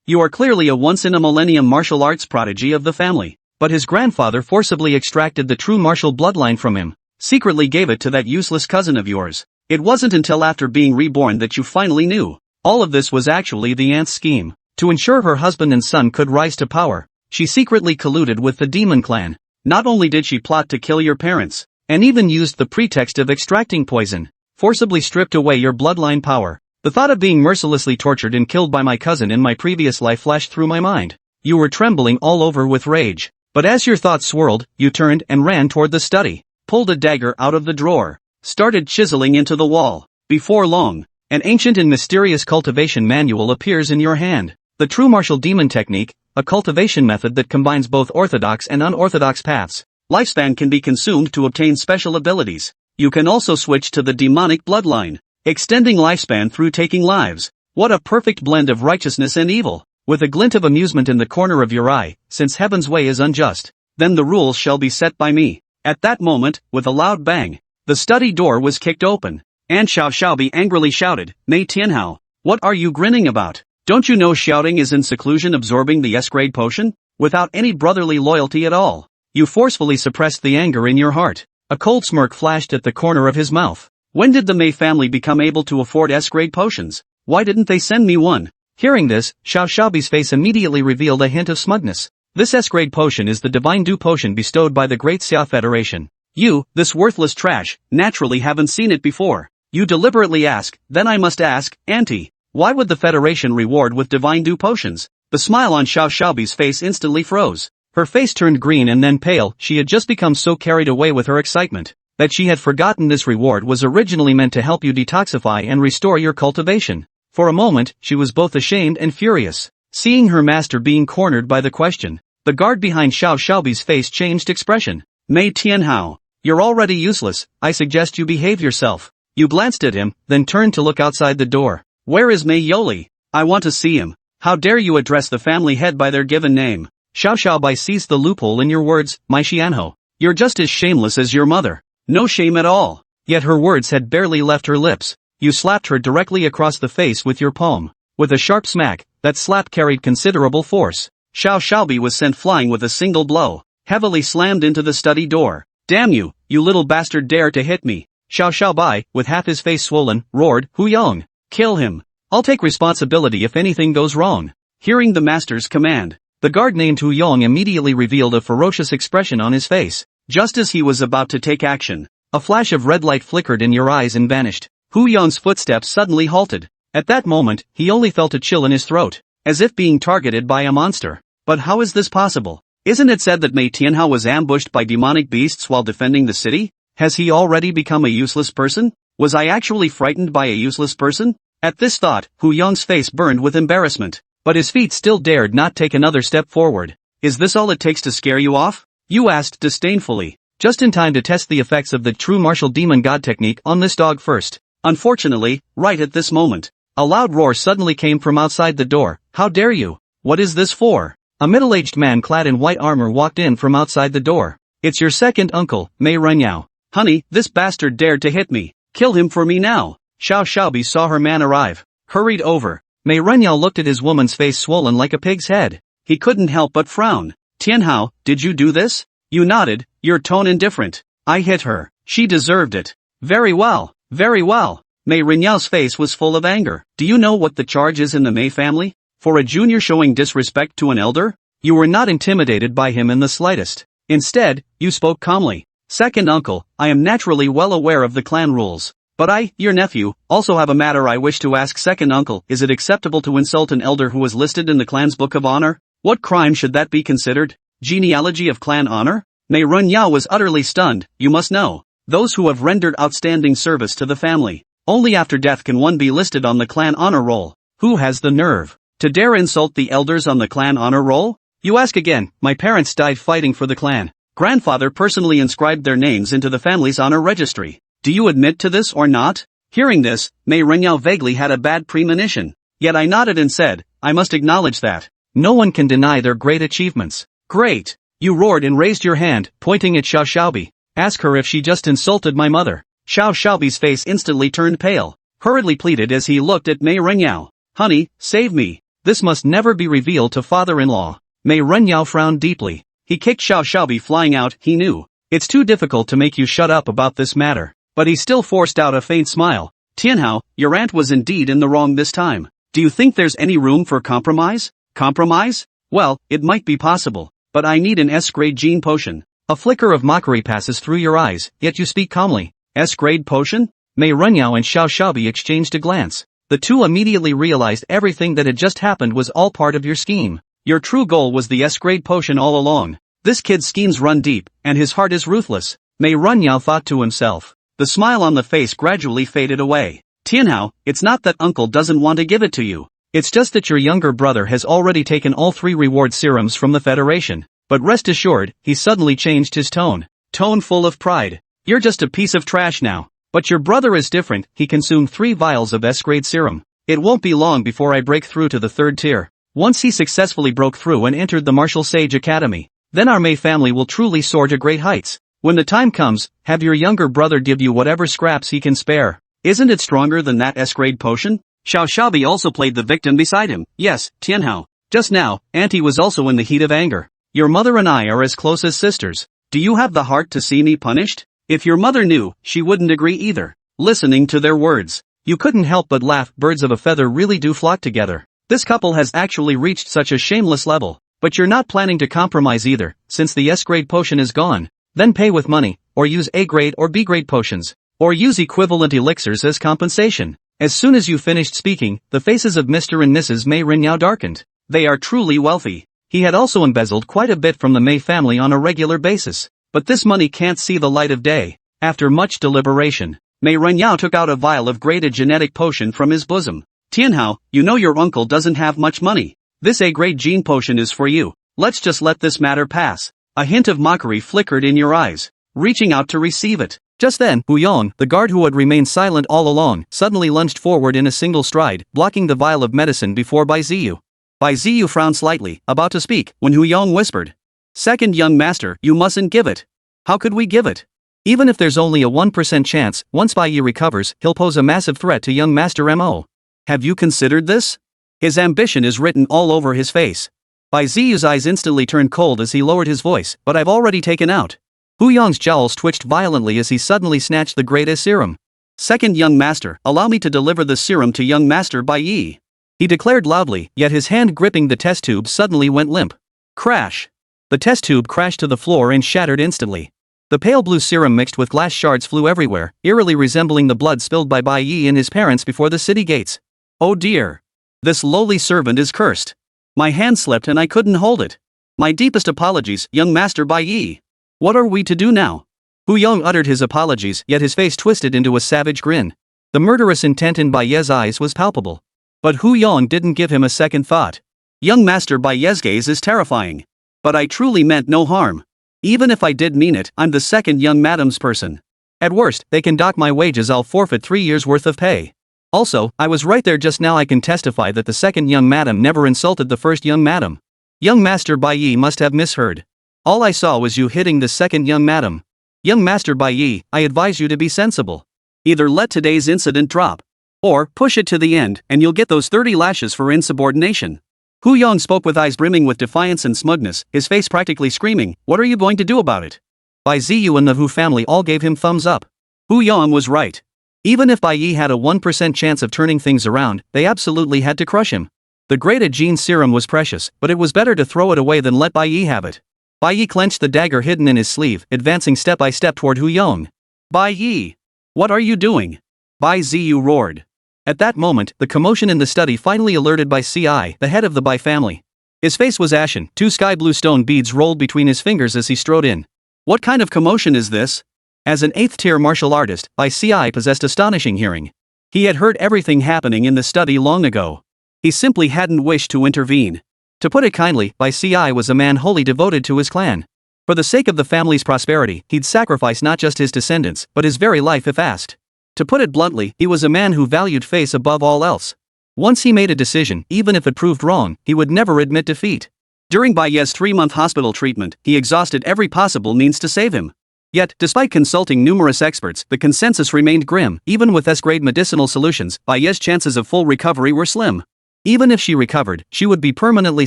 You are clearly a once-in-a-millennium martial arts prodigy of the family. But his grandfather forcibly extracted the true martial bloodline from him, secretly gave it to that useless cousin of yours. It wasn't until after being reborn that you finally knew. All of this was actually the aunt's scheme. To ensure her husband and son could rise to power, she secretly colluded with the demon clan. Not only did she plot to kill your parents, and even used the pretext of extracting poison, forcibly stripped away your bloodline power. The thought of being mercilessly tortured and killed by my cousin in my previous life flashed through my mind. You were trembling all over with rage. But as your thoughts swirled, you turned and ran toward the study, pulled a dagger out of the drawer, started chiseling into the wall. Before long, an ancient and mysterious cultivation manual appears in your hand. The true martial demon technique, a cultivation method that combines both orthodox and unorthodox paths. Lifespan can be consumed to obtain special abilities. You can also switch to the demonic bloodline, extending lifespan through taking lives. What a perfect blend of righteousness and evil. With a glint of amusement in the corner of your eye, since heaven's way is unjust, then the rules shall be set by me. At that moment, with a loud bang, the study door was kicked open, and Xiao Xiaobi angrily shouted, "Mei Tianhao, what are you grinning about? Don't you know shouting is in seclusion absorbing the S-grade potion? Without any brotherly loyalty at all." You forcefully suppressed the anger in your heart. A cold smirk flashed at the corner of his mouth. When did the Mei family become able to afford S-grade potions? Why didn't they send me one? Hearing this, Xiao Xiaobi's face immediately revealed a hint of smugness. This S-grade potion is the divine dew potion bestowed by the Great Xia Federation. You, this worthless trash, naturally haven't seen it before. You deliberately ask, then I must ask, Auntie, why would the Federation reward with divine dew potions? The smile on Xiao Xiaobi's face instantly froze. Her face turned green and then pale. She had just become so carried away with her excitement that she had forgotten this reward was originally meant to help you detoxify and restore your cultivation. For a moment, she was both ashamed and furious, seeing her master being cornered by the question. The guard behind Xiao Xiaobi's face changed expression. Mei Tianhao, you're already useless, I suggest you behave yourself. You glanced at him, then turned to look outside the door. Where is Mei Yoli? I want to see him. How dare you address the family head by their given name? Xiao Xiaobai seized the loophole in your words, Mai Xianhou. You're just as shameless as your mother. No shame at all. Yet her words had barely left her lips. You slapped her directly across the face with your palm. With a sharp smack, that slap carried considerable force. Xiao Xiaobi was sent flying with a single blow, heavily slammed into the study door. Damn you, you little bastard, dare to hit me. Xiao Xiaobai, with half his face swollen, roared, Hu Yong. Kill him. I'll take responsibility if anything goes wrong. Hearing the master's command, the guard named Hu Yong immediately revealed a ferocious expression on his face. Just as he was about to take action, a flash of red light flickered in your eyes and vanished. Hu Yong's footsteps suddenly halted. At that moment, he only felt a chill in his throat, as if being targeted by a monster. But how is this possible? Isn't it said that Mei Tianhao was ambushed by demonic beasts while defending the city? Has he already become a useless person? Was I actually frightened by a useless person? At this thought, Hu Yong's face burned with embarrassment, but his feet still dared not take another step forward. Is this all it takes to scare you off? You asked disdainfully, just in time to test the effects of the true martial demon god technique on this dog first. Unfortunately, right at this moment, a loud roar suddenly came from outside the door. How dare you? What is this for? A middle-aged man clad in white armor walked in from outside the door. It's your second uncle, Mei Renyao. Honey, this bastard dared to hit me. Kill him for me now. Xiao Xiaobi saw her man arrive, hurried over. Mei Renyao looked at his woman's face swollen like a pig's head. He couldn't help but frown. Tianhao, did you do this? You nodded, your tone indifferent. I hit her. She deserved it. Very well. Very well. Mei Renyao's face was full of anger. Do you know what the charge is in the Mei family? For a junior showing disrespect to an elder? You were not intimidated by him in the slightest. Instead, you spoke calmly. Second uncle, I am naturally well aware of the clan rules. But I, your nephew, also have a matter I wish to ask. Second uncle, is it acceptable to insult an elder who is listed in the clan's book of honor? What crime should that be considered? Genealogy of clan honor? Mei Renyao was utterly stunned. You must know. Those who have rendered outstanding service to the family. Only after death can one be listed on the clan honor roll. Who has the nerve to dare insult the elders on the clan honor roll? You ask again. My parents died fighting for the clan. Grandfather personally inscribed their names into the family's honor registry. Do you admit to this or not? Hearing this, Mei Renyao vaguely had a bad premonition. Yet I nodded and said, I must acknowledge that. No one can deny their great achievements. Great! You roared and raised your hand, pointing at Xiao Xiaobi. Ask her if she just insulted my mother. Xiao Xiaobi's face instantly turned pale, hurriedly pleaded as he looked at Mei Renyao. Honey, save me. This must never be revealed to father-in-law. Mei Renyao frowned deeply. He kicked Xiao Xiaobi flying out. He knew. It's too difficult to make you shut up about this matter. But he still forced out a faint smile. Tianhao, your aunt was indeed in the wrong this time. Do you think there's any room for compromise? Compromise? Well, it might be possible. But I need an S-grade gene potion. A flicker of mockery passes through your eyes, yet you speak calmly. S-grade potion? Mei Renyao and Xiao Xiaobi exchanged a glance. The two immediately realized everything that had just happened was all part of your scheme. Your true goal was the S-grade potion all along. This kid's schemes run deep, and his heart is ruthless. Mei Renyao thought to himself. The smile on the face gradually faded away. Tianhao, it's not that uncle doesn't want to give it to you. It's just that your younger brother has already taken all 3 reward serums from the Federation. But rest assured, he suddenly changed his tone. Tone full of pride. You're just a piece of trash now. But your brother is different. He consumed 3 vials of S-grade serum. It won't be long before I break through to the 3rd tier. Once he successfully broke through and entered the Martial Sage Academy, then our Mei family will truly soar to great heights. When the time comes, have your younger brother give you whatever scraps he can spare. Isn't it stronger than that S-grade potion? Xiao Xiaobi also played the victim beside him. Yes, Tianhao. Just now, Auntie was also in the heat of anger. Your mother and I are as close as sisters. Do you have the heart to see me punished? If your mother knew, she wouldn't agree either. Listening to their words, you couldn't help but laugh. Birds of a feather really do flock together. This couple has actually reached such a shameless level. But you're not planning to compromise either, since the S-grade potion is gone. Then pay with money, or use A-grade or B-grade potions, or use equivalent elixirs as compensation. As soon as you finished speaking, the faces of Mr. and Mrs. Mei Renyao darkened. They are truly wealthy. He had also embezzled quite a bit from the Mei family on a regular basis. But this money can't see the light of day. After much deliberation, Mei Renyao took out a vial of graded genetic potion from his bosom. Tianhao, you know your uncle doesn't have much money. This A-grade gene potion is for you. Let's just let this matter pass. A hint of mockery flickered in your eyes, reaching out to receive it. Just then, Wu Yong, the guard who had remained silent all along, suddenly lunged forward in a single stride, blocking the vial of medicine before Bai Ye. Bai Ye frowned slightly, about to speak, when Hu Yong whispered. Second young master, you mustn't give it. How could we give it? Even if there's only a 1% chance, once Bai Ye recovers, he'll pose a massive threat to young Master Mo. Have you considered this? His ambition is written all over his face. Bai Ye's eyes instantly turned cold as he lowered his voice, but I've already taken out. Hu Yong's jowls twitched violently as he suddenly snatched the grade S serum. Second young master, allow me to deliver the serum to young Master Bai Ye. He declared loudly, yet his hand gripping the test tube suddenly went limp. Crash! The test tube crashed to the floor and shattered instantly. The pale blue serum mixed with glass shards flew everywhere, eerily resembling the blood spilled by Bai Ye and his parents before the city gates. Oh dear! This lowly servant is cursed. My hand slipped and I couldn't hold it. My deepest apologies, young Master Bai Ye. What are we to do now? Hu Yong uttered his apologies, yet his face twisted into a savage grin. The murderous intent in Bai Ye's eyes was palpable. But Hu Yong didn't give him a second thought. Young Master Bai Ye's gaze is terrifying. But I truly meant no harm. Even if I did mean it, I'm the second young madam's person. At worst, they can dock my wages. I'll forfeit 3 years' worth of pay. Also, I was right there just now. I can testify that the second young madam never insulted the first young madam. Young Master Bai Ye must have misheard. All I saw was you hitting the second young madam. Young Master Bai Ye, I advise you to be sensible. Either let today's incident drop, or push it to the end, and you'll get those 30 lashes for insubordination. Hu Yong spoke with eyes brimming with defiance and smugness, his face practically screaming, what are you going to do about it? Bai Ye and the Hu family all gave him thumbs up. Hu Yong was right. Even if Bai Ye had a 1% chance of turning things around, they absolutely had to crush him. The graded gene serum was precious, but it was better to throw it away than let Bai Ye have it. Bai Ye clenched the dagger hidden in his sleeve, advancing step by step toward Hu Yong. Bai Ye! What are you doing? Bai Ziyu roared. At that moment, the commotion in the study finally alerted Bai Ci, the head of the Bai family. His face was ashen, 2 sky blue stone beads rolled between his fingers as he strode in. What kind of commotion is this? As an 8th-tier martial artist, Bai Ci possessed astonishing hearing. He had heard everything happening in the study long ago. He simply hadn't wished to intervene. To put it kindly, Bai Ci was a man wholly devoted to his clan. For the sake of the family's prosperity, he'd sacrifice not just his descendants, but his very life if asked. To put it bluntly, he was a man who valued face above all else. Once he made a decision, even if it proved wrong, he would never admit defeat. During Bai Ye's 3-month hospital treatment, he exhausted every possible means to save him. Yet, despite consulting numerous experts, the consensus remained grim. Even with S-grade medicinal solutions, Bai Ye's chances of full recovery were slim. Even if she recovered, she would be permanently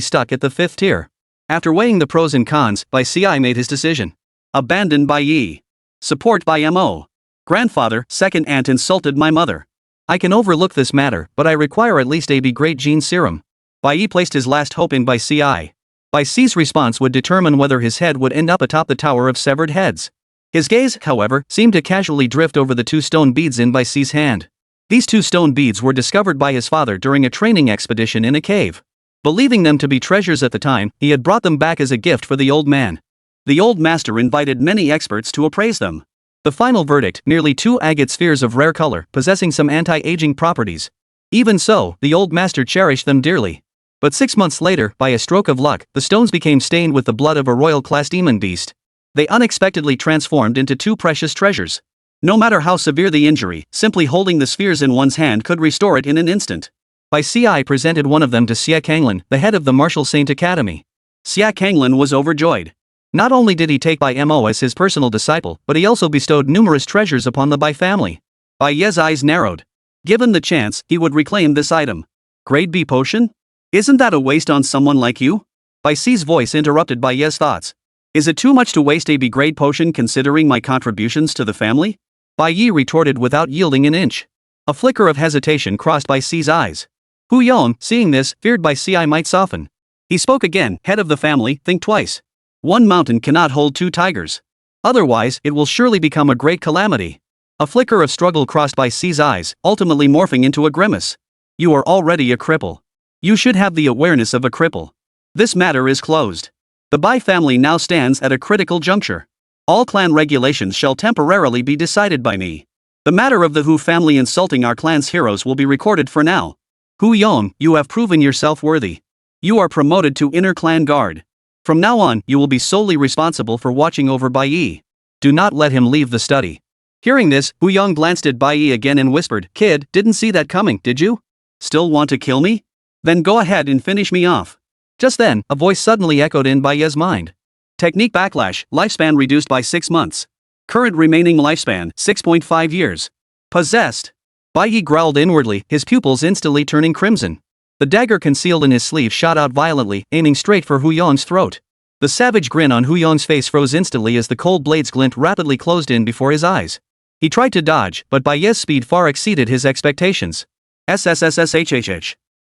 stuck at the 5th tier. After weighing the pros and cons, Bai Ye made his decision. Abandoned Bai Ye. Support by Mo. Grandfather, second aunt insulted my mother. I can overlook this matter, but I require at least AB Great Gene Serum. Bai Ye placed his last hope in Bai Ye. Bai Ye's response would determine whether his head would end up atop the Tower of Severed Heads. His gaze, however, seemed to casually drift over the 2 stone beads in Bai Ye's hand. These 2 stone beads were discovered by his father during a training expedition in a cave. Believing them to be treasures at the time, he had brought them back as a gift for the old man. The old master invited many experts to appraise them. The final verdict, nearly 2 agate spheres of rare color, possessing some anti-aging properties. Even so, the old master cherished them dearly. But 6 months later, by a stroke of luck, the stones became stained with the blood of a royal-class demon beast. They unexpectedly transformed into 2 precious treasures. No matter how severe the injury, simply holding the spheres in one's hand could restore it in an instant. Bai Ye presented one of them to Xia Kanglin, the head of the Martial Saint Academy. Xia Kanglin was overjoyed. Not only did he take Bai Mo as his personal disciple, but he also bestowed numerous treasures upon the Bai family. Bai Ye's eyes narrowed. Given the chance, he would reclaim this item. Grade B potion? Isn't that a waste on someone like you? Bai Ye's voice interrupted Bai Ye's thoughts. Is it too much to waste a B grade potion considering my contributions to the family? Bai Ye retorted without yielding an inch. A flicker of hesitation crossed Bai Ye's eyes. Hu Yon, seeing this, feared Bai Ye might soften. He spoke again, head of the family, think twice. One mountain cannot hold 2 tigers. Otherwise, it will surely become a great calamity. A flicker of struggle crossed Bai Ye's eyes, ultimately morphing into a grimace. You are already a cripple. You should have the awareness of a cripple. This matter is closed. The Bai family now stands at a critical juncture. All clan regulations shall temporarily be decided by me. The matter of the Hu family insulting our clan's heroes will be recorded for now. Hu Yong, you have proven yourself worthy. You are promoted to inner clan guard. From now on, you will be solely responsible for watching over Bai Ye. Do not let him leave the study. Hearing this, Hu Yong glanced at Bai Ye again and whispered, Kid, didn't see that coming, did you? Still want to kill me? Then go ahead and finish me off. Just then, a voice suddenly echoed in Bai Ye's mind. Technique backlash, lifespan reduced by 6 months. Current remaining lifespan, 6.5 years. Possessed. Bai Ye growled inwardly, his pupils instantly turning crimson. The dagger concealed in his sleeve shot out violently, aiming straight for Hu Yong's throat. The savage grin on Hu Yong's face froze instantly as the cold blade's glint rapidly closed in before his eyes. He tried to dodge, but Bai Ye's speed far exceeded his expectations. SSS-level.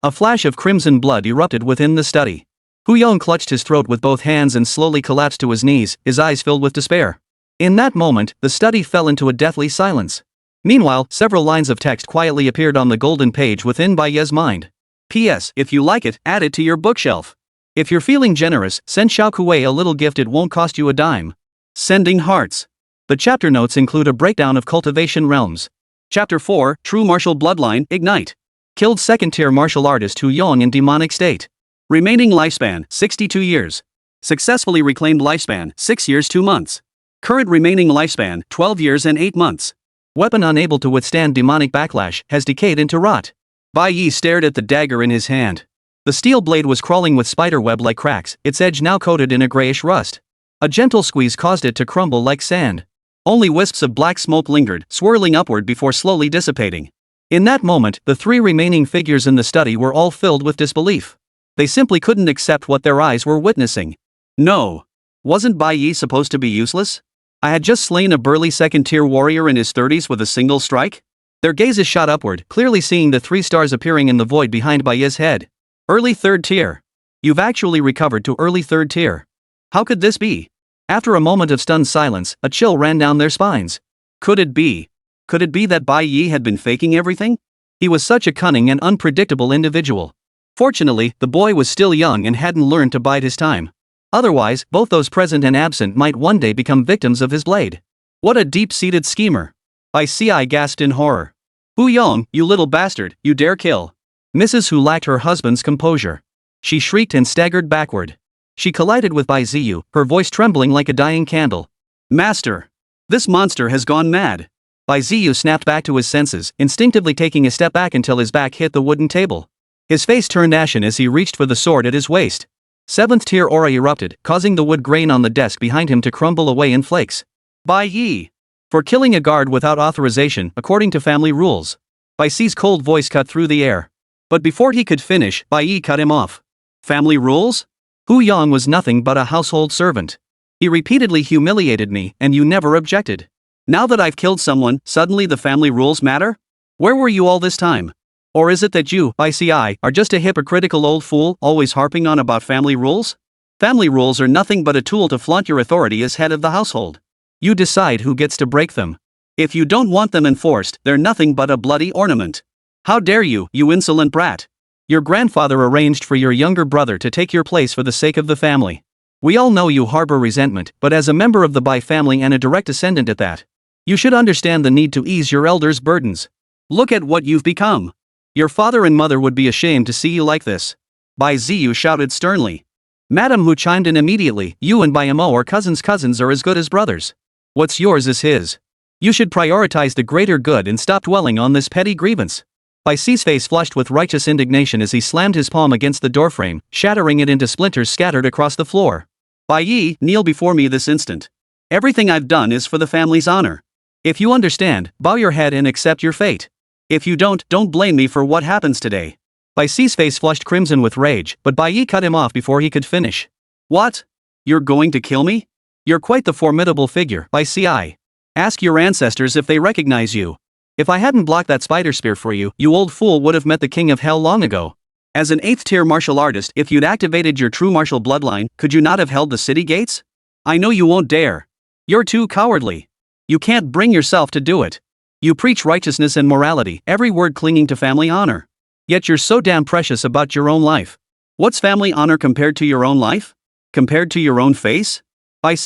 A flash of crimson blood erupted within the study. Hu Yong clutched his throat with both hands and slowly collapsed to his knees, his eyes filled with despair. In that moment, the study fell into a deathly silence. Meanwhile, several lines of text quietly appeared on the golden page within Bai Ye's mind. P.S. If you like it, add it to your bookshelf. If you're feeling generous, send Xiao Kuei a little gift, it won't cost you a dime. Sending hearts. The chapter notes include a breakdown of cultivation realms. Chapter 4, True Martial Bloodline, Ignite. Killed second-tier martial artist Hu Yong in demonic state. Remaining lifespan, 62 years. Successfully reclaimed lifespan, 6 years 2 months. Current remaining lifespan, 12 years and 8 months. Weapon unable to withstand demonic backlash, has decayed into rot. Bai Ye stared at the dagger in his hand. The steel blade was crawling with spiderweb-like cracks, its edge now coated in a grayish rust. A gentle squeeze caused it to crumble like sand. Only wisps of black smoke lingered, swirling upward before slowly dissipating. In that moment, the 3 remaining figures in the study were all filled with disbelief. They simply couldn't accept what their eyes were witnessing. No. Wasn't Bai Ye supposed to be useless? I had just slain a burly second-tier warrior in his 30s with a single strike? Their gazes shot upward, clearly seeing the 3 stars appearing in the void behind Bai Ye's head. Early 3rd tier. You've actually recovered to early 3rd tier. How could this be? After a moment of stunned silence, a chill ran down their spines. Could it be? Could it be that Bai Ye had been faking everything? He was such a cunning and unpredictable individual. Fortunately, the boy was still young and hadn't learned to bide his time. Otherwise, both those present and absent might one day become victims of his blade. What a deep-seated schemer. Bai Ye gasped in horror. Hu Yong, you little bastard, you dare kill. Mrs. Hu lacked her husband's composure. She shrieked and staggered backward. She collided with Bai Ziyu, her voice trembling like a dying candle. Master! This monster has gone mad. Bai Ziyu snapped back to his senses, instinctively taking a step back until his back hit the wooden table. His face turned ashen as he reached for the sword at his waist. 7th tier aura erupted, causing the wood grain on the desk behind him to crumble away in flakes. Bai Ye! For killing a guard without authorization, according to family rules. Bai Ye's cold voice cut through the air. But before he could finish, Bai Ye cut him off. Family rules? Hu Yang was nothing but a household servant. He repeatedly humiliated me, and you never objected. Now that I've killed someone, suddenly the family rules matter? Where were you all this time? Or is it that you, ICI, are just a hypocritical old fool, always harping on about family rules? Family rules are nothing but a tool to flaunt your authority as head of the household. You decide who gets to break them. If you don't want them enforced, they're nothing but a bloody ornament. How dare you, you insolent brat! Your grandfather arranged for your younger brother to take your place for the sake of the family. We all know you harbor resentment, but as a member of the Bai family and a direct descendant at that, you should understand the need to ease your elders' burdens. Look at what you've become. Your father and mother would be ashamed to see you like this. Bai Ziyu shouted sternly. Madam Hu chimed in immediately, you and Bai Mo are cousins are as good as brothers. What's yours is his. You should prioritize the greater good and stop dwelling on this petty grievance. Bai Ci's face flushed with righteous indignation as he slammed his palm against the doorframe, shattering it into splinters scattered across the floor. Bai Ye, kneel before me this instant. Everything I've done is for the family's honor. If you understand, bow your head and accept your fate. If you don't blame me for what happens today. Bai Ci's face flushed crimson with rage, but Bai Ye cut him off before he could finish. What? You're going to kill me? You're quite the formidable figure, Bai Ci. Ask your ancestors if they recognize you. If I hadn't blocked that spider spear for you, you old fool would have met the king of hell long ago. As an 8th tier martial artist, if you'd activated your true martial bloodline, could you not have held the city gates? I know you won't dare. You're too cowardly. You can't bring yourself to do it. You preach righteousness and morality, every word clinging to family honor. Yet you're so damn precious about your own life. What's family honor compared to your own life? Compared to your own face? I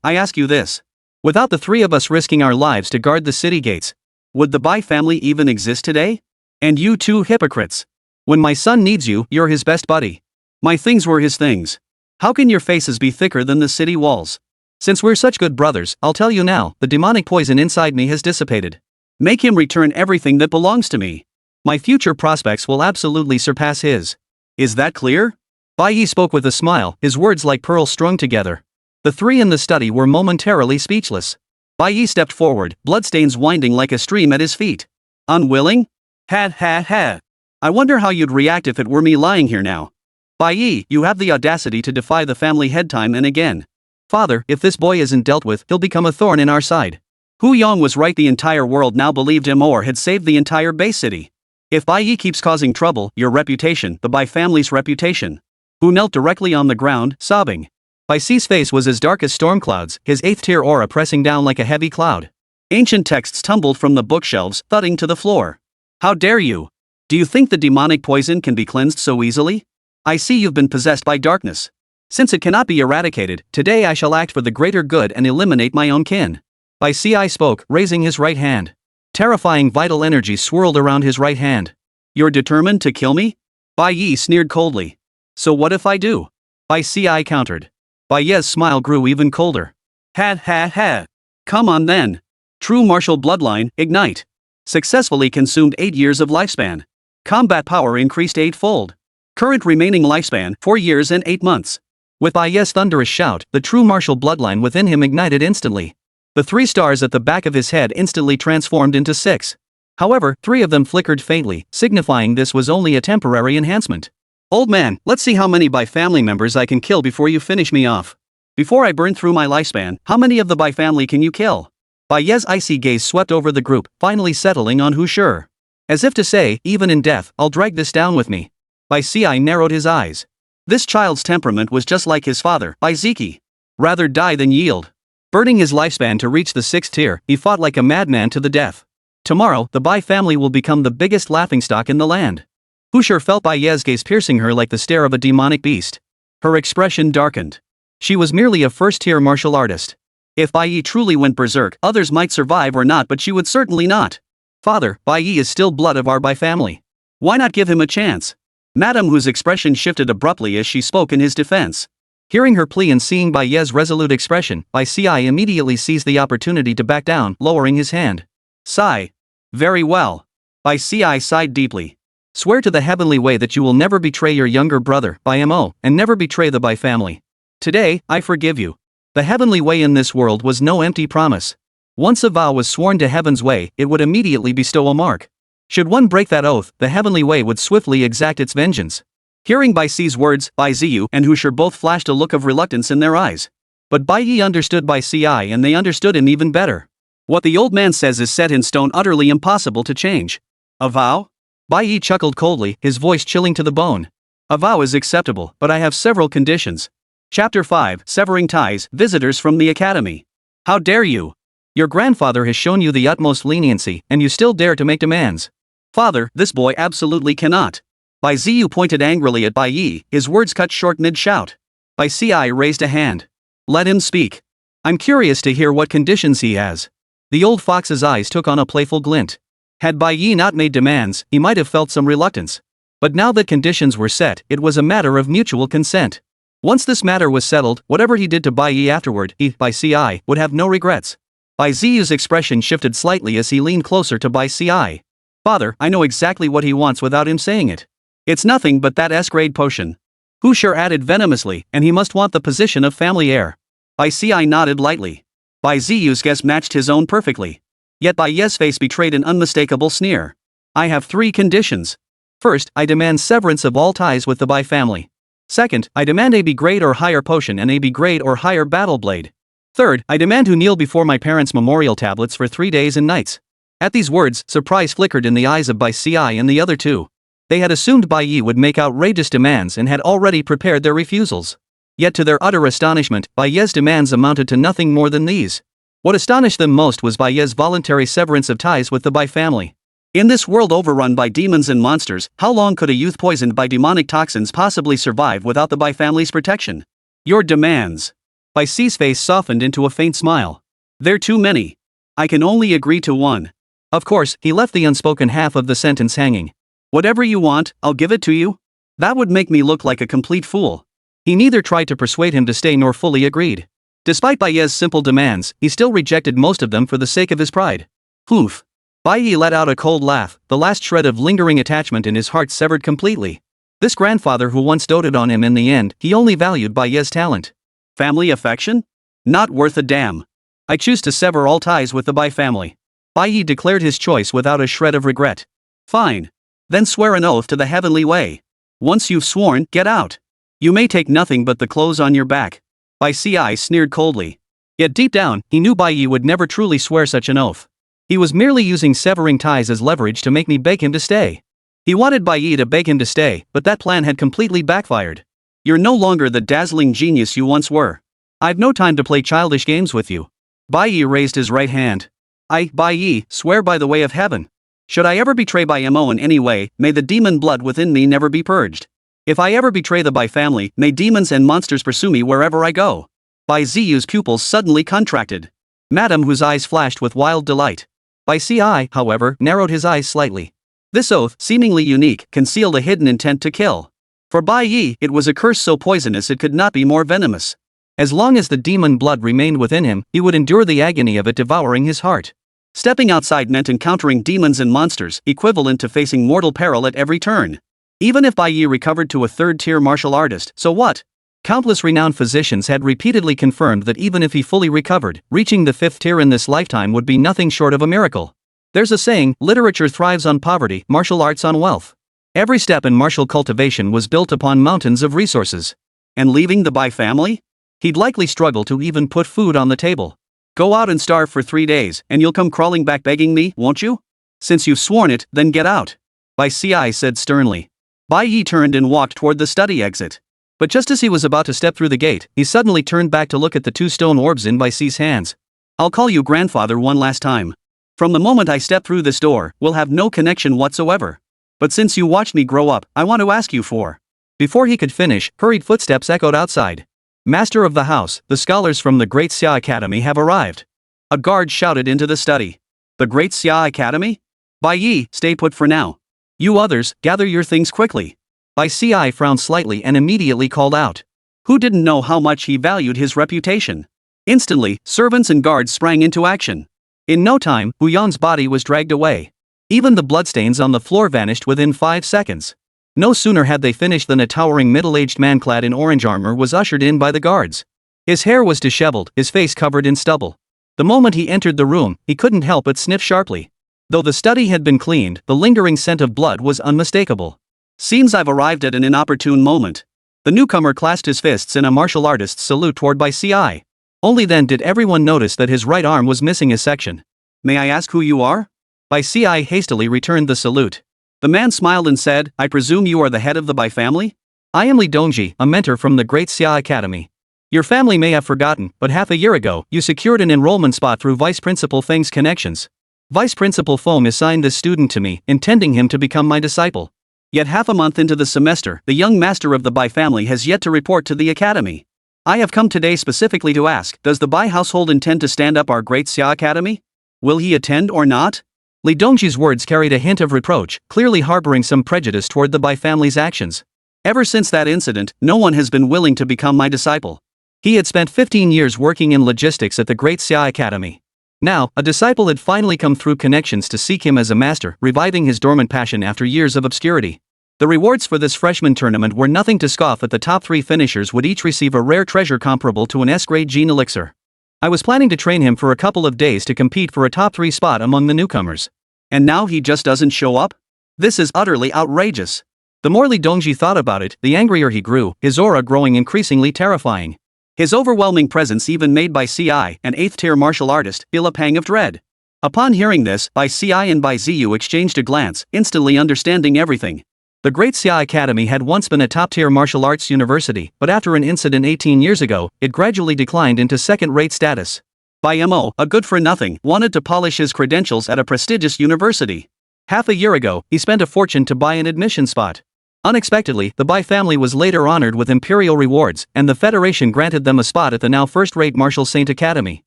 ask you this. Without the three of us risking our lives to guard the city gates, would the Bai family even exist today? And you two hypocrites. When my son needs you, you're his best buddy. My things were his things. How can your faces be thicker than the city walls? Since we're such good brothers, I'll tell you now, the demonic poison inside me has dissipated. Make him return everything that belongs to me. My future prospects will absolutely surpass his. Is that clear? Bai Ye spoke with a smile, his words like pearls strung together. The three in the study were momentarily speechless. Bai Ye stepped forward, bloodstains winding like a stream at his feet. Unwilling? Ha. I wonder how you'd react if it were me lying here now. Bai Ye, you have the audacity to defy the family head time and again. Father, if this boy isn't dealt with, he'll become a thorn in our side. Hu Yang was right, the entire world now believed him or had saved the entire Bai city. If Bai Ye keeps causing trouble, your reputation, the Bai family's reputation. Hu knelt directly on the ground, sobbing. Bai Ci's face was as dark as storm clouds, his 8th tier aura pressing down like a heavy cloud. Ancient texts tumbled from the bookshelves, thudding to the floor. How dare you? Do you think the demonic poison can be cleansed so easily? I see you've been possessed by darkness. Since it cannot be eradicated, today I shall act for the greater good and eliminate my own kin. Bai Ci spoke, raising his right hand. Terrifying vital energy swirled around his right hand. You're determined to kill me? Bai Ye sneered coldly. So what if I do? Bai Ci countered. Bai Ye's smile grew even colder. Ha. Come on then. True martial bloodline, ignite. Successfully consumed 8 years of lifespan. Combat power increased 8-fold. Current remaining lifespan, 4 years and 8 months. With Bai Ye's thunderous shout, the true martial bloodline within him ignited instantly. The 3 stars at the back of his head instantly transformed into 6. However, 3 of them flickered faintly, signifying this was only a temporary enhancement. Old man, let's see how many Bai family members I can kill before you finish me off. Before I burn through my lifespan, how many of the Bai family can you kill? Bai Ye's icy gaze swept over the group, finally settling on Hu Shi. As if to say, even in death, I'll drag this down with me. Bai Ci narrowed his eyes. This child's temperament was just like his father, Bai Ziki. Rather die than yield. Burning his lifespan to reach the 6th tier, he fought like a madman to the death. Tomorrow, the Bai family will become the biggest laughingstock in the land. Hu Shi felt Bai Ye's gaze piercing her like the stare of a demonic beast. Her expression darkened. She was merely a 1st tier martial artist. If Bai Ye truly went berserk, others might survive or not, but she would certainly not. Father, Bai Ye is still blood of our Bai family. Why not give him a chance? Madam Hu's expression shifted abruptly as she spoke in his defense. Hearing her plea and seeing Bai Ye's resolute expression, Bai Ci immediately seized the opportunity to back down, lowering his hand. Sigh. Very well. Bai Ci sighed deeply. Swear to the heavenly way that you will never betray your younger brother, Bai Mo, and never betray the Bai family. Today, I forgive you. The heavenly way in this world was no empty promise. Once a vow was sworn to heaven's way, it would immediately bestow a mark. Should one break that oath, the heavenly way would swiftly exact its vengeance. Hearing Bai Ye's words, Bai Ye and Husher both flashed a look of reluctance in their eyes. But Bai Ye understood Bai Ci and they understood him even better. What the old man says is set in stone, utterly impossible to change. A vow? Bai Ye chuckled coldly, his voice chilling to the bone. A vow is acceptable, but I have several conditions. Chapter 5, Severing Ties, Visitors from the Academy. How dare you? Your grandfather has shown you the utmost leniency, and you still dare to make demands. Father, this boy absolutely cannot. Bai Ziyu pointed angrily at Bai Ye, his words cut short mid-shout. Bai Ci raised a hand. Let him speak. I'm curious to hear what conditions he has. The old fox's eyes took on a playful glint. Had Bai Ye not made demands, he might have felt some reluctance. But now that conditions were set, it was a matter of mutual consent. Once this matter was settled, whatever he did to Bai Ye afterward, he, Bai Ci, would have no regrets. Bai Ziyu's expression shifted slightly as he leaned closer to Bai Ci. Father, I know exactly what he wants without him saying it. It's nothing but that S-grade potion. Husher added venomously, and he must want the position of family heir. Bai Ci nodded lightly. Bai Ziyu's guess matched his own perfectly. Yet Bai Ye's face betrayed an unmistakable sneer. I have 3 conditions. First, I demand severance of all ties with the Bai family. Second, I demand a B-grade or higher potion and a B-grade or higher battle blade. Third, I demand to kneel before my parents' memorial tablets for 3 days and nights. At these words, surprise flickered in the eyes of Bai Ci and the other two. They had assumed Bai Ye would make outrageous demands and had already prepared their refusals. Yet to their utter astonishment, Bai Ye's demands amounted to nothing more than these. What astonished them most was Bai Ye's voluntary severance of ties with the Bai family. In this world overrun by demons and monsters, how long could a youth poisoned by demonic toxins possibly survive without the Bai family's protection? Your demands. Bai Ci's face softened into a faint smile. They're too many. I can only agree to one. Of course, he left the unspoken half of the sentence hanging. Whatever you want, I'll give it to you? That would make me look like a complete fool. He neither tried to persuade him to stay nor fully agreed. Despite Bai Ye's simple demands, he still rejected most of them for the sake of his pride. Hoof. Bai Ye let out a cold laugh, the last shred of lingering attachment in his heart severed completely. This grandfather who once doted on him, in the end, he only valued Bai Ye's talent. Family affection? Not worth a damn. I choose to sever all ties with the Bai family. Bai Ye declared his choice without a shred of regret. Fine. Then swear an oath to the heavenly way. Once you've sworn, get out. You may take nothing but the clothes on your back. Bai Ci sneered coldly. Yet deep down, he knew Bai Ye would never truly swear such an oath. He was merely using severing ties as leverage to make me beg him to stay. He wanted Bai Ye to beg him to stay, but that plan had completely backfired. You're no longer the dazzling genius you once were. I've no time to play childish games with you. Bai Ye raised his right hand. I, Bai Ye, swear by the way of heaven. Should I ever betray Bai Mo in any way, may the demon blood within me never be purged. If I ever betray the Bai family, may demons and monsters pursue me wherever I go. Bai Ziyu's pupils suddenly contracted. Madame whose eyes flashed with wild delight. Bai Ci, however, narrowed his eyes slightly. This oath, seemingly unique, concealed a hidden intent to kill. For Bai Ye, it was a curse so poisonous it could not be more venomous. As long as the demon blood remained within him, he would endure the agony of it devouring his heart. Stepping outside meant encountering demons and monsters, equivalent to facing mortal peril at every turn. Even if Bai Ye recovered to a 3rd-tier martial artist, so what? Countless renowned physicians had repeatedly confirmed that even if he fully recovered, reaching the 5th tier in this lifetime would be nothing short of a miracle. There's a saying, literature thrives on poverty, martial arts on wealth. Every step in martial cultivation was built upon mountains of resources. And leaving the Bai family? He'd likely struggle to even put food on the table. Go out and starve for 3 days, and you'll come crawling back begging me, won't you? Since you've sworn it, then get out. Bai Ci said sternly. Bai Ye turned and walked toward the study exit. But just as he was about to step through the gate, he suddenly turned back to look at the 2 stone orbs in Bai Ci's hands. I'll call you grandfather one last time. From the moment I step through this door, we'll have no connection whatsoever. But since you watched me grow up, I want to ask you for. Before he could finish, hurried footsteps echoed outside. Master of the house, the scholars from the Great Xia Academy have arrived. A guard shouted into the study. The Great Xia Academy? Bai Ye, stay put for now. You others, gather your things quickly. Bai Ci frowned slightly and immediately called out. Who didn't know how much he valued his reputation? Instantly, servants and guards sprang into action. In no time, Hu Yan's body was dragged away. Even the bloodstains on the floor vanished within 5 seconds. No sooner had they finished than a towering middle-aged man clad in orange armor was ushered in by the guards. His hair was disheveled, his face covered in stubble. The moment he entered the room, he couldn't help but sniff sharply. Though the study had been cleaned, the lingering scent of blood was unmistakable. Seems I've arrived at an inopportune moment. The newcomer clasped his fists in a martial artist's salute toward Bai Ye. Only then did everyone notice that his right arm was missing a section. May I ask who you are? Bai Ye hastily returned the salute. The man smiled and said, I presume you are the head of the Bai family? I am Li Dongji, a mentor from the great Dasha Academy. Your family may have forgotten, but half a year ago, you secured an enrollment spot through Vice Principal Feng's connections. Vice Principal Feng assigned this student to me, intending him to become my disciple. Yet half a month into the semester, the young master of the Bai family has yet to report to the academy. I have come today specifically to ask, does the Bai household intend to stand up our great Dasha Academy? Will he attend or not? Li Dongji's words carried a hint of reproach, clearly harboring some prejudice toward the Bai family's actions. Ever since that incident, no one has been willing to become my disciple. He had spent 15 years working in logistics at the great Dasha Academy. Now, a disciple had finally come through connections to seek him as a master, reviving his dormant passion after years of obscurity. The rewards for this freshman tournament were nothing to scoff at. The top 3 finishers would each receive a rare treasure comparable to an S-grade gene elixir. I was planning to train him for a couple of days to compete for a top 3 spot among the newcomers. And now he just doesn't show up? This is utterly outrageous. The more Li Dongji thought about it, the angrier he grew, his aura growing increasingly terrifying. His overwhelming presence even made Bai Ye, an 8th-tier martial artist, feel a pang of dread. Upon hearing this, Bai Ye and Bai Ziyu exchanged a glance, instantly understanding everything. The great Dasha Academy had once been a top-tier martial arts university, but after an incident 18 years ago, it gradually declined into second-rate status. Bai Mo, a good-for-nothing, wanted to polish his credentials at a prestigious university. Half a year ago, he spent a fortune to buy an admission spot. Unexpectedly, the Bai family was later honored with imperial rewards, and the Federation granted them a spot at the now first-rate Martial Saint Academy.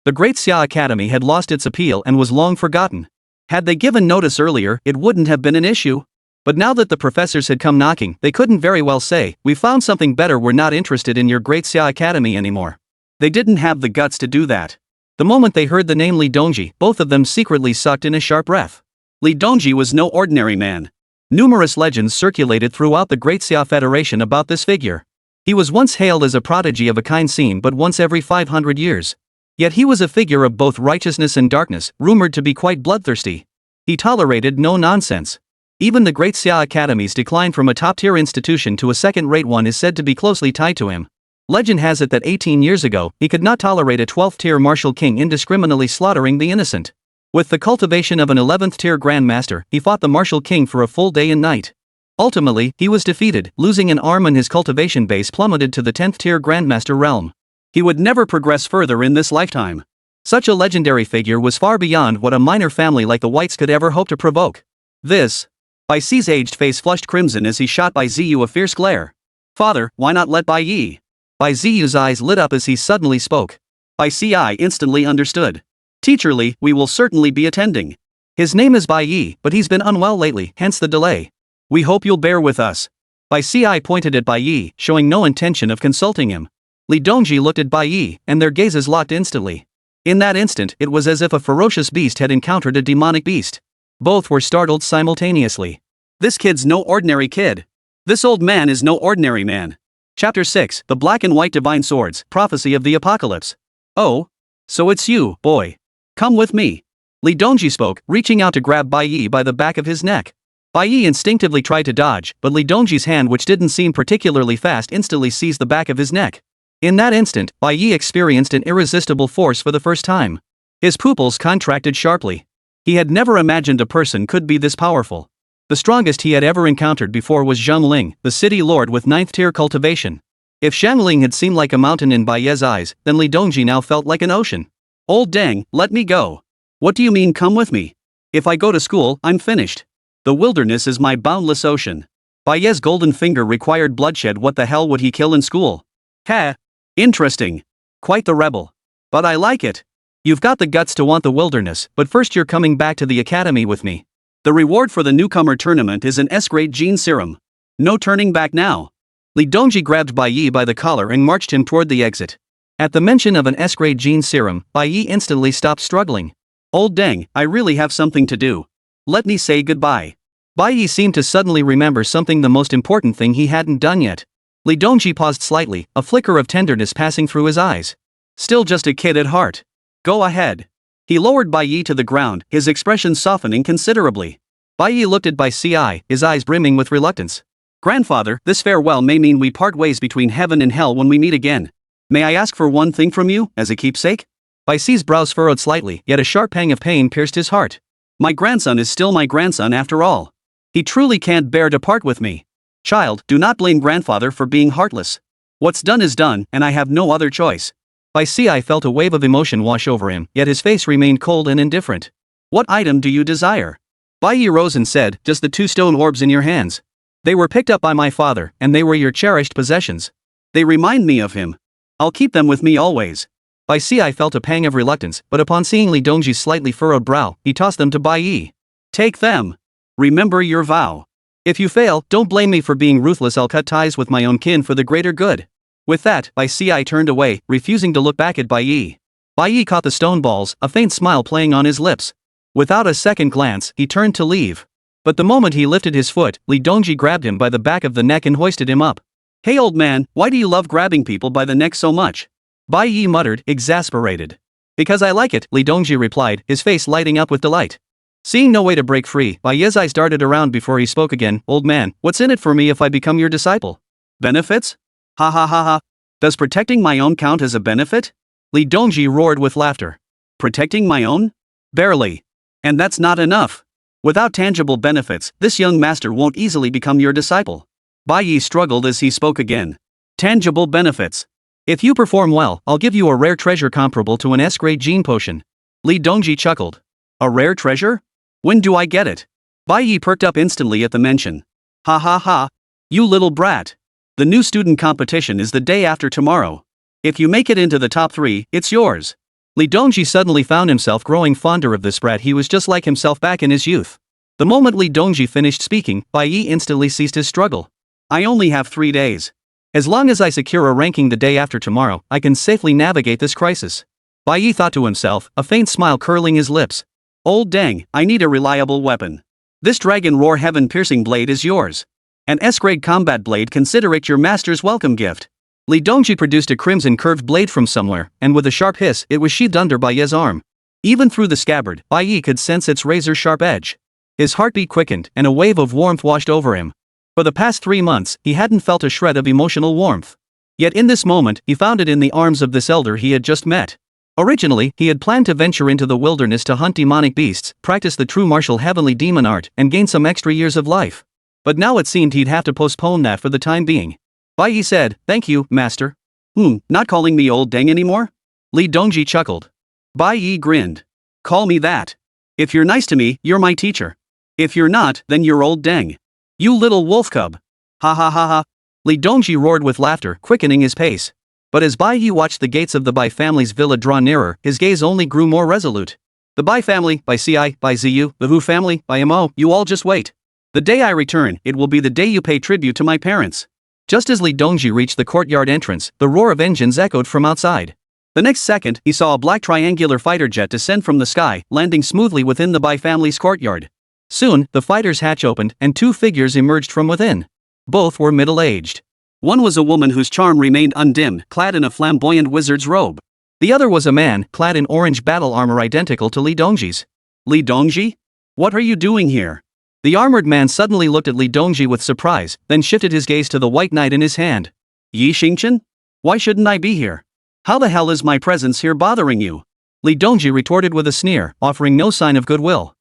The great Dasha Academy had lost its appeal and was long forgotten. Had they given notice earlier, it wouldn't have been an issue. But now that the professors had come knocking, they couldn't very well say, we found something better, we're not interested in your great Dasha Academy anymore. They didn't have the guts to do that. The moment they heard the name Li Dongji, both of them secretly sucked in a sharp breath. Li Dongji was no ordinary man. Numerous legends circulated throughout the Great Dasha Federation about this figure. He was once hailed as a prodigy of a kind seen but once every 500 years. Yet he was a figure of both righteousness and darkness, rumored to be quite bloodthirsty. He tolerated no nonsense. Even the Great Dasha Academy's decline from a top-tier institution to a second-rate one is said to be closely tied to him. Legend has it that 18 years ago, he could not tolerate a 12th-tier martial king indiscriminately slaughtering the innocent. With the cultivation of an 11th-tier grandmaster, he fought the martial king for a full day and night. Ultimately, he was defeated, losing an arm and his cultivation base plummeted to the 10th-tier grandmaster realm. He would never progress further in this lifetime. Such a legendary figure was far beyond what a minor family like the Whites could ever hope to provoke. Bai Ye's aged face flushed crimson as he shot Bai Ziyu a fierce glare. Father, why not let Bai Ye? Bai Ziyu's eyes lit up as he suddenly spoke. Bai Ye instantly understood. Teacher Li, we will certainly be attending. His name is Bai Ye, but he's been unwell lately, hence the delay. We hope you'll bear with us. Bai Ye pointed at Bai Ye, showing no intention of consulting him. Li Dongji looked at Bai Ye, and their gazes locked instantly. In that instant, it was as if a ferocious beast had encountered a demonic beast. Both were startled simultaneously. This kid's no ordinary kid. This old man is no ordinary man. Chapter 6, The Black and White Divine Swords, Prophecy of the Apocalypse. Oh? So it's you, boy. Come with me. Li Dongji spoke, reaching out to grab Bai Ye by the back of his neck. Bai Ye instinctively tried to dodge, but Li Dongji's hand, which didn't seem particularly fast, instantly seized the back of his neck. In that instant, Bai Ye experienced an irresistible force for the first time. His pupils contracted sharply. He had never imagined a person could be this powerful. The strongest he had ever encountered before was Zhang Ling, the city lord with 9th-tier cultivation. If Zhang Ling had seemed like a mountain in Bai Ye's eyes, then Li Dongji now felt like an ocean. Old dang, let me go. What do you mean come with me? If I go to school, I'm finished. The wilderness is my boundless ocean. Bai Ye's golden finger required bloodshed. What the hell would he kill in school? Ha! Interesting. Quite the rebel. But I like it. You've got the guts to want the wilderness, but first you're coming back to the academy with me. The reward for the newcomer tournament is an S-grade gene serum. No turning back now. Li Dongji grabbed Bai Ye by the collar and marched him toward the exit. At the mention of an S-grade gene serum, Bai Ye instantly stopped struggling. Old dang, I really have something to do. Let me say goodbye. Bai Ye seemed to suddenly remember something, the most important thing he hadn't done yet. Li Dongji paused slightly, a flicker of tenderness passing through his eyes. Still just a kid at heart. Go ahead. He lowered Bai Ye to the ground, his expression softening considerably. Bai Ye looked at Bai Ci, his eyes brimming with reluctance. Grandfather, this farewell may mean we part ways between heaven and hell when we meet again. May I ask for one thing from you, as a keepsake? Bai Ci's brows furrowed slightly, yet a sharp pang of pain pierced his heart. My grandson is still my grandson after all. He truly can't bear to part with me. Child, do not blame grandfather for being heartless. What's done is done, and I have no other choice. Bai Ci felt a wave of emotion wash over him, yet his face remained cold and indifferent. What item do you desire? Bai Ye rose and said, just the 2 stone orbs in your hands. They were picked up by my father, and they were your cherished possessions. They remind me of him. I'll keep them with me always. Bai Ci felt a pang of reluctance, but upon seeing Li Dongji's slightly furrowed brow, he tossed them to Bai Ye. Take them. Remember your vow. If you fail, don't blame me for being ruthless. I'll cut ties with my own kin for the greater good. With that, Bai Ci turned away, refusing to look back at Bai Ye. Bai Ye caught the stone balls, a faint smile playing on his lips. Without a second glance, he turned to leave. But the moment he lifted his foot, Li Dongji grabbed him by the back of the neck and hoisted him up. Hey old man, why do you love grabbing people by the neck so much? Bai Ye muttered, exasperated. Because I like it, Li Dongji replied, his face lighting up with delight. Seeing no way to break free, Bai Ye's eyes darted around before he spoke again. Old man, what's in it for me if I become your disciple? Benefits? Ha ha ha ha. Does protecting my own count as a benefit? Li Dongji roared with laughter. Protecting my own? Barely. And that's not enough. Without tangible benefits, this young master won't easily become your disciple. Bai Ye struggled as he spoke again. Tangible benefits. If you perform well, I'll give you a rare treasure comparable to an S-grade gene potion. Li Dongji chuckled. A rare treasure? When do I get it? Bai Ye perked up instantly at the mention. Ha ha ha. You little brat. The new student competition is the day after tomorrow. If you make it into the top 3, it's yours. Li Dongji suddenly found himself growing fonder of this brat. He was just like himself back in his youth. The moment Li Dongji finished speaking, Bai Ye instantly ceased his struggle. I only have 3 days. As long as I secure a ranking the day after tomorrow, I can safely navigate this crisis. Bai Ye thought to himself, a faint smile curling his lips. Old dang, I need a reliable weapon. This dragon roar heaven-piercing blade is yours. An S-grade combat blade, consider it your master's welcome gift. Li Dongji produced a crimson curved blade from somewhere, and with a sharp hiss, it was sheathed under Bai Ye's arm. Even through the scabbard, Bai Ye could sense its razor-sharp edge. His heartbeat quickened, and a wave of warmth washed over him. For the past 3 months, he hadn't felt a shred of emotional warmth. Yet in this moment, he found it in the arms of this elder he had just met. Originally, he had planned to venture into the wilderness to hunt demonic beasts, practice the true martial heavenly demon art, and gain some extra years of life. But now it seemed he'd have to postpone that for the time being. Bai Ye said, thank you, master. Not calling me old dang anymore? Li Dongji chuckled. Bai Ye grinned. Call me that. If you're nice to me, you're my teacher. If you're not, then you're old dang. You little wolf cub. Ha ha ha ha. Li Dongji roared with laughter, quickening his pace. But as Bai Ye watched the gates of the Bai family's villa draw nearer, his gaze only grew more resolute. The Bai family, Bai Ci, Bai Ziyu, the Wu family, Bai Mo, you all just wait. The day I return, it will be the day you pay tribute to my parents. Just as Li Dongji reached the courtyard entrance, the roar of engines echoed from outside. The next second, he saw a black triangular fighter jet descend from the sky, landing smoothly within the Bai family's courtyard. Soon, the fighter's hatch opened, and 2 figures emerged from within. Both were middle-aged. One was a woman whose charm remained undimmed, clad in a flamboyant wizard's robe. The other was a man, clad in orange battle armor identical to Li Dongji's. Li Dongji? What are you doing here? The armored man suddenly looked at Li Dongji with surprise, then shifted his gaze to the white knight in his hand. Yi Xingqian? Why shouldn't I be here? How the hell is my presence here bothering you? Li Dongji retorted with a sneer, offering no sign of goodwill.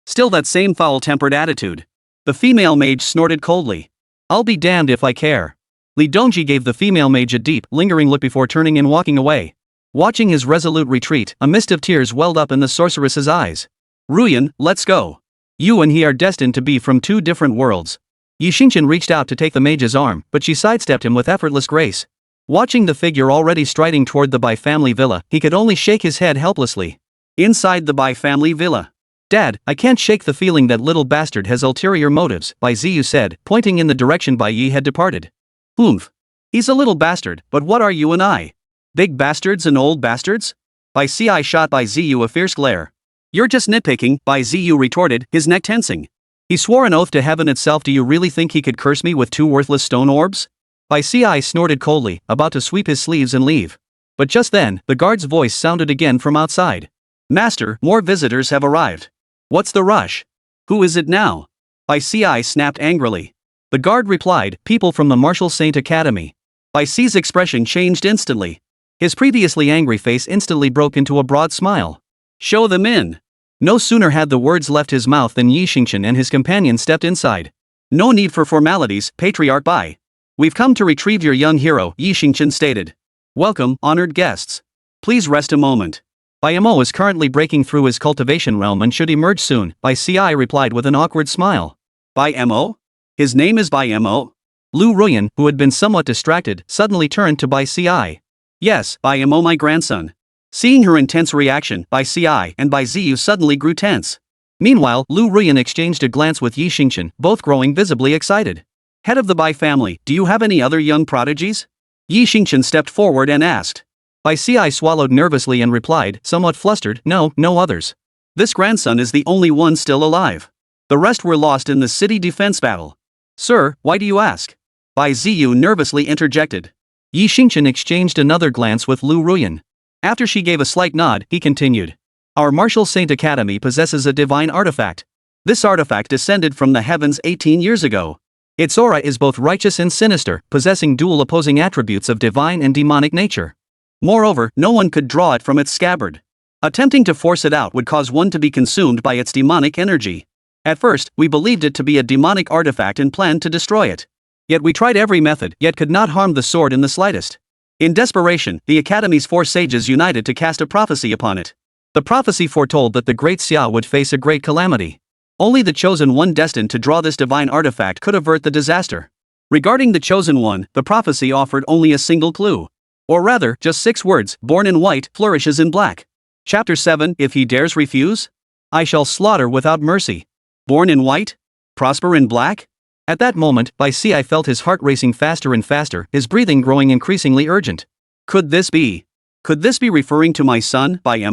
Still that same foul-tempered attitude. The female mage snorted coldly. I'll be damned if I care. Li Dongji gave the female mage a deep, lingering look before turning and walking away. Watching his resolute retreat, a mist of tears welled up in the sorceress's eyes. Ruyan, let's go. You and he are destined to be from 2 different worlds. Yi Xingqian reached out to take the mage's arm, but she sidestepped him with effortless grace. Watching the figure already striding toward the Bai family villa, he could only shake his head helplessly. Inside the Bai family villa. Dad, I can't shake the feeling that little bastard has ulterior motives, Bai Ziyu said, pointing in the direction Bai Ye had departed. He's a little bastard, but what are you and I? Big bastards and old bastards? Bai Ci shot Bai Ziyu a fierce glare. You're just nitpicking, Bai Ziyu retorted, his neck tensing. He swore an oath to heaven itself. Do you really think he could curse me with 2 worthless stone orbs? Bai Ci snorted coldly, about to sweep his sleeves and leave. But just then, the guard's voice sounded again from outside. Master, more visitors have arrived. What's the rush? Who is it now? Bai Ye snapped angrily. The guard replied, people from the Martial Saint Academy. Bai Ye's expression changed instantly. His previously angry face instantly broke into a broad smile. Show them in. No sooner had the words left his mouth than Yi Xingchen and his companion stepped inside. No need for formalities, Patriarch Bai. We've come to retrieve your young hero, Yi Xingchen stated. Welcome, honored guests. Please rest a moment. Bai Ye is currently breaking through his cultivation realm and should emerge soon, Bai Ye replied with an awkward smile. Bai Ye? His name is Bai Ye? Lu Ruyan, who had been somewhat distracted, suddenly turned to Bai Ye. Yes, Bai Ye, my grandson. Seeing her intense reaction, Bai Ye and Bai Ziyu suddenly grew tense. Meanwhile, Lu Ruyan exchanged a glance with Yi Xingchen, both growing visibly excited. Head of the Bai family, do you have any other young prodigies? Yi Xingchen stepped forward and asked. Bai Ye swallowed nervously and replied, somewhat flustered, no others. This grandson is the only one still alive. The rest were lost in the city defense battle. Sir, why do you ask? Bai Ziyu nervously interjected. Yi Xingchen exchanged another glance with Lu Ruyan. After she gave a slight nod, he continued. Our Martial Saint Academy possesses a divine artifact. This artifact descended from the heavens 18 years ago. Its aura is both righteous and sinister, possessing dual opposing attributes of divine and demonic nature. Moreover, no one could draw it from its scabbard. Attempting to force it out would cause one to be consumed by its demonic energy. At first, we believed it to be a demonic artifact and planned to destroy it. Yet we tried every method, yet could not harm the sword in the slightest. In desperation, the Academy's 4 sages united to cast a prophecy upon it. The prophecy foretold that the Great Xia would face a great calamity. Only the Chosen One destined to draw this divine artifact could avert the disaster. Regarding the Chosen One, the prophecy offered only a single clue. Or rather, just 6 words, born in white, flourishes in black. Chapter 7, if he dares refuse? I shall slaughter without mercy. Born in white? Prosper in black? At that moment, Bai Ye felt his heart racing faster and faster, his breathing growing increasingly urgent. Could this be referring to my son, Bai Ye?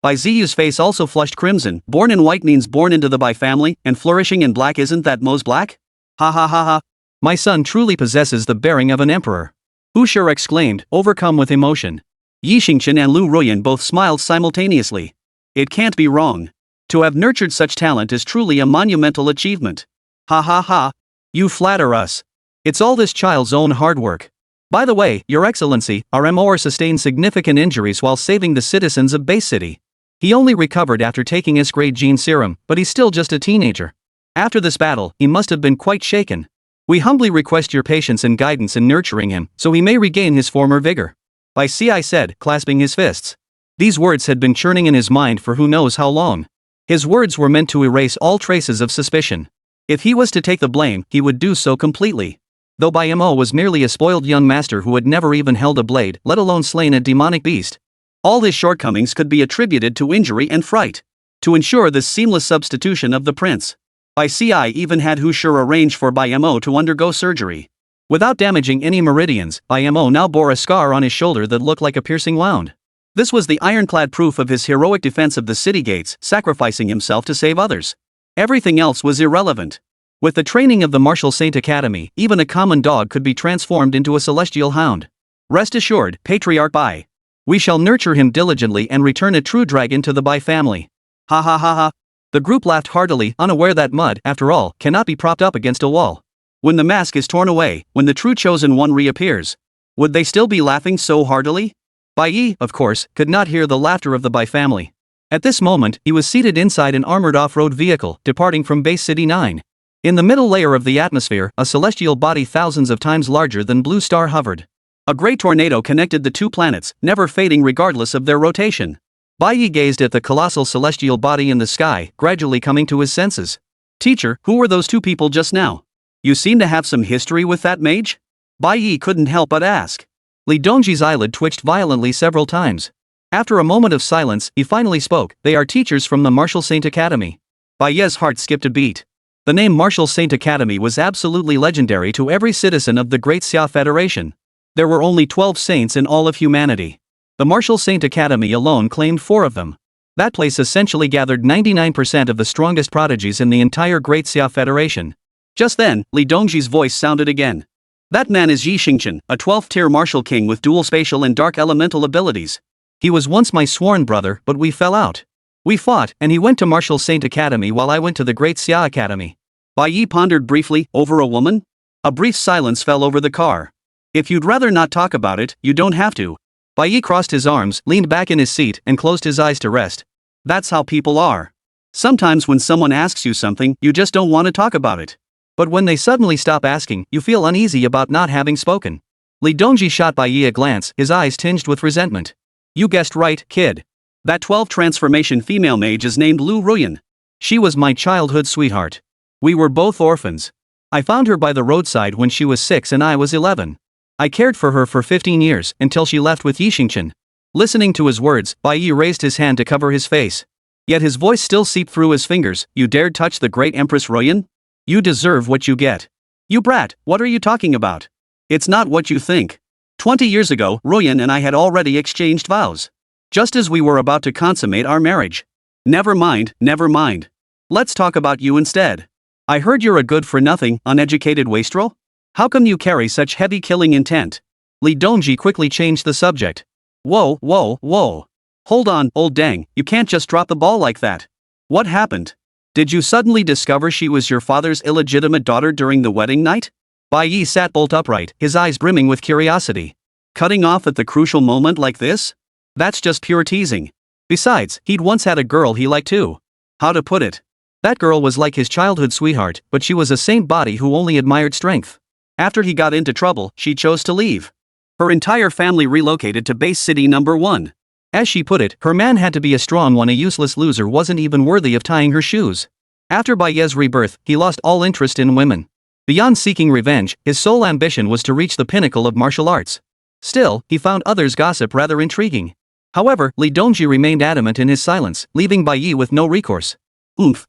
Bai Ziyu's face also flushed crimson. Born in white means born into the Bai family, and flourishing in black isn't that Mo's black? Ha ha ha ha. My son truly possesses the bearing of an emperor. Hu Shi exclaimed, overcome with emotion. Yi Xingchen and Lu Ruyan both smiled simultaneously. It can't be wrong. To have nurtured such talent is truly a monumental achievement. Ha ha ha. You flatter us. It's all this child's own hard work. By the way, Your Excellency, our MOR sustained significant injuries while saving the citizens of Bay City. He only recovered after taking S-grade gene serum, but he's still just a teenager. After this battle, he must have been quite shaken. We humbly request your patience and guidance in nurturing him, so he may regain his former vigor. Bai Ye said, clasping his fists. These words had been churning in his mind for who knows how long. His words were meant to erase all traces of suspicion. If he was to take the blame, he would do so completely. Though Bai Ye was merely a spoiled young master who had never even held a blade, let alone slain a demonic beast. All his shortcomings could be attributed to injury and fright. To ensure the seamless substitution of the prince, Bai Ye even had Hu Shi arrange for Bai Ye to undergo surgery. Without damaging any meridians, Bai Ye now bore a scar on his shoulder that looked like a piercing wound. This was the ironclad proof of his heroic defense of the city gates, sacrificing himself to save others. Everything else was irrelevant. With the training of the Martial Saint Academy, even a common dog could be transformed into a celestial hound. Rest assured, Patriarch Bai. We shall nurture him diligently and return a true dragon to the Bai family. Ha ha ha ha. The group laughed heartily, unaware that mud, after all, cannot be propped up against a wall. When the mask is torn away, when the true Chosen One reappears, would they still be laughing so heartily? Bai Ye, of course, could not hear the laughter of the Bai family. At this moment, he was seated inside an armored off-road vehicle, departing from Base City 9. In the middle layer of the atmosphere, a celestial body thousands of times larger than Blue Star hovered. A great tornado connected the 2 planets, never fading regardless of their rotation. Bai Ye gazed at the colossal celestial body in the sky, gradually coming to his senses. Teacher, who were those 2 people just now? You seem to have some history with that mage? Bai Ye couldn't help but ask. Li Dongji's eyelid twitched violently several times. After a moment of silence, he finally spoke. They are teachers from the Martial Saint Academy. Bai Ye's heart skipped a beat. The name Martial Saint Academy was absolutely legendary to every citizen of the Great Xia Federation. There were only 12 saints in all of humanity. The Martial Saint Academy alone claimed 4 of them. That place essentially gathered 99% of the strongest prodigies in the entire Great Xia Federation. Just then, Li Dongji's voice sounded again. That man is Yi Xingchen, a 12th-tier martial king with dual spatial and dark elemental abilities. He was once my sworn brother, but we fell out. We fought, and he went to Martial Saint Academy while I went to the Great Xia Academy. Bai Ye pondered briefly. Over a woman? A brief silence fell over the car. If you'd rather not talk about it, you don't have to. Bai Ye crossed his arms, leaned back in his seat, and closed his eyes to rest. That's how people are. Sometimes when someone asks you something, you just don't want to talk about it. But when they suddenly stop asking, you feel uneasy about not having spoken. Li Dongji shot Bai Ye a glance, his eyes tinged with resentment. You guessed right, kid. That 12 transformation female mage is named Lu Ruyan. She was my childhood sweetheart. We were both orphans. I found her by the roadside when she was 6 and I was 11. I cared for her for 15 years, until she left with Yixingchen. Listening to his words, Bai Ye raised his hand to cover his face. Yet his voice still seeped through his fingers. You dared touch the great Empress Ruyan? You deserve what you get. You brat, what are you talking about? It's not what you think. 20 years ago, Ruyan and I had already exchanged vows. Just as we were about to consummate our marriage. Never mind, never mind. Let's talk about you instead. I heard you're a good-for-nothing, uneducated wastrel? How come you carry such heavy killing intent? Li Dongji quickly changed the subject. Whoa, whoa, whoa. Hold on, old dang, you can't just drop the ball like that. What happened? Did you suddenly discover she was your father's illegitimate daughter during the wedding night? Bai Ye sat bolt upright, his eyes brimming with curiosity. Cutting off at the crucial moment like this? That's just pure teasing. Besides, he'd once had a girl he liked too. How to put it? That girl was like his childhood sweetheart, but she was a saint body who only admired strength. After he got into trouble, she chose to leave. Her entire family relocated to base city number 1. As she put it, her man had to be a strong one. A useless loser wasn't even worthy of tying her shoes. After Bai Ye's rebirth, he lost all interest in women. Beyond seeking revenge, his sole ambition was to reach the pinnacle of martial arts. Still, he found others' gossip rather intriguing. However, Li Dongji remained adamant in his silence, leaving Bai Ye with no recourse.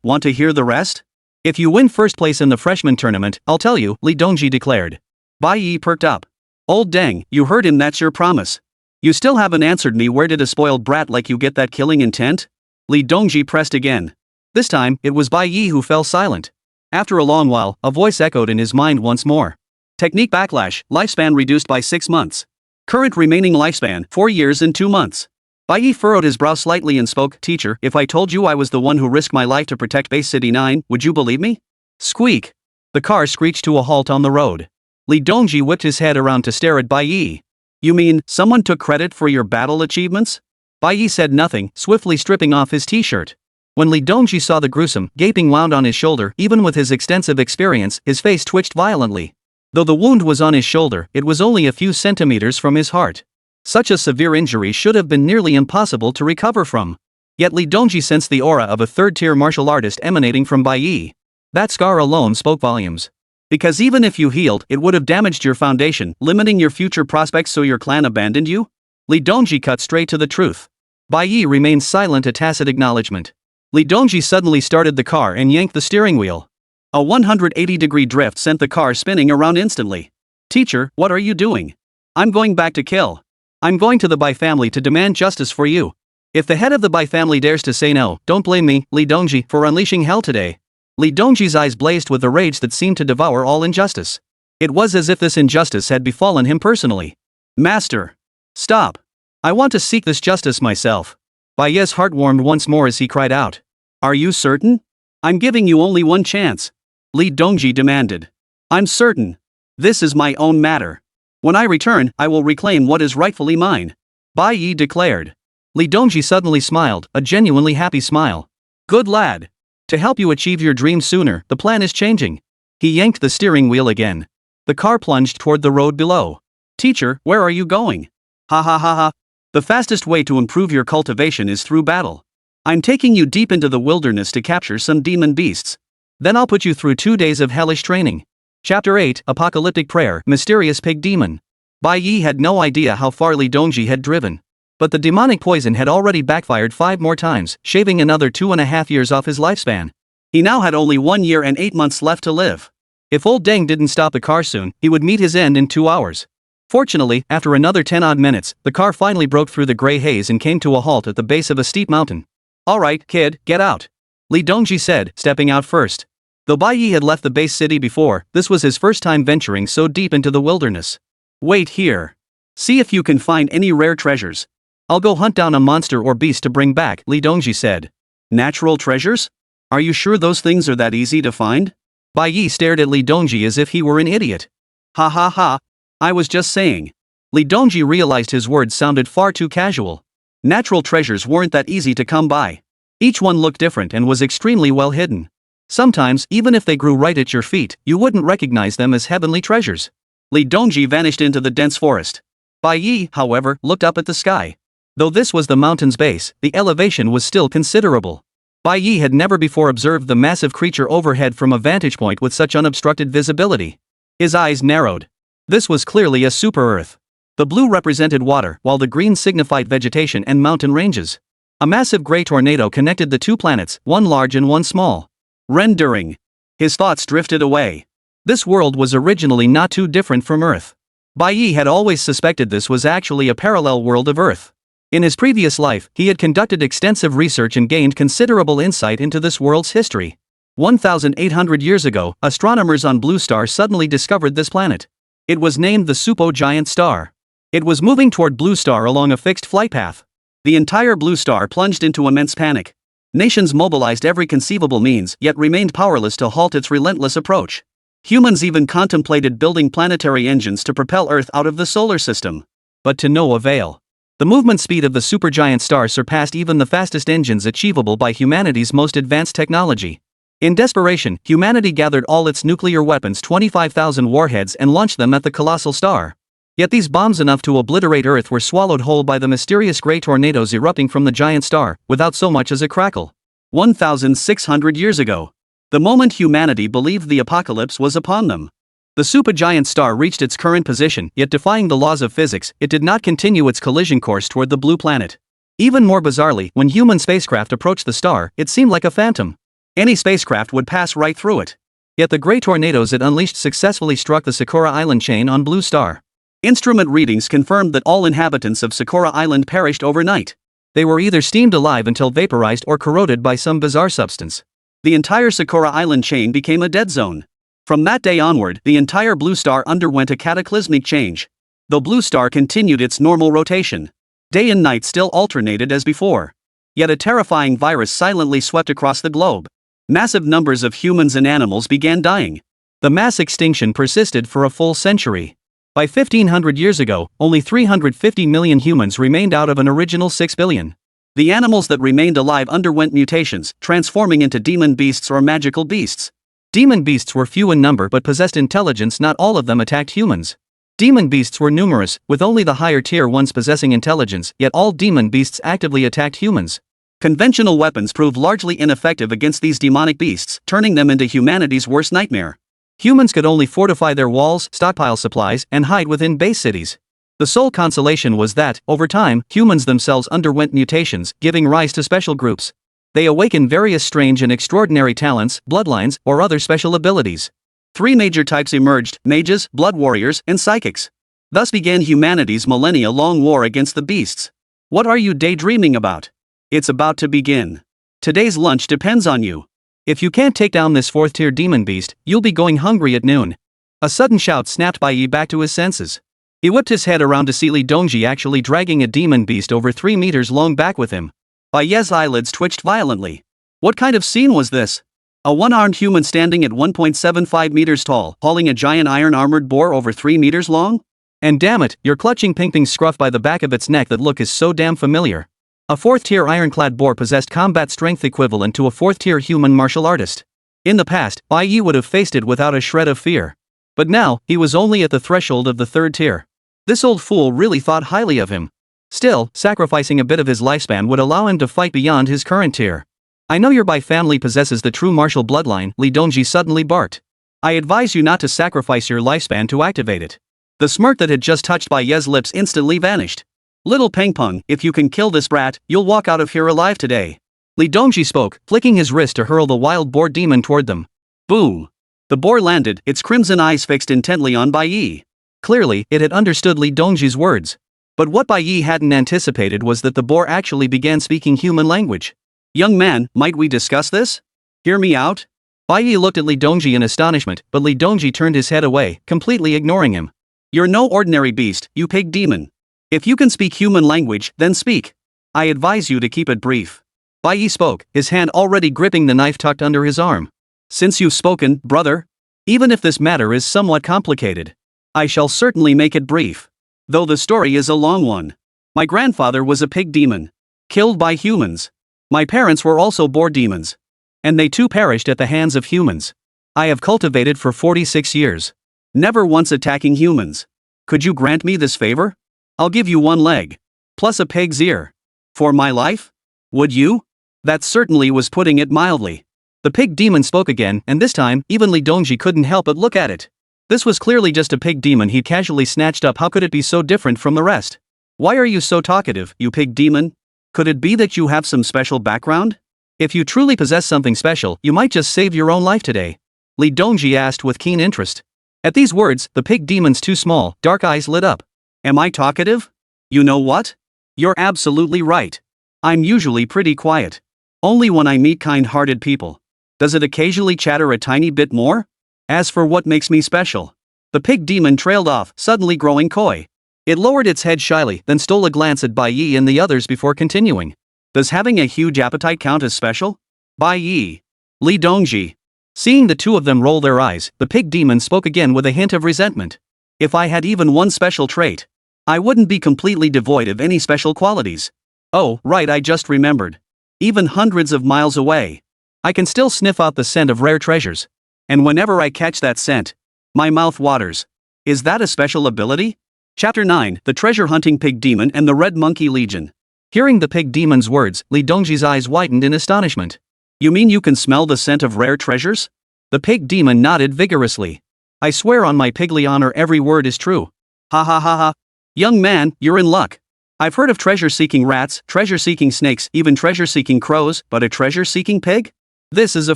Want to hear the rest? If you win first place in the freshman tournament, I'll tell you, Li Dongji declared. Bai Ye perked up. Old dang, you heard him, that's your promise. You still haven't answered me. Where did a spoiled brat like you get that killing intent? Li Dongji pressed again. This time, it was Bai Ye who fell silent. After a long while, a voice echoed in his mind once more. Technique backlash, lifespan reduced by 6 months. Current remaining lifespan, 4 years and 2 months. Bai Ye furrowed his brow slightly and spoke. Teacher, if I told you I was the one who risked my life to protect Base City 9, would you believe me? Squeak. The car screeched to a halt on the road. Li Dongji whipped his head around to stare at Bai Ye. You mean, someone took credit for your battle achievements? Bai Ye said nothing, swiftly stripping off his t-shirt. When Li Dongji saw the gruesome, gaping wound on his shoulder, even with his extensive experience, his face twitched violently. Though the wound was on his shoulder, it was only a few centimeters from his heart. Such a severe injury should have been nearly impossible to recover from. Yet Li Dongji sensed the aura of a third-tier martial artist emanating from Bai Ye. That scar alone spoke volumes. Because even if you healed, it would have damaged your foundation, limiting your future prospects, so your clan abandoned you? Li Dongji cut straight to the truth. Bai Ye remained silent, a tacit acknowledgement. Li Dongji suddenly started the car and yanked the steering wheel. A 180-degree drift sent the car spinning around instantly. Teacher, what are you doing? I'm going back to kill. I'm going to the Bai family to demand justice for you. If the head of the Bai family dares to say no, don't blame me, Li Dongji, for unleashing hell today. Li Dongji's eyes blazed with a rage that seemed to devour all injustice. It was as if this injustice had befallen him personally. Master! Stop! I want to seek this justice myself. Bai Ye's heart warmed once more as he cried out. Are you certain? I'm giving you only one chance. Li Dongji demanded. I'm certain. This is my own matter. When I return, I will reclaim what is rightfully mine. Bai Ye declared. Li Dongji suddenly smiled, a genuinely happy smile. Good lad. To help you achieve your dreams sooner, the plan is changing. He yanked the steering wheel again. The car plunged toward the road below. Teacher, where are you going? Ha ha ha ha. The fastest way to improve your cultivation is through battle. I'm taking you deep into the wilderness to capture some demon beasts. Then I'll put you through 2 days of hellish training. Chapter 8, Apocalyptic Prayer, Mysterious Pig Demon. Bai Ye had no idea how far Li Dongji had driven. But the demonic poison had already backfired 5 more times, shaving another 2.5 years off his lifespan. He now had only 1 year and 8 months left to live. If old Deng didn't stop the car soon, he would meet his end in 2 hours. Fortunately, after another 10-odd minutes, the car finally broke through the gray haze and came to a halt at the base of a steep mountain. Alright, kid, get out. Li Dongji said, stepping out first. Though Bai Ye had left the base city before, this was his first time venturing so deep into the wilderness. Wait here. See if you can find any rare treasures. I'll go hunt down a monster or beast to bring back, Li Dongji said. Natural treasures? Are you sure those things are that easy to find? Bai Ye stared at Li Dongji as if he were an idiot. Ha ha ha. I was just saying. Li Dongji realized his words sounded far too casual. Natural treasures weren't that easy to come by. Each one looked different and was extremely well hidden. Sometimes, even if they grew right at your feet, you wouldn't recognize them as heavenly treasures. Li Dongji vanished into the dense forest. Bai Ye, however, looked up at the sky. Though this was the mountain's base, the elevation was still considerable. Bai Ye had never before observed the massive creature overhead from a vantage point with such unobstructed visibility. His eyes narrowed. This was clearly a super-Earth. The blue represented water, while the green signified vegetation and mountain ranges. A massive gray tornado connected the two planets, one large and one small. Rendering. His thoughts drifted away. This world was originally not too different from Earth. Bai Ye had always suspected this was actually a parallel world of Earth. In his previous life, he had conducted extensive research and gained considerable insight into this world's history. 1,800 years ago, astronomers on Blue Star suddenly discovered this planet. It was named the Supergiant Star. It was moving toward Blue Star along a fixed flight path. The entire Blue Star plunged into immense panic. Nations mobilized every conceivable means, yet remained powerless to halt its relentless approach. Humans even contemplated building planetary engines to propel Earth out of the solar system. But to no avail. The movement speed of the supergiant star surpassed even the fastest engines achievable by humanity's most advanced technology. In desperation, humanity gathered all its nuclear weapons, 25,000 warheads, and launched them at the colossal star. Yet these bombs enough to obliterate Earth were swallowed whole by the mysterious gray tornadoes erupting from the giant star, without so much as a crackle. 1,600 years ago. The moment humanity believed the apocalypse was upon them. The supergiant star reached its current position, yet defying the laws of physics, it did not continue its collision course toward the blue planet. Even more bizarrely, when human spacecraft approached the star, it seemed like a phantom. Any spacecraft would pass right through it. Yet the gray tornadoes it unleashed successfully struck the Sakura Island chain on Blue Star. Instrument readings confirmed that all inhabitants of Sakura Island perished overnight. They were either steamed alive until vaporized or corroded by some bizarre substance. The entire Sakura Island chain became a dead zone. From that day onward, the entire Blue Star underwent a cataclysmic change. Though Blue Star continued its normal rotation. Day and night still alternated as before. Yet a terrifying virus silently swept across the globe. Massive numbers of humans and animals began dying. The mass extinction persisted for a full century. By 1500 years ago, only 350 million humans remained out of an original 6 billion. The animals that remained alive underwent mutations, transforming into demon beasts or magical beasts. Demon beasts were few in number but possessed intelligence. Not all of them attacked humans. Demon beasts were numerous, with only the higher tier ones possessing intelligence, yet all demon beasts actively attacked humans. Conventional weapons proved largely ineffective against these demonic beasts, turning them into humanity's worst nightmare. Humans could only fortify their walls, stockpile supplies, and hide within base cities. The sole consolation was that, over time, humans themselves underwent mutations, giving rise to special groups. They awakened various strange and extraordinary talents, bloodlines, or other special abilities. 3 major types emerged: mages, blood warriors, and psychics. Thus began humanity's millennia-long war against the beasts. What are you daydreaming about? It's about to begin. Today's lunch depends on you. If you can't take down this 4th-tier demon beast, you'll be going hungry at noon. A sudden shout snapped Bai Ye back to his senses. He whipped his head around to see Li Dongji actually dragging a demon beast over 3 meters long back with him. Bai Ye's eyelids twitched violently. What kind of scene was this? A one-armed human standing at 1.75 meters tall, hauling a giant iron-armored boar over 3 meters long? And damn it, you're clutching Pingping's scruff by the back of its neck. That look is so damn familiar. A 4th-tier ironclad boar possessed combat strength equivalent to a 4th-tier human martial artist. In the past, Bai Ye would have faced it without a shred of fear. But now, he was only at the threshold of the 3rd tier. This old fool really thought highly of him. Still, sacrificing a bit of his lifespan would allow him to fight beyond his current tier. I know your Bai family possesses the true martial bloodline, Li Dongji suddenly barked. I advise you not to sacrifice your lifespan to activate it. The smirk that had just touched Bai Ye's lips instantly vanished. Little Peng, if you can kill this brat, you'll walk out of here alive today. Li Dongji spoke, flicking his wrist to hurl the wild boar demon toward them. Boom! The boar landed, its crimson eyes fixed intently on Bai Ye. Clearly, it had understood Li Dongji's words. But what Bai Ye hadn't anticipated was that the boar actually began speaking human language. Young man, might we discuss this? Hear me out? Bai Ye looked at Li Dongji in astonishment, but Li Dongji turned his head away, completely ignoring him. You're no ordinary beast, you pig demon. If you can speak human language, then speak. I advise you to keep it brief. Bai Ye spoke, his hand already gripping the knife tucked under his arm. Since you've spoken, brother, even if this matter is somewhat complicated, I shall certainly make it brief. Though the story is a long one. My grandfather was a pig demon, killed by humans. My parents were also boar demons, and they too perished at the hands of humans. I have cultivated for 46 years, never once attacking humans. Could you grant me this favor? I'll give you one leg, plus a pig's ear. For my life? Would you? That certainly was putting it mildly. The pig demon spoke again, and this time, even Li Dongji couldn't help but look at it. This was clearly just a pig demon he'd casually snatched up. How could it be so different from the rest? Why are you so talkative, you pig demon? Could it be that you have some special background? If you truly possess something special, you might just save your own life today. Li Dongji asked with keen interest. At these words, the pig demon's two small, dark eyes lit up. Am I talkative? You know what? You're absolutely right. I'm usually pretty quiet. Only when I meet kind-hearted people. Does it occasionally chatter a tiny bit more? As for what makes me special, the pig demon trailed off, suddenly growing coy. It lowered its head shyly, then stole a glance at Bai Ye and the others before continuing. Does having a huge appetite count as special? Bai Ye. Li Dongji. Seeing the two of them roll their eyes, the pig demon spoke again with a hint of resentment. If I had even one special trait, I wouldn't be completely devoid of any special qualities. Oh, right, I just remembered. Even hundreds of miles away, I can still sniff out the scent of rare treasures. And whenever I catch that scent, my mouth waters. Is that a special ability? Chapter 9, The Treasure Hunting Pig Demon and the Red Monkey Legion. Hearing the pig demon's words, Li Dongji's eyes widened in astonishment. You mean you can smell the scent of rare treasures? The pig demon nodded vigorously. I swear on my pigly honor every word is true. Ha ha ha ha. Young man, you're in luck. I've heard of treasure-seeking rats, treasure-seeking snakes, even treasure-seeking crows, but a treasure-seeking pig? This is a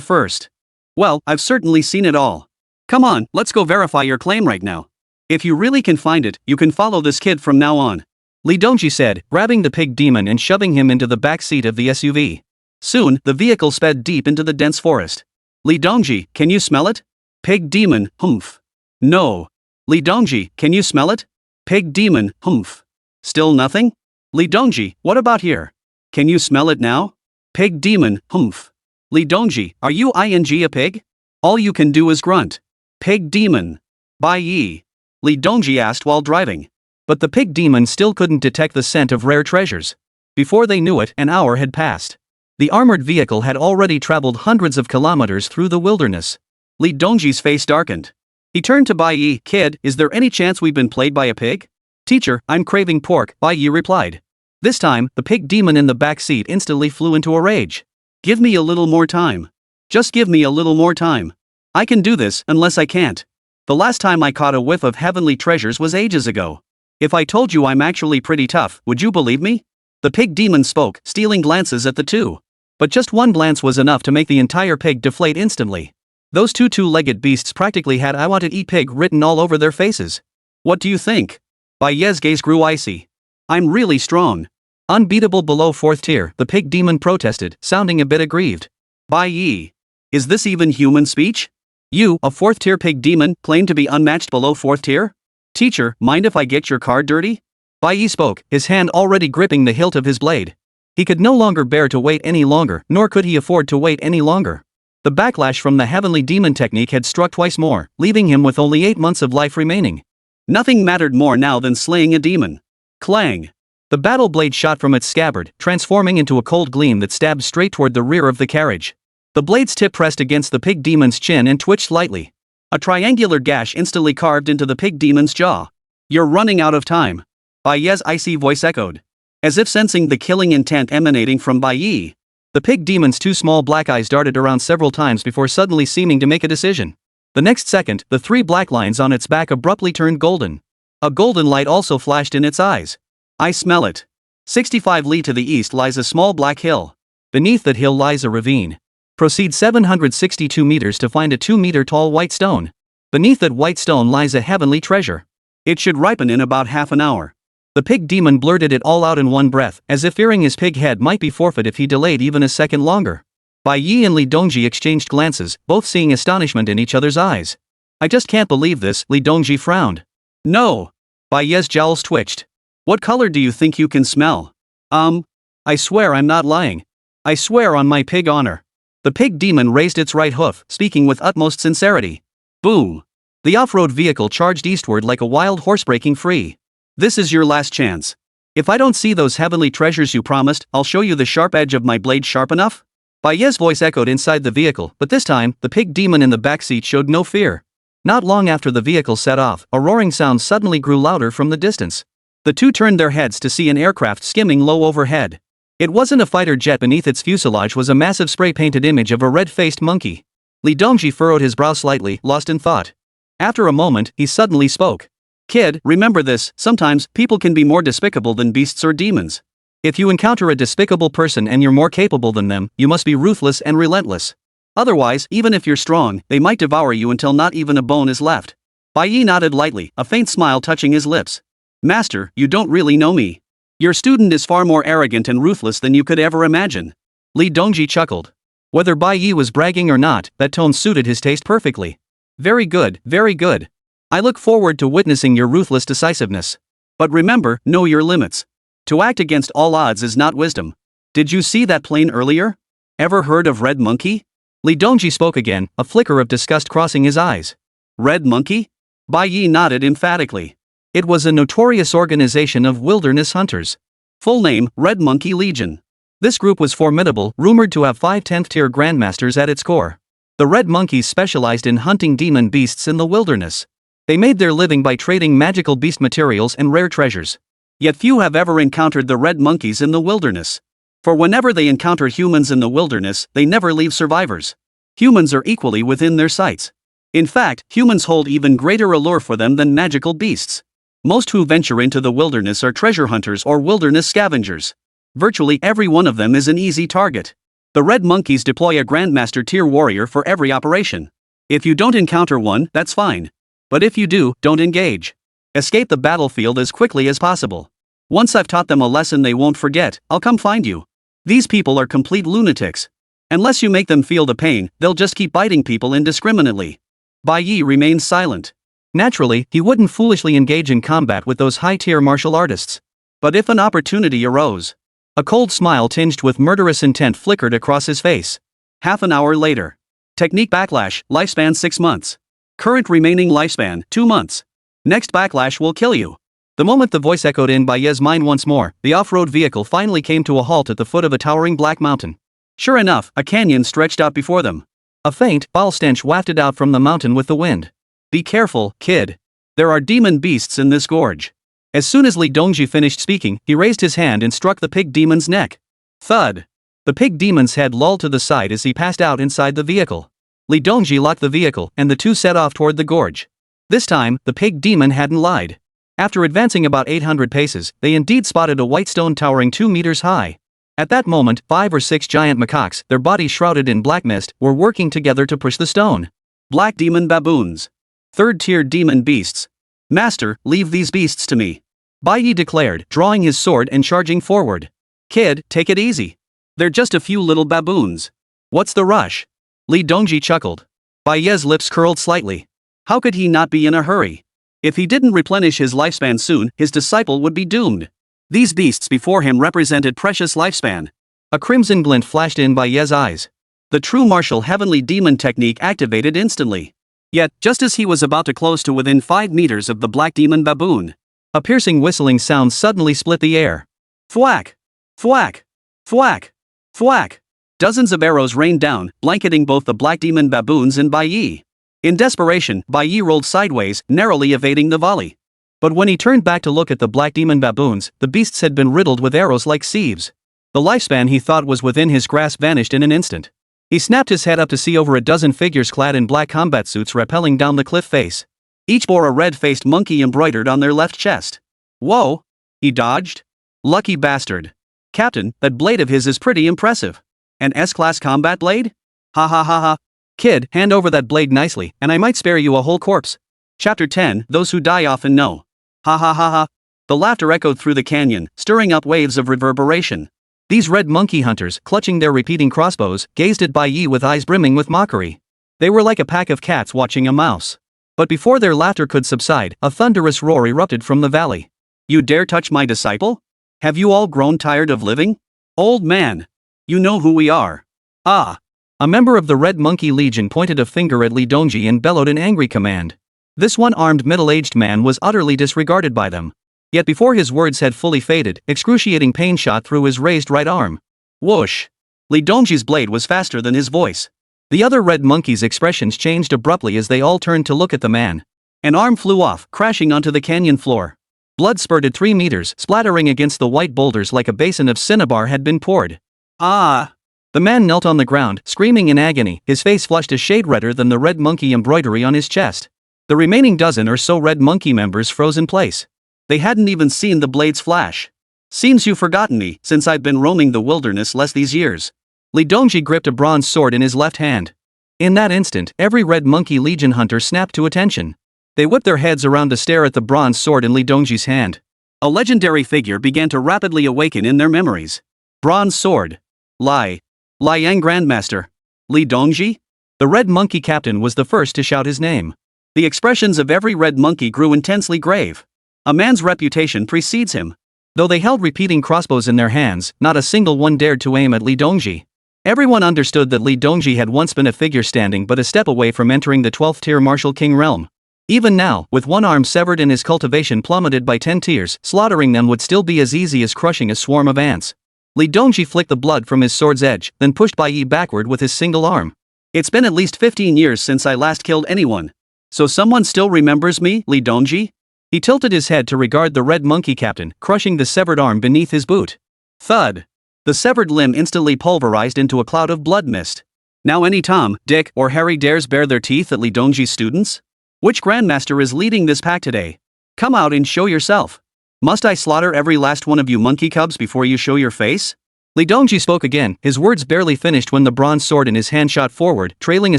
first. Well, I've certainly seen it all. Come on, let's go verify your claim right now. If you really can find it, you can follow this kid from now on. Li Dongji said, grabbing the pig demon and shoving him into the back seat of the SUV. Soon, the vehicle sped deep into the dense forest. Li Dongji, can you smell it? Pig demon, humph. No. Li Dongji, can you smell it? Pig demon, humph. Still nothing? Li Dongji, what about here? Can you smell it now? Pig demon, humph. Li Dongji, are you a pig? All you can do is grunt. Pig demon. Bai Ye. Li Dongji asked while driving. But the pig demon still couldn't detect the scent of rare treasures. Before they knew it, an hour had passed. The armored vehicle had already traveled hundreds of kilometers through the wilderness. Li Dongji's face darkened. He turned to Bai Ye. Kid, is there any chance we've been played by a pig? Teacher, I'm craving pork, Bai Ye replied. This time, the pig demon in the back seat instantly flew into a rage. Give me a little more time. Just give me a little more time. I can do this, unless I can't. The last time I caught a whiff of heavenly treasures was ages ago. If I told you I'm actually pretty tough, would you believe me? The pig demon spoke, stealing glances at the two. But just one glance was enough to make the entire pig deflate instantly. Those two-legged beasts practically had "I want to eat pig" written all over their faces. What do you think? Bai Ye's gaze grew icy. I'm really strong. Unbeatable below 4th tier, the pig demon protested, sounding a bit aggrieved. Bai Ye. Is this even human speech? You, a 4th tier pig demon, claim to be unmatched below 4th tier? Teacher, mind if I get your card dirty? Bai Ye spoke, his hand already gripping the hilt of his blade. He could no longer bear to wait any longer, nor could he afford to wait any longer. The backlash from the heavenly demon technique had struck twice more, leaving him with only 8 months of life remaining. Nothing mattered more now than slaying a demon. Clang! The battle blade shot from its scabbard, transforming into a cold gleam that stabbed straight toward the rear of the carriage. The blade's tip pressed against the pig demon's chin and twitched slightly. A triangular gash instantly carved into the pig demon's jaw. You're running out of time. Bai Ye's icy voice echoed. As if sensing the killing intent emanating from Bai Ye, the pig demon's two small black eyes darted around several times before suddenly seeming to make a decision. The next second, the 3 black lines on its back abruptly turned golden. A golden light also flashed in its eyes. I smell it. 65 li to the east lies a small black hill. Beneath that hill lies a ravine. Proceed 762 meters to find a 2-meter-tall white stone. Beneath that white stone lies a heavenly treasure. It should ripen in about half an hour. The pig demon blurted it all out in one breath, as if fearing his pig head might be forfeit if he delayed even a second longer. Bai Ye and Li Dongji exchanged glances, both seeing astonishment in each other's eyes. I just can't believe this, Li Dongji frowned. No! Bai Ye's jowls twitched. What color do you think you can smell? I swear I'm not lying. I swear on my pig honor. The pig demon raised its right hoof, speaking with utmost sincerity. Boom! The off-road vehicle charged eastward like a wild horse breaking free. This is your last chance. If I don't see those heavenly treasures you promised, I'll show you the sharp edge of my blade sharp enough? Bai Ye's voice echoed inside the vehicle, but this time, the pig demon in the backseat showed no fear. Not long after the vehicle set off, a roaring sound suddenly grew louder from the distance. The two turned their heads to see an aircraft skimming low overhead. It wasn't a fighter jet. Beneath its fuselage was a massive spray-painted image of a red-faced monkey. Li Dongji furrowed his brow slightly, lost in thought. After a moment, he suddenly spoke. Kid, remember this, sometimes people can be more despicable than beasts or demons. If you encounter a despicable person and you're more capable than them, you must be ruthless and relentless. Otherwise, even if you're strong, they might devour you until not even a bone is left. Bai Ye nodded lightly, a faint smile touching his lips. Master, you don't really know me. Your student is far more arrogant and ruthless than you could ever imagine. Li Dongji chuckled. Whether Bai Ye was bragging or not, that tone suited his taste perfectly. Very good, very good. I look forward to witnessing your ruthless decisiveness. But remember, know your limits. To act against all odds is not wisdom. Did you see that plane earlier? Ever heard of Red Monkey? Li Dongji spoke again, a flicker of disgust crossing his eyes. Red Monkey? Bai Ye nodded emphatically. It was a notorious organization of wilderness hunters. Full name, Red Monkey Legion. This group was formidable, rumored to have 5 10th-tier grandmasters at its core. The Red Monkeys specialized in hunting demon beasts in the wilderness. They made their living by trading magical beast materials and rare treasures. Yet few have ever encountered the Red Monkeys in the wilderness. For whenever they encounter humans in the wilderness, they never leave survivors. Humans are equally within their sights. In fact, humans hold even greater allure for them than magical beasts. Most who venture into the wilderness are treasure hunters or wilderness scavengers. Virtually every one of them is an easy target. The Red Monkeys deploy a Grandmaster tier warrior for every operation. If you don't encounter one, that's fine. But if you do, don't engage. Escape the battlefield as quickly as possible. Once I've taught them a lesson they won't forget, I'll come find you. These people are complete lunatics. Unless you make them feel the pain, they'll just keep biting people indiscriminately. Bai Ye remained silent. Naturally, he wouldn't foolishly engage in combat with those high-tier martial artists. But if an opportunity arose, a cold smile tinged with murderous intent flickered across his face. Half an hour later. Technique backlash, lifespan 6 months. Current remaining lifespan, 2 months. Next backlash will kill you. The moment the voice echoed in Bai Ye's mind once more, the off-road vehicle finally came to a halt at the foot of a towering black mountain. Sure enough, a canyon stretched out before them. A faint, foul stench wafted out from the mountain with the wind. Be careful, kid. There are demon beasts in this gorge. As soon as Li Dongji finished speaking, he raised his hand and struck the pig demon's neck. Thud. The pig demon's head lolled to the side as he passed out inside the vehicle. Li Dongji locked the vehicle and the two set off toward the gorge. This time, the pig demon hadn't lied. After advancing about 800 paces, they indeed spotted a white stone towering 2 meters high. At that moment, 5 or 6 giant macaques, their bodies shrouded in black mist, were working together to push the stone. Black demon baboons. 3rd-tier demon beasts. Master, leave these beasts to me. Bai Ye declared, drawing his sword and charging forward. Kid, take it easy. They're just a few little baboons. What's the rush? Li Dongji chuckled. Bai Ye's lips curled slightly. How could he not be in a hurry? If he didn't replenish his lifespan soon, his disciple would be doomed. These beasts before him represented precious lifespan. A crimson glint flashed in Bai Ye's eyes. The true martial heavenly demon technique activated instantly. Yet, just as he was about to close to within 5 meters of the black demon baboon, a piercing whistling sound suddenly split the air. Thwack! Thwack! Thwack! Thwack! Dozens of arrows rained down, blanketing both the black demon baboons and Bai Ye. In desperation, Bai Ye rolled sideways, narrowly evading the volley. But when he turned back to look at the black demon baboons, the beasts had been riddled with arrows like sieves. The lifespan he thought was within his grasp vanished in an instant. He snapped his head up to see over a dozen figures clad in black combat suits rappelling down the cliff face. Each bore a red-faced monkey embroidered on their left chest. Whoa! He dodged? Lucky bastard. Captain, that blade of his is pretty impressive. An S-class combat blade? Ha ha ha ha. Kid, hand over that blade nicely, and I might spare you a whole corpse. Chapter 10, Those Who Die Often Know. Ha ha ha ha. The laughter echoed through the canyon, stirring up waves of reverberation. These red monkey hunters, clutching their repeating crossbows, gazed at Bai Ye with eyes brimming with mockery. They were like a pack of cats watching a mouse. But before their laughter could subside, a thunderous roar erupted from the valley. You dare touch my disciple? Have you all grown tired of living? Old man. You know who we are. Ah. A member of the Red Monkey Legion pointed a finger at Li Dongji and bellowed an angry command. This one-armed middle-aged man was utterly disregarded by them. Yet before his words had fully faded, excruciating pain shot through his raised right arm. Whoosh! Li Dongji's blade was faster than his voice. The other red monkeys' expressions changed abruptly as they all turned to look at the man. An arm flew off, crashing onto the canyon floor. Blood spurted 3 meters, splattering against the white boulders like a basin of cinnabar had been poured. Ah! The man knelt on the ground, screaming in agony, his face flushed a shade redder than the red monkey embroidery on his chest. The remaining dozen or so red monkey members froze in place. They hadn't even seen the blades flash. Seems you've forgotten me, since I've been roaming the wilderness less these years. Li Dongji gripped a bronze sword in his left hand. In that instant, every red monkey legion hunter snapped to attention. They whipped their heads around to stare at the bronze sword in Li Dongji's hand. A legendary figure began to rapidly awaken in their memories. Bronze sword. Yang Grandmaster. Li Dongji? The red monkey captain was the first to shout his name. The expressions of every red monkey grew intensely grave. A man's reputation precedes him. Though they held repeating crossbows in their hands, not a single one dared to aim at Li Dongji. Everyone understood that Li Dongji had once been a figure standing but a step away from entering the 12th tier martial king realm. Even now, with one arm severed and his cultivation plummeted by 10 tiers, slaughtering them would still be as easy as crushing a swarm of ants. Li Dongji flicked the blood from his sword's edge, then pushed Bai Ye backward with his single arm. It's been at least 15 years since I last killed anyone. So someone still remembers me, Li Dongji? He tilted his head to regard the red monkey captain, crushing the severed arm beneath his boot. Thud. The severed limb instantly pulverized into a cloud of blood mist. Now any Tom, Dick, or Harry dares bare their teeth at Li Dongji's students? Which grandmaster is leading this pack today? Come out and show yourself. Must I slaughter every last one of you monkey cubs before you show your face? Li Dongji spoke again, his words barely finished when the bronze sword in his hand shot forward, trailing a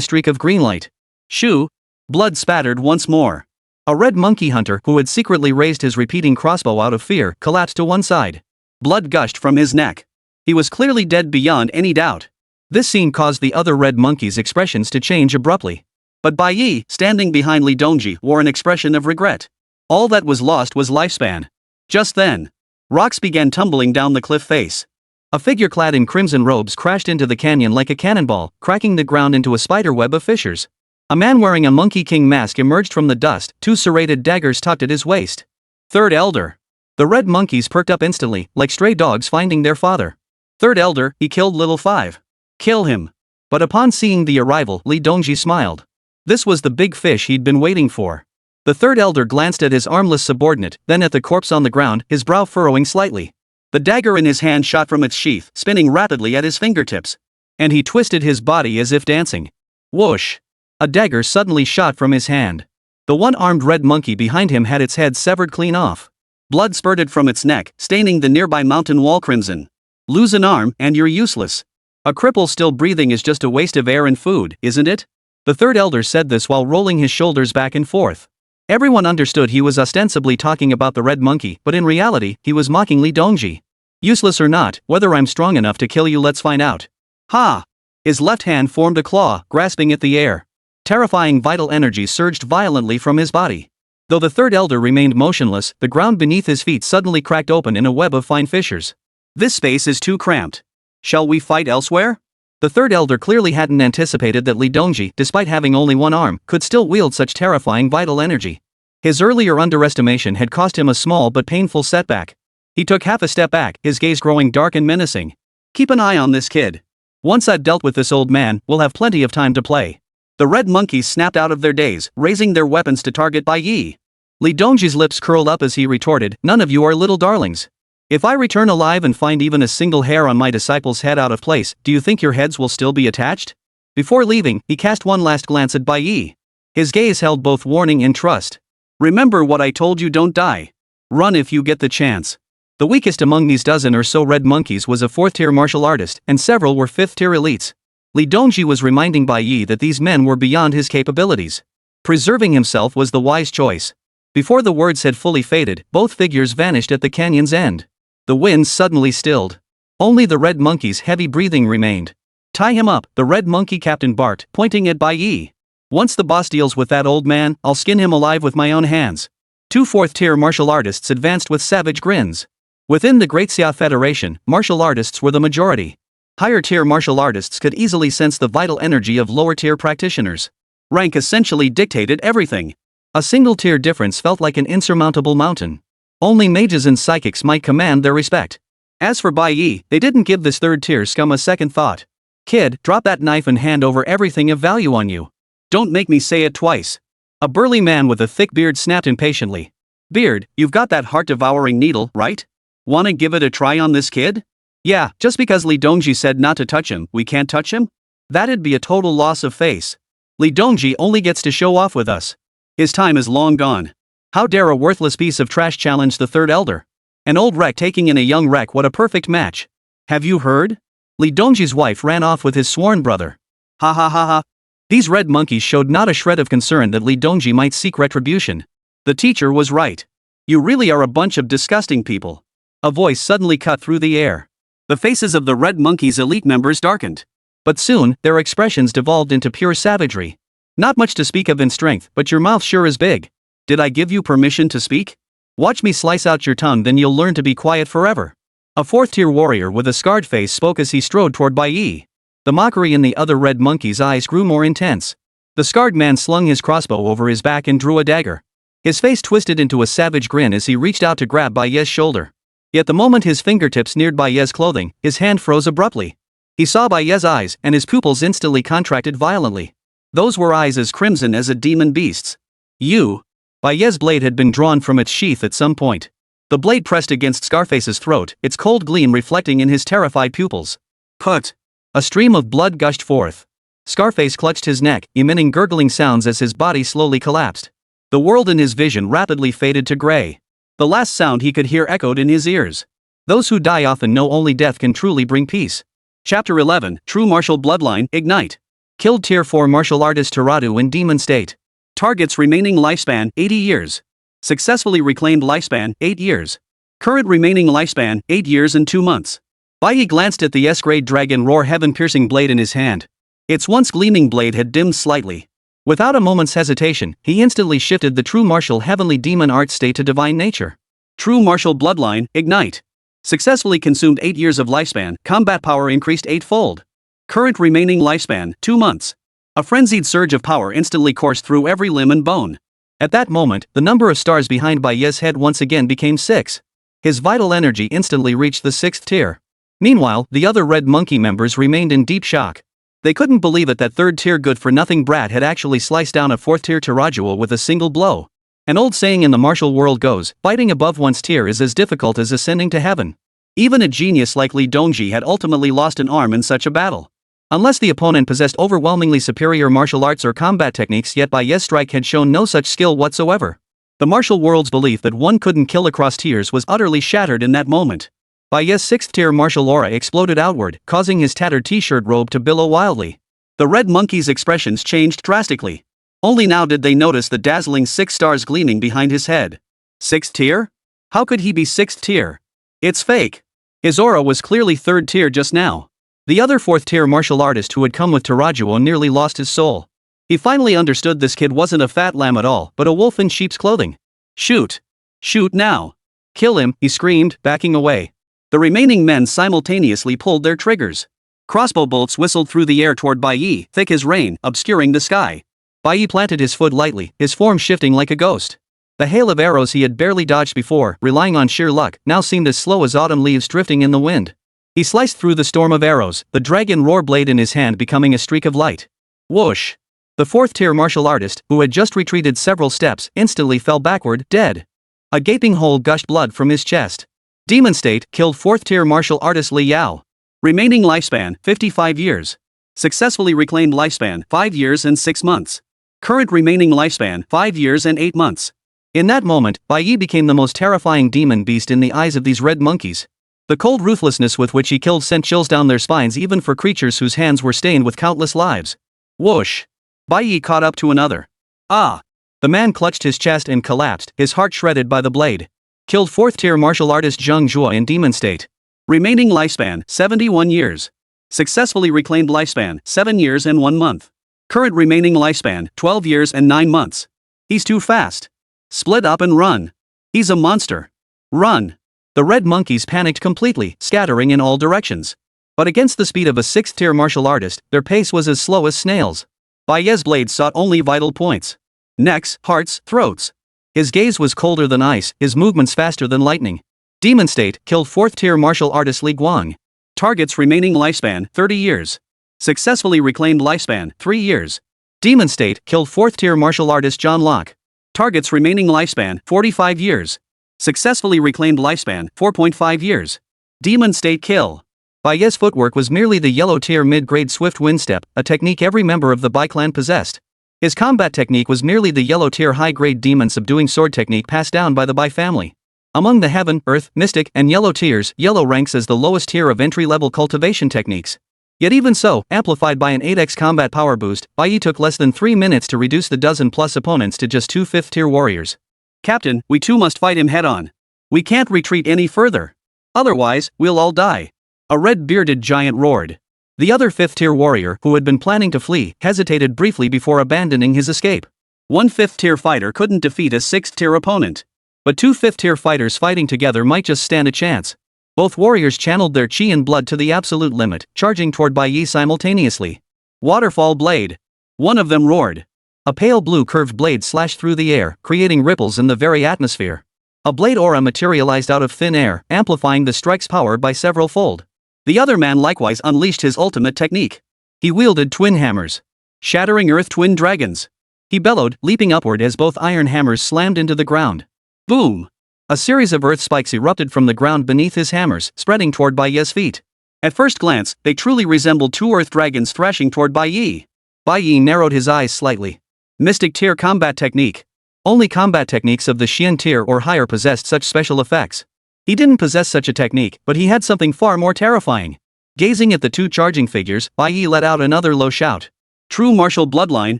streak of green light. Shoo! Blood spattered once more. A red monkey hunter who had secretly raised his repeating crossbow out of fear collapsed to one side. Blood gushed from his neck. He was clearly dead beyond any doubt. This scene caused the other red monkeys' expressions to change abruptly. But Bai Ye, standing behind Li Dongji, wore an expression of regret. All that was lost was lifespan. Just then, rocks began tumbling down the cliff face. A figure clad in crimson robes crashed into the canyon like a cannonball, cracking the ground into a spiderweb of fissures. A man wearing a Monkey King mask emerged from the dust, 2 serrated daggers tucked at his waist. Third Elder. The red monkeys perked up instantly, like stray dogs finding their father. Third Elder, he killed Little Five. Kill him. But upon seeing the arrival, Li Dongji smiled. This was the big fish he'd been waiting for. The third elder glanced at his armless subordinate, then at the corpse on the ground, his brow furrowing slightly. The dagger in his hand shot from its sheath, spinning rapidly at his fingertips. And he twisted his body as if dancing. Whoosh! A dagger suddenly shot from his hand. The one-armed red monkey behind him had its head severed clean off. Blood spurted from its neck, staining the nearby mountain wall crimson. Lose an arm, and you're useless. A cripple still breathing is just a waste of air and food, isn't it? The third elder said this while rolling his shoulders back and forth. Everyone understood he was ostensibly talking about the red monkey, but in reality, he was mocking Li Dongji. Useless or not, whether I'm strong enough to kill you, let's find out. Ha! His left hand formed a claw, grasping at the air. Terrifying vital energy surged violently from his body. Though the third elder remained motionless, the ground beneath his feet suddenly cracked open in a web of fine fissures. This space is too cramped. Shall we fight elsewhere? The third elder clearly hadn't anticipated that Li Dongji, despite having only one arm, could still wield such terrifying vital energy. His earlier underestimation had cost him a small but painful setback. He took half a step back, his gaze growing dark and menacing. Keep an eye on this kid. Once I've dealt with this old man, we'll have plenty of time to play. The red monkeys snapped out of their daze, raising their weapons to target Bai Ye. Li Dongji's lips curled up as he retorted, "None of you are little darlings. If I return alive and find even a single hair on my disciple's head out of place, do you think your heads will still be attached?" Before leaving, he cast one last glance at Bai Ye. His gaze held both warning and trust. "Remember what I told you, don't die. Run if you get the chance." The weakest among these dozen or so red monkeys was a 4th-tier martial artist, and several were 5th-tier elites. Li Dongji was reminding Bai Ye that these men were beyond his capabilities. Preserving himself was the wise choice. Before the words had fully faded, both figures vanished at the canyon's end. The winds suddenly stilled. Only the red monkey's heavy breathing remained. "Tie him up," the red monkey captain barked, pointing at Bai Ye. "Once the boss deals with that old man, I'll skin him alive with my own hands." Two fourth-tier martial artists advanced with savage grins. Within the Great Xia Federation, martial artists were the majority. Higher-tier martial artists could easily sense the vital energy of lower-tier practitioners. Rank essentially dictated everything. A single-tier difference felt like an insurmountable mountain. Only mages and psychics might command their respect. As for Bai Ye, they didn't give this third-tier scum a second thought. Kid, drop that knife and hand over everything of value on you. Don't make me say it twice. A burly man with a thick beard snapped impatiently. Beard, you've got that heart-devouring needle, right? Wanna give it a try on this kid? Yeah, just because Li Dongji said not to touch him, we can't touch him? That'd be a total loss of face. Li Dongji only gets to show off with us. His time is long gone. How dare a worthless piece of trash challenge the third elder? An old wreck taking in a young wreck, what a perfect match. Have you heard? Li Dongji's wife ran off with his sworn brother. Ha ha ha ha. These red monkeys showed not a shred of concern that Li Dongji might seek retribution. The teacher was right. You really are a bunch of disgusting people. A voice suddenly cut through the air. The faces of the red monkeys' elite members darkened. But soon, their expressions devolved into pure savagery. Not much to speak of in strength, but your mouth sure is big. Did I give you permission to speak? Watch me slice out your tongue, then you'll learn to be quiet forever. A fourth-tier warrior with a scarred face spoke as he strode toward Bai Ye. The mockery in the other red monkey's eyes grew more intense. The scarred man slung his crossbow over his back and drew a dagger. His face twisted into a savage grin as he reached out to grab Bai Ye's shoulder. Yet the moment his fingertips neared Bai Ye's clothing, his hand froze abruptly. He saw Bai Ye's eyes, and his pupils instantly contracted violently. Those were eyes as crimson as a demon beast's. You. Bai Ye's blade had been drawn from its sheath at some point. The blade pressed against Scarface's throat, its cold gleam reflecting in his terrified pupils. Put. A stream of blood gushed forth. Scarface clutched his neck, emitting gurgling sounds as his body slowly collapsed. The world in his vision rapidly faded to gray. The last sound he could hear echoed in his ears. Those who die often know only death can truly bring peace. Chapter 11, True Martial Bloodline, Ignite. Killed Tier 4 martial artist Taradu in demon state. Target's remaining lifespan, 80 years. Successfully reclaimed lifespan, 8 years. Current remaining lifespan, 8 years and 2 months. Bai Ye glanced at the S-grade dragon roar heaven-piercing blade in his hand. Its once gleaming blade had dimmed slightly. Without a moment's hesitation, he instantly shifted the true martial heavenly demon art state to divine nature. True martial bloodline, Ignite. Successfully consumed 8 years of lifespan, combat power increased 8-fold. Current remaining lifespan, 2 months. A frenzied surge of power instantly coursed through every limb and bone. At that moment, the number of stars behind Bai Ye's head once again became 6. His vital energy instantly reached the 6th tier. Meanwhile, the other red monkey members remained in deep shock. They couldn't believe it that third-tier good-for-nothing brat had actually sliced down a fourth-tier Taradu with a single blow. An old saying in the martial world goes, biting above one's tier is as difficult as ascending to heaven. Even a genius like Li Dongji had ultimately lost an arm in such a battle. Unless the opponent possessed overwhelmingly superior martial arts or combat techniques, yet Bai Ye's strike had shown no such skill whatsoever. The martial world's belief that one couldn't kill across tiers was utterly shattered in that moment. Bai Ye's 6th tier martial aura exploded outward, causing his tattered t-shirt robe to billow wildly. The red monkey's expressions changed drastically. Only now did they notice the dazzling 6 stars gleaming behind his head. 6th tier? How could he be 6th tier? It's fake. His aura was clearly 3rd tier just now. The other 4th tier martial artist who had come with Taradu nearly lost his soul. He finally understood this kid wasn't a fat lamb at all, but a wolf in sheep's clothing. Shoot. Shoot now. Kill him, he screamed, backing away. The remaining men simultaneously pulled their triggers. Crossbow bolts whistled through the air toward Bai Ye, thick as rain, obscuring the sky. Bai Ye planted his foot lightly, his form shifting like a ghost. The hail of arrows he had barely dodged before, relying on sheer luck, now seemed as slow as autumn leaves drifting in the wind. He sliced through the storm of arrows, the dragon roar blade in his hand becoming a streak of light. Whoosh! The 4th tier martial artist, who had just retreated several steps, instantly fell backward, dead. A gaping hole gushed blood from his chest. Demon state killed 4th tier martial artist Li Yao. Remaining lifespan, 55 years. Successfully reclaimed lifespan, 5 years and 6 months. Current remaining lifespan, 5 years and 8 months. In that moment, Bai Ye became the most terrifying demon beast in the eyes of these red monkeys. The cold ruthlessness with which he killed sent chills down their spines even for creatures whose hands were stained with countless lives. Whoosh! Bai Ye caught up to another. Ah! The man clutched his chest and collapsed, his heart shredded by the blade. Killed 4th tier martial artist Zheng Zhuo in demon state. Remaining lifespan, 71 years. Successfully reclaimed lifespan, 7 years and 1 month. Current remaining lifespan, 12 years and 9 months. He's too fast. Split up and run. He's a monster. Run. The red monkeys panicked completely, scattering in all directions. But against the speed of a 6th-tier martial artist, their pace was as slow as snails. Bai Ye's blade sought only vital points. Necks, hearts, throats. His gaze was colder than ice, his movements faster than lightning. Demon State killed 4th-tier martial artist Li Guang. Target's remaining lifespan, 30 years. Successfully reclaimed lifespan, 3 years. Demon State killed 4th-tier martial artist John Locke. Target's remaining lifespan, 45 years. Successfully reclaimed lifespan, 4.5 years. Demon State kill. Bai Ye's footwork was merely the yellow-tier mid-grade swift wind step, a technique every member of the Bai clan possessed. His combat technique was merely the yellow-tier high-grade demon subduing sword technique passed down by the Bai family. Among the heaven, earth, mystic, and yellow tiers, yellow ranks as the lowest tier of entry-level cultivation techniques. Yet even so, amplified by an 8x combat power boost, Bai Ye took less than 3 minutes to reduce the dozen-plus opponents to just 2 5th-tier warriors. Captain, we too must fight him head-on. We can't retreat any further. Otherwise, we'll all die. A red-bearded giant roared. The other 5th-tier warrior, who had been planning to flee, hesitated briefly before abandoning his escape. One 5th-tier fighter couldn't defeat a 6th-tier opponent. But 2 5th-tier fighters fighting together might just stand a chance. Both warriors channeled their chi and blood to the absolute limit, charging toward Bai Ye simultaneously. Waterfall blade. One of them roared. A pale blue curved blade slashed through the air, creating ripples in the very atmosphere. A blade aura materialized out of thin air, amplifying the strike's power by several fold. The other man likewise unleashed his ultimate technique. He wielded twin hammers. Shattering earth twin dragons. He bellowed, leaping upward as both iron hammers slammed into the ground. Boom! A series of earth spikes erupted from the ground beneath his hammers, spreading toward Bai Ye's feet. At first glance, they truly resembled 2 earth dragons thrashing toward Bai Ye. Bai Ye narrowed his eyes slightly. Mystic tier combat technique. Only combat techniques of the Xian tier or higher possessed such special effects. He didn't possess such a technique, but he had something far more terrifying. Gazing at the 2 charging figures, Bai Ye let out another low shout. True martial bloodline,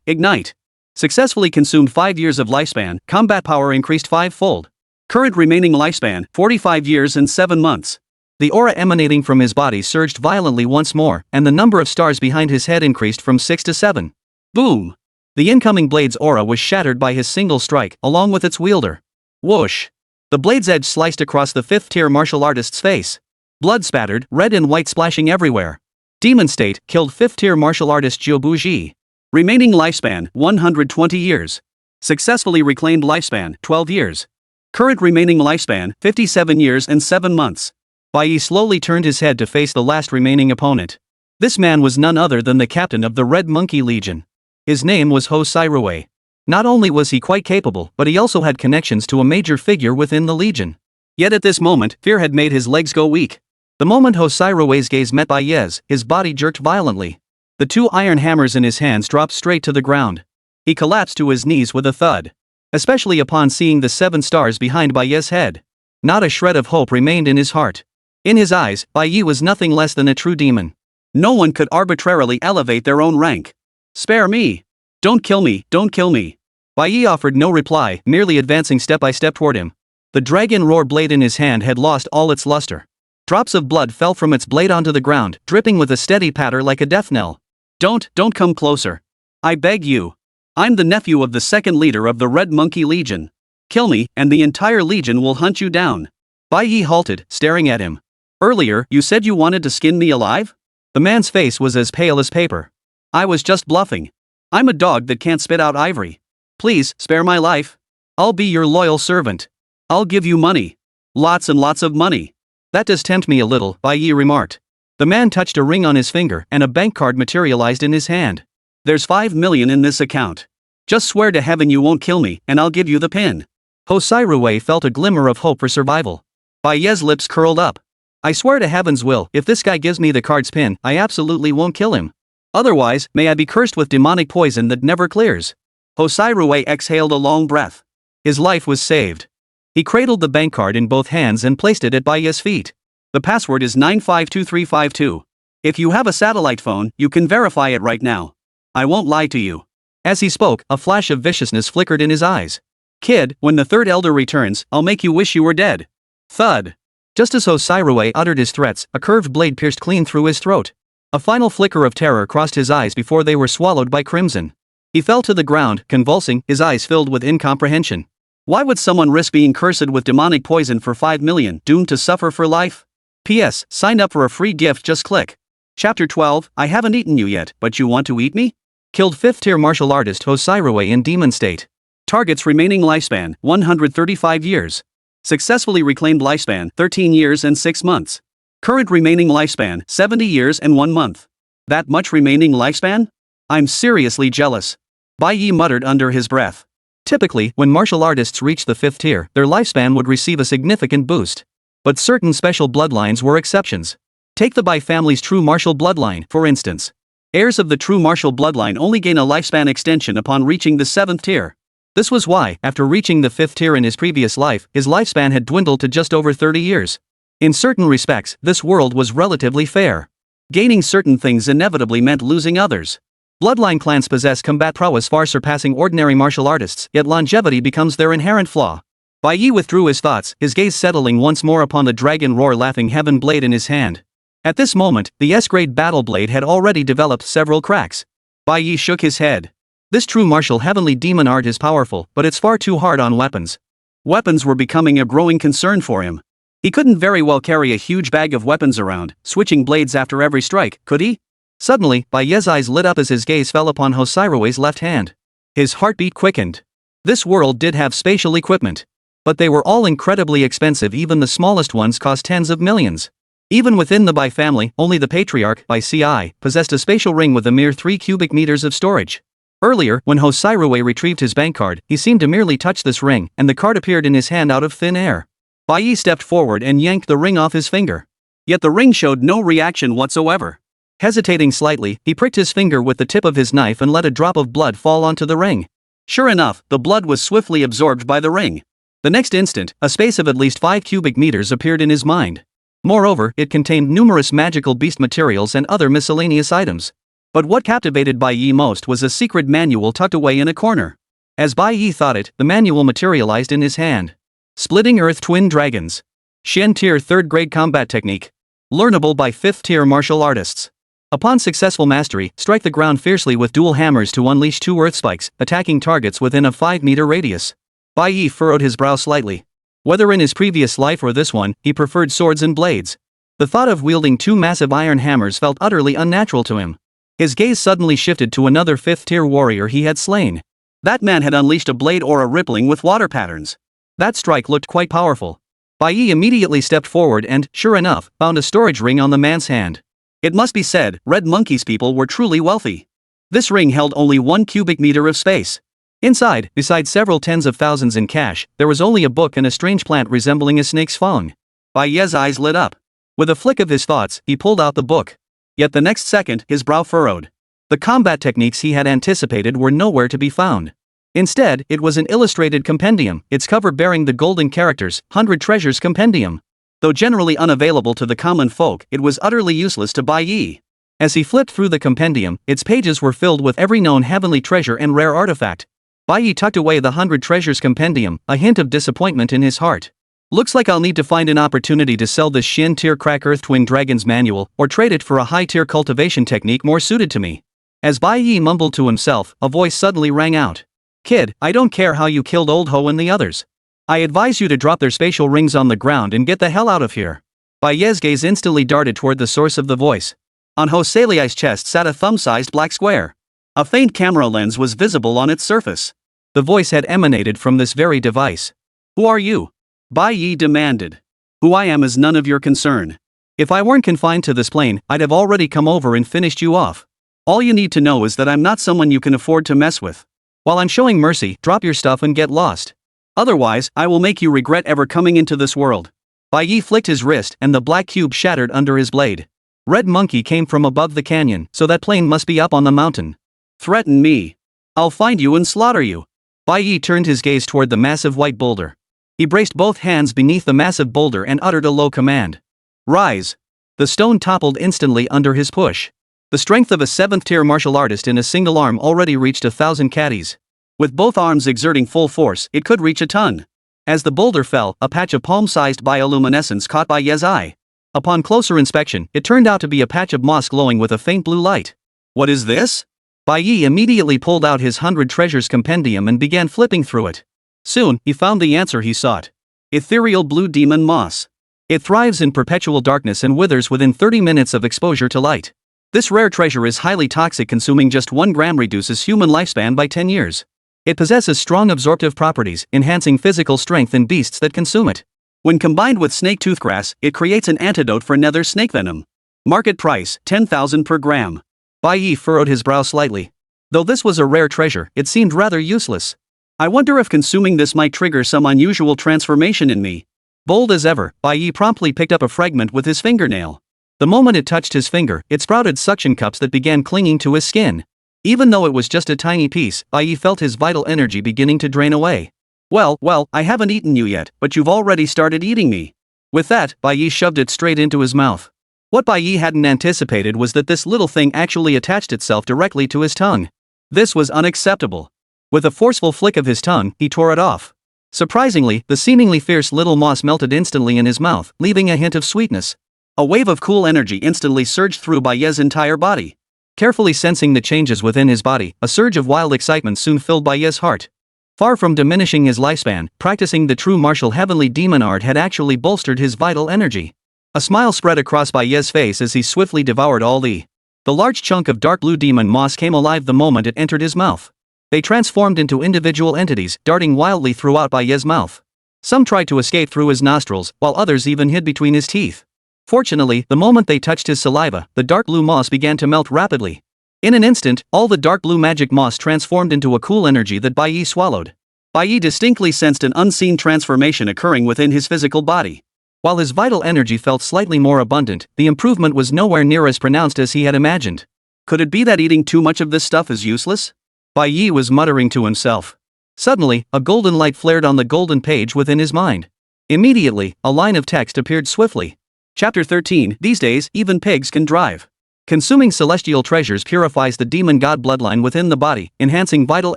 ignite. Successfully consumed 5 years of lifespan, combat power increased 5-fold. Current remaining lifespan, 45 years and 7 months. The aura emanating from his body surged violently once more, and the number of stars behind his head increased from 6 to 7. Boom! The incoming blade's aura was shattered by his single strike, along with its wielder. Whoosh! The blade's edge sliced across the 5th-tier martial artist's face. Blood spattered, red and white splashing everywhere. Demon State killed 5th-tier martial artist Jiu Buji. Remaining lifespan, 120 years. Successfully reclaimed lifespan, 12 years. Current remaining lifespan, 57 years and 7 months. Bai Ye slowly turned his head to face the last remaining opponent. This man was none other than the captain of the Red Monkey Legion. His name was Ho Sai-Rui. Not only was he quite capable, but he also had connections to a major figure within the Legion. Yet at this moment, fear had made his legs go weak. The moment Ho Sai-Rui's gaze met Bai Ye's, his body jerked violently. The 2 iron hammers in his hands dropped straight to the ground. He collapsed to his knees with a thud. Especially upon seeing the 7 stars behind Bai Ye's head. Not a shred of hope remained in his heart. In his eyes, Bai Ye was nothing less than a true demon. No one could arbitrarily elevate their own rank. Spare me! Don't kill me, don't kill me! Bai Ye offered no reply, merely advancing step by step toward him. The dragon roar blade in his hand had lost all its luster. Drops of blood fell from its blade onto the ground, dripping with a steady patter like a death knell. Don't come closer. I beg you. I'm the nephew of the 2nd leader of the Red Monkey Legion. Kill me, and the entire legion will hunt you down. Bai Ye halted, staring at him. Earlier, you said you wanted to skin me alive? The man's face was as pale as paper. I was just bluffing. I'm a dog that can't spit out ivory. Please, spare my life. I'll be your loyal servant. I'll give you money. Lots and lots of money. That does tempt me a little, Bai Ye remarked. The man touched a ring on his finger, and a bank card materialized in his hand. There's 5 million in this account. Just swear to heaven you won't kill me, and I'll give you the pin. Ho Sai-Rui felt a glimmer of hope for survival. Bai Ye's lips curled up. I swear to heaven's will, if this guy gives me the card's pin, I absolutely won't kill him. Otherwise, may I be cursed with demonic poison that never clears. Ho Sai-Rui exhaled a long breath. His life was saved. He cradled the bank card in both hands and placed it at Bai Ye's feet. The password is 952352. If you have a satellite phone, you can verify it right now. I won't lie to you. As he spoke, a flash of viciousness flickered in his eyes. Kid, when the 3rd elder returns, I'll make you wish you were dead. Thud. Just as Ho Sai-Rui uttered his threats, a curved blade pierced clean through his throat. A final flicker of terror crossed his eyes before they were swallowed by crimson. He fell to the ground, convulsing, his eyes filled with incomprehension. Why would someone risk being cursed with demonic poison for 5 million, doomed to suffer for life? P.S. Sign up for a free gift, just click. Chapter 12, I haven't eaten you yet, but you want to eat me? Killed 5th tier martial artist Hosairoe in demon state. Target's remaining lifespan, 135 years. Successfully reclaimed lifespan, 13 years and 6 months. Current remaining lifespan, 70 years and 1 month. That much remaining lifespan? I'm seriously jealous. Bai Ye muttered under his breath. Typically, when martial artists reach the 5th tier, their lifespan would receive a significant boost. But certain special bloodlines were exceptions. Take the Bai family's true martial bloodline, for instance. Heirs of the true martial bloodline only gain a lifespan extension upon reaching the 7th tier. This was why, after reaching the 5th tier in his previous life, his lifespan had dwindled to just over 30 years. In certain respects, this world was relatively fair. Gaining certain things inevitably meant losing others. Bloodline clans possess combat prowess far surpassing ordinary martial artists, yet longevity becomes their inherent flaw. Bai Ye withdrew his thoughts, his gaze settling once more upon the dragon roar laughing heaven blade in his hand. At this moment, the S-grade battle blade had already developed several cracks. Bai Ye shook his head. This true martial heavenly demon art is powerful, but it's far too hard on weapons. Weapons were becoming a growing concern for him. He couldn't very well carry a huge bag of weapons around, switching blades after every strike, could he? Suddenly, Bai Ye's eyes lit up as his gaze fell upon Hosairoe's left hand. His heartbeat quickened. This world did have spatial equipment. But they were all incredibly expensive, even the smallest ones cost tens of millions. Even within the Bai family, only the patriarch, Bai Ci, possessed a spatial ring with a mere 3 cubic meters of storage. Earlier, when Hosairoe retrieved his bank card, he seemed to merely touch this ring, and the card appeared in his hand out of thin air. Bai Ye stepped forward and yanked the ring off his finger. Yet the ring showed no reaction whatsoever. Hesitating slightly, he pricked his finger with the tip of his knife and let a drop of blood fall onto the ring. Sure enough, the blood was swiftly absorbed by the ring. The next instant, a space of at least 5 cubic meters appeared in his mind. Moreover, it contained numerous magical beast materials and other miscellaneous items. But what captivated Bai Ye most was a secret manual tucked away in a corner. As Bai Ye thought it, the manual materialized in his hand. Splitting Earth Twin Dragons. Xian Tier 3rd Grade Combat Technique. Learnable by 5th Tier Martial Artists. Upon successful mastery, strike the ground fiercely with dual hammers to unleash 2 earth spikes, attacking targets within a 5-meter radius. Bai Ye furrowed his brow slightly. Whether in his previous life or this one, he preferred swords and blades. The thought of wielding 2 massive iron hammers felt utterly unnatural to him. His gaze suddenly shifted to another 5th-tier warrior he had slain. That man had unleashed a blade aura rippling with water patterns. That strike looked quite powerful. Bai Ye immediately stepped forward and, sure enough, found a storage ring on the man's hand. It must be said, Red Monkey's people were truly wealthy. This ring held only 1 cubic meter of space. Inside, besides several tens of thousands in cash, there was only a book and a strange plant resembling a snake's fang. Bai Ye's eyes lit up. With a flick of his thoughts, he pulled out the book. Yet the next second, his brow furrowed. The combat techniques he had anticipated were nowhere to be found. Instead, it was an illustrated compendium, its cover bearing the golden characters, 100 Treasures Compendium. Though generally unavailable to the common folk, it was utterly useless to Bai Ye. As he flipped through the compendium, its pages were filled with every known heavenly treasure and rare artifact. Bai Ye tucked away the 100 Treasures Compendium, a hint of disappointment in his heart. Looks like I'll need to find an opportunity to sell this Xian Tier Crack Earth Twin Dragons manual, or trade it for a high-tier cultivation technique more suited to me. As Bai Ye mumbled to himself, a voice suddenly rang out. Kid, I don't care how you killed Old Ho and the others. I advise you to drop their spatial rings on the ground and get the hell out of here. Bai Ye's gaze instantly darted toward the source of the voice. On Hosei's chest sat a thumb-sized black square. A faint camera lens was visible on its surface. The voice had emanated from this very device. Who are you? Bai Ye demanded. Who I am is none of your concern. If I weren't confined to this plane, I'd have already come over and finished you off. All you need to know is that I'm not someone you can afford to mess with. While I'm showing mercy, drop your stuff and get lost. Otherwise, I will make you regret ever coming into this world. Bai Ye flicked his wrist and the black cube shattered under his blade. Red Monkey came from above the canyon, so that plane must be up on the mountain. Threaten me. I'll find you and slaughter you. Bai Ye turned his gaze toward the massive white boulder. He braced both hands beneath the massive boulder and uttered a low command. Rise. The stone toppled instantly under his push. The strength of a 7th-tier martial artist in a single arm already reached 1,000 caddies. With both arms exerting full force, it could reach a ton. As the boulder fell, a patch of palm-sized bioluminescence caught Bai Ye's eye. Upon closer inspection, it turned out to be a patch of moss glowing with a faint blue light. What is this? Bai Ye immediately pulled out his 100 Treasures Compendium and began flipping through it. Soon, he found the answer he sought. Ethereal blue demon moss. It thrives in perpetual darkness and withers within 30 minutes of exposure to light. This rare treasure is highly toxic, consuming just 1 gram reduces human lifespan by 10 years. It possesses strong absorptive properties, enhancing physical strength in beasts that consume it. When combined with snake toothgrass, it creates an antidote for nether snake venom. Market price, 10,000 per gram. Bai Ye furrowed his brow slightly. Though this was a rare treasure, it seemed rather useless. I wonder if consuming this might trigger some unusual transformation in me. Bold as ever, Bai Ye promptly picked up a fragment with his fingernail. The moment it touched his finger, it sprouted suction cups that began clinging to his skin. Even though it was just a tiny piece, Bai Ye felt his vital energy beginning to drain away. Well, I haven't eaten you yet, but you've already started eating me. With that, Bai Ye shoved it straight into his mouth. What Bai Ye hadn't anticipated was that this little thing actually attached itself directly to his tongue. This was unacceptable. With a forceful flick of his tongue, he tore it off. Surprisingly, the seemingly fierce little moss melted instantly in his mouth, leaving a hint of sweetness. A wave of cool energy instantly surged through Bai Ye's entire body. Carefully sensing the changes within his body, a surge of wild excitement soon filled Bai Ye's heart. Far from diminishing his lifespan, practicing the true martial heavenly demon art had actually bolstered his vital energy. A smile spread across Bai Ye's face as he swiftly devoured all the large chunk of dark blue demon moss came alive the moment it entered his mouth. They transformed into individual entities, darting wildly throughout Bai Ye's mouth. Some tried to escape through his nostrils, while others even hid between his teeth. Fortunately, the moment they touched his saliva, the dark blue moss began to melt rapidly. In an instant, all the dark blue magic moss transformed into a cool energy that Bai Ye swallowed. Bai Ye distinctly sensed an unseen transformation occurring within his physical body. While his vital energy felt slightly more abundant, the improvement was nowhere near as pronounced as he had imagined. Could it be that eating too much of this stuff is useless? Bai Ye was muttering to himself. Suddenly, a golden light flared on the golden page within his mind. Immediately, a line of text appeared swiftly. Chapter 13. These days, even pigs can drive. Consuming celestial treasures purifies the demon god bloodline within the body, enhancing vital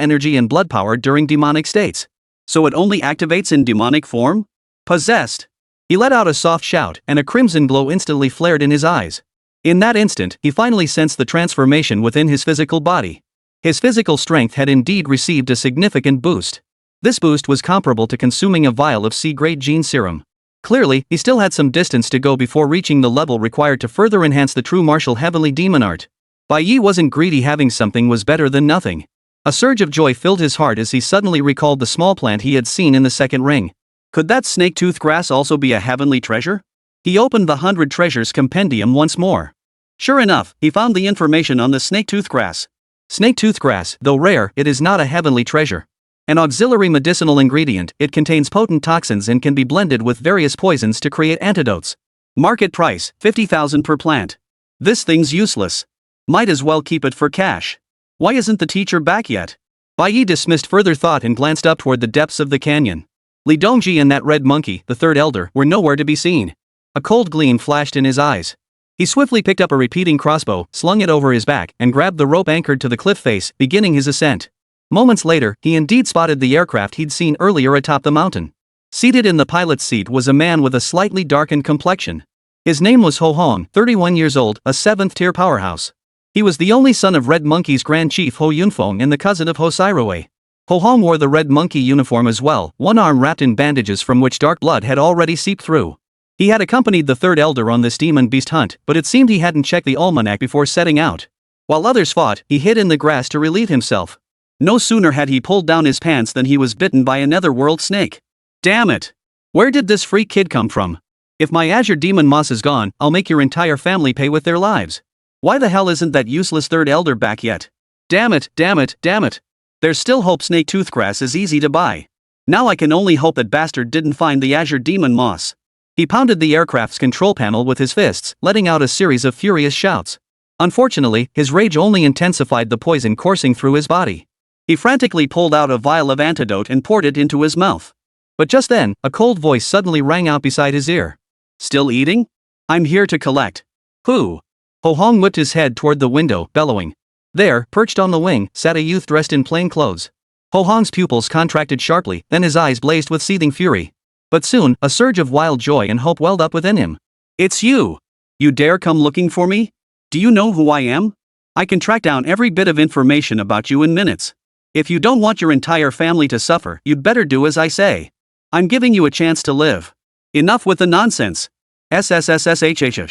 energy and blood power during demonic states. So it only activates in demonic form? Possessed! He let out a soft shout, and a crimson glow instantly flared in his eyes. In that instant, he finally sensed the transformation within his physical body. His physical strength had indeed received a significant boost. This boost was comparable to consuming a vial of C-grade gene serum. Clearly, he still had some distance to go before reaching the level required to further enhance the true martial heavenly demon art. Bai Ye wasn't greedy, having something was better than nothing. A surge of joy filled his heart as he suddenly recalled the small plant he had seen in the second ring. Could that snake tooth grass also be a heavenly treasure? He opened the 100 Treasures compendium once more. Sure enough, he found the information on the snake tooth grass. Snake tooth grass, though rare, it is not a heavenly treasure. An auxiliary medicinal ingredient, it contains potent toxins and can be blended with various poisons to create antidotes. Market price, 50,000 per plant. This thing's useless. Might as well keep it for cash. Why isn't the teacher back yet? Bai Ye dismissed further thought and glanced up toward the depths of the canyon. Li Dongji and that red monkey, the third elder, were nowhere to be seen. A cold gleam flashed in his eyes. He swiftly picked up a repeating crossbow, slung it over his back, and grabbed the rope anchored to the cliff face, beginning his ascent. Moments later, he indeed spotted the aircraft he'd seen earlier atop the mountain. Seated in the pilot's seat was a man with a slightly darkened complexion. His name was Ho Hong, 31 years old, a 7th-tier powerhouse. He was the only son of Red Monkey's Grand Chief Ho Yunfeng and the cousin of Ho Sairawei. Ho Hong wore the Red Monkey uniform as well, one arm wrapped in bandages from which dark blood had already seeped through. He had accompanied the third elder on this demon beast hunt, but it seemed he hadn't checked the almanac before setting out. While others fought, he hid in the grass to relieve himself. No sooner had he pulled down his pants than he was bitten by a netherworld snake. Damn it! Where did this freak kid come from? If my azure demon moss is gone, I'll make your entire family pay with their lives. Why the hell isn't that useless third elder back yet? Damn it, damn it, damn it. There's still hope snake toothgrass is easy to buy. Now I can only hope that bastard didn't find the azure demon moss. He pounded the aircraft's control panel with his fists, letting out a series of furious shouts. Unfortunately, his rage only intensified the poison coursing through his body. He frantically pulled out a vial of antidote and poured it into his mouth. But just then, a cold voice suddenly rang out beside his ear. Still eating? I'm here to collect. Who? Ho Hong whipped his head toward the window, bellowing. There, perched on the wing, sat a youth dressed in plain clothes. Ho Hong's pupils contracted sharply, then his eyes blazed with seething fury. But soon, a surge of wild joy and hope welled up within him. It's you! You dare come looking for me? Do you know who I am? I can track down every bit of information about you in minutes. If you don't want your entire family to suffer, you'd better do as I say. I'm giving you a chance to live. Enough with the nonsense. SSS-level.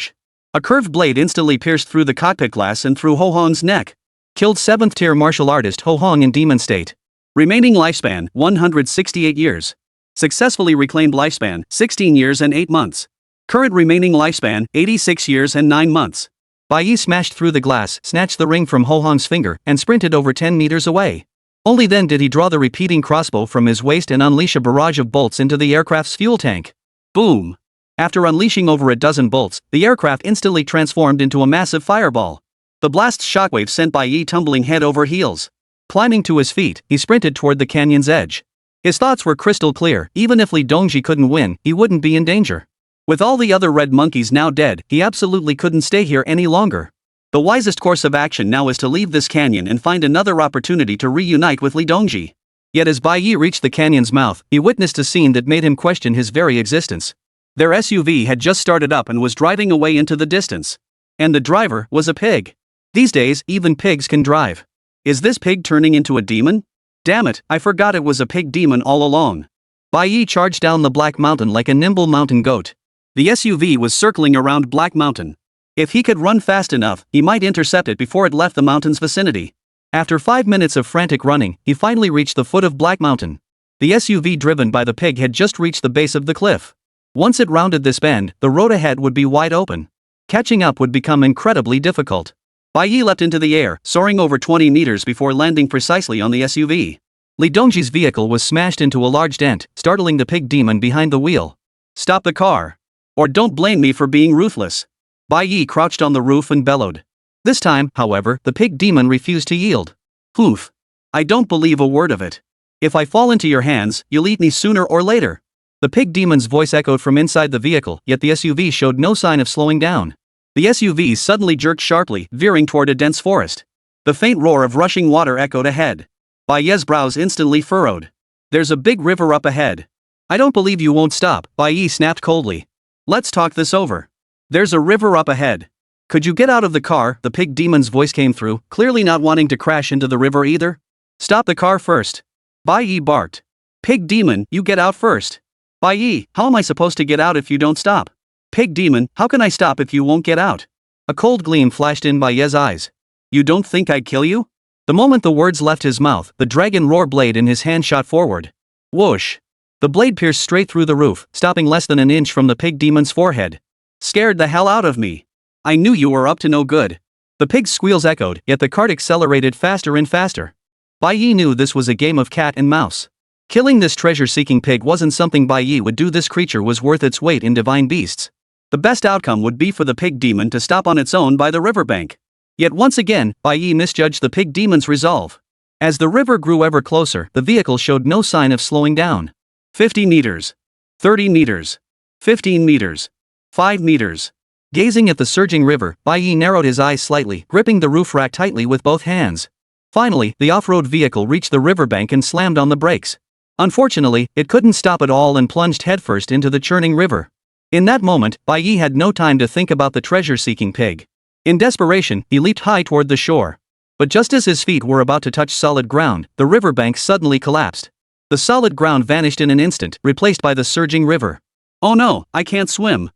A curved blade instantly pierced through the cockpit glass and through Ho Hong's neck. Killed 7th tier martial artist Ho Hong in demon state. Remaining lifespan, 168 years. Successfully reclaimed lifespan, 16 years and 8 months. Current remaining lifespan, 86 years and 9 months. Bai Ye smashed through the glass, snatched the ring from Ho Hong's finger, and sprinted over 10 meters away. Only then did he draw the repeating crossbow from his waist and unleash a barrage of bolts into the aircraft's fuel tank. Boom! After unleashing over a dozen bolts, the aircraft instantly transformed into a massive fireball. The blast's shockwave sent Bai Ye tumbling head over heels. Climbing to his feet, he sprinted toward the canyon's edge. His thoughts were crystal clear: even if Li Dongji couldn't win, he wouldn't be in danger. With all the other red monkeys now dead, he absolutely couldn't stay here any longer. The wisest course of action now is to leave this canyon and find another opportunity to reunite with Li Dongji. Yet as Bai Ye reached the canyon's mouth, he witnessed a scene that made him question his very existence. Their SUV had just started up and was driving away into the distance. And the driver was a pig. These days, even pigs can drive. Is this pig turning into a demon? Damn it, I forgot it was a pig demon all along. Bai Ye charged down the Black Mountain like a nimble mountain goat. The SUV was circling around Black Mountain. If he could run fast enough, he might intercept it before it left the mountain's vicinity. After 5 minutes of frantic running, he finally reached the foot of Black Mountain. The SUV driven by the pig had just reached the base of the cliff. Once it rounded this bend, the road ahead would be wide open. Catching up would become incredibly difficult. Bai Ye leapt into the air, soaring over 20 meters before landing precisely on the SUV. Li Dongji's vehicle was smashed into a large dent, startling the pig demon behind the wheel. Stop the car. Or don't blame me for being ruthless. Bai Ye crouched on the roof and bellowed. This time, however, the pig demon refused to yield. Poof. I don't believe a word of it. If I fall into your hands, you'll eat me sooner or later. The pig demon's voice echoed from inside the vehicle, yet the SUV showed no sign of slowing down. The SUV suddenly jerked sharply, veering toward a dense forest. The faint roar of rushing water echoed ahead. Bai Ye's brows instantly furrowed. There's a big river up ahead. I don't believe you won't stop, Bai Ye snapped coldly. Let's talk this over. There's a river up ahead. Could you get out of the car? The pig demon's voice came through, clearly not wanting to crash into the river either. Stop the car first. Bai Ye barked. Pig demon, you get out first. Bai Ye, how am I supposed to get out if you don't stop? Pig demon, how can I stop if you won't get out? A cold gleam flashed in Bai Ye's eyes. You don't think I'd kill you? The moment the words left his mouth, the dragon roar blade in his hand shot forward. Whoosh. The blade pierced straight through the roof, stopping less than an inch from the pig demon's forehead. Scared the hell out of me. I knew you were up to no good. The pig's squeals echoed, yet the cart accelerated faster and faster. Bai Ye knew this was a game of cat and mouse. Killing this treasure-seeking pig wasn't something Bai Ye would do. This creature was worth its weight in divine beasts. The best outcome would be for the pig demon to stop on its own by the riverbank. Yet once again, Bai Ye misjudged the pig demon's resolve. As the river grew ever closer, the vehicle showed no sign of slowing down. 50 meters. 30 meters. 15 meters. 5 meters. Gazing at the surging river, Bai Ye narrowed his eyes slightly, gripping the roof rack tightly with both hands. Finally, the off-road vehicle reached the riverbank and slammed on the brakes. Unfortunately, it couldn't stop at all and plunged headfirst into the churning river. In that moment, Bai Ye had no time to think about the treasure-seeking pig. In desperation, he leaped high toward the shore. But just as his feet were about to touch solid ground, the riverbank suddenly collapsed. The solid ground vanished in an instant, replaced by the surging river. Oh no, I can't swim.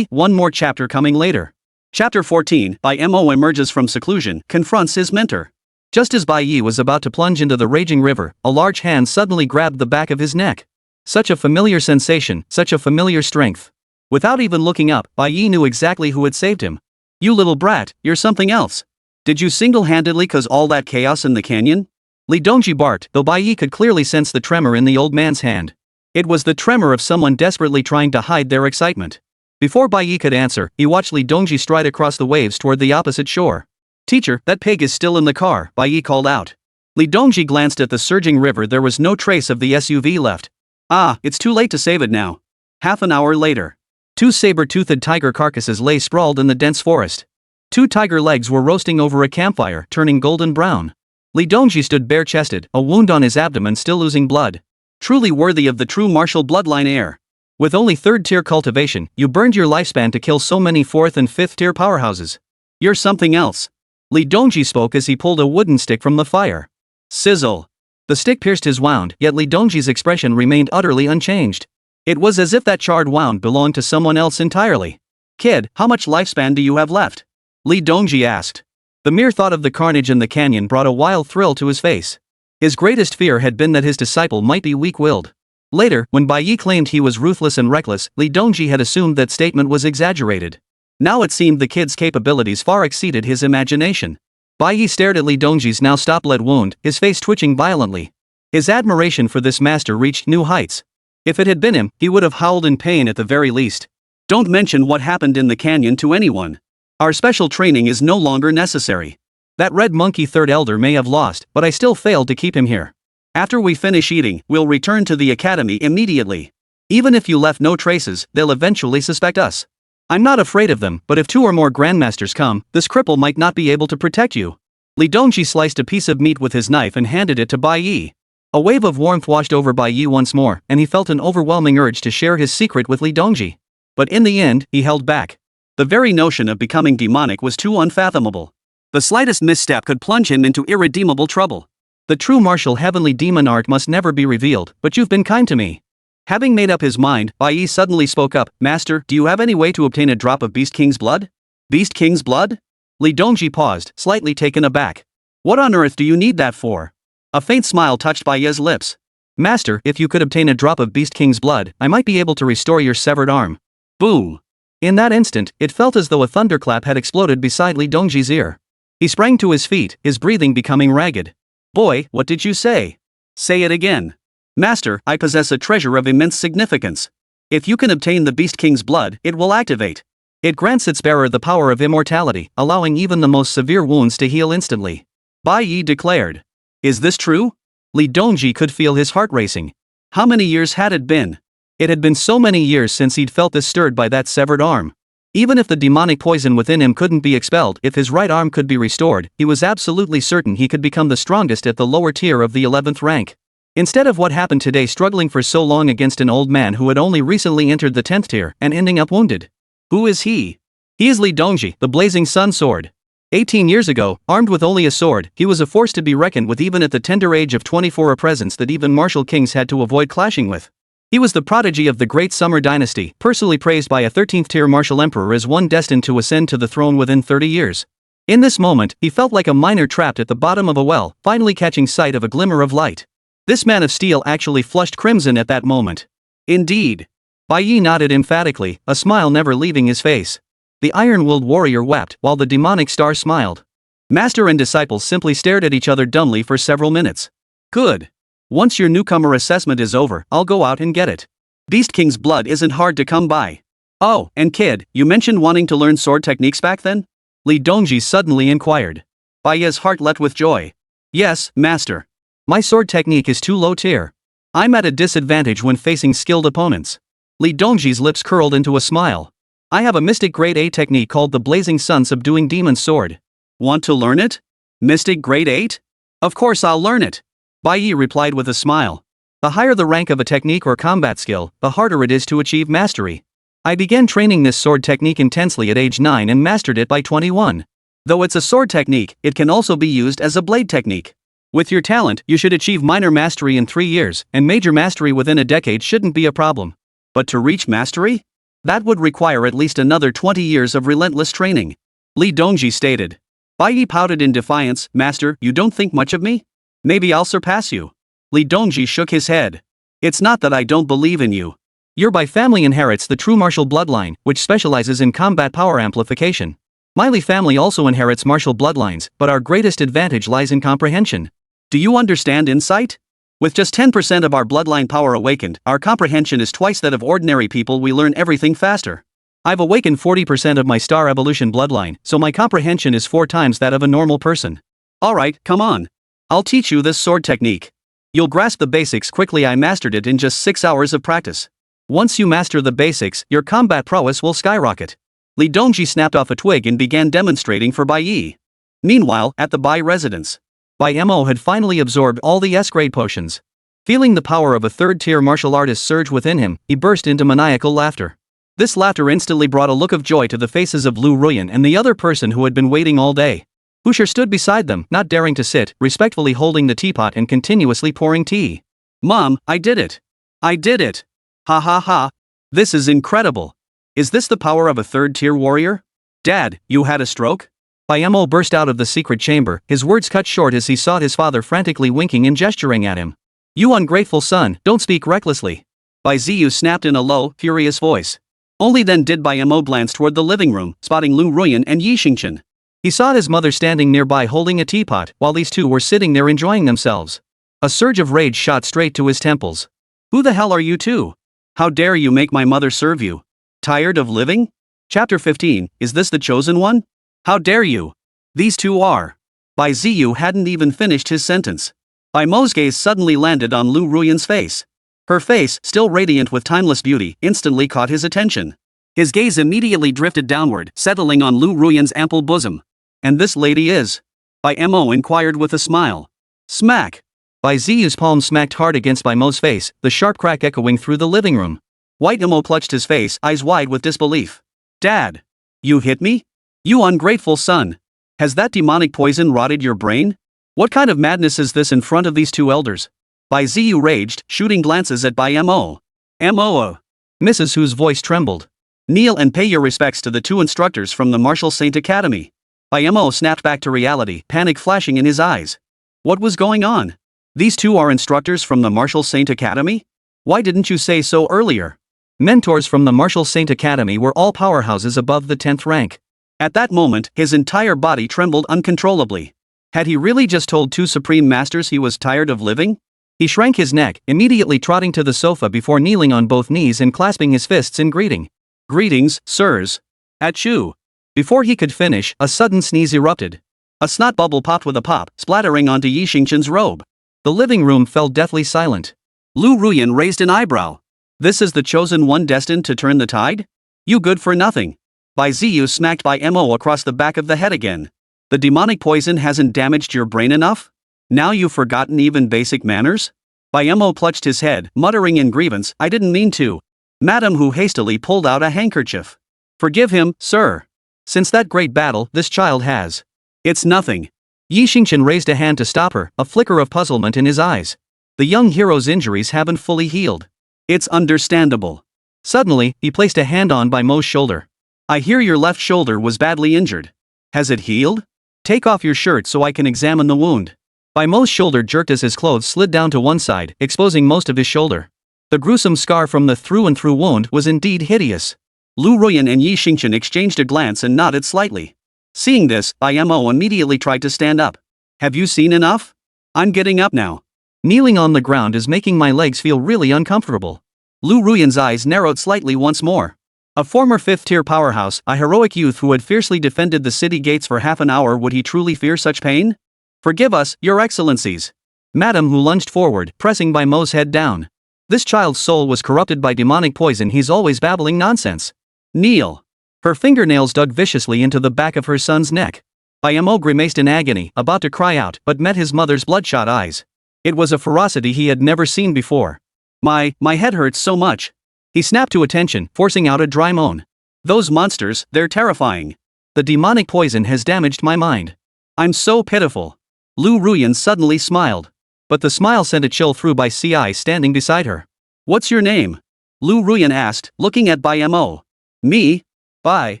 One more chapter coming later. Chapter 14, Bai Mo emerges from seclusion, confronts his mentor. Just as Bai Ye was about to plunge into the raging river, a large hand suddenly grabbed the back of his neck. Such a familiar sensation, such a familiar strength. Without even looking up, Bai Ye knew exactly who had saved him. You little brat, you're something else. Did you single-handedly cause all that chaos in the canyon? Li Dongji barked, though Bai Ye could clearly sense the tremor in the old man's hand. It was the tremor of someone desperately trying to hide their excitement. Before Bai Ye could answer, he watched Li Dongji stride across the waves toward the opposite shore. Teacher, that pig is still in the car, Bai Ye called out. Li Dongji glanced at the surging river. There was no trace of the SUV left. Ah, it's too late to save it now. Half an hour later. 2 saber-toothed tiger carcasses lay sprawled in the dense forest. 2 tiger legs were roasting over a campfire, turning golden brown. Li Dongji stood bare-chested, a wound on his abdomen still oozing blood. Truly worthy of the true martial bloodline heir. With only 3rd-tier cultivation, you burned your lifespan to kill so many 4th and 5th-tier powerhouses. You're something else. Li Dongji spoke as he pulled a wooden stick from the fire. Sizzle. The stick pierced his wound, yet Li Dongji's expression remained utterly unchanged. It was as if that charred wound belonged to someone else entirely. Kid, how much lifespan do you have left? Li Dongji asked. The mere thought of the carnage in the canyon brought a wild thrill to his face. His greatest fear had been that his disciple might be weak-willed. Later, when Bai Ye claimed he was ruthless and reckless, Li Dongji had assumed that statement was exaggerated. Now it seemed the kid's capabilities far exceeded his imagination. Bai Ye stared at Li Dongji's now stop-bled wound, his face twitching violently. His admiration for this master reached new heights. If it had been him, he would have howled in pain at the very least. Don't mention what happened in the canyon to anyone. Our special training is no longer necessary. That red monkey third elder may have lost, but I still failed to keep him here. After we finish eating, we'll return to the academy immediately. Even if you left no traces, they'll eventually suspect us. I'm not afraid of them, but if 2 or more grandmasters come, this cripple might not be able to protect you. Li Dongji sliced a piece of meat with his knife and handed it to Bai Ye. A wave of warmth washed over Bai Ye once more, and he felt an overwhelming urge to share his secret with Li Dongji. But in the end, he held back. The very notion of becoming demonic was too unfathomable. The slightest misstep could plunge him into irredeemable trouble. The true martial heavenly demon art must never be revealed, but you've been kind to me. Having made up his mind, Bai Ye suddenly spoke up. Master, do you have any way to obtain a drop of Beast King's blood? Beast King's blood? Li Dongji paused, slightly taken aback. What on earth do you need that for? A faint smile touched Bai Ye's lips. Master, if you could obtain a drop of Beast King's blood, I might be able to restore your severed arm. Boom! In that instant, it felt as though a thunderclap had exploded beside Li Dongji's ear. He sprang to his feet, his breathing becoming ragged. Boy, what did you say? Say it again. Master, I possess a treasure of immense significance. If you can obtain the Beast King's blood, it will activate. It grants its bearer the power of immortality, allowing even the most severe wounds to heal instantly. Bai Ye declared. Is this true? Li Dongji could feel his heart racing. How many years had it been? It had been so many years since he'd felt this stirred by that severed arm. Even if the demonic poison within him couldn't be expelled, if his right arm could be restored, he was absolutely certain he could become the strongest at the lower tier of the 11th rank. Instead of what happened today, struggling for so long against an old man who had only recently entered the 10th tier and ending up wounded. Who is he? He is Li Dongji, the Blazing Sun Sword. 18 years ago, armed with only a sword, he was a force to be reckoned with even at the tender age of 24, a presence that even martial kings had to avoid clashing with. He was the prodigy of the Great Summer Dynasty, personally praised by a 13th-tier martial emperor as one destined to ascend to the throne within 30 years. In this moment, he felt like a miner trapped at the bottom of a well, finally catching sight of a glimmer of light. This man of steel actually flushed crimson at that moment. Indeed. Bai Ye nodded emphatically, a smile never leaving his face. The iron-willed warrior wept, while the demonic star smiled. Master and disciples simply stared at each other dumbly for several minutes. Good. Once your newcomer assessment is over, I'll go out and get it. Beast King's blood isn't hard to come by. Oh, and kid, you mentioned wanting to learn sword techniques back then? Li Dongji suddenly inquired. Bai Ye's heart leapt with joy. Yes, master. My sword technique is too low tier. I'm at a disadvantage when facing skilled opponents. Li Dongji's lips curled into a smile. I have a mystic grade A technique called the Blazing Sun Subduing Demon Sword. Want to learn it? Mystic grade 8? Of course I'll learn it. Bai Ye replied with a smile. The higher the rank of a technique or combat skill, the harder it is to achieve mastery. I began training this sword technique intensely at age 9 and mastered it by 21. Though it's a sword technique, it can also be used as a blade technique. With your talent, you should achieve minor mastery in 3 years, and major mastery within a decade shouldn't be a problem. But to reach mastery? That would require at least another 20 years of relentless training. Li Dongji stated. Bai Ye pouted in defiance. Master, you don't think much of me? Maybe I'll surpass you. Li Dongji shook his head. It's not that I don't believe in you. Your Bai family inherits the true martial bloodline, which specializes in combat power amplification. My Li family also inherits martial bloodlines, but our greatest advantage lies in comprehension. Do you understand insight? With just 10% of our bloodline power awakened, our comprehension is twice that of ordinary people. We learn everything faster. I've awakened 40% of my star evolution bloodline, so my comprehension is 4 times that of a normal person. Alright, come on. I'll teach you this sword technique. You'll grasp the basics quickly. I mastered it in just 6 hours of practice. Once you master the basics, your combat prowess will skyrocket. Li Dongji snapped off a twig and began demonstrating for Bai Ye. Meanwhile, at the Bai residence, Bai Mo had finally absorbed all the S-grade potions. Feeling the power of a third-tier martial artist surge within him, he burst into maniacal laughter. This laughter instantly brought a look of joy to the faces of Lu Ruyan and the other person who had been waiting all day. Usher stood beside them, not daring to sit, respectfully holding the teapot and continuously pouring tea. Mom, I did it. I did it. Ha ha ha. This is incredible. Is this the power of a third-tier warrior? Dad, you had a stroke? Bai Ye burst out of the secret chamber, his words cut short as he saw his father frantically winking and gesturing at him. You ungrateful son, don't speak recklessly. Bai Ye snapped in a low, furious voice. Only then did Bai Ye glance toward the living room, spotting Lu Ruyan and Yi Xingqian. He saw his mother standing nearby holding a teapot, while these two were sitting there enjoying themselves. A surge of rage shot straight to his temples. Who the hell are you two? How dare you make my mother serve you? Tired of living? Chapter 15, is this the chosen one? How dare you? These two are. Bai Ye hadn't even finished his sentence. Bai Mo's gaze suddenly landed on Lu Ruyan's face. Her face, still radiant with timeless beauty, instantly caught his attention. His gaze immediately drifted downward, settling on Lu Ruyan's ample bosom. And this lady is? Bai Ye inquired with a smile. Smack! Bai Ye's palm smacked hard against Bai Mo's face, the sharp crack echoing through the living room. White Imo clutched his face, eyes wide with disbelief. Dad! You hit me? You ungrateful son! Has that demonic poison rotted your brain? What kind of madness is this in front of these two elders? Bai Ye raged, shooting glances at Bai Mo. Mrs. Hu's voice trembled. Kneel and pay your respects to the two instructors from the Martial Saint Academy. Bai Mo snapped back to reality, panic flashing in his eyes. What was going on? These two are instructors from the Martial Saint Academy? Why didn't you say so earlier? Mentors from the Martial Saint Academy were all powerhouses above the 10th rank. At that moment, his entire body trembled uncontrollably. Had he really just told two supreme masters he was tired of living? He shrank his neck, immediately trotting to the sofa before kneeling on both knees and clasping his fists in greeting. Greetings, sirs. Achoo. Before he could finish, a sudden sneeze erupted. A snot bubble popped with a pop, splattering onto Yi Xingqian's robe. The living room fell deathly silent. Lu Ruyan raised an eyebrow. This is the chosen one destined to turn the tide? You good for nothing. Bai Ye smacked Bai Mo across the back of the head again. The demonic poison hasn't damaged your brain enough? Now you've forgotten even basic manners? Bai Mo clutched his head, muttering in grievance, I didn't mean to. Madam Hu hastily pulled out a handkerchief. Forgive him, sir. Since that great battle, this child has. It's nothing. Yi Xingqian raised a hand to stop her, a flicker of puzzlement in his eyes. The young hero's injuries haven't fully healed. It's understandable. Suddenly, he placed a hand on Bai Mo's shoulder. I hear your left shoulder was badly injured. Has it healed? Take off your shirt so I can examine the wound. Bai Mo's shoulder jerked as his clothes slid down to one side, exposing most of his shoulder. The gruesome scar from the through-and-through wound was indeed hideous. Lu Ruyan and Yi Xingqian exchanged a glance and nodded slightly. Seeing this, Bai Mo immediately tried to stand up. Have you seen enough? I'm getting up now. Kneeling on the ground is making my legs feel really uncomfortable. Lu Ruyan's eyes narrowed slightly once more. A former 5th-tier powerhouse, a heroic youth who had fiercely defended the city gates for half an hour, would he truly fear such pain? Forgive us, your excellencies. Madam Hu lunged forward, pressing Bai Mo's head down. This child's soul was corrupted by demonic poison, he's always babbling nonsense. Kneel. Her fingernails dug viciously into the back of her son's neck. Bai Mo grimaced in agony, about to cry out, but met his mother's bloodshot eyes. It was a ferocity he had never seen before. My head hurts so much. He snapped to attention, forcing out a dry moan. Those monsters, they're terrifying. The demonic poison has damaged my mind. I'm so pitiful. Lu Ruyan suddenly smiled. But the smile sent a chill through Bai Ci standing beside her. What's your name? Lu Ruyan asked, looking at Bai Mo. Me? Bai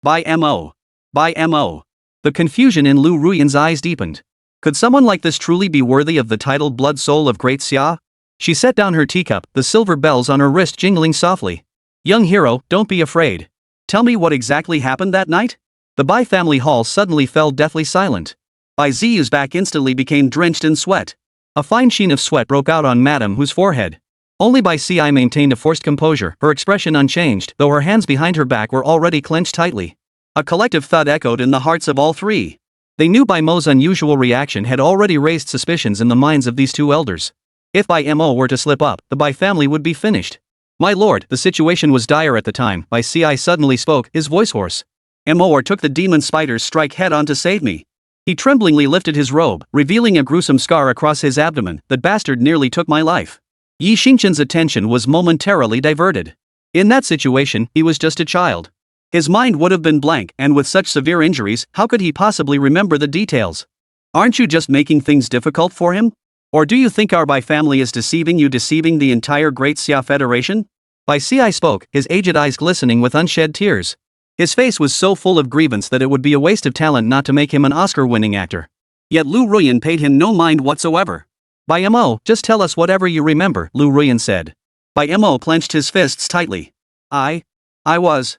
Mo. Bai Mo. The confusion in Lu Ruyan's eyes deepened. Could someone like this truly be worthy of the title Blood Soul of Great Xia? She set down her teacup, the silver bells on her wrist jingling softly. Young hero, don't be afraid. Tell me what exactly happened that night? The Bai family hall suddenly fell deathly silent. Bai Ye's back instantly became drenched in sweat. A fine sheen of sweat broke out on Madame Hu's forehead. Only Bai Ci maintained a forced composure, her expression unchanged, though her hands behind her back were already clenched tightly. A collective thud echoed in the hearts of all three. They knew Bai Mo's unusual reaction had already raised suspicions in the minds of these two elders. If Bai Mo were to slip up, the Bai family would be finished. My lord, the situation was dire at the time, Bai Ci suddenly spoke, his voice hoarse. Mo took the demon spider's strike head on to save me. He tremblingly lifted his robe, revealing a gruesome scar across his abdomen. That bastard nearly took my life. Yi Xingqian's attention was momentarily diverted. In that situation, he was just a child. His mind would have been blank, and with such severe injuries, how could he possibly remember the details? Aren't you just making things difficult for him? Or do you think our Bai family is deceiving you, deceiving the entire Great Xia Federation? Bai Ye spoke, his aged eyes glistening with unshed tears. His face was so full of grievance that it would be a waste of talent not to make him an Oscar-winning actor. Yet Lu Ruyan paid him no mind whatsoever. Bai Mo, just tell us whatever you remember, Lu Ruyan said. Bai Mo clenched his fists tightly. I was.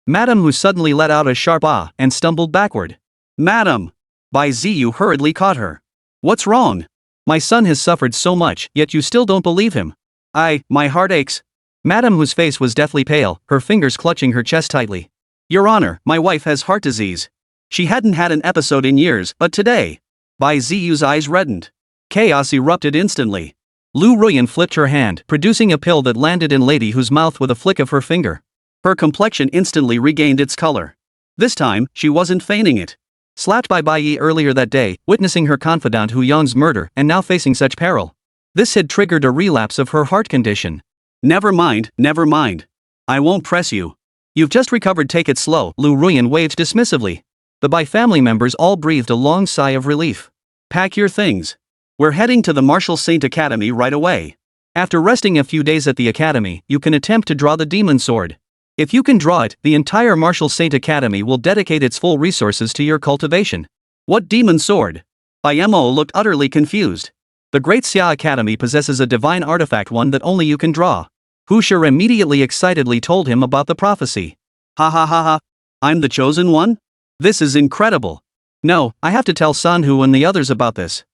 Madam Hu suddenly let out a sharp ah and stumbled backward. Madam! Bai Ziyu hurriedly caught her. What's wrong? My son has suffered so much, yet you still don't believe him. My heart aches. Madam Hu's face was deathly pale, her fingers clutching her chest tightly. Your Honor, my wife has heart disease. She hadn't had an episode in years, but today. Bai Ziyu's eyes reddened. Chaos erupted instantly. Lu Ruyan flipped her hand, producing a pill that landed in Lady Hu's mouth with a flick of her finger. Her complexion instantly regained its color. This time, she wasn't feigning it. Slapped by Bai Ye earlier that day, witnessing her confidant Hu Yang's murder, and now facing such peril. This had triggered a relapse of her heart condition. Never mind. I won't press you. You've just recovered, take it slow, Lu Ruyan waved dismissively. The Bai family members all breathed a long sigh of relief. Pack your things. We're heading to the Martial Saint Academy right away. After resting a few days at the academy, you can attempt to draw the demon sword. If you can draw it, the entire Martial Saint Academy will dedicate its full resources to your cultivation. What demon sword? Bai Mo looked utterly confused. The Great Xia Academy possesses a divine artifact, one that only you can draw. Hu Shi immediately excitedly told him about the prophecy. Ha. I'm the chosen one? This is incredible. No, I have to tell Sanhu and the others about this.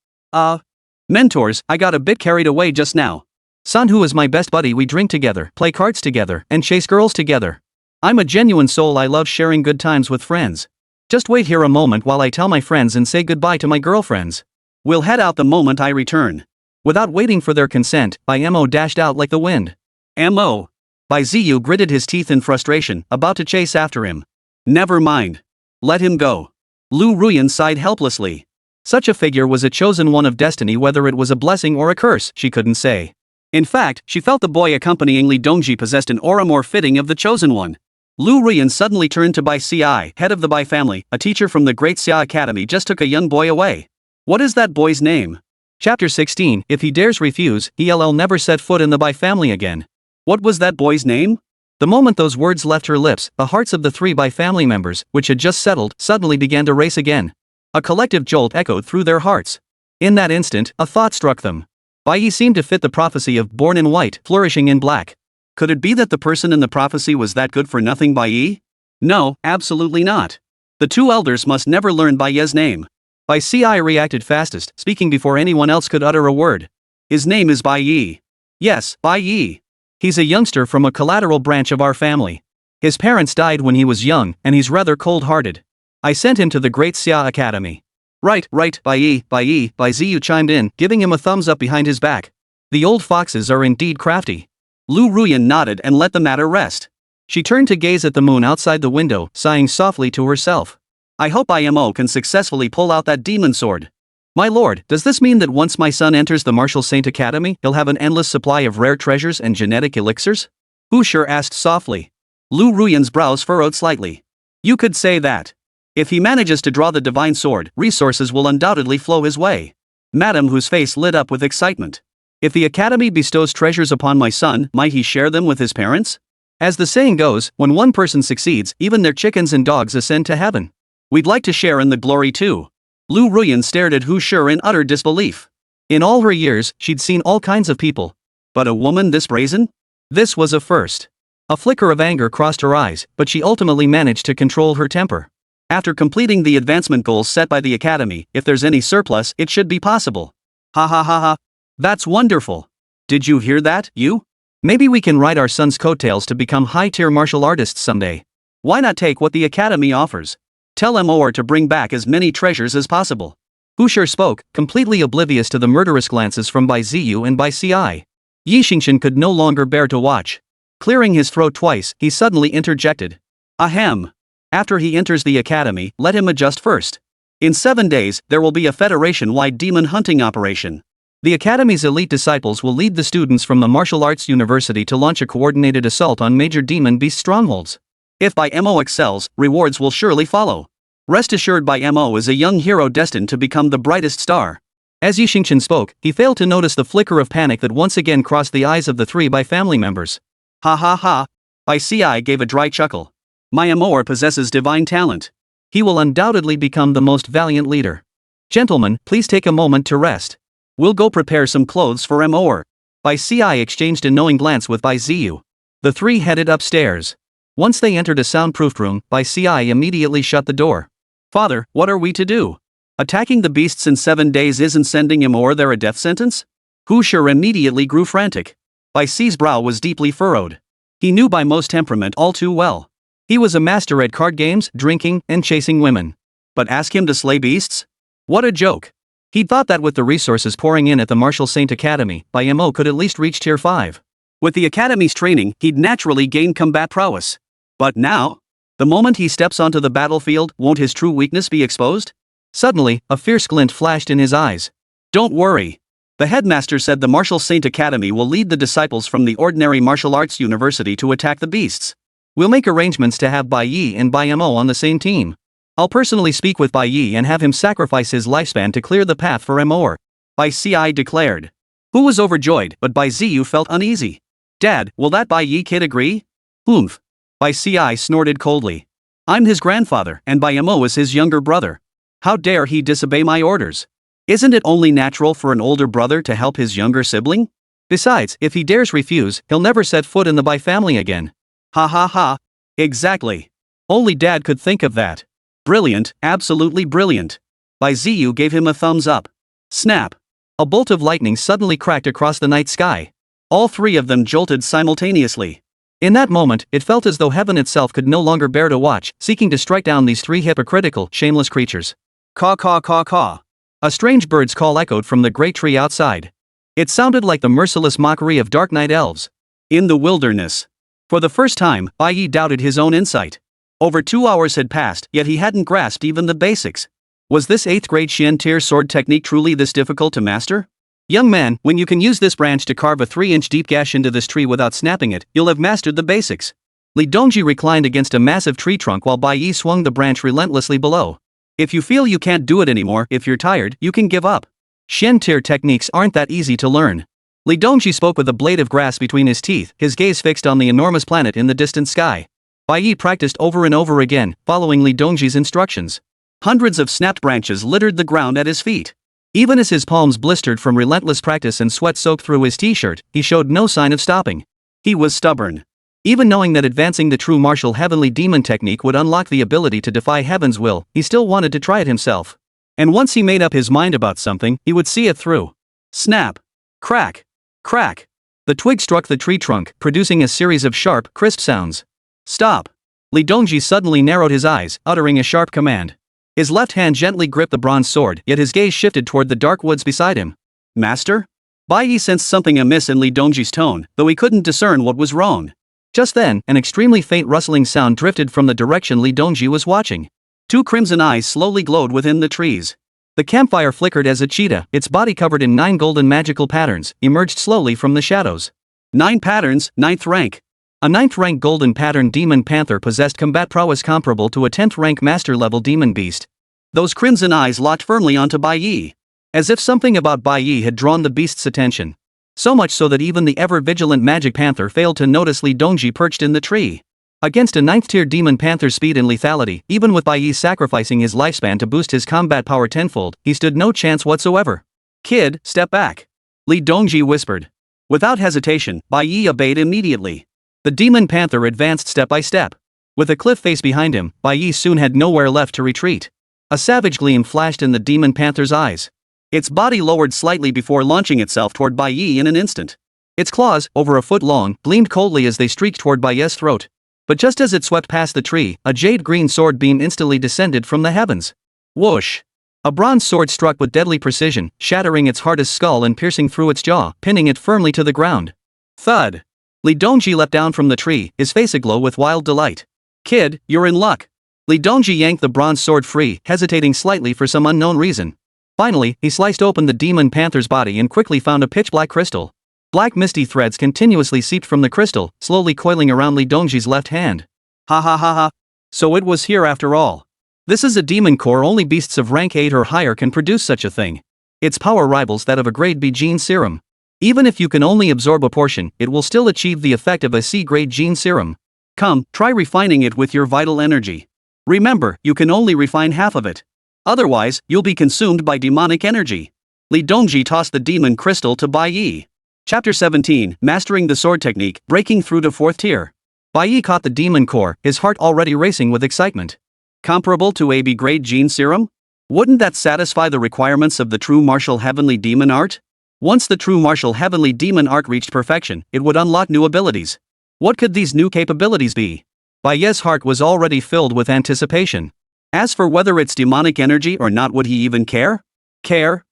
Mentors, I got a bit carried away just now. Sanhu is my best buddy, we drink together, play cards together, and chase girls together. I'm a genuine soul, I love sharing good times with friends. Just wait here a moment while I tell my friends and say goodbye to my girlfriends. We'll head out the moment I return. Without waiting for their consent, Bai Mo dashed out like the wind. Mo. Bai Ziyu gritted his teeth in frustration, about to chase after him. Never mind. Let him go. Lu Ruyan sighed helplessly. Such a figure was a chosen one of destiny, whether it was a blessing or a curse, she couldn't say. In fact, she felt the boy accompanying Li Dongji possessed an aura more fitting of the chosen one. Lu Ruyan suddenly turned to Bai Ci, head of the Bai family, a teacher from the Great Xia Academy just took a young boy away. What is that boy's name? Chapter 16, if he dares refuse, he'll never set foot in the Bai family again. What was that boy's name? The moment those words left her lips, the hearts of the three Bai family members, which had just settled, suddenly began to race again. A collective jolt echoed through their hearts. In that instant, a thought struck them. Bai Ye seemed to fit the prophecy of born in white, flourishing in black. Could it be that the person in the prophecy was that good for nothing Bai Ye? No, absolutely not. The two elders must never learn Bai Ye's name. Bai Ci reacted fastest, speaking before anyone else could utter a word. His name is Bai Ye. Yes, Bai Ye. He's a youngster from a collateral branch of our family. His parents died when he was young, and he's rather cold-hearted. I sent him to the Great Xia Academy. Right, Bai Ye, Bai Ziyu chimed in, giving him a thumbs up behind his back. The old foxes are indeed crafty. Lu Ruyan nodded and let the matter rest. She turned to gaze at the moon outside the window, sighing softly to herself. I hope Mo can successfully pull out that demon sword. My lord, does this mean that once my son enters the Martial Saint Academy, he'll have an endless supply of rare treasures and genetic elixirs? Hu Shi asked softly. Lu Ruyan's brows furrowed slightly. You could say that. If he manages to draw the divine sword, resources will undoubtedly flow his way. Madam Hu's face lit up with excitement. If the academy bestows treasures upon my son, might he share them with his parents? As the saying goes, when one person succeeds, even their chickens and dogs ascend to heaven. We'd like to share in the glory too. Lu Ruyan stared at Hu Shi in utter disbelief. In all her years, she'd seen all kinds of people. But a woman this brazen? This was a first. A flicker of anger crossed her eyes, but she ultimately managed to control her temper. After completing the advancement goals set by the academy, if there's any surplus, it should be possible. Ha. That's wonderful. Did you hear that, you? Maybe we can ride our son's coattails to become high-tier martial artists someday. Why not take what the academy offers? Tell Mor to bring back as many treasures as possible. Hu Shi spoke, completely oblivious to the murderous glances from Bai Ziyu and Bai Ci. Yi Xingshan could no longer bear to watch. Clearing his throat twice, he suddenly interjected. Ahem. After he enters the academy, let him adjust first. In 7 days, there will be a Federation-wide demon hunting operation. The academy's elite disciples will lead the students from the martial arts university to launch a coordinated assault on major demon beast strongholds. If Bai Mo excels, rewards will surely follow. Rest assured Bai Mo is a young hero destined to become the brightest star. As Yi Xingchen spoke, he failed to notice the flicker of panic that once again crossed the eyes of the three Bai family members. Ha ha ha. Bai Ci gave a dry chuckle. My Amor possesses divine talent. He will undoubtedly become the most valiant leader. Gentlemen, please take a moment to rest. We'll go prepare some clothes for Amor. Bai Ci exchanged a knowing glance with Bai Ziyu. The three headed upstairs. Once they entered a soundproofed room, Bai Ci immediately shut the door. Father, what are we to do? Attacking the beasts in 7 days isn't sending Amor there a death sentence? Hu Shi immediately grew frantic. Bai Ci's brow was deeply furrowed. He knew Bai Mo's temperament all too well. He was a master at card games, drinking, and chasing women. But ask him to slay beasts? What a joke. He'd thought that with the resources pouring in at the Martial Saint Academy, Bai Mo could at least reach tier 5. With the Academy's training, he'd naturally gain combat prowess. But now? The moment he steps onto the battlefield, won't his true weakness be exposed? Suddenly, a fierce glint flashed in his eyes. Don't worry. The headmaster said the Martial Saint Academy will lead the disciples from the ordinary martial arts university to attack the beasts. We'll make arrangements to have Bai Ye and Bai Mo on the same team. I'll personally speak with Bai Ye and have him sacrifice his lifespan to clear the path for Amor. Bai Ci declared. Hu was overjoyed, but Bai Ziyu felt uneasy. Dad, will that Bai Ye kid agree? Oomph. Bai Ci snorted coldly. I'm his grandfather, and Bai Mo is his younger brother. How dare he disobey my orders? Isn't it only natural for an older brother to help his younger sibling? Besides, if he dares refuse, he'll never set foot in the Bai family again. Ha ha ha. Exactly. Only Dad could think of that. Brilliant, absolutely brilliant. Bai Ziyu gave him a thumbs up. Snap. A bolt of lightning suddenly cracked across the night sky. All three of them jolted simultaneously. In that moment, it felt as though heaven itself could no longer bear to watch, seeking to strike down these three hypocritical, shameless creatures. Caw caw caw caw. A strange bird's call echoed from the great tree outside. It sounded like the merciless mockery of dark night elves. In the wilderness. For the first time, Bai Ye doubted his own insight. Over 2 hours had passed, yet he hadn't grasped even the basics. Was this 8th grade Xian tier sword technique truly this difficult to master? Young man, when you can use this branch to carve a 3-inch deep gash into this tree without snapping it, you'll have mastered the basics. Li Dongji reclined against a massive tree trunk while Bai Ye swung the branch relentlessly below. If you feel you can't do it anymore, if you're tired, you can give up. Xian tier techniques aren't that easy to learn. Li Dongji spoke with a blade of grass between his teeth, his gaze fixed on the enormous planet in the distant sky. Bai Ye practiced over and over again, following Li Dongji's instructions. Hundreds of snapped branches littered the ground at his feet. Even as his palms blistered from relentless practice and sweat soaked through his t-shirt, he showed no sign of stopping. He was stubborn. Even knowing that advancing the true martial heavenly demon technique would unlock the ability to defy heaven's will, he still wanted to try it himself. And once he made up his mind about something, he would see it through. Snap. Crack. Crack. The twig struck the tree trunk, producing a series of sharp, crisp sounds. Stop. Li Dongji suddenly narrowed his eyes, uttering a sharp command. His left hand gently gripped the bronze sword, yet his gaze shifted toward the dark woods beside him. Master? Bai Ye sensed something amiss in Li Dongji's tone, though he couldn't discern what was wrong. Just then, an extremely faint rustling sound drifted from the direction Li Dongji was watching. 2 crimson eyes slowly glowed within the trees. The campfire flickered as a cheetah, its body covered in 9 golden magical patterns, emerged slowly from the shadows. 9 patterns, 9th rank. A 9th rank golden pattern demon panther possessed combat prowess comparable to a 10th rank master level demon beast. Those crimson eyes locked firmly onto Bai Ye. As if something about Bai Ye had drawn the beast's attention. So much so that even the ever-vigilant magic panther failed to notice Li Dongji perched in the tree. Against a 9th tier demon panther's speed and lethality, even with Bai Ye sacrificing his lifespan to boost his combat power tenfold, he stood no chance whatsoever. Kid, step back. Li Dongji whispered. Without hesitation, Bai Ye obeyed immediately. The demon panther advanced step by step. With a cliff face behind him, Bai Ye soon had nowhere left to retreat. A savage gleam flashed in the demon panther's eyes. Its body lowered slightly before launching itself toward Bai Ye in an instant. Its claws, over a foot long, gleamed coldly as they streaked toward Bai Ye's throat. But just as it swept past the tree, a jade-green sword beam instantly descended from the heavens. Whoosh! A bronze sword struck with deadly precision, shattering its hardest skull and piercing through its jaw, pinning it firmly to the ground. Thud! Li Dongji leapt down from the tree, his face aglow with wild delight. Kid, you're in luck. Li Dongji yanked the bronze sword free, hesitating slightly for some unknown reason. Finally, he sliced open the demon panther's body and quickly found a pitch-black crystal. Black misty threads continuously seeped from the crystal, slowly coiling around Li Dongji's left hand. Ha ha ha ha. So it was here after all. This is a demon core, only beasts of rank 8 or higher can produce such a thing. Its power rivals that of a grade B gene serum. Even if you can only absorb a portion, it will still achieve the effect of a C-grade gene serum. Come, try refining it with your vital energy. Remember, you can only refine half of it. Otherwise, you'll be consumed by demonic energy. Li Dongji tossed the demon crystal to Bai Ye. Chapter 17, Mastering the Sword Technique, Breaking Through to 4th Tier. Bai Ye caught the demon core, his heart already racing with excitement. Comparable to a B-grade gene serum? Wouldn't that satisfy the requirements of the true martial heavenly demon art? Once the true martial heavenly demon art reached perfection, it would unlock new abilities. What could these new capabilities be? Bai Ye's heart was already filled with anticipation. As for whether it's demonic energy or not, would he even care? Care?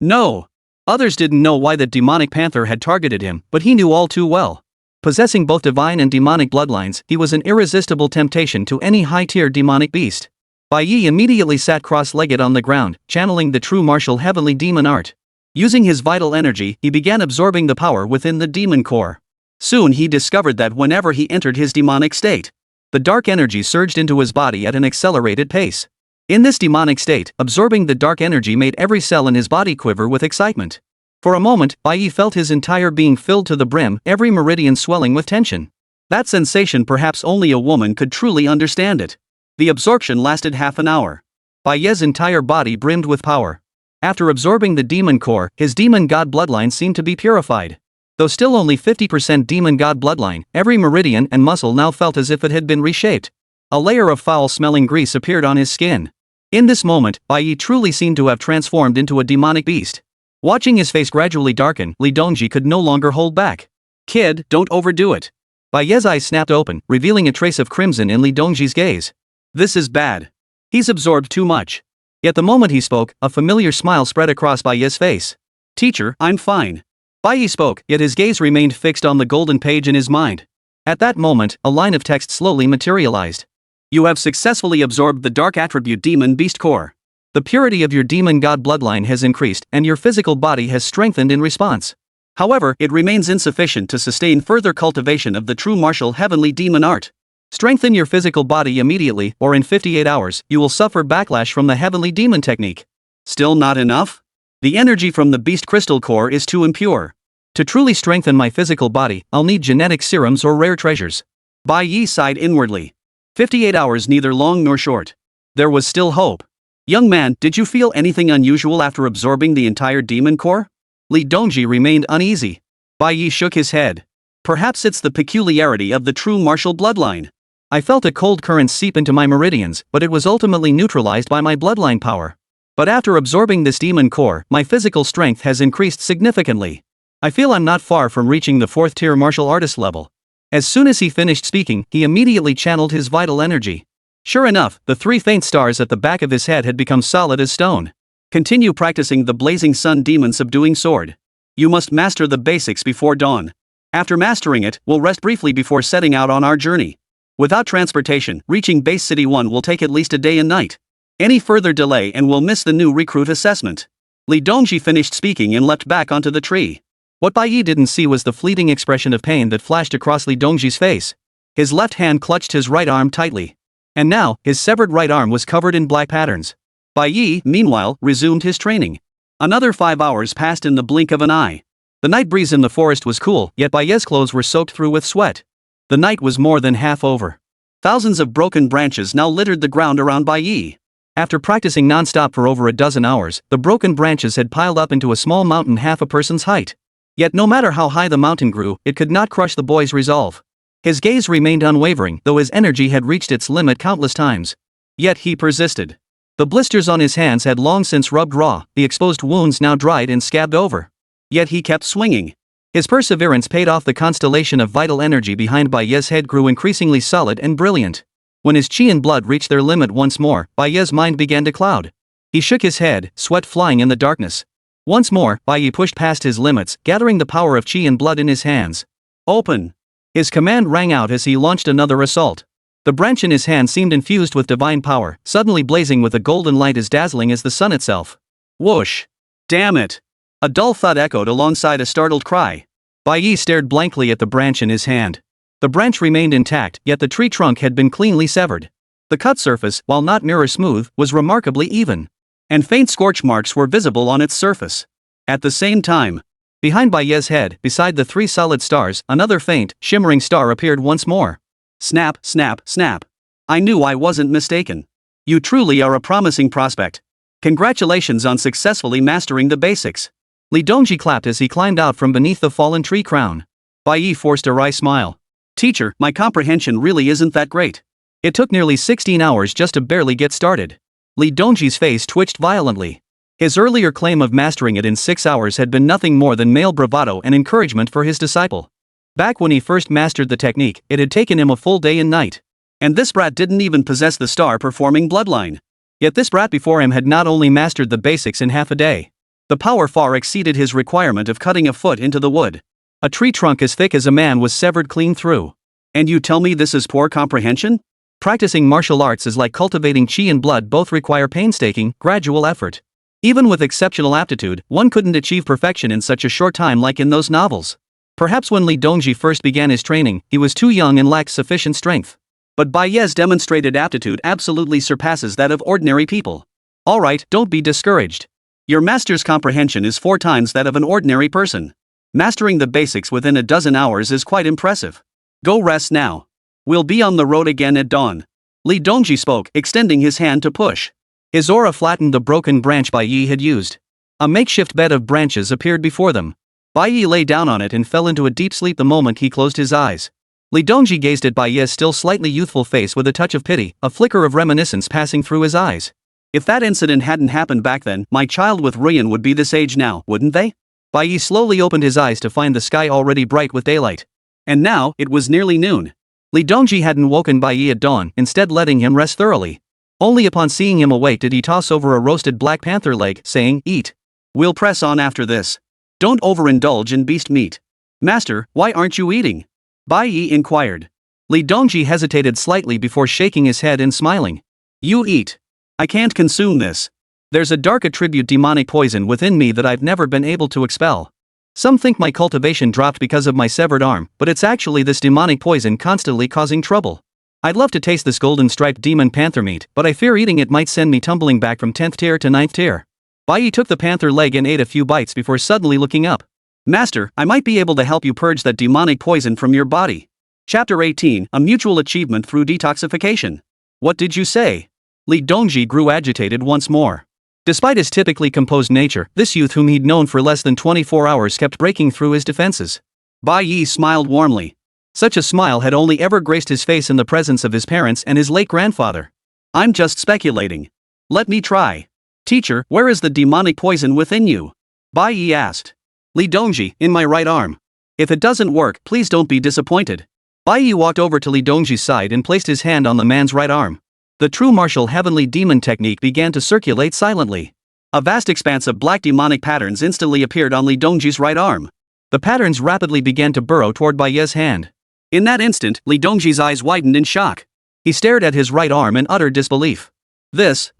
No. Others didn't know why that demonic panther had targeted him, but he knew all too well. Possessing both divine and demonic bloodlines, he was an irresistible temptation to any high-tier demonic beast. Bai Ye immediately sat cross-legged on the ground, channeling the true martial heavenly demon art. Using his vital energy, he began absorbing the power within the demon core. Soon he discovered that whenever he entered his demonic state, the dark energy surged into his body at an accelerated pace. In this demonic state, absorbing the dark energy made every cell in his body quiver with excitement. For a moment, Bai Ye felt his entire being filled to the brim, every meridian swelling with tension. That sensation, perhaps only a woman could truly understand it. The absorption lasted half an hour. Bai Ye's entire body brimmed with power. After absorbing the demon core, his demon god bloodline seemed to be purified. Though still only 50% demon god bloodline, every meridian and muscle now felt as if it had been reshaped. A layer of foul-smelling grease appeared on his skin. In this moment, Bai Ye truly seemed to have transformed into a demonic beast. Watching his face gradually darken, Li Dongji could no longer hold back. Kid, don't overdo it. Bai Ye's eyes snapped open, revealing a trace of crimson in Li Dongji's gaze. This is bad. He's absorbed too much. Yet the moment he spoke, a familiar smile spread across Bai Ye's face. Teacher, I'm fine. Bai Ye spoke, yet his gaze remained fixed on the golden page in his mind. At that moment, a line of text slowly materialized. You have successfully absorbed the dark attribute demon beast core. The purity of your demon god bloodline has increased, and your physical body has strengthened in response. However, it remains insufficient to sustain further cultivation of the true martial heavenly demon art. Strengthen your physical body immediately, or in 58 hours, you will suffer backlash from the heavenly demon technique. Still not enough? The energy from the beast crystal core is too impure. To truly strengthen my physical body, I'll need genetic serums or rare treasures. Bai Ye sighed inwardly. 58 hours, neither long nor short. There was still hope. Young man, did you feel anything unusual after absorbing the entire demon core? Li Dongji remained uneasy. Bai Ye shook his head. Perhaps it's the peculiarity of the true martial bloodline. I felt a cold current seep into my meridians, but it was ultimately neutralized by my bloodline power. But after absorbing this demon core, my physical strength has increased significantly. I feel I'm not far from reaching the 4th tier martial artist level. As soon as he finished speaking, he immediately channeled his vital energy. Sure enough, the 3 faint stars at the back of his head had become solid as stone. Continue practicing the blazing sun demon subduing sword. You must master the basics before dawn. After mastering it, we'll rest briefly before setting out on our journey. Without transportation, reaching base city 1 will take at least a day and night. Any further delay and we'll miss the new recruit assessment. Li Dongji finished speaking and leapt back onto the tree. What Bai Ye didn't see was the fleeting expression of pain that flashed across Li Dongji's face. His left hand clutched his right arm tightly. And now, his severed right arm was covered in black patterns. Bai Ye, meanwhile, resumed his training. Another 5 hours passed in the blink of an eye. The night breeze in the forest was cool, yet Bai Ye's clothes were soaked through with sweat. The night was more than half over. Thousands of broken branches now littered the ground around Bai Ye. After practicing non-stop for over a dozen hours, the broken branches had piled up into a small mountain half a person's height. Yet no matter how high the mountain grew, it could not crush the boy's resolve. His gaze remained unwavering, though his energy had reached its limit countless times. Yet he persisted. The blisters on his hands had long since rubbed raw, the exposed wounds now dried and scabbed over. Yet he kept swinging. His perseverance paid off. The constellation of vital energy behind Bai Ye's head grew increasingly solid and brilliant. When his chi and blood reached their limit once more, Bai Ye's mind began to cloud. He shook his head, sweat flying in the darkness. Once more, Bai Ye pushed past his limits, gathering the power of chi and blood in his hands. Open! His command rang out as he launched another assault. The branch in his hand seemed infused with divine power, suddenly blazing with a golden light as dazzling as the sun itself. Whoosh! Damn it! A dull thud echoed alongside a startled cry. Bai Ye stared blankly at the branch in his hand. The branch remained intact, yet the tree trunk had been cleanly severed. The cut surface, while not mirror smooth, was remarkably even. And faint scorch marks were visible on its surface. At the same time, behind Bai Ye's head, beside the 3 solid stars, another faint, shimmering star appeared once more. Snap, snap, snap. I knew I wasn't mistaken. You truly are a promising prospect. Congratulations on successfully mastering the basics. Li Dongji clapped as he climbed out from beneath the fallen tree crown. Bai Ye forced a wry smile. Teacher, my comprehension really isn't that great. It took nearly 16 hours just to barely get started. Li Dongji's face twitched violently. His earlier claim of mastering it in 6 hours had been nothing more than male bravado and encouragement for his disciple. Back when he first mastered the technique, it had taken him a full day and night. And this brat didn't even possess the star-performing bloodline. Yet this brat before him had not only mastered the basics in half a day. The power far exceeded his requirement of cutting a foot into the wood. A tree trunk as thick as a man was severed clean through. And you tell me this is poor comprehension? Practicing martial arts is like cultivating chi and blood, both require painstaking, gradual effort. Even with exceptional aptitude, one couldn't achieve perfection in such a short time like in those novels. Perhaps when Li Dongji first began his training, he was too young and lacked sufficient strength. But Bai Ye's demonstrated aptitude absolutely surpasses that of ordinary people. Alright, don't be discouraged. Your master's comprehension is 4 times that of an ordinary person. Mastering the basics within a dozen hours is quite impressive. Go rest now. We'll be on the road again at dawn. Li Dongji spoke, extending his hand to push. His aura flattened the broken branch Bai Ye had used. A makeshift bed of branches appeared before them. Bai Ye lay down on it and fell into a deep sleep the moment he closed his eyes. Li Dongji gazed at Bai Ye's still slightly youthful face with a touch of pity, a flicker of reminiscence passing through his eyes. If that incident hadn't happened back then, my child with Ruyan would be this age now, wouldn't they? Bai Ye slowly opened his eyes to find the sky already bright with daylight. And now, it was nearly noon. Li Dongji hadn't woken Bai Ye at dawn, instead letting him rest thoroughly. Only upon seeing him awake did he toss over a roasted black panther leg, saying, "Eat. We'll press on after this. Don't overindulge in beast meat." "Master, why aren't you eating?" Bai Ye inquired. Li Dongji hesitated slightly before shaking his head and smiling. "You eat. I can't consume this. There's a dark attribute demonic poison within me that I've never been able to expel. Some think my cultivation dropped because of my severed arm, but it's actually this demonic poison constantly causing trouble. I'd love to taste this golden striped demon panther meat, but I fear eating it might send me tumbling back from 10th tier to 9th tier." Bai Ye took the panther leg and ate a few bites before suddenly looking up. "Master, I might be able to help you purge that demonic poison from your body." Chapter 18, A Mutual Achievement Through Detoxification. "What did you say?" Li Dongji grew agitated once more. Despite his typically composed nature, this youth whom he'd known for less than 24 hours kept breaking through his defenses. Bai Ye smiled warmly. Such a smile had only ever graced his face in the presence of his parents and his late grandfather. "I'm just speculating. Let me try." "Teacher, where is the demonic poison within you?" Bai Ye asked. "Li Dongji, in my right arm. If it doesn't work, please don't be disappointed." Bai Ye walked over to Li Dongji's side and placed his hand on the man's right arm. The true martial heavenly demon technique began to circulate silently. A vast expanse of black demonic patterns instantly appeared on Li Dongji's right arm. The patterns rapidly began to burrow toward Bai Ye's hand. In that instant, Li Dongji's eyes widened in shock. He stared at his right arm in utter disbelief. This.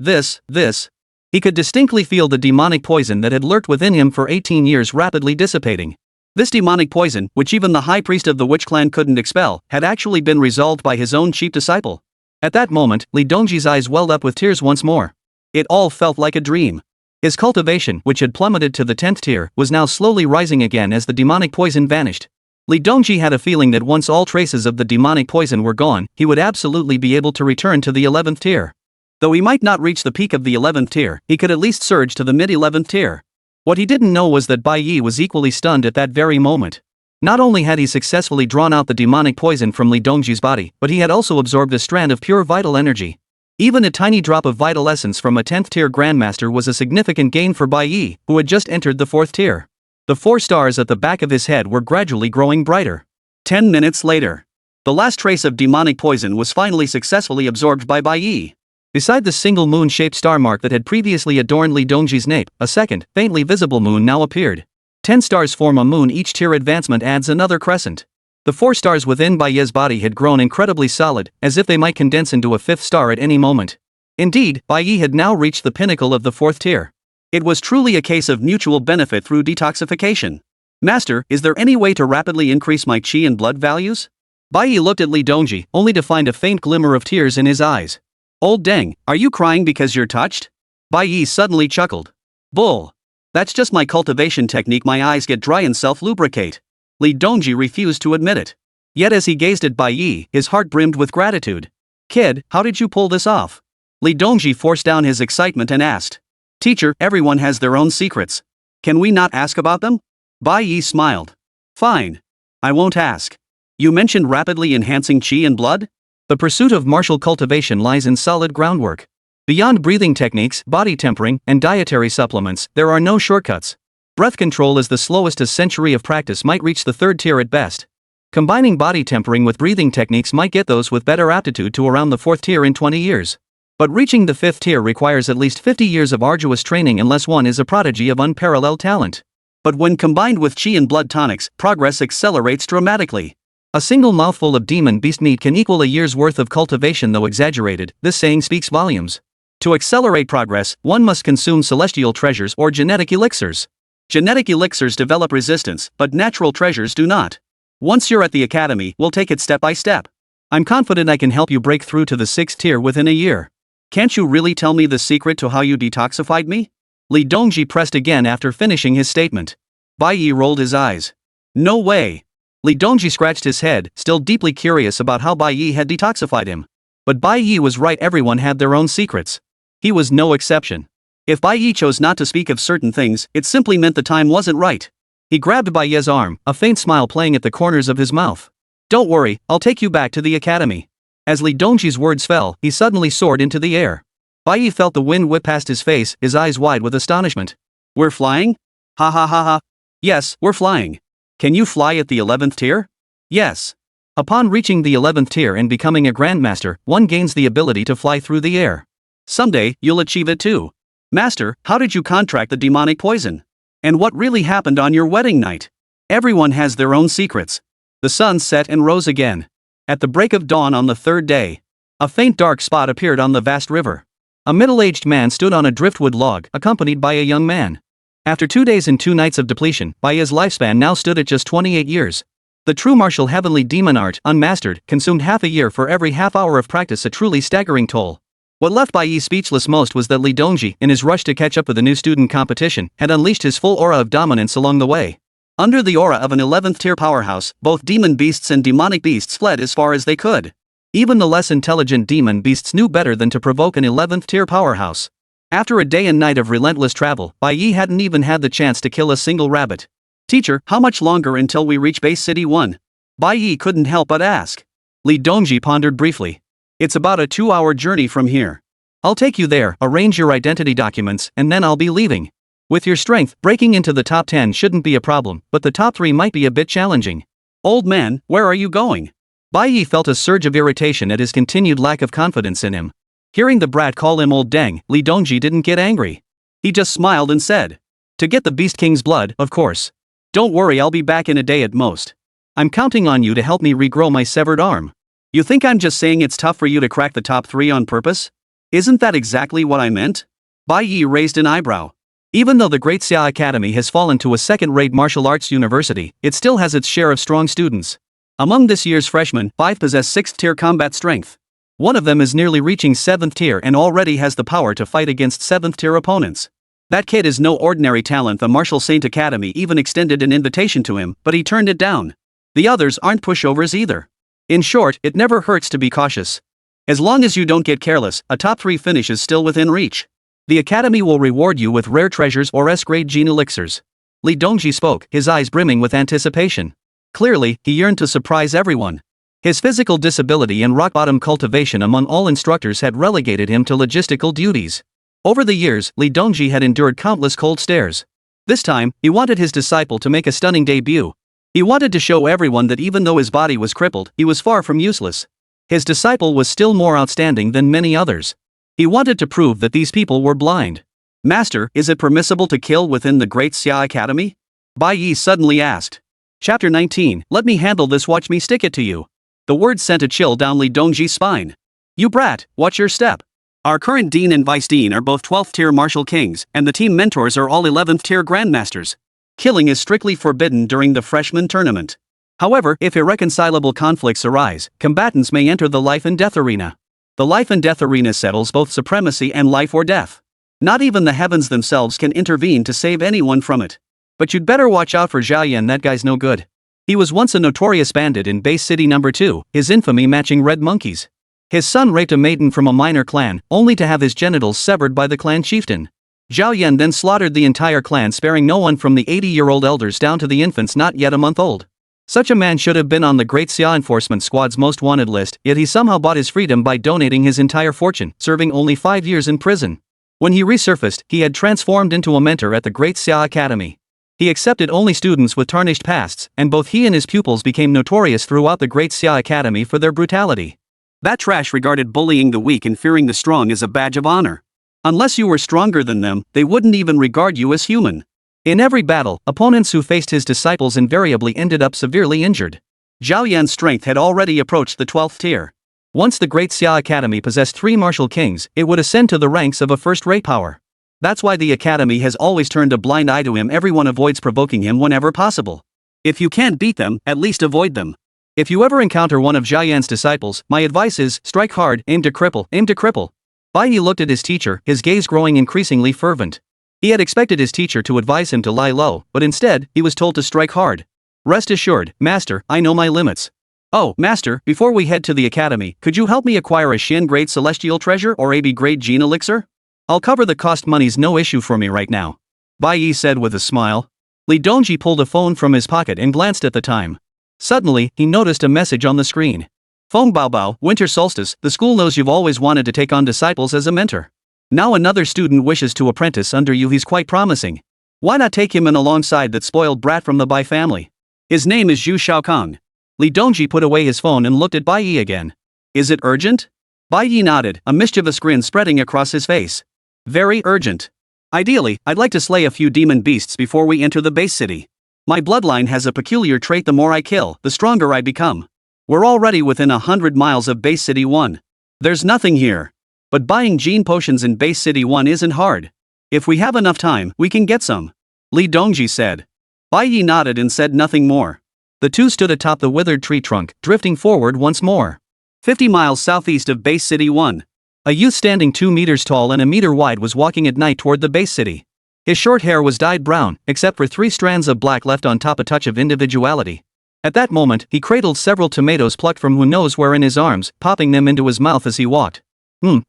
He could distinctly feel the demonic poison that had lurked within him for 18 years rapidly dissipating. This demonic poison, which even the high priest of the witch clan couldn't expel, had actually been resolved by his own chief disciple. At that moment, Li Dongji's eyes welled up with tears once more. It all felt like a dream. His cultivation, which had plummeted to the 10th tier, was now slowly rising again as the demonic poison vanished. Li Dongji had a feeling that once all traces of the demonic poison were gone, he would absolutely be able to return to the 11th tier. Though he might not reach the peak of the 11th tier, he could at least surge to the mid-11th tier. What he didn't know was that Bai Ye was equally stunned at that very moment. Not only had he successfully drawn out the demonic poison from Li Dongji's body, but he had also absorbed a strand of pure vital energy. Even a tiny drop of vital essence from a 10th tier grandmaster was a significant gain for Bai Ye, who had just entered the 4th tier. The 4 stars at the back of his head were gradually growing brighter. 10 minutes later, the last trace of demonic poison was finally successfully absorbed by Bai Ye. Beside the single moon-shaped star mark that had previously adorned Li Dongji's nape, a second, faintly visible moon now appeared. 10 stars form a moon, each tier advancement adds another crescent. The 4 stars within Bai Ye's body had grown incredibly solid, as if they might condense into a 5th star at any moment. Indeed, Bai Ye had now reached the pinnacle of the 4th tier. It was truly a case of mutual benefit through detoxification. "Master, is there any way to rapidly increase my chi and blood values?" Bai Ye looked at Li Dongji, only to find a faint glimmer of tears in his eyes. Old Deng, are you crying because you're touched? Bai Ye suddenly chuckled. Bull. That's just my cultivation technique, my eyes get dry and self-lubricate. Li Dongji refused to admit it. Yet as he gazed at Bai Ye, his heart brimmed with gratitude. Kid, how did you pull this off? Li Dongji forced down his excitement and asked. Teacher, everyone has their own secrets. Can we not ask about them? Bai Ye smiled. Fine. I won't ask. You mentioned rapidly enhancing qi and blood? The pursuit of martial cultivation lies in solid groundwork. Beyond breathing techniques, body tempering, and dietary supplements, there are no shortcuts. Breath control is the slowest a century of practice might reach the 3rd tier at best. Combining body tempering with breathing techniques might get those with better aptitude to around the 4th tier in 20 years. But reaching the 5th tier requires at least 50 years of arduous training unless one is a prodigy of unparalleled talent. But when combined with qi and blood tonics, progress accelerates dramatically. A single mouthful of demon beast meat can equal a year's worth of cultivation, though exaggerated. This saying speaks volumes. To accelerate progress, one must consume celestial treasures or genetic elixirs. Genetic elixirs develop resistance, but natural treasures do not. Once you're at the academy, we'll take it step by step. I'm confident I can help you break through to the 6th tier within a year. Can't you really tell me the secret to how you detoxified me? Li Dongji pressed again after finishing his statement. Bai Ye rolled his eyes. No way. Li Dongji scratched his head, still deeply curious about how Bai Ye had detoxified him. But Bai Ye was right, everyone had their own secrets. He was no exception. If Bai Ye chose not to speak of certain things, it simply meant the time wasn't right. He grabbed Bai Ye's arm, a faint smile playing at the corners of his mouth. Don't worry, I'll take you back to the academy. As Li Dongji's words fell, he suddenly soared into the air. Bai Ye felt the wind whip past his face, his eyes wide with astonishment. We're flying? Ha ha ha ha. Yes, we're flying. Can you fly at the 11th tier? Yes. Upon reaching the 11th tier and becoming a grandmaster, one gains the ability to fly through the air. Someday, you'll achieve it too. Master, how did you contract the demonic poison? And what really happened on your wedding night? Everyone has their own secrets. The sun set and rose again. At the break of dawn on the 3rd day, a faint dark spot appeared on the vast river. A middle-aged man stood on a driftwood log, accompanied by a young man. After 2 days and 2 nights of depletion, Bai Ye's lifespan now stood at just 28 years. The true martial heavenly demon art, unmastered, consumed half a year for every half hour of practice, a truly staggering toll. What left Bai Ye speechless most was that Li Dongji, in his rush to catch up with the new student competition, had unleashed his full aura of dominance along the way. Under the aura of an 11th tier powerhouse, both demon beasts and demonic beasts fled as far as they could. Even the less intelligent demon beasts knew better than to provoke an 11th tier powerhouse. After a day and night of relentless travel, Bai Ye hadn't even had the chance to kill a single rabbit. Teacher, how much longer until we reach base city 1? Bai Ye couldn't help but ask. Li Dongji pondered briefly. It's about a 2-hour journey from here. I'll take you there, arrange your identity documents, and then I'll be leaving. With your strength, breaking into the top 10 shouldn't be a problem, but the top 3 might be a bit challenging. Old man, where are you going? Bai Ye felt a surge of irritation at his continued lack of confidence in him. Hearing the brat call him Old Deng, Li Dongji didn't get angry. He just smiled and said, to get the Beast King's blood, of course. Don't worry, I'll be back in a day at most. I'm counting on you to help me regrow my severed arm. You think I'm just saying it's tough for you to crack the top 3 on purpose? Isn't that exactly what I meant? Bai Ye raised an eyebrow. Even though the Great Xia Academy has fallen to a second-rate martial arts university, it still has its share of strong students. Among this year's freshmen, 5 possess 6th-tier combat strength. One of them is nearly reaching 7th tier and already has the power to fight against 7th-tier opponents. That kid is no ordinary talent. The Martial Saint Academy even extended an invitation to him, but he turned it down. The others aren't pushovers either. In short, it never hurts to be cautious. As long as you don't get careless, a top 3 finish is still within reach. The Academy will reward you with rare treasures or S-grade gene elixirs. Li Dongji spoke, his eyes brimming with anticipation. Clearly, he yearned to surprise everyone. His physical disability and rock-bottom cultivation among all instructors had relegated him to logistical duties. Over the years, Li Dongji had endured countless cold stares. This time, he wanted his disciple to make a stunning debut. He wanted to show everyone that even though his body was crippled, he was far from useless. His disciple was still more outstanding than many others. He wanted to prove that these people were blind. Master, is it permissible to kill within the Great Xia Academy? Bai Ye suddenly asked. Chapter 19, let me handle this, watch me stick it to you. The words sent a chill down Li Dongji's spine. You brat, watch your step. Our current dean and vice dean are both 12th tier martial kings, and the team mentors are all 11th tier grandmasters. Killing is strictly forbidden during the freshman tournament. However, if irreconcilable conflicts arise, combatants may enter the life and death arena. The life and death arena settles both supremacy and life or death. Not even the heavens themselves can intervene to save anyone from it. But you'd better watch out for Bai Ye, that guy's no good. He was once a notorious bandit in Base City No. 2, his infamy matching red monkeys. His son raped a maiden from a minor clan, only to have his genitals severed by the clan chieftain. Bai Ye then slaughtered the entire clan, sparing no one from the 80-year-old elders down to the infants not yet a month old. Such a man should have been on the Great Xia Enforcement Squad's most wanted list, yet he somehow bought his freedom by donating his entire fortune, serving only 5 years in prison. When he resurfaced, he had transformed into a mentor at the Great Xia Academy. He accepted only students with tarnished pasts, and both he and his pupils became notorious throughout the Great Xia Academy for their brutality. That trash regarded bullying the weak and fearing the strong as a badge of honor. Unless you were stronger than them, they wouldn't even regard you as human. In every battle, opponents who faced his disciples invariably ended up severely injured. Bai Ye's strength had already approached the 12th tier. Once the Great Xia Academy possessed 3 martial kings, it would ascend to the ranks of a first-rate power. That's why the Academy has always turned a blind eye to him. Everyone avoids provoking him whenever possible. If you can't beat them, at least avoid them. If you ever encounter one of Bai Ye's disciples, my advice is, strike hard, aim to cripple, aim to cripple. Bai Ye looked at his teacher, his gaze growing increasingly fervent. He had expected his teacher to advise him to lie low, but instead, he was told to strike hard. Rest assured, Master, I know my limits. Oh, Master, before we head to the Academy, could you help me acquire a Shin-grade celestial treasure or AB-grade gene elixir? I'll cover the cost, money's no issue for me right now. Bai Ye said with a smile. Li Dongji pulled a phone from his pocket and glanced at the time. Suddenly, he noticed a message on the screen. Feng Baobao, Winter Solstice, the school knows you've always wanted to take on disciples as a mentor. Now another student wishes to apprentice under you. He's quite promising. Why not take him in alongside that spoiled brat from the Bai family? His name is Zhu Shaokong. Li Dongji put away his phone and looked at Bai Ye again. Is it urgent? Bai Ye nodded, a mischievous grin spreading across his face. Very urgent. Ideally, I'd like to slay a few demon beasts before we enter the base city. My bloodline has a peculiar trait: the more I kill, the stronger I become. We're already within 100 miles of Base City 1. There's nothing here. But buying gene potions in Base City 1 isn't hard. If we have enough time, we can get some. Li Dongji said. Bai Ye nodded and said nothing more. The two stood atop the withered tree trunk, drifting forward once more. 50 miles southeast of Base City 1. A youth standing 2 meters tall and a meter wide was walking at night toward the base city. His short hair was dyed brown, except for 3 strands of black left on top, a touch of individuality. At that moment, he cradled several tomatoes plucked from who knows where in his arms, popping them into his mouth as he walked.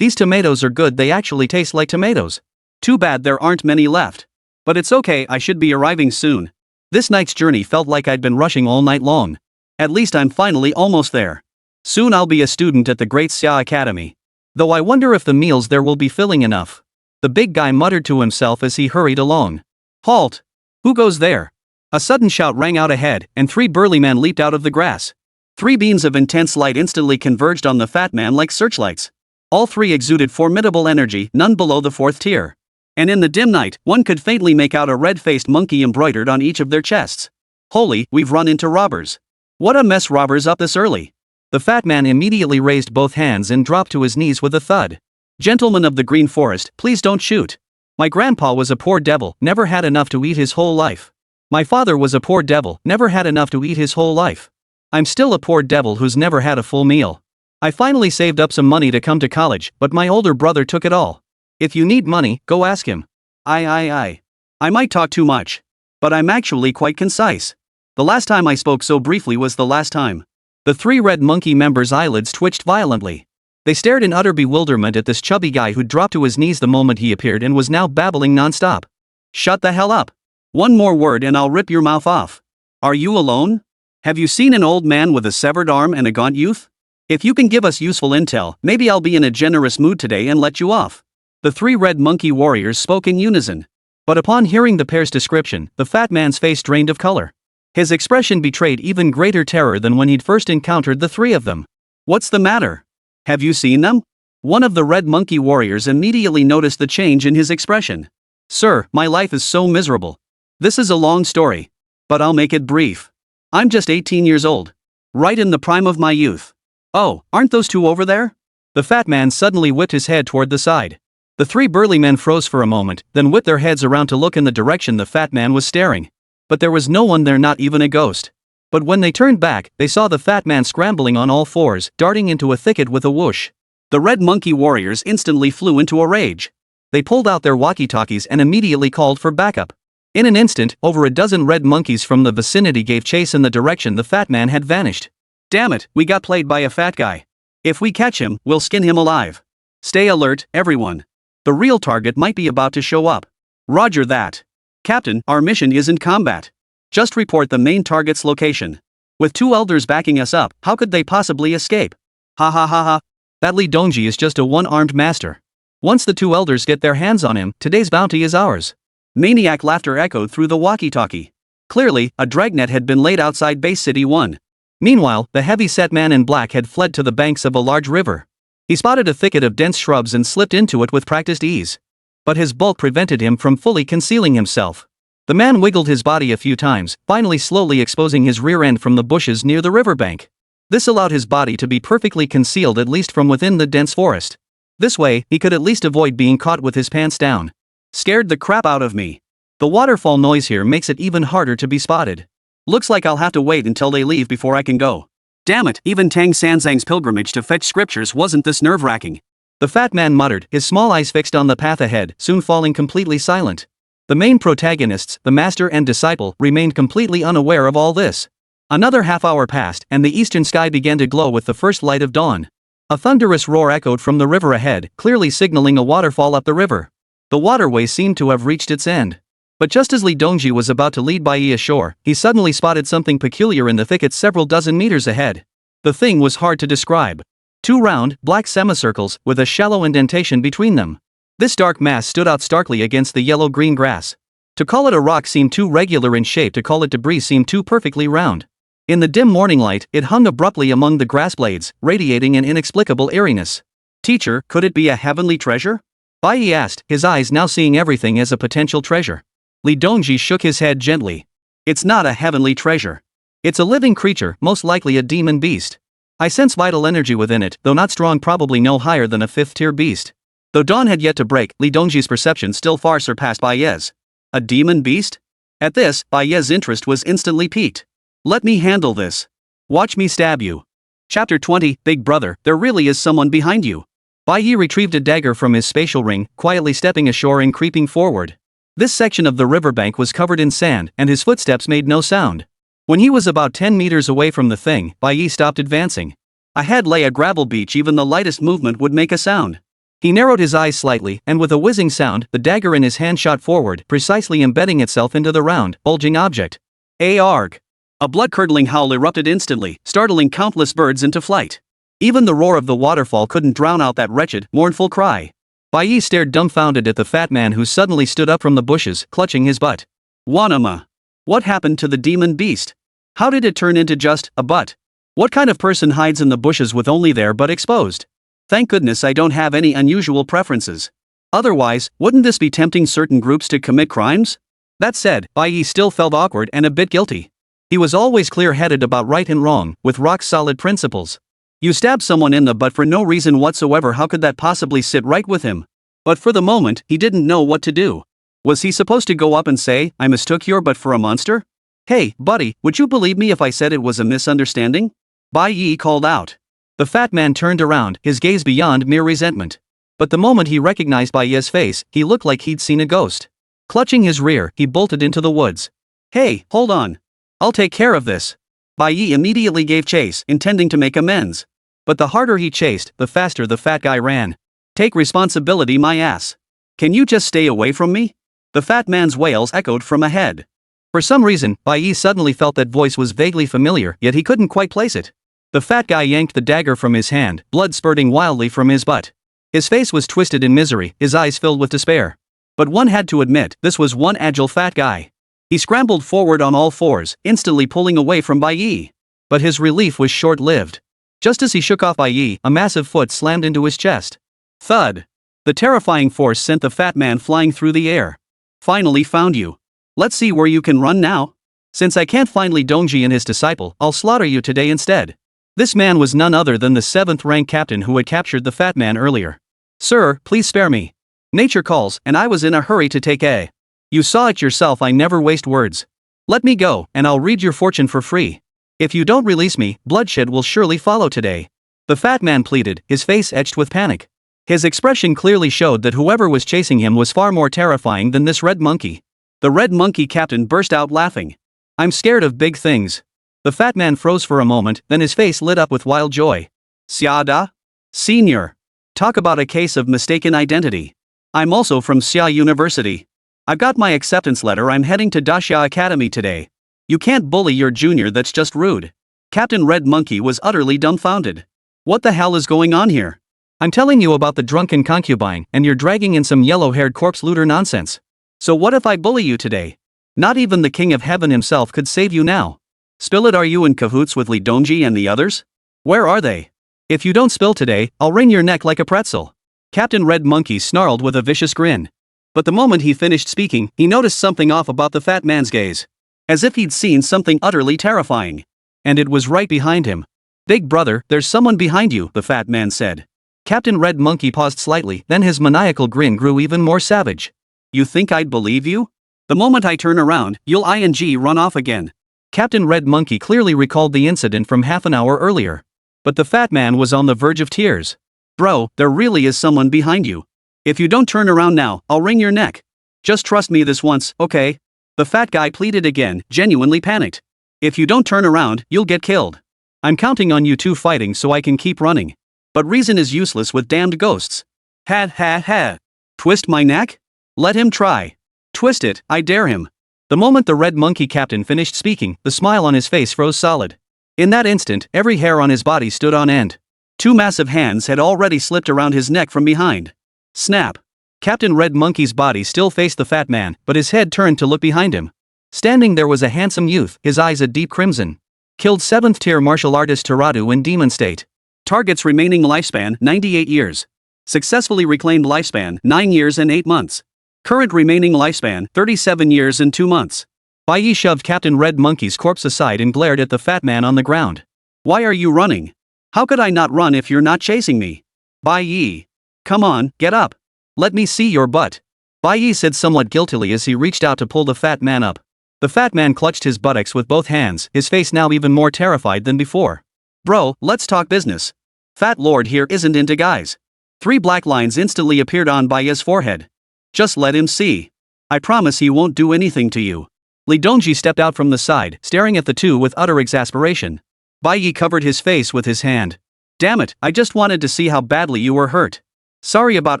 These tomatoes are good, they actually taste like tomatoes. Too bad there aren't many left. But it's okay, I should be arriving soon. This night's journey felt like I'd been rushing all night long. At least I'm finally almost there. Soon I'll be a student at the Great Xia Academy. Though I wonder if the meals there will be filling enough. The big guy muttered to himself as he hurried along. Halt! Who goes there? A sudden shout rang out ahead, and 3 burly men leaped out of the grass. 3 beams of intense light instantly converged on the fat man like searchlights. All 3 exuded formidable energy, none below the 4th tier. And in the dim night, one could faintly make out a red-faced monkey embroidered on each of their chests. Holy, we've run into robbers. What a mess, robbers up this early. The fat man immediately raised both hands and dropped to his knees with a thud. Gentlemen of the Green Forest, please don't shoot. My grandpa was a poor devil, never had enough to eat his whole life. My father was a poor devil, never had enough to eat his whole life. I'm still a poor devil who's never had a full meal. I finally saved up some money to come to college, but my older brother took it all. If you need money, go ask him. I might talk too much. But I'm actually quite concise. The last time I spoke so briefly was the last time. The 3 red monkey members' eyelids twitched violently. They stared in utter bewilderment at this chubby guy who'd dropped to his knees the moment he appeared and was now babbling non-stop. Shut the hell up. One more word and I'll rip your mouth off. Are you alone? Have you seen an old man with a severed arm and a gaunt youth? If you can give us useful intel, maybe I'll be in a generous mood today and let you off. The 3 red monkey warriors spoke in unison. But upon hearing the pair's description, the fat man's face drained of color. His expression betrayed even greater terror than when he'd first encountered the 3 of them. What's the matter? Have you seen them? One of the red monkey warriors immediately noticed the change in his expression. Sir, my life is so miserable. This is a long story. But I'll make it brief. I'm just 18 years old. Right in the prime of my youth. Oh, aren't those 2 over there? The fat man suddenly whipped his head toward the side. The 3 burly men froze for a moment, then whipped their heads around to look in the direction the fat man was staring. But there was no one there, not even a ghost. But when they turned back, they saw the fat man scrambling on all fours, darting into a thicket with a whoosh. The red monkey warriors instantly flew into a rage. They pulled out their walkie-talkies and immediately called for backup. In an instant, over a dozen red monkeys from the vicinity gave chase in the direction the fat man had vanished. Damn it, we got played by a fat guy. If we catch him, we'll skin him alive. Stay alert, everyone. The real target might be about to show up. Roger that. Captain, our mission isn't combat. Just report the main target's location. With 2 elders backing us up, how could they possibly escape? Ha ha ha ha. That Li Dongji is just a one-armed master. Once the 2 elders get their hands on him, today's bounty is ours. Maniac laughter echoed through the walkie-talkie. Clearly, a dragnet had been laid outside Base City 1. Meanwhile, the heavy-set man in black had fled to the banks of a large river. He spotted a thicket of dense shrubs and slipped into it with practiced ease. But his bulk prevented him from fully concealing himself. The man wiggled his body a few times, finally slowly exposing his rear end from the bushes near the riverbank. This allowed his body to be perfectly concealed at least from within the dense forest. This way, he could at least avoid being caught with his pants down. Scared the crap out of me. The waterfall noise here makes it even harder to be spotted. Looks like I'll have to wait until they leave before I can go. Damn it, even Tang Sanzang's pilgrimage to fetch scriptures wasn't this nerve-wracking. The fat man muttered, his small eyes fixed on the path ahead, soon falling completely silent. The main protagonists, the master and disciple, remained completely unaware of all this. Another half-hour passed, and the eastern sky began to glow with the first light of dawn. A thunderous roar echoed from the river ahead, clearly signaling a waterfall up the river. The waterway seemed to have reached its end. But just as Li Dongji was about to lead Bai Ye ashore, he suddenly spotted something peculiar in the thicket several dozen meters ahead. The thing was hard to describe. 2 round, black semicircles, with a shallow indentation between them. This dark mass stood out starkly against the yellow-green grass. To call it a rock seemed too regular in shape, to call it debris seemed too perfectly round. In the dim morning light, it hung abruptly among the grass blades, radiating an inexplicable eeriness. Teacher, could it be a heavenly treasure? Bai Ye asked, his eyes now seeing everything as a potential treasure. Li Dongji shook his head gently. It's not a heavenly treasure. It's a living creature, most likely a demon beast. I sense vital energy within it, though not strong, probably no higher than a 5th-tier beast. Though dawn had yet to break, Li Dongji's perception still far surpassed Bai Ye's. A demon beast? At this, Bai Ye's interest was instantly piqued. Let me handle this. Watch me stab you. Chapter 20, Big Brother, there really is someone behind you. Bai Ye retrieved a dagger from his spatial ring, quietly stepping ashore and creeping forward. This section of the riverbank was covered in sand, and his footsteps made no sound. When he was about 10 meters away from the thing, Bai Ye stopped advancing. Ahead lay a gravel beach, even the lightest movement would make a sound. He narrowed his eyes slightly, and with a whizzing sound, the dagger in his hand shot forward, precisely embedding itself into the round, bulging object. Arg! A blood-curdling howl erupted instantly, startling countless birds into flight. Even the roar of the waterfall couldn't drown out that wretched, mournful cry. Bai Ye stared dumbfounded at the fat man who suddenly stood up from the bushes, clutching his butt. Wanama. What happened to the demon beast? How did it turn into just a butt? What kind of person hides in the bushes with only their butt exposed? Thank goodness I don't have any unusual preferences. Otherwise, wouldn't this be tempting certain groups to commit crimes? That said, Bai Ye still felt awkward and a bit guilty. He was always clear-headed about right and wrong, with rock-solid principles. You stab someone in the butt for no reason whatsoever, how could that possibly sit right with him? But for the moment, he didn't know what to do. Was he supposed to go up and say, I mistook your butt for a monster? Hey, buddy, would you believe me if I said it was a misunderstanding? Bai Ye called out. The fat man turned around, his gaze beyond mere resentment. But the moment he recognized Bai Ye's face, he looked like he'd seen a ghost. Clutching his rear, he bolted into the woods. Hey, hold on. I'll take care of this. Bai Ye immediately gave chase, intending to make amends. But the harder he chased, the faster the fat guy ran. Take responsibility, my ass. Can you just stay away from me? The fat man's wails echoed from ahead. For some reason, Bai Ye suddenly felt that voice was vaguely familiar, yet he couldn't quite place it. The fat guy yanked the dagger from his hand, blood spurting wildly from his butt. His face was twisted in misery, his eyes filled with despair. But one had to admit, this was one agile fat guy. He scrambled forward on all fours, instantly pulling away from Bai Ye. But his relief was short-lived. Just as he shook off Bai Ye, a massive foot slammed into his chest. Thud! The terrifying force sent the fat man flying through the air. Finally found you. Let's see where you can run now. Since I can't find Li Dongji and his disciple, I'll slaughter you today instead. This man was none other than the 7th-rank captain who had captured the fat man earlier. Sir, please spare me. Nature calls, and I was in a hurry to take a. You saw it yourself, I never waste words. Let me go, and I'll read your fortune for free. If you don't release me, bloodshed will surely follow today. The fat man pleaded, his face etched with panic. His expression clearly showed that whoever was chasing him was far more terrifying than this red monkey. The red monkey captain burst out laughing. I'm scared of big things. The fat man froze for a moment, then his face lit up with wild joy. Siada? Senior. Talk about a case of mistaken identity. I'm also from Xia University. I've got my acceptance letter. I'm heading to Dasha Academy today. You can't bully your junior, that's just rude. Captain Red Monkey was utterly dumbfounded. What the hell is going on here? I'm telling you about the drunken concubine, and you're dragging in some yellow-haired corpse looter nonsense. So what if I bully you today? Not even the King of Heaven himself could save you now. Spill it. Are you in cahoots with Li Dongji and the others? Where are they? If you don't spill today, I'll wring your neck like a pretzel. Captain Red Monkey snarled with a vicious grin. But the moment he finished speaking, he noticed something off about the fat man's gaze. As if he'd seen something utterly terrifying. And it was right behind him. Big brother, there's someone behind you, the fat man said. Captain Red Monkey paused slightly, then his maniacal grin grew even more savage. You think I'd believe you? The moment I turn around, you'll run off again. Captain Red Monkey clearly recalled the incident from half an hour earlier. But the fat man was on the verge of tears. Bro, there really is someone behind you. If you don't turn around now, I'll wring your neck. Just trust me this once, okay? The fat guy pleaded again, genuinely panicked. If you don't turn around, you'll get killed. I'm counting on you two fighting so I can keep running. But reason is useless with damned ghosts. Ha. Twist my neck? Let him try. Twist it, I dare him. The moment the red monkey captain finished speaking, the smile on his face froze solid. In that instant, every hair on his body stood on end. Two massive hands had already slipped around his neck from behind. Snap. Captain Red Monkey's body still faced the fat man, but his head turned to look behind him. Standing there was a handsome youth, his eyes a deep crimson. Killed 7th tier martial artist Taradu in demon state. Target's remaining lifespan 98 years. Successfully reclaimed lifespan 9 years and 8 months. Current remaining lifespan 37 years and 2 months. Bai Ye shoved Captain Red Monkey's corpse aside and glared at the fat man on the ground. Why are you running? How could I not run if you're not chasing me? Bai Ye. Come on, get up. Let me see your butt. Bai Ye said somewhat guiltily as he reached out to pull the fat man up. The fat man clutched his buttocks with both hands, his face now even more terrified than before. Bro, let's talk business. Fat Lord here isn't into guys. 3 black lines instantly appeared on Bai Ye's forehead. Just let him see. I promise he won't do anything to you. Li Dongji stepped out from the side, staring at the two with utter exasperation. Bai Ye covered his face with his hand. Damn it, I just wanted to see how badly you were hurt. Sorry about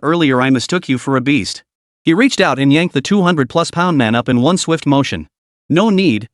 earlier, I mistook you for a beast. He reached out and yanked the 200+ pound man up in one swift motion. No need.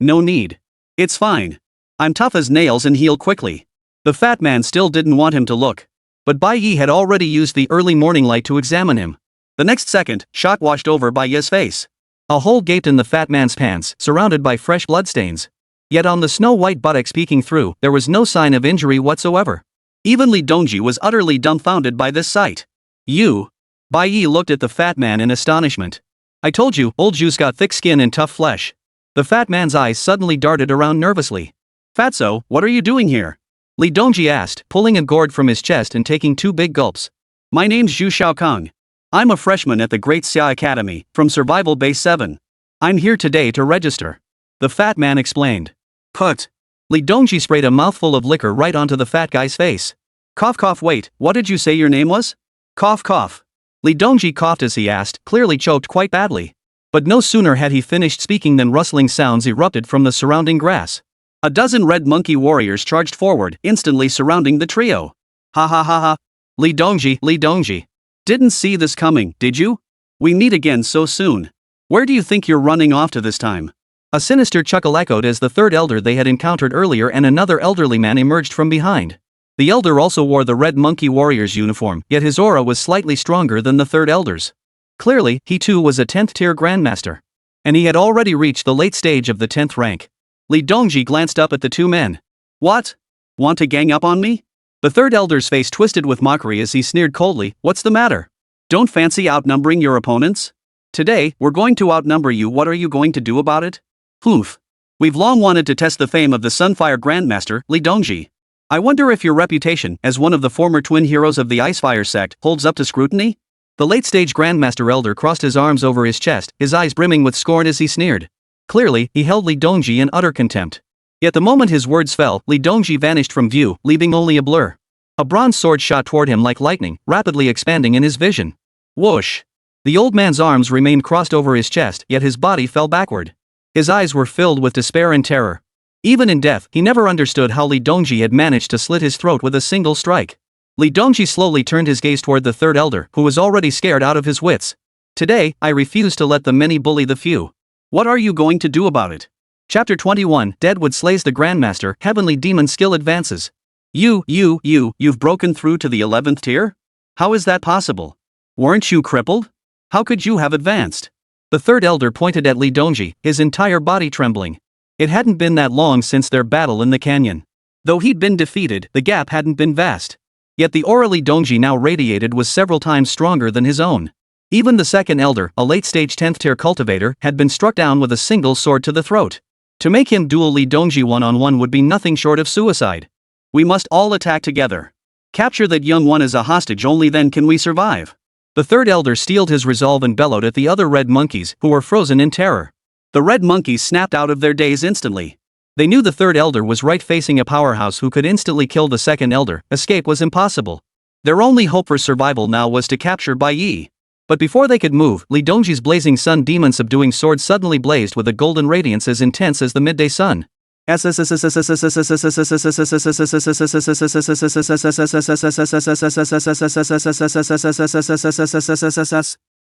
It's fine. I'm tough as nails and heal quickly. The fat man still didn't want him to look. But Bai Ye had already used the early morning light to examine him. The next second, shock washed over Bai Ye's face. A hole gaped in the fat man's pants, surrounded by fresh bloodstains. Yet on the snow-white buttocks peeking through, there was no sign of injury whatsoever. Even Li Dongji was utterly dumbfounded by this sight. You? Bai Ye looked at the fat man in astonishment. I told you, old Juice got thick skin and tough flesh. The fat man's eyes suddenly darted around nervously. Fatso, what are you doing here? Li Dongji asked, pulling a gourd from his chest and taking 2 big gulps. My name's Zhu Shaokong. I'm a freshman at the Great Xia Academy, from Survival Base 7. I'm here today to register. The fat man explained. Put. Li Dongji sprayed a mouthful of liquor right onto the fat guy's face. Cough, wait, what did you say your name was? Cough. Li Dongji coughed as he asked, clearly choked quite badly. But no sooner had he finished speaking than rustling sounds erupted from the surrounding grass. A dozen red monkey warriors charged forward, instantly surrounding the trio. Ha. Li Dongji. Didn't see this coming, did you? We meet again so soon. Where do you think you're running off to this time? A sinister chuckle echoed as the third elder they had encountered earlier and another elderly man emerged from behind. The elder also wore the red monkey warrior's uniform, yet his aura was slightly stronger than the third elder's. Clearly, he too was a 10th tier grandmaster. And he had already reached the late stage of the 10th rank. Li Dongji glanced up at the two men. What? Want to gang up on me? The third elder's face twisted with mockery as he sneered coldly, what's the matter? Don't fancy outnumbering your opponents? Today, we're going to outnumber you. What are you going to do about it? Oof. We've long wanted to test the fame of the Sunfire Grandmaster, Li Dongji. I wonder if your reputation, as one of the former twin heroes of the Icefire sect, holds up to scrutiny? The late-stage Grandmaster Elder crossed his arms over his chest, his eyes brimming with scorn as he sneered. Clearly, he held Li Dongji in utter contempt. Yet the moment his words fell, Li Dongji vanished from view, leaving only a blur. A bronze sword shot toward him like lightning, rapidly expanding in his vision. Whoosh! The old man's arms remained crossed over his chest, yet his body fell backward. His eyes were filled with despair and terror. Even in death, he never understood how Li Dongji had managed to slit his throat with a single strike. Li Dongji slowly turned his gaze toward the third elder, who was already scared out of his wits. Today, I refuse to let the many bully the few. What are you going to do about it? Chapter 21, Deadwood slays the Grandmaster, Heavenly Demon skill advances. You've broken through to the 11th tier? How is that possible? Weren't you crippled? How could you have advanced? The third elder pointed at Li Dongji, his entire body trembling. It hadn't been that long since their battle in the canyon. Though he'd been defeated, the gap hadn't been vast. Yet the aura Li Dongji now radiated was several times stronger than his own. Even the second elder, a late-stage 10th tier cultivator, had been struck down with a single sword to the throat. To make him duel Li Dongji one-on-one would be nothing short of suicide. We must all attack together. Capture that young one as a hostage, only then can we survive. The third elder steeled his resolve and bellowed at the other red monkeys, who were frozen in terror. The red monkeys snapped out of their daze instantly. They knew the third elder was right, facing a powerhouse who could instantly kill the second elder. Escape was impossible. Their only hope for survival now was to capture Bai Ye. But before they could move, Li Dongji's blazing sun demon subduing sword suddenly blazed with a golden radiance as intense as the midday sun.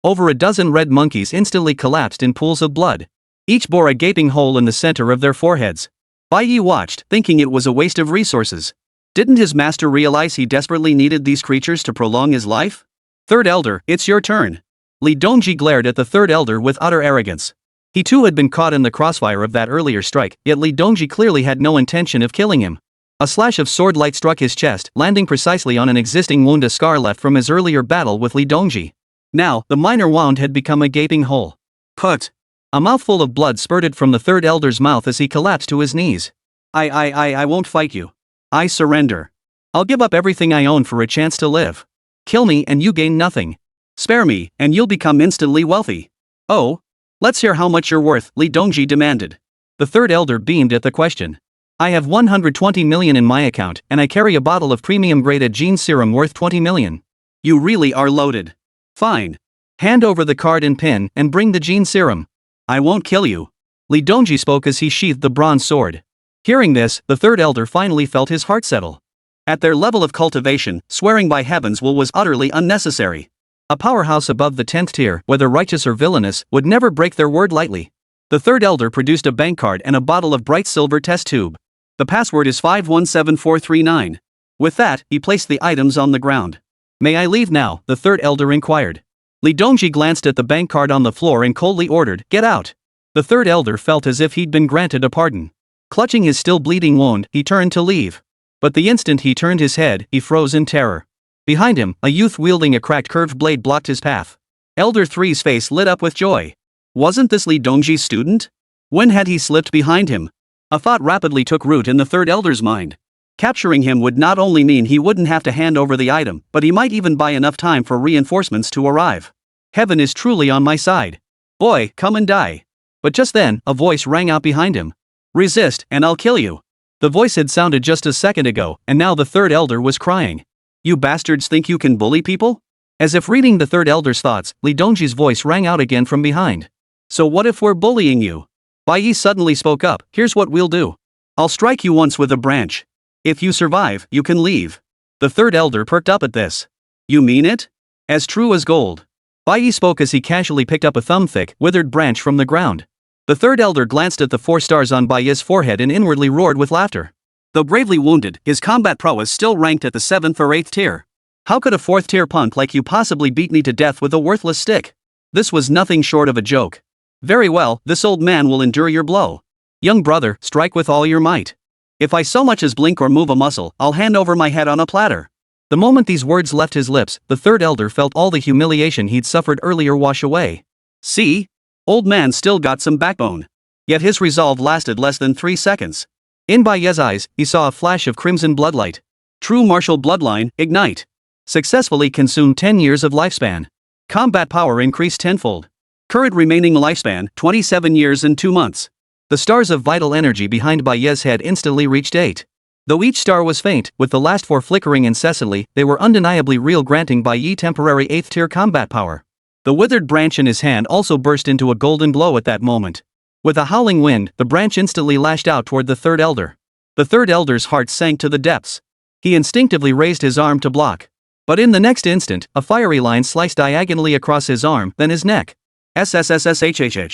Over a dozen red monkeys instantly collapsed in pools of blood. Each bore a gaping hole in the center of their foreheads. Bai Ye watched, thinking it was a waste of resources. Didn't his master realize he desperately needed these creatures to prolong his life? Third elder, it's your turn. Li Dongji glared at the third elder with utter arrogance. He too had been caught in the crossfire of that earlier strike, yet Li Dongji clearly had no intention of killing him. A slash of sword light struck his chest, landing precisely on an existing wound, a scar left from his earlier battle with Li Dongji. Now, the minor wound had become a gaping hole. Put! A mouthful of blood spurted from the third elder's mouth as he collapsed to his knees. I won't fight you. I surrender. I'll give up everything I own for a chance to live. Kill me and you gain nothing. Spare me, and you'll become instantly wealthy. Oh? Let's hear how much you're worth, Li Dongji demanded. The third elder beamed at the question. I have 120 million in my account, and I carry a bottle of premium-grade gene serum worth 20 million. You really are loaded. Fine. Hand over the card and pin, and bring the gene serum. I won't kill you. Li Dongji spoke as he sheathed the bronze sword. Hearing this, the third elder finally felt his heart settle. At their level of cultivation, swearing by heaven's will was utterly unnecessary. A powerhouse above the 10th tier, whether righteous or villainous, would never break their word lightly. The third elder produced a bank card and a bottle of bright silver test tube. The password is 517439. With that, he placed the items on the ground. May I leave now? The third elder inquired. Li Dongji glanced at the bank card on the floor and coldly ordered, get out. The third elder felt as if he'd been granted a pardon. Clutching his still bleeding wound, he turned to leave. But the instant he turned his head, he froze in terror. Behind him, a youth wielding a cracked curved blade blocked his path. Elder 3's face lit up with joy. Wasn't this Li Dongji's student? When had he slipped behind him? A thought rapidly took root in the third elder's mind. Capturing him would not only mean he wouldn't have to hand over the item, but he might even buy enough time for reinforcements to arrive. Heaven is truly on my side. Boy, come and die. But just then, a voice rang out behind him. Resist, and I'll kill you. The voice had sounded just a second ago, and now the third elder was crying. You bastards think you can bully people? As if reading the third elder's thoughts, Li Dongji's voice rang out again from behind. So what if we're bullying you? Bai Ye suddenly spoke up. Here's what we'll do. I'll strike you once with a branch. If you survive, you can leave. The third elder perked up at this. You mean it? As true as gold. Bai Ye spoke as he casually picked up a thumb-thick, withered branch from the ground. The third elder glanced at the 4 stars on Bai Ye's forehead and inwardly roared with laughter. Though bravely wounded, his combat prowess still ranked at the 7th or 8th tier. How could a 4th tier punk like you possibly beat me to death with a worthless stick? This was nothing short of a joke. Very well, this old man will endure your blow. Young brother, strike with all your might. If I so much as blink or move a muscle, I'll hand over my head on a platter. The moment these words left his lips, the third elder felt all the humiliation he'd suffered earlier wash away. See? Old man still got some backbone. Yet his resolve lasted less than 3 seconds. In Bai Ye's eyes, he saw a flash of crimson bloodlight. True martial bloodline, ignite. Successfully consumed 10 years of lifespan. Combat power increased tenfold. Current remaining lifespan, 27 years and 2 months. The stars of vital energy behind Bai Ye's head instantly reached 8. Though each star was faint, with the last 4 flickering incessantly, they were undeniably real, granting Bai Ye temporary 8th tier combat power. The withered branch in his hand also burst into a golden glow at that moment. With a howling wind, the branch instantly lashed out toward the third elder. The third elder's heart sank to the depths. He instinctively raised his arm to block. But in the next instant, a fiery line sliced diagonally across his arm, then his neck. SSS-level.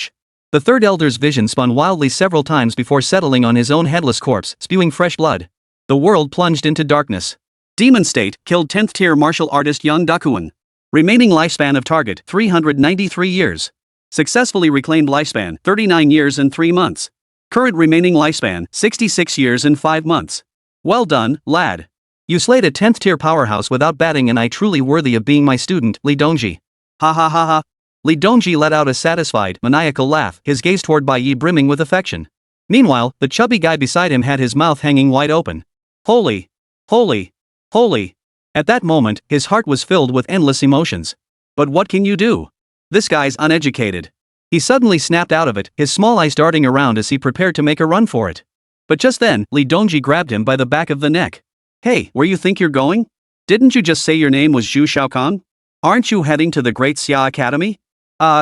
The third elder's vision spun wildly several times before settling on his own headless corpse, spewing fresh blood. The world plunged into darkness. Demon state, killed 10th tier martial artist Yang Dakuan. Remaining lifespan of target, 393 years. Successfully reclaimed lifespan, 39 years and 3 months. Current remaining lifespan, 66 years and 5 months. Well done, lad. You slayed a 10th tier powerhouse without batting, and I truly worthy of being my student, Li Dongji. Ha ha ha ha. Li Dongji let out a satisfied, maniacal laugh, his gaze toward Bai Ye brimming with affection. Meanwhile, the chubby guy beside him had his mouth hanging wide open. Holy! Holy! Holy! At that moment, his heart was filled with endless emotions. But what can you do? This guy's uneducated. He suddenly snapped out of it, his small eyes darting around as he prepared to make a run for it. But just then, Li Dongji grabbed him by the back of the neck. Hey, where you think you're going? Didn't you just say your name was Zhu Shaokang? Aren't you heading to the Great Xia Academy?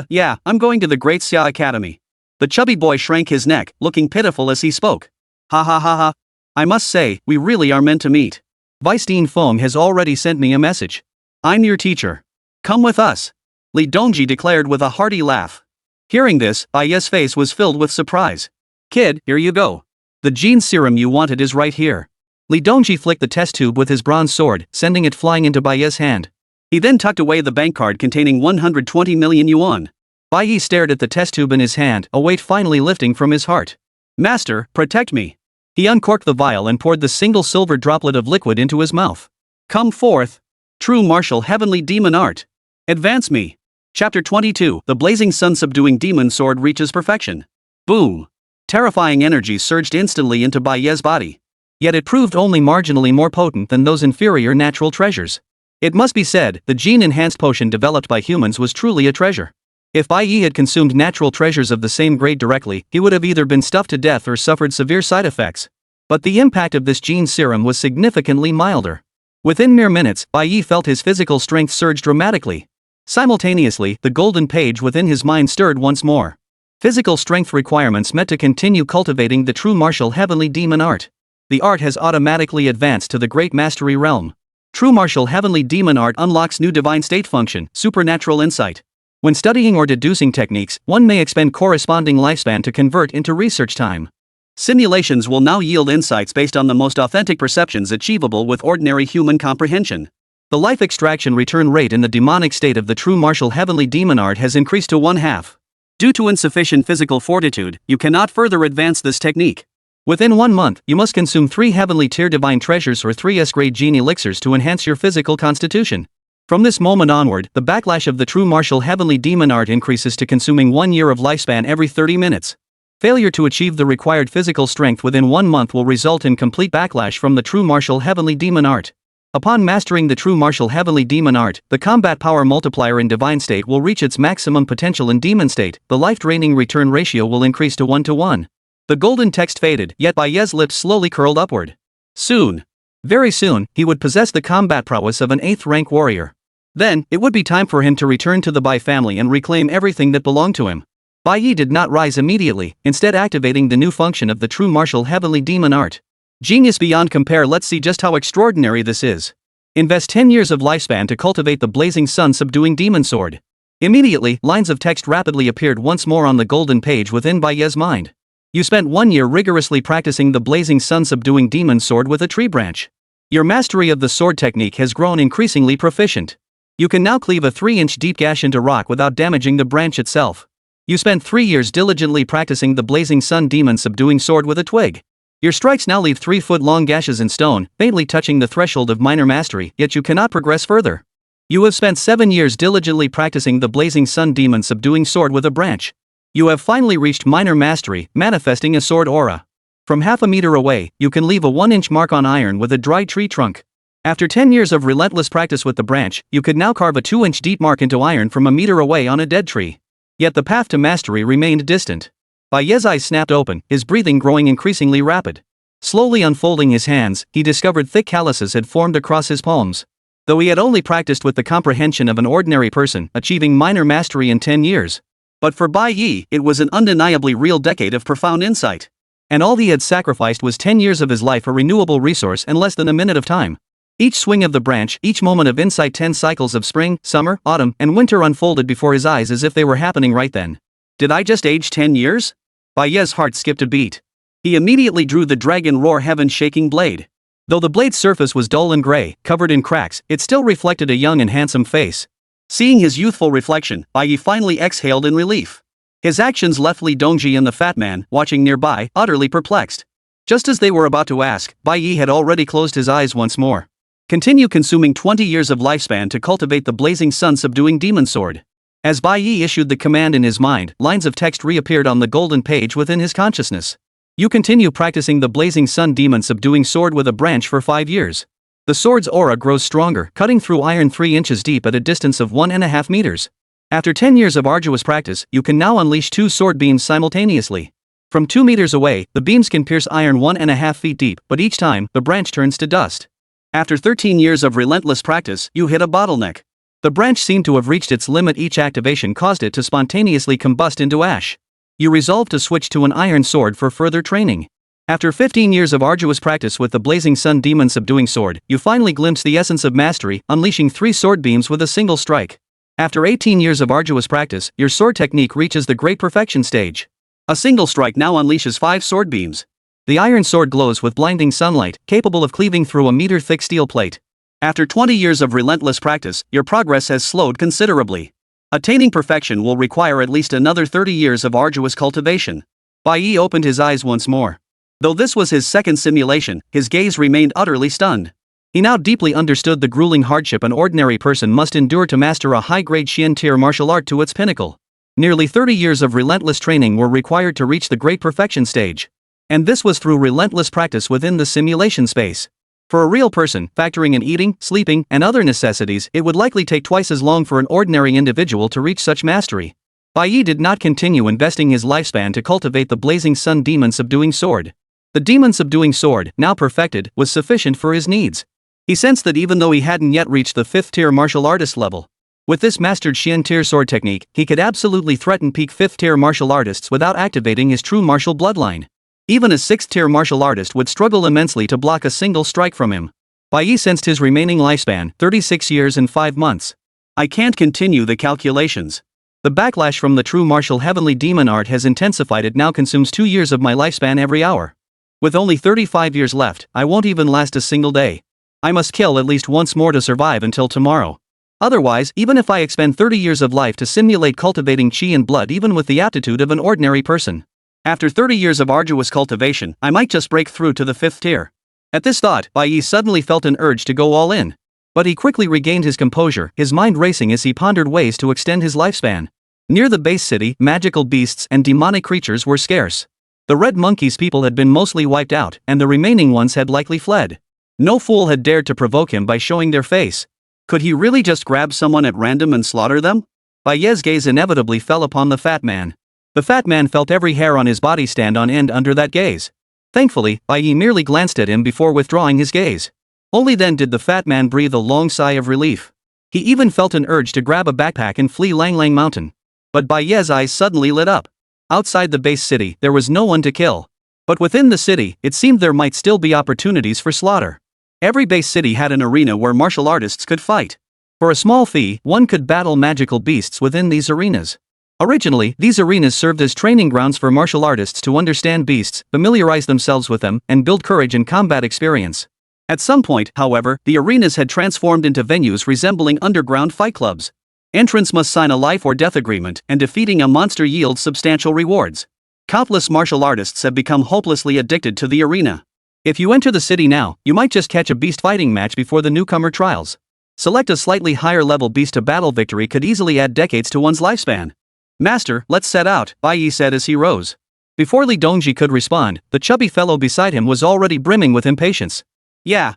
Yeah, I'm going to the Great Xia Academy. The chubby boy shrank his neck, looking pitiful as he spoke. Ha ha ha ha. I must say, we really are meant to meet. Vice Dean Feng has already sent me a message. I'm your teacher. Come with us. Li Dongji declared with a hearty laugh. Hearing this, Bai Ye's face was filled with surprise. Kid, here you go. The gene serum you wanted is right here. Li Dongji flicked the test tube with his bronze sword, sending it flying into Bai Ye's hand. He then tucked away the bank card containing 120 million yuan. Bai Ye stared at the test tube in his hand, a weight finally lifting from his heart. Master, protect me. He uncorked the vial and poured the single silver droplet of liquid into his mouth. Come forth. True martial heavenly demon art. Advance me. Chapter 22. The blazing sun subduing demon sword reaches perfection. Boom. Terrifying energy surged instantly into Bai Ye's body. Yet it proved only marginally more potent than those inferior natural treasures. It must be said, the gene-enhanced potion developed by humans was truly a treasure. If Bai Ye had consumed natural treasures of the same grade directly, he would have either been stuffed to death or suffered severe side effects. But the impact of this gene serum was significantly milder. Within mere minutes, Bai Ye felt his physical strength surge dramatically. Simultaneously, the golden page within his mind stirred once more. Physical strength requirements met to continue cultivating the true martial heavenly demon art. The art has automatically advanced to the great mastery realm. True martial heavenly demon art unlocks new divine state function, supernatural insight. When studying or deducing techniques, one may expend corresponding lifespan to convert into research time. Simulations will now yield insights based on the most authentic perceptions achievable with ordinary human comprehension. The life extraction return rate in the demonic state of the true martial heavenly demon art has increased to 1/2. Due to insufficient physical fortitude, you cannot further advance this technique. Within 1 month, you must consume 3 heavenly tier divine treasures or 3 S-grade gene elixirs to enhance your physical constitution. From this moment onward, the backlash of the true martial heavenly demon art increases to consuming 1 year of lifespan every 30 minutes. Failure to achieve the required physical strength within 1 month will result in complete backlash from the true martial heavenly demon art. Upon mastering the true martial heavenly demon art, the combat power multiplier in divine state will reach its maximum potential in demon state. The life-draining return ratio will increase to 1:1. The golden text faded, yet Bai Ye's lips slowly curled upward. Soon, very soon, he would possess the combat prowess of an 8th rank warrior. Then, it would be time for him to return to the Bai family and reclaim everything that belonged to him. Bai Ye did not rise immediately, instead activating the new function of the true martial heavenly demon art. Genius beyond compare. Let's see just how extraordinary this is. Invest 10 years of lifespan to cultivate the blazing sun subduing demon sword. Immediately, lines of text rapidly appeared once more on the golden page within Bai Ye's mind. You spent 1 year rigorously practicing the blazing sun subduing demon sword with a tree branch. Your mastery of the sword technique has grown increasingly proficient. You can now cleave a 3-inch deep gash into rock without damaging the branch itself. You spent 3 years diligently practicing the blazing sun demon subduing sword with a twig. Your strikes now leave 3-foot-long gashes in stone, faintly touching the threshold of minor mastery, yet you cannot progress further. You have spent 7 years diligently practicing the blazing sun demon subduing sword with a branch. You have finally reached minor mastery, manifesting a sword aura. From half a meter away, you can leave a 1-inch mark on iron with a dry tree trunk. After 10 years of relentless practice with the branch, you could now carve a 2-inch deep mark into iron from a meter away on a dead tree. Yet the path to mastery remained distant. Bai Ye's eyes snapped open, his breathing growing increasingly rapid. Slowly unfolding his hands, he discovered thick calluses had formed across his palms. Though he had only practiced with the comprehension of an ordinary person, achieving minor mastery in 10 years. But for Bai Ye, it was an undeniably real decade of profound insight. And all he had sacrificed was 10 years of his life, a renewable resource, and less than a minute of time. Each swing of the branch, each moment of insight, 10 cycles of spring, summer, autumn, and winter unfolded before his eyes as if they were happening right then. Did I just age 10 years? Bai Ye's heart skipped a beat. He immediately drew the dragon roar heaven-shaking blade. Though the blade's surface was dull and gray, covered in cracks, it still reflected a young and handsome face. Seeing his youthful reflection, Bai Ye finally exhaled in relief. His actions left Li Dongji and the fat man, watching nearby, utterly perplexed. Just as they were about to ask, Bai Ye had already closed his eyes once more. Continue consuming 20 years of lifespan to cultivate the blazing sun subduing demon sword. As Bai Ye issued the command in his mind, lines of text reappeared on the golden page within his consciousness. You continue practicing the blazing sun demon subduing sword with a branch for 5 years. The sword's aura grows stronger, cutting through iron 3 inches deep at a distance of 1.5 meters. After 10 years of arduous practice, you can now unleash 2 sword beams simultaneously. From 2 meters away, the beams can pierce iron 1.5 feet deep, but each time, the branch turns to dust. After 13 years of relentless practice, you hit a bottleneck. The branch seemed to have reached its limit. Each activation caused it to spontaneously combust into ash. You resolved to switch to an iron sword for further training. After 15 years of arduous practice with the blazing sun demon subduing sword, you finally glimpsed the essence of mastery, unleashing 3 sword beams with a single strike. After 18 years of arduous practice, your sword technique reaches the great perfection stage. A single strike now unleashes 5 sword beams. The iron sword glows with blinding sunlight, capable of cleaving through a meter-thick steel plate. After 20 years of relentless practice, your progress has slowed considerably. Attaining perfection will require at least another 30 years of arduous cultivation. Bai Ye opened his eyes once more. Though this was his second simulation, his gaze remained utterly stunned. He now deeply understood the grueling hardship an ordinary person must endure to master a high-grade Xian tier martial art to its pinnacle. Nearly 30 years of relentless training were required to reach the great perfection stage. And this was through relentless practice within the simulation space. For a real person, factoring in eating, sleeping, and other necessities, it would likely take twice as long for an ordinary individual to reach such mastery. Bai Ye did not continue investing his lifespan to cultivate the blazing sun demon subduing sword. The demon subduing sword, now perfected, was sufficient for his needs. He sensed that even though he hadn't yet reached the 5th tier martial artist level, with this mastered Xian tier sword technique, he could absolutely threaten peak 5th tier martial artists without activating his true martial bloodline. Even a 6th tier martial artist would struggle immensely to block a single strike from him. Bai Ye sensed his remaining lifespan, 36 years and 5 months. I can't continue the calculations. The backlash from the true martial heavenly demon art has intensified. It now consumes 2 years of my lifespan every hour. With only 35 years left, I won't even last a single day. I must kill at least once more to survive until tomorrow. Otherwise, even if I expend 30 years of life to simulate cultivating chi and blood even with the aptitude of an ordinary person, after 30 years of arduous cultivation, I might just break through to the 5th tier. At this thought, Bai Ye suddenly felt an urge to go all in. But he quickly regained his composure, his mind racing as he pondered ways to extend his lifespan. Near the base city, magical beasts and demonic creatures were scarce. The Red Monkey's people had been mostly wiped out, and the remaining ones had likely fled. No fool had dared to provoke him by showing their face. Could he really just grab someone at random and slaughter them? Bai Ye's gaze inevitably fell upon the fat man. The fat man felt every hair on his body stand on end under that gaze. Thankfully, Bai Ye merely glanced at him before withdrawing his gaze. Only then did the fat man breathe a long sigh of relief. He even felt an urge to grab a backpack and flee Lang Lang Mountain. But Bai Ye's eyes suddenly lit up. Outside the base city, there was no one to kill. But within the city, it seemed there might still be opportunities for slaughter. Every base city had an arena where martial artists could fight. For a small fee, one could battle magical beasts within these arenas. Originally, these arenas served as training grounds for martial artists to understand beasts, familiarize themselves with them, and build courage and combat experience. At some point, however, the arenas had transformed into venues resembling underground fight clubs. Entrants must sign a life or death agreement, and defeating a monster yields substantial rewards. Countless martial artists have become hopelessly addicted to the arena. If you enter the city now, you might just catch a beast fighting match before the newcomer trials. Select a slightly higher level beast to battle. Victory could easily add decades to one's lifespan. Master, let's set out, Bai Ye said as he rose. Before Li Dongji could respond, the chubby fellow beside him was already brimming with impatience. Yeah.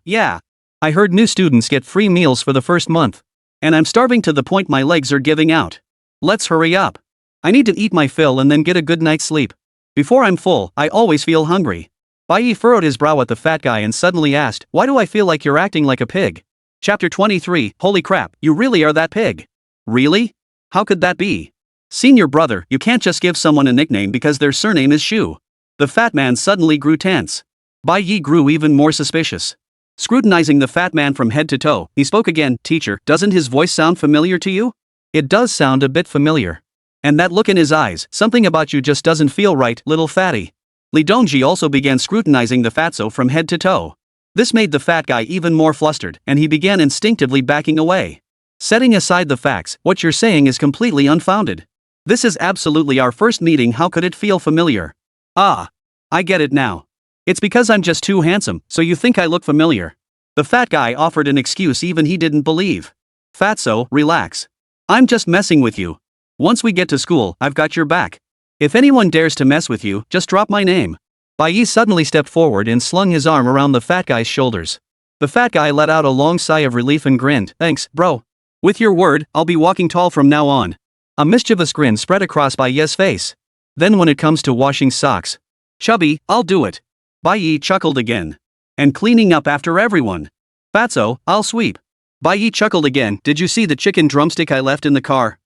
I heard new students get free meals for the first month. And I'm starving to the point my legs are giving out. Let's hurry up. I need to eat my fill and then get a good night's sleep. Before I'm full, I always feel hungry. Bai Ye furrowed his brow at the fat guy and suddenly asked, why do I feel like you're acting like a pig? Chapter 23, holy crap, you really are that pig. Really? How could that be? Senior brother, you can't just give someone a nickname because their surname is Shu. The fat man suddenly grew tense. Bai Ye grew even more suspicious. Scrutinizing the fat man from head to toe, he spoke again, teacher, doesn't his voice sound familiar to you? It does sound a bit familiar. And that look in his eyes, something about you just doesn't feel right, little fatty. Li Dongji also began scrutinizing the fatso from head to toe. This made the fat guy even more flustered, and he began instinctively backing away. Setting aside the facts, what you're saying is completely unfounded. This is absolutely our first meeting, how could it feel familiar? Ah. I get it now. It's because I'm just too handsome, so you think I look familiar. The fat guy offered an excuse even he didn't believe. Fatso, relax. I'm just messing with you. Once we get to school, I've got your back. If anyone dares to mess with you, just drop my name. Bai Ye suddenly stepped forward and slung his arm around the fat guy's shoulders. The fat guy let out a long sigh of relief and grinned, thanks, bro. With your word, I'll be walking tall from now on. A mischievous grin spread across Bai Ye's face. Then when it comes to washing socks, chubby, I'll do it. Bai Ye chuckled again. And cleaning up after everyone. Fatso, I'll sweep. Bai Ye chuckled again, did you see the chicken drumstick I left in the car?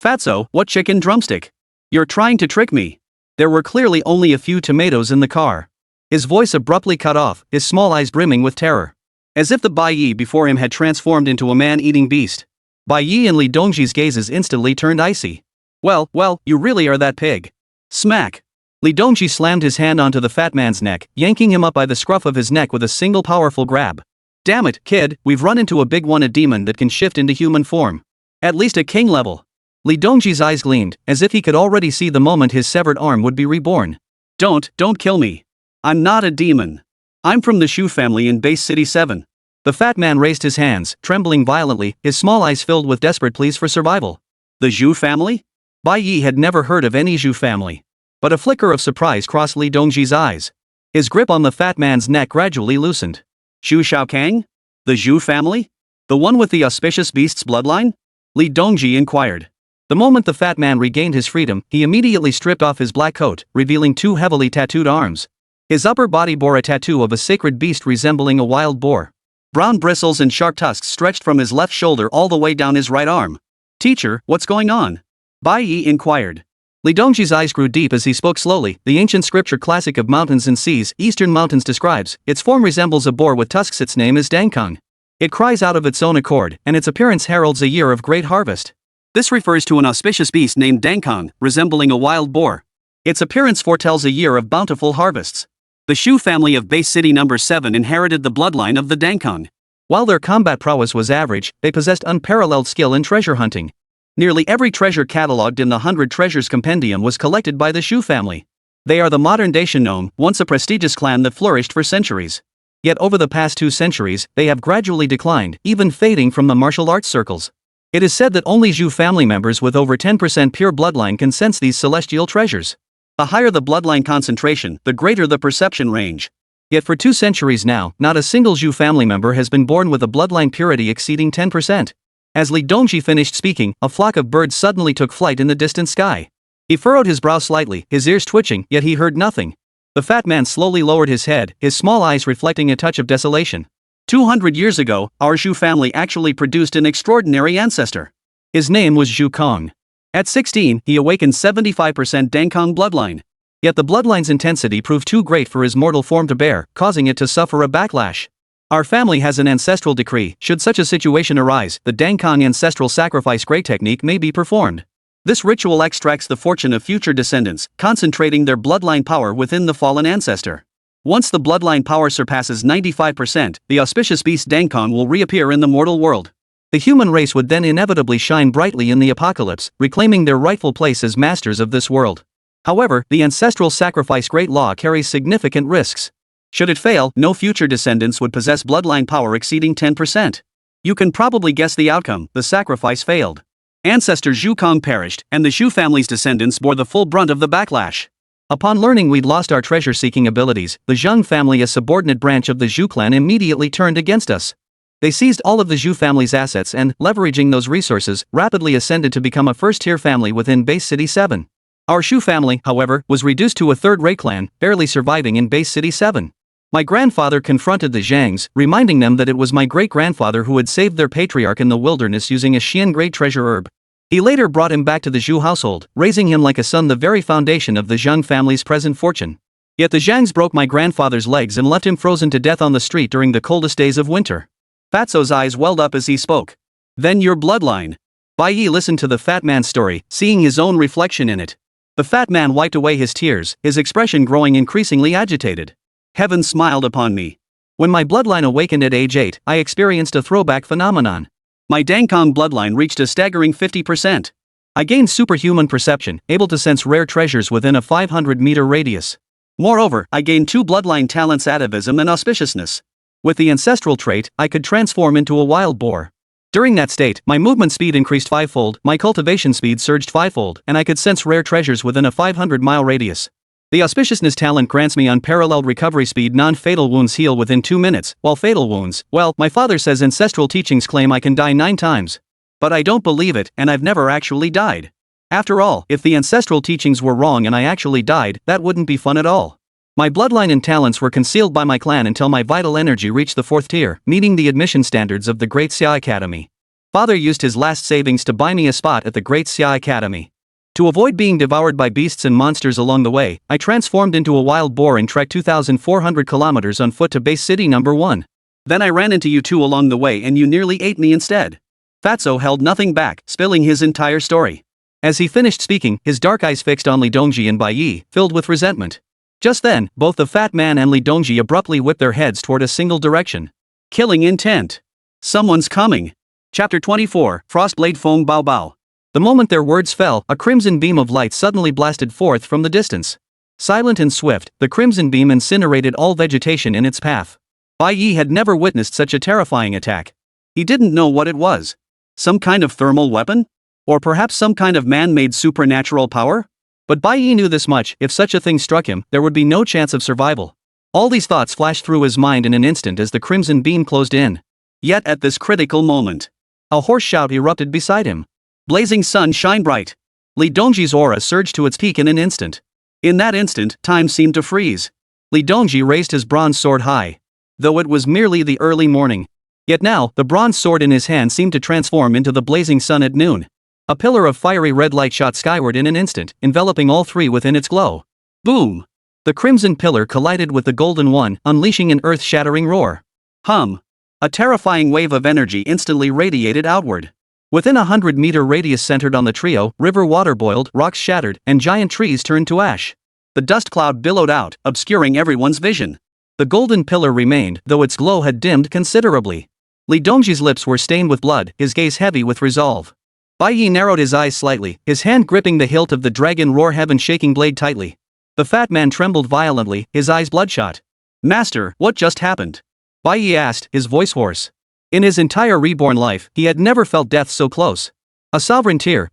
Fatso, what chicken drumstick? You're trying to trick me. There were clearly only a few tomatoes in the car. His voice abruptly cut off, his small eyes brimming with terror. As if the Bai Ye before him had transformed into a man-eating beast. Bai Ye and Li Dongji's gazes instantly turned icy. Well, you really are that pig. Smack. Li Dongji slammed his hand onto the fat man's neck, yanking him up by the scruff of his neck with a single powerful grab. Damn it, kid, we've run into a big one, a demon that can shift into human form. At least at king level. Li Dongji's eyes gleamed, as if he could already see the moment his severed arm would be reborn. Don't kill me. I'm not a demon. I'm from the Shu family in Base City 7. The fat man raised his hands, trembling violently, his small eyes filled with desperate pleas for survival. The Zhu family? Bai Ye had never heard of any Zhu family. But a flicker of surprise crossed Li Dongji's eyes. His grip on the fat man's neck gradually loosened. Zhu Shaokang? The Zhu family? The one with the auspicious beast's bloodline? Li Dongji inquired. The moment the fat man regained his freedom, he immediately stripped off his black coat, revealing two heavily tattooed arms. His upper body bore a tattoo of a sacred beast resembling a wild boar. Brown bristles and sharp tusks stretched from his left shoulder all the way down his right arm. Teacher, what's going on? Bai Ye inquired. Li Dongji's eyes grew deep as he spoke slowly. The ancient scripture classic of mountains and seas, Eastern Mountains describes, its form resembles a boar with tusks. Its name is Dangkang. It cries out of its own accord, and its appearance heralds a year of great harvest. This refers to an auspicious beast named Dangkang, resembling a wild boar. Its appearance foretells a year of bountiful harvests. The Shu family of Base City number 7 inherited the bloodline of the Dangkang. While their combat prowess was average, they possessed unparalleled skill in treasure hunting. Nearly every treasure catalogued in the 100 Treasures Compendium was collected by the Shu family. They are the modern-day Shinnom, once a prestigious clan that flourished for centuries. Yet over the past 2 centuries, they have gradually declined, even fading from the martial arts circles. It is said that only Zhu family members with over 10% pure bloodline can sense these celestial treasures. The higher the bloodline concentration, the greater the perception range. Yet for 2 centuries now, not a single Zhu family member has been born with a bloodline purity exceeding 10%. As Li Dongji finished speaking, a flock of birds suddenly took flight in the distant sky. He furrowed his brow slightly, his ears twitching, yet he heard nothing. The fat man slowly lowered his head, his small eyes reflecting a touch of desolation. 200 years ago, our Zhu family actually produced an extraordinary ancestor. His name was Zhu Kong. At 16, he awakened 75% Dangkang bloodline. Yet the bloodline's intensity proved too great for his mortal form to bear, causing it to suffer a backlash. Our family has an ancestral decree. Should such a situation arise, the Dangkang ancestral sacrifice great technique may be performed. This ritual extracts the fortune of future descendants, concentrating their bloodline power within the fallen ancestor. Once the bloodline power surpasses 95%, the auspicious beast Dangkang will reappear in the mortal world. The human race would then inevitably shine brightly in the apocalypse, reclaiming their rightful place as masters of this world. However, the ancestral sacrifice great law carries significant risks. Should it fail, no future descendants would possess bloodline power exceeding 10%. You can probably guess the outcome. The sacrifice failed. Ancestor Zhu Kong perished, and the Zhu family's descendants bore the full brunt of the backlash. Upon learning we'd lost our treasure-seeking abilities, the Zheng family, a subordinate branch of the Zhu clan, immediately turned against us. They seized all of the Zhu family's assets and, leveraging those resources, rapidly ascended to become a first-tier family within Base City 7. Our Shu family, however, was reduced to a third-rate clan, barely surviving in Base City 7. My grandfather confronted the Zhangs, reminding them that it was my great-grandfather who had saved their patriarch in the wilderness using a Xian Great Treasure herb. He later brought him back to the Zhu household, raising him like a son, the very foundation of the Zhang family's present fortune. Yet the Zhangs broke my grandfather's legs and left him frozen to death on the street during the coldest days of winter. Fatso's eyes welled up as he spoke. Then your bloodline. Bai Ye listened to the fat man's story, seeing his own reflection in it. The fat man wiped away his tears, his expression growing increasingly agitated. Heaven smiled upon me. When my bloodline awakened at age 8, I experienced a throwback phenomenon. My Dangkong bloodline reached a staggering 50%. I gained superhuman perception, able to sense rare treasures within a 500-meter radius. Moreover, I gained 2 bloodline talents: atavism and auspiciousness. With the ancestral trait, I could transform into a wild boar. During that state, my movement speed increased 5-fold, my cultivation speed surged 5-fold, and I could sense rare treasures within a 500-mile radius. The auspiciousness talent grants me unparalleled recovery speed. Non-fatal wounds heal within 2 minutes, while fatal wounds, well, my father says ancestral teachings claim I can die 9 times. But I don't believe it, and I've never actually died. After all, if the ancestral teachings were wrong and I actually died, that wouldn't be fun at all. My bloodline and talents were concealed by my clan until my vital energy reached the 4th tier, meeting the admission standards of the Great Xia Academy. Father used his last savings to buy me a spot at the Great Xia Academy. To avoid being devoured by beasts and monsters along the way, I transformed into a wild boar and trekked 2,400 kilometers on foot to Base City number 1. Then I ran into you 2 along the way and you nearly ate me instead. Fatso held nothing back, spilling his entire story. As he finished speaking, his dark eyes fixed on Li Dongji and Bai Ye, filled with resentment. Just then, both the fat man and Li Dongji abruptly whipped their heads toward a single direction. Killing intent. Someone's coming. Chapter 24, Frostblade Fong Bao Bao. The moment their words fell, a crimson beam of light suddenly blasted forth from the distance. Silent and swift, the crimson beam incinerated all vegetation in its path. Bai Ye had never witnessed such a terrifying attack. He didn't know what it was. Some kind of thermal weapon? Or perhaps some kind of man-made supernatural power? But Bai Ye knew this much: if such a thing struck him, there would be no chance of survival. All these thoughts flashed through his mind in an instant as the crimson beam closed in. Yet at this critical moment, a hoarse shout erupted beside him. Blazing sun shine bright. Li Dongji's aura surged to its peak in an instant. In that instant, time seemed to freeze. Li Dongji raised his bronze sword high. Though it was merely the early morning. Yet now, the bronze sword in his hand seemed to transform into the blazing sun at noon. A pillar of fiery red light shot skyward in an instant, enveloping all 3 within its glow. Boom! The crimson pillar collided with the golden one, unleashing an earth-shattering roar. Hum! A terrifying wave of energy instantly radiated outward. Within a 100-meter radius centered on the trio, river water boiled, rocks shattered, and giant trees turned to ash. The dust cloud billowed out, obscuring everyone's vision. The golden pillar remained, though its glow had dimmed considerably. Li Dongji's lips were stained with blood, his gaze heavy with resolve. Bai Ye narrowed his eyes slightly, his hand gripping the hilt of the dragon roar heaven shaking blade tightly. The fat man trembled violently, his eyes bloodshot. Master, what just happened? Bai Ye asked, his voice hoarse. In his entire reborn life, he had never felt death so close. A sovereign tier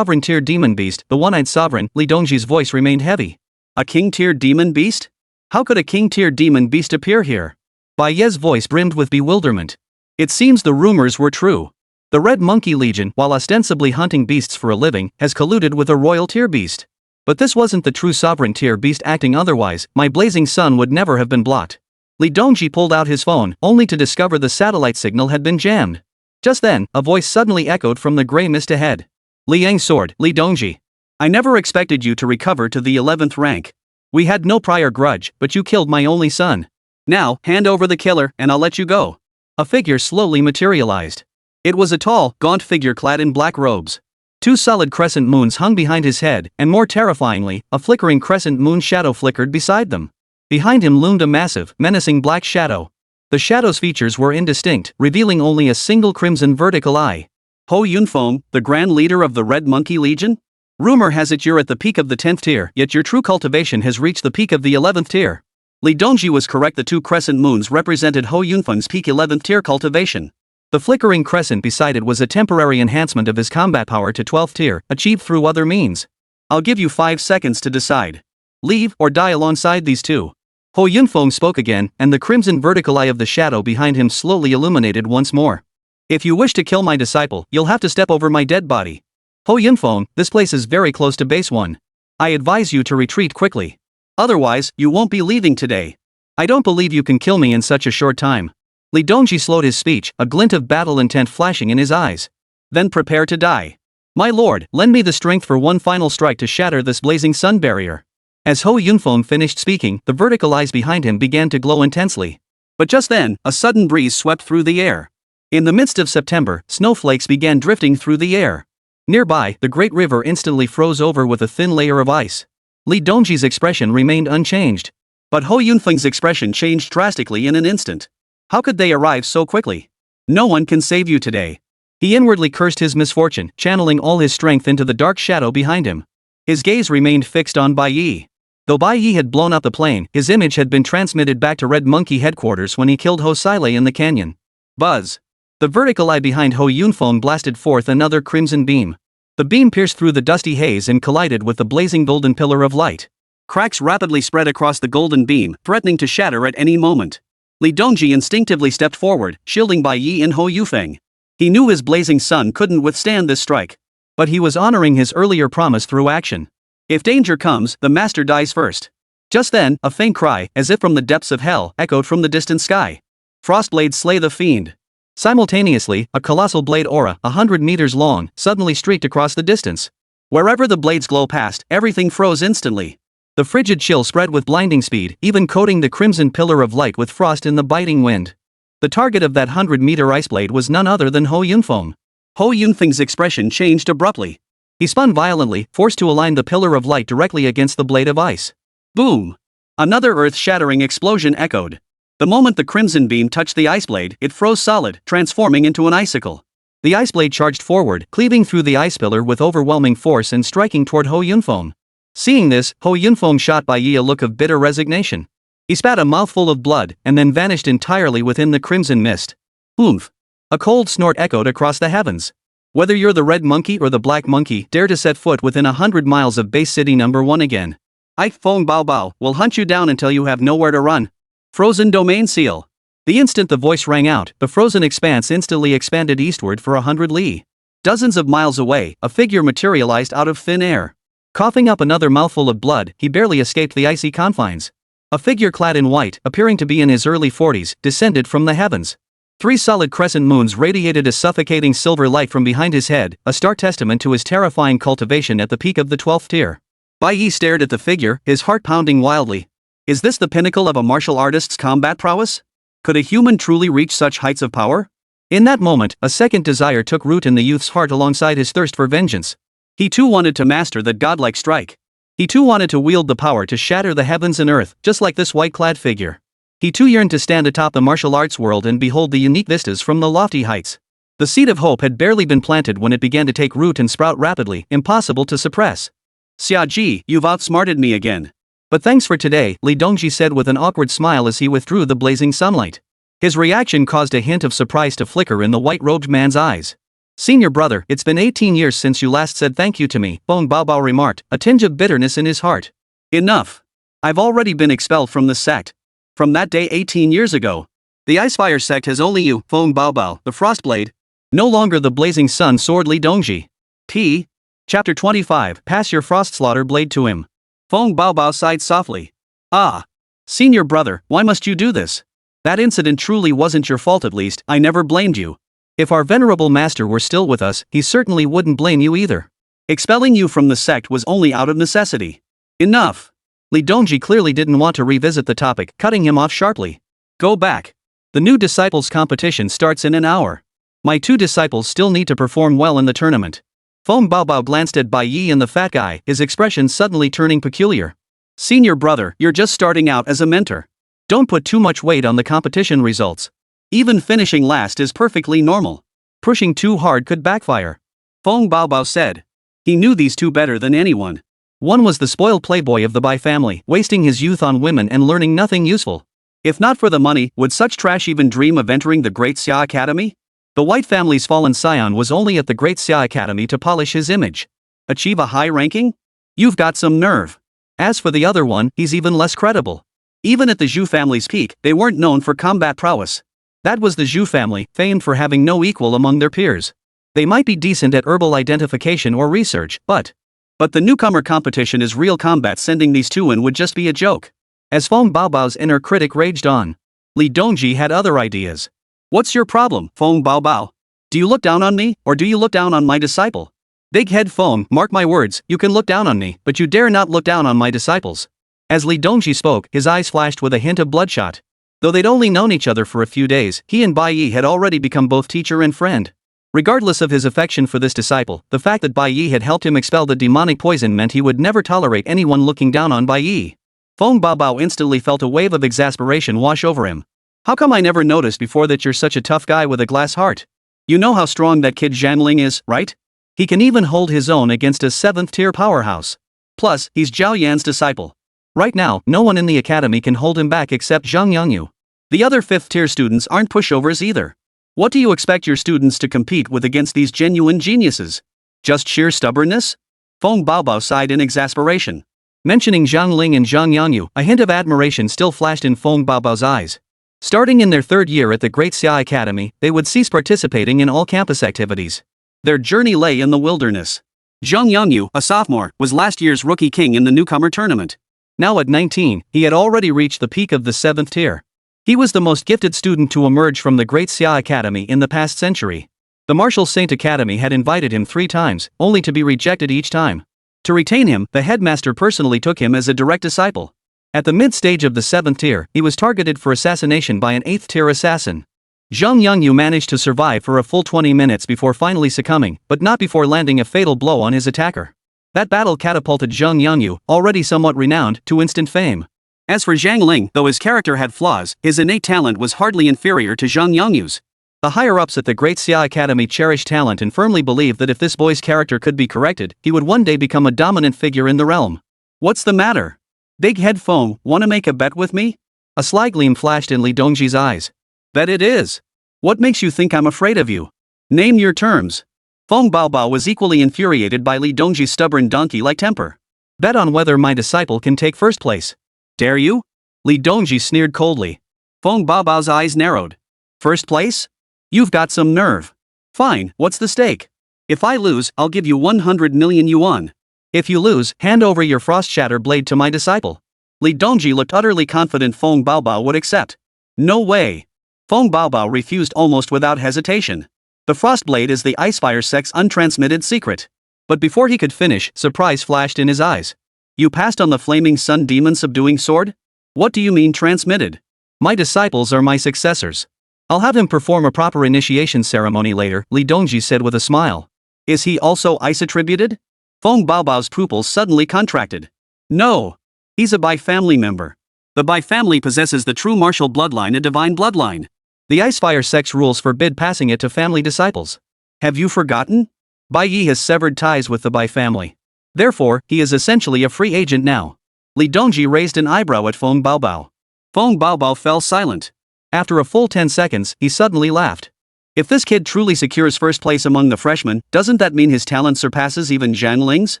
demon beast, the one-eyed sovereign. Li Dongji's voice remained heavy. A king-tier demon beast? How could a king-tier demon beast appear here? Bai Ye's voice brimmed with bewilderment. It seems the rumors were true. The Red Monkey Legion, while ostensibly hunting beasts for a living, has colluded with a royal tier beast. But this wasn't the true sovereign tier beast acting otherwise. My blazing sun would never have been blocked. Li Dongji pulled out his phone, only to discover the satellite signal had been jammed. Just then, a voice suddenly echoed from the gray mist ahead. Liang's sword, Li Dongji. I never expected you to recover to the 11th rank. We had no prior grudge, but you killed my only son. Now, hand over the killer, and I'll let you go. A figure slowly materialized. It was a tall, gaunt figure clad in black robes. 2 solid crescent moons hung behind his head, and more terrifyingly, a flickering crescent moon shadow flickered beside them. Behind him loomed a massive, menacing black shadow. The shadow's features were indistinct, revealing only a single crimson vertical eye. Ho Yunfeng, the Grand Leader of the Red Monkey Legion? Rumor has it you're at the peak of the 10th tier, yet your true cultivation has reached the peak of the 11th tier. Li Dongji was correct. The 2 crescent moons represented Ho Yunfeng's peak 11th tier cultivation. The flickering crescent beside it was a temporary enhancement of his combat power to 12th tier, achieved through other means. I'll give you 5 seconds to decide. Leave or die alongside these 2. Ho Yunfeng spoke again, and the crimson vertical eye of the shadow behind him slowly illuminated once more. If you wish to kill my disciple, you'll have to step over my dead body. Ho Yunfeng, this place is very close to base 1. I advise you to retreat quickly. Otherwise, you won't be leaving today. I don't believe you can kill me in such a short time. Li Dongji slowed his speech, a glint of battle intent flashing in his eyes. Then prepare to die. My lord, lend me the strength for one final strike to shatter this blazing sun barrier. As Ho Yunfeng finished speaking, the vertical eyes behind him began to glow intensely. But just then, a sudden breeze swept through the air. In the midst of September, snowflakes began drifting through the air. Nearby, the great river instantly froze over with a thin layer of ice. Li Dongji's expression remained unchanged. But Ho Yunfeng's expression changed drastically in an instant. How could they arrive so quickly? No one can save you today. He inwardly cursed his misfortune, channeling all his strength into the dark shadow behind him. His gaze remained fixed on Bai Ye. Though Bai Ye had blown up the plane, his image had been transmitted back to Red Monkey headquarters when he killed Ho Silei in the canyon. Buzz. The vertical eye behind Ho Yunfeng blasted forth another crimson beam. The beam pierced through the dusty haze and collided with the blazing golden pillar of light. Cracks rapidly spread across the golden beam, threatening to shatter at any moment. Li Dongji instinctively stepped forward, shielding Bai Ye and Ho Yufeng. He knew his blazing sun couldn't withstand this strike. But he was honoring his earlier promise through action. If danger comes, the master dies first. Just then, a faint cry, as if from the depths of hell, echoed from the distant sky. Frostblade slay the fiend. Simultaneously, a colossal blade aura, 100 meters long, suddenly streaked across the distance. Wherever the blade's glow passed, everything froze instantly. The frigid chill spread with blinding speed, even coating the crimson pillar of light with frost in the biting wind. The target of that 100-meter ice blade was none other than Ho Yunfeng. Ho Yunfeng's expression changed abruptly. He spun violently, forced to align the pillar of light directly against the blade of ice. Boom! Another earth-shattering explosion echoed. The moment the crimson beam touched the ice blade, it froze solid, transforming into an icicle. The ice blade charged forward, cleaving through the ice pillar with overwhelming force and striking toward Ho Yunfeng. Seeing this, Ho Yunfeng shot Bai Ye a look of bitter resignation. He spat a mouthful of blood, and then vanished entirely within the crimson mist. Oomph! A cold snort echoed across the heavens. Whether you're the red monkey or the black monkey, dare to set foot within 100 miles of base city number 1 again. I, Feng Bao Bao, will hunt you down until you have nowhere to run. Frozen domain seal. The instant the voice rang out, the frozen expanse instantly expanded eastward for 100 li. Dozens of miles away, a figure materialized out of thin air. Coughing up another mouthful of blood, he barely escaped the icy confines. A figure clad in white, appearing to be in his early 40s, descended from the heavens. 3 solid crescent moons radiated a suffocating silver light from behind his head, a stark testament to his terrifying cultivation at the peak of the 12th tier. Bai Ye stared at the figure, his heart pounding wildly. Is this the pinnacle of a martial artist's combat prowess? Could a human truly reach such heights of power? In that moment, a second desire took root in the youth's heart alongside his thirst for vengeance. He too wanted to master that godlike strike. He too wanted to wield the power to shatter the heavens and earth, just like this white-clad figure. He too yearned to stand atop the martial arts world and behold the unique vistas from the lofty heights. The seed of hope had barely been planted when it began to take root and sprout rapidly, impossible to suppress. Xia Ji, you've outsmarted me again. But thanks for today, Li Dongji said with an awkward smile as he withdrew the blazing sunlight. His reaction caused a hint of surprise to flicker in the white-robed man's eyes. Senior brother, it's been 18 years since you last said thank you to me, Feng Bao Bao remarked, a tinge of bitterness in his heart. Enough. I've already been expelled from the sect. From that day 18 years ago. The Icefire sect has only you, Feng Bao Bao, the Frostblade. No longer the blazing sun sword Li Dongji. P. Chapter 25, Pass your frost slaughter blade to him. Feng Bao Bao sighed softly. Ah. Senior brother, why must you do this? That incident truly wasn't your fault, at least, I never blamed you. If our venerable master were still with us, he certainly wouldn't blame you either. Expelling you from the sect was only out of necessity. Enough. Li Dongji clearly didn't want to revisit the topic, cutting him off sharply. Go back. The new disciples competition starts in an hour. My 2 disciples still need to perform well in the tournament. Feng Bao Bao glanced at Bai Ye and the fat guy, his expression suddenly turning peculiar. Senior brother, you're just starting out as a mentor. Don't put too much weight on the competition results. Even finishing last is perfectly normal. Pushing too hard could backfire. Feng Bao Bao said. He knew these 2 better than anyone. One was the spoiled playboy of the Bai family, wasting his youth on women and learning nothing useful. If not for the money, would such trash even dream of entering the Great Xia Academy? The White family's fallen scion was only at the Great Xia Academy to polish his image. Achieve a high ranking? You've got some nerve. As for the other one, he's even less credible. Even at the Zhu family's peak, they weren't known for combat prowess. That was the Zhu family, famed for having no equal among their peers. They might be decent at herbal identification or research, but But the newcomer competition is real combat, sending these two in would just be a joke. As Feng Baobao's inner critic raged on, Li Dongji had other ideas. What's your problem, Feng Baobao? Do you look down on me, or do you look down on my disciple? Big head Feng, mark my words, you can look down on me, but you dare not look down on my disciples. As Li Dongji spoke, his eyes flashed with a hint of bloodshot. Though they'd only known each other for a few days, he and Bai Ye had already become both teacher and friend. Regardless of his affection for this disciple, the fact that Bai Ye had helped him expel the demonic poison meant he would never tolerate anyone looking down on Bai Ye. Feng Baobao instantly felt a wave of exasperation wash over him. How come I never noticed before that you're such a tough guy with a glass heart? You know how strong that kid Zhangling is, right? He can even hold his own against a 7th-tier powerhouse. Plus, he's Zhao Yan's disciple. Right now, no one in the academy can hold him back except Zhang Yangyu. The other 5th-tier students aren't pushovers either. What do you expect your students to compete with against these genuine geniuses? Just sheer stubbornness? Feng Baobao sighed in exasperation. Mentioning Zhang Ling and Zhang Yangyu, a hint of admiration still flashed in Feng Baobao's eyes. Starting in their 3rd year at the Great Xia Academy, they would cease participating in all campus activities. Their journey lay in the wilderness. Zhang Yangyu, a sophomore, was last year's rookie king in the newcomer tournament. Now at 19, he had already reached the peak of the 7th tier. He was the most gifted student to emerge from the Great Xia Academy in the past century. The Martial Saint Academy had invited him 3 times, only to be rejected each time. To retain him, the headmaster personally took him as a direct disciple. At the mid-stage of the 7th tier, he was targeted for assassination by an 8th-tier assassin. Zhang Yangyu managed to survive for a full 20 minutes before finally succumbing, but not before landing a fatal blow on his attacker. That battle catapulted Zhang Yangyu, already somewhat renowned, to instant fame. As for Zhang Ling, though his character had flaws, his innate talent was hardly inferior to Zhang Yangyu's. The higher-ups at the Great Xia Academy cherished talent and firmly believed that if this boy's character could be corrected, he would one day become a dominant figure in the realm. What's the matter? Big head Feng, wanna make a bet with me? A sly gleam flashed in Li Dongji's eyes. Bet it is. What makes you think I'm afraid of you? Name your terms. Feng Baobao was equally infuriated by Li Dongji's stubborn donkey-like temper. Bet on whether my disciple can take first place. Dare you? Li Dongji sneered coldly. Feng Baobao's eyes narrowed. First place? You've got some nerve. Fine, what's the stake? If I lose, I'll give you 100 million yuan. If you lose, hand over your frost shatter blade to my disciple. Li Dongji looked utterly confident Feng Baobao would accept. No way. Feng Baobao refused almost without hesitation. The frost blade is the Icefire sect's untransmitted secret. But before he could finish, surprise flashed in his eyes. You passed on the flaming sun demon subduing sword? What do you mean transmitted? My disciples are my successors. I'll have him perform a proper initiation ceremony later, Li Dongji said with a smile. Is he also ice attributed? Feng Baobao's pupils suddenly contracted. No. He's a Bai family member. The Bai family possesses the true martial bloodline, a divine bloodline. The Icefire sect's rules forbid passing it to family disciples. Have you forgotten? Bai Ye has severed ties with the Bai family. Therefore, he is essentially a free agent now. Li Dongji raised an eyebrow at Feng Baobao. Feng Baobao fell silent. After a full 10 seconds, he suddenly laughed. If this kid truly secures first place among the freshmen, doesn't that mean his talent surpasses even Zhang Ling's?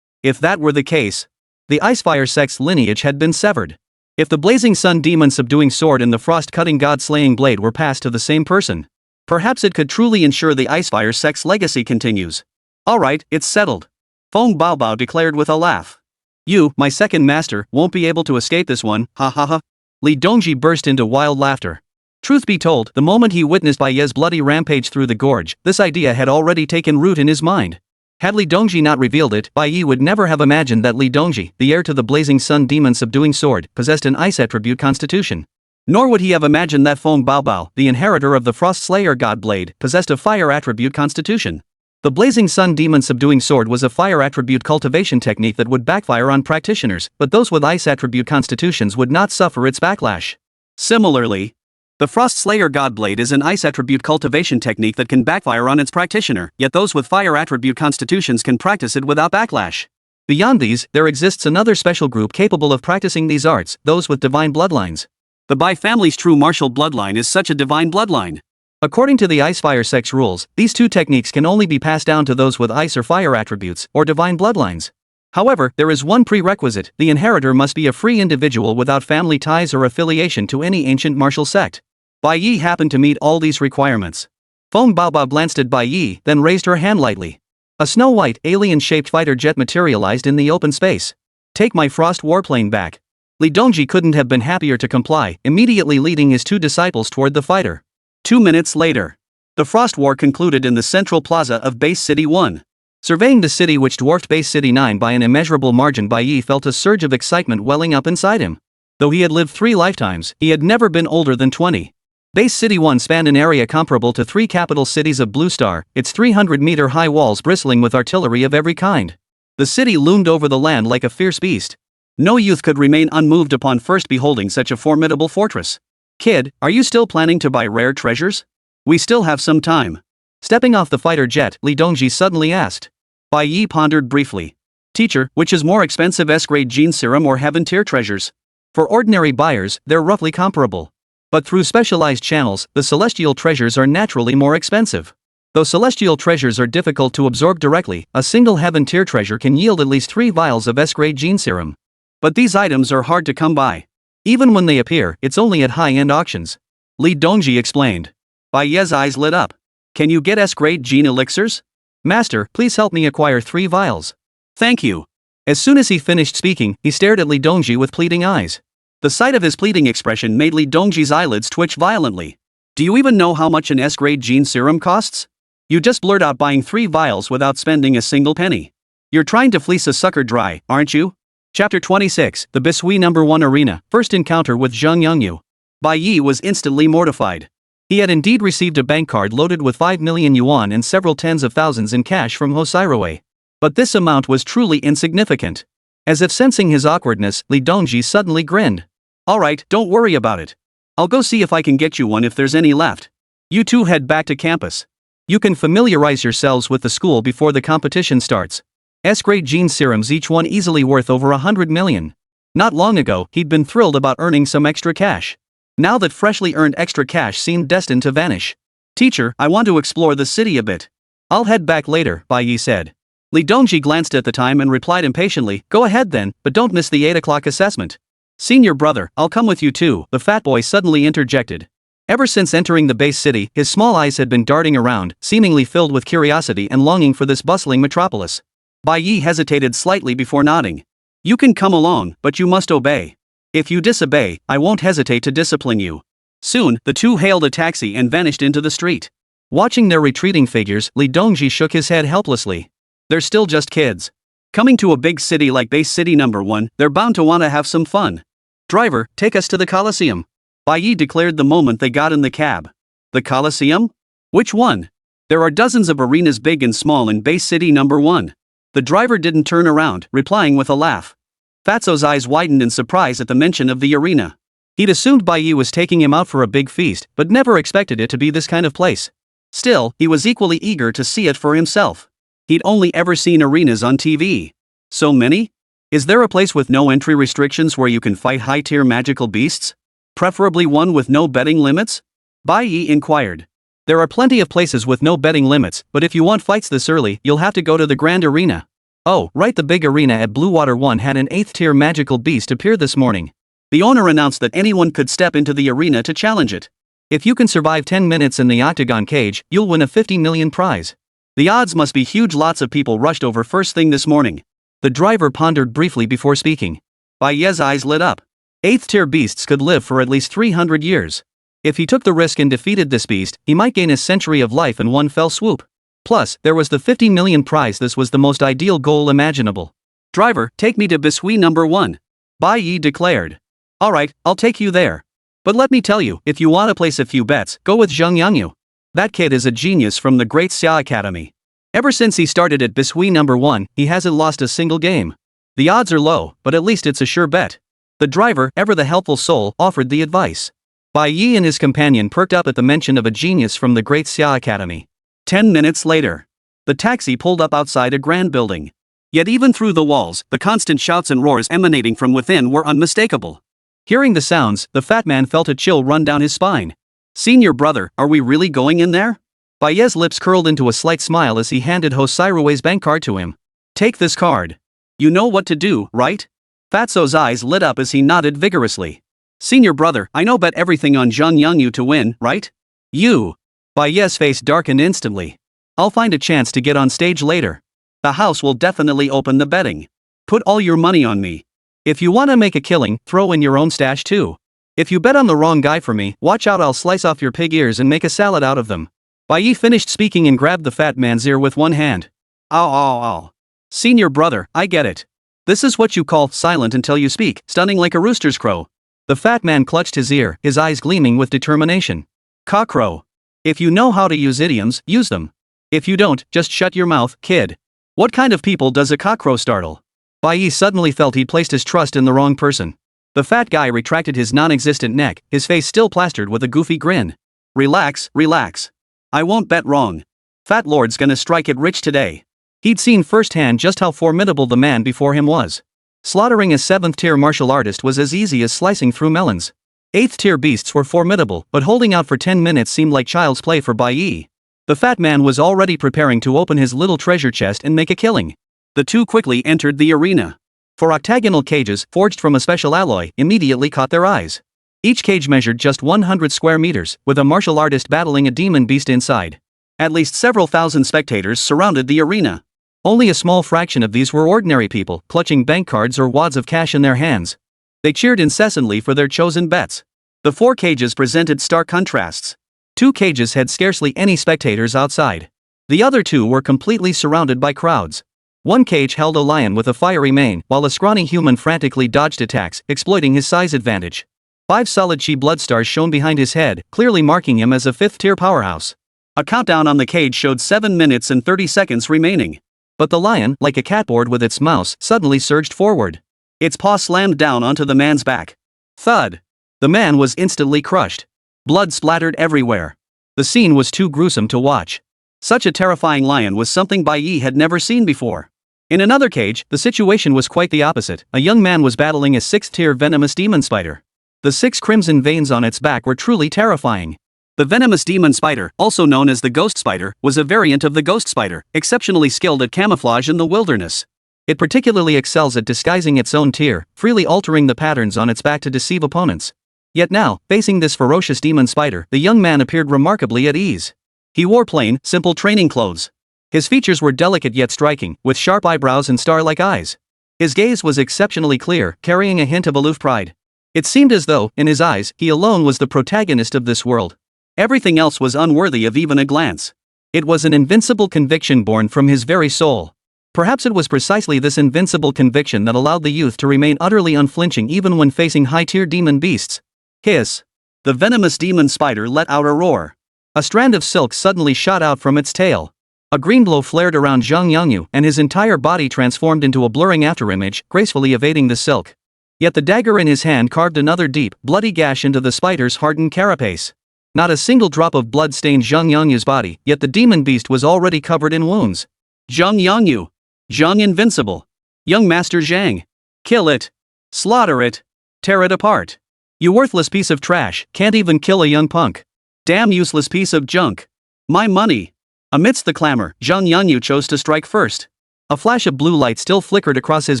If that were the case, the Icefire sect's lineage had been severed. If the blazing sun demon subduing sword and the frost-cutting god-slaying blade were passed to the same person, perhaps it could truly ensure the Icefire sect's legacy continues. Alright, it's settled. Feng Baobao declared with a laugh. You, my second master, won't be able to escape this one, ha ha ha. Li Dongji burst into wild laughter. Truth be told, the moment he witnessed Bai Ye's bloody rampage through the gorge, this idea had already taken root in his mind. Had Li Dongji not revealed it, Bai Ye would never have imagined that Li Dongji, the heir to the blazing sun demon subduing sword, possessed an ice attribute constitution. Nor would he have imagined that Feng Baobao, the inheritor of the Frost Slayer God Blade, possessed a fire attribute constitution. The blazing sun demon subduing sword was a fire attribute cultivation technique that would backfire on practitioners, but those with ice attribute constitutions would not suffer its backlash. Similarly, the Frost Slayer Godblade is an ice attribute cultivation technique that can backfire on its practitioner, yet those with fire attribute constitutions can practice it without backlash. Beyond these, there exists another special group capable of practicing these arts, those with divine bloodlines. The Bai family's true martial bloodline is such a divine bloodline. According to the Icefire sect's rules, these two techniques can only be passed down to those with ice or fire attributes, or divine bloodlines. However, there is one prerequisite: the inheritor must be a free individual without family ties or affiliation to any ancient martial sect. Bai Ye happened to meet all these requirements. Feng Baobao glanced at Bai Ye, then raised her hand lightly. A snow-white, alien-shaped fighter jet materialized in the open space. Take my frost warplane back. Li Dongji couldn't have been happier to comply, immediately leading his two disciples toward the fighter. 2 minutes later. The Frost War concluded in the central plaza of Base City 1. Surveying the city which dwarfed Base City 9 by an immeasurable margin, Bai Ye felt a surge of excitement welling up inside him. Though he had lived 3 lifetimes, he had never been older than 20. Base City 1 spanned an area comparable to 3 capital cities of Blue Star, its 300-meter-high walls bristling with artillery of every kind. The city loomed over the land like a fierce beast. No youth could remain unmoved upon first beholding such a formidable fortress. Kid, are you still planning to buy rare treasures? We still have some time. Stepping off the fighter jet, Li Dongji suddenly asked. Bai Ye pondered briefly. Teacher, which is more expensive, S-grade gene serum or heaven-tier treasures? For ordinary buyers, they're roughly comparable. But through specialized channels, the celestial treasures are naturally more expensive. Though celestial treasures are difficult to absorb directly, a single heaven-tier treasure can yield at least 3 vials of S-grade gene serum. But these items are hard to come by. Even when they appear, it's only at high-end auctions. Li Dongji explained. Bai Ye's eyes lit up. Can you get S-grade gene elixirs? Master, please help me acquire 3 vials. Thank you. As soon as he finished speaking, he stared at Li Dongji with pleading eyes. The sight of his pleading expression made Li Dongji's eyelids twitch violently. Do you even know how much an S-grade gene serum costs? You just blurt out buying 3 vials without spending a single penny. You're trying to fleece a sucker dry, aren't you? Chapter 26, The Bisui No. 1 Arena, First Encounter with Zheng Yongyu. Bai Ye was instantly mortified. He had indeed received a bank card loaded with 5 million yuan and several tens of thousands in cash from Hosairoe. But this amount was truly insignificant. As if sensing his awkwardness, Li Dongji suddenly grinned. Alright, don't worry about it. I'll go see if I can get you one if there's any left. You two head back to campus. You can familiarize yourselves with the school before the competition starts. S-grade gene serums, each one easily worth over 100 million. Not long ago, he'd been thrilled about earning some extra cash. Now that freshly earned extra cash seemed destined to vanish. Teacher, I want to explore the city a bit. I'll head back later, Bai Ye said. Li Dongji glanced at the time and replied impatiently, Go ahead then, but don't miss the 8 o'clock assessment. Senior brother, I'll come with you too, the fat boy suddenly interjected. Ever since entering the base city, his small eyes had been darting around, seemingly filled with curiosity and longing for this bustling metropolis. Bai Ye hesitated slightly before nodding. You can come along, but you must obey. If you disobey, I won't hesitate to discipline you. Soon, the two hailed a taxi and vanished into the street. Watching their retreating figures, Li Dongji shook his head helplessly. They're still just kids. Coming to a big city like Base City No. 1, they're bound to want to have some fun. Driver, take us to the Coliseum. Bai Ye declared the moment they got in the cab. The Coliseum? Which one? There are dozens of arenas big and small in Base City No. 1. The driver didn't turn around, replying with a laugh. Fatso's eyes widened in surprise at the mention of the arena. He'd assumed Bai Ye was taking him out for a big feast, but never expected it to be this kind of place. Still, he was equally eager to see it for himself. He'd only ever seen arenas on TV. So many? Is there a place with no entry restrictions where you can fight high-tier magical beasts? Preferably one with no betting limits? Bai Ye inquired. There are plenty of places with no betting limits, but if you want fights this early, you'll have to go to the Grand Arena. Oh, right, the big arena at Blue Water 1 had an 8th-tier magical beast appear this morning. The owner announced that anyone could step into the arena to challenge it. If you can survive 10 minutes in the octagon cage, you'll win a 50 million prize. The odds must be huge. Lots of people rushed over first thing this morning. The driver pondered briefly before speaking. Bai Ye's eyes lit up. 8th-tier beasts could live for at least 300 years. If he took the risk and defeated this beast, he might gain a century of life in one fell swoop. Plus, there was the 50 million prize. This was the most ideal goal imaginable. Driver, take me to Bisui No. 1. Bai Ye declared. Alright, I'll take you there. But let me tell you, if you want to place a few bets, go with Zheng Yongyu. That kid is a genius from the great Dasha Academy. Ever since he started at Bisui No. 1, he hasn't lost a single game. The odds are low, but at least it's a sure bet. The driver, ever the helpful soul, offered the advice. Bai Ye and his companion perked up at the mention of a genius from the great Dasha Academy. 10 minutes later. The taxi pulled up outside a grand building. Yet even through the walls, the constant shouts and roars emanating from within were unmistakable. Hearing the sounds, the fat man felt a chill run down his spine. Senior brother, are we really going in there? Bai Ye's lips curled into a slight smile as he handed Hosairoe's bank card to him. Take this card. You know what to do, right? Fatso's eyes lit up as he nodded vigorously. Senior brother, I know bet everything on Zheng Yongyu to win, right? You. Bai Ye's face darkened instantly. I'll find a chance to get on stage later. The house will definitely open the betting. Put all your money on me. If you wanna make a killing, throw in your own stash too. If you bet on the wrong guy for me, watch out, I'll slice off your pig ears and make a salad out of them. Bai Ye finished speaking and grabbed the fat man's ear with one hand. Ow ow ow. Senior brother, I get it. This is what you call silent until you speak, stunning like a rooster's crow. The fat man clutched his ear, his eyes gleaming with determination. Cockcrow. If you know how to use idioms, use them. If you don't, just shut your mouth, kid. What kind of people does a cockcrow startle? Bai Ye suddenly felt he'd placed his trust in the wrong person. The fat guy retracted his non-existent neck, his face still plastered with a goofy grin. Relax, relax. I won't bet wrong. Fat Lord's gonna strike it rich today. He'd seen firsthand just how formidable the man before him was. Slaughtering a 7th-tier martial artist was as easy as slicing through melons. 8th-tier beasts were formidable, but holding out for 10 minutes seemed like child's play for Bai Ye. The fat man was already preparing to open his little treasure chest and make a killing. The two quickly entered the arena. 4 octagonal cages, forged from a special alloy, immediately caught their eyes. Each cage measured just 100 square meters, with a martial artist battling a demon beast inside. At least several thousand spectators surrounded the arena. Only a small fraction of these were ordinary people, clutching bank cards or wads of cash in their hands. They cheered incessantly for their chosen bets. The 4 cages presented stark contrasts. 2 cages had scarcely any spectators outside. The other 2 were completely surrounded by crowds. 1 cage held a lion with a fiery mane, while a scrawny human frantically dodged attacks, exploiting his size advantage. 5 solid chi bloodstars shone behind his head, clearly marking him as a 5th-tier powerhouse. A countdown on the cage showed 7 minutes and 30 seconds remaining. But the lion, like a catboard with its mouse, suddenly surged forward. Its paw slammed down onto the man's back. Thud! The man was instantly crushed. Blood splattered everywhere. The scene was too gruesome to watch. Such a terrifying lion was something Bai Ye had never seen before. In another cage, the situation was quite the opposite. A young man was battling a 6th-tier venomous demon spider. The 6 crimson veins on its back were truly terrifying. The venomous demon spider, also known as the ghost spider, was a variant of the ghost spider, exceptionally skilled at camouflage in the wilderness. It particularly excels at disguising its own tier, freely altering the patterns on its back to deceive opponents. Yet now, facing this ferocious demon spider, the young man appeared remarkably at ease. He wore plain, simple training clothes. His features were delicate yet striking, with sharp eyebrows and star-like eyes. His gaze was exceptionally clear, carrying a hint of aloof pride. It seemed as though, in his eyes, he alone was the protagonist of this world. Everything else was unworthy of even a glance. It was an invincible conviction born from his very soul. Perhaps it was precisely this invincible conviction that allowed the youth to remain utterly unflinching even when facing high-tier demon beasts. Hiss! The venomous demon spider let out a roar. A strand of silk suddenly shot out from its tail. A green glow flared around Zhang Yangyu, and his entire body transformed into a blurring afterimage, gracefully evading the silk. Yet the dagger in his hand carved another deep, bloody gash into the spider's hardened carapace. Not a single drop of blood stained Zhang Yangyu's body, yet the demon beast was already covered in wounds. Zhang Yangyu! Zhang Invincible! Young Master Zhang! Kill it! Slaughter it! Tear it apart! You worthless piece of trash, can't even kill a young punk! Damn useless piece of junk! My money! Amidst the clamor, Zhang Yangyu chose to strike first. A flash of blue light still flickered across his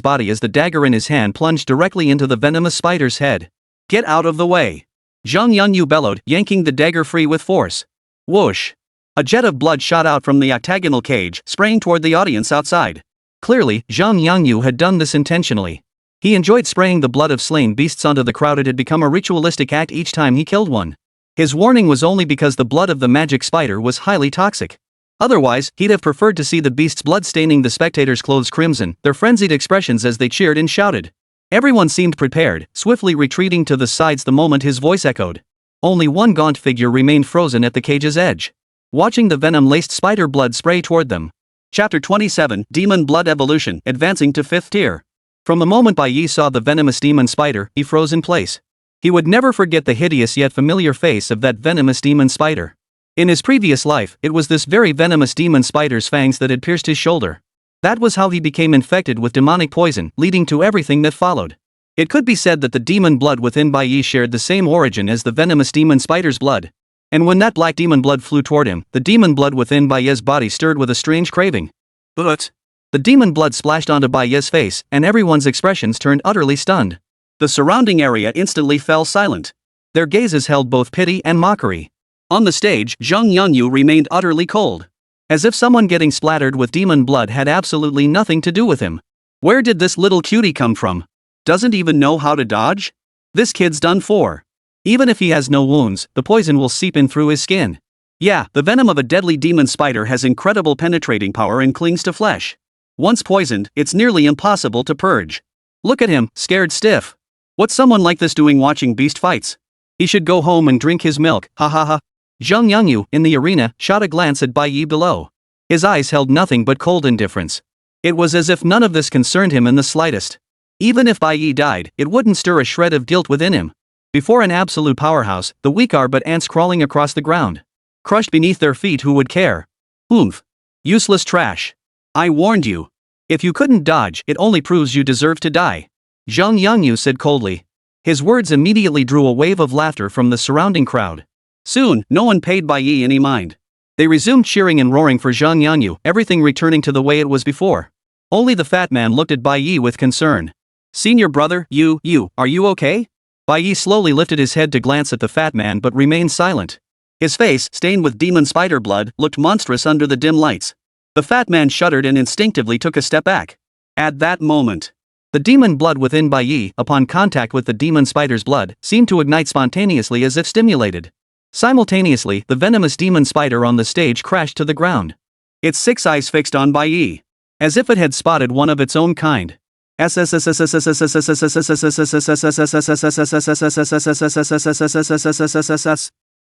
body as the dagger in his hand plunged directly into the venomous spider's head. Get out of the way! Zhang Yangyu bellowed, yanking the dagger free with force. Whoosh! A jet of blood shot out from the octagonal cage, spraying toward the audience outside. Clearly, Zhang Yangyu had done this intentionally. He enjoyed spraying the blood of slain beasts onto the crowd. It had become a ritualistic act each time he killed one. His warning was only because the blood of the magic spider was highly toxic. Otherwise, he'd have preferred to see the beast's blood staining the spectators' clothes crimson, their frenzied expressions as they cheered and shouted. Everyone seemed prepared, swiftly retreating to the sides the moment his voice echoed. Only one gaunt figure remained frozen at the cage's edge, watching the venom-laced spider blood spray toward them. Chapter 27, Demon Blood Evolution, advancing to 5th tier. From the moment Bai Ye saw the venomous demon spider, he froze in place. He would never forget the hideous yet familiar face of that venomous demon spider. In his previous life, it was this very venomous demon spider's fangs that had pierced his shoulder. That was how he became infected with demonic poison, leading to everything that followed. It could be said that the demon blood within Bai Ye shared the same origin as the venomous demon spider's blood. And when that black demon blood flew toward him, the demon blood within Bai Ye's body stirred with a strange craving. But the demon blood splashed onto Bai Ye's face, and everyone's expressions turned utterly stunned. The surrounding area instantly fell silent. Their gazes held both pity and mockery. On the stage, Zhang Yangyu remained utterly cold. As if someone getting splattered with demon blood had absolutely nothing to do with him. Where did this little cutie come from? Doesn't even know how to dodge? This kid's done for. Even if he has no wounds, the poison will seep in through his skin. Yeah, the venom of a deadly demon spider has incredible penetrating power and clings to flesh. Once poisoned, it's nearly impossible to purge. Look at him, scared stiff. What's someone like this doing watching beast fights? He should go home and drink his milk, ha ha ha. Zhang Yangyu, in the arena, shot a glance at Bai Ye below. His eyes held nothing but cold indifference. It was as if none of this concerned him in the slightest. Even if Bai Ye died, it wouldn't stir a shred of guilt within him. Before an absolute powerhouse, the weak are but ants crawling across the ground. Crushed beneath their feet, who would care? Oomph. Useless trash. I warned you. If you couldn't dodge, it only proves you deserve to die. Zhang Yangyu said coldly. His words immediately drew a wave of laughter from the surrounding crowd. Soon, no one paid Bai Ye any mind. They resumed cheering and roaring for Zhang Yangyu, everything returning to the way it was before. Only the fat man looked at Bai Ye with concern. Senior brother, are you okay? Bai Ye slowly lifted his head to glance at the fat man but remained silent. His face, stained with demon spider blood, looked monstrous under the dim lights. The fat man shuddered and instinctively took a step back. At that moment, the demon blood within Bai Ye, upon contact with the demon spider's blood, seemed to ignite spontaneously as if stimulated. Simultaneously, the venomous demon spider on the stage crashed to the ground. Its 6 eyes fixed on Bai Ye, as if it had spotted one of its own kind.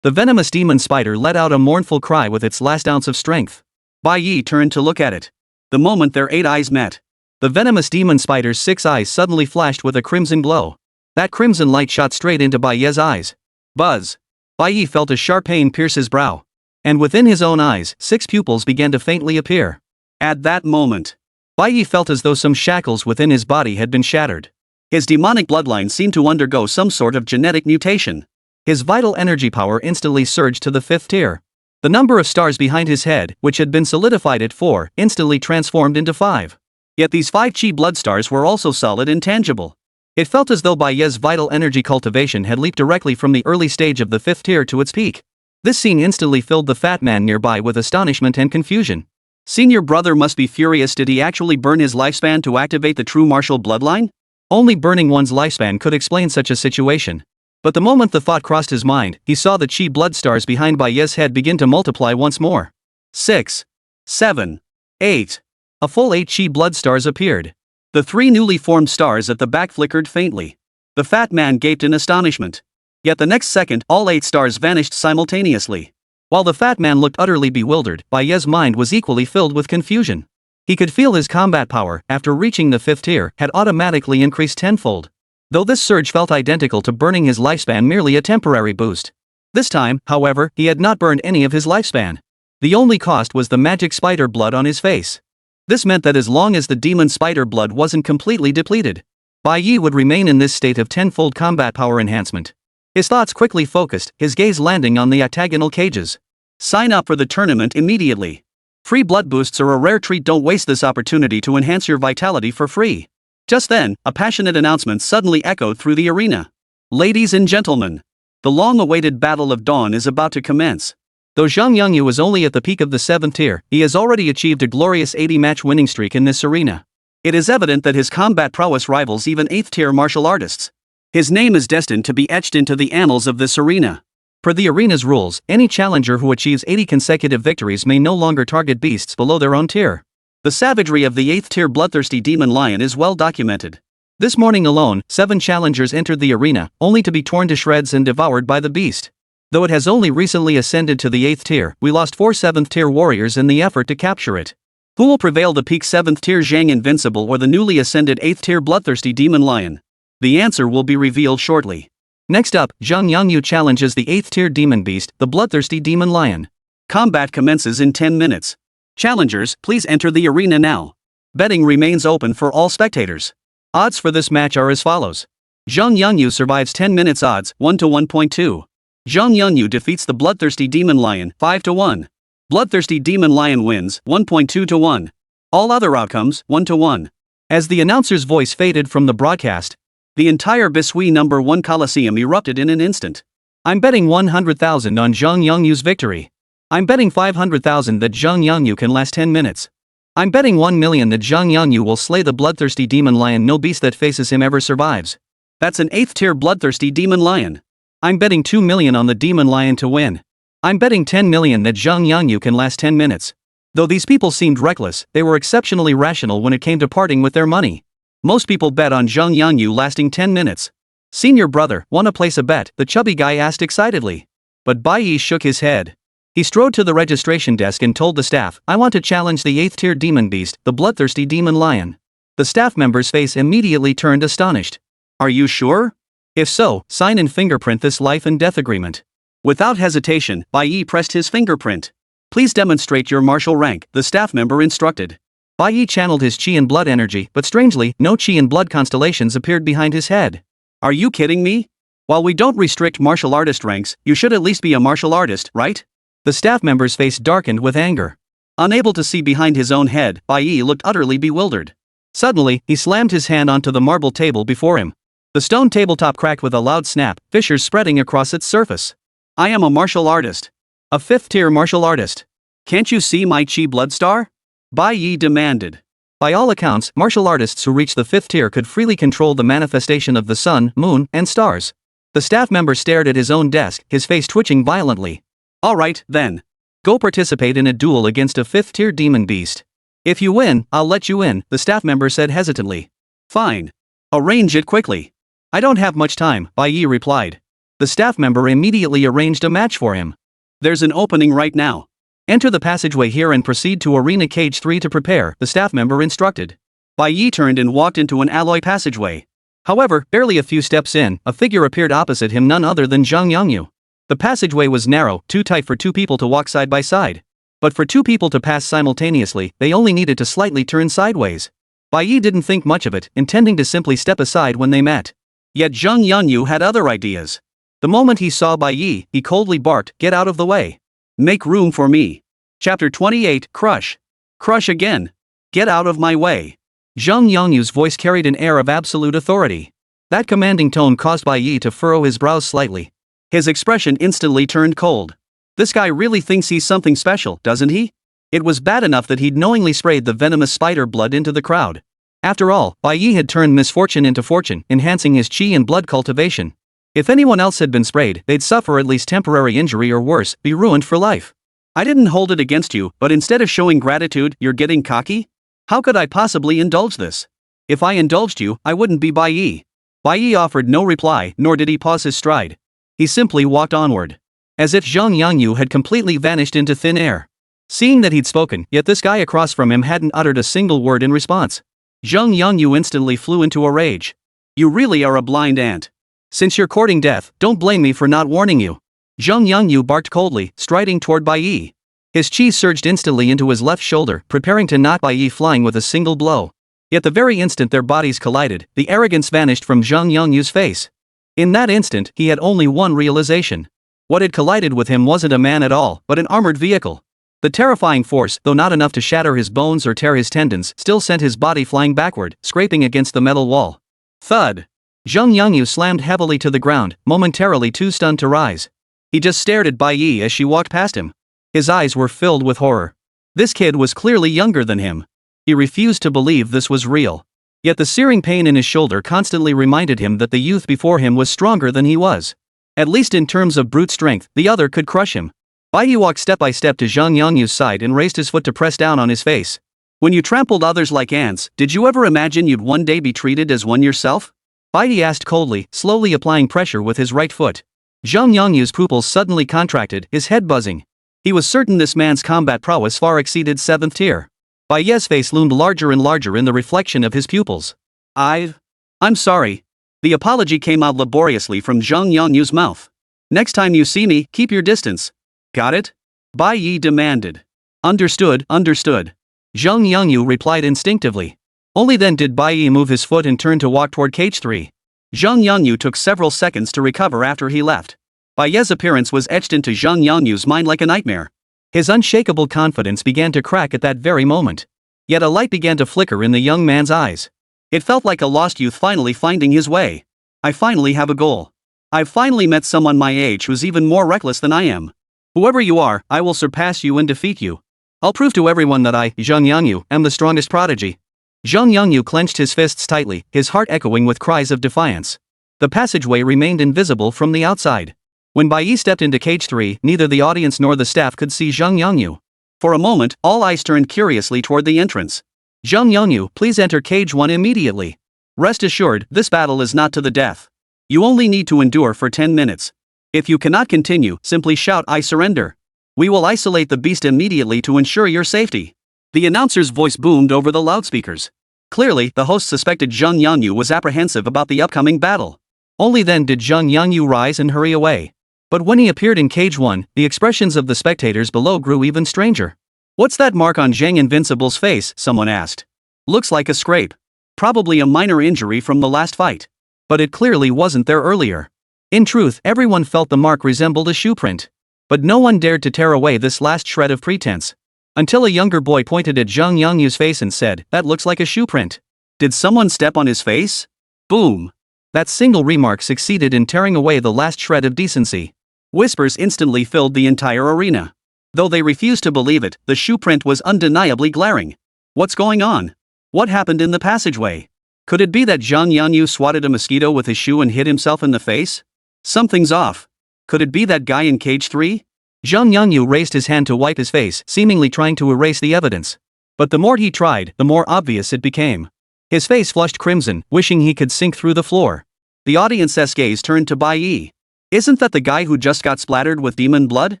The venomous demon spider let out a mournful cry with its last ounce of strength. Bai Ye turned to look at it. The moment their 8 eyes met, the venomous demon spider's 6 eyes suddenly flashed with a crimson glow. That crimson light shot straight into Bai Ye's eyes. Buzz. Bai Ye felt a sharp pain pierce his brow. And within his own eyes, 6 pupils began to faintly appear. At that moment, Bai Ye felt as though some shackles within his body had been shattered. His demonic bloodline seemed to undergo some sort of genetic mutation. His vital energy power instantly surged to the 5th tier. The number of stars behind his head, which had been solidified at 4, instantly transformed into 5. Yet these 5 chi blood stars were also solid and tangible. It felt as though Bai Ye's vital energy cultivation had leaped directly from the early stage of the 5th tier to its peak. This scene instantly filled the fat man nearby with astonishment and confusion. Senior brother must be furious. Did he actually burn his lifespan to activate the true martial bloodline? Only burning one's lifespan could explain such a situation. But the moment the thought crossed his mind, he saw the chi blood stars behind Bai Ye's head begin to multiply once more. 6, 7, 8. A full 8 chi blood stars appeared. The 3 newly formed stars at the back flickered faintly. The fat man gaped in astonishment. Yet the next second, all 8 stars vanished simultaneously. While the fat man looked utterly bewildered, Bai Ye's mind was equally filled with confusion. He could feel his combat power, after reaching the 5th tier, had automatically increased tenfold. Though this surge felt identical to burning his lifespan, merely a temporary boost. This time, however, he had not burned any of his lifespan. The only cost was the magic spider blood on his face. This meant that as long as the demon spider blood wasn't completely depleted, Bai Ye would remain in this state of tenfold combat power enhancement. His thoughts quickly focused, his gaze landing on the octagonal cages. Sign up for the tournament immediately. Free blood boosts are a rare treat. Don't waste this opportunity to enhance your vitality for free. Just then, a passionate announcement suddenly echoed through the arena. Ladies and gentlemen, the long-awaited Battle of Dawn is about to commence. Though Zhang Yangyu is only at the peak of the 7th tier, he has already achieved a glorious 80-match winning streak in this arena. It is evident that his combat prowess rivals even 8th tier martial artists. His name is destined to be etched into the annals of this arena. Per the arena's rules, any challenger who achieves 80 consecutive victories may no longer target beasts below their own tier. The savagery of the 8th tier bloodthirsty demon lion is well documented. This morning alone, 7 challengers entered the arena, only to be torn to shreds and devoured by the beast. Though it has only recently ascended to the 8th tier, we lost 4 7th tier warriors in the effort to capture it. Who will prevail, the peak 7th tier Zhang Invincible or the newly ascended 8th tier bloodthirsty demon lion? The answer will be revealed shortly. Next up, Zhang Yangyu challenges the 8th tier demon beast, the bloodthirsty demon lion. Combat commences in 10 minutes. Challengers, please enter the arena now. Betting remains open for all spectators. Odds for this match are as follows. Zhang Yangyu survives 10 minutes. Odds 1 to 1.2. Zhang Yangyu defeats the bloodthirsty demon lion 5 to 1. Bloodthirsty demon lion wins 1.2 to 1. All other outcomes 1 to 1. As the announcer's voice faded from the broadcast, the entire Bisui No. 1 Coliseum erupted in an instant. I'm betting 100,000 on Zhang Yangyu's victory. I'm betting 500,000 that Zhang Yangyu can last 10 minutes. I'm betting 1 million that Zhang Yangyu will slay the bloodthirsty demon lion. No beast that faces him ever survives. That's an 8th tier bloodthirsty demon lion. I'm betting 2 million on the demon lion to win. I'm betting 10 million that Zhang Yangyu can last 10 minutes. Though these people seemed reckless, they were exceptionally rational when it came to parting with their money. Most people bet on Zhang Yangyu lasting 10 minutes. Senior brother, wanna place a bet? The chubby guy asked excitedly. But Bai Ye shook his head. He strode to the registration desk and told the staff, I want to challenge the 8th tier demon beast, the bloodthirsty demon lion. The staff member's face immediately turned astonished. Are you sure? If so, sign and fingerprint this life and death agreement. Without hesitation, Bai Ye pressed his fingerprint. Please demonstrate your martial rank, the staff member instructed. Bai Ye channeled his chi and blood energy, but strangely, no chi and blood constellations appeared behind his head. Are you kidding me? While we don't restrict martial artist ranks, you should at least be a martial artist, right? The staff member's face darkened with anger. Unable to see behind his own head, Bai Ye looked utterly bewildered. Suddenly, he slammed his hand onto the marble table before him. The stone tabletop cracked with a loud snap, fissures spreading across its surface. I am a martial artist. A 5th tier martial artist. Can't you see my chi blood star? Bai Ye demanded. By all accounts, martial artists who reached the 5th tier could freely control the manifestation of the sun, moon, and stars. The staff member stared at his own desk, his face twitching violently. Alright, then. Go participate in a duel against a 5th tier demon beast. If you win, I'll let you in, the staff member said hesitantly. Fine. Arrange it quickly. I don't have much time, Bai Ye replied. The staff member immediately arranged a match for him. There's an opening right now. Enter the passageway here and proceed to Arena Cage 3 to prepare, the staff member instructed. Bai Ye turned and walked into an alloy passageway. However, barely a few steps in, a figure appeared opposite him, none other than Zhang Yangyu. The passageway was narrow, too tight for 2 people to walk side by side. But for 2 people to pass simultaneously, they only needed to slightly turn sideways. Bai Ye didn't think much of it, intending to simply step aside when they met. Yet Zhang Yangyu had other ideas. The moment he saw Bai Ye, he coldly barked, "Get out of the way. Make room for me." Chapter 28, Crush. Crush again. Get out of my way. Zhang Yangyu's voice carried an air of absolute authority. That commanding tone caused Bai Ye to furrow his brows slightly. His expression instantly turned cold. This guy really thinks he's something special, doesn't he? It was bad enough that he'd knowingly sprayed the venomous spider blood into the crowd. After all, Bai Ye had turned misfortune into fortune, enhancing his chi and blood cultivation. If anyone else had been sprayed, they'd suffer at least temporary injury or worse, be ruined for life. I didn't hold it against you, but instead of showing gratitude, you're getting cocky? How could I possibly indulge this? If I indulged you, I wouldn't be Bai Ye. Bai Ye offered no reply, nor did he pause his stride. He simply walked onward. As if Zhang Yangyu had completely vanished into thin air. Seeing that he'd spoken, yet this guy across from him hadn't uttered a single word in response. Zhang Yangyu instantly flew into a rage. You really are a blind ant. Since you're courting death, don't blame me for not warning you. Zhang Yangyu barked coldly, striding toward Bai Ye. His chi surged instantly into his left shoulder, preparing to knock Bai Ye flying with a single blow. Yet the very instant their bodies collided, the arrogance vanished from Zhang Yangyu's face. In that instant, he had only one realization. What had collided with him wasn't a man at all, but an armored vehicle. The terrifying force, though not enough to shatter his bones or tear his tendons, still sent his body flying backward, scraping against the metal wall. Thud! Zhang Yangyu slammed heavily to the ground, momentarily too stunned to rise. He just stared at Bai Ye as she walked past him. His eyes were filled with horror. This kid was clearly younger than him. He refused to believe this was real. Yet the searing pain in his shoulder constantly reminded him that the youth before him was stronger than he was. At least in terms of brute strength, the other could crush him. Bai Ye walked step by step to Zhang Yangyu's side and raised his foot to press down on his face. When you trampled others like ants, did you ever imagine you'd one day be treated as one yourself? Bai Ye asked coldly, slowly applying pressure with his right foot. Zhang Yangyu's pupils suddenly contracted, his head buzzing. He was certain this man's combat prowess far exceeded 7th tier. Bai Ye's face loomed larger and larger in the reflection of his pupils. I'm sorry. The apology came out laboriously from Zhang Yangyu's mouth. Next time you see me, keep your distance. Got it? Bai Ye demanded. Understood, understood. Zhang Yangyu replied instinctively. Only then did Bai Ye move his foot and turn to walk toward cage 3. Zhang Yangyu took several seconds to recover after he left. Bai Ye's appearance was etched into Zhang Yangyu's mind like a nightmare. His unshakable confidence began to crack at that very moment. Yet a light began to flicker in the young man's eyes. It felt like a lost youth finally finding his way. I finally have a goal. I've finally met someone my age who's even more reckless than I am. Whoever you are, I will surpass you and defeat you. I'll prove to everyone that I, Zhang Yangyu, am the strongest prodigy. Zhang Yangyu clenched his fists tightly, his heart echoing with cries of defiance. The passageway remained invisible from the outside. When Bai Ye stepped into Cage 3, neither the audience nor the staff could see Zhang Yangyu. For a moment, all eyes turned curiously toward the entrance. Zhang Yangyu, please enter Cage 1 immediately. Rest assured, this battle is not to the death. You only need to endure for 10 minutes. If you cannot continue, simply shout, I surrender. We will isolate the beast immediately to ensure your safety. The announcer's voice boomed over the loudspeakers. Clearly, the host suspected Zhang Yangyu was apprehensive about the upcoming battle. Only then did Zhang Yangyu rise and hurry away. But when he appeared in Cage 1, the expressions of the spectators below grew even stranger. What's that mark on Zhang Invincible's face? Someone asked. Looks like a scrape. Probably a minor injury from the last fight. But it clearly wasn't there earlier. In truth, everyone felt the mark resembled a shoe print. But no one dared to tear away this last shred of pretense. Until a younger boy pointed at Zhang Yangyu's face and said, that looks like a shoe print. Did someone step on his face? Boom. That single remark succeeded in tearing away the last shred of decency. Whispers instantly filled the entire arena. Though they refused to believe it, the shoe print was undeniably glaring. What's going on? What happened in the passageway? Could it be that Zhang Yangyu swatted a mosquito with his shoe and hit himself in the face? Something's off. Could it be that guy in Cage 3? Zhang Yangyu raised his hand to wipe his face, seemingly trying to erase the evidence. But the more he tried, the more obvious it became. His face flushed crimson, wishing he could sink through the floor. The audience's gaze turned to Bai Ye. Isn't that the guy who just got splattered with demon blood?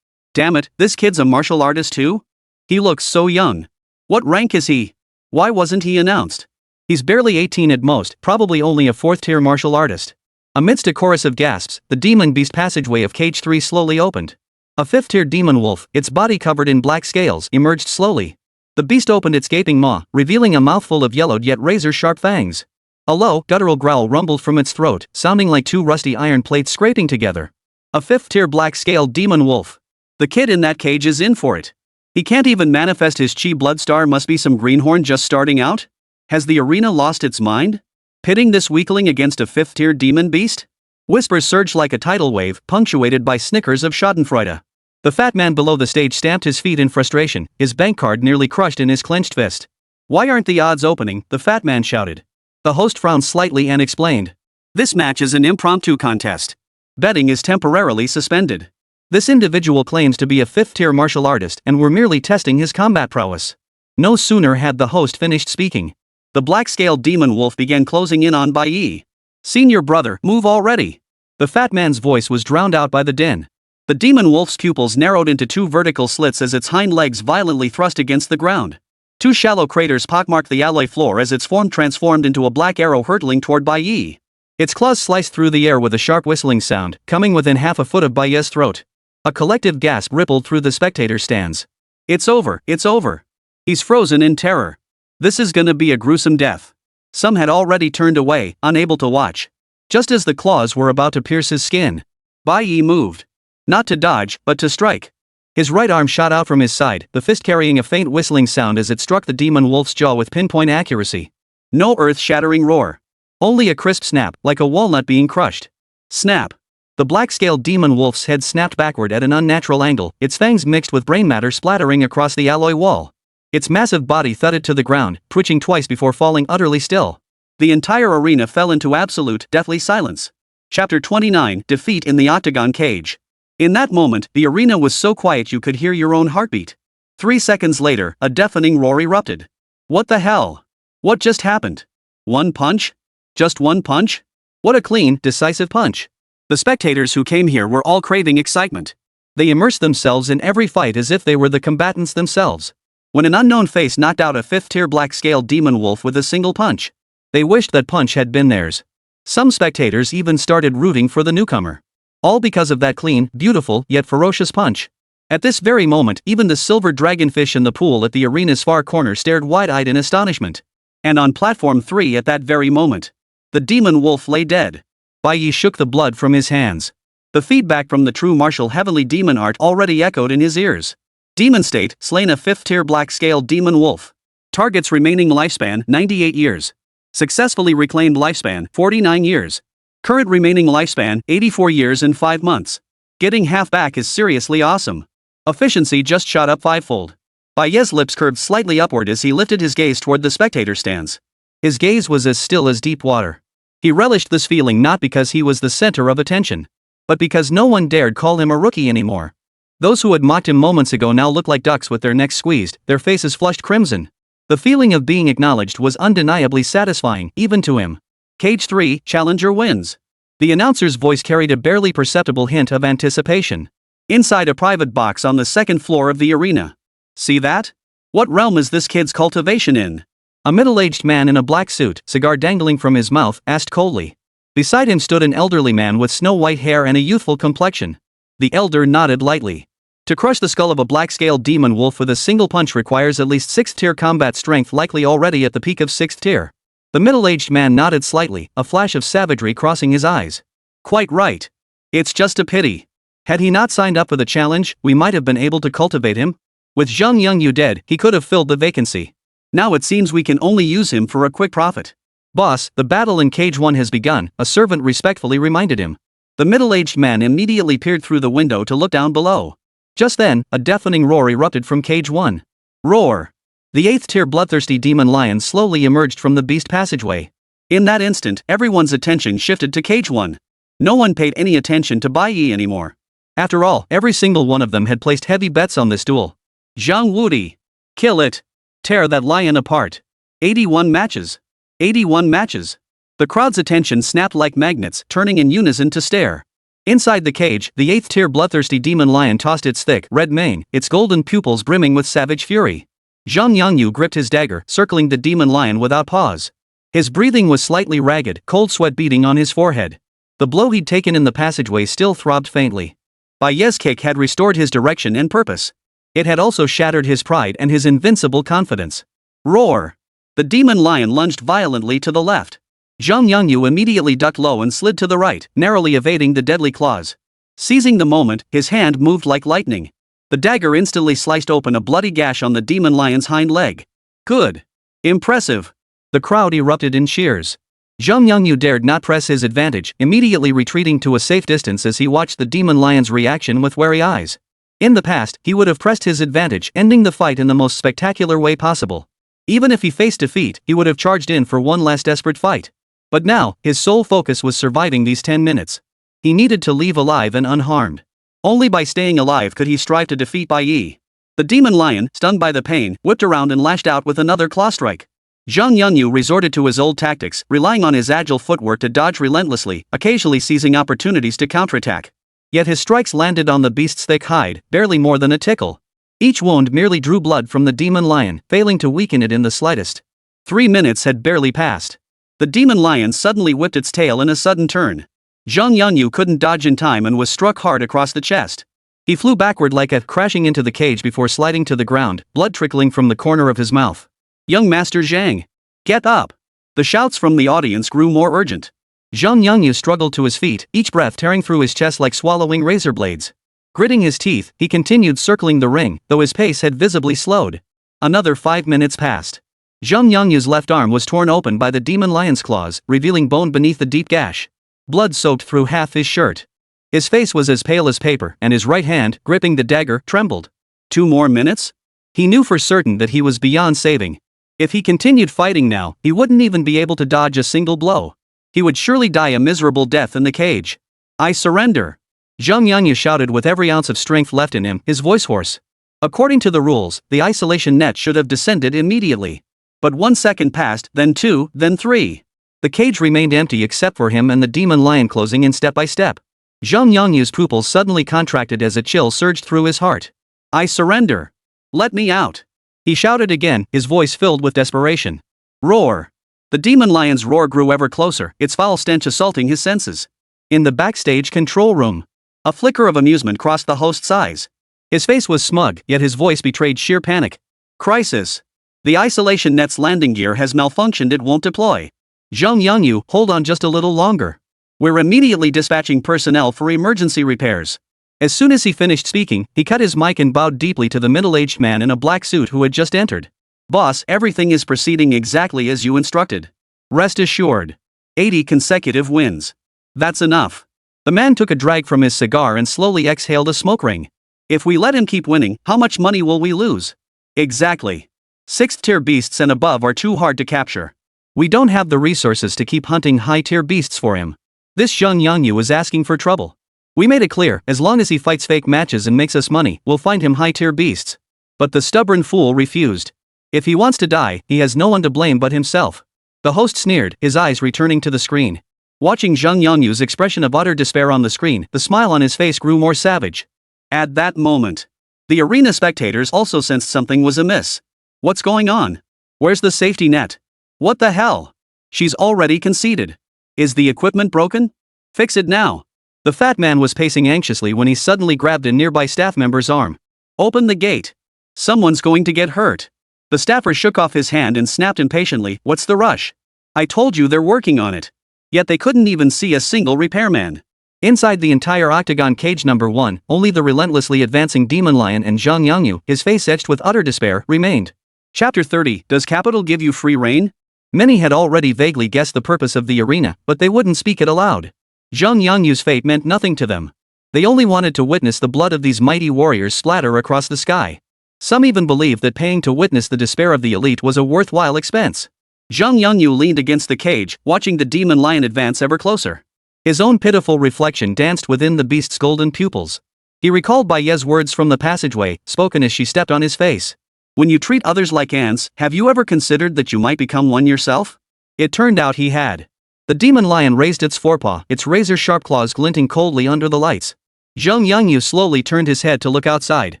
Damn it, this kid's a martial artist too? He looks so young. What rank is he? Why wasn't he announced? He's barely 18 at most, probably only a 4th-tier martial artist. Amidst a chorus of gasps, the demon beast passageway of Cage 3 slowly opened. A 5th-tier demon wolf, its body covered in black scales, emerged slowly. The beast opened its gaping maw, revealing a mouthful of yellowed yet razor-sharp fangs. A low, guttural growl rumbled from its throat, sounding like 2 rusty iron plates scraping together. A 5th-tier black-scaled demon wolf. The kid in that cage is in for it. He can't even manifest his chi bloodstar. Must be some greenhorn just starting out? Has the arena lost its mind? Pitting this weakling against a 5th-tier demon beast? Whispers surged like a tidal wave, punctuated by snickers of schadenfreude. The fat man below the stage stamped his feet in frustration, his bank card nearly crushed in his clenched fist. Why aren't the odds opening? The fat man shouted. The host frowned slightly and explained. This match is an impromptu contest. Betting is temporarily suspended. This individual claims to be a 5th-tier martial artist and we're merely testing his combat prowess. No sooner had the host finished speaking. The black-scaled demon wolf began closing in on Bai Ye. Senior brother, move already. The fat man's voice was drowned out by the din. The demon wolf's pupils narrowed into 2 vertical slits as its hind legs violently thrust against the ground. 2 shallow craters pockmarked the alloy floor as its form transformed into a black arrow hurtling toward Bai Ye. Its claws sliced through the air with a sharp whistling sound, coming within half a foot of Bai Ye's throat. A collective gasp rippled through the spectator stands. It's over, it's over. He's frozen in terror. This is gonna be a gruesome death. Some had already turned away, unable to watch. Just as the claws were about to pierce his skin, Bai Ye moved. Not to dodge, but to strike. His right arm shot out from his side, the fist carrying a faint whistling sound as it struck the demon wolf's jaw with pinpoint accuracy. No earth-shattering roar. Only a crisp snap, like a walnut being crushed. Snap. The black-scaled demon wolf's head snapped backward at an unnatural angle, its fangs mixed with brain matter splattering across the alloy wall. Its massive body thudded to the ground, twitching twice before falling utterly still. The entire arena fell into absolute, deathly silence. Chapter 29, Defeat in the Octagon Cage. In that moment, the arena was so quiet you could hear your own heartbeat. 3 seconds later, a deafening roar erupted. What the hell? What just happened? One punch? Just one punch? What a clean, decisive punch. The spectators who came here were all craving excitement. They immersed themselves in every fight as if they were the combatants themselves. When an unknown face knocked out a 5th-tier black-scaled demon wolf with a single punch, they wished that punch had been theirs. Some spectators even started rooting for the newcomer. All because of that clean, beautiful, yet ferocious punch. At this very moment, even the silver dragonfish in the pool at the arena's far corner stared wide-eyed in astonishment. And on platform 3 at that very moment, the demon wolf lay dead. Bai Ye shook the blood from his hands. The feedback from the true martial heavenly demon art already echoed in his ears. Demon state, slain a 5th-tier black-scaled demon wolf. Target's remaining lifespan, 98 years. Successfully reclaimed lifespan, 49 years. Current remaining lifespan, 84 years and 5 months. Getting half back is seriously awesome. Efficiency just shot up fivefold. Bai Ye's lips curved slightly upward as he lifted his gaze toward the spectator stands. His gaze was as still as deep water. He relished this feeling not because he was the center of attention, but because no one dared call him a rookie anymore. Those who had mocked him moments ago now looked like ducks with their necks squeezed, their faces flushed crimson. The feeling of being acknowledged was undeniably satisfying, even to him. Cage 3, challenger wins. The announcer's voice carried a barely perceptible hint of anticipation. Inside a private box on the second floor of the arena. See that? What realm is this kid's cultivation in? A middle-aged man in a black suit, cigar dangling from his mouth, asked coldly. Beside him stood an elderly man with snow-white hair and a youthful complexion. The elder nodded lightly. To crush the skull of a black-scaled demon wolf with a single punch requires at least 6th tier combat strength, likely already at the peak of 6th tier. The middle-aged man nodded slightly, a flash of savagery crossing his eyes. Quite right. It's just a pity. Had he not signed up for the challenge, we might have been able to cultivate him. With Zhang Yongyu dead, he could have filled the vacancy. Now it seems we can only use him for a quick profit. Boss, the battle in Cage 1 has begun, a servant respectfully reminded him. The middle-aged man immediately peered through the window to look down below. Just then, a deafening roar erupted from Cage 1. Roar! The 8th tier bloodthirsty demon lion slowly emerged from the beast passageway. In that instant, everyone's attention shifted to Cage 1. No one paid any attention to Bai Ye anymore. After all, every single one of them had placed heavy bets on this duel. Zhang Wudi. Kill it. Tear that lion apart. 81 matches. 81 matches. The crowd's attention snapped like magnets, turning in unison to stare. Inside the cage, the 8th tier bloodthirsty demon lion tossed its thick, red mane, its golden pupils brimming with savage fury. Zhang Yongyu gripped his dagger, circling the demon lion without pause. His breathing was slightly ragged, cold sweat beading on his forehead. The blow he'd taken in the passageway still throbbed faintly. Bai Ye's kick had restored his direction and purpose. It had also shattered his pride and his invincible confidence. Roar! The demon lion lunged violently to the left. Zhang Yongyu immediately ducked low and slid to the right, narrowly evading the deadly claws. Seizing the moment, his hand moved like lightning. The dagger instantly sliced open a bloody gash on the demon lion's hind leg. Good. Impressive. The crowd erupted in cheers. Zhang Yongyu dared not press his advantage, immediately retreating to a safe distance as he watched the demon lion's reaction with wary eyes. In the past, he would have pressed his advantage, ending the fight in the most spectacular way possible. Even if he faced defeat, he would have charged in for one last desperate fight. But now, his sole focus was surviving these 10 minutes. He needed to leave alive and unharmed. Only by staying alive could he strive to defeat Bai Ye. The demon lion, stunned by the pain, whipped around and lashed out with another claw strike. Zhang Yongyu resorted to his old tactics, relying on his agile footwork to dodge relentlessly, occasionally seizing opportunities to counterattack. Yet his strikes landed on the beast's thick hide, barely more than a tickle. Each wound merely drew blood from the demon lion, failing to weaken it in the slightest. 3 minutes had barely passed. The demon lion suddenly whipped its tail in a sudden turn. Zhang Yongyu couldn't dodge in time and was struck hard across the chest. He flew backward like a crashing into the cage before sliding to the ground, blood trickling from the corner of his mouth. Young Master Zhang! Get up! The shouts from the audience grew more urgent. Zhang Yongyu struggled to his feet, each breath tearing through his chest like swallowing razor blades. Gritting his teeth, he continued circling the ring, though his pace had visibly slowed. Another 5 minutes passed. Zhang Yongyu's left arm was torn open by the demon lion's claws, revealing bone beneath the deep gash. Blood soaked through half his shirt. His face was as pale as paper, and his right hand, gripping the dagger, trembled. 2 more minutes? He knew for certain that he was beyond saving. If he continued fighting now, he wouldn't even be able to dodge a single blow. He would surely die a miserable death in the cage. I surrender! Zhang Yongyu shouted with every ounce of strength left in him, his voice hoarse. According to the rules, the isolation net should have descended immediately. But 1 second passed, then 2, then 3. The cage remained empty except for him and the demon lion closing in step by step. Zhang Yongyu's pupils suddenly contracted as a chill surged through his heart. I surrender! Let me out! He shouted again, his voice filled with desperation. Roar! The demon lion's roar grew ever closer, its foul stench assaulting his senses. In the backstage control room, a flicker of amusement crossed the host's eyes. His face was smug, yet his voice betrayed sheer panic. Crisis! The isolation net's landing gear has malfunctioned, it won't deploy. Zhang Yongyu, hold on just a little longer. We're immediately dispatching personnel for emergency repairs. As soon as he finished speaking, he cut his mic and bowed deeply to the middle-aged man in a black suit who had just entered. Boss, everything is proceeding exactly as you instructed. Rest assured. 80 consecutive wins. That's enough. The man took a drag from his cigar and slowly exhaled a smoke ring. If we let him keep winning, how much money will we lose? Exactly. 6th tier beasts and above are too hard to capture. We don't have the resources to keep hunting high tier beasts for him. This Zhang Yangyu is asking for trouble. We made it clear, as long as he fights fake matches and makes us money, we'll find him high tier beasts. But the stubborn fool refused. If he wants to die, he has no one to blame but himself. The host sneered, his eyes returning to the screen. Watching Zhang Yangyu's expression of utter despair on the screen, the smile on his face grew more savage. At that moment, the arena spectators also sensed something was amiss. What's going on? Where's the safety net? What the hell? She's already conceded. Is the equipment broken? Fix it now. The fat man was pacing anxiously when he suddenly grabbed a nearby staff member's arm. Open the gate. Someone's going to get hurt. The staffer shook off his hand and snapped impatiently, what's the rush? I told you they're working on it. Yet they couldn't even see a single repairman. Inside the entire octagon cage number 1, only the relentlessly advancing Demon Lion and Zhang Yangyu, his face etched with utter despair, remained. Chapter 30, Does Capital give you free reign? Many had already vaguely guessed the purpose of the arena, but they wouldn't speak it aloud. Zhang Yangyu's fate meant nothing to them. They only wanted to witness the blood of these mighty warriors splatter across the sky. Some even believed that paying to witness the despair of the elite was a worthwhile expense. Zhang Yangyu leaned against the cage, watching the Demon Lion advance ever closer. His own pitiful reflection danced within the beast's golden pupils. He recalled Bai Ye's words from the passageway, spoken as she stepped on his face. When you treat others like ants, have you ever considered that you might become one yourself? It turned out he had. The Demon Lion raised its forepaw, its razor-sharp claws glinting coldly under the lights. Zhang Yangyu slowly turned his head to look outside.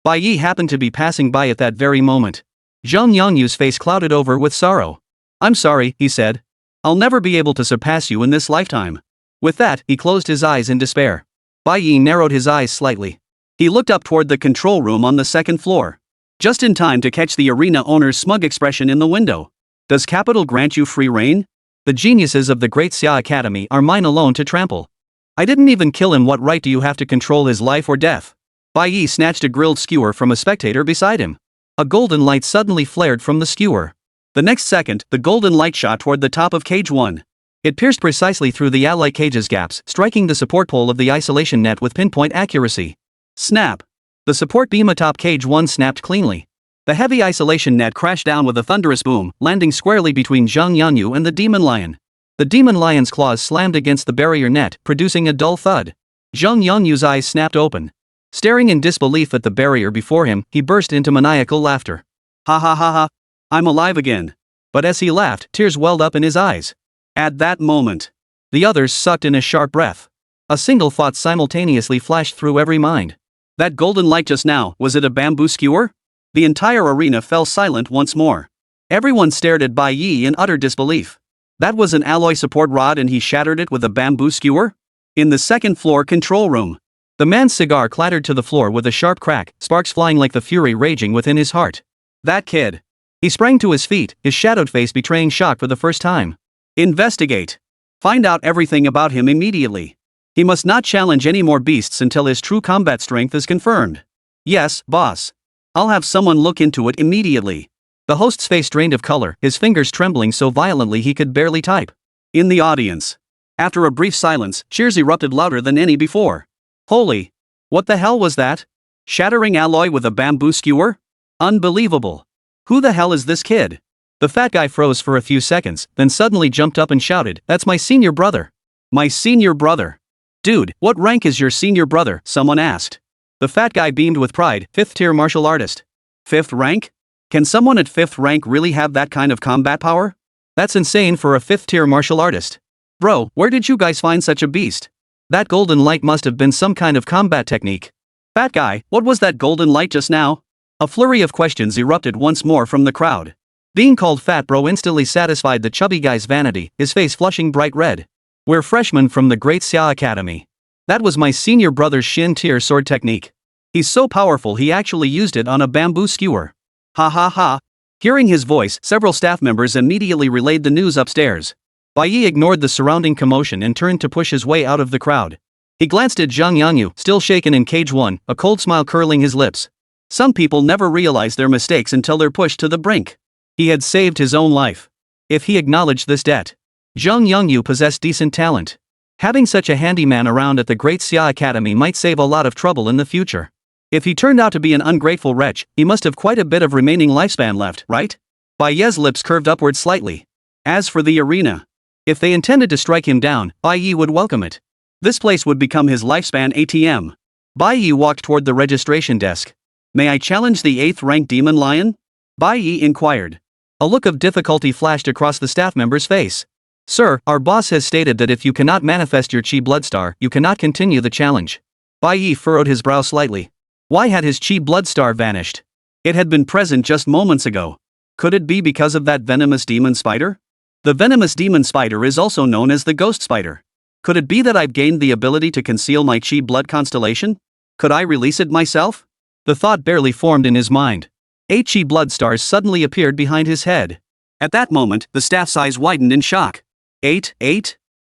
Bai Ye happened to be passing by at that very moment. Zhang Yangyu's face clouded over with sorrow. I'm sorry, he said. I'll never be able to surpass you in this lifetime. With that, he closed his eyes in despair. Bai Ye narrowed his eyes slightly. He looked up toward the control room on the 2nd floor. Just in time to catch the arena owner's smug expression in the window. Does capital grant you free reign? The geniuses of the great Dasha Academy are mine alone to trample. I didn't even kill him. What right do you have to control his life or death? Bai Ye snatched a grilled skewer from a spectator beside him. A golden light suddenly flared from the skewer. The next second, the golden light shot toward the top of cage 1. It pierced precisely through the ally cage's gaps, striking the support pole of the isolation net with pinpoint accuracy. Snap! The support beam atop cage 1 snapped cleanly. The heavy isolation net crashed down with a thunderous boom, landing squarely between Zhang Yangyu and the Demon Lion. The Demon Lion's claws slammed against the barrier net, producing a dull thud. Zhang Yangyu's eyes snapped open. Staring in disbelief at the barrier before him, he burst into maniacal laughter. Ha ha ha ha! I'm alive again. But as he laughed, tears welled up in his eyes. At that moment, the others sucked in a sharp breath. A single thought simultaneously flashed through every mind. That golden light just now, was it a bamboo skewer? The entire arena fell silent once more. Everyone stared at Bai Ye in utter disbelief. That was an alloy support rod and he shattered it with a bamboo skewer? In the 2nd floor control room. The man's cigar clattered to the floor with a sharp crack, sparks flying like the fury raging within his heart. That kid. He sprang to his feet, his shadowed face betraying shock for the first time. Investigate. Find out everything about him immediately. He must not challenge any more beasts until his true combat strength is confirmed. Yes, boss. I'll have someone look into it immediately. The host's face drained of color, his fingers trembling so violently he could barely type. In the audience. After a brief silence, cheers erupted louder than any before. Holy! What the hell was that? Shattering alloy with a bamboo skewer? Unbelievable. Who the hell is this kid? The fat guy froze for a few seconds, then suddenly jumped up and shouted, That's my senior brother. My senior brother. Dude, what rank is your senior brother? Someone asked. The fat guy beamed with pride, 5th tier martial artist. 5th rank? Can someone at 5th rank really have that kind of combat power? That's insane for a 5th tier martial artist. Bro, where did you guys find such a beast? That golden light must have been some kind of combat technique. Fat guy, what was that golden light just now? A flurry of questions erupted once more from the crowd. Being called fat bro instantly satisfied the chubby guy's vanity, his face flushing bright red. We're freshmen from the great Dasha Academy. That was my senior brother's shin tier sword technique. He's so powerful he actually used it on a bamboo skewer. Ha ha ha. Hearing his voice, several staff members immediately relayed the news upstairs. Bai Ye ignored the surrounding commotion and turned to push his way out of the crowd. He glanced at Zhang Yangyu, still shaken in cage 1, a cold smile curling his lips. Some people never realize their mistakes until they're pushed to the brink. He had saved his own life. If he acknowledged this debt. Zhang Yangyu possessed decent talent. Having such a handyman around at the great Dasha Academy might save a lot of trouble in the future. If he turned out to be an ungrateful wretch, he must have quite a bit of remaining lifespan left, right? Bai Ye's lips curved upward slightly. As for the arena, if they intended to strike him down, Bai Ye would welcome it. This place would become his lifespan ATM. Bai Ye walked toward the registration desk. May I challenge the 8th rank demon lion? Bai Ye inquired. A look of difficulty flashed across the staff member's face. Sir, our boss has stated that if you cannot manifest your Chi Bloodstar, you cannot continue the challenge. Bai Ye furrowed his brow slightly. Why had his Chi Bloodstar vanished? It had been present just moments ago. Could it be because of that venomous demon spider? The venomous demon spider is also known as the ghost spider. Could it be that I've gained the ability to conceal my Chi blood constellation? Could I release it myself? The thought barely formed in his mind. 8 Chi blood stars suddenly appeared behind his head. At that moment, the staff's eyes widened in shock. 8?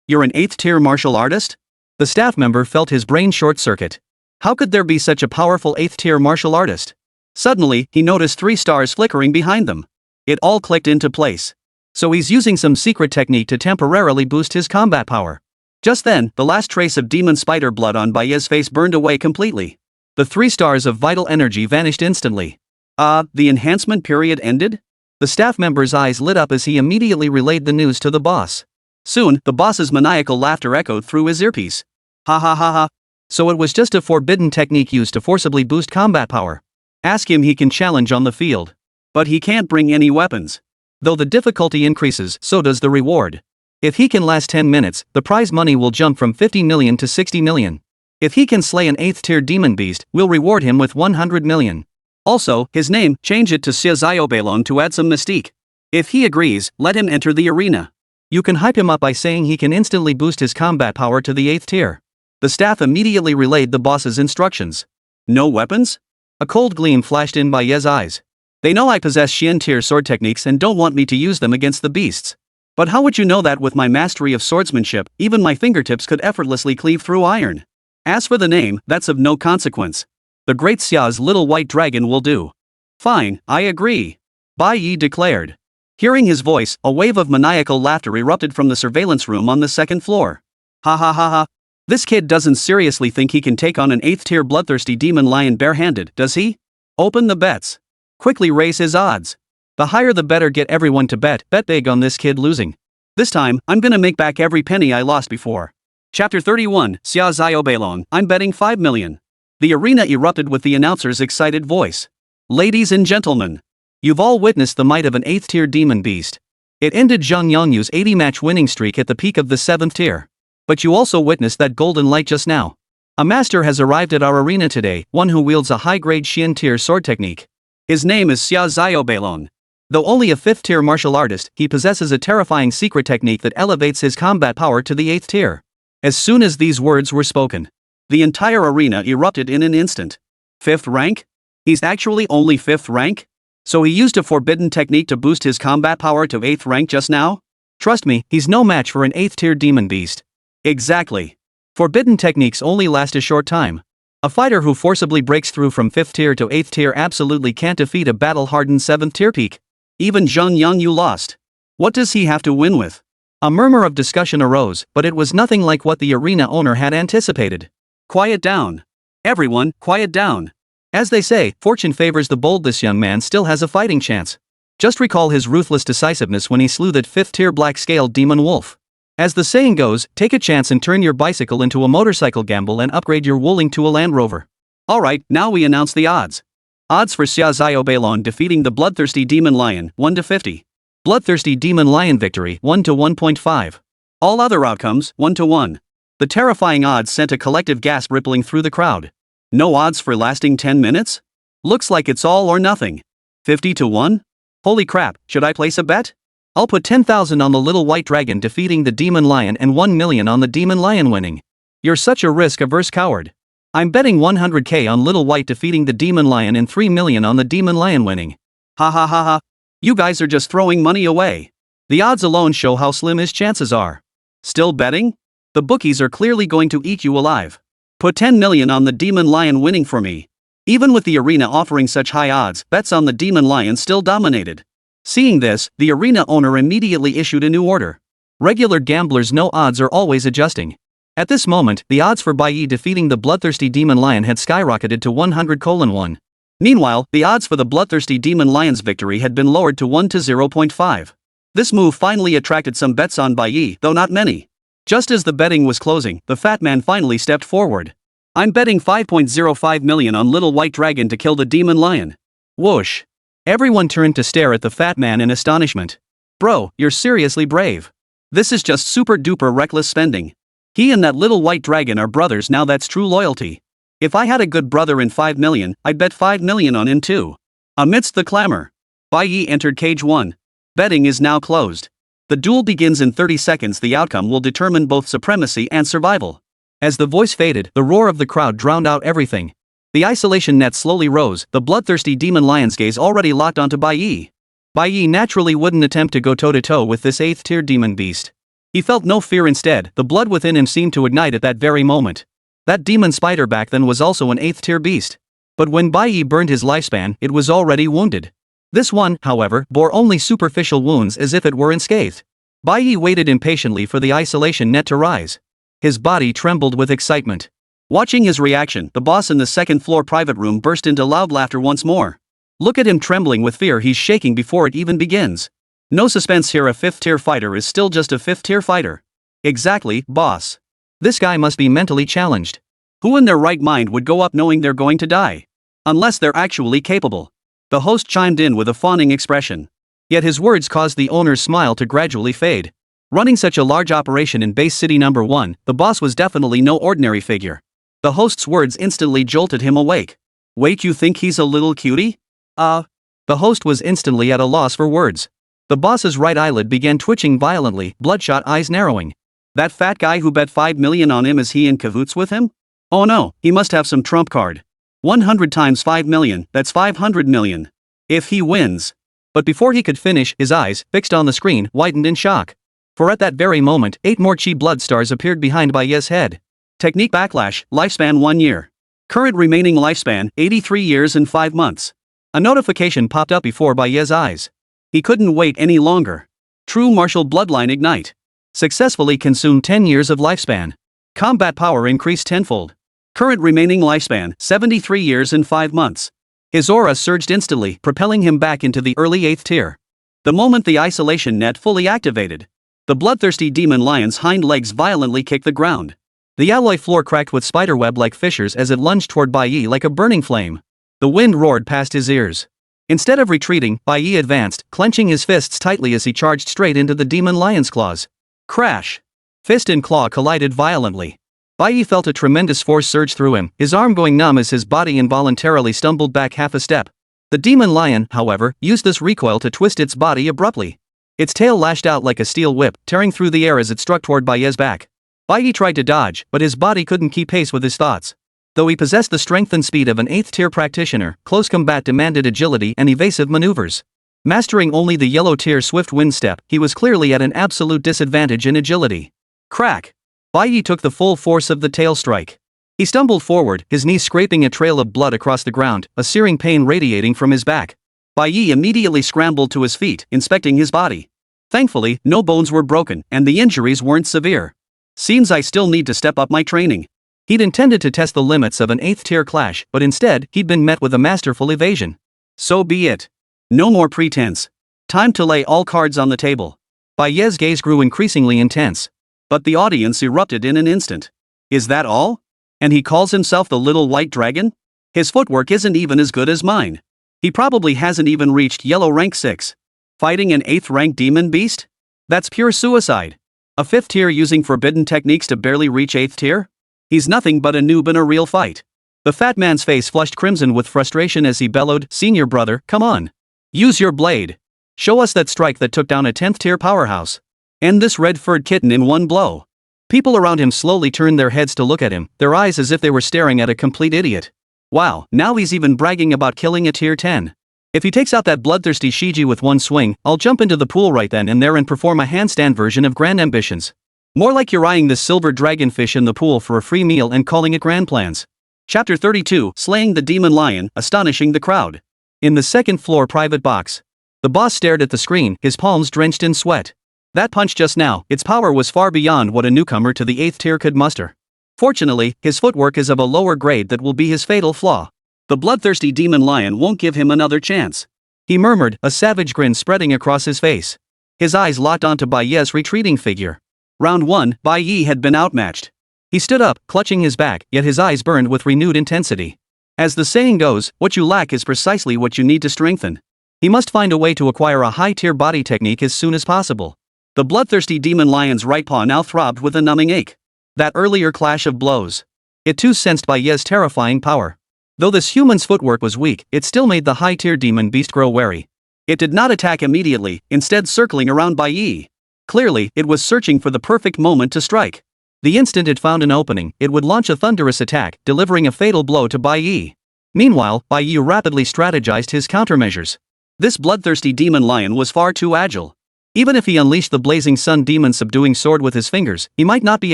You're an 8th tier martial artist? The staff member felt his brain short-circuit. How could there be such a powerful 8th tier martial artist? Suddenly, he noticed 3 stars flickering behind them. It all clicked into place. So he's using some secret technique to temporarily boost his combat power. Just then, the last trace of demon spider blood on Bai Ye's face burned away completely. The 3 stars of vital energy vanished instantly. The enhancement period ended? The staff member's eyes lit up as he immediately relayed the news to the boss. Soon, the boss's maniacal laughter echoed through his earpiece. Ha ha ha ha. So it was just a forbidden technique used to forcibly boost combat power. Ask him, he can challenge on the field. But he can't bring any weapons. Though the difficulty increases, so does the reward. If he can last 10 minutes, the prize money will jump from 50 million to 60 million. If he can slay an 8th tier demon beast, we'll reward him with 100 million. Also, his name, change it to Xiaoziobelong to add some mystique. If he agrees, let him enter the arena. You can hype him up by saying he can instantly boost his combat power to the 8th tier. The staff immediately relayed the boss's instructions. No weapons? A cold gleam flashed in Bai Ye's eyes. They know I possess Xian tier sword techniques and don't want me to use them against the beasts. But how would you know that with my mastery of swordsmanship, even my fingertips could effortlessly cleave through iron? As for the name, that's of no consequence. The Great Xia's little white dragon will do. Fine, I agree. Bai Ye declared. Hearing his voice, a wave of maniacal laughter erupted from the surveillance room on the 2nd floor. Ha ha ha ha. This kid doesn't seriously think he can take on an 8th tier bloodthirsty demon lion barehanded, does he? Open the bets. Quickly raise his odds. The higher the better, get everyone to bet big on this kid losing. This time, I'm gonna make back every penny I lost before. Chapter 31, Xia Ziobelong, I'm betting 5 million. The arena erupted with the announcer's excited voice. Ladies and gentlemen, you've all witnessed the might of an 8th tier demon beast. It ended Zhang Yongyu's 80-match winning streak at the peak of the 7th tier. But you also witnessed that golden light just now. A master has arrived at our arena today, one who wields a high-grade Xian tier sword technique. His name is Xia Ziobelong. Though only a 5th tier martial artist, he possesses a terrifying secret technique that elevates his combat power to the 8th tier. As soon as these words were spoken, the entire arena erupted in an instant. 5th rank? He's actually only 5th rank? So he used a forbidden technique to boost his combat power to 8th rank just now? Trust me, he's no match for an 8th tier demon beast. Exactly. Forbidden techniques only last a short time. A fighter who forcibly breaks through from 5th tier to 8th tier absolutely can't defeat a battle-hardened 7th tier peak. Even Zhang Yongyu lost. What does he have to win with? A murmur of discussion arose, but it was nothing like what the arena owner had anticipated. Quiet down. Everyone, quiet down. As they say, fortune favors the bold. This young man still has a fighting chance. Just recall his ruthless decisiveness when he slew that 5th tier black-scaled demon wolf. As the saying goes, take a chance and turn your bicycle into a motorcycle, gamble and upgrade your Wuling to a Land Rover. Alright, now we announce the odds. Odds for Xia Ziobelong defeating the bloodthirsty demon lion, 1 to 50. Bloodthirsty demon lion victory, 1 to 1.5. All other outcomes, 1 to 1. The terrifying odds sent a collective gasp rippling through the crowd. No odds for lasting 10 minutes? Looks like it's all or nothing. 50 to 1? Holy crap, should I place a bet? I'll put 10,000 on the little white dragon defeating the demon lion and 1 million on the demon lion winning. You're such a risk-averse coward. I'm betting 100k on little white defeating the demon lion and 3 million on the demon lion winning. Ha ha ha ha. You guys are just throwing money away. The odds alone show how slim his chances are. Still betting? The bookies are clearly going to eat you alive. Put 10 million on the demon lion winning for me. Even with the arena offering such high odds, bets on the demon lion still dominated. Seeing this, the arena owner immediately issued a new order. Regular gamblers know odds are always adjusting. At this moment, the odds for Bai Ye defeating the bloodthirsty demon lion had skyrocketed to 100:1. Meanwhile, the odds for the bloodthirsty demon lion's victory had been lowered to 1 to 0.5. This move finally attracted some bets on Bai Ye, though not many. Just as the betting was closing, the fat man finally stepped forward. "I'm betting 5.05 million on Little White Dragon to kill the demon lion." Whoosh. Everyone turned to stare at the fat man in astonishment. "Bro, you're seriously brave. This is just super duper reckless spending. He and that little white dragon are brothers now, that's true loyalty. If I had a good brother in 5 million, I'd bet 5 million on him too." Amidst the clamor, Bai Ye entered cage 1. Betting is now closed. The duel begins in 30 seconds. The outcome will determine both supremacy and survival. As the voice faded, the roar of the crowd drowned out everything. The isolation net slowly rose, the bloodthirsty demon lion's gaze already locked onto Bai Ye. Bai Ye naturally wouldn't attempt to go toe-to-toe with this 8th tier demon beast. He felt no fear. Instead, the blood within him seemed to ignite at that very moment. That demon spider back then was also an 8th tier beast. But when Bai Ye burned his lifespan, it was already wounded. This one, however, bore only superficial wounds, as if it were unscathed. Bai Ye waited impatiently for the isolation net to rise. His body trembled with excitement. Watching his reaction, the boss in the second-floor private room burst into loud laughter once more. Look at him trembling with fear. He's shaking before it even begins. No suspense here. A 5th tier fighter is still just a 5th tier fighter. Exactly, boss. This guy must be mentally challenged. Who in their right mind would go up knowing they're going to die? Unless they're actually capable. The host chimed in with a fawning expression. Yet his words caused the owner's smile to gradually fade. Running such a large operation in base city number 1, the boss was definitely no ordinary figure. The host's words instantly jolted him awake. "Wait, you think he's a little cutie?" The host was instantly at a loss for words. The boss's right eyelid began twitching violently, bloodshot eyes narrowing. That fat guy who bet 5 million on him, is he in cahoots with him? Oh no, he must have some trump card. 100 times 5 million, that's 500 million. If he wins. But before he could finish, his eyes, fixed on the screen, widened in shock. For at that very moment, 8 more chi blood stars appeared behind Bai Ye's head. Technique backlash, lifespan 1 year. Current remaining lifespan, 83 years and 5 months. A notification popped up before Bai Ye's eyes. He couldn't wait any longer. True martial bloodline ignite. Successfully consumed 10 years of lifespan. Combat power increased tenfold. Current remaining lifespan, 73 years and 5 months. His aura surged instantly, propelling him back into the early 8th tier. The moment the isolation net fully activated, the bloodthirsty demon lion's hind legs violently kicked the ground. The alloy floor cracked with spiderweb-like fissures as it lunged toward Bai Ye like a burning flame. The wind roared past his ears. Instead of retreating, Bai Ye advanced, clenching his fists tightly as he charged straight into the demon lion's claws. Crash! Fist and claw collided violently. Bai Ye felt a tremendous force surge through him, his arm going numb as his body involuntarily stumbled back half a step. The demon lion, however, used this recoil to twist its body abruptly. Its tail lashed out like a steel whip, tearing through the air as it struck toward Bai Ye's back. Bai Ye tried to dodge, but his body couldn't keep pace with his thoughts. Though he possessed the strength and speed of an 8th tier practitioner, close combat demanded agility and evasive maneuvers. Mastering only the yellow tier swift wind step, he was clearly at an absolute disadvantage in agility. Crack! Bai Ye took the full force of the tail strike. He stumbled forward, his knees scraping a trail of blood across the ground, a searing pain radiating from his back. Bai Ye immediately scrambled to his feet, inspecting his body. Thankfully, no bones were broken, and the injuries weren't severe. Seems I still need to step up my training. He'd intended to test the limits of an 8th tier clash, but instead, he'd been met with a masterful evasion. So be it. No more pretense. Time to lay all cards on the table. Bai Ye's gaze grew increasingly intense. But the audience erupted in an instant. Is that all? And he calls himself the Little White Dragon? His footwork isn't even as good as mine. He probably hasn't even reached yellow rank 6. Fighting an 8th rank demon beast? That's pure suicide. A 5th tier using forbidden techniques to barely reach 8th tier? He's nothing but a noob in a real fight. The fat man's face flushed crimson with frustration as he bellowed, "Senior brother, come on. Use your blade. Show us that strike that took down a 10th tier powerhouse. End this red-furred kitten in one blow." People around him slowly turned their heads to look at him, their eyes as if they were staring at a complete idiot. Wow, now he's even bragging about killing a tier 10. If he takes out that bloodthirsty Shiji with one swing, I'll jump into the pool right then and there and perform a handstand version of Grand Ambitions. More like you're eyeing this silver dragonfish in the pool for a free meal and calling it grand plans. Chapter 32, Slaying the Demon Lion, Astonishing the Crowd. In the second floor private box. The boss stared at the screen, his palms drenched in sweat. That punch just now, its power was far beyond what a newcomer to the 8th tier could muster. Fortunately, his footwork is of a lower grade that will be his fatal flaw. The bloodthirsty demon lion won't give him another chance. He murmured, a savage grin spreading across his face. His eyes locked onto Bai Ye's retreating figure. Round 1, Bai Ye had been outmatched. He stood up, clutching his back, yet his eyes burned with renewed intensity. As the saying goes, what you lack is precisely what you need to strengthen. He must find a way to acquire a high-tier body technique as soon as possible. The bloodthirsty demon lion's right paw now throbbed with a numbing ache. That earlier clash of blows. It too sensed Bai Ye's terrifying power. Though this human's footwork was weak, it still made the high-tier demon beast grow wary. It did not attack immediately, instead circling around Bai Ye. Clearly, it was searching for the perfect moment to strike. The instant it found an opening, it would launch a thunderous attack, delivering a fatal blow to Bai Ye. Meanwhile, Bai Ye rapidly strategized his countermeasures. This bloodthirsty demon lion was far too agile. Even if he unleashed the blazing sun demon subduing sword with his fingers, he might not be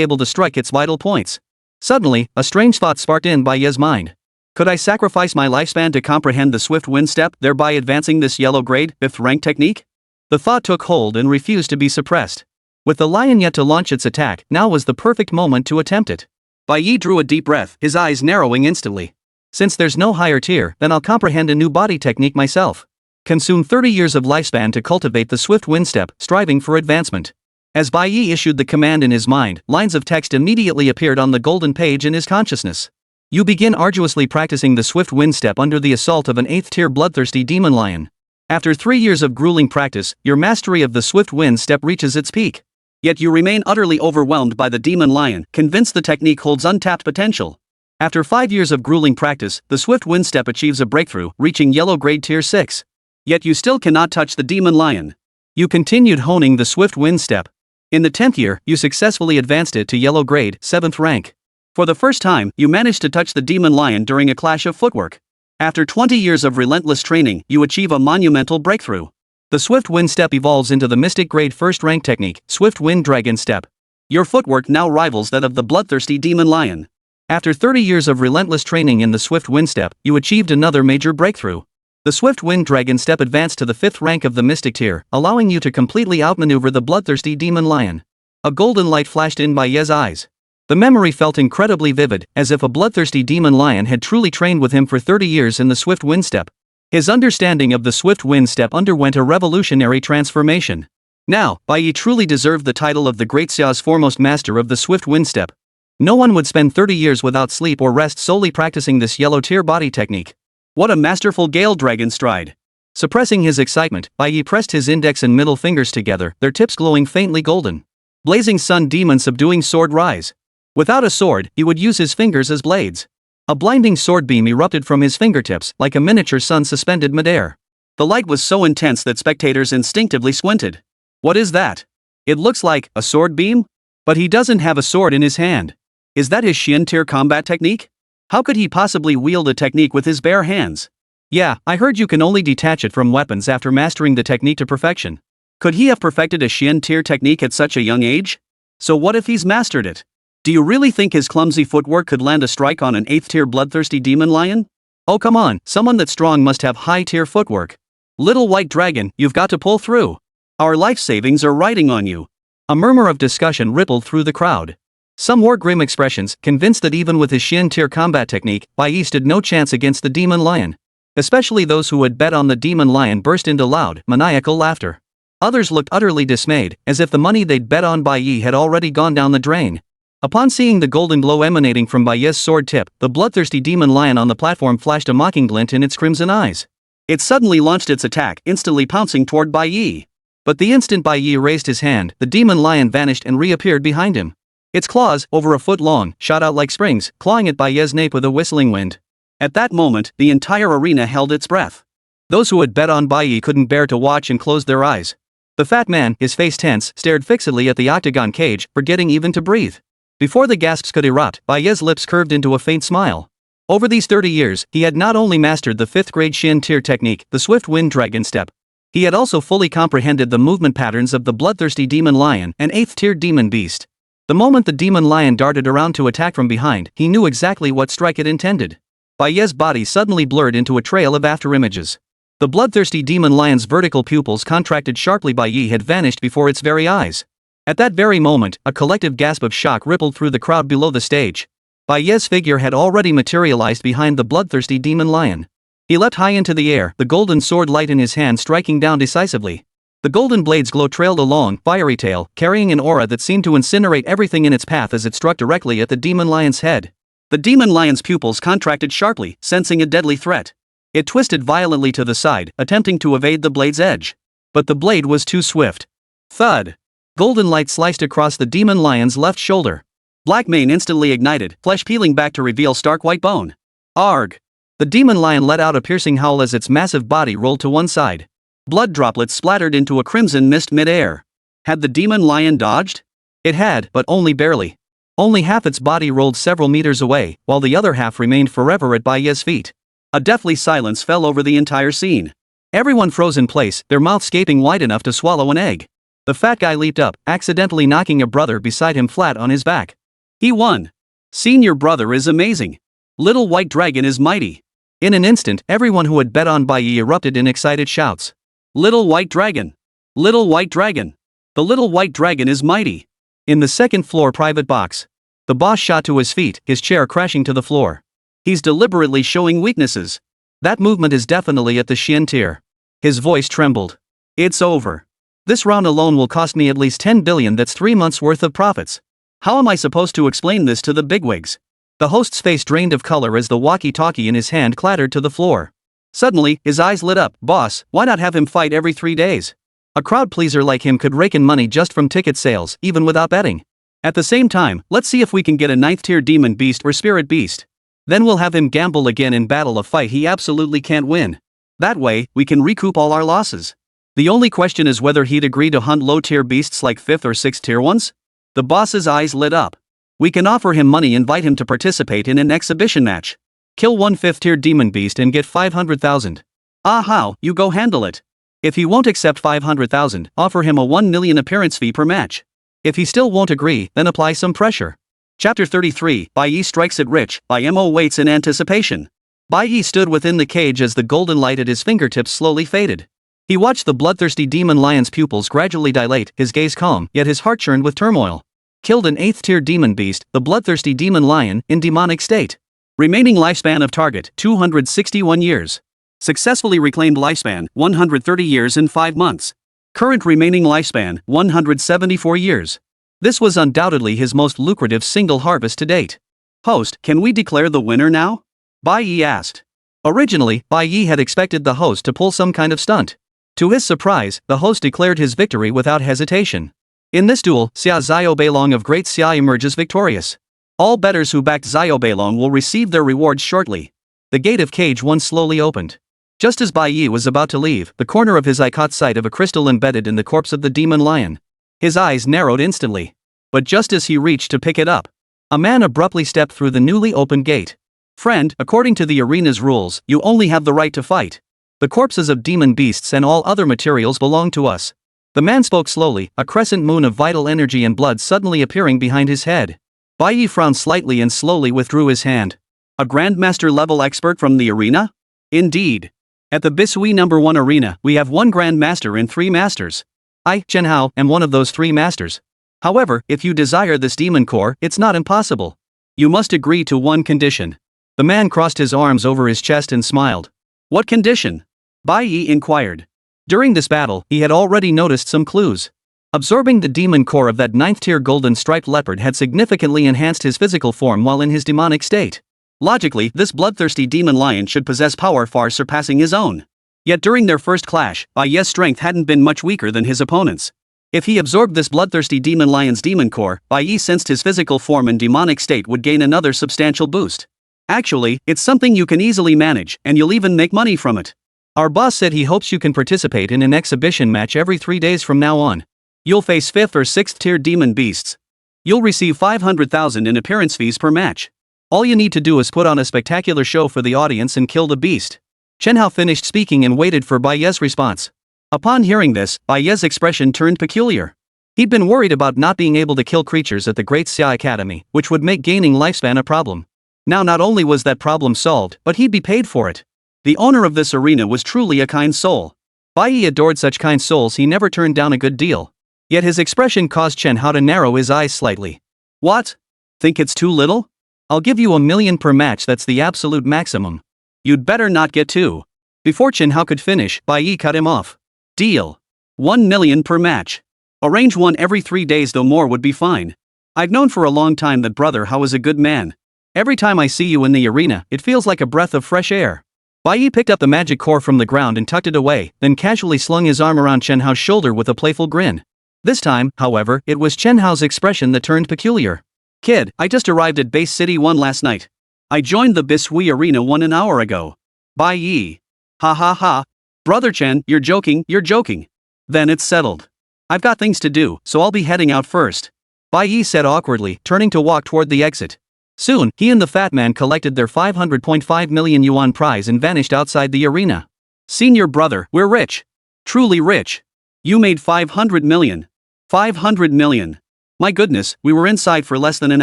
able to strike its vital points. Suddenly, a strange thought sparked in Bai Ye's mind. Could I sacrifice my lifespan to comprehend the swift wind step, thereby advancing this yellow grade, 5th rank technique? The thought took hold and refused to be suppressed. With the lion yet to launch its attack, now was the perfect moment to attempt it. Bai Ye drew a deep breath, his eyes narrowing instantly. Since there's no higher tier, then I'll comprehend a new body technique myself. Consume 30 years of lifespan to cultivate the swift wind step, striving for advancement. As Bai Ye issued the command in his mind, lines of text immediately appeared on the golden page in his consciousness. You begin arduously practicing the swift wind step under the assault of an 8th tier bloodthirsty demon lion. After 3 years of grueling practice, your mastery of the swift wind step reaches its peak. Yet you remain utterly overwhelmed by the demon lion, convinced the technique holds untapped potential. After 5 years of grueling practice, the swift wind step achieves a breakthrough, reaching yellow grade tier 6. Yet you still cannot touch the demon lion. You continued honing the swift wind step. In the 10th year, you successfully advanced it to yellow grade, 7th rank. For the first time, you managed to touch the demon lion during a clash of footwork. After 20 years of relentless training, you achieve a monumental breakthrough. The swift wind step evolves into the mystic grade 1st rank technique, swift wind dragon step. Your footwork now rivals that of the bloodthirsty demon lion. After 30 years of relentless training in the swift wind step, you achieved another major breakthrough. The swift wind dragon step advanced to the 5th rank of the mystic tier, allowing you to completely outmaneuver the bloodthirsty demon lion. A golden light flashed in Bai Ye's eyes. The memory felt incredibly vivid, as if a bloodthirsty demon lion had truly trained with him for 30 years in the swift wind step. His understanding of the swift wind step underwent a revolutionary transformation. Now, Bai Ye truly deserved the title of the Great Xia's foremost master of the swift wind step. No one would spend 30 years without sleep or rest solely practicing this yellow tier body technique. What a masterful gale dragon stride! Suppressing his excitement, Bai Ye pressed his index and middle fingers together, their tips glowing faintly golden. Blazing sun demon subduing sword rise. Without a sword, he would use his fingers as blades. A blinding sword beam erupted from his fingertips, like a miniature sun suspended midair. The light was so intense that spectators instinctively squinted. What is that? It looks like a sword beam? But he doesn't have a sword in his hand. Is that his Xian tier combat technique? How could he possibly wield a technique with his bare hands? Yeah, I heard you can only detach it from weapons after mastering the technique to perfection. Could he have perfected a Xian tier technique at such a young age? So what if he's mastered it? Do you really think his clumsy footwork could land a strike on an 8th tier bloodthirsty demon lion? Oh come on, someone that strong must have high tier footwork. Little white dragon, you've got to pull through. Our life savings are riding on you. A murmur of discussion rippled through the crowd. Some wore grim expressions, convinced that even with his Xian tier combat technique, Bai Ye stood no chance against the demon lion. Especially those who had bet on the demon lion burst into loud, maniacal laughter. Others looked utterly dismayed, as if the money they'd bet on Bai Ye had already gone down the drain. Upon seeing the golden glow emanating from Bai Ye's sword tip, the bloodthirsty demon lion on the platform flashed a mocking glint in its crimson eyes. It suddenly launched its attack, instantly pouncing toward Bai Ye. But the instant Bai Ye raised his hand, the demon lion vanished and reappeared behind him. Its claws, over a foot long, shot out like springs, clawing at Bai Ye's nape with a whistling wind. At that moment, the entire arena held its breath. Those who had bet on Bai Ye couldn't bear to watch and closed their eyes. The fat man, his face tense, stared fixedly at the octagon cage, forgetting even to breathe. Before the gasps could erupt, Bai Ye's lips curved into a faint smile. Over these 30 years, he had not only mastered the 5th grade Xian tier technique, the swift wind dragon step. He had also fully comprehended the movement patterns of the bloodthirsty demon lion and 8th tier demon beast. The moment the demon lion darted around to attack from behind, he knew exactly what strike it intended. Bai Ye's body suddenly blurred into a trail of afterimages. The bloodthirsty demon lion's vertical pupils contracted sharply. Bai Ye had vanished before its very eyes. At that very moment, a collective gasp of shock rippled through the crowd below the stage. Bai Ye's figure had already materialized behind the bloodthirsty demon lion. He leapt high into the air, the golden sword light in his hand striking down decisively. The golden blade's glow trailed a long, fiery tail, carrying an aura that seemed to incinerate everything in its path as it struck directly at the demon lion's head. The demon lion's pupils contracted sharply, sensing a deadly threat. It twisted violently to the side, attempting to evade the blade's edge. But the blade was too swift. Thud! Golden light sliced across the demon lion's left shoulder. Black mane instantly ignited, flesh peeling back to reveal stark white bone. Arg! The demon lion let out a piercing howl as its massive body rolled to one side. Blood droplets splattered into a crimson mist mid-air. Had the demon lion dodged? It had, but only barely. Only half its body rolled several meters away, while the other half remained forever at Bai Ye's feet. A deathly silence fell over the entire scene. Everyone froze in place, their mouths gaping wide enough to swallow an egg. The fat guy leaped up, accidentally knocking a brother beside him flat on his back. He won. Senior brother is amazing. Little white dragon is mighty. In an instant, everyone who had bet on Bai Ye erupted in excited shouts. Little white dragon. Little white dragon. The little white dragon is mighty. In the second floor private box. The boss shot to his feet, his chair crashing to the floor. He's deliberately showing weaknesses. That movement is definitely at the Xian tier. His voice trembled. It's over. This round alone will cost me at least 10 billion, that's 3 months worth of profits. How am I supposed to explain this to the bigwigs? The host's face drained of color as the walkie-talkie in his hand clattered to the floor. Suddenly, his eyes lit up. Boss, why not have him fight every 3 days? A crowd pleaser like him could rake in money just from ticket sales, even without betting. At the same time, let's see if we can get a 9th tier demon beast or spirit beast. Then we'll have him gamble again in battle, a fight he absolutely can't win. That way, we can recoup all our losses. The only question is whether he'd agree to hunt low tier beasts like 5th or 6th tier ones? The boss's eyes lit up. We can offer him money, invite him to participate in an exhibition match. Kill one 5th tier demon beast and get 500,000. Ah, how, you go handle it. If he won't accept 500,000, offer him a 1 million appearance fee per match. If he still won't agree, then apply some pressure. Chapter 33, Bai Ye strikes it rich. Bai Mo waits in anticipation. Bai Ye stood within the cage as the golden light at his fingertips slowly faded. He watched the bloodthirsty demon lion's pupils gradually dilate, his gaze calm, yet his heart churned with turmoil. Killed an 8th tier demon beast, the bloodthirsty demon lion, in demonic state. Remaining lifespan of target, 261 years. Successfully reclaimed lifespan, 130 years and 5 months. Current remaining lifespan, 174 years. This was undoubtedly his most lucrative single harvest to date. Host, can we declare the winner now? Bai Ye asked. Originally, Bai Ye had expected the host to pull some kind of stunt. To his surprise, the host declared his victory without hesitation. In this duel, Xia Xiaobeilong of Great Xia emerges victorious. All bettors who backed Xiaobeilong will receive their rewards shortly. The gate of cage 1 slowly opened. Just as Bai Ye was about to leave, the corner of his eye caught sight of a crystal embedded in the corpse of the demon lion. His eyes narrowed instantly. But just as he reached to pick it up, a man abruptly stepped through the newly opened gate. Friend, according to the arena's rules, you only have the right to fight. The corpses of demon beasts and all other materials belong to us. The man spoke slowly, a crescent moon of vital energy and blood suddenly appearing behind his head. Bai Ye frowned slightly and slowly withdrew his hand. A Grandmaster level expert from the arena? Indeed. At the Bisui No. 1 arena, we have 1 Grandmaster and 3 Masters. I, Chen Hao, am one of those 3 Masters. However, if you desire this demon core, it's not impossible. You must agree to one condition. The man crossed his arms over his chest and smiled. What condition? Bai Ye inquired. During this battle, he had already noticed some clues. Absorbing the demon core of that 9th tier golden striped leopard had significantly enhanced his physical form while in his demonic state. Logically, this bloodthirsty demon lion should possess power far surpassing his own. Yet during their first clash, Bai Ye's strength hadn't been much weaker than his opponent's. If he absorbed this bloodthirsty demon lion's demon core, Bai Ye sensed his physical form and demonic state would gain another substantial boost. Actually, it's something you can easily manage, and you'll even make money from it. Our boss said he hopes you can participate in an exhibition match every 3 days from now on. You'll face 5th or 6th tier demon beasts. You'll receive 500,000 in appearance fees per match. All you need to do is put on a spectacular show for the audience and kill the beast. Chen Hao finished speaking and waited for Bai Ye's response. Upon hearing this, Bai Ye's expression turned peculiar. He'd been worried about not being able to kill creatures at the Great Xia Academy, which would make gaining lifespan a problem. Now not only was that problem solved, but he'd be paid for it. The owner of this arena was truly a kind soul. Bai Ye adored such kind souls, he never turned down a good deal. Yet his expression caused Chen Hao to narrow his eyes slightly. What? Think it's too little? I'll give you 1,000,000 per match, that's the absolute maximum. You'd better not get too. Before Chen Hao could finish, Bai Ye cut him off. Deal. 1,000,000 per match. Arrange one every 3 days, though more would be fine. I've known for a long time that Brother Hao is a good man. Every time I see you in the arena, it feels like a breath of fresh air. Bai Ye picked up the magic core from the ground and tucked it away, then casually slung his arm around Chen Hao's shoulder with a playful grin. This time, however, it was Chen Hao's expression that turned peculiar. Kid, I just arrived at Base City 1 last night. I joined the Bishui Arena 1 hour ago. Bai Ye. Ha ha ha. Brother Chen, you're joking. Then it's settled. I've got things to do, so I'll be heading out first. Bai Ye said awkwardly, turning to walk toward the exit. Soon, he and the fat man collected their 500.5 million yuan prize and vanished outside the arena. Senior brother, we're rich. Truly rich. You made 500 million. 500 million. My goodness, we were inside for less than an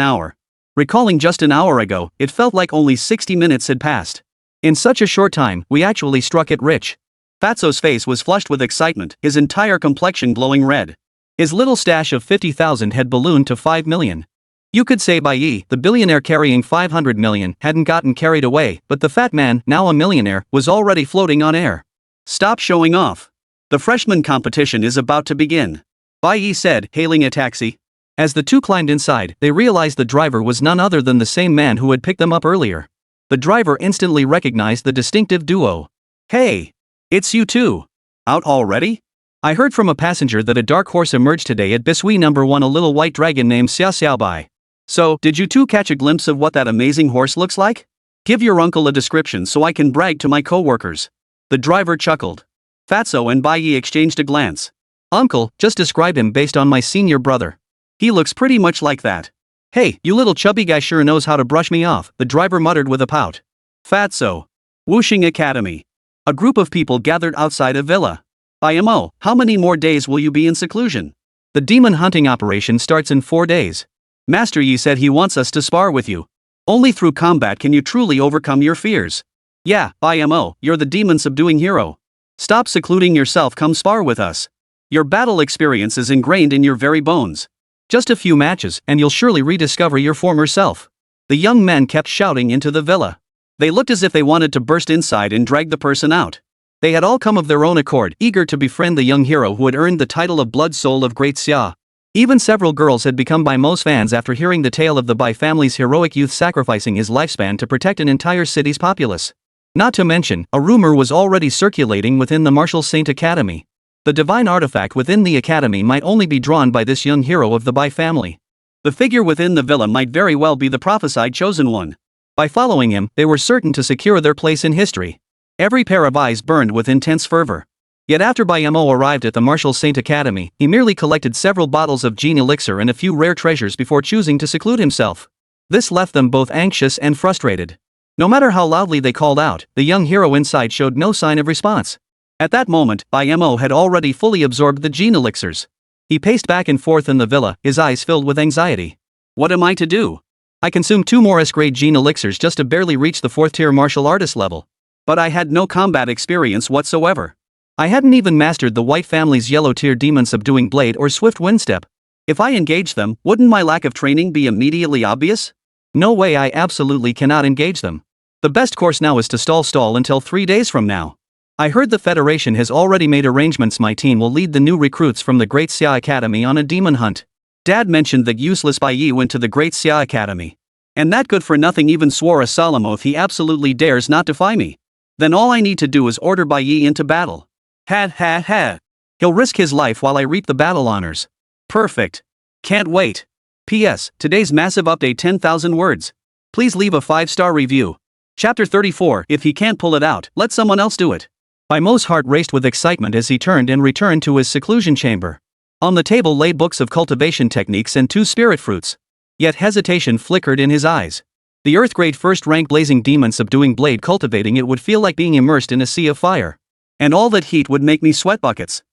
hour. Recalling just an hour ago, it felt like only 60 minutes had passed. In such a short time, we actually struck it rich. Fatso's face was flushed with excitement, his entire complexion glowing red. His little stash of 50,000 had ballooned to 5 million. You could say Bai Ye, the billionaire carrying 500 million, hadn't gotten carried away, but the fat man, now a millionaire, was already floating on air. Stop showing off. The freshman competition is about to begin. Bai Ye said, hailing a taxi. As the two climbed inside, they realized the driver was none other than the same man who had picked them up earlier. The driver instantly recognized the distinctive duo. Hey! It's you two. Out already? I heard from a passenger that a dark horse emerged today at Bishui number 1, a little white dragon named Xiaobai. So, did you two catch a glimpse of what that amazing horse looks like? Give your uncle a description so I can brag to my co-workers. The driver chuckled. Fatso and Bai Ye exchanged a glance. Uncle, just describe him based on my senior brother. He looks pretty much like that. Hey, you little chubby guy sure knows how to brush me off, the driver muttered with a pout. Fatso. Wuxing Academy. A group of people gathered outside a villa. Bai, how many more days will you be in seclusion? The demon hunting operation starts in 4 days. Master Yi said he wants us to spar with you. Only through combat can you truly overcome your fears. Yeah, Bai, you're the demon subduing hero. Stop secluding yourself, come spar with us. Your battle experience is ingrained in your very bones. Just a few matches, and you'll surely rediscover your former self. The young men kept shouting into the villa. They looked as if they wanted to burst inside and drag the person out. They had all come of their own accord, eager to befriend the young hero who had earned the title of Blood Soul of Great Xia. Even several girls had become Bai Mo's fans after hearing the tale of the Bai family's heroic youth sacrificing his lifespan to protect an entire city's populace. Not to mention, a rumor was already circulating within the Martial Saint Academy. The divine artifact within the academy might only be drawn by this young hero of the Bai family. The figure within the villa might very well be the prophesied chosen one. By following him, they were certain to secure their place in history. Every pair of eyes burned with intense fervor. Yet after Bai Ye arrived at the Martial Saint Academy, he merely collected several bottles of gene elixir and a few rare treasures before choosing to seclude himself. This left them both anxious and frustrated. No matter how loudly they called out, the young hero inside showed no sign of response. At that moment, Bai Ye had already fully absorbed the gene elixirs. He paced back and forth in the villa, his eyes filled with anxiety. What am I to do? I consumed 2 more S-grade gene elixirs just to barely reach the 4th tier martial artist level. But I had no combat experience whatsoever. I hadn't even mastered the White family's yellow tier demon subduing blade or swift windstep. If I engaged them, wouldn't my lack of training be immediately obvious? No way, I absolutely cannot engage them. The best course now is to stall until 3 days from now. I heard the Federation has already made arrangements. My team will lead the new recruits from the Great Xia Academy on a demon hunt. Dad mentioned that useless Bai Ye went to the Great Xia Academy. And that good-for-nothing even swore a solemn oath he absolutely dares not defy me. Then all I need to do is order Bai Ye into battle. Ha. He'll risk his life while I reap the battle honors. Perfect. Can't wait. P.S. Today's massive update 10,000 words. Please leave a 5-star review. Chapter 34. If he can't pull it out, let someone else do it. Bai Mo's heart raced with excitement as he turned and returned to his seclusion chamber. On the table lay books of cultivation techniques and 2 spirit fruits. Yet hesitation flickered in his eyes. The Earth-grade first-rank blazing demon subduing blade, cultivating it would feel like being immersed in a sea of fire. And all that heat would make me sweat buckets.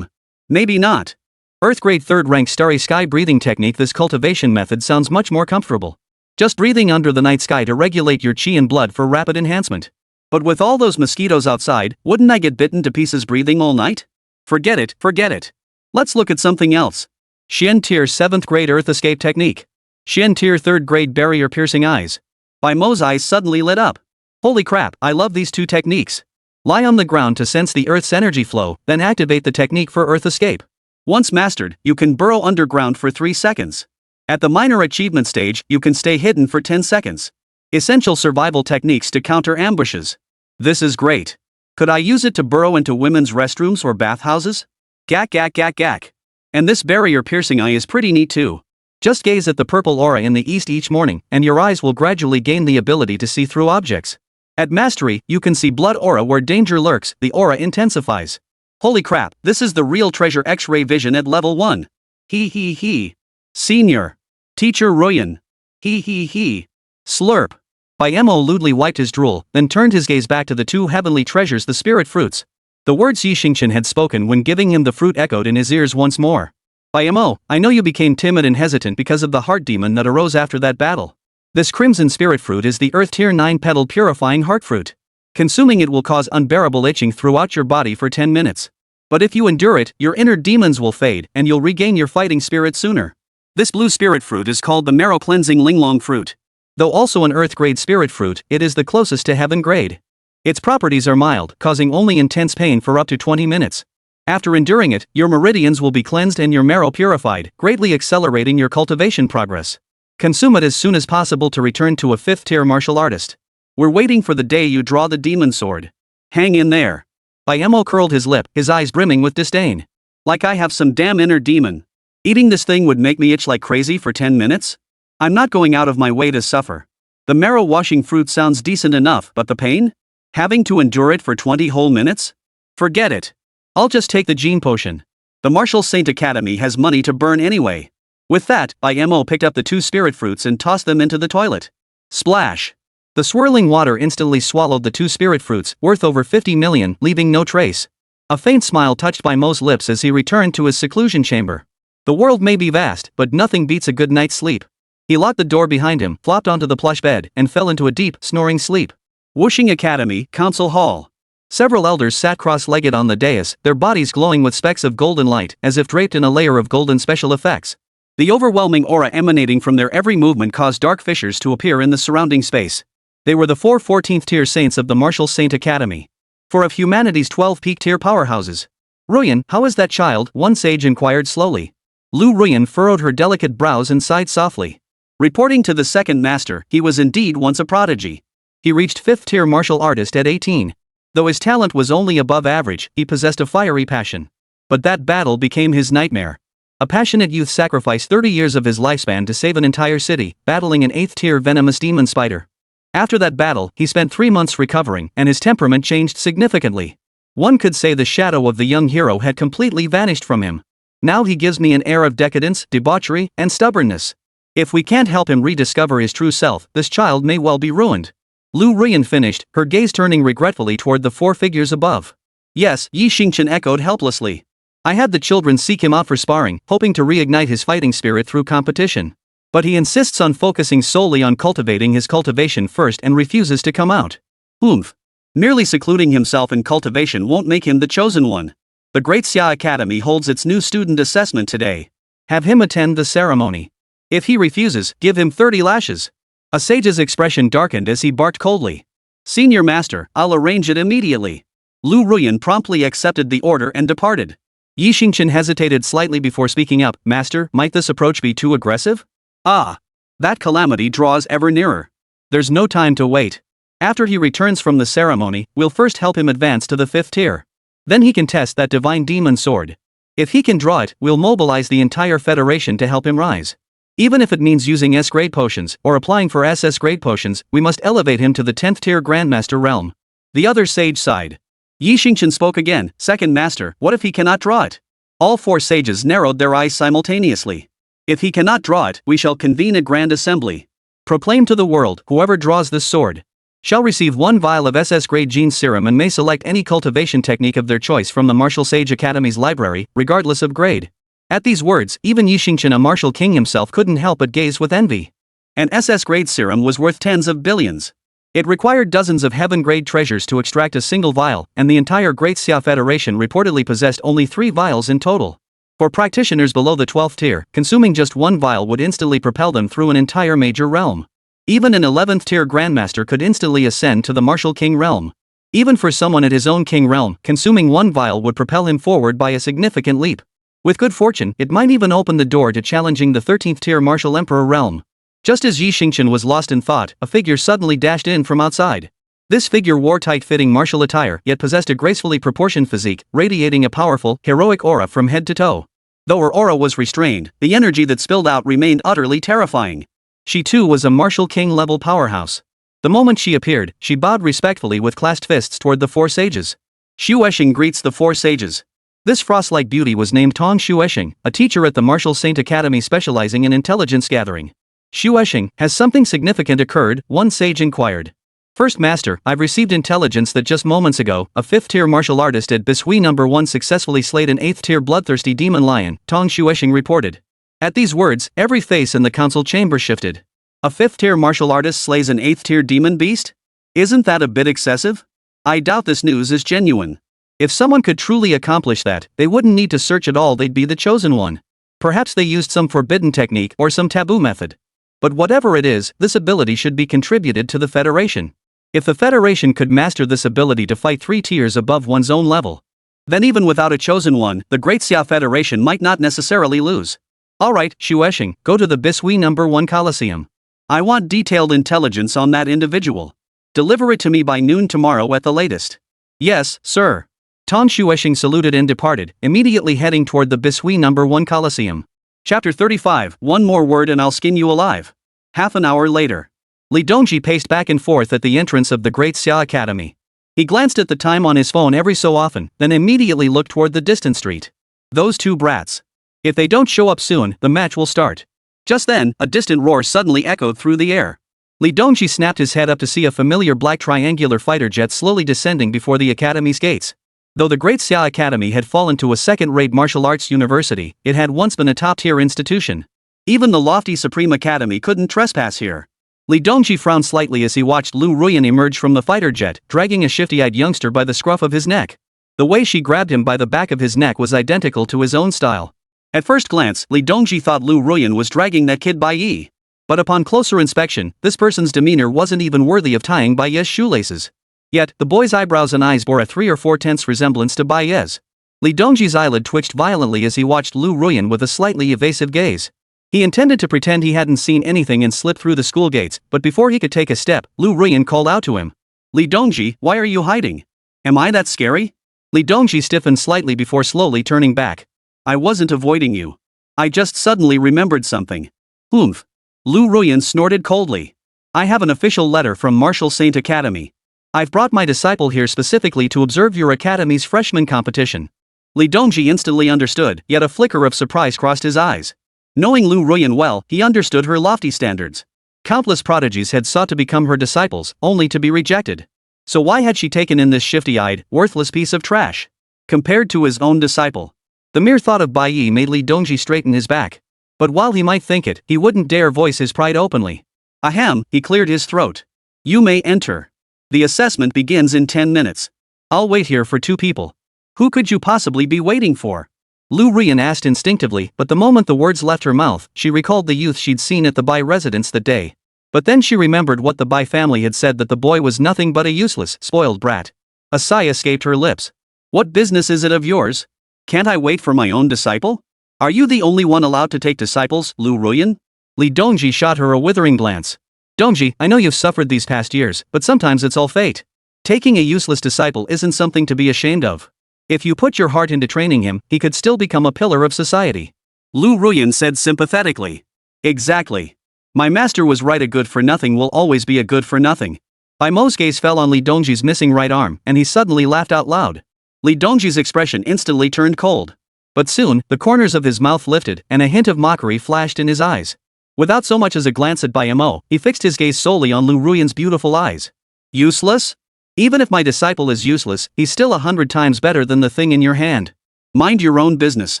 Maybe not. Earth-grade 3rd-rank starry sky breathing technique. This cultivation method sounds much more comfortable. Just breathing under the night sky to regulate your chi and blood for rapid enhancement. But with all those mosquitoes outside, wouldn't I get bitten to pieces breathing all night? Forget it, forget it. Let's look at something else. Xian Tier 7th grade Earth Escape Technique. Xian Tier 3rd grade Barrier Piercing Eyes. Bai Mo's eyes suddenly lit up. Holy crap, I love these two techniques. Lie on the ground to sense the Earth's energy flow, then activate the technique for Earth Escape. Once mastered, you can burrow underground for 3 seconds. At the minor achievement stage, you can stay hidden for 10 seconds. Essential survival techniques to counter ambushes. This is great. Could I use it to burrow into women's restrooms or bathhouses? Gak gak gak gak. And this barrier piercing eye is pretty neat too. Just gaze at the purple aura in the east each morning, and your eyes will gradually gain the ability to see through objects. At mastery, you can see blood aura where danger lurks, the aura intensifies. Holy crap, this is the real treasure X-ray vision at level 1. Hee hee hee. Senior. Teacher Ruyan. Hee hee hee. Slurp. Bai Ye lewdly wiped his drool, then turned his gaze back to the two heavenly treasures, the spirit fruits. The words Yi Xingqian had spoken when giving him the fruit echoed in his ears once more. Bai Ye, I know you became timid and hesitant because of the heart demon that arose after that battle. This crimson spirit fruit is the Earth Tier 9 petal purifying heart fruit. Consuming it will cause unbearable itching throughout your body for 10 minutes. But if you endure it, your inner demons will fade and you'll regain your fighting spirit sooner. This blue spirit fruit is called the marrow cleansing linglong fruit. Though also an earth grade spirit fruit, it is the closest to heaven grade. Its properties are mild, causing only intense pain for up to 20 minutes. After enduring it, your meridians will be cleansed and your marrow purified, greatly accelerating your cultivation progress. Consume it as soon as possible to return to a 5th tier martial artist. We're waiting for the day you draw the demon sword. Hang in there. Bai Ye curled his lip, his eyes brimming with disdain. Like I have some damn inner demon. Eating this thing would make me itch like crazy for 10 minutes? I'm not going out of my way to suffer. The marrow washing fruit sounds decent enough, but the pain? Having to endure it for 20 whole minutes? Forget it. I'll just take the gene potion. The Martial Saint Academy has money to burn anyway. With that, Bai Ye picked up the 2 spirit fruits and tossed them into the toilet. Splash! The swirling water instantly swallowed the 2 spirit fruits, worth over 50 million, leaving no trace. A faint smile touched Bai Ye's lips as he returned to his seclusion chamber. The world may be vast, but nothing beats a good night's sleep. He locked the door behind him, flopped onto the plush bed, and fell into a deep, snoring sleep. Whooshing Academy, Council Hall. Several elders sat cross-legged on the dais, their bodies glowing with specks of golden light, as if draped in a layer of golden special effects. The overwhelming aura emanating from their every movement caused dark fissures to appear in the surrounding space. They were the 4 14th tier saints of the Martial Saint Academy. 4 of humanity's 12 peak tier powerhouses. Ruyan, how is that child? One sage inquired slowly. Lu Ruyan furrowed her delicate brows and sighed softly. Reporting to the second master, he was indeed once a prodigy. He reached 5th tier martial artist at 18. Though his talent was only above average, he possessed a fiery passion. But that battle became his nightmare. A passionate youth sacrificed 30 years of his lifespan to save an entire city, battling an 8th tier venomous demon spider. After that battle, he spent 3 months recovering, and his temperament changed significantly. One could say the shadow of the young hero had completely vanished from him. Now he gives me an air of decadence, debauchery, and stubbornness. If we can't help him rediscover his true self, this child may well be ruined. Lu Ruyan finished, her gaze turning regretfully toward the 4 figures above. Yes, Yi Xingqian echoed helplessly. I had the children seek him out for sparring, hoping to reignite his fighting spirit through competition. But he insists on focusing solely on cultivating his cultivation first and refuses to come out. Oomph. Merely secluding himself in cultivation won't make him the chosen one. The Great Xia Academy holds its new student assessment today. Have him attend the ceremony. If he refuses, give him 30 lashes. A sage's expression darkened as he barked coldly. Senior Master, I'll arrange it immediately. Lu Ruyan promptly accepted the order and departed. Yi Xingqian hesitated slightly before speaking up. Master, might this approach be too aggressive? Ah. That calamity draws ever nearer. There's no time to wait. After he returns from the ceremony, we'll first help him advance to the 5th tier. Then he can test that divine demon sword. If he can draw it, we'll mobilize the entire Federation to help him rise. Even if it means using S-grade potions, or applying for SS-grade potions, we must elevate him to the 10th tier Grandmaster realm. The other sage sighed. Yi Xingqian spoke again. Second Master, what if he cannot draw it? All 4 sages narrowed their eyes simultaneously. If he cannot draw it, we shall convene a grand assembly. Proclaim to the world, whoever draws this sword shall receive 1 vial of SS-grade gene serum and may select any cultivation technique of their choice from the Martial Sage Academy's library, regardless of grade. At these words, even Yi Xingqian, a martial king himself, couldn't help but gaze with envy. An SS-grade serum was worth tens of billions. It required dozens of heaven-grade treasures to extract a single vial, and the entire Great Xia Federation reportedly possessed only 3 vials in total. For practitioners below the 12th tier, consuming just one vial would instantly propel them through an entire major realm. Even an 11th tier Grandmaster could instantly ascend to the Martial King realm. Even for someone at his own king realm, consuming one vial would propel him forward by a significant leap. With good fortune, it might even open the door to challenging the 13th tier Martial Emperor realm. Just as Yi Xingqian was lost in thought, a figure suddenly dashed in from outside. This figure wore tight-fitting martial attire, yet possessed a gracefully proportioned physique, radiating a powerful, heroic aura from head to toe. Though her aura was restrained, the energy that spilled out remained utterly terrifying. She too was a Martial King-level powerhouse. The moment she appeared, she bowed respectfully with clasped fists toward the 4 sages. Xuesheng greets the 4 sages. This frost-like beauty was named Tong Xuesheng, a teacher at the Martial Saint Academy specializing in intelligence gathering. Xuesheng, has something significant occurred? One sage inquired. First Master, I've received intelligence that just moments ago, a 5th tier martial artist at Bishui No. 1 successfully slayed an 8th tier bloodthirsty demon lion, Tong Xuesheng reported. At these words, every face in the council chamber shifted. A 5th tier martial artist slays an 8th tier demon beast? Isn't that a bit excessive? I doubt this news is genuine. If someone could truly accomplish that, they wouldn't need to search at all, they'd be the chosen one. Perhaps they used some forbidden technique or some taboo method. But whatever it is, this ability should be contributed to the Federation. If the Federation could master this ability to fight 3 tiers above one's own level, then even without a chosen one, the Great Xia Federation might not necessarily lose. Alright, Xuesheng, go to the Bishui No. 1 Coliseum. I want detailed intelligence on that individual. Deliver it to me by noon tomorrow at the latest. Yes, sir. Tong Xuesheng saluted and departed, immediately heading toward the Bishui No. 1 Coliseum. Chapter 35, One more word and I'll skin you alive. Half an hour later. Li Dongji paced back and forth at the entrance of the Great Xia Academy. He glanced at the time on his phone every so often, then immediately looked toward the distant street. Those 2 brats. If they don't show up soon, the match will start. Just then, a distant roar suddenly echoed through the air. Li Dongji snapped his head up to see a familiar black triangular fighter jet slowly descending before the academy's gates. Though the Great Xia Academy had fallen to a second-rate martial arts university, it had once been a top-tier institution. Even the lofty Supreme Academy couldn't trespass here. Li Dongji frowned slightly as he watched Lu Ruyan emerge from the fighter jet, dragging a shifty-eyed youngster by the scruff of his neck. The way she grabbed him by the back of his neck was identical to his own style. At first glance, Li Dongji thought Lu Ruyan was dragging that kid Bai Ye. But upon closer inspection, this person's demeanor wasn't even worthy of tying Bai Ye's shoelaces. Yet, the boy's eyebrows and eyes bore a 3 or 4/10 resemblance to Bai Ye's. Li Dongji's eyelid twitched violently as he watched Lu Ruyan with a slightly evasive gaze. He intended to pretend he hadn't seen anything and slip through the school gates, but before he could take a step, Lu Ruyan called out to him. Li Dongji, why are you hiding? Am I that scary? Li Dongji stiffened slightly before slowly turning back. I wasn't avoiding you. I just suddenly remembered something. Oomph. Lu Ruyan snorted coldly. I have an official letter from Martial Saint Academy. I've brought my disciple here specifically to observe your academy's freshman competition. Li Dongji instantly understood, yet a flicker of surprise crossed his eyes. Knowing Lu Ruyan well, he understood her lofty standards. Countless prodigies had sought to become her disciples, only to be rejected. So why had she taken in this shifty-eyed, worthless piece of trash? Compared to his own disciple. The mere thought of Bai Ye made Li Dongji straighten his back. But while he might think it, he wouldn't dare voice his pride openly. Ahem, he cleared his throat. You may enter. The assessment begins in 10 minutes. I'll wait here for 2 people. Who could you possibly be waiting for? Lu Ruyan asked instinctively, but the moment the words left her mouth, she recalled the youth she'd seen at the Bai residence that day. But then she remembered what the Bai family had said, that the boy was nothing but a useless, spoiled brat. A sigh escaped her lips. What business is it of yours? Can't I wait for my own disciple? Are you the only one allowed to take disciples, Lu Ruyan? Li Dongji shot her a withering glance. Dongji, I know you've suffered these past years, but sometimes it's all fate. Taking a useless disciple isn't something to be ashamed of. If you put your heart into training him, he could still become a pillar of society. Lu Ruyan said sympathetically. Exactly. My master was right, a good for nothing will always be a good for nothing. Bai Mo's gaze fell on Li Dongji's missing right arm, and he suddenly laughed out loud. Li Dongji's expression instantly turned cold. But soon, the corners of his mouth lifted, and a hint of mockery flashed in his eyes. Without so much as a glance at Bai Mo, he fixed his gaze solely on Lu Ruyan's beautiful eyes. Useless? Even if my disciple is useless, he's still 100 times better than the thing in your hand. Mind your own business.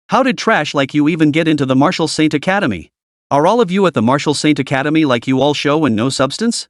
How did trash like you even get into the Martial Saint Academy? Are all of you at the Martial Saint Academy like you all show and no substance?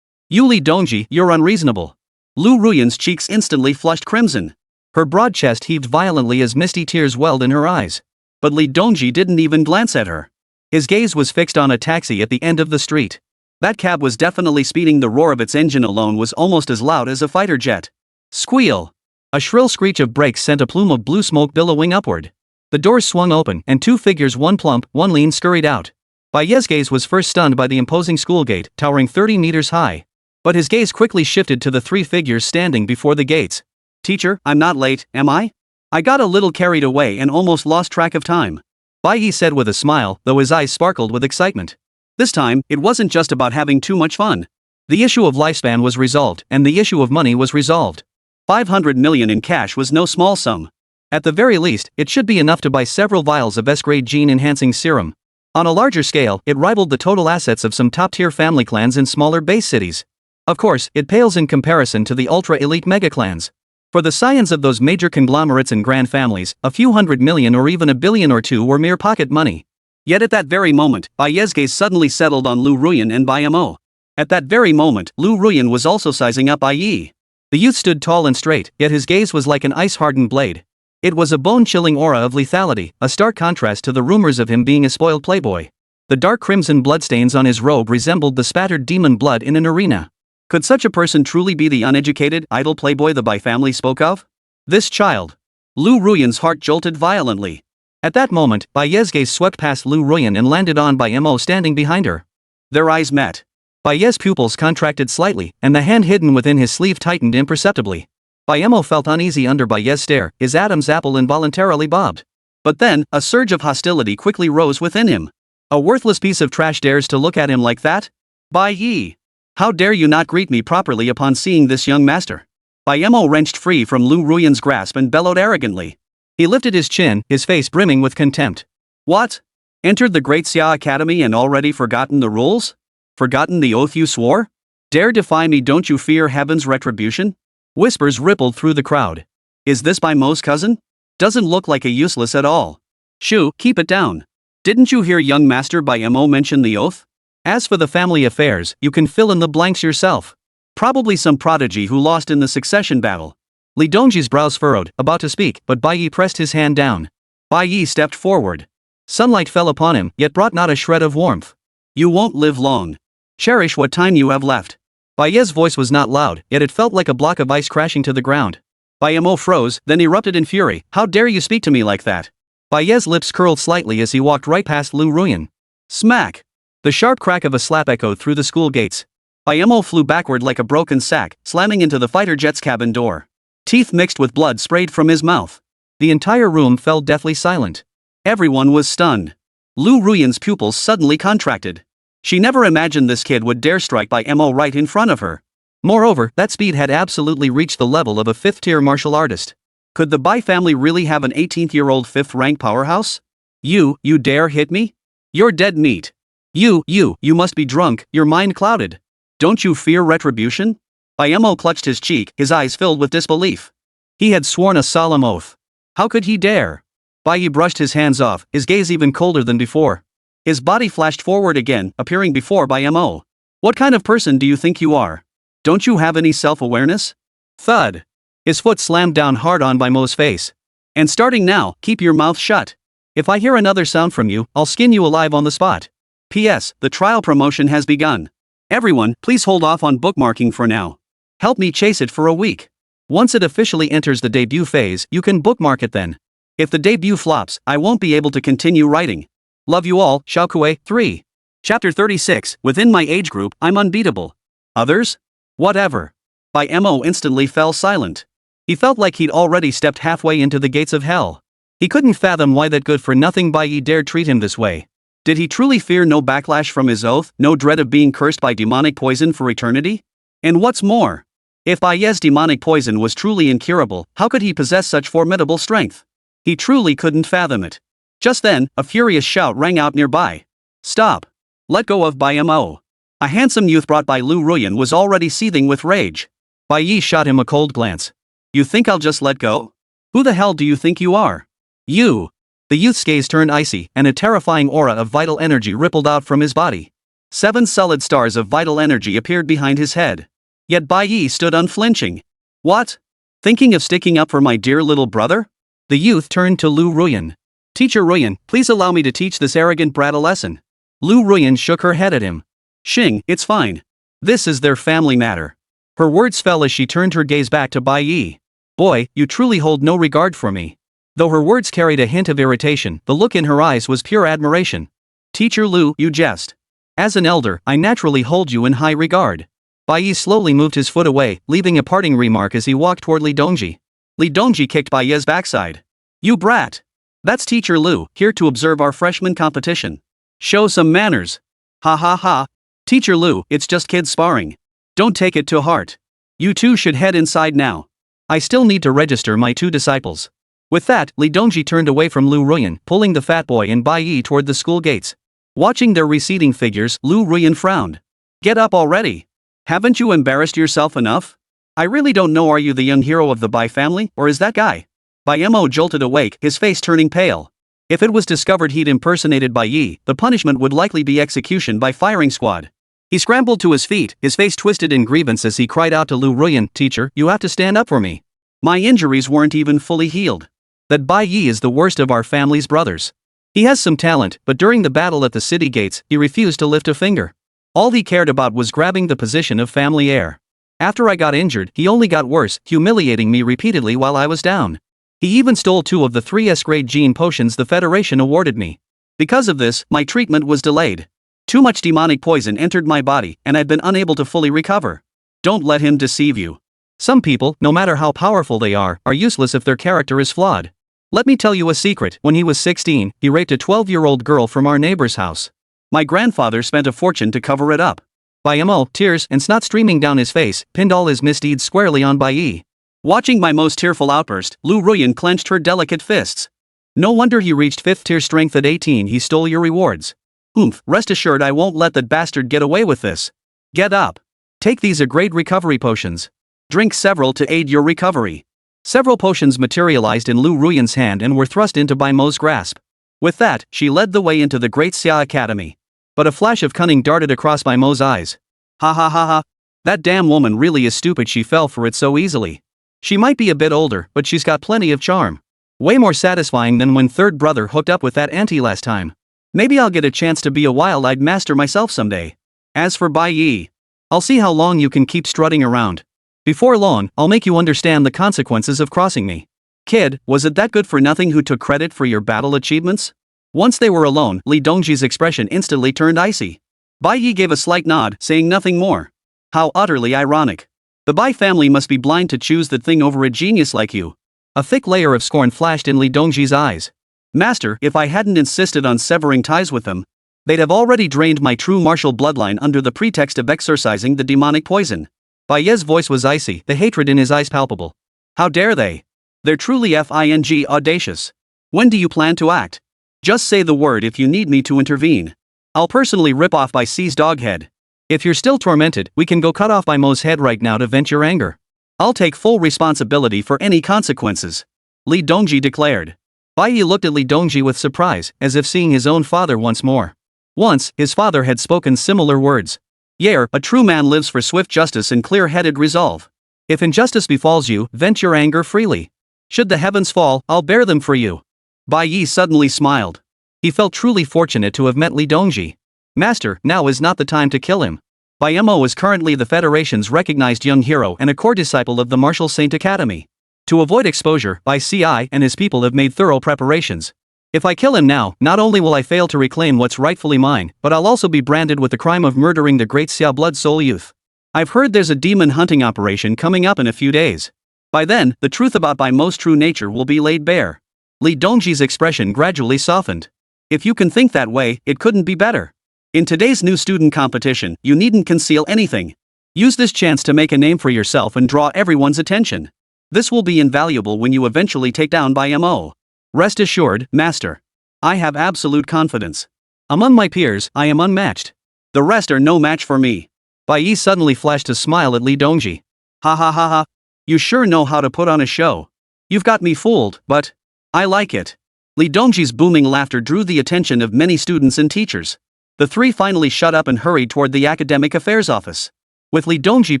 You Li Dongji, you're unreasonable. Lu Ruyan's cheeks instantly flushed crimson. Her broad chest heaved violently as misty tears welled in her eyes. But Li Dongji didn't even glance at her. His gaze was fixed on a taxi at the end of the street. That cab was definitely speeding. The roar of its engine alone was almost as loud as a fighter jet. Squeal! A shrill screech of brakes sent a plume of blue smoke billowing upward. The doors swung open and two figures, one plump, one lean, scurried out. Bai Ye's gaze was first stunned by the imposing school gate, towering 30 meters high. But his gaze quickly shifted to the three figures standing before the gates. Teacher, I'm not late, am I? I got a little carried away and almost lost track of time. Bai Ye said with a smile, though his eyes sparkled with excitement. This time, it wasn't just about having too much fun. The issue of lifespan was resolved, and the issue of money was resolved. 500 million in cash was no small sum. At the very least, it should be enough to buy several vials of S-grade gene-enhancing serum. On a larger scale, it rivaled the total assets of some top-tier family clans in smaller base cities. Of course, it pales in comparison to the ultra-elite mega-clans. For the scions of those major conglomerates and grand families, a few hundred million or even a billion or two were mere pocket money. Yet at that very moment, Bai Ye's gaze suddenly settled on Lu Ruyan and Bai Mo. At that very moment, Lu Ruyan was also sizing up Bai Ye. The youth stood tall and straight, yet his gaze was like an ice-hardened blade. It was a bone-chilling aura of lethality, a stark contrast to the rumors of him being a spoiled playboy. The dark crimson bloodstains on his robe resembled the spattered demon blood in an arena. Could such a person truly be the uneducated, idle playboy the Bai family spoke of? This child. Lu Ruyan's heart jolted violently. At that moment, Bai Ye's gaze swept past Lu Ruyan and landed on Bai Mo standing behind her. Their eyes met. Bai Ye's pupils contracted slightly, and the hand hidden within his sleeve tightened imperceptibly. Bai Mo felt uneasy under Bai Ye's stare, his Adam's apple involuntarily bobbed. But then, a surge of hostility quickly rose within him. A worthless piece of trash dares to look at him like that? Bai Ye! How dare you not greet me properly upon seeing this young master? Bai Mo wrenched free from Lu Ruyan's grasp and bellowed arrogantly. He lifted his chin, his face brimming with contempt. What? Entered the great Xia Academy and already forgotten the rules? Forgotten the oath you swore? Dare defy me? Don't you fear heaven's retribution? Whispers rippled through the crowd. Is this Bai Mo's cousin? Doesn't look like a useless at all. Shoo, keep it down. Didn't you hear young master Bai Mo mention the oath? As for the family affairs, you can fill in the blanks yourself. Probably some prodigy who lost in the succession battle. Li Dongji's brows furrowed, about to speak, but Bai Ye pressed his hand down. Bai Ye stepped forward. Sunlight fell upon him, yet brought not a shred of warmth. You won't live long. Cherish what time you have left. Bai Ye's voice was not loud, yet it felt like a block of ice crashing to the ground. Bai Mo froze, then erupted in fury. How dare you speak to me like that? Bai Ye's lips curled slightly as he walked right past Lu Ruyan. Smack! The sharp crack of a slap echoed through the school gates. Bai Mo flew backward like a broken sack, slamming into the fighter jet's cabin door. Teeth mixed with blood sprayed from his mouth. The entire room fell deathly silent. Everyone was stunned. Lu Ruyan's pupils suddenly contracted. She never imagined this kid would dare strike Bai Mo right in front of her. Moreover, that speed had absolutely reached the level of a 5th-tier martial artist. Could the Bai family really have an 18th-year-old 5th-rank powerhouse? You dare hit me? You're dead meat. You must be drunk, your mind clouded. Don't you fear retribution? Bai Mo clutched his cheek, his eyes filled with disbelief. He had sworn a solemn oath. How could he dare? Bai Ye brushed his hands off, his gaze even colder than before. His body flashed forward again, appearing before Bai Mo. What kind of person do you think you are? Don't you have any self-awareness? Thud. His foot slammed down hard on Bai Mo's face. And starting now, keep your mouth shut. If I hear another sound from you, I'll skin you alive on the spot. P.S. The trial promotion has begun. Everyone, please hold off on bookmarking for now. Help me chase it for a week. Once it officially enters the debut phase, you can bookmark it then. If the debut flops, I won't be able to continue writing. Love you all, Xiaokue, 3. Chapter 36, Within my age group, I'm unbeatable. Others? Whatever. Bai Mo instantly fell silent. He felt like he'd already stepped halfway into the gates of hell. He couldn't fathom why that good-for-nothing Bai Ye dared treat him this way. Did he truly fear no backlash from his oath, no dread of being cursed by demonic poison for eternity? And what's more? If Bai Ye's demonic poison was truly incurable, how could he possess such formidable strength? He truly couldn't fathom it. Just then, a furious shout rang out nearby. Stop! Let go of Bai Mo. A handsome youth brought by Lu Ruyan was already seething with rage. Bai Ye shot him a cold glance. You think I'll just let go? Who the hell do you think you are? You! The youth's gaze turned icy, and a terrifying aura of vital energy rippled out from his body. 7 solid stars of vital energy appeared behind his head. Yet Bai Ye stood unflinching. What? Thinking of sticking up for my dear little brother? The youth turned to Lu Ruyan. Teacher Ruyan, please allow me to teach this arrogant brat a lesson. Lu Ruyan shook her head at him. Xing, it's fine. This is their family matter. Her words fell as she turned her gaze back to Bai Ye. Boy, you truly hold no regard for me. Though her words carried a hint of irritation, the look in her eyes was pure admiration. Teacher Lu, you jest. As an elder, I naturally hold you in high regard. Bai Ye slowly moved his foot away, leaving a parting remark as he walked toward Li Dongji. Li Dongji kicked Bai Ye's backside. You brat! That's Teacher Lu, here to observe our freshman competition. Show some manners. Ha ha ha. Teacher Lu, it's just kids sparring. Don't take it to heart. You two should head inside now. I still need to register my 2 disciples. With that, Li Dongji turned away from Lu Ruyan, pulling the fat boy and Bai Ye toward the school gates. Watching their receding figures, Lu Ruyan frowned. Get up already. Haven't you embarrassed yourself enough? I really don't know, are you the young hero of the Bai family, or is that guy? Bai Mo jolted awake, his face turning pale. If it was discovered he'd impersonated Bai Ye, the punishment would likely be execution by firing squad. He scrambled to his feet, his face twisted in grievance as he cried out to Lu Ruyan, Teacher, you have to stand up for me. My injuries weren't even fully healed. That Bai Ye is the worst of our family's brothers. He has some talent, but during the battle at the city gates, he refused to lift a finger. All he cared about was grabbing the position of family heir. After I got injured, he only got worse, humiliating me repeatedly while I was down. He even stole 2 of the 3 S-grade gene potions the Federation awarded me. Because of this, my treatment was delayed. Too much demonic poison entered my body, and I'd been unable to fully recover. Don't let him deceive you. Some people, no matter how powerful they are useless if their character is flawed. Let me tell you a secret, when he was 16, he raped a 12-year-old girl from our neighbor's house. My grandfather spent a fortune to cover it up. Bai Mo, tears and snot streaming down his face, pinned all his misdeeds squarely on Bai Ye. Watching my most tearful outburst, Lu Ruyan clenched her delicate fists. No wonder he reached 5th tier strength at 18, he stole your rewards. Oomph, rest assured I won't let that bastard get away with this. Get up. Take these great recovery potions. Drink several to aid your recovery. Several potions materialized in Lu Ruyan's hand and were thrust into Bai Mo's grasp. With that, she led the way into the Great Xia Academy. But a flash of cunning darted across Bai Mo's eyes. Ha ha ha ha. That damn woman really is stupid, she fell for it so easily. She might be a bit older, but she's got plenty of charm. Way more satisfying than when third brother hooked up with that auntie last time. Maybe I'll get a chance to be a wild-eyed master myself someday. As for Bai Ye, I'll see how long you can keep strutting around. Before long, I'll make you understand the consequences of crossing me. Kid, was it that good for nothing who took credit for your battle achievements? Once they were alone, Li Dongji's expression instantly turned icy. Bai Ye gave a slight nod, saying nothing more. How utterly ironic. The Bai family must be blind to choose that thing over a genius like you. A thick layer of scorn flashed in Li Dongji's eyes. Master, if I hadn't insisted on severing ties with them, they'd have already drained my true martial bloodline under the pretext of exorcising the demonic poison. Bai Ye's voice was icy, the hatred in his eyes palpable. How dare they? They're truly FING audacious. When do you plan to act? Just say the word if you need me to intervene. I'll personally rip off Bai C's dog head. If you're still tormented, we can go cut off Bai Mo's head right now to vent your anger. I'll take full responsibility for any consequences. Li Dongji declared. Bai Ye looked at Li Dongji with surprise, as if seeing his own father once more. Once, his father had spoken similar words. Yea, a true man lives for swift justice and clear-headed resolve. If injustice befalls you, vent your anger freely. Should the heavens fall, I'll bear them for you. Bai Ye suddenly smiled. He felt truly fortunate to have met Li Dongji. Master, now is not the time to kill him. Bai Mo is currently the Federation's recognized young hero and a core disciple of the Martial Saint Academy. To avoid exposure, Bai Ci and his people have made thorough preparations. If I kill him now, not only will I fail to reclaim what's rightfully mine, but I'll also be branded with the crime of murdering the great Xia Blood Soul youth. I've heard there's a demon hunting operation coming up in a few days. By then, the truth about Bai Mo's true nature will be laid bare. Li Dongji's expression gradually softened. If you can think that way, it couldn't be better. In today's new student competition, you needn't conceal anything. Use this chance to make a name for yourself and draw everyone's attention. This will be invaluable when you eventually take down Bai Mo. Rest assured, Master. I have absolute confidence. Among my peers, I am unmatched. The rest are no match for me. Bai Ye suddenly flashed a smile at Li Dongji. Ha ha ha ha. You sure know how to put on a show. You've got me fooled, but I like it. Li Dongji's booming laughter drew the attention of many students and teachers. The three finally shut up and hurried toward the academic affairs office. With Li Dongji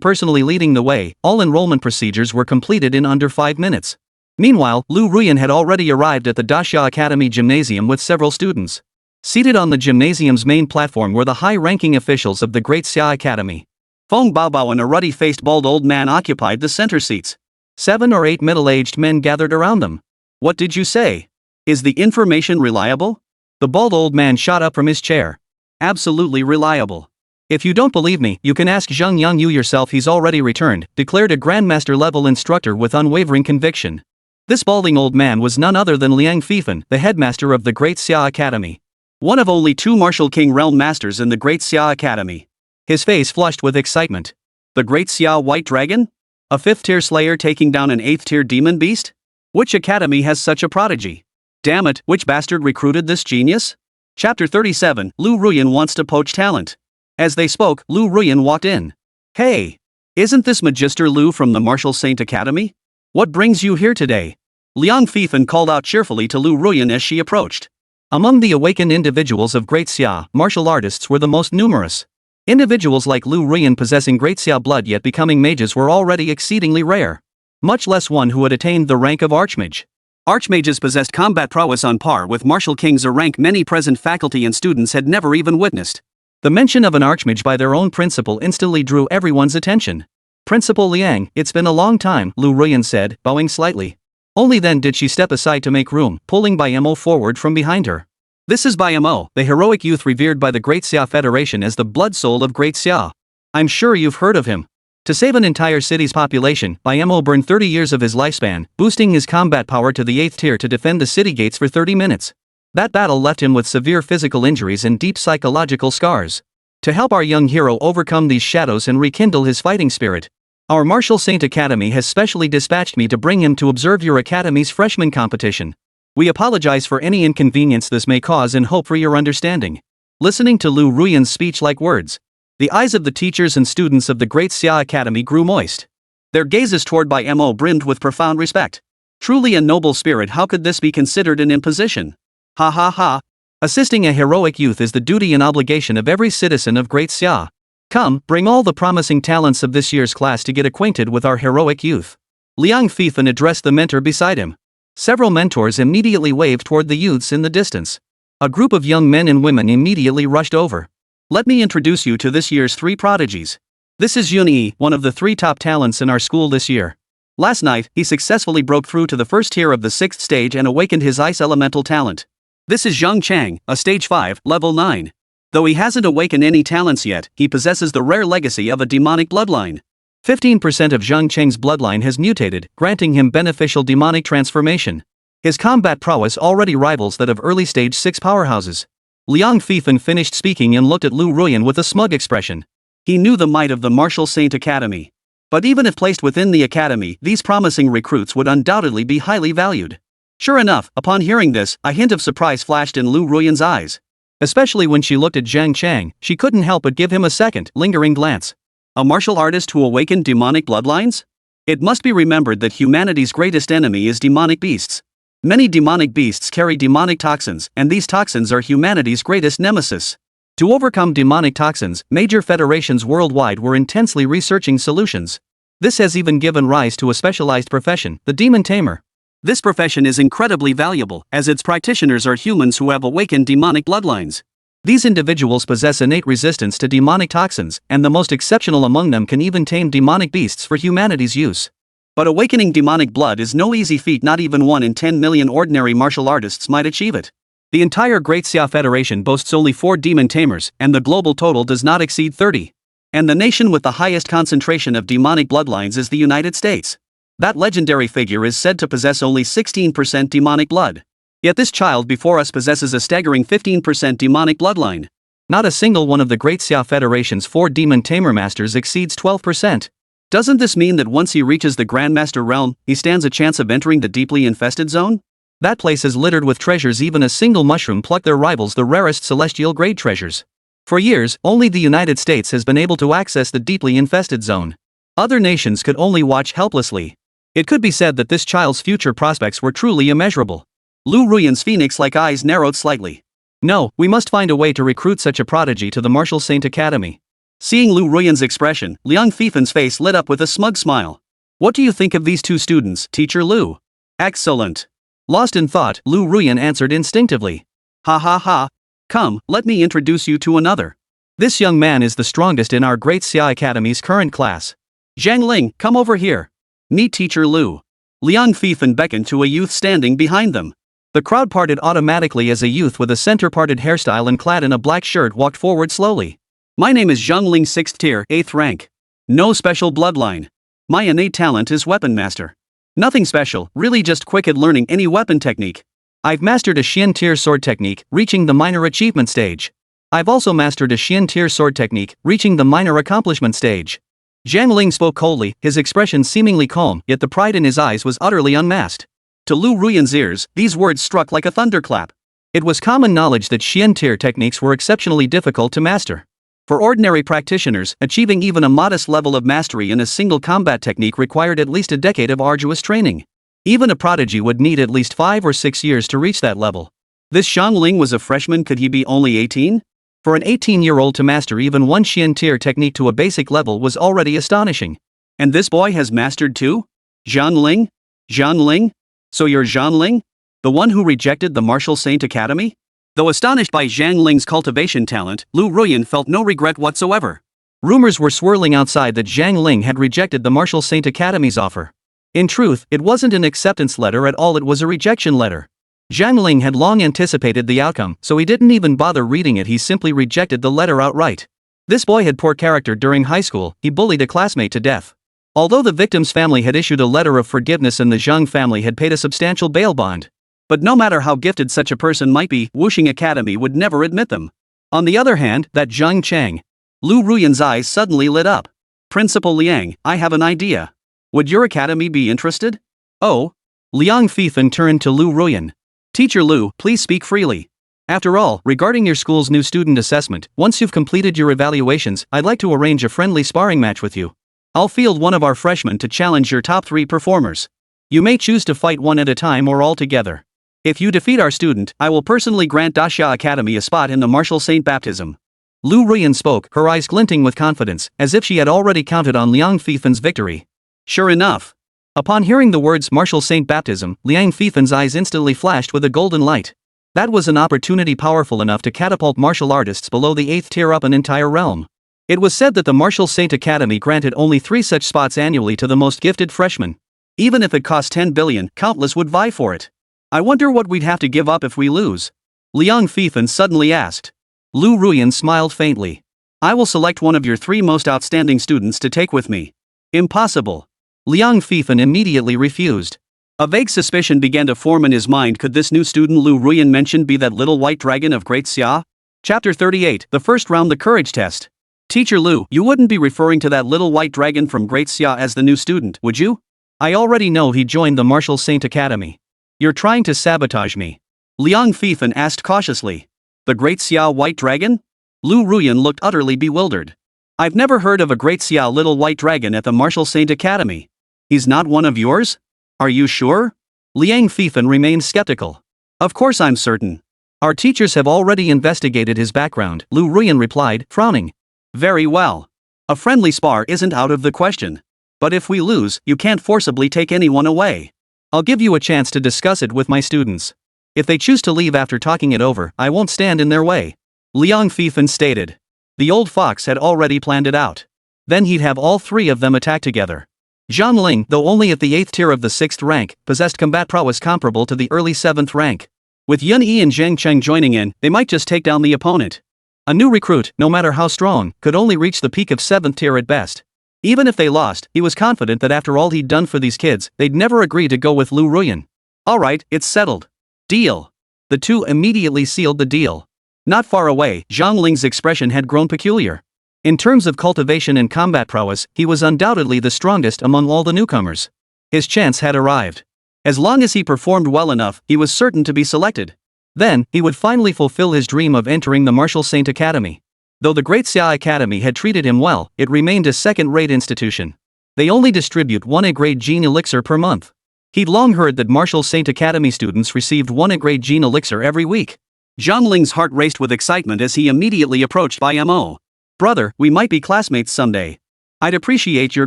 personally leading the way, all enrollment procedures were completed in under 5 minutes. Meanwhile, Lu Ruyan had already arrived at the Dasha Academy gymnasium with several students. Seated on the gymnasium's main platform were the high-ranking officials of the Great Xia Academy. Feng Baobao and a ruddy-faced bald old man occupied the center seats. 7 or 8 middle-aged men gathered around them. "What did you say? Is the information reliable?" The bald old man shot up from his chair. "Absolutely reliable. If you don't believe me, you can ask Zheng Yangyu yourself. He's already returned," declared a Grandmaster-level instructor with unwavering conviction. This balding old man was none other than Liang Fifan, the headmaster of the Great Xia Academy. One of only 2 Martial King Realm Masters in the Great Xia Academy. His face flushed with excitement. The Great Xia White Dragon? A 5th-tier slayer taking down an 8th-tier demon beast? Which academy has such a prodigy? Damn it, which bastard recruited this genius? Chapter 37, Lu Ruyan wants to poach talent. As they spoke, Lu Ruyan walked in. "Hey! Isn't this Magister Lu from the Martial Saint Academy? What brings you here today?" Liang Fifan called out cheerfully to Lu Ruyan as she approached. Among the awakened individuals of Great Xia, martial artists were the most numerous. Individuals like Lu Ruyan possessing Great Xia blood yet becoming mages were already exceedingly rare. Much less one who had attained the rank of Archmage. Archmages possessed combat prowess on par with Martial Kings, a rank many present faculty and students had never even witnessed. The mention of an Archmage by their own principal instantly drew everyone's attention. "Principal Liang, it's been a long time," Lu Ruyan said, bowing slightly. Only then did she step aside to make room, pulling Bai Ye forward from behind her. "This is Bai Ye, the heroic youth revered by the Great Xia Federation as the blood soul of Great Xia. I'm sure you've heard of him. To save an entire city's population, Bai Ye burned 30 years of his lifespan, boosting his combat power to the 8th tier to defend the city gates for 30 minutes. That battle left him with severe physical injuries and deep psychological scars. To help our young hero overcome these shadows and rekindle his fighting spirit, our Martial Saint Academy has specially dispatched me to bring him to observe your academy's freshman competition. We apologize for any inconvenience this may cause and hope for your understanding." Listening to Lu Ruyan's speech-like words, the eyes of the teachers and students of the Great Xia Academy grew moist. Their gazes toward Bai Ye brimmed with profound respect. Truly a noble spirit, how could this be considered an imposition? Ha ha ha. Assisting a heroic youth is the duty and obligation of every citizen of Great Xia. Come, bring all the promising talents of this year's class to get acquainted with our heroic youth. Liang Fifan addressed the mentor beside him. Several mentors immediately waved toward the youths in the distance. A group of young men and women immediately rushed over. "Let me introduce you to this year's 3 prodigies. This is Yun Yi, one of the 3 top talents in our school this year. Last night, he successfully broke through to the 1st tier of the 6th stage and awakened his ice elemental talent. This is Zhang Chang, a stage 5, level 9. Though he hasn't awakened any talents yet, he possesses the rare legacy of a demonic bloodline. 15% of Zhang Cheng's bloodline has mutated, granting him beneficial demonic transformation. His combat prowess already rivals that of early stage 6 powerhouses." Liang Fifan finished speaking and looked at Lu Ruyan with a smug expression. He knew the might of the Martial Saint Academy. But even if placed within the academy, these promising recruits would undoubtedly be highly valued. Sure enough, upon hearing this, a hint of surprise flashed in Lu Ruyan's eyes. Especially when she looked at Zhang Chang, she couldn't help but give him a second, lingering glance. A martial artist who awakened demonic bloodlines? It must be remembered that humanity's greatest enemy is demonic beasts. Many demonic beasts carry demonic toxins, and these toxins are humanity's greatest nemesis. To overcome demonic toxins, major federations worldwide were intensely researching solutions. This has even given rise to a specialized profession, the demon tamer. This profession is incredibly valuable, as its practitioners are humans who have awakened demonic bloodlines. These individuals possess innate resistance to demonic toxins, and the most exceptional among them can even tame demonic beasts for humanity's use. But awakening demonic blood is no easy feat. Not even 1 in 10 million ordinary martial artists might achieve it. The entire Great Xia Federation boasts only 4 demon tamers, and the global total does not exceed 30. And the nation with the highest concentration of demonic bloodlines is the United States. That legendary figure is said to possess only 16% demonic blood. Yet this child before us possesses a staggering 15% demonic bloodline. Not a single one of the Great Xia Federation's 4 demon tamer masters exceeds 12%. Doesn't this mean that once he reaches the Grandmaster realm, he stands a chance of entering the deeply infested zone? That place is littered with treasures. Even a single mushroom plucked there rivals the rarest celestial grade treasures. For years, only the United States has been able to access the deeply infested zone. Other nations could only watch helplessly. It could be said that this child's future prospects were truly immeasurable. Lu Ruyan's phoenix-like eyes narrowed slightly. No, we must find a way to recruit such a prodigy to the Martial Saint Academy. Seeing Lu Ruyan's expression, Liang Fifan's face lit up with a smug smile. What do you think of these two students, Teacher Lu? Excellent. Lost in thought, Lu Ruyan answered instinctively. Ha ha ha. Come, let me introduce you to another. This young man is the strongest in our Great Xia Academy's current class. Zhang Ling, come over here. Meet Teacher Lu. Liang Fifan beckoned to a youth standing behind them. The crowd parted automatically as a youth with a center-parted hairstyle and clad in a black shirt walked forward slowly. My name is Zhang Ling, 6th tier, 8th rank. No special bloodline. My innate talent is Weapon Master. Nothing special, really just quick at learning any weapon technique. I've mastered a Xian tier sword technique, reaching the minor achievement stage. I've also mastered a Xian tier sword technique, reaching the minor accomplishment stage. Zhang Ling spoke coldly, his expression seemingly calm, yet the pride in his eyes was utterly unmasked. To Lu Ruyan's ears, these words struck like a thunderclap. It was common knowledge that Xian tier techniques were exceptionally difficult to master. For ordinary practitioners, achieving even a modest level of mastery in a single combat technique required at least a decade of arduous training. Even a prodigy would need at least 5 or 6 years to reach that level. This Zhang Ling was a freshman. Could he be only 18? For an 18-year-old to master even one Xian tier technique to a basic level was already astonishing. And this boy has mastered two? Zhang Ling? Zhang Ling? So you're Zhang Ling? The one who rejected the Martial Saint Academy? Though astonished by Zhang Ling's cultivation talent, Lu Ruyan felt no regret whatsoever. Rumors were swirling outside that Zhang Ling had rejected the Martial Saint Academy's offer. In truth, it wasn't an acceptance letter at all, it was a rejection letter. Zhang Ling had long anticipated the outcome, so he didn't even bother reading it, he simply rejected the letter outright. This boy had poor character. During high school, he bullied a classmate to death. Although the victim's family had issued a letter of forgiveness and the Zhang family had paid a substantial bail bond. But no matter how gifted such a person might be, Wuxing Academy would never admit them. On the other hand, that Zhang Chang. Lu Ruyan's eyes suddenly lit up. Principal Liang, I have an idea. Would your academy be interested? Oh? Liang Fifan turned to Lu Ruyan. Teacher Lu, please speak freely. After all, regarding your school's new student assessment, once you've completed your evaluations, I'd like to arrange a friendly sparring match with you. I'll field one of our freshmen to challenge your top 3 performers. You may choose to fight one at a time or all together. If you defeat our student, I will personally grant Dasha Academy a spot in the Martial Saint Baptism. Lu Ruyan spoke, her eyes glinting with confidence, as if she had already counted on Liang Fifan's victory. Sure enough. Upon hearing the words Martial Saint Baptism, Liang Fifan's eyes instantly flashed with a golden light. That was an opportunity powerful enough to catapult martial artists below the 8th tier up an entire realm. It was said that the Martial Saint Academy granted only 3 such spots annually to the most gifted freshmen. Even if it cost 10 billion, countless would vie for it. I wonder what we'd have to give up if we lose. Liang Fifan suddenly asked. Lu Ruyan smiled faintly. I will select one of your 3 most outstanding students to take with me. Impossible. Liang Fifan immediately refused. A vague suspicion began to form in his mind. Could this new student Lu Ruyan mentioned be that little white dragon of Great Xia? Chapter 38, the first round, the courage test. Teacher Lu, you wouldn't be referring to that little white dragon from Great Xia as the new student, would you? I already know he joined the Martial Saint Academy. You're trying to sabotage me. Liang Fifan asked cautiously. The Great Xia White Dragon? Lu Ruyan looked utterly bewildered. I've never heard of a Great Xia little white dragon at the Martial Saint Academy. He's not one of yours? Are you sure? Liang Fifan remained skeptical. Of course I'm certain. Our teachers have already investigated his background, Lu Ruyan replied, frowning. Very well. A friendly spar isn't out of the question. But if we lose, you can't forcibly take anyone away. I'll give you a chance to discuss it with my students. If they choose to leave after talking it over, I won't stand in their way. Liang Fifan stated. The old fox had already planned it out. Then he'd have all 3 of them attack together. Zhang Ling, though only at the 8th tier of the 6th rank, possessed combat prowess comparable to the early 7th rank. With Yun Yi and Zheng Cheng joining in, they might just take down the opponent. A new recruit, no matter how strong, could only reach the peak of 7th tier at best. Even if they lost, he was confident that after all he'd done for these kids, they'd never agree to go with Lu Ruyan. Alright, it's settled. Deal. The 2 immediately sealed the deal. Not far away, Zhang Ling's expression had grown peculiar. In terms of cultivation and combat prowess, he was undoubtedly the strongest among all the newcomers. His chance had arrived. As long as he performed well enough, he was certain to be selected. Then, he would finally fulfill his dream of entering the Martial Saint Academy. Though the Great Xia Academy had treated him well, it remained a second-rate institution. They only distribute 1 A-grade gene elixir per month. He'd long heard that Martial Saint Academy students received 1 A-grade gene elixir every week. Zhang Ling's heart raced with excitement as he immediately approached Bai Ye. Brother, we might be classmates someday. I'd appreciate your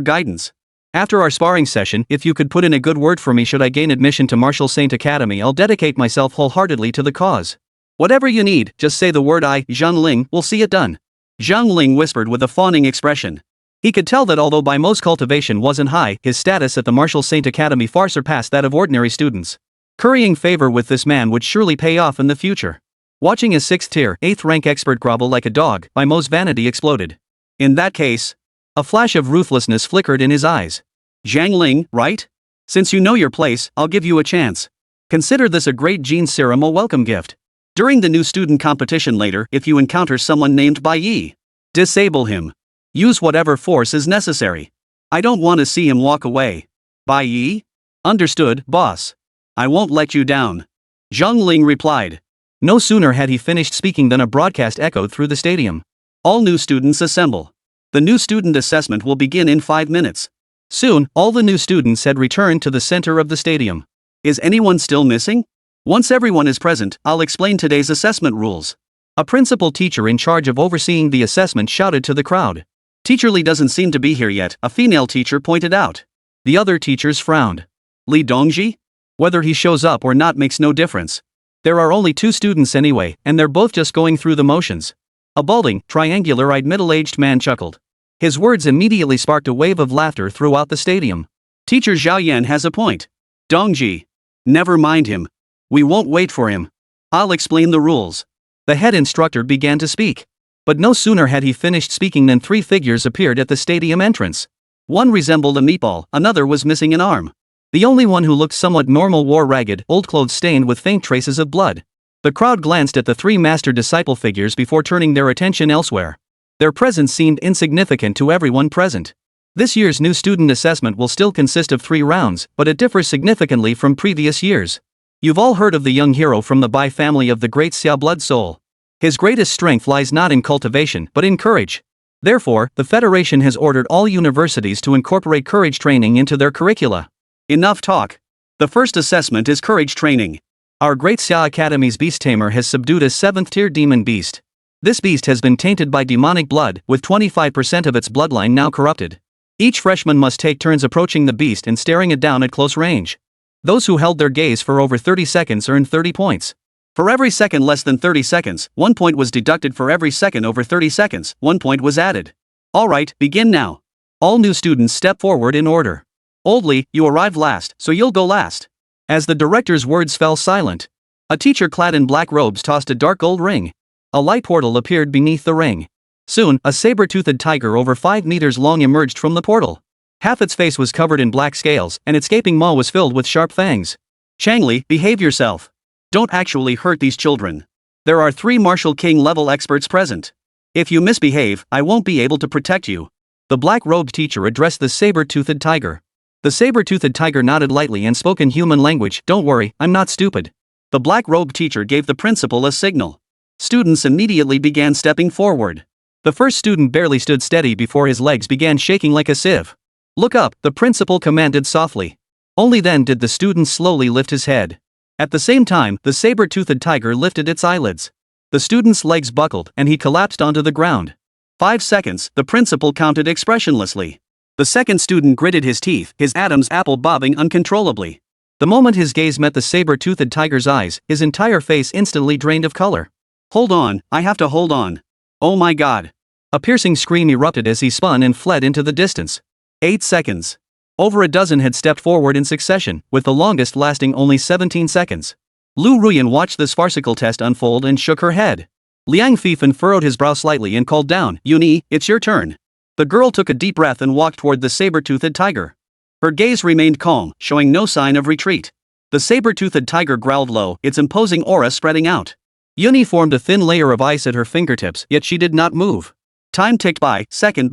guidance. After our sparring session, if you could put in a good word for me should I gain admission to Martial Saint Academy, I'll dedicate myself wholeheartedly to the cause. Whatever you need, just say the word Zhang Ling, will see it done. Zhang Ling whispered with a fawning expression. He could tell that although Bai Mo's cultivation wasn't high, his status at the Martial Saint Academy far surpassed that of ordinary students. Currying favor with this man would surely pay off in the future. Watching his 6th tier, 8th rank expert grovel like a dog, Bai Mo's vanity exploded. In that case, a flash of ruthlessness flickered in his eyes. Zhang Ling, right? Since you know your place, I'll give you a chance. Consider this a great gene serum a welcome gift. During the new student competition later, if you encounter someone named Bai Ye, disable him. Use whatever force is necessary. I don't want to see him walk away. Bai Ye? Understood, boss. I won't let you down. Zhang Ling replied. No sooner had he finished speaking than a broadcast echoed through the stadium. All new students assemble. The new student assessment will begin in 5 minutes. Soon, all the new students had returned to the center of the stadium. Is anyone still missing? Once everyone is present, I'll explain today's assessment rules. A principal teacher in charge of overseeing the assessment shouted to the crowd. Teacher Li doesn't seem to be here yet, a female teacher pointed out. The other teachers frowned. Li Dongji? Whether he shows up or not makes no difference. There are only 2 students anyway, and they're both just going through the motions. A balding, triangular-eyed middle-aged man chuckled. His words immediately sparked a wave of laughter throughout the stadium. Teacher Zhao Yan has a point. Dongji. Never mind him. We won't wait for him. I'll explain the rules. The head instructor began to speak. But no sooner had he finished speaking than 3 figures appeared at the stadium entrance. One resembled a meatball, another was missing an arm. The only one who looked somewhat normal wore ragged, old clothes stained with faint traces of blood. The crowd glanced at the 3 master-disciple figures before turning their attention elsewhere. Their presence seemed insignificant to everyone present. This year's new student assessment will still consist of 3 rounds, but it differs significantly from previous years. You've all heard of the young hero from the Bai family of the great Xia blood soul. His greatest strength lies not in cultivation, but in courage. Therefore, the Federation has ordered all universities to incorporate courage training into their curricula. Enough talk. The first assessment is courage training. Our great Xia Academy's beast tamer has subdued a 7th tier demon beast. This beast has been tainted by demonic blood, with 25% of its bloodline now corrupted. Each freshman must take turns approaching the beast and staring it down at close range. Those who held their gaze for over 30 seconds earned 30 points. For every second less than 30 seconds, 1 point was deducted. For every second over 30 seconds, 1 point was added. Alright, begin now. All new students step forward in order. Old Li, you arrived last, so you'll go last. As the director's words fell silent, a teacher clad in black robes tossed a dark gold ring. A light portal appeared beneath the ring. Soon, a saber-toothed tiger over 5 meters long emerged from the portal. Half its face was covered in black scales, and its gaping maw was filled with sharp fangs. Changli, behave yourself. Don't actually hurt these children. There are 3 Martial King level experts present. If you misbehave, I won't be able to protect you. The black-robed teacher addressed the saber-toothed tiger. The saber-toothed tiger nodded lightly and spoke in human language. Don't worry, I'm not stupid. The black-robed teacher gave the principal a signal. Students immediately began stepping forward. The first student barely stood steady before his legs began shaking like a sieve. Look up, the principal commanded softly. Only then did the student slowly lift his head. At the same time, the saber-toothed tiger lifted its eyelids. The student's legs buckled, and he collapsed onto the ground. 5 seconds, the principal counted expressionlessly. The second student gritted his teeth, his Adam's apple bobbing uncontrollably. The moment his gaze met the saber-toothed tiger's eyes, his entire face instantly drained of color. Hold on, I have to hold on. Oh my god. A piercing scream erupted as he spun and fled into the distance. 8 seconds. Over a dozen had stepped forward in succession, with the longest lasting only 17 seconds. Lu Ruyan watched this farcical test unfold and shook her head. Liang Fifan furrowed his brow slightly and called down, Yuni, it's your turn. The girl took a deep breath and walked toward the saber-toothed tiger. Her gaze remained calm, showing no sign of retreat. The saber-toothed tiger growled low, its imposing aura spreading out. Yuni formed a thin layer of ice at her fingertips, yet she did not move. Time ticked by second.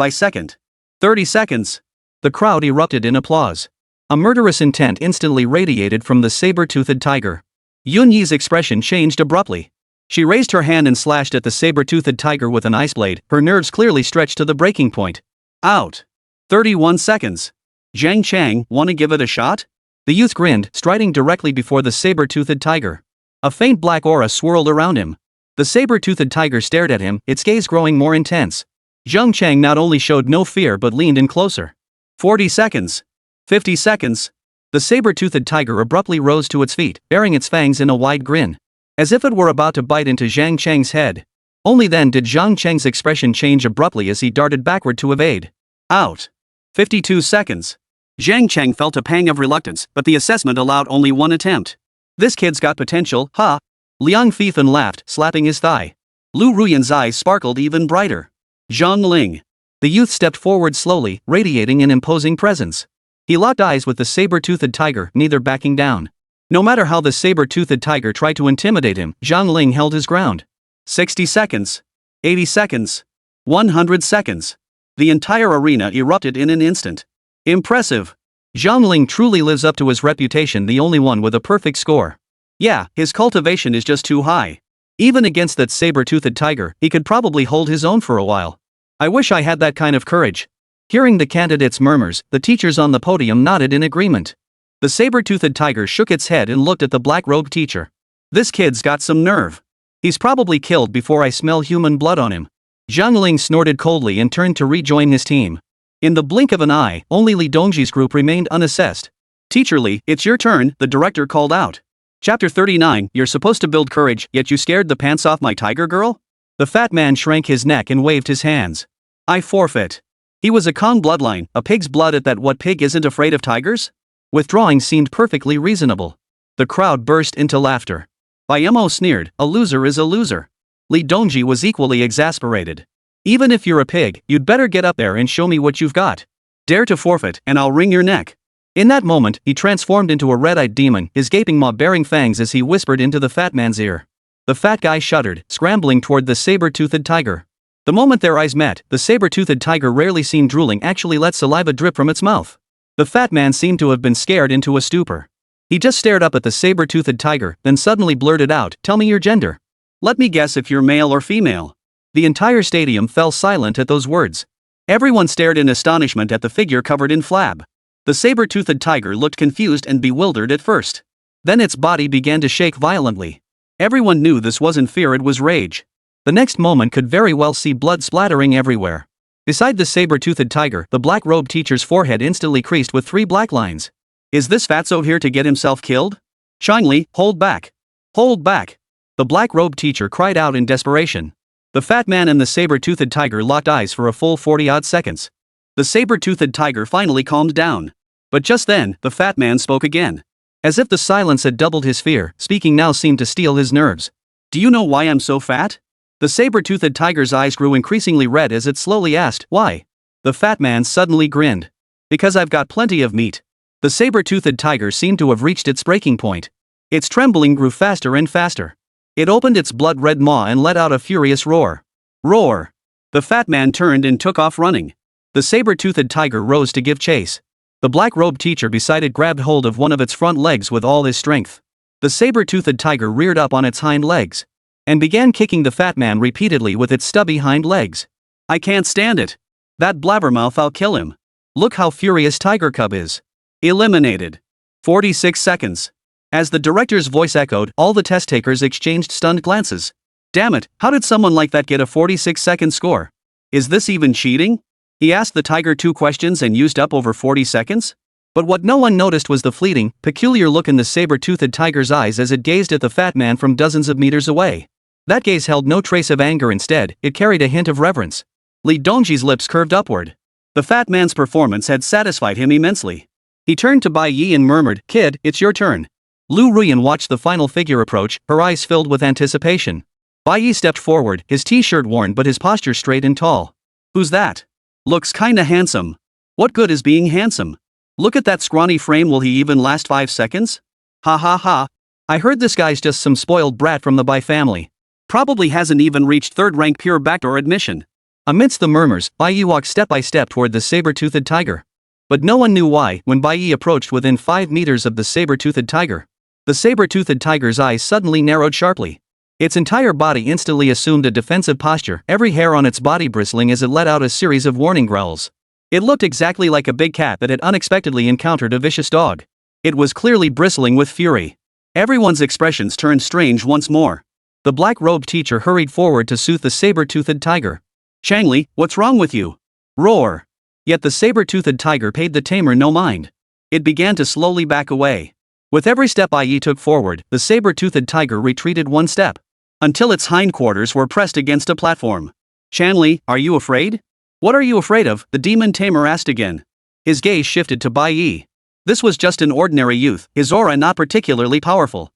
30 seconds. The crowd erupted in applause. A murderous intent instantly radiated from the saber-toothed tiger. Yun Yi's expression changed abruptly. She raised her hand and slashed at the saber-toothed tiger with an ice blade, her nerves clearly stretched to the breaking point. Out. 31 seconds. Zhang Chang, wanna give it a shot? The youth grinned, striding directly before the saber-toothed tiger. A faint black aura swirled around him. The saber-toothed tiger stared at him, its gaze growing more intense. Zhang Cheng not only showed no fear but leaned in closer. 40 seconds. 50 seconds. The saber-toothed tiger abruptly rose to its feet, baring its fangs in a wide grin, as if it were about to bite into Zhang Cheng's head. Only then did Zhang Cheng's expression change abruptly as he darted backward to evade. Out. 52 seconds. Zhang Cheng felt a pang of reluctance, but the assessment allowed only one attempt. This kid's got potential, huh? Liang Fifan laughed, slapping his thigh. Lu Ruyan's eyes sparkled even brighter. Zhang Ling. The youth stepped forward slowly, radiating an imposing presence. He locked eyes with the saber-toothed tiger, neither backing down. No matter how the saber-toothed tiger tried to intimidate him, Zhang Ling held his ground. 60 seconds. 80 seconds. 100 seconds. The entire arena erupted in an instant. Impressive. Zhang Ling truly lives up to his reputation, the only one with a perfect score. Yeah, his cultivation is just too high. Even against that saber-toothed tiger, he could probably hold his own for a while. I wish I had that kind of courage. Hearing the candidates' murmurs, the teachers on the podium nodded in agreement. The saber-toothed tiger shook its head and looked at the black-robed teacher. This kid's got some nerve. He's probably killed before I smell human blood on him. Zhang Ling snorted coldly and turned to rejoin his team. In the blink of an eye, only Li Dongji's group remained unassessed. Teacher Li, it's your turn, the director called out. Chapter 39, you're supposed to build courage, yet you scared the pants off my tiger girl? The fat man shrank his neck and waved his hands. I forfeit. He was a Kong bloodline, a pig's blood at that. What pig isn't afraid of tigers? Withdrawing seemed perfectly reasonable. The crowd burst into laughter. Bai Ye sneered, a loser is a loser. Li Dongji was equally exasperated. Even if you're a pig, you'd better get up there and show me what you've got. Dare to forfeit, and I'll wring your neck. In that moment, he transformed into a red-eyed demon, his gaping maw bearing fangs as he whispered into the fat man's ear. The fat guy shuddered, scrambling toward the saber-toothed tiger. The moment their eyes met, the saber-toothed tiger, rarely seen drooling, actually let saliva drip from its mouth. The fat man seemed to have been scared into a stupor. He just stared up at the saber-toothed tiger, then suddenly blurted out, "Tell me your gender." "Let me guess if you're male or female." The entire stadium fell silent at those words. Everyone stared in astonishment at the figure covered in flab. The saber-toothed tiger looked confused and bewildered at first. Then its body began to shake violently. Everyone knew this wasn't fear, it was rage. The next moment could very well see blood splattering everywhere. Beside the saber-toothed tiger, the black-robed teacher's forehead instantly creased with 3 black lines. Is this fatso here to get himself killed? Li, hold back. Hold back. The black-robed teacher cried out in desperation. The fat man and the saber-toothed tiger locked eyes for a full 40-odd seconds. The saber-toothed tiger finally calmed down. But just then, the fat man spoke again. As if the silence had doubled his fear, speaking now seemed to steel his nerves. Do you know why I'm so fat? The saber-toothed tiger's eyes grew increasingly red as it slowly asked, why? The fat man suddenly grinned. Because I've got plenty of meat. The saber-toothed tiger seemed to have reached its breaking point. Its trembling grew faster and faster. It opened its blood-red maw and let out a furious roar. Roar! The fat man turned and took off running. The saber-toothed tiger rose to give chase. The black-robed teacher beside it grabbed hold of one of its front legs with all his strength. The saber-toothed tiger reared up on its hind legs and began kicking the fat man repeatedly with its stubby hind legs. I can't stand it. That blabbermouth, I'll kill him. Look how furious Tiger Cub is. Eliminated. 46 seconds. As the director's voice echoed, all the test takers exchanged stunned glances. Damn it, how did someone like that get a 46-second score? Is this even cheating? He asked the tiger 2 questions and used up over 40 seconds? But what no one noticed was the fleeting, peculiar look in the saber-toothed tiger's eyes as it gazed at the fat man from dozens of meters away. That gaze held no trace of anger, instead, it carried a hint of reverence. Li Dongji's lips curved upward. The fat man's performance had satisfied him immensely. He turned to Bai Ye and murmured, Kid, it's your turn. Lu Ruyan watched the final figure approach, her eyes filled with anticipation. Bai Ye stepped forward, his t-shirt worn but his posture straight and tall. Who's that? Looks kinda handsome. What good is being handsome? Look at that scrawny frame, will he even last 5 seconds? Ha ha ha. I heard this guy's just some spoiled brat from the Bai family. Probably hasn't even reached 3rd rank pure backdoor admission. Amidst the murmurs, Bai Ye walked step by step toward the saber-toothed tiger. But no one knew why. When Bai Ye approached within 5 meters of the saber-toothed tiger, the saber-toothed tiger's eyes suddenly narrowed sharply. Its entire body instantly assumed a defensive posture, every hair on its body bristling as it let out a series of warning growls. It looked exactly like a big cat that had unexpectedly encountered a vicious dog. It was clearly bristling with fury. Everyone's expressions turned strange once more. The black-robed teacher hurried forward to soothe the saber-toothed tiger. Changli, what's wrong with you? Roar. Yet the saber-toothed tiger paid the tamer no mind. It began to slowly back away. With every step Bai Ye took forward, the saber-toothed tiger retreated one step, until its hindquarters were pressed against a platform. Changli, are you afraid? What are you afraid of? The demon tamer asked again. His gaze shifted to Bai Ye. This was just an ordinary youth, his aura not particularly powerful.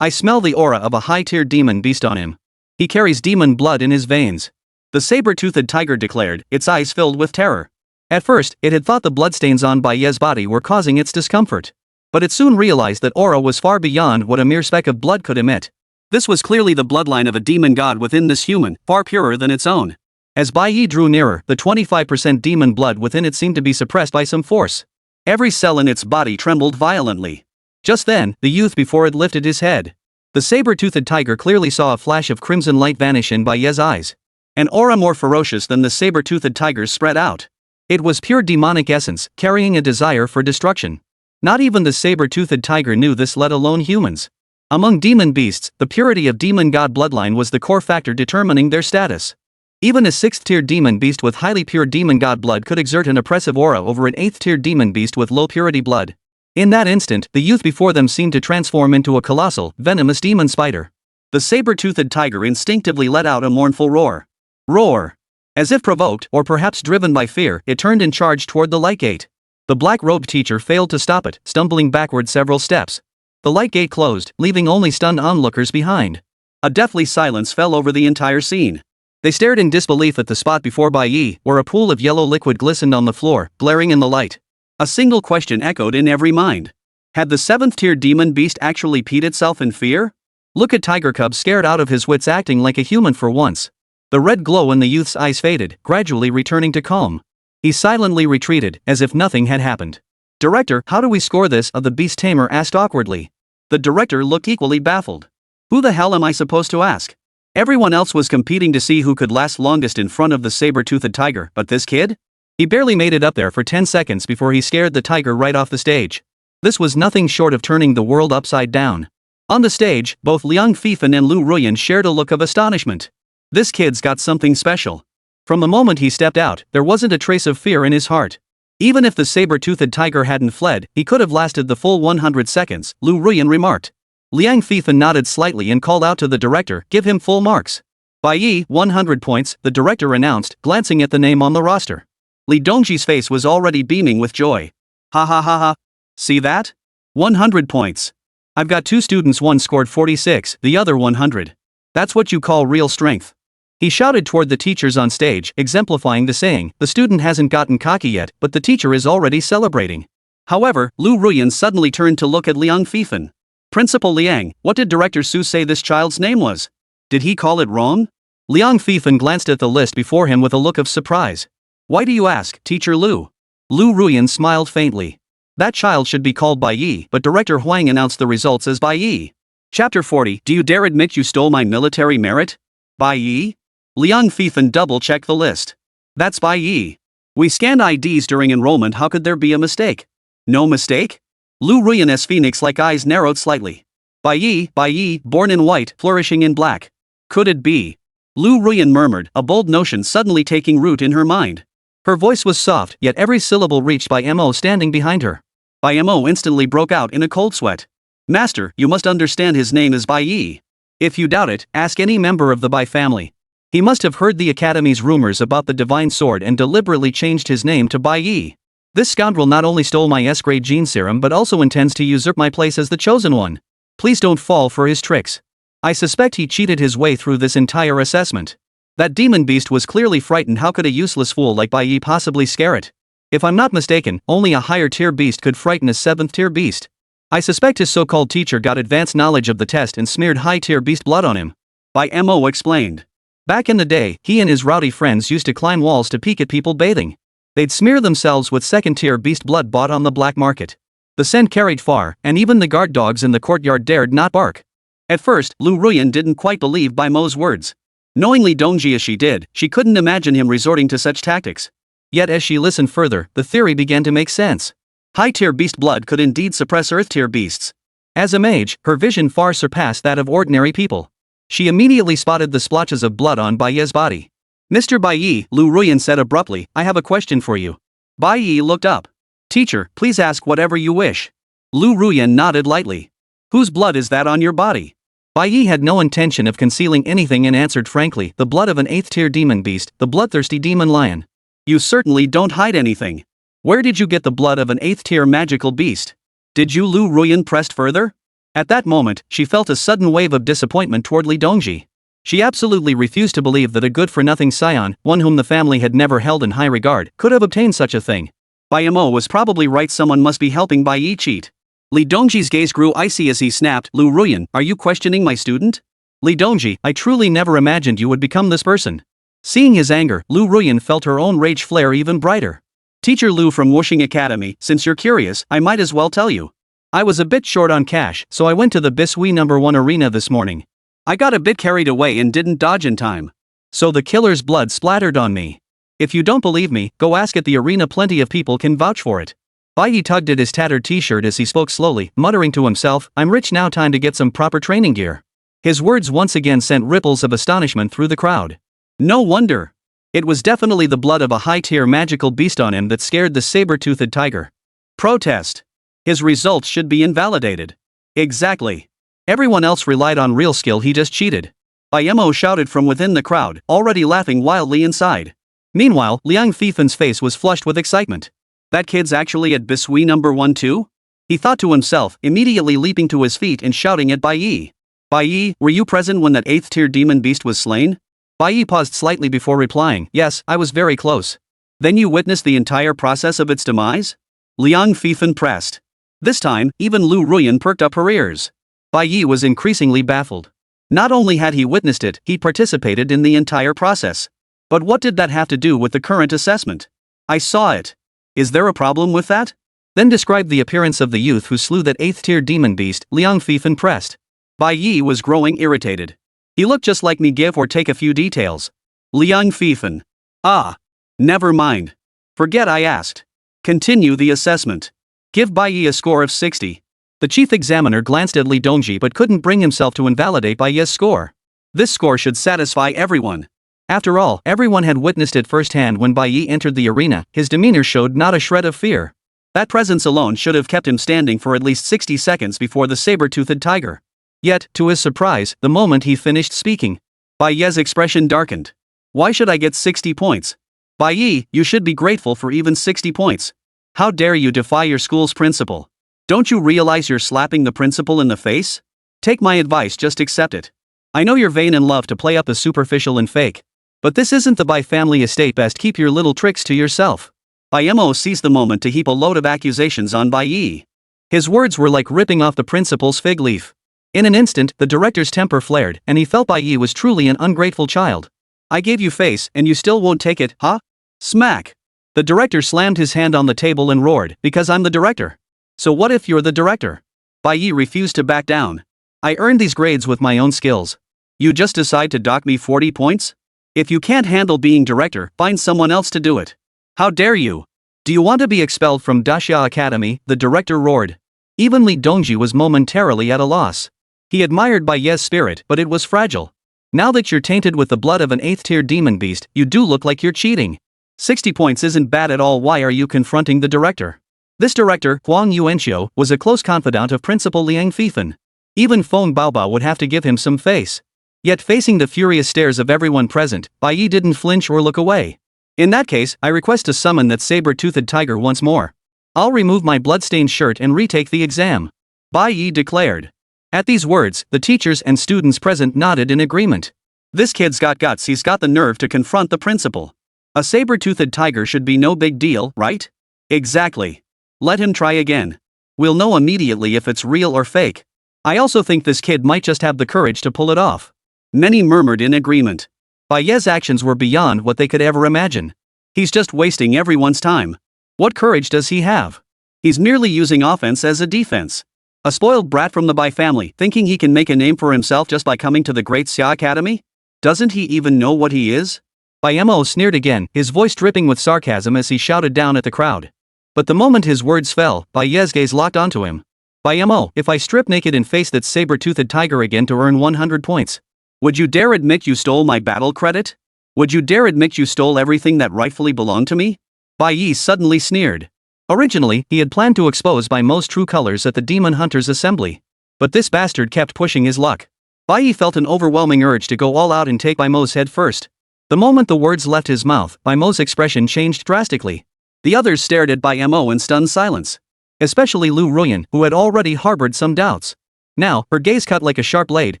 I smell the aura of a high-tier demon beast on him. He carries demon blood in his veins. The saber-toothed tiger declared, its eyes filled with terror. At first, it had thought the bloodstains on Bai Ye's body were causing its discomfort. But it soon realized that aura was far beyond what a mere speck of blood could emit. This was clearly the bloodline of a demon god within this human, far purer than its own. As Bai Ye drew nearer, the 25% demon blood within it seemed to be suppressed by some force. Every cell in its body trembled violently. Just then, the youth before it lifted his head. The saber-toothed tiger clearly saw a flash of crimson light vanish in Bai Ye's eyes. An aura more ferocious than the saber-toothed tiger's spread out. It was pure demonic essence, carrying a desire for destruction. Not even the saber-toothed tiger knew this, let alone humans. Among demon beasts, the purity of demon god bloodline was the core factor determining their status. Even a 6th-tier demon beast with highly pure demon god blood could exert an oppressive aura over an 8th-tier demon beast with low purity blood. In that instant, the youth before them seemed to transform into a colossal, venomous demon spider. The saber-toothed tiger instinctively let out a mournful roar. Roar! As if provoked, or perhaps driven by fear, it turned and charged toward the light gate. The black-robed teacher failed to stop it, stumbling backward several steps. The light gate closed, leaving only stunned onlookers behind. A deathly silence fell over the entire scene. They stared in disbelief at the spot before Bai Ye, where a pool of yellow liquid glistened on the floor, glaring in the light. A single question echoed in every mind. Had the 7th-tier demon beast actually peed itself in fear? Look at Tiger Cub scared out of his wits, acting like a human for once. The red glow in the youth's eyes faded, gradually returning to calm. He silently retreated, as if nothing had happened. Director, how do we score this? The beast tamer asked awkwardly. The director looked equally baffled. Who the hell am I supposed to ask? Everyone else was competing to see who could last longest in front of the saber-toothed tiger, but this kid? He barely made it up there for 10 seconds before he scared the tiger right off the stage. This was nothing short of turning the world upside down. On the stage, both Liang Fifan and Lu Ruyan shared a look of astonishment. This kid's got something special. From the moment he stepped out, there wasn't a trace of fear in his heart. Even if the saber-toothed tiger hadn't fled, he could have lasted the full 100 seconds, Lu Ruyan remarked. Liang Fifan nodded slightly and called out to the director, give him full marks. Bai Ye, 100 points, the director announced, glancing at the name on the roster. Li Dongji's face was already beaming with joy. Ha ha ha ha. See that? 100 points. I've got 2 students, one scored 46, the other 100. That's what you call real strength. He shouted toward the teachers on stage, exemplifying the saying, the student hasn't gotten cocky yet, but the teacher is already celebrating. However, Lu Ruyan suddenly turned to look at Liang Fifan. Principal Liang, what did Director Su say this child's name was? Did he call it wrong? Liang Fifan glanced at the list before him with a look of surprise. Why do you ask, Teacher Lu? Lu Ruyan smiled faintly. That child should be called Bai Ye, but Director Huang announced the results as Bai Ye. Chapter 40, do you dare admit you stole my military merit? Bai Ye? Liang Fifan double-checked the list. That's Bai Ye. We scanned IDs during enrollment, how could there be a mistake? No mistake? Lu Ruyan's phoenix-like eyes narrowed slightly. Bai Ye, born in white, flourishing in black. Could it be? Lu Ruyan murmured, a bold notion suddenly taking root in her mind. Her voice was soft, yet every syllable reached Bai Mo standing behind her. Bai Mo instantly broke out in a cold sweat. Master, you must understand his name is Bai Ye. If you doubt it, ask any member of the Bai family. He must have heard the Academy's rumors about the Divine Sword and deliberately changed his name to Bai Ye. This scoundrel not only stole my S-grade gene serum but also intends to usurp my place as the chosen one. Please don't fall for his tricks. I suspect he cheated his way through this entire assessment. That demon beast was clearly frightened. How could a useless fool like Bai Ye possibly scare it? If I'm not mistaken, only a higher tier beast could frighten a 7th tier beast. I suspect his so-called teacher got advanced knowledge of the test and smeared high tier beast blood on him. Bai Mo explained. Back in the day, he and his rowdy friends used to climb walls to peek at people bathing. They'd smear themselves with 2nd tier beast blood bought on the black market. The scent carried far, and even the guard dogs in the courtyard dared not bark. At first, Lu Ruyan didn't quite believe Bai Mo's words. Knowing Li Dongji as she did, she couldn't imagine him resorting to such tactics. Yet as she listened further, the theory began to make sense. High-tier beast blood could indeed suppress Earth-tier beasts. As a mage, her vision far surpassed that of ordinary people. She immediately spotted the splotches of blood on Bai Ye's body. "Mr. Bai Ye," Lu Ruyan said abruptly, "I have a question for you." Bai Ye looked up. "Teacher, please ask whatever you wish." Lu Ruyan nodded lightly. "Whose blood is that on your body?" Bai Ye had no intention of concealing anything and answered frankly, "The blood of an 8th-tier demon beast, the bloodthirsty demon lion." "You certainly don't hide anything. Where did you get the blood of an 8th-tier magical beast?" "Did you?" Lu Ruyan pressed further. At that moment, she felt a sudden wave of disappointment toward Li Dongji. She absolutely refused to believe that a good-for-nothing scion, one whom the family had never held in high regard, could have obtained such a thing. Bai Ye was probably right, someone must be helping Bai Ye cheat. Li Dongji's gaze grew icy as he snapped, "Lu Ruyan, are you questioning my student?" "Li Dongji, I truly never imagined you would become this person." Seeing his anger, Lu Ruyan felt her own rage flare even brighter. "Teacher Lu from Wuxing Academy, since you're curious, I might as well tell you. I was a bit short on cash, so I went to the Bisui #1 arena this morning. I got a bit carried away and didn't dodge in time. So the killer's blood splattered on me. If you don't believe me, go ask at the arena, plenty of people can vouch for it." Bai Ye tugged at his tattered t-shirt as he spoke slowly, muttering to himself, "I'm rich now, time to get some proper training gear." His words once again sent ripples of astonishment through the crowd. No wonder. It was definitely the blood of a high-tier magical beast on him that scared the saber-toothed tiger. Protest. His results should be invalidated. Exactly. Everyone else relied on real skill, he just cheated. Bai Ye shouted from within the crowd, already laughing wildly inside. Meanwhile, Liang Fifan's face was flushed with excitement. That kid's actually at Bisui #1 too? He thought to himself, immediately leaping to his feet and shouting at Bai Ye. "Bai Ye, were you present when that 8th-tier demon beast was slain?" Bai Ye paused slightly before replying, "Yes, I was very close." "Then you witnessed the entire process of its demise?" Liang Fifan pressed. This time, even Lu Ruyan perked up her ears. Bai Ye was increasingly baffled. Not only had he witnessed it, he participated in the entire process. But what did that have to do with the current assessment? "I saw it. Is there a problem with that?" Then describe the appearance of the youth who slew that 8th-tier demon beast, Liang Fifan pressed. Bai Ye was growing irritated. "He looked just like me, give or take a few details." Liang Fifan. "Ah. Never mind. Forget I asked. Continue the assessment. Give Bai Ye a score of 60. The chief examiner glanced at Li Dongji but couldn't bring himself to invalidate Bai Ye's score. This score should satisfy everyone. After all, everyone had witnessed it firsthand when Bai Ye entered the arena. His demeanor showed not a shred of fear. That presence alone should have kept him standing for at least 60 seconds before the saber-toothed tiger. Yet, to his surprise, the moment he finished speaking, Bai Ye's expression darkened. "Why should I get 60 points? Bai Ye, you should be grateful for even 60 points. How dare you defy your school's principal? Don't you realize you're slapping the principal in the face? Take my advice, just accept it. I know you're vain and love to play up the superficial and fake. But this isn't the Bai family estate, best keep your little tricks to yourself." Bai Ye seized the moment to heap a load of accusations on Bai Ye. His words were like ripping off the principal's fig leaf. In an instant, the director's temper flared, and he felt Bai Ye was truly an ungrateful child. "I gave you face, and you still won't take it, huh?" Smack! The director slammed his hand on the table and roared, "Because I'm the director. So what if you're the director?" Bai Ye refused to back down. "I earned these grades with my own skills. You just decide to dock me 40 points? If you can't handle being director, find someone else to do it. How dare you? Do you want to be expelled from Dasha Academy?" the director roared. Even Li Dongji was momentarily at a loss. He admired Bai Ye's spirit, but it was fragile. "Now that you're tainted with the blood of an 8th-tier demon beast, you do look like you're cheating. 60 points isn't bad at all. Why are you confronting the director?" This director, Huang Yuanqiu, was a close confidant of Principal Liang Fifan. Even Feng Baobao would have to give him some face. Yet facing the furious stares of everyone present, Bai Ye didn't flinch or look away. "In that case, I request to summon that saber-toothed tiger once more. I'll remove my blood-stained shirt and retake the exam," Bai Ye declared. At these words, the teachers and students present nodded in agreement. "This kid's got guts, he's got the nerve to confront the principal. A saber-toothed tiger should be no big deal, right?" "Exactly. Let him try again. We'll know immediately if it's real or fake. I also think this kid might just have the courage to pull it off." Many murmured in agreement. Bai Ye's actions were beyond what they could ever imagine. He's just wasting everyone's time. What courage does he have? He's merely using offense as a defense. A spoiled brat from the Bai family, thinking he can make a name for himself just by coming to the Great Xia Academy? Doesn't he even know what he is? Bai Ye sneered again, his voice dripping with sarcasm as he shouted down at the crowd. But the moment his words fell, Bai Ye's gaze locked onto him. Bai Ye, if I strip naked and face that saber-toothed tiger again to earn 100 points. Would you dare admit you stole my battle credit? Would you dare admit you stole everything that rightfully belonged to me? Bai Ye suddenly sneered. Originally, he had planned to expose Bai Mo's true colors at the Demon Hunters Assembly. But this bastard kept pushing his luck. Bai Ye felt an overwhelming urge to go all out and take Bai Mo's head first. The moment the words left his mouth, Bai Mo's expression changed drastically. The others stared at Bai Ye in stunned silence. Especially Lu Ruyan, who had already harbored some doubts. Now, her gaze cut like a sharp blade,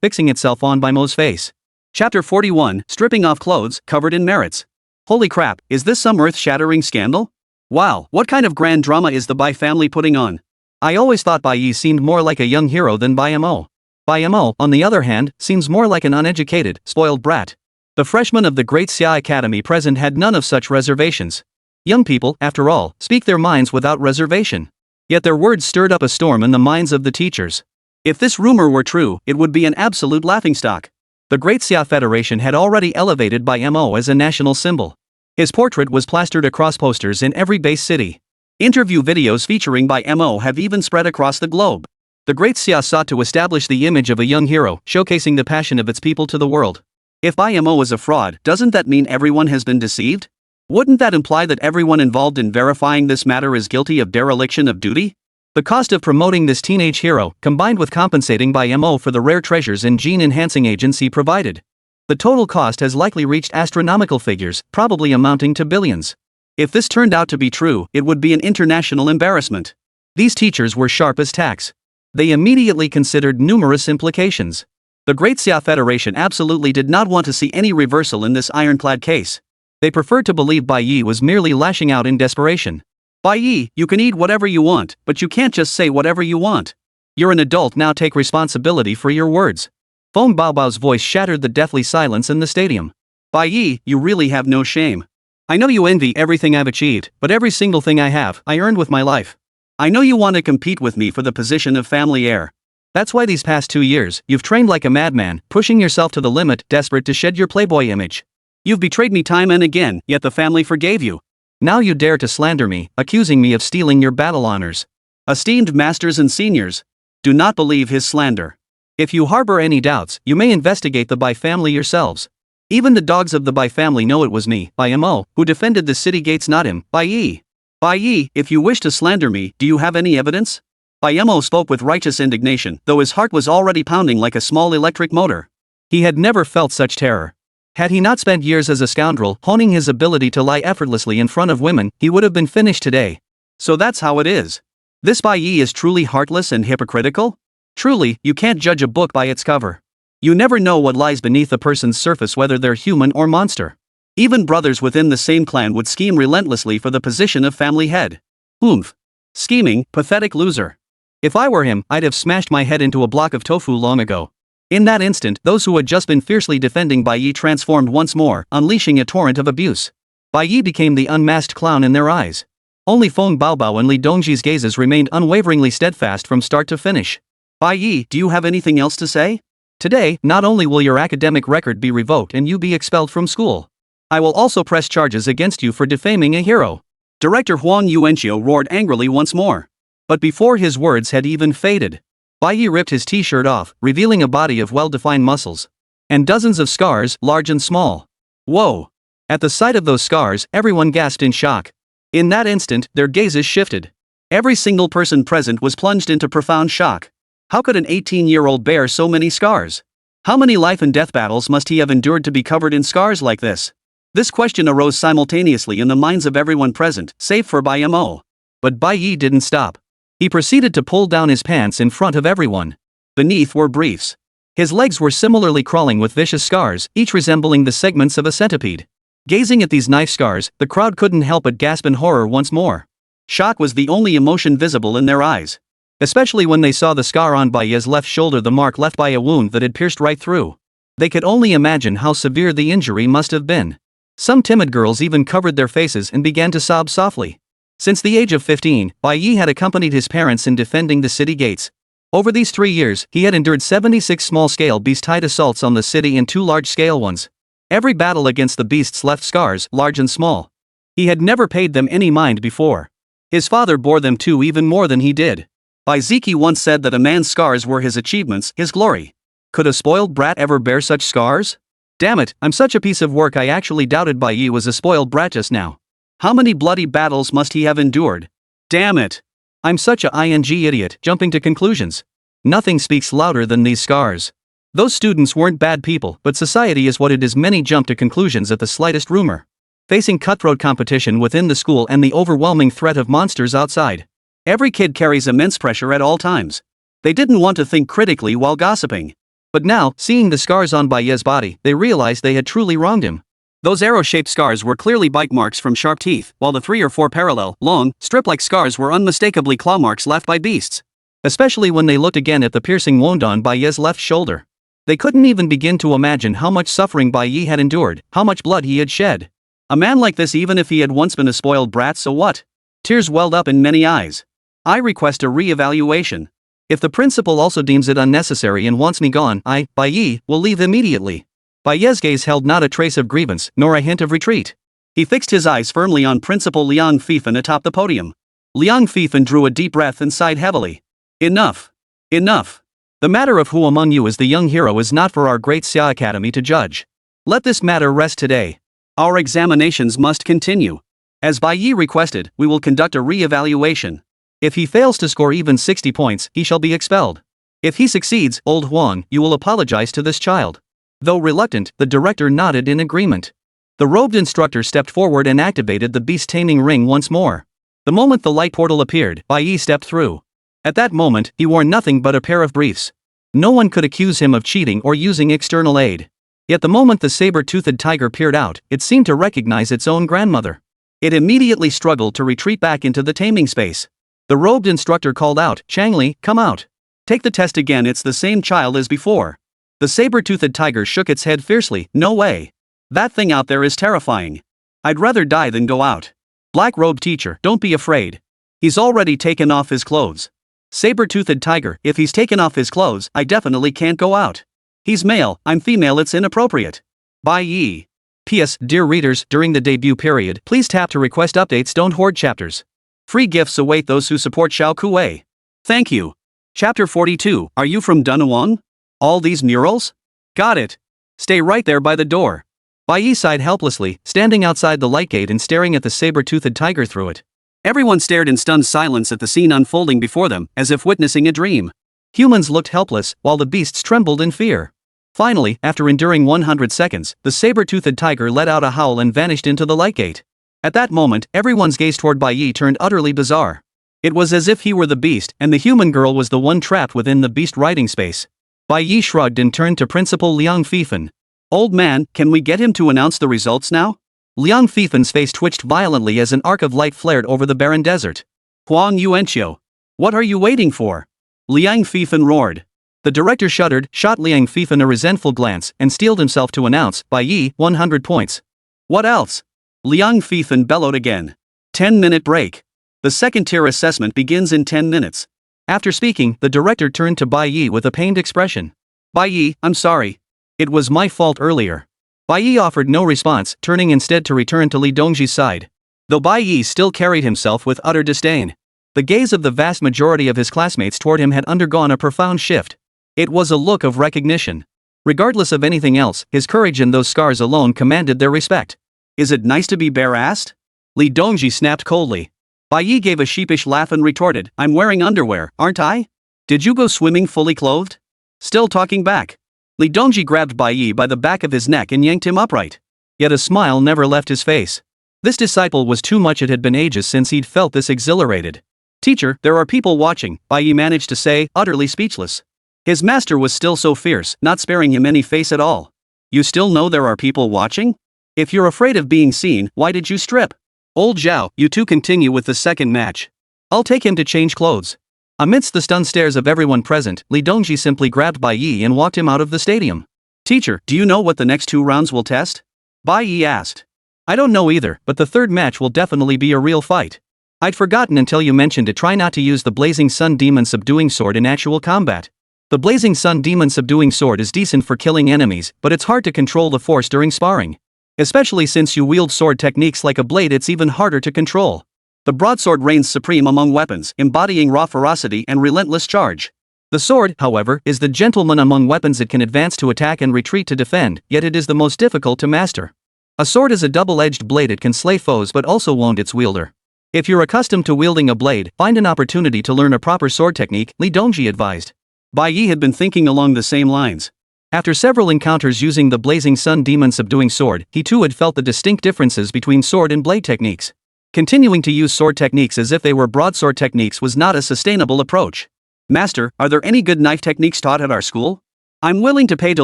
fixing itself on Bai Mo's face. Chapter 41, Stripping Off Clothes, Covered in Merits. Holy crap, is this some earth-shattering scandal? Wow, what kind of grand drama is the Bai family putting on? I always thought Bai Ye seemed more like a young hero than Bai Ye. Bai Ye, on the other hand, seems more like an uneducated, spoiled brat. The freshmen of the great Dasha Academy present had none of such reservations. Young people, after all, speak their minds without reservation. Yet their words stirred up a storm in the minds of the teachers. If this rumor were true, it would be an absolute laughingstock. The Great Xia Federation had already elevated Bai Ye as a national symbol. His portrait was plastered across posters in every base city. Interview videos featuring Bai Ye have even spread across the globe. The Great Xia sought to establish the image of a young hero, showcasing the passion of its people to the world. If Bai Ye is a fraud, doesn't that mean everyone has been deceived? Wouldn't that imply that everyone involved in verifying this matter is guilty of dereliction of duty? The cost of promoting this teenage hero, combined with compensating Bai Ye for the rare treasures and gene-enhancing agents he provided. The total cost has likely reached astronomical figures, probably amounting to billions. If this turned out to be true, it would be an international embarrassment. These teachers were sharp as tacks. They immediately considered numerous implications. The Great Xia Federation absolutely did not want to see any reversal in this ironclad case. They preferred to believe Bai Ye was merely lashing out in desperation. Bai Ye, you can eat whatever you want, but you can't just say whatever you want. You're an adult now, take responsibility for your words. Feng Baobao's voice shattered the deathly silence in the stadium. Bai Ye, you really have no shame. I know you envy everything I've achieved, but every single thing I have, I earned with my life. I know you want to compete with me for the position of family heir. That's why these past 2 years, you've trained like a madman, pushing yourself to the limit, desperate to shed your playboy image. You've betrayed me time and again, yet the family forgave you. Now you dare to slander me, accusing me of stealing your battle honors. Esteemed masters and seniors, do not believe his slander. If you harbor any doubts, you may investigate the Bai family yourselves. Even the dogs of the Bai family know it was me, Bai Ye, who defended the city gates, not him, Bai Ye. Bai Ye, if you wish to slander me, do you have any evidence? Bai Ye spoke with righteous indignation, though his heart was already pounding like a small electric motor. He had never felt such terror. Had he not spent years as a scoundrel, honing his ability to lie effortlessly in front of women, he would have been finished today. So that's how it is. This Bai Ye is truly heartless and hypocritical? Truly, you can't judge a book by its cover. You never know what lies beneath a person's surface, whether they're human or monster. Even brothers within the same clan would scheme relentlessly for the position of family head. Oomph. Scheming, pathetic loser. If I were him, I'd have smashed my head into a block of tofu long ago. In that instant, those who had just been fiercely defending Bai Ye transformed once more, unleashing a torrent of abuse. Bai Ye became the unmasked clown in their eyes. Only Feng Baobao and Li Dongji's gazes remained unwaveringly steadfast from start to finish. Bai Ye, do you have anything else to say? Today, not only will your academic record be revoked and you be expelled from school, I will also press charges against you for defaming a hero. Director Huang Yuanqiu roared angrily once more. But before his words had even faded, Bai Ye ripped his t-shirt off, revealing a body of well-defined muscles. And dozens of scars, large and small. Whoa! At the sight of those scars, everyone gasped in shock. In that instant, their gazes shifted. Every single person present was plunged into profound shock. How could an 18-year-old bear so many scars? How many life and death battles must he have endured to be covered in scars like this? This question arose simultaneously in the minds of everyone present, save for Bai Ye. But Bai Ye didn't stop. He proceeded to pull down his pants in front of everyone. Beneath were briefs. His legs were similarly crawling with vicious scars, each resembling the segments of a centipede. Gazing at these knife scars, the crowd couldn't help but gasp in horror once more. Shock was the only emotion visible in their eyes. Especially when they saw the scar on Bai Ye's left shoulder, the mark left by a wound that had pierced right through. They could only imagine how severe the injury must have been. Some timid girls even covered their faces and began to sob softly. Since the age of 15, Bai Ye had accompanied his parents in defending the city gates. Over these 3 years, he had endured 76 small-scale beast-type assaults on the city and 2 large-scale ones. Every battle against the beasts left scars, large and small. He had never paid them any mind before. His father bore them too, even more than he did. Bai Ye once said that a man's scars were his achievements, his glory. Could a spoiled brat ever bear such scars? Damn it, I'm such a piece of work. I actually doubted Bai Ye was a spoiled brat just now. How many bloody battles must he have endured? Damn it. I'm such a idiot, jumping to conclusions. Nothing speaks louder than these scars. Those students weren't bad people, but society is what it is. Many jump to conclusions at the slightest rumor. Facing cutthroat competition within the school and the overwhelming threat of monsters outside, every kid carries immense pressure at all times. They didn't want to think critically while gossiping. But now, seeing the scars on Bai Ye's body, they realized they had truly wronged him. Those arrow-shaped scars were clearly bite marks from sharp teeth, while the 3 or 4 parallel, long, strip-like scars were unmistakably claw marks left by beasts. Especially when they looked again at the piercing wound on Bai Ye's left shoulder. They couldn't even begin to imagine how much suffering Bai Ye had endured, how much blood he had shed. A man like this, even if he had once been a spoiled brat, so what? Tears welled up in many eyes. I request a re-evaluation. If the principal also deems it unnecessary and wants me gone, I, Bai Ye, will leave immediately. Bai Ye's gaze held not a trace of grievance, nor a hint of retreat. He fixed his eyes firmly on Principal Liang Fifan atop the podium. Liang Fifan drew a deep breath and sighed heavily. Enough. Enough. The matter of who among you is the young hero is not for our great Dasha Academy to judge. Let this matter rest today. Our examinations must continue. As Bai Ye requested, we will conduct a re-evaluation. If he fails to score even 60 points, he shall be expelled. If he succeeds, old Huang, you will apologize to this child. Though reluctant, the director nodded in agreement. The robed instructor stepped forward and activated the beast-taming ring once more. The moment the light portal appeared, Bai Ye stepped through. At that moment, he wore nothing but a pair of briefs. No one could accuse him of cheating or using external aid. Yet the moment the saber-toothed tiger peered out, it seemed to recognize its own grandmother. It immediately struggled to retreat back into the taming space. The robed instructor called out, "Changli, come out. Take the test again, it's the same child as before." The saber-toothed tiger shook its head fiercely, "No way. That thing out there is terrifying. I'd rather die than go out." Black-robed teacher, don't be afraid. He's already taken off his clothes. Saber-toothed tiger, if he's taken off his clothes, I definitely can't go out. He's male, I'm female, it's inappropriate. Bai Ye. P.S. Dear readers, during the debut period, please tap to request updates, don't hoard chapters. Free gifts await those who support Xiao Kuei. Thank you. Chapter 42, Are you from Dunhuang? All these murals? Got it. Stay right there by the door. Bai Ye sighed helplessly, standing outside the light gate and staring at the saber-toothed tiger through it. Everyone stared in stunned silence at the scene unfolding before them, as if witnessing a dream. Humans looked helpless, while the beasts trembled in fear. Finally, after enduring 100 seconds, the saber-toothed tiger let out a howl and vanished into the light gate. At that moment, everyone's gaze toward Bai Ye turned utterly bizarre. It was as if he were the beast, and the human girl was the one trapped within the beast riding space. Bai Ye shrugged and turned to Principal Liang Fifan. "Old man, can we get him to announce the results now?" Liang Fifan's face twitched violently as an arc of light flared over the barren desert. "Huang Yuanqiu. What are you waiting for?" Liang Fifan roared. The director shuddered, shot Liang Fifan a resentful glance, and steeled himself to announce, "Bai Ye, 100 points. What else?" Liang Fifan bellowed again. 10-minute break. The second-tier assessment begins in 10 minutes. After speaking, the director turned to Bai Ye with a pained expression. "Bai Ye, I'm sorry. It was my fault earlier." Bai Ye offered no response, turning instead to return to Li Dongji's side. Though Bai Ye still carried himself with utter disdain. The gaze of the vast majority of his classmates toward him had undergone a profound shift. It was a look of recognition. Regardless of anything else, his courage and those scars alone commanded their respect. "Is it nice to be bare-assed?" Li Dongji snapped coldly. Bai Ye gave a sheepish laugh and retorted, "I'm wearing underwear, aren't I? Did you go swimming fully clothed?" Still talking back. Li Dongji grabbed Bai Ye by the back of his neck and yanked him upright. Yet a smile never left his face. This disciple was too much. It had been ages since he'd felt this exhilarated. "Teacher, there are people watching," Bai Ye managed to say, utterly speechless. His master was still so fierce, not sparing him any face at all. "You still know there are people watching? If you're afraid of being seen, why did you strip? Old Zhao, you two continue with the second match. I'll take him to change clothes." Amidst the stunned stares of everyone present, Li Dongji simply grabbed Bai Ye and walked him out of the stadium. "Teacher, do you know what the next 2 rounds will test?" Bai Ye asked. "I don't know either, but the third match will definitely be a real fight. I'd forgotten until you mentioned it. Try not to use the Blazing Sun Demon Subduing Sword in actual combat. The Blazing Sun Demon Subduing Sword is decent for killing enemies, but it's hard to control the force during sparring. Especially since you wield sword techniques like a blade, it's even harder to control. The broadsword reigns supreme among weapons, embodying raw ferocity and relentless charge. The sword, however, is the gentleman among weapons. It can advance to attack and retreat to defend, yet it is the most difficult to master. A sword is a double-edged blade. It can slay foes but also wound its wielder. If you're accustomed to wielding a blade, find an opportunity to learn a proper sword technique, Li Dongji advised. Bai Ye had been thinking along the same lines. After several encounters using the Blazing Sun Demon Subduing Sword, he too had felt the distinct differences between sword and blade techniques. Continuing to use sword techniques as if they were broadsword techniques was not a sustainable approach. Master, are there any good knife techniques taught at our school? I'm willing to pay to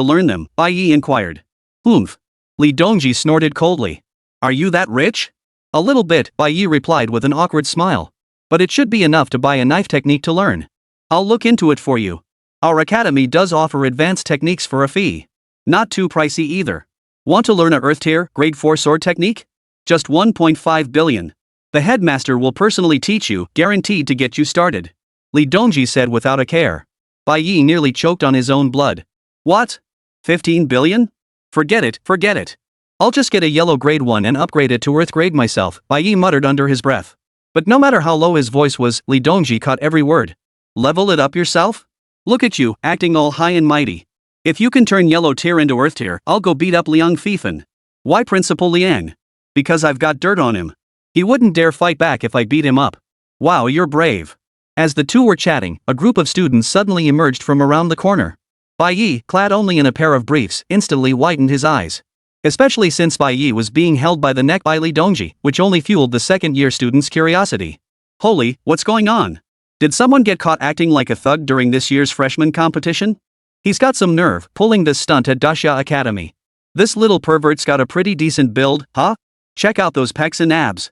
learn them, Bai Ye inquired. Oomph. Li Dongji snorted coldly. Are you that rich? A little bit, Bai Ye replied with an awkward smile. But it should be enough to buy a knife technique to learn. I'll look into it for you. Our academy does offer advanced techniques for a fee. Not too pricey either. Want to learn a Earth Tier, Grade 4 sword technique? Just 1.5 billion. The headmaster will personally teach you, guaranteed to get you started. Li Dongji said without a care. Bai Ye nearly choked on his own blood. What? 15 billion? Forget it, forget it. I'll just get a yellow grade 1 and upgrade it to Earth grade myself, Bai Ye muttered under his breath. But no matter how low his voice was, Li Dongji caught every word. Level it up yourself? Look at you, acting all high and mighty. If you can turn yellow tier into Earth tier, I'll go beat up Liang Fifan. Why Principal Liang? Because I've got dirt on him. He wouldn't dare fight back if I beat him up. Wow, you're brave. As the two were chatting, a group of students suddenly emerged from around the corner. Bai Ye, clad only in a pair of briefs, instantly widened his eyes. Especially since Bai Ye was being held by the neck by Li Dongji, which only fueled the second-year students' curiosity. Holy, what's going on? Did someone get caught acting like a thug during this year's freshman competition? He's got some nerve, pulling this stunt at Dasha Academy. This little pervert's got a pretty decent build, huh? Check out those pecs and abs.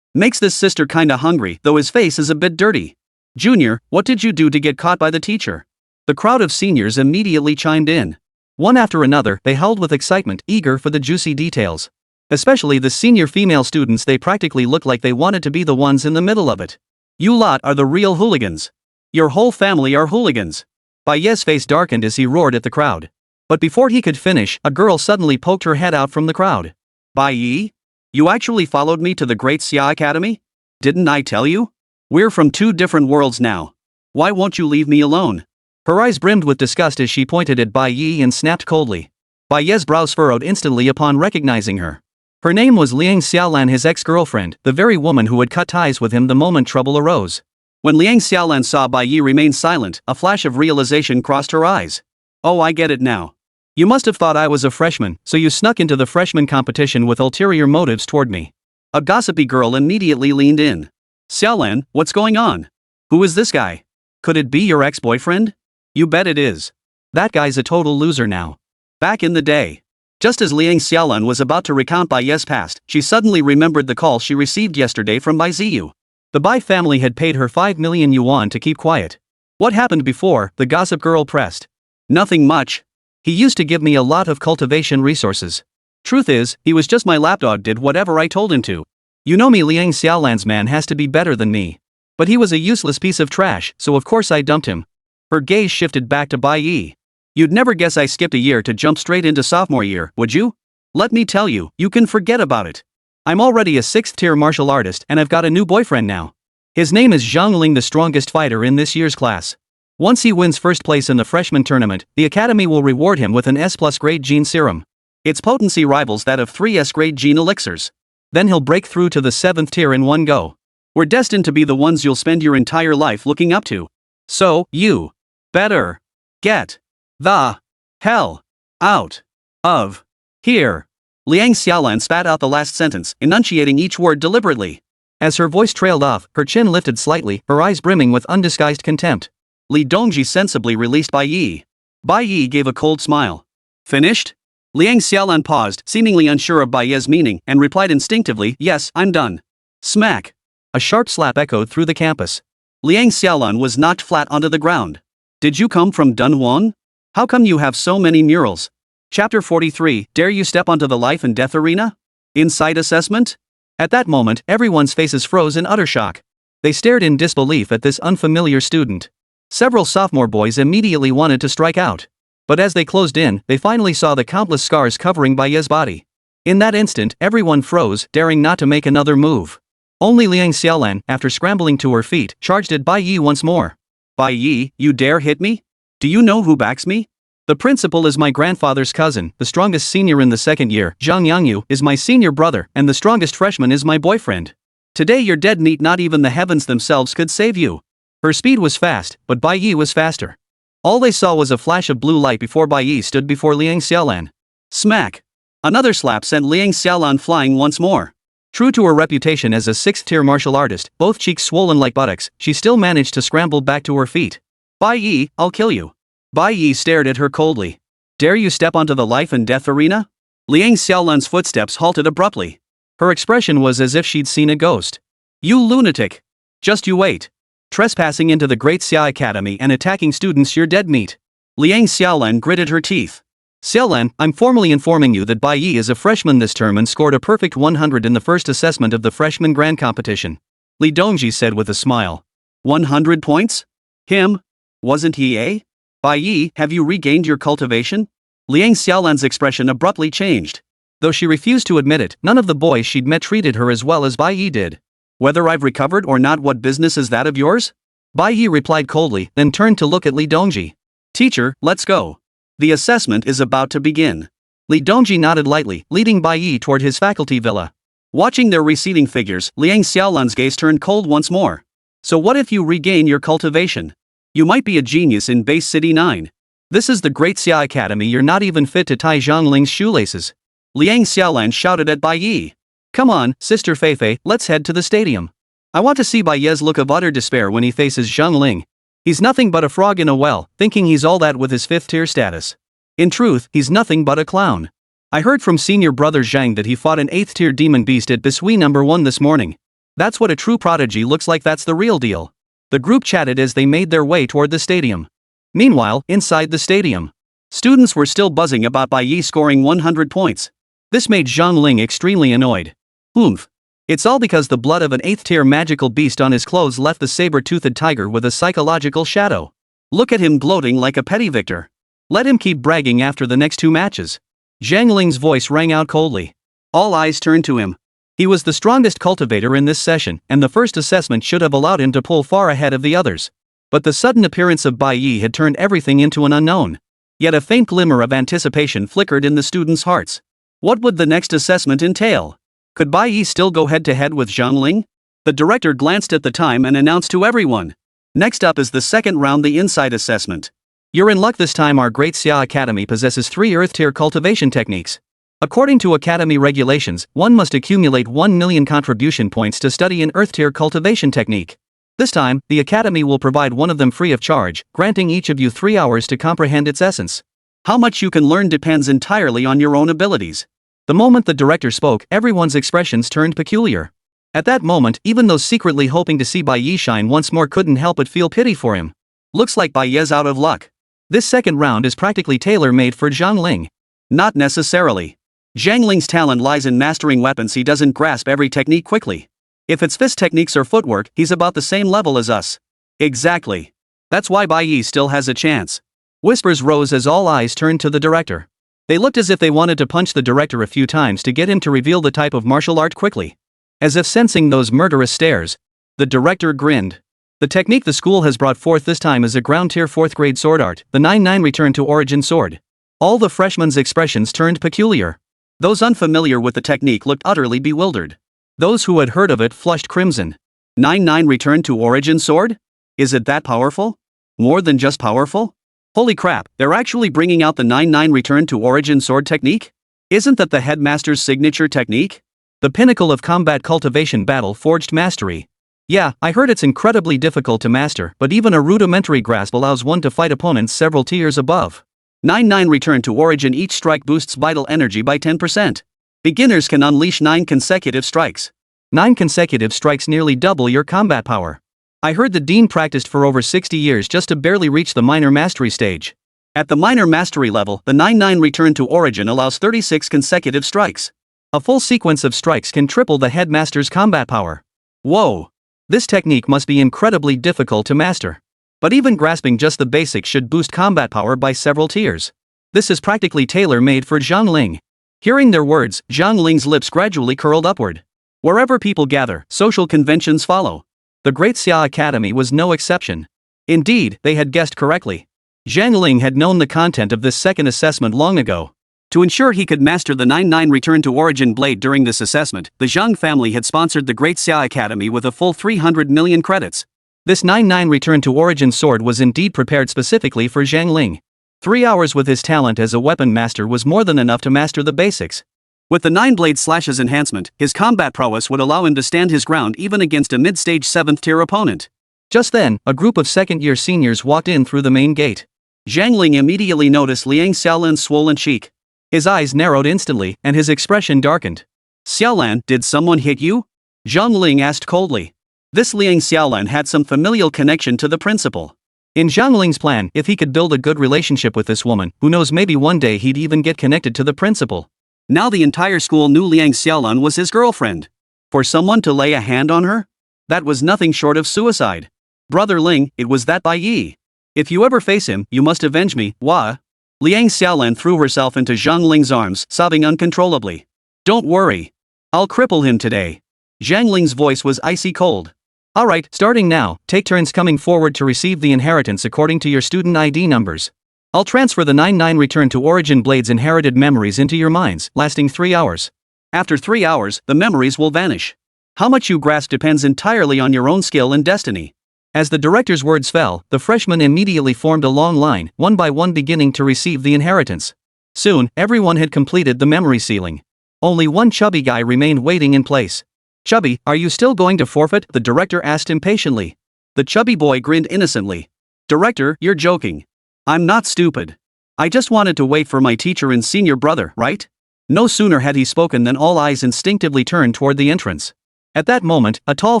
Makes this sister kinda hungry, though his face is a bit dirty. Junior, what did you do to get caught by the teacher? The crowd of seniors immediately chimed in. One after another, they howled with excitement, eager for the juicy details. Especially the senior female students, they practically looked like they wanted to be the ones in the middle of it. You lot are the real hooligans. Your whole family are hooligans. Bai Ye's face darkened as he roared at the crowd. But before he could finish, a girl suddenly poked her head out from the crowd. Bai Ye? You actually followed me to the Great Xia Academy? Didn't I tell you? We're from two different worlds now. Why won't you leave me alone? Her eyes brimmed with disgust as she pointed at Bai Ye and snapped coldly. Bai Ye's brows furrowed instantly upon recognizing her. Her name was Liang Xiaolan, his ex-girlfriend, the very woman who had cut ties with him the moment trouble arose. When Liang Xiaolan saw Bai Ye remain silent, a flash of realization crossed her eyes. Oh, I get it now. You must have thought I was a freshman, so you snuck into the freshman competition with ulterior motives toward me. A gossipy girl immediately leaned in. Xiaolan, what's going on? Who is this guy? Could it be your ex-boyfriend? You bet it is. That guy's a total loser now. Back in the day. Just as Liang Xiaolan was about to recount Bai Ye's past, she suddenly remembered the call she received yesterday from Bai Ziyu. The Bai family had paid her 5 million yuan to keep quiet. What happened before? The gossip girl pressed. Nothing much. He used to give me a lot of cultivation resources. Truth is, he was just my lapdog, did whatever I told him to. You know me, Liang Xiaolan's man has to be better than me. But he was a useless piece of trash, so of course I dumped him. Her gaze shifted back to Bai Ye. You'd never guess I skipped a year to jump straight into sophomore year, would you? Let me tell you, you can forget about it. I'm already a 6th-tier martial artist and I've got a new boyfriend now. His name is Zhang Ling, the strongest fighter in this year's class. Once he wins first place in the freshman tournament, the academy will reward him with an S+ grade gene serum. Its potency rivals that of 3 S grade gene elixirs. Then he'll break through to the 7th tier in one go. We're destined to be the ones you'll spend your entire life looking up to. So, you better get the hell out of here. Liang Xiaolan spat out the last sentence, enunciating each word deliberately. As her voice trailed off, her chin lifted slightly, her eyes brimming with undisguised contempt. Li Dongji sensibly released Bai Ye. Bai Ye gave a cold smile. Finished? Liang Xiaolan paused, seemingly unsure of Bai Ye's meaning, and replied instinctively, yes, I'm done. Smack. A sharp slap echoed through the campus. Liang Xiaolan was knocked flat onto the ground. Did you come from Dunhuan? How come you have so many murals? Chapter 43, Dare You Step Onto the Life and Death Arena? Insight Assessment? At that moment, everyone's faces froze in utter shock. They stared in disbelief at this unfamiliar student. Several sophomore boys immediately wanted to strike out. But as they closed in, they finally saw the countless scars covering Bai Ye's body. In that instant, everyone froze, daring not to make another move. Only Liang Xiaolan, after scrambling to her feet, charged at Bai Ye once more. Bai Ye, you dare hit me? Do you know who backs me? The principal is my grandfather's cousin, the strongest senior in the second year, Zhang Yangyu, is my senior brother, and the strongest freshman is my boyfriend. Today you're dead meat, not even the heavens themselves could save you. Her speed was fast, but Bai Ye was faster. All they saw was a flash of blue light before Bai Ye stood before Liang Xiaolan. Smack! Another slap sent Liang Xiaolan flying once more. True to her reputation as a 6th-tier martial artist, both cheeks swollen like buttocks, she still managed to scramble back to her feet. Bai Ye, I'll kill you. Bai Ye stared at her coldly. Dare you step onto the life and death arena? Liang Xiaolan's footsteps halted abruptly. Her expression was as if she'd seen a ghost. You lunatic! Just you wait. Trespassing into the Great Xia Academy and attacking students, you're dead meat. Liang Xiaolan gritted her teeth. Xiaolan, I'm formally informing you that Bai Ye is a freshman this term and scored a perfect 100 in the first assessment of the freshman grand competition. Li Dongji said with a smile. 100 points? Him? Wasn't he a? Bai Ye, have you regained your cultivation? Liang Xiaolan's expression abruptly changed. Though she refused to admit it, none of the boys she'd met treated her as well as Bai Ye did. Whether I've recovered or not, what business is that of yours? Bai Ye replied coldly, then turned to look at Li Dongji. Teacher, let's go. The assessment is about to begin. Li Dongji nodded lightly, leading Bai Ye toward his faculty villa. Watching their receding figures, Liang Xiaolan's gaze turned cold once more. So what if you regain your cultivation? You might be a genius in Base City 9. This is the Great Xia Academy, you're not even fit to tie Zhangling's shoelaces. Liang Xiaolan shouted at Bai Ye. Come on, Sister Feifei, let's head to the stadium. I want to see Bai Ye's look of utter despair when he faces Zhangling. He's nothing but a frog in a well, thinking he's all that with his 5th-tier status. In truth, he's nothing but a clown. I heard from senior brother Zhang that he fought an 8th-tier demon beast at Bisui number 1 this morning. That's what a true prodigy looks like, that's the real deal. The group chatted as they made their way toward the stadium. Meanwhile, inside the stadium, students were still buzzing about Bai Ye scoring 100 points. This made Zhangling extremely annoyed. Oomph. It's all because the blood of an 8th-tier magical beast on his clothes left the saber-toothed tiger with a psychological shadow. Look at him gloating like a petty victor. Let him keep bragging after the next 2 matches. Zhangling's voice rang out coldly. All eyes turned to him. He was the strongest cultivator in this session, and the first assessment should have allowed him to pull far ahead of the others. But the sudden appearance of Bai Ye had turned everything into an unknown. Yet a faint glimmer of anticipation flickered in the students' hearts. What would the next assessment entail? Could Bai Ye still go head-to-head with Zhangling? The director glanced at the time and announced to everyone. Next up is the second round, the inside assessment. You're in luck this time. Our Great Xia Academy possesses 3 Earth-tier cultivation techniques. According to Academy regulations, one must accumulate 1 million contribution points to study an Earth-tier cultivation technique. This time, the Academy will provide one of them free of charge, granting each of you 3 hours to comprehend its essence. How much you can learn depends entirely on your own abilities. The moment the director spoke, everyone's expressions turned peculiar. At that moment, even those secretly hoping to see Bai Ye shine once more couldn't help but feel pity for him. Looks like Bai Ye's out of luck. This second round is practically tailor-made for Zhangling. Not necessarily. Zhangling's talent lies in mastering weapons. He doesn't grasp every technique quickly. If it's fist techniques or footwork, he's about the same level as us. Exactly. That's why Bai Ye still has a chance. Whispers rose as all eyes turned to the director. They looked as if they wanted to punch the director a few times to get him to reveal the type of martial art quickly. As if sensing those murderous stares, the director grinned. The technique the school has brought forth this time is a ground-tier 4th-grade sword art, the 9-9 Return to Origin sword. All the freshmen's expressions turned peculiar. Those unfamiliar with the technique looked utterly bewildered. Those who had heard of it flushed crimson. 9-9 Return to Origin sword? Is it that powerful? More than just powerful? Holy crap, they're actually bringing out the 9-9 Return to Origin sword technique? Isn't that the headmaster's signature technique? The pinnacle of combat cultivation, battle-forged mastery. Yeah, I heard it's incredibly difficult to master, but even a rudimentary grasp allows one to fight opponents several tiers above. 9-9 Return to Origin. Each strike boosts vital energy by 10%. Beginners can unleash 9 consecutive strikes. 9 consecutive strikes nearly double your combat power. I heard the dean practiced for over 60 years just to barely reach the minor mastery stage. At the minor mastery level, the 9-9 Return to Origin allows 36 consecutive strikes. A full sequence of strikes can triple the headmaster's combat power. Whoa! This technique must be incredibly difficult to master. But even grasping just the basics should boost combat power by several tiers. This is practically tailor-made for Zhangling. Hearing their words, Zhangling's lips gradually curled upward. Wherever people gather, social conventions follow. The Great Xia Academy was no exception. Indeed, they had guessed correctly. Zhang Ling had known the content of this second assessment long ago. To ensure he could master the 9-9 Return to Origin blade during this assessment, the Zhang family had sponsored the Great Xia Academy with a full 300 million credits. This 9-9 Return to Origin sword was indeed prepared specifically for Zhang Ling. 3 hours with his talent as a weapon master was more than enough to master the basics. With the 9-blade slashes enhancement, his combat prowess would allow him to stand his ground even against a mid-stage 7th tier opponent. Just then, a group of second-year seniors walked in through the main gate. Zhang Ling immediately noticed Liang Xiaolan's swollen cheek. His eyes narrowed instantly, and his expression darkened. "Xiaolan, did someone hit you?" Zhang Ling asked coldly. This Liang Xiaolan had some familial connection to the principal. In Zhang Ling's plan, if he could build a good relationship with this woman, who knows, maybe one day he'd even get connected to the principal. Now the entire school knew Liang Xiaolan was his girlfriend. For someone to lay a hand on her? That was nothing short of suicide. "Brother Ling, it was that Bai Ye. If you ever face him, you must avenge me, wah." Liang Xiaolan threw herself into Zhang Ling's arms, sobbing uncontrollably. "Don't worry. I'll cripple him today." Zhang Ling's voice was icy cold. "Alright, starting now, take turns coming forward to receive the inheritance according to your student ID numbers. I'll transfer the 9-9 Return to Origin Blade's inherited memories into your minds, lasting 3 hours. After 3 hours, the memories will vanish. How much you grasp depends entirely on your own skill and destiny." As the director's words fell, the freshmen immediately formed a long line, one by one beginning to receive the inheritance. Soon, everyone had completed the memory sealing. Only one chubby guy remained waiting in place. "Chubby, are you still going to forfeit?" the director asked impatiently. The chubby boy grinned innocently. "Director, you're joking. I'm not stupid. I just wanted to wait for my teacher and senior brother, right?" No sooner had he spoken than all eyes instinctively turned toward the entrance. At that moment, a tall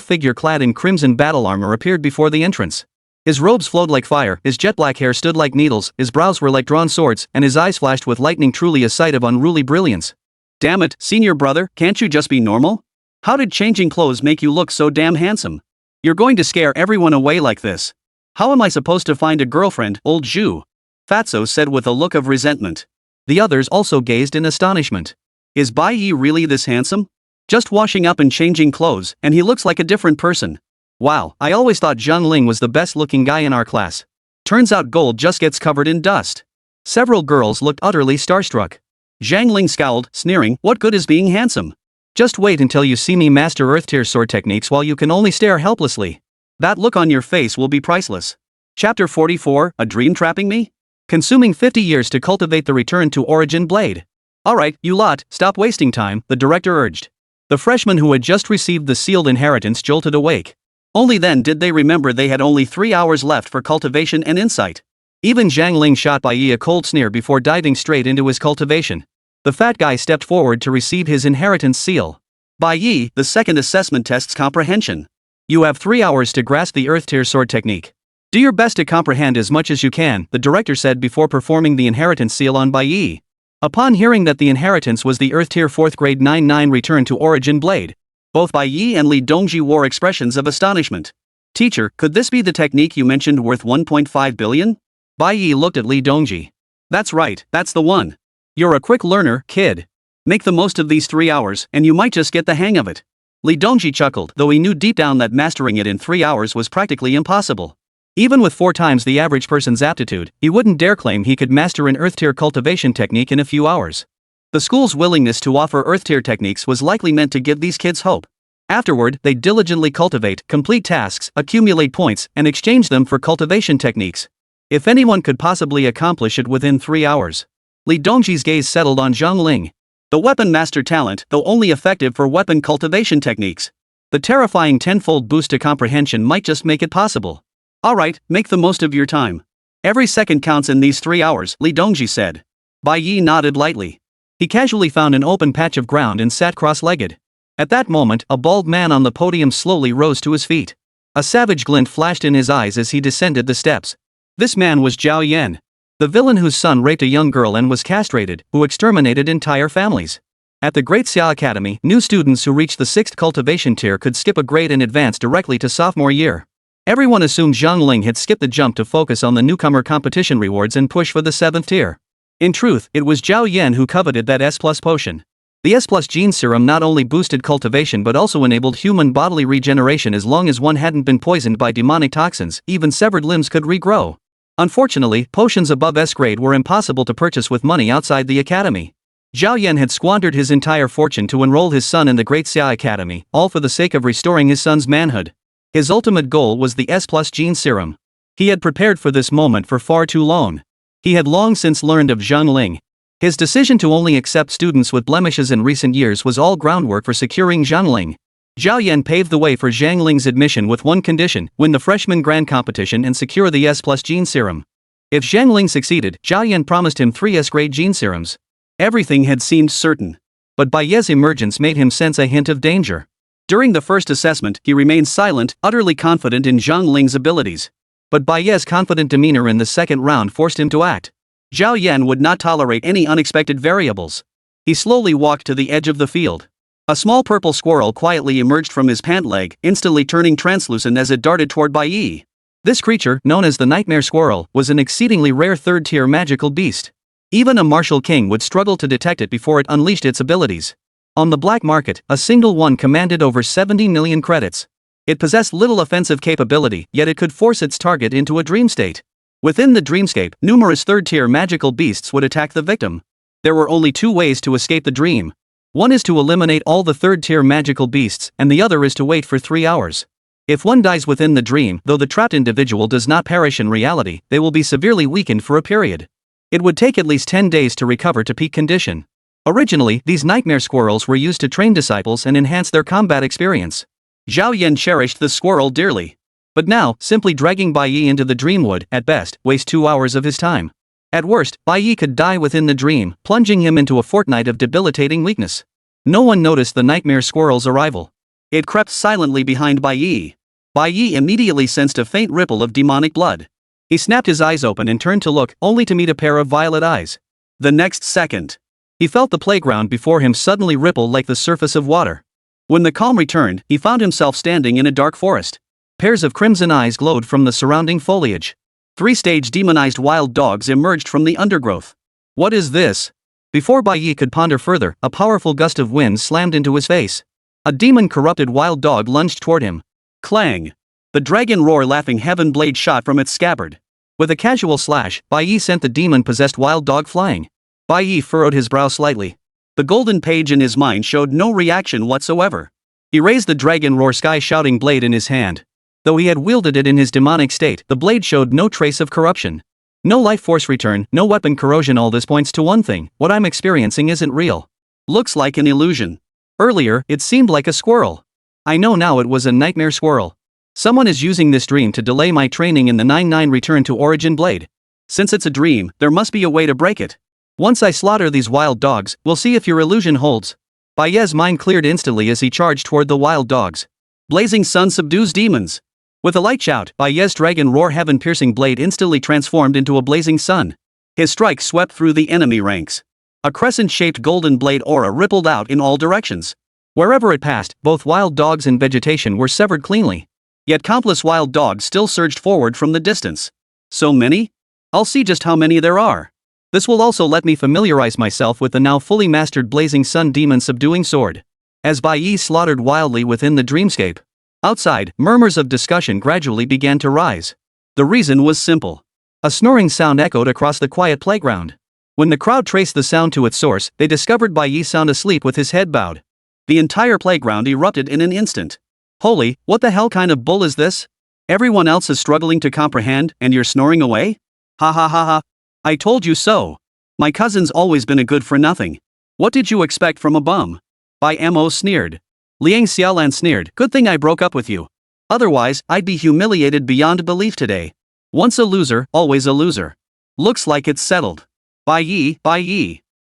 figure clad in crimson battle armor appeared before the entrance. His robes flowed like fire, his jet black hair stood like needles, his brows were like drawn swords, and his eyes flashed with lightning, truly a sight of unruly brilliance. "Damn it, senior brother, can't you just be normal? How did changing clothes make you look so damn handsome? You're going to scare everyone away like this. How am I supposed to find a girlfriend, old Zhu?" Fatso said with a look of resentment. The others also gazed in astonishment. "Is Bai Ye really this handsome? Just washing up and changing clothes, and he looks like a different person. Wow, I always thought Zhang Ling was the best looking guy in our class. Turns out gold just gets covered in dust." Several girls looked utterly starstruck. Zhang Ling scowled, sneering, "What good is being handsome? Just wait until you see me master Earth tier sword techniques while you can only stare helplessly. That look on your face will be priceless." Chapter 44, A Dream Trapping Me? Consuming 50 years to cultivate the Return to Origin blade. "Alright, you lot, stop wasting time," the director urged. The freshmen who had just received the sealed inheritance jolted awake. Only then did they remember they had only 3 hours left for cultivation and insight. Even Zhang Ling shot Bai Ye a cold sneer before diving straight into his cultivation. The fat guy stepped forward to receive his inheritance seal. "Bai Ye, the second assessment tests comprehension. You have 3 hours to grasp the Earth tier sword technique. Do your best to comprehend as much as you can," the director said before performing the inheritance seal on Bai Ye. Upon hearing that the inheritance was the Earth tier 4th grade 9-9 Return to Origin blade, both Bai Ye and Li Dongji wore expressions of astonishment. "Teacher, could this be the technique you mentioned worth 1.5 billion? Bai Ye looked at Li Dongji. "That's right, that's the one. You're a quick learner, kid. Make the most of these 3 hours, and you might just get the hang of it." Li Dongji chuckled, though he knew deep down that mastering it in 3 hours was practically impossible. Even with 4 times the average person's aptitude, he wouldn't dare claim he could master an Earth tier cultivation technique in a few hours. The school's willingness to offer Earth tier techniques was likely meant to give these kids hope. Afterward, they'd diligently cultivate, complete tasks, accumulate points, and exchange them for cultivation techniques. If anyone could possibly accomplish it within 3 hours. Li Dongji's gaze settled on Zhang Ling. The weapon master talent, though only effective for weapon cultivation techniques. The terrifying tenfold boost to comprehension might just make it possible. "Alright, make the most of your time. Every second counts in these 3 hours," Li Dongji said. Bai Ye nodded lightly. He casually found an open patch of ground and sat cross-legged. At that moment, a bald man on the podium slowly rose to his feet. A savage glint flashed in his eyes as he descended the steps. This man was Zhao Yan, the villain whose son raped a young girl and was castrated, who exterminated entire families. At the Great Xia Academy, new students who reached the 6th cultivation tier could skip a grade and advance directly to sophomore year. Everyone assumed Zhang Ling had skipped the jump to focus on the newcomer competition rewards and push for the 7th tier. In truth, it was Zhao Yan who coveted that S+ potion. The S+ gene serum not only boosted cultivation but also enabled human bodily regeneration as long as one hadn't been poisoned by demonic toxins, even severed limbs could regrow. Unfortunately, potions above S grade were impossible to purchase with money outside the academy. Zhao Yan had squandered his entire fortune to enroll his son in the Great Xia Academy, all for the sake of restoring his son's manhood. His ultimate goal was the S+ gene serum. He had prepared for this moment for far too long. He had long since learned of Zhang Ling. His decision to only accept students with blemishes in recent years was all groundwork for securing Zhang Ling. Zhao Yan paved the way for Zhang Ling's admission with one condition: win the freshman grand competition and secure the S+ gene serum. If Zhang Ling succeeded, Zhao Yan promised him 3 S-grade gene serums. Everything had seemed certain. But Bai Ye's emergence made him sense a hint of danger. During the first assessment, he remained silent, utterly confident in Zhang Ling's abilities. But Bai Ye's confident demeanor in the second round forced him to act. Zhao Yan would not tolerate any unexpected variables. He slowly walked to the edge of the field. A small purple squirrel quietly emerged from his pant leg, instantly turning translucent as it darted toward Bai Ye. This creature, known as the Nightmare Squirrel, was an exceedingly rare third-tier magical beast. Even a martial king would struggle to detect it before it unleashed its abilities. On the black market, a single one commanded over 70 million credits. It possessed little offensive capability, yet it could force its target into a dream state. Within the dreamscape, numerous third-tier magical beasts would attack the victim. There were only 2 ways to escape the dream. One is to eliminate all the third-tier magical beasts, and the other is to wait for 3 hours. If one dies within the dream, though the trapped individual does not perish in reality, they will be severely weakened for a period. It would take at least 10 days to recover to peak condition. Originally, these nightmare squirrels were used to train disciples and enhance their combat experience. Zhao Yan cherished the squirrel dearly. But now, simply dragging Bai Ye into the dream would, at best, waste 2 hours of his time. At worst, Bai Ye could die within the dream, plunging him into a fortnight of debilitating weakness. No one noticed the nightmare squirrel's arrival. It crept silently behind Bai Ye. Bai Ye immediately sensed a faint ripple of demonic blood. He snapped his eyes open and turned to look, only to meet a pair of violet eyes. The next second, he felt the playground before him suddenly ripple like the surface of water. When the calm returned, he found himself standing in a dark forest. Pairs of crimson eyes glowed from the surrounding foliage. 3-stage demonized wild dogs emerged from the undergrowth. What is this? Before Bai Ye could ponder further, a powerful gust of wind slammed into his face. A demon-corrupted wild dog lunged toward him. Clang! The dragon roar laughing heaven blade shot from its scabbard. With a casual slash, Bai Ye sent the demon-possessed wild dog flying. Bai Ye furrowed his brow slightly. The golden page in his mind showed no reaction whatsoever. He raised the dragon roar sky-shouting blade in his hand. Though he had wielded it in his demonic state, the blade showed no trace of corruption. No life force return, no weapon corrosion. All this points to one thing: what I'm experiencing isn't real. Looks like an illusion. Earlier, it seemed like a squirrel. I know now it was a nightmare squirrel. Someone is using this dream to delay my training in the 9-9 return to origin blade. Since it's a dream, there must be a way to break it. Once I slaughter these wild dogs, we'll see if your illusion holds. Bai Ye's mind cleared instantly as he charged toward the wild dogs. Blazing Sun subdues demons. With a light shout, Bai Ye's dragon roar heaven-piercing blade instantly transformed into a blazing sun. His strike swept through the enemy ranks. A crescent-shaped golden blade aura rippled out in all directions. Wherever it passed, both wild dogs and vegetation were severed cleanly. Yet countless wild dogs still surged forward from the distance. So many? I'll see just how many there are. This will also let me familiarize myself with the now fully mastered blazing sun demon subduing sword. As Bai Ye slaughtered wildly within the dreamscape. Outside, murmurs of discussion gradually began to rise. The reason was simple. A snoring sound echoed across the quiet playground. When the crowd traced the sound to its source, they discovered Bai Ye sound asleep with his head bowed. The entire playground erupted in an instant. Holy, what the hell kind of bull is this? Everyone else is struggling to comprehend, and you're snoring away? Ha ha ha ha. I told you so. My cousin's always been a good for nothing. What did you expect from a bum? Bai Mo sneered. Liang Xiaolan sneered. Good thing I broke up with you. Otherwise, I'd be humiliated beyond belief today. Once a loser, always a loser. Looks like it's settled. Bai Ye.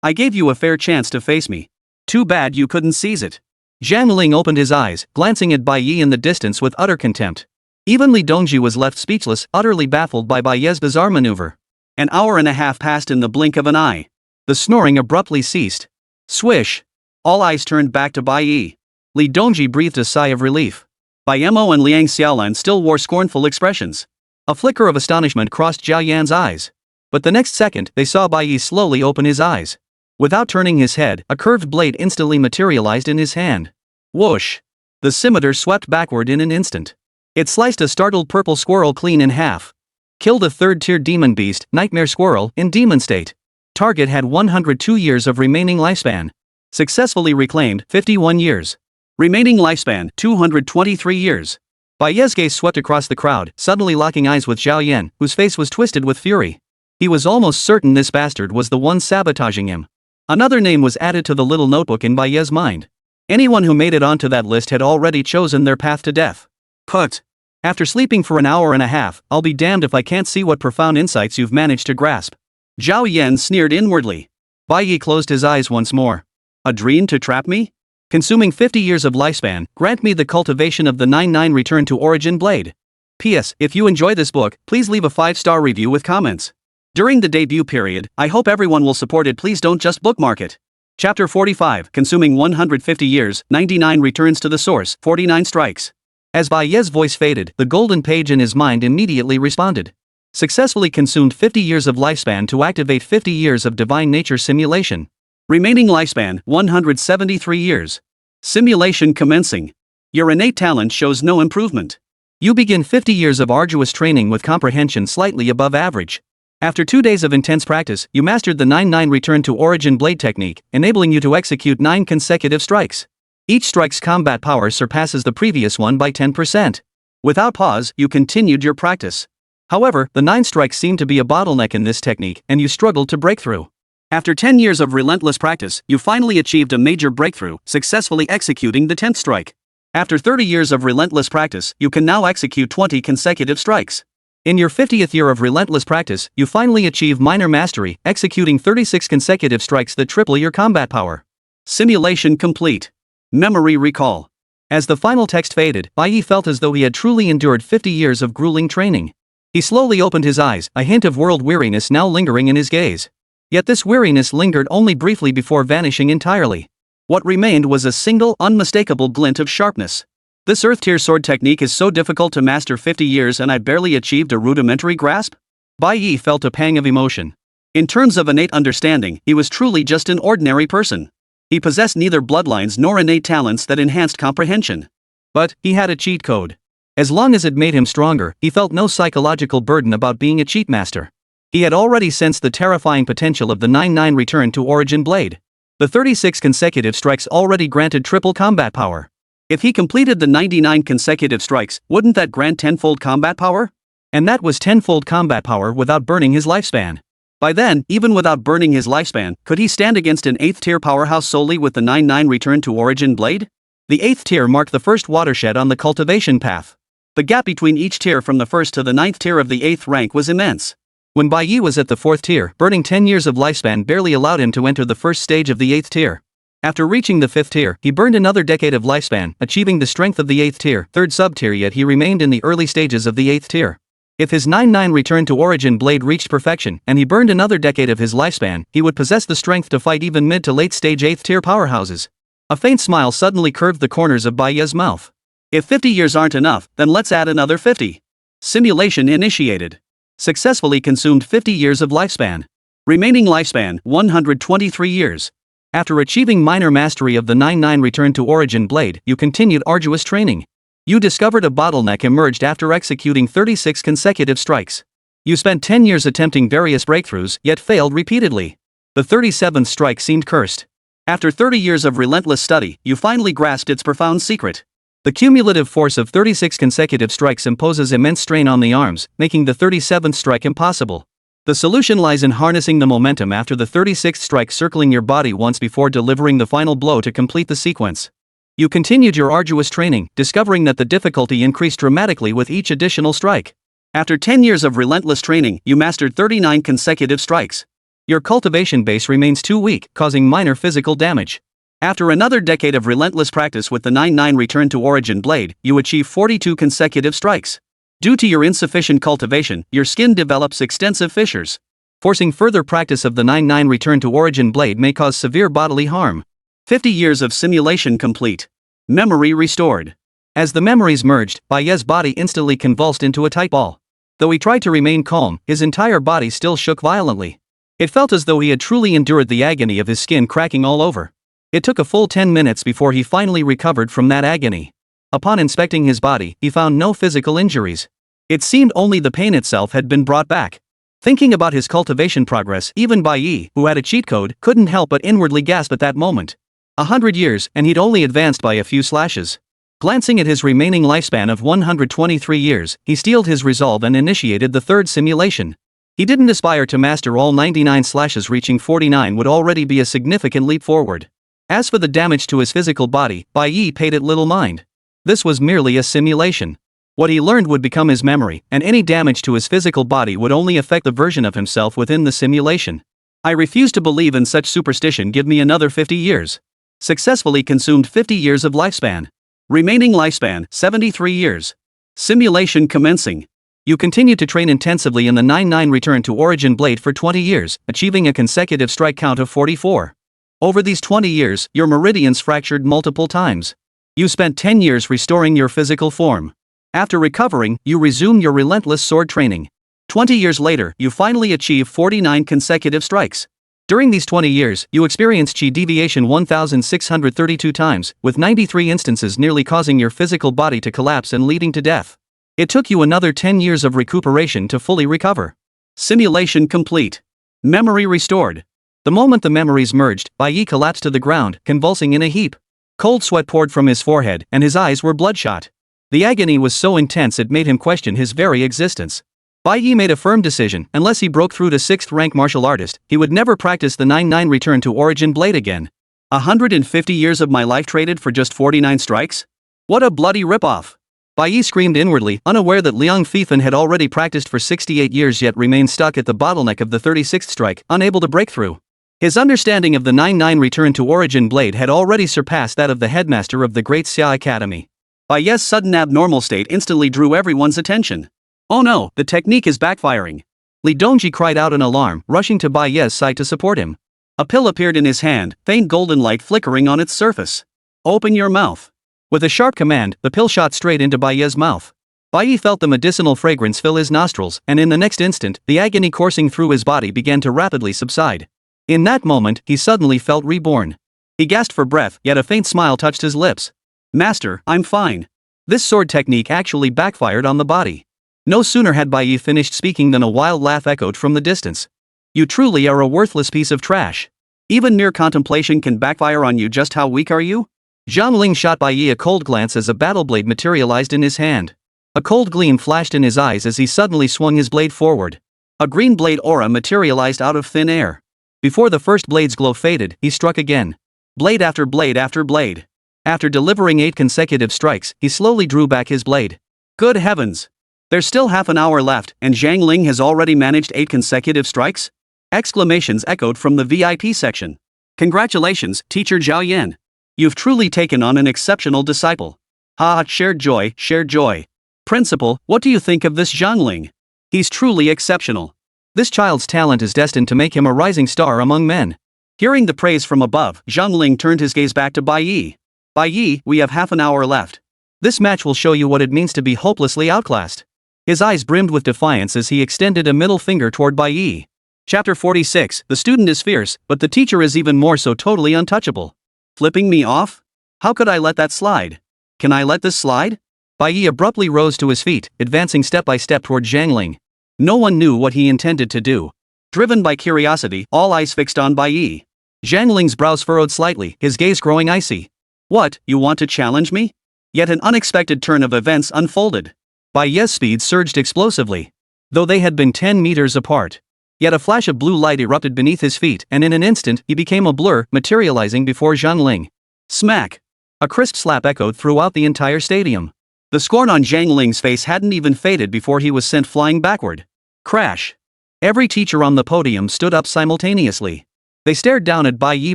I gave you a fair chance to face me. Too bad you couldn't seize it. Zhang Ling opened his eyes, glancing at Bai Ye in the distance with utter contempt. Even Li Dongji was left speechless, utterly baffled by Bai Ye's bizarre maneuver. An hour and a half passed in the blink of an eye. The snoring abruptly ceased. Swish! All eyes turned back to Bai Ye. Li Dongji breathed a sigh of relief. Bai Mo and Liang Xiaolan still wore scornful expressions. A flicker of astonishment crossed Zhao Yan's eyes. But the next second, they saw Bai Ye slowly open his eyes. Without turning his head, a curved blade instantly materialized in his hand. Whoosh! The scimitar swept backward in an instant. It sliced a startled purple squirrel clean in half. Killed a third-tier demon beast, Nightmare Squirrel, in demon state. Target had 102 years of remaining lifespan. Successfully reclaimed, 51 years. Remaining lifespan, 223 years. Bai Ye's gaze swept across the crowd, suddenly locking eyes with Zhao Yan, whose face was twisted with fury. He was almost certain this bastard was the one sabotaging him. Another name was added to the little notebook in Bai Ye's mind. Anyone who made it onto that list had already chosen their path to death. Put. After sleeping for an hour and a half, I'll be damned if I can't see what profound insights you've managed to grasp. Zhao Yan sneered inwardly. Bai Ye closed his eyes once more. A dream to trap me? Consuming 50 years of lifespan, grant me the cultivation of the 9-9 Return to Origin Blade. P.S. If you enjoy this book, please leave a 5-star review with comments. During the debut period, I hope everyone will support it. Please don't just bookmark it. Chapter 45, Consuming 150 years, 99 returns to the source, 49 strikes. As Bai Ye's voice faded, the golden page in his mind immediately responded. Successfully consumed 50 years of lifespan to activate 50 years of divine nature simulation. Remaining lifespan, 173 years. Simulation commencing. Your innate talent shows no improvement. You begin 50 years of arduous training with comprehension slightly above average. After 2 days of intense practice, you mastered the 9-9 Return to Origin Blade technique, enabling you to execute 9 consecutive strikes. Each strike's combat power surpasses the previous one by 10%. Without pause, you continued your practice. However, the 9 strikes seemed to be a bottleneck in this technique, and you struggled to break through. After 10 years of relentless practice, you finally achieved a major breakthrough, successfully executing the 10th strike. After 30 years of relentless practice, you can now execute 20 consecutive strikes. In your 50th year of relentless practice, you finally achieve minor mastery, executing 36 consecutive strikes that triple your combat power. Simulation complete. Memory recall. As the final text faded, Bai Ye felt as though he had truly endured 50 years of grueling training. He slowly opened his eyes, a hint of world weariness now lingering in his gaze. Yet this weariness lingered only briefly before vanishing entirely. What remained was a single, unmistakable glint of sharpness. This Earth-tier sword technique is so difficult to master 50 years and I barely achieved a rudimentary grasp? Bai Ye felt a pang of emotion. In terms of innate understanding, he was truly just an ordinary person. He possessed neither bloodlines nor innate talents that enhanced comprehension. But he had a cheat code. As long as it made him stronger, he felt no psychological burden about being a cheat master. He had already sensed the terrifying potential of the 9-9 Return to Origin Blade. The 36 consecutive strikes already granted triple combat power. If he completed the 99 consecutive strikes, wouldn't that grant tenfold combat power? And that was tenfold combat power without burning his lifespan. By then, even without burning his lifespan, could he stand against an 8th tier powerhouse solely with the 9-9 Return to Origin Blade? The 8th tier marked the first watershed on the cultivation path. The gap between each tier from the 1st to the 9th tier of the 8th rank was immense. When Bai Ye was at the 4th tier, burning 10 years of lifespan barely allowed him to enter the first stage of the 8th tier. After reaching the 5th tier, he burned another decade of lifespan, achieving the strength of the 8th tier, 3rd sub-tier, yet he remained in the early stages of the 8th tier. If his 9-9 Return to Origin Blade reached perfection, and he burned another decade of his lifespan, he would possess the strength to fight even mid to late stage 8th tier powerhouses. A faint smile suddenly curved the corners of Bai Ye's mouth. If 50 years aren't enough, then let's add another 50. Simulation initiated. Successfully consumed 50 years of lifespan. Remaining lifespan, 123 years. After achieving minor mastery of the 9-9 Return to Origin Blade, you continued arduous training. You discovered a bottleneck emerged after executing 36 consecutive strikes. You spent 10 years attempting various breakthroughs, yet failed repeatedly. The 37th strike seemed cursed. After 30 years of relentless study, you finally grasped its profound secret. The cumulative force of 36 consecutive strikes imposes immense strain on the arms, making the 37th strike impossible. The solution lies in harnessing the momentum after the 36th strike circling your body once before delivering the final blow to complete the sequence. You continued your arduous training, discovering that the difficulty increased dramatically with each additional strike. After 10 years of relentless training, you mastered 39 consecutive strikes. Your cultivation base remains too weak, causing minor physical damage. After another decade of relentless practice with the 9-9 Return to Origin Blade, you achieve 42 consecutive strikes. Due to your insufficient cultivation, your skin develops extensive fissures. Forcing further practice of the 9-9 Return to Origin Blade may cause severe bodily harm. 50 years of simulation complete. Memory restored. As the memories merged, Bai Ye's body instantly convulsed into a tight ball. Though he tried to remain calm, his entire body still shook violently. It felt as though he had truly endured the agony of his skin cracking all over. It took a full 10 minutes before he finally recovered from that agony. Upon inspecting his body, he found no physical injuries. It seemed only the pain itself had been brought back. Thinking about his cultivation progress, even Bai Ye, who had a cheat code, couldn't help but inwardly gasp at that moment. 100 years, and he'd only advanced by a few slashes. Glancing at his remaining lifespan of 123 years, he steeled his resolve and initiated the third simulation. He didn't aspire to master all 99 slashes. Reaching 49 would already be a significant leap forward. As for the damage to his physical body, Bai Ye paid it little mind. This was merely a simulation. What he learned would become his memory, and any damage to his physical body would only affect the version of himself within the simulation. I refuse to believe in such superstition. Give me another 50 years. Successfully consumed 50 years of lifespan. Remaining lifespan, 73 years. Simulation commencing. You continue to train intensively in the 9-9 return to origin blade for 20 years, achieving a consecutive strike count of 44. Over these 20 years, your meridians fractured multiple times. You spent 10 years restoring your physical form. After recovering, you resume your relentless sword training. 20 years later, you finally achieve 49 consecutive strikes. During these 20 years, you experienced chi deviation 1,632 times, with 93 instances nearly causing your physical body to collapse and leading to death. It took you another 10 years of recuperation to fully recover. Simulation complete. Memory restored. The moment the memories merged, Bai Ye collapsed to the ground, convulsing in a heap. Cold sweat poured from his forehead, and his eyes were bloodshot. The agony was so intense it made him question his very existence. Bai Ye made a firm decision: unless he broke through to 6th rank martial artist, he would never practice the 9-9 return to origin blade again. 150 years of my life traded for just 49 strikes? What a bloody ripoff! Bai Ye screamed inwardly, unaware that Liang Fifan had already practiced for 68 years yet remained stuck at the bottleneck of the 36th strike, unable to break through. His understanding of the 9-9 return to origin blade had already surpassed that of the headmaster of the Great Dasha Academy. Bai Ye's sudden abnormal state instantly drew everyone's attention. Oh no, the technique is backfiring. Li Dongji cried out in alarm, rushing to Bai Ye's side to support him. A pill appeared in his hand, faint golden light flickering on its surface. Open your mouth. With a sharp command, the pill shot straight into Bai Ye's mouth. Bai Ye felt the medicinal fragrance fill his nostrils, and in the next instant, the agony coursing through his body began to rapidly subside. In that moment, he suddenly felt reborn. He gasped for breath, yet a faint smile touched his lips. Master, I'm fine. This sword technique actually backfired on the body. No sooner had Bai Ye finished speaking than a wild laugh echoed from the distance. You truly are a worthless piece of trash. Even mere contemplation can backfire on you. Just how weak are you? Zhang Ling shot Bai Ye a cold glance as a battle blade materialized in his hand. A cold gleam flashed in his eyes as he suddenly swung his blade forward. A green blade aura materialized out of thin air. Before the first blade's glow faded, he struck again. Blade after blade after blade. After delivering 8 consecutive strikes, he slowly drew back his blade. Good heavens! There's still half an hour left, and Zhang Ling has already managed 8 consecutive strikes? Exclamations echoed from the VIP section. Congratulations, Teacher Zhao Yan. You've truly taken on an exceptional disciple. Ha, shared joy, shared joy. Principal, what do you think of this Zhang Ling? He's truly exceptional. This child's talent is destined to make him a rising star among men. Hearing the praise from above, Zhang Ling turned his gaze back to Bai Ye. Bai Ye, we have half an hour left. This match will show you what it means to be hopelessly outclassed. His eyes brimmed with defiance as he extended a middle finger toward Bai Ye. Chapter 46, the student is fierce, but the teacher is even more so, totally untouchable. Flipping me off? How could I let that slide? Can I let this slide? Bai Ye abruptly rose to his feet, advancing step by step toward Zhang Ling. No one knew what he intended to do. Driven by curiosity, all eyes fixed on Bai Ye. Zhang Ling's brows furrowed slightly, his gaze growing icy. What, you want to challenge me? Yet an unexpected turn of events unfolded. Bai Ye's speed surged explosively. Though they had been 10 meters apart. Yet a flash of blue light erupted beneath his feet, and in an instant, he became a blur, materializing before Zhang Ling. Smack! A crisp slap echoed throughout the entire stadium. The scorn on Zhang Ling's face hadn't even faded before he was sent flying backward. Crash! Every teacher on the podium stood up simultaneously. They stared down at Bai Ye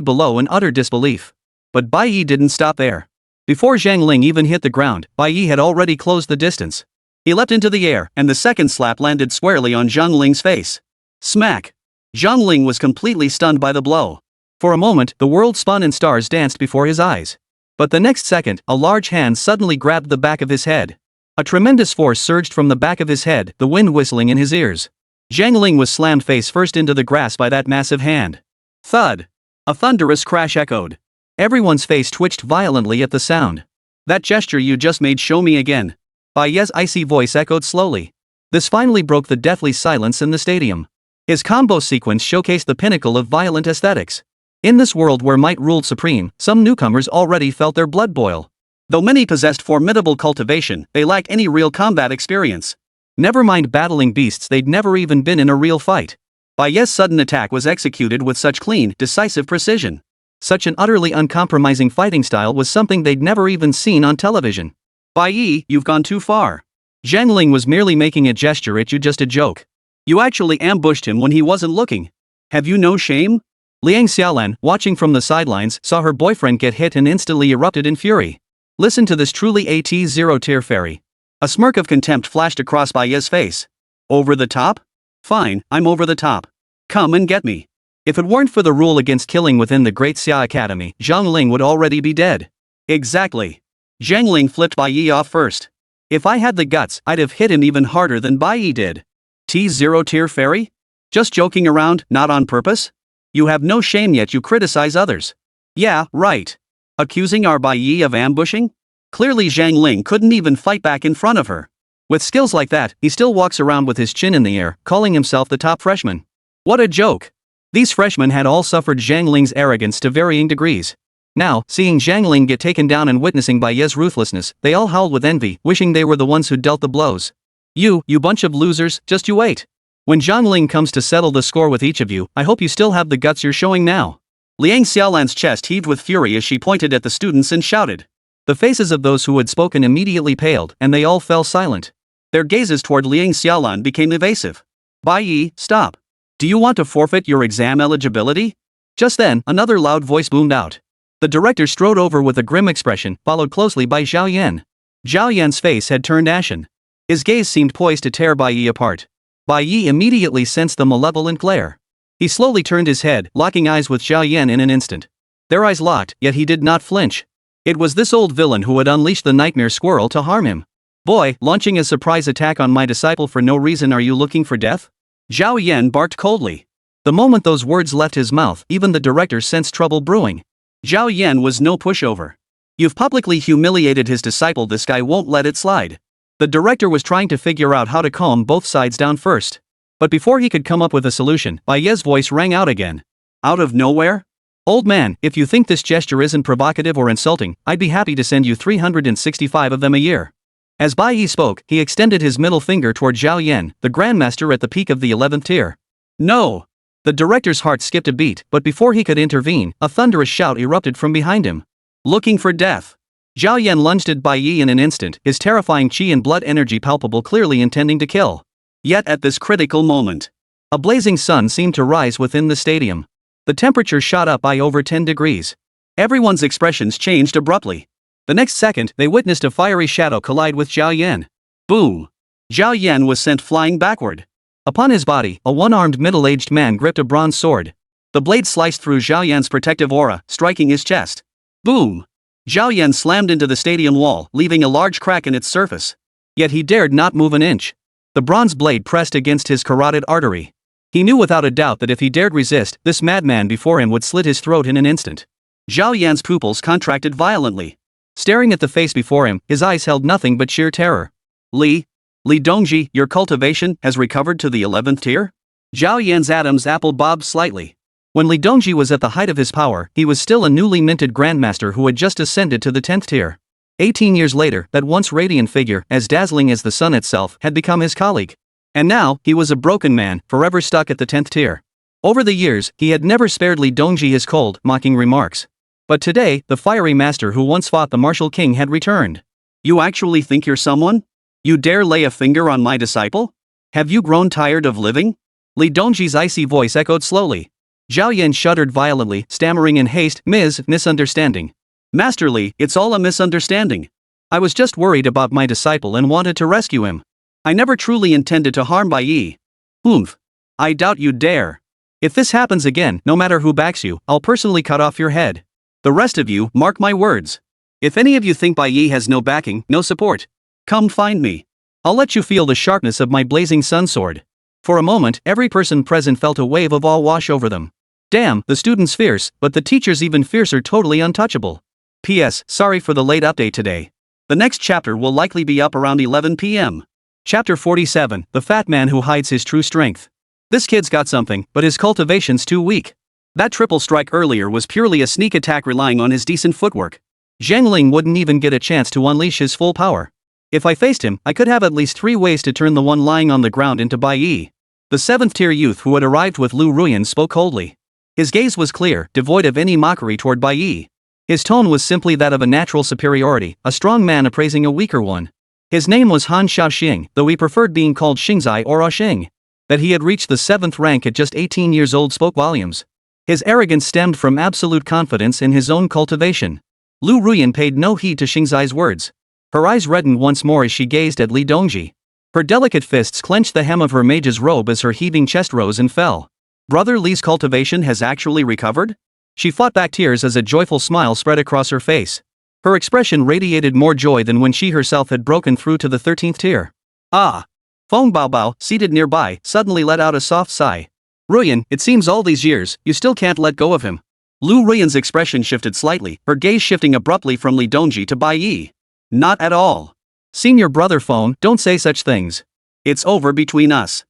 below in utter disbelief. But Bai Ye didn't stop there. Before Zhang Ling even hit the ground, Bai Ye had already closed the distance. He leapt into the air, and the second slap landed squarely on Zhang Ling's face. Smack! Zhang Ling was completely stunned by the blow. For a moment, the world spun and stars danced before his eyes. But the next second, a large hand suddenly grabbed the back of his head. A tremendous force surged from the back of his head, the wind whistling in his ears. Zhang Ling was slammed face first into the grass by that massive hand. Thud. A thunderous crash echoed. Everyone's face twitched violently at the sound. That gesture you just made, show me again. Bai Ye's icy voice echoed slowly. This finally broke the deathly silence in the stadium. His combo sequence showcased the pinnacle of violent aesthetics. In this world where might ruled supreme, some newcomers already felt their blood boil. Though many possessed formidable cultivation, they lacked any real combat experience. Never mind battling beasts, they'd never even been in a real fight. Bai Ye's sudden attack was executed with such clean, decisive precision. Such an utterly uncompromising fighting style was something they'd never even seen on television. Bai Ye, you've gone too far. Zhang Ling was merely making a gesture at you, just a joke. You actually ambushed him when he wasn't looking. Have you no shame? Liang Xiaolan, watching from the sidelines, saw her boyfriend get hit and instantly erupted in fury. Listen to this truly AT0 tier fairy. A smirk of contempt flashed across Bai Ye's face. Over the top? Fine, I'm over the top. Come and get me. If it weren't for the rule against killing within the Great Xia Academy, Zhang Ling would already be dead. Exactly. Zhang Ling flipped Bai Ye off first. If I had the guts, I'd have hit him even harder than Bai Ye did. T0 tier fairy? Just joking around, not on purpose? You have no shame yet you criticize others. Yeah, right. Accusing our Bai Ye of ambushing? Clearly Zhang Ling couldn't even fight back in front of her. With skills like that, he still walks around with his chin in the air, calling himself the top freshman. What a joke. These freshmen had all suffered Zhang Ling's arrogance to varying degrees. Now, seeing Zhang Ling get taken down and witnessing Bai Ye's ruthlessness, they all howled with envy, wishing they were the ones who dealt the blows. You bunch of losers, just you wait. When Zhang Ling comes to settle the score with each of you, I hope you still have the guts you're showing now. Liang Xiaolan's chest heaved with fury as she pointed at the students and shouted. The faces of those who had spoken immediately paled, and they all fell silent. Their gazes toward Liang Xiaolan became evasive. Bai Ye, stop. Do you want to forfeit your exam eligibility? Just then, another loud voice boomed out. The director strode over with a grim expression, followed closely by Zhao Yan. Zhao Yan's face had turned ashen. His gaze seemed poised to tear Bai Ye apart. Bai Ye immediately sensed the malevolent glare. He slowly turned his head, locking eyes with Zhao Yan in an instant. Their eyes locked, yet he did not flinch. It was this old villain who had unleashed the nightmare squirrel to harm him. Boy, launching a surprise attack on my disciple for no reason, are you looking for death? Zhao Yan barked coldly. The moment those words left his mouth, even the director sensed trouble brewing. Zhao Yan was no pushover. You've publicly humiliated his disciple, this guy won't let it slide. The director was trying to figure out how to calm both sides down first. But before he could come up with a solution, Bai Ye's voice rang out again. Out of nowhere? Old man, if you think this gesture isn't provocative or insulting, I'd be happy to send you 365 of them a year. As Bai Ye spoke, he extended his middle finger toward Zhao Yan, the Grandmaster at the peak of the 11th tier. No! The director's heart skipped a beat, but before he could intervene, a thunderous shout erupted from behind him. Looking for death. Zhao Yan lunged at Bai Ye in an instant, his terrifying chi and blood energy palpable, clearly intending to kill. Yet at this critical moment, a blazing sun seemed to rise within the stadium. The temperature shot up by over 10 degrees. Everyone's expressions changed abruptly. The next second, they witnessed a fiery shadow collide with Zhao Yan. Boom! Zhao Yan was sent flying backward. Upon his body, a one-armed middle-aged man gripped a bronze sword. The blade sliced through Zhao Yan's protective aura, striking his chest. Boom! Zhao Yan slammed into the stadium wall, leaving a large crack in its surface. Yet he dared not move an inch. The bronze blade pressed against his carotid artery. He knew without a doubt that if he dared resist, this madman before him would slit his throat in an instant. Zhao Yan's pupils contracted violently. Staring at the face before him, his eyes held nothing but sheer terror. Li Dongji, your cultivation has recovered to the 11th tier? Zhao Yan's Adam's apple bobbed slightly. When Li Dongji was at the height of his power, he was still a newly minted grandmaster who had just ascended to the 10th tier. 18 years later, that once radiant figure, as dazzling as the sun itself, had become his colleague. And now, he was a broken man, forever stuck at the 10th tier. Over the years, he had never spared Li Dongji his cold, mocking remarks. But today, the fiery master who once fought the martial king had returned. You actually think you're someone? You dare lay a finger on my disciple? Have you grown tired of living? Li Dongji's icy voice echoed slowly. Zhao Yan shuddered violently, stammering in haste, misunderstanding. Master Li, it's all a misunderstanding. I was just worried about my disciple and wanted to rescue him. I never truly intended to harm Bai Ye. Oomph. I doubt you'd dare. If this happens again, no matter who backs you, I'll personally cut off your head. The rest of you, mark my words. If any of you think Bai Ye has no backing, no support, come find me. I'll let you feel the sharpness of my blazing sun sword. For a moment, every person present felt a wave of awe wash over them. Damn, the student's fierce, but the teacher's even fiercer, totally untouchable. P.S. Sorry for the late update today. The next chapter will likely be up around 11 p.m. Chapter 47, The Fat Man Who Hides His True Strength. This kid's got something, but his cultivation's too weak. That triple strike earlier was purely a sneak attack relying on his decent footwork. Zhangling wouldn't even get a chance to unleash his full power. If I faced him, I could have at least 3 ways to turn the one lying on the ground into Bai Ye. The 7th tier youth who had arrived with Lu Ruyan spoke coldly. His gaze was clear, devoid of any mockery toward Bai Ye. His tone was simply that of a natural superiority, a strong man appraising a weaker one. His name was Han Xiaoxing, though he preferred being called Xingzai or Oxing. That he had reached the 7th rank at just 18 years old spoke volumes. His arrogance stemmed from absolute confidence in his own cultivation. Lu Ruyan paid no heed to Xingzai's words. Her eyes reddened once more as she gazed at Li Dongji. Her delicate fists clenched the hem of her mage's robe as her heaving chest rose and fell. Brother Li's cultivation has actually recovered? She fought back tears as a joyful smile spread across her face. Her expression radiated more joy than when she herself had broken through to the 13th tier. Ah! Feng Baobao, seated nearby, suddenly let out a soft sigh. Ruyan, it seems all these years, you still can't let go of him. Lu Ruyan's expression shifted slightly, her gaze shifting abruptly from Li Dongji to Bai Ye. Not at all. Senior brother Feng, don't say such things. It's over between us.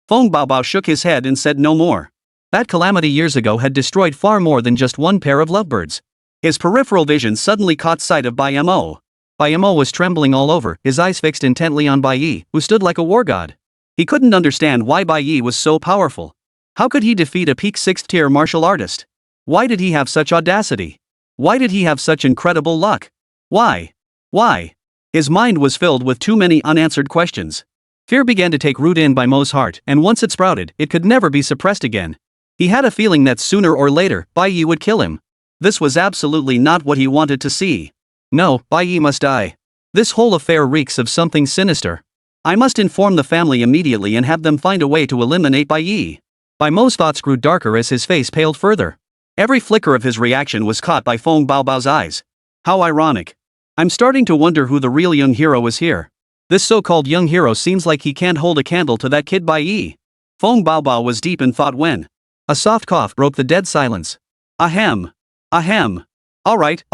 Feng Baobao shook his head and said no more. That calamity years ago had destroyed far more than just one pair of lovebirds. His peripheral vision suddenly caught sight of Bai Mo. Bai Mo was trembling all over, his eyes fixed intently on Bai Ye, who stood like a war god. He couldn't understand why Bai Ye was so powerful. How could he defeat a peak 6th tier martial artist? Why did he have such audacity? Why did he have such incredible luck? Why? Why? His mind was filled with too many unanswered questions. Fear began to take root in Bai Mo's heart, and once it sprouted, it could never be suppressed again. He had a feeling that sooner or later, Bai Ye would kill him. This was absolutely not what he wanted to see. No, Bai Ye must die. This whole affair reeks of something sinister. I must inform the family immediately and have them find a way to eliminate Bai Ye. Bai Mo's thoughts grew darker as his face paled further. Every flicker of his reaction was caught by Feng Baobao's eyes. How ironic. I'm starting to wonder who the real young hero is here. This so-called young hero seems like he can't hold a candle to that kid Bai Ye. Feng Baobao was deep in thought when a soft cough broke the dead silence. Ahem. Ahem. Alright.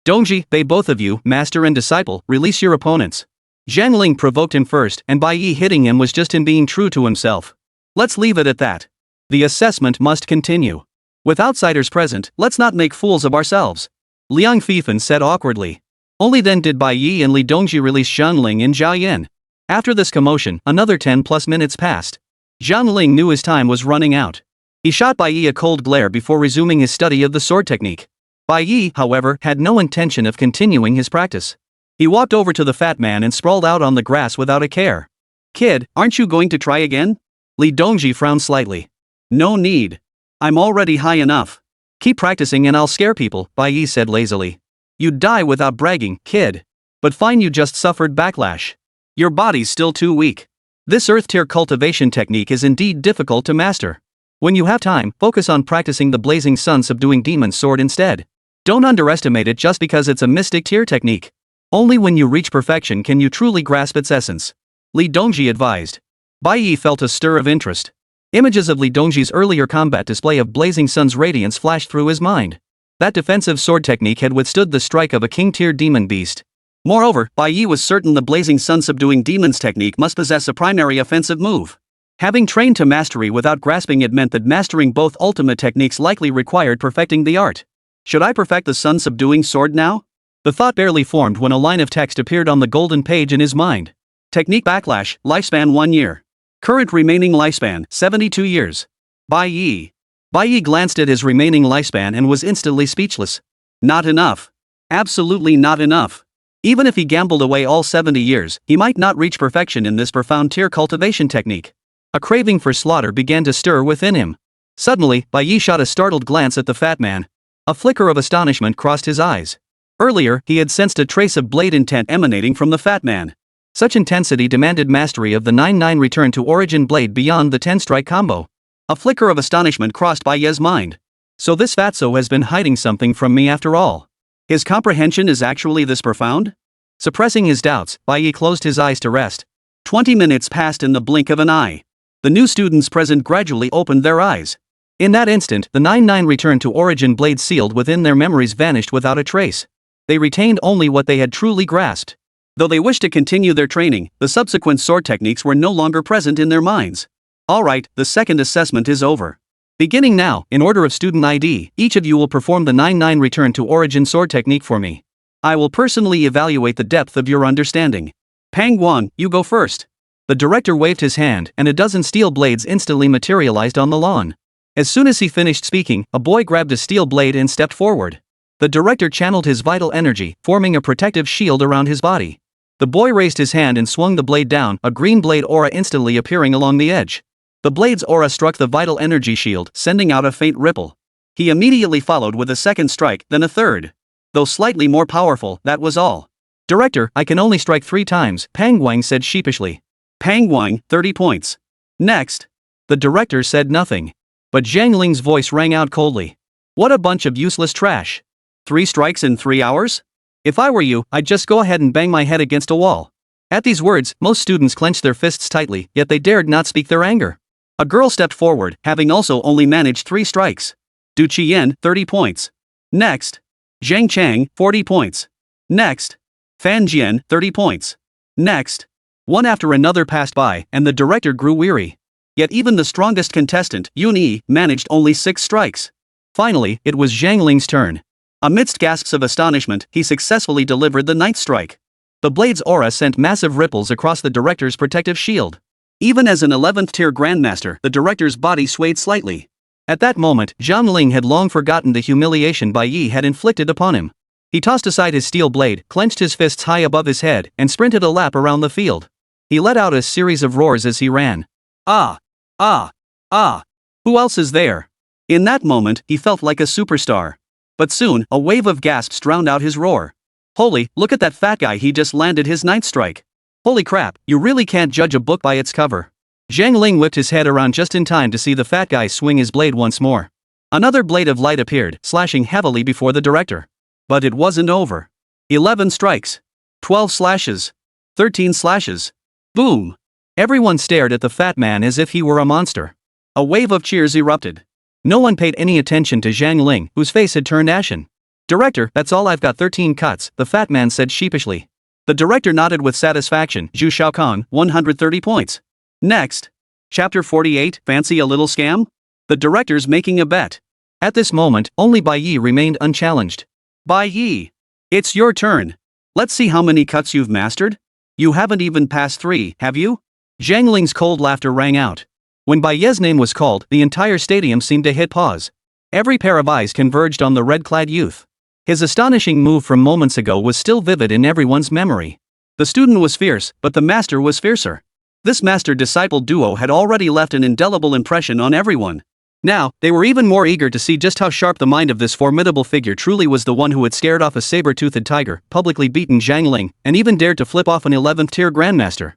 Dongji, they both of you, master and disciple, release your opponents. Zhangling provoked him first, and Bai Ye hitting him was just him being true to himself. Let's leave it at that. The assessment must continue. With outsiders present, let's not make fools of ourselves. Liang Fifan said awkwardly. Only then did Bai Ye and Li Dongji release Zhangling and Zhao Yan. After this commotion, another 10+ minutes passed. Zhangling knew his time was running out. He shot Bai Ye a cold glare before resuming his study of the sword technique. Bai Ye, however, had no intention of continuing his practice. He walked over to the fat man and sprawled out on the grass without a care. Kid, aren't you going to try again? Li Dongji frowned slightly. No need. I'm already high enough. Keep practicing and I'll scare people, Bai Ye said lazily. You'd die without bragging, kid. But fine, you just suffered backlash. Your body's still too weak. This earth tier cultivation technique is indeed difficult to master. When you have time, focus on practicing the Blazing Sun subduing demon sword instead. Don't underestimate it just because it's a mystic tier technique. Only when you reach perfection can you truly grasp its essence. Li Dongji advised. Bai Ye felt a stir of interest. Images of Li Dongji's earlier combat display of Blazing Sun's radiance flashed through his mind. That defensive sword technique had withstood the strike of a king-tier demon beast. Moreover, Bai Ye was certain the Blazing Sun subduing demons technique must possess a primary offensive move. Having trained to mastery without grasping it meant that mastering both ultimate techniques likely required perfecting the art. Should I perfect the sun subduing sword now? The thought barely formed when a line of text appeared on the golden page in his mind. Technique backlash, lifespan 1 year. Current remaining lifespan, 72 years. Bai Ye. Bai Ye glanced at his remaining lifespan and was instantly speechless. Not enough. Absolutely not enough. Even if he gambled away all 70 years, he might not reach perfection in this profound tier cultivation technique. A craving for slaughter began to stir within him. Suddenly, Bai Ye shot a startled glance at the fat man. A flicker of astonishment crossed his eyes. Earlier, he had sensed a trace of blade intent emanating from the fat man. Such intensity demanded mastery of the 9-9 return to origin blade beyond the 10-strike combo. A flicker of astonishment crossed Bai Ye's mind. So this fatso has been hiding something from me after all. His comprehension is actually this profound? Suppressing his doubts, Bai Ye closed his eyes to rest. 20 minutes passed in the blink of an eye. The new students present gradually opened their eyes. In that instant, the 9-9 return to origin blades sealed within their memories vanished without a trace. They retained only what they had truly grasped. Though they wished to continue their training, the subsequent sword techniques were no longer present in their minds. Alright, the second assessment is over. Beginning now, in order of student ID, each of you will perform the 9-9 return to origin sword technique for me. I will personally evaluate the depth of your understanding. Pang Guang, you go first. The director waved his hand, and a dozen steel blades instantly materialized on the lawn. As soon as he finished speaking, a boy grabbed a steel blade and stepped forward. The director channeled his vital energy, forming a protective shield around his body. The boy raised his hand and swung the blade down, a green blade aura instantly appearing along the edge. The blade's aura struck the vital energy shield, sending out a faint ripple. He immediately followed with a second strike, then a third. Though slightly more powerful, that was all. Director, I can only strike 3 times, Pang Guang said sheepishly. Pang Guang, 30 points. Next. The director said nothing. But Zhang Ling's voice rang out coldly. What a bunch of useless trash. 3 strikes in 3 hours? If I were you, I'd just go ahead and bang my head against a wall. At these words, most students clenched their fists tightly, yet they dared not speak their anger. A girl stepped forward, having also only managed 3 strikes. Du Qian, 30 points. Next. Zhang Chang, 40 points. Next. Fan Jian, 30 points. Next. One after another passed by, and the director grew weary. Yet even the strongest contestant, Yun Yi, managed only 6 strikes. Finally, it was Zhang Ling's turn. Amidst gasps of astonishment, he successfully delivered the 9th strike. The blade's aura sent massive ripples across the director's protective shield. Even as an 11th tier grandmaster, the director's body swayed slightly. At that moment, Zhang Ling had long forgotten the humiliation Bai Ye had inflicted upon him. He tossed aside his steel blade, clenched his fists high above his head, and sprinted a lap around the field. He let out a series of roars as he ran. Ah! Ah! Ah! Who else is there? In that moment, he felt like a superstar. But soon, a wave of gasps drowned out his roar. Holy, look at that fat guy, he just landed his 9th strike. Holy crap, you really can't judge a book by its cover. Zhang Ling whipped his head around just in time to see the fat guy swing his blade once more. Another blade of light appeared, slashing heavily before the director. But it wasn't over. 11 strikes. 12 slashes. 13 slashes. Boom! Everyone stared at the fat man as if he were a monster. A wave of cheers erupted. No one paid any attention to Zhang Ling, whose face had turned ashen. Director, that's all, I've got 13 cuts, the fat man said sheepishly. The director nodded with satisfaction. Zhu Shaokan, 130 points. Next. Chapter 48, Fancy a Little Scam? The director's making a bet. At this moment, only Bai Ye remained unchallenged. Bai Ye. It's your turn. Let's see how many cuts you've mastered. You haven't even passed 3, have you? Zhang Ling's cold laughter rang out. When Bai Ye's name was called, the entire stadium seemed to hit pause. Every pair of eyes converged on the red-clad youth. His astonishing move from moments ago was still vivid in everyone's memory. The student was fierce, but the master was fiercer. This master-disciple duo had already left an indelible impression on everyone. Now, they were even more eager to see just how sharp the mind of this formidable figure truly was, the one who had scared off a saber-toothed tiger, publicly beaten Zhang Ling, and even dared to flip off an 11th tier grandmaster.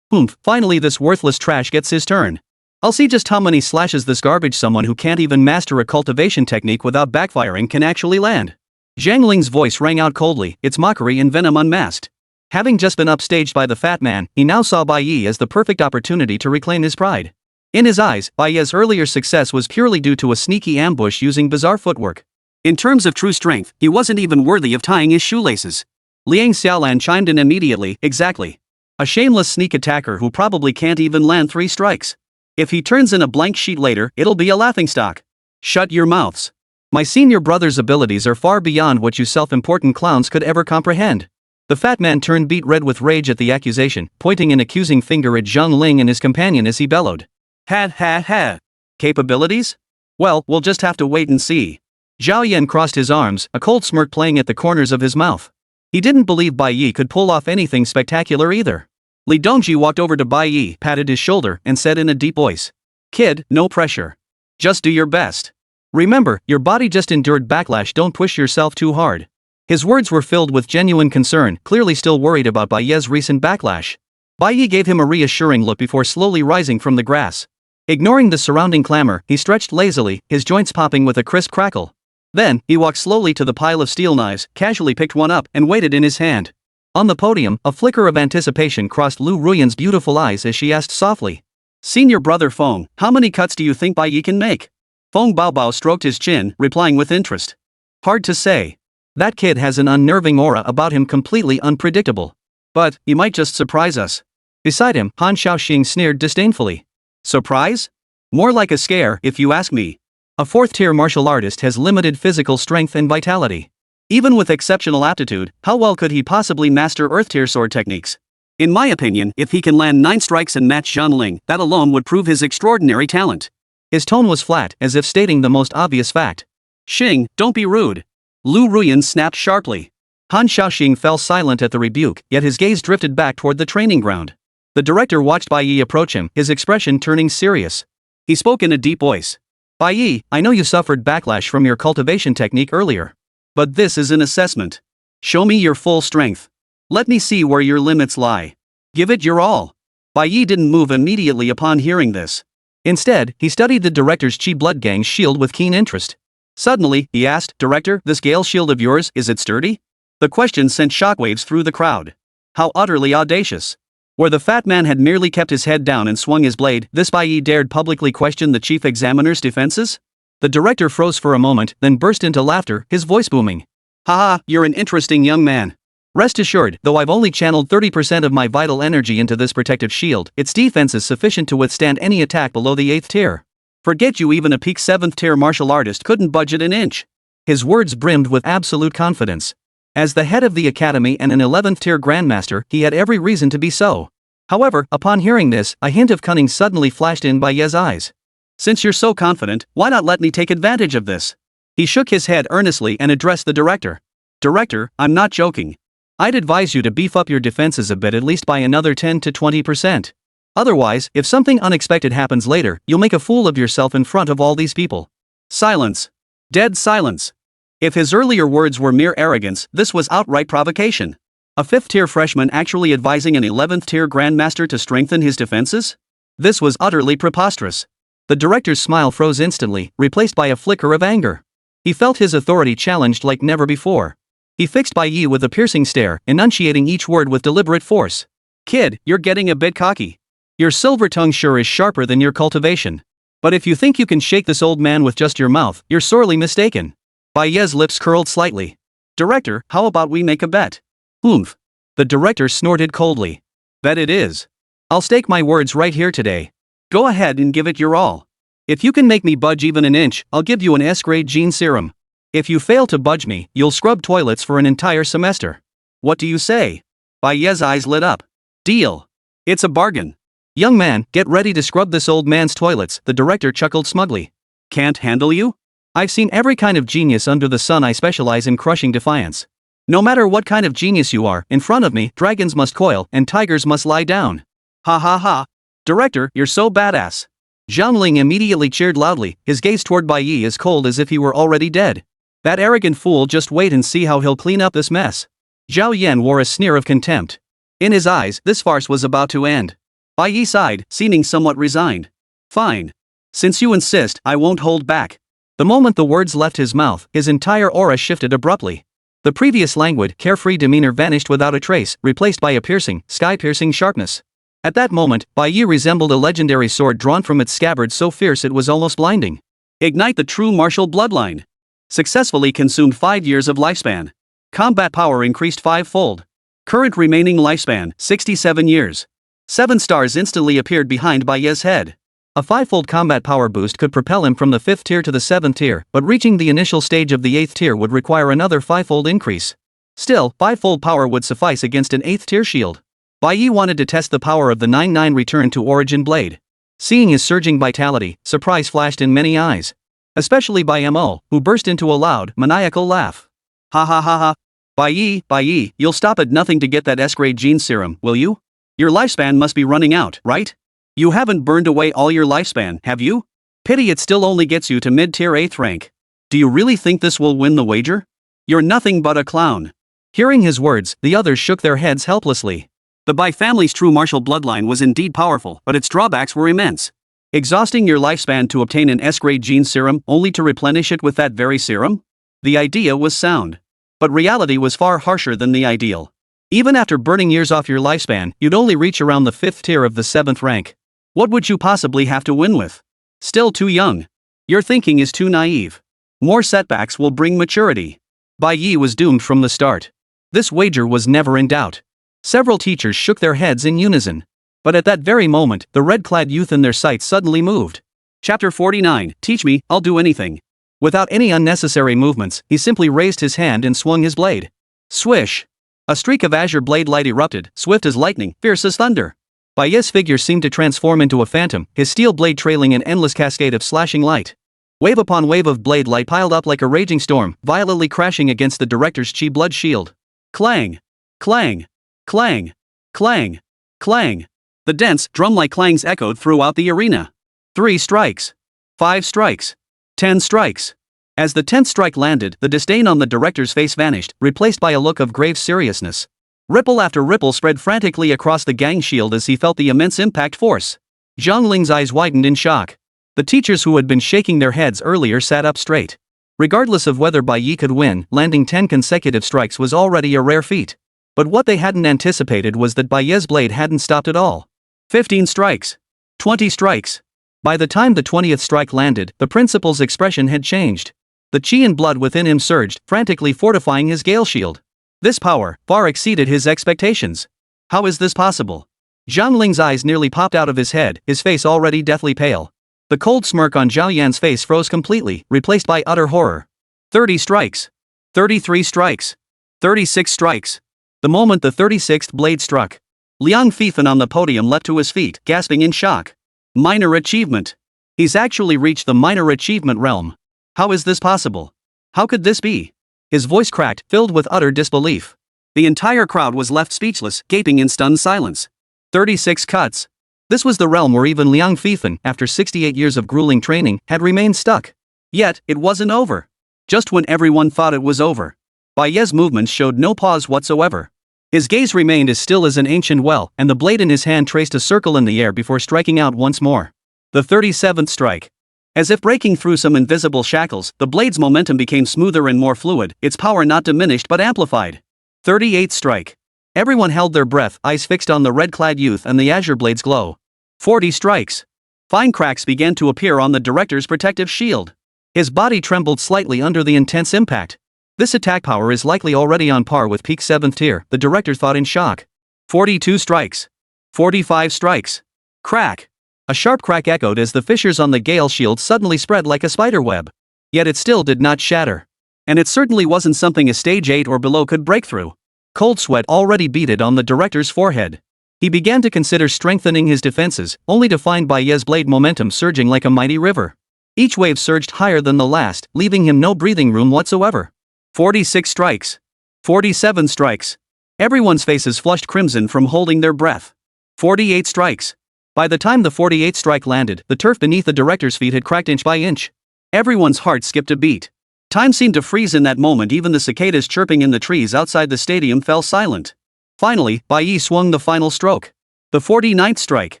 Finally this worthless trash gets his turn. I'll see just how many slashes this garbage someone who can't even master a cultivation technique without backfiring can actually land. Zhang Ling's voice rang out coldly, its mockery and venom unmasked. Having just been upstaged by the fat man, he now saw Bai Ye as the perfect opportunity to reclaim his pride. In his eyes, Bai Ye's earlier success was purely due to a sneaky ambush using bizarre footwork. In terms of true strength, he wasn't even worthy of tying his shoelaces. Liang Xiaolan chimed in immediately, exactly. A shameless sneak attacker who probably can't even land 3 strikes. If he turns in a blank sheet later, it'll be a laughingstock. Shut your mouths. My senior brother's abilities are far beyond what you self-important clowns could ever comprehend. The fat man turned beet red with rage at the accusation, pointing an accusing finger at Zhang Ling and his companion as he bellowed. Ha ha ha. Capabilities? Well, we'll just have to wait and see. Zhao Yan crossed his arms, a cold smirk playing at the corners of his mouth. He didn't believe Bai Ye could pull off anything spectacular either. Li Dongji walked over to Bai Ye, patted his shoulder, and said in a deep voice. Kid, no pressure. Just do your best. Remember, your body just endured backlash, don't push yourself too hard. His words were filled with genuine concern, clearly still worried about Bai Ye's recent backlash. Bai Ye gave him a reassuring look before slowly rising from the grass. Ignoring the surrounding clamor, he stretched lazily, his joints popping with a crisp crackle. Then, he walked slowly to the pile of steel knives, casually picked one up, and weighed it in his hand. On the podium, a flicker of anticipation crossed Lu Ruyan's beautiful eyes as she asked softly. Senior brother Feng, how many cuts do you think Bai Ye can make? Feng Baobao stroked his chin, replying with interest. Hard to say. That kid has an unnerving aura about him, completely unpredictable. But, he might just surprise us. Beside him, Han Shaoxing sneered disdainfully. Surprise? More like a scare, if you ask me. A fourth-tier martial artist has limited physical strength and vitality. Even with exceptional aptitude, how well could he possibly master earth-tier sword techniques? In my opinion, if he can land 9 strikes and match Zhang Ling, that alone would prove his extraordinary talent. His tone was flat, as if stating the most obvious fact. Xing, don't be rude. Lu Ruyan snapped sharply. Han Shaoxing fell silent at the rebuke, yet his gaze drifted back toward the training ground. The director watched Bai Ye approach him, his expression turning serious. He spoke in a deep voice. Bai Ye, I know you suffered backlash from your cultivation technique earlier. But this is an assessment. Show me your full strength. Let me see where your limits lie. Give it your all. Bai Ye didn't move immediately upon hearing this. Instead, he studied the director's Qi Blood Gang's shield with keen interest. Suddenly, he asked, Director, this Gale shield of yours, is it sturdy? The question sent shockwaves through the crowd. How utterly audacious. Where the fat man had merely kept his head down and swung his blade, this Bai Ye dared publicly question the chief examiner's defenses? The director froze for a moment, then burst into laughter, his voice booming. Haha, you're an interesting young man. Rest assured, though I've only channeled 30% of my vital energy into this protective shield, its defense is sufficient to withstand any attack below the 8th tier. Forget you, even a peak 7th tier martial artist couldn't budge it an inch. His words brimmed with absolute confidence. As the head of the academy and an 11th tier grandmaster, he had every reason to be so. However, upon hearing this, a hint of cunning suddenly flashed in Bai Ye's eyes. Since you're so confident, why not let me take advantage of this? He shook his head earnestly and addressed the director. Director, I'm not joking. I'd advise you to beef up your defenses a bit, at least by another 10 to 20%. Otherwise, if something unexpected happens later, you'll make a fool of yourself in front of all these people. Silence. Dead silence. If his earlier words were mere arrogance, this was outright provocation. A 5th tier freshman actually advising an 11th tier grandmaster to strengthen his defenses? This was utterly preposterous. The director's smile froze instantly, replaced by a flicker of anger. He felt his authority challenged like never before. He fixed Bai Ye with a piercing stare, enunciating each word with deliberate force. Kid, you're getting a bit cocky. Your silver tongue sure is sharper than your cultivation. But if you think you can shake this old man with just your mouth, you're sorely mistaken. Bai Ye's lips curled slightly. Director, how about we make a bet? Oomph. The director snorted coldly. Bet it is. I'll stake my words right here today. Go ahead and give it your all. If you can make me budge even an inch, I'll give you an S-grade gene serum. If you fail to budge me, you'll scrub toilets for an entire semester. What do you say? Bai Ye's eyes lit up. Deal. It's a bargain. Young man, get ready to scrub this old man's toilets, the director chuckled smugly. Can't handle you? I've seen every kind of genius under the sun. I specialize in crushing defiance. No matter what kind of genius you are, in front of me, dragons must coil and tigers must lie down. Ha ha ha. Director, you're so badass. Zhang Ling immediately cheered loudly, his gaze toward Bai Ye as cold as if he were already dead. That arrogant fool, just wait and see how he'll clean up this mess. Zhao Yan wore a sneer of contempt. In his eyes, this farce was about to end. Bai Ye sighed, seeming somewhat resigned. Fine. Since you insist, I won't hold back. The moment the words left his mouth, his entire aura shifted abruptly. The previous languid, carefree demeanor vanished without a trace, replaced by a piercing, sky-piercing sharpness. At that moment, Bai Ye resembled a legendary sword drawn from its scabbard, so fierce it was almost blinding. Ignite the true martial bloodline. Successfully consumed 5 years of lifespan. Combat power increased 5-fold. Current remaining lifespan, 67 years. 7 stars instantly appeared behind Bai Ye's head. A 5-fold combat power boost could propel him from the 5th tier to the 7th tier, but reaching the initial stage of the 8th tier would require another 5-fold increase. Still, 5-fold power would suffice against an 8th tier shield. Bai Ye wanted to test the power of the 9-9 return to origin blade. Seeing his surging vitality, surprise flashed in many eyes. Especially by Mo, who burst into a loud, maniacal laugh. Ha ha ha ha. Bai Ye, you'll stop at nothing to get that S-grade gene serum, will you? Your lifespan must be running out, right? You haven't burned away all your lifespan, have you? Pity it still only gets you to mid-tier 8th rank. Do you really think this will win the wager? You're nothing but a clown. Hearing his words, the others shook their heads helplessly. The Bai family's true martial bloodline was indeed powerful, but its drawbacks were immense. Exhausting your lifespan to obtain an S-grade gene serum, only to replenish it with that very serum? The idea was sound. But reality was far harsher than the ideal. Even after burning years off your lifespan, you'd only reach around the 5th tier of the 7th rank. What would you possibly have to win with? Still too young. Your thinking is too naive. More setbacks will bring maturity. Bai Ye was doomed from the start. This wager was never in doubt. Several teachers shook their heads in unison. But at that very moment, the red-clad youth in their sights suddenly moved. Chapter 49, Teach me, I'll do anything. Without any unnecessary movements, he simply raised his hand and swung his blade. Swish! A streak of azure blade light erupted, swift as lightning, fierce as thunder. Bai Ye's figure seemed to transform into a phantom, his steel blade trailing an endless cascade of slashing light. Wave upon wave of blade light piled up like a raging storm, violently crashing against the director's chi blood shield. Clang! Clang! Clang! Clang! Clang! The dense, drum-like clangs echoed throughout the arena. 3 strikes. 5 strikes. 10 strikes. As the 10th strike landed, the disdain on the director's face vanished, replaced by a look of grave seriousness. Ripple after ripple spread frantically across the gang shield as he felt the immense impact force. Zhang Ling's eyes widened in shock. The teachers who had been shaking their heads earlier sat up straight. Regardless of whether Bai Ye could win, landing 10 consecutive strikes was already a rare feat. But what they hadn't anticipated was that Bai Ye's blade hadn't stopped at all. 15 strikes. 20 strikes. By the time the 20th strike landed, the principal's expression had changed. The chi and blood within him surged, frantically fortifying his gale shield. This power far exceeded his expectations. How is this possible? Zhang Ling's eyes nearly popped out of his head, his face already deathly pale. The cold smirk on Zhao Yan's face froze completely, replaced by utter horror. 30 strikes. 33 strikes. 36 strikes. The moment the 36th blade struck, Liang Fifan on the podium leapt to his feet, gasping in shock. Minor achievement. He's actually reached the minor achievement realm. How is this possible? How could this be? His voice cracked, filled with utter disbelief. The entire crowd was left speechless, gaping in stunned silence. 36 cuts. This was the realm where even Liang Fifan, after 68 years of grueling training, had remained stuck. Yet, it wasn't over. Just when everyone thought it was over, Bai Ye's movements showed no pause whatsoever. His gaze remained as still as an ancient well, and the blade in his hand traced a circle in the air before striking out once more. The 37th strike. As if breaking through some invisible shackles, the blade's momentum became smoother and more fluid, its power not diminished but amplified. 38th strike. Everyone held their breath, eyes fixed on the red-clad youth and the azure blade's glow. 40 strikes. Fine cracks began to appear on the director's protective shield. His body trembled slightly under the intense impact. This attack power is likely already on par with peak 7th tier, the director thought in shock. 42 strikes. 45 strikes. Crack. A sharp crack echoed as the fissures on the gale shield suddenly spread like a spider web. Yet it still did not shatter. And it certainly wasn't something a stage 8 or below could break through. Cold sweat already beaded on the director's forehead. He began to consider strengthening his defenses, only to find Bai Ye's blade momentum surging like a mighty river. Each wave surged higher than the last, leaving him no breathing room whatsoever. 46 strikes. 47 strikes. Everyone's faces flushed crimson from holding their breath. 48 strikes. By the time the 48th strike landed, the turf beneath the director's feet had cracked inch by inch. Everyone's heart skipped a beat. Time seemed to freeze in that moment. Even the cicadas chirping in the trees outside the stadium fell silent. Finally, Bai Ye swung the final stroke. The 49th strike.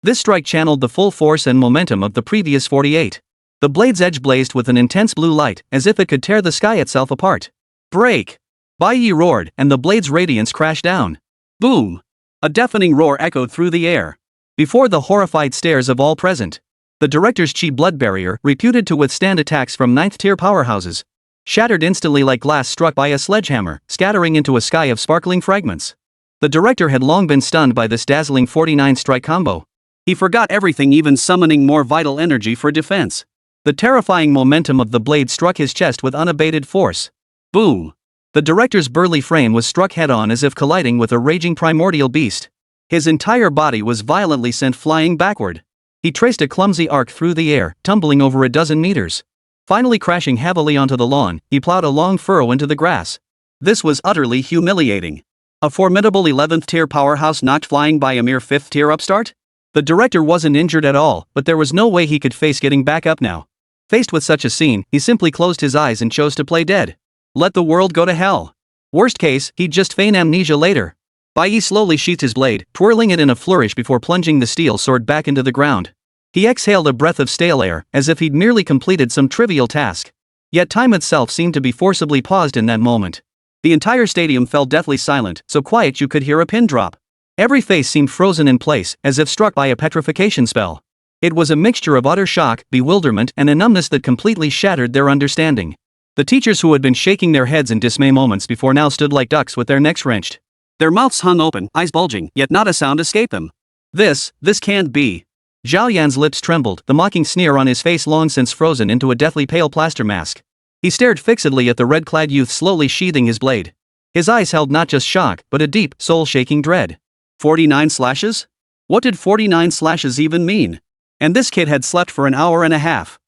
This strike channeled the full force and momentum of the previous 48. The blade's edge blazed with an intense blue light, as if it could tear the sky itself apart. Break! Bai Ye roared, and the blade's radiance crashed down. Boom! A deafening roar echoed through the air. Before the horrified stares of all present, the director's chi blood barrier, reputed to withstand attacks from 9th-tier powerhouses, shattered instantly like glass struck by a sledgehammer, scattering into a sky of sparkling fragments. The director had long been stunned by this dazzling 49-strike combo. He forgot everything, even summoning more vital energy for defense. The terrifying momentum of the blade struck his chest with unabated force. Boom! The director's burly frame was struck head-on as if colliding with a raging primordial beast. His entire body was violently sent flying backward. He traced a clumsy arc through the air, tumbling over a dozen meters. Finally crashing heavily onto the lawn, he plowed a long furrow into the grass. This was utterly humiliating. A formidable 11th-tier powerhouse knocked flying by a mere 5th-tier upstart? The director wasn't injured at all, but there was no way he could face getting back up now. Faced with such a scene, he simply closed his eyes and chose to play dead. Let the world go to hell. Worst case, he'd just feign amnesia later. Bai Ye slowly sheathed his blade, twirling it in a flourish before plunging the steel sword back into the ground. He exhaled a breath of stale air, as if he'd merely completed some trivial task. Yet time itself seemed to be forcibly paused in that moment. The entire stadium fell deathly silent, so quiet you could hear a pin drop. Every face seemed frozen in place, as if struck by a petrification spell. It was a mixture of utter shock, bewilderment, and a numbness that completely shattered their understanding. The teachers who had been shaking their heads in dismay moments before now stood like ducks with their necks wrenched. Their mouths hung open, eyes bulging, yet not a sound escaped them. This can't be. Zhao Yan's lips trembled, the mocking sneer on his face long since frozen into a deathly pale plaster mask. He stared fixedly at the red-clad youth slowly sheathing his blade. His eyes held not just shock, but a deep, soul-shaking dread. 49 slashes? What did 49 slashes even mean? And this kid had slept for an hour and a half.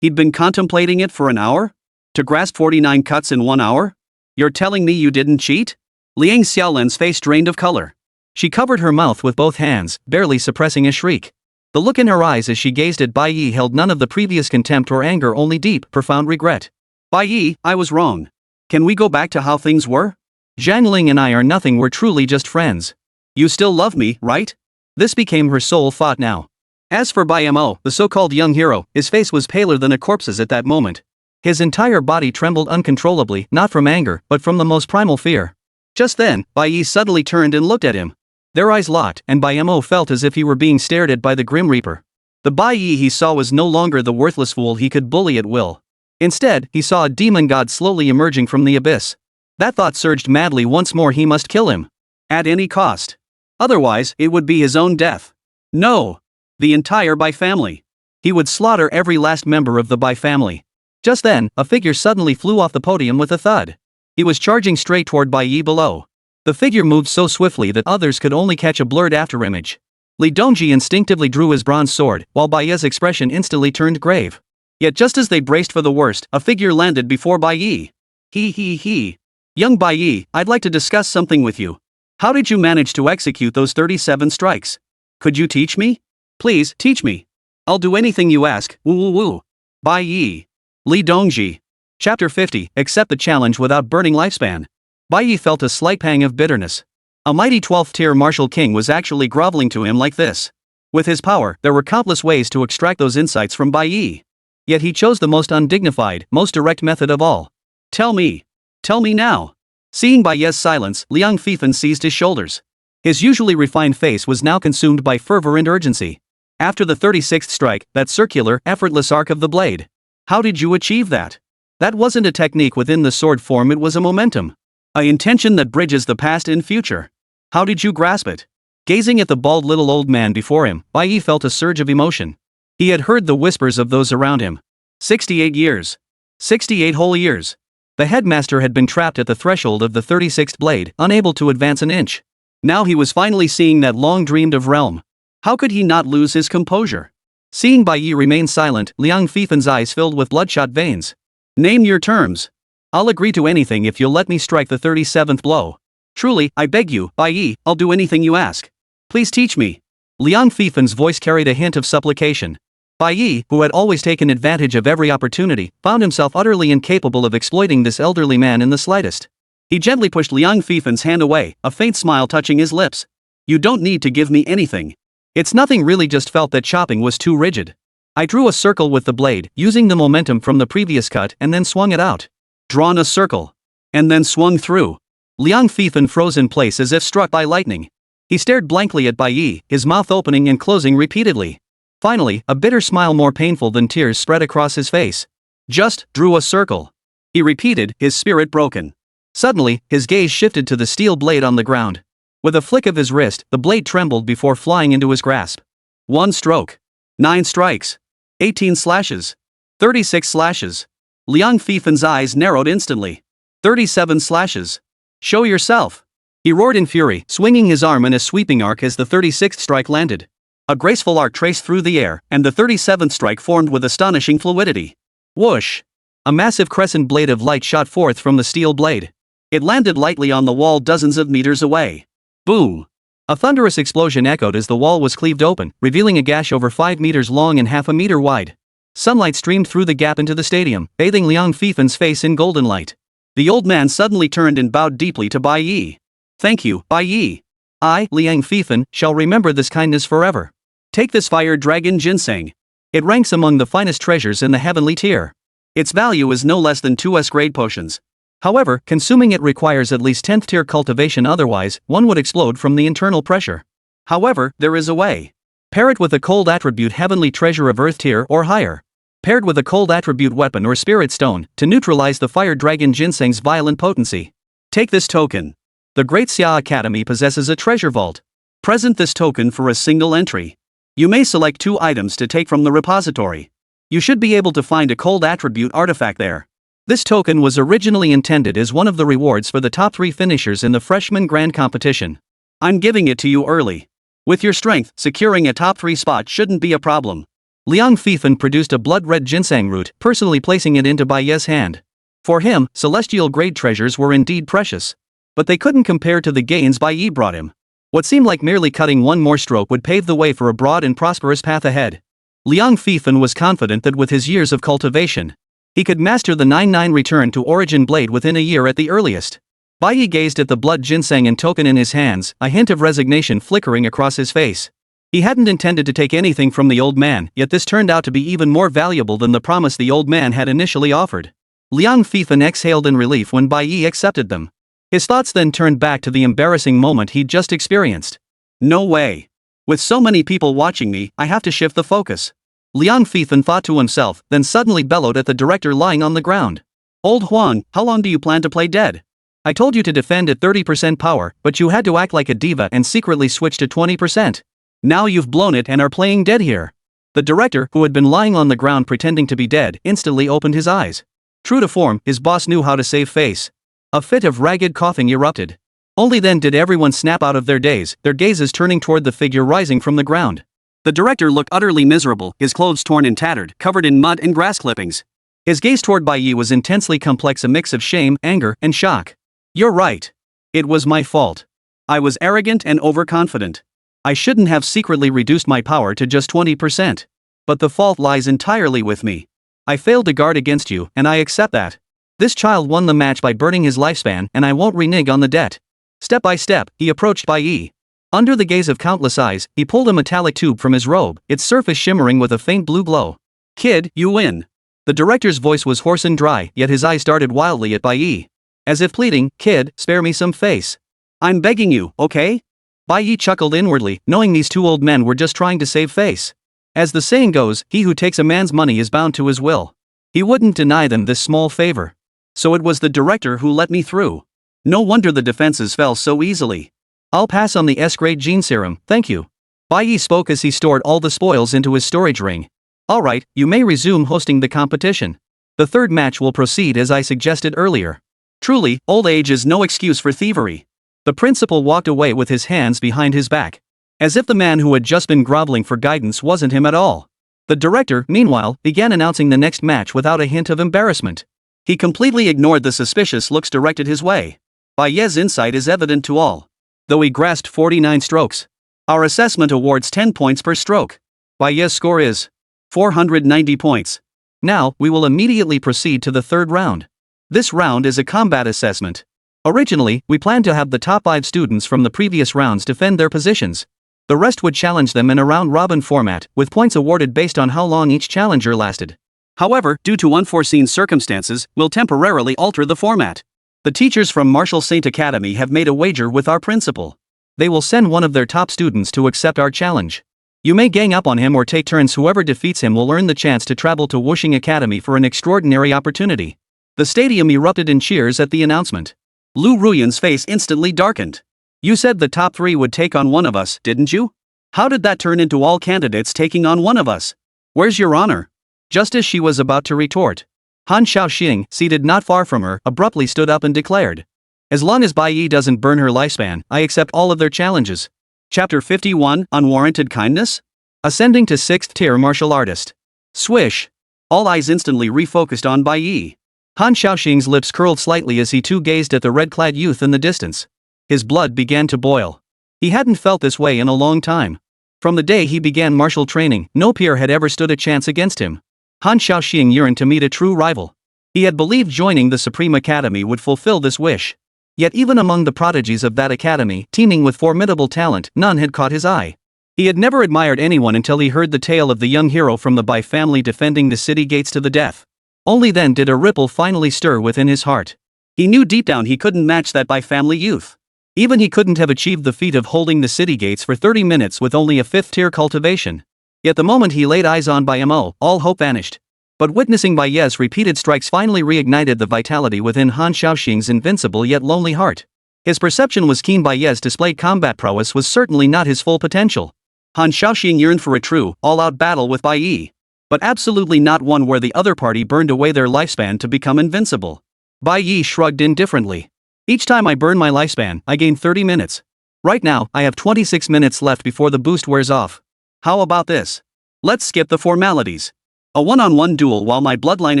He'd been contemplating it for an hour? To grasp 49 cuts in 1 hour? You're telling me you didn't cheat? Liang Xiaolan's face drained of color. She covered her mouth with both hands, barely suppressing a shriek. The look in her eyes as she gazed at Bai Ye held none of the previous contempt or anger, only deep, profound regret. Bai Ye, I was wrong. Can we go back to how things were? Zhang Ling and I are nothing, we're truly just friends. You still love me, right? This became her sole thought now. As for Bai Mo, the so-called young hero, his face was paler than a corpse's at that moment. His entire body trembled uncontrollably, not from anger, but from the most primal fear. Just then, Bai Ye suddenly turned and looked at him. Their eyes locked, and Bai Mo felt as if he were being stared at by the Grim Reaper. The Bai Ye he saw was no longer the worthless fool he could bully at will. Instead, he saw a demon god slowly emerging from the abyss. That thought surged madly once more: he must kill him. At any cost. Otherwise, it would be his own death. No! The entire Bai family. He would slaughter every last member of the Bai family. Just then, a figure suddenly flew off the podium with a thud. He was charging straight toward Bai Ye below. The figure moved so swiftly that others could only catch a blurred afterimage. Li Dongji instinctively drew his bronze sword, while Bai Ye's expression instantly turned grave. Yet just as they braced for the worst, a figure landed before Bai Ye. He. Young Bai Ye, I'd like to discuss something with you. How did you manage to execute those 37 strikes? Could you teach me? Please, teach me. I'll do anything you ask, woo. Bai Ye. Li Dongji. Chapter 50, Accept the challenge without burning lifespan. Bai Ye felt a slight pang of bitterness. A mighty 12th-tier martial king was actually groveling to him like this. With his power, there were countless ways to extract those insights from Bai Ye. Yet he chose the most undignified, most direct method of all. Tell me now. Seeing Bai Ye's silence, Liang Fifan seized his shoulders. His usually refined face was now consumed by fervor and urgency. After the 36th strike, that circular, effortless arc of the blade. How did you achieve that? That wasn't a technique within the sword form, it was a momentum. An intention that bridges the past and future. How did you grasp it? Gazing at the bald little old man before him, Bai Ye felt a surge of emotion. He had heard the whispers of those around him. 68 years. 68 whole years. The headmaster had been trapped at the threshold of the 36th blade, unable to advance an inch. Now he was finally seeing that long-dreamed-of realm. How could he not lose his composure? Seeing Bai Ye remain silent, Liang Fifan's eyes filled with bloodshot veins. Name your terms. I'll agree to anything if you'll let me strike the 37th blow. Truly, I beg you, Bai Ye, I'll do anything you ask. Please teach me. Liang Fifan's voice carried a hint of supplication. Bai Ye, who had always taken advantage of every opportunity, found himself utterly incapable of exploiting this elderly man in the slightest. He gently pushed Liang Fifan's hand away, a faint smile touching his lips. You don't need to give me anything. It's nothing really, just felt that chopping was too rigid. I drew a circle with the blade, using the momentum from the previous cut, and then swung it out. Drawn a circle. And then swung through. Liang Fifan froze in place as if struck by lightning. He stared blankly at Bai Ye, his mouth opening and closing repeatedly. Finally, a bitter smile more painful than tears spread across his face. Just drew a circle. He repeated, his spirit broken. Suddenly, his gaze shifted to the steel blade on the ground. With a flick of his wrist, the blade trembled before flying into his grasp. 1 stroke. 9 strikes. 18 slashes. 36 slashes. Liang Fifan's eyes narrowed instantly. 37 slashes. Show yourself. He roared in fury, swinging his arm in a sweeping arc as the 36th strike landed. A graceful arc traced through the air, and the 37th strike formed with astonishing fluidity. Whoosh! A massive crescent blade of light shot forth from the steel blade. It landed lightly on the wall dozens of meters away. Boom! A thunderous explosion echoed as the wall was cleaved open, revealing a gash over 5 meters long and half a meter wide. Sunlight streamed through the gap into the stadium, bathing Liang Fifan's face in golden light. The old man suddenly turned and bowed deeply to Bai Ye. Thank you, Bai Ye. I, Liang Fifan, shall remember this kindness forever. Take this fire dragon ginseng. It ranks among the finest treasures in the heavenly tier. Its value is no less than 2S grade potions. However, consuming it requires at least 10th tier cultivation, otherwise, one would explode from the internal pressure. However, there is a way. Pair it with a cold attribute heavenly treasure of earth tier or higher. Paired with a cold attribute weapon or spirit stone, to neutralize the fire dragon ginseng's violent potency. Take this token. The Great Xia Academy possesses a treasure vault. Present this token for a single entry. You may select 2 items to take from the repository. You should be able to find a cold attribute artifact there. This token was originally intended as one of the rewards for the top 3 finishers in the Freshman Grand Competition. I'm giving it to you early. With your strength, securing a top 3 spot shouldn't be a problem. Liang Fifan produced a blood-red ginseng root, personally placing it into Bai Ye's hand. For him, celestial grade treasures were indeed precious. But they couldn't compare to the gains Bai Ye brought him. What seemed like merely cutting one more stroke would pave the way for a broad and prosperous path ahead. Liang Fifan was confident that with his years of cultivation, he could master the 9-9 return to origin blade within a year at the earliest. Bai Ye gazed at the blood ginseng and token in his hands, a hint of resignation flickering across his face. He hadn't intended to take anything from the old man, yet this turned out to be even more valuable than the promise the old man had initially offered. Liang Fifan exhaled in relief when Bai Ye accepted them. His thoughts then turned back to the embarrassing moment he'd just experienced. No way. With so many people watching me, I have to shift the focus. Liang Fifan thought to himself, then suddenly bellowed at the director lying on the ground. Old Huang, how long do you plan to play dead? I told you to defend at 30% power, but you had to act like a diva and secretly switch to 20%. Now you've blown it and are playing dead here. The director, who had been lying on the ground pretending to be dead, instantly opened his eyes. True to form, his boss knew how to save face. A fit of ragged coughing erupted. Only then did everyone snap out of their daze, their gazes turning toward the figure rising from the ground. The director looked utterly miserable, his clothes torn and tattered, covered in mud and grass clippings. His gaze toward Bai Ye was intensely complex, a mix of shame, anger, and shock. You're right. It was my fault. I was arrogant and overconfident. I shouldn't have secretly reduced my power to just 20%. But the fault lies entirely with me. I failed to guard against you, and I accept that. This child won the match by burning his lifespan, and I won't renege on the debt. Step by step, he approached Bai Ye. Under the gaze of countless eyes, he pulled a metallic tube from his robe, its surface shimmering with a faint blue glow. Kid, you win. The director's voice was hoarse and dry, yet his eyes darted wildly at Bai Ye. As if pleading, kid, spare me some face. I'm begging you, okay? Bai Ye chuckled inwardly, knowing these 2 old men were just trying to save face. As the saying goes, he who takes a man's money is bound to his will. He wouldn't deny them this small favor. So it was the director who let me through. No wonder the defenses fell so easily. I'll pass on the S-grade gene serum, thank you. Bai Ye spoke as he stored all the spoils into his storage ring. Alright, you may resume hosting the competition. The 3rd match will proceed as I suggested earlier. Truly, old age is no excuse for thievery. The principal walked away with his hands behind his back. As if the man who had just been groveling for guidance wasn't him at all. The director, meanwhile, began announcing the next match without a hint of embarrassment. He completely ignored the suspicious looks directed his way. Bai Ye's insight is evident to all. Though he grasped 49 strokes. Our assessment awards 10 points per stroke. Bai Ye's score is 490 points. Now, we will immediately proceed to the 3rd round. This round is a combat assessment. Originally, we planned to have the top 5 students from the previous rounds defend their positions. The rest would challenge them in a round-robin format, with points awarded based on how long each challenger lasted. However, due to unforeseen circumstances, we'll temporarily alter the format. The teachers from Martial Saint Academy have made a wager with our principal. They will send one of their top students to accept our challenge. You may gang up on him or take turns. Whoever defeats him will earn the chance to travel to Wuxing Academy for an extraordinary opportunity. The stadium erupted in cheers at the announcement. Lu Ruyan's face instantly darkened. You said the top 3 would take on one of us, didn't you? How did that turn into all candidates taking on one of us? Where's your honor? Just as she was about to retort, Han Shaoxing, seated not far from her, abruptly stood up and declared. As long as Bai Ye doesn't burn her lifespan, I accept all of their challenges. Chapter 51, Unwarranted Kindness? Ascending to 6th tier martial artist. Swish. All eyes instantly refocused on Bai Ye. Han Shaoxing's lips curled slightly as he too gazed at the red-clad youth in the distance. His blood began to boil. He hadn't felt this way in a long time. From the day he began martial training, no peer had ever stood a chance against him. Han Shaoxing yearned to meet a true rival. He had believed joining the Supreme Academy would fulfill this wish. Yet even among the prodigies of that academy, teeming with formidable talent, none had caught his eye. He had never admired anyone until he heard the tale of the young hero from the Bai family defending the city gates to the death. Only then did a ripple finally stir within his heart. He knew deep down he couldn't match that by family youth. Even he couldn't have achieved the feat of holding the city gates for 30 minutes with only a 5th tier cultivation. Yet the moment he laid eyes on Bai Ye, all hope vanished. But witnessing Bai Ye's repeated strikes finally reignited the vitality within Han Shaoxing's invincible yet lonely heart. His perception was keen. Bai Ye's displayed combat prowess was certainly not his full potential. Han Shaoxing yearned for a true, all-out battle with Bai Ye. But absolutely not one where the other party burned away their lifespan to become invincible. Bai Ye shrugged indifferently. Each time I burn my lifespan, I gain 30 minutes. Right now, I have 26 minutes left before the boost wears off. How about this? Let's skip the formalities. A one-on-one duel while my bloodline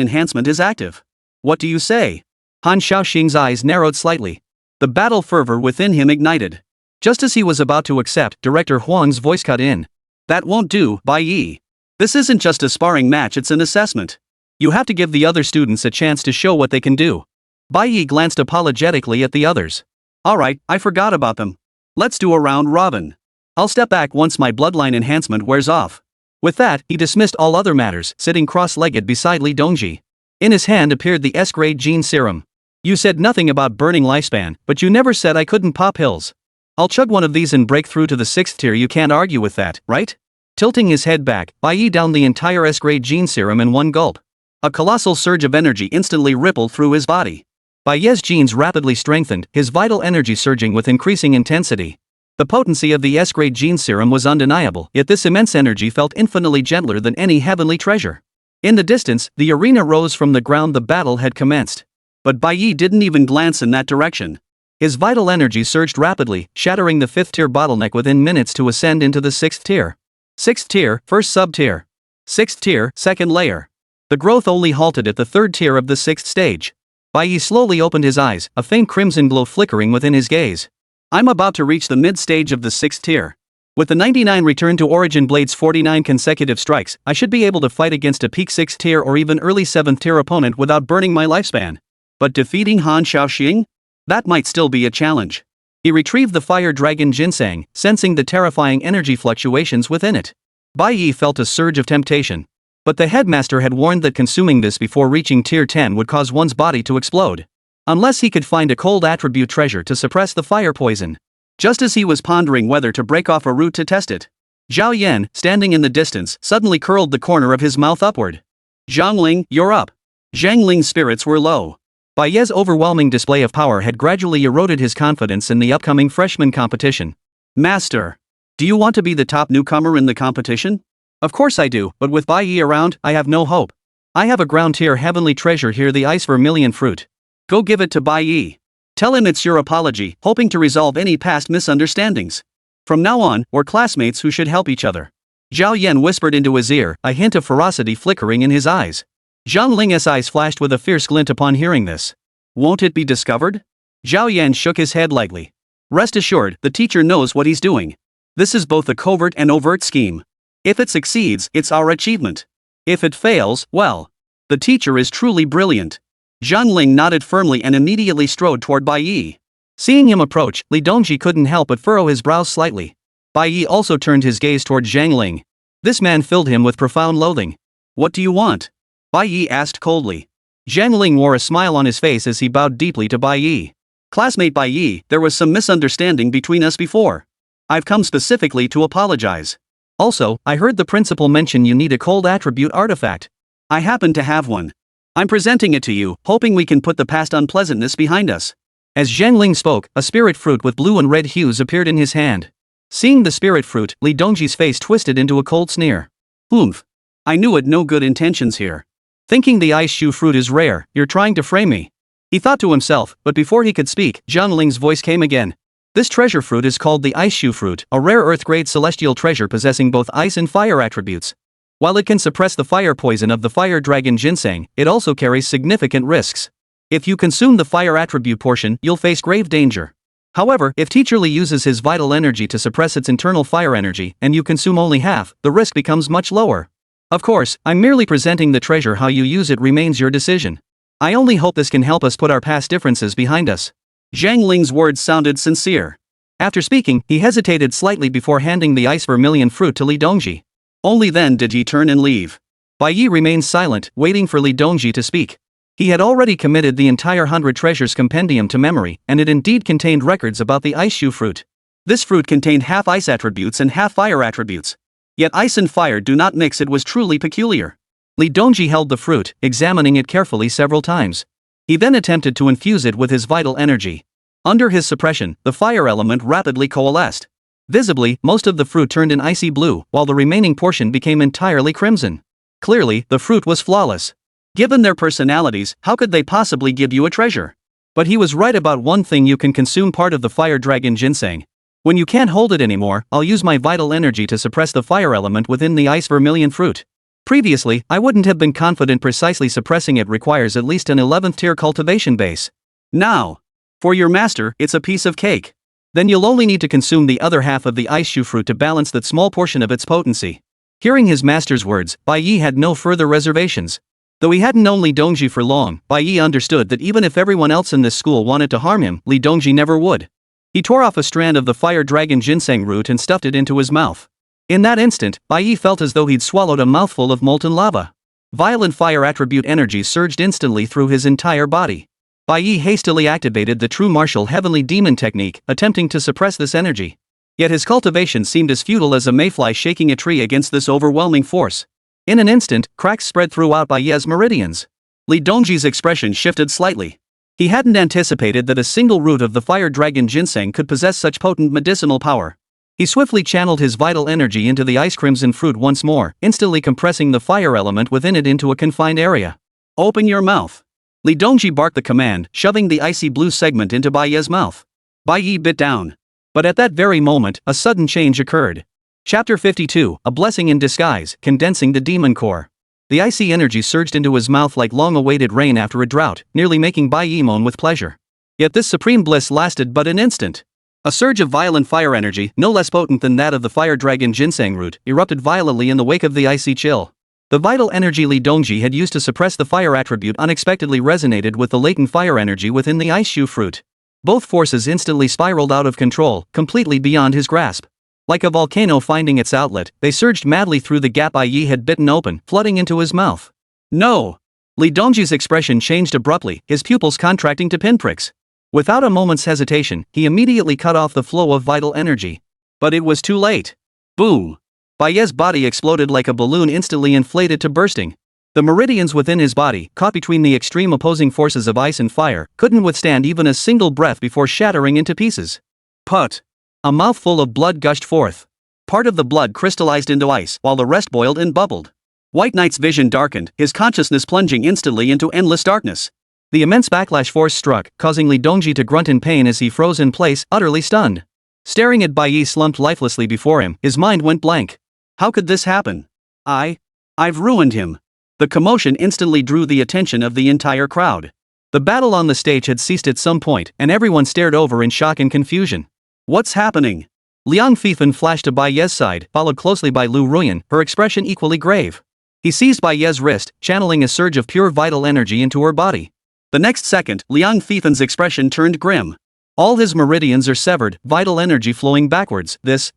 enhancement is active. What do you say? Han Shaoxing's eyes narrowed slightly. The battle fervor within him ignited. Just as he was about to accept, Director Huang's voice cut in. That won't do, Bai Ye. This isn't just a sparring match, it's an assessment. You have to give the other students a chance to show what they can do. Bai Ye glanced apologetically at the others. Alright, I forgot about them. Let's do a round robin. I'll step back once my bloodline enhancement wears off. With that, he dismissed all other matters, sitting cross-legged beside Li Dongji. In his hand appeared the S-grade gene serum. You said nothing about burning lifespan, but you never said I couldn't pop pills. I'll chug one of these and break through to the 6th tier. You can't argue with that, right? Tilting his head back, Bai Ye downed the entire S-grade gene serum in one gulp. A colossal surge of energy instantly rippled through his body. Bai Ye's genes rapidly strengthened, his vital energy surging with increasing intensity. The potency of the S-grade gene serum was undeniable, yet this immense energy felt infinitely gentler than any heavenly treasure. In the distance, the arena rose from the ground. The battle had commenced. But Bai Ye didn't even glance in that direction. His vital energy surged rapidly, shattering the 5th tier bottleneck within minutes to ascend into the 6th tier. 6th tier, first sub-tier. 6th tier, second layer. The growth only halted at the 3rd tier of the 6th stage. Bai Ye slowly opened his eyes, a faint crimson glow flickering within his gaze. I'm about to reach the mid-stage of the 6th tier. With the 99 return to origin blade's 49 consecutive strikes, I should be able to fight against a peak 6th tier or even early 7th tier opponent without burning my lifespan. But defeating Han Shaoxing? That might still be a challenge. He retrieved the fire dragon ginseng, sensing the terrifying energy fluctuations within it. Bai Ye felt a surge of temptation. But the headmaster had warned that consuming this before reaching tier 10 would cause one's body to explode. Unless he could find a cold attribute treasure to suppress the fire poison. Just as he was pondering whether to break off a route to test it, Zhao Yan, standing in the distance, suddenly curled the corner of his mouth upward. Zhangling, you're up. Zhang Ling's spirits were low. Bai Ye's overwhelming display of power had gradually eroded his confidence in the upcoming freshman competition. Master, do you want to be the top newcomer in the competition? Of course I do, but with Bai Ye around, I have no hope. I have a ground tier heavenly treasure here, the ice vermilion fruit. Go give it to Bai Ye. Tell him it's your apology, hoping to resolve any past misunderstandings. From now on, we're classmates who should help each other. Zhao Yan whispered into his ear, a hint of ferocity flickering in his eyes. Zhang Ling's eyes flashed with a fierce glint upon hearing this. Won't it be discovered? Zhao Yan shook his head lightly. Rest assured, the teacher knows what he's doing. This is both a covert and overt scheme. If it succeeds, it's our achievement. If it fails, well, the teacher is truly brilliant. Zhang Ling nodded firmly and immediately strode toward Bai Ye. Seeing him approach, Li Dongji couldn't help but furrow his brows slightly. Bai Ye also turned his gaze toward Zhang Ling. This man filled him with profound loathing. What do you want? Bai Ye asked coldly. Zhang Ling wore a smile on his face as he bowed deeply to Bai Ye. Classmate Bai Ye, there was some misunderstanding between us before. I've come specifically to apologize. Also, I heard the principal mention you need a cold attribute artifact. I happen to have one. I'm presenting it to you, hoping we can put the past unpleasantness behind us. As Zhang Ling spoke, a spirit fruit with blue and red hues appeared in his hand. Seeing the spirit fruit, Li Dongji's face twisted into a cold sneer. Oomph. I knew it, no good intentions here. Thinking the ice shoe fruit is rare, you're trying to frame me. He thought to himself, but before he could speak, Zhang Ling's voice came again. This treasure fruit is called the ice shoe fruit, a rare earth-grade celestial treasure possessing both ice and fire attributes. While it can suppress the fire poison of the fire dragon ginseng, it also carries significant risks. If you consume the fire attribute portion, you'll face grave danger. However, if Teacher Li uses his vital energy to suppress its internal fire energy, and you consume only half, the risk becomes much lower. Of course, I'm merely presenting the treasure. How you use it remains your decision. I only hope this can help us put our past differences behind us. Zhang Ling's words sounded sincere. After speaking, he hesitated slightly before handing the ice vermilion fruit to Li Dongji. Only then did he turn and leave. Bai Ye remained silent, waiting for Li Dongji to speak. He had already committed the entire 100 treasures compendium to memory, and it indeed contained records about the ice shoe fruit. This fruit contained half ice attributes and half fire attributes. Yet ice and fire do not mix. It was truly peculiar. Li Dongji held the fruit, examining it carefully several times. He then attempted to infuse it with his vital energy. Under his suppression, the fire element rapidly coalesced. Visibly, most of the fruit turned an icy blue, while the remaining portion became entirely crimson. Clearly, the fruit was flawless. Given their personalities, how could they possibly give you a treasure? But he was right about one thing: you can consume part of the fire dragon ginseng. When you can't hold it anymore, I'll use my vital energy to suppress the fire element within the ice vermilion fruit. Previously, I wouldn't have been confident. Precisely suppressing it requires at least an 11th tier cultivation base. Now, for your master, it's a piece of cake. Then you'll only need to consume the other half of the ice shoe fruit to balance that small portion of its potency. Hearing his master's words, Bai Ye had no further reservations. Though he hadn't known Li Dongji for long, Bai Ye understood that even if everyone else in this school wanted to harm him, Li Dongji never would. He tore off a strand of the fire dragon ginseng root and stuffed it into his mouth. In that instant, Bai Ye felt as though he'd swallowed a mouthful of molten lava. Violent fire attribute energy surged instantly through his entire body. Bai Ye hastily activated the true martial heavenly demon technique, attempting to suppress this energy. Yet his cultivation seemed as futile as a mayfly shaking a tree against this overwhelming force. In an instant, cracks spread throughout Bai Ye's meridians. Li Dongji's expression shifted slightly. He hadn't anticipated that a single root of the fire dragon ginseng could possess such potent medicinal power. He swiftly channeled his vital energy into the ice crimson fruit once more, instantly compressing the fire element within it into a confined area. Open your mouth. Li Dongji barked the command, shoving the icy blue segment into Bai Ye's mouth. Bai Ye bit down. But at that very moment, a sudden change occurred. Chapter 52, A Blessing in Disguise, Condensing the Demon Core. The icy energy surged into his mouth like long-awaited rain after a drought, nearly making Bai Ye moan with pleasure. Yet this supreme bliss lasted but an instant. A surge of violent fire energy, no less potent than that of the fire dragon ginseng root, erupted violently in the wake of the icy chill. The vital energy Li Dongji had used to suppress the fire attribute unexpectedly resonated with the latent fire energy within the ice shoe fruit. Both forces instantly spiraled out of control, completely beyond his grasp. Like a volcano finding its outlet, they surged madly through the gap Bai Ye had bitten open, flooding into his mouth. No! Li Dongji's expression changed abruptly, his pupils contracting to pinpricks. Without a moment's hesitation, he immediately cut off the flow of vital energy. But it was too late. Boom! Bai Ye's body exploded like a balloon, instantly inflated to bursting. The meridians within his body, caught between the extreme opposing forces of ice and fire, couldn't withstand even a single breath before shattering into pieces. Put! A mouthful of blood gushed forth. Part of the blood crystallized into ice, while the rest boiled and bubbled. White Knight's vision darkened, his consciousness plunging instantly into endless darkness. The immense backlash force struck, causing Li Dongji to grunt in pain as he froze in place, utterly stunned. Staring at Bai Ye slumped lifelessly before him, his mind went blank. How could this happen? I've ruined him. The commotion instantly drew the attention of the entire crowd. The battle on the stage had ceased at some point, and everyone stared over in shock and confusion. What's happening? Liang Fifan flashed to Bai Ye's side, followed closely by Lu Ruyan, her expression equally grave. He seized Bai Ye's wrist, channeling a surge of pure vital energy into her body. The next second, Liang Fifan's expression turned grim. All his meridians are severed, vital energy flowing backwards. This.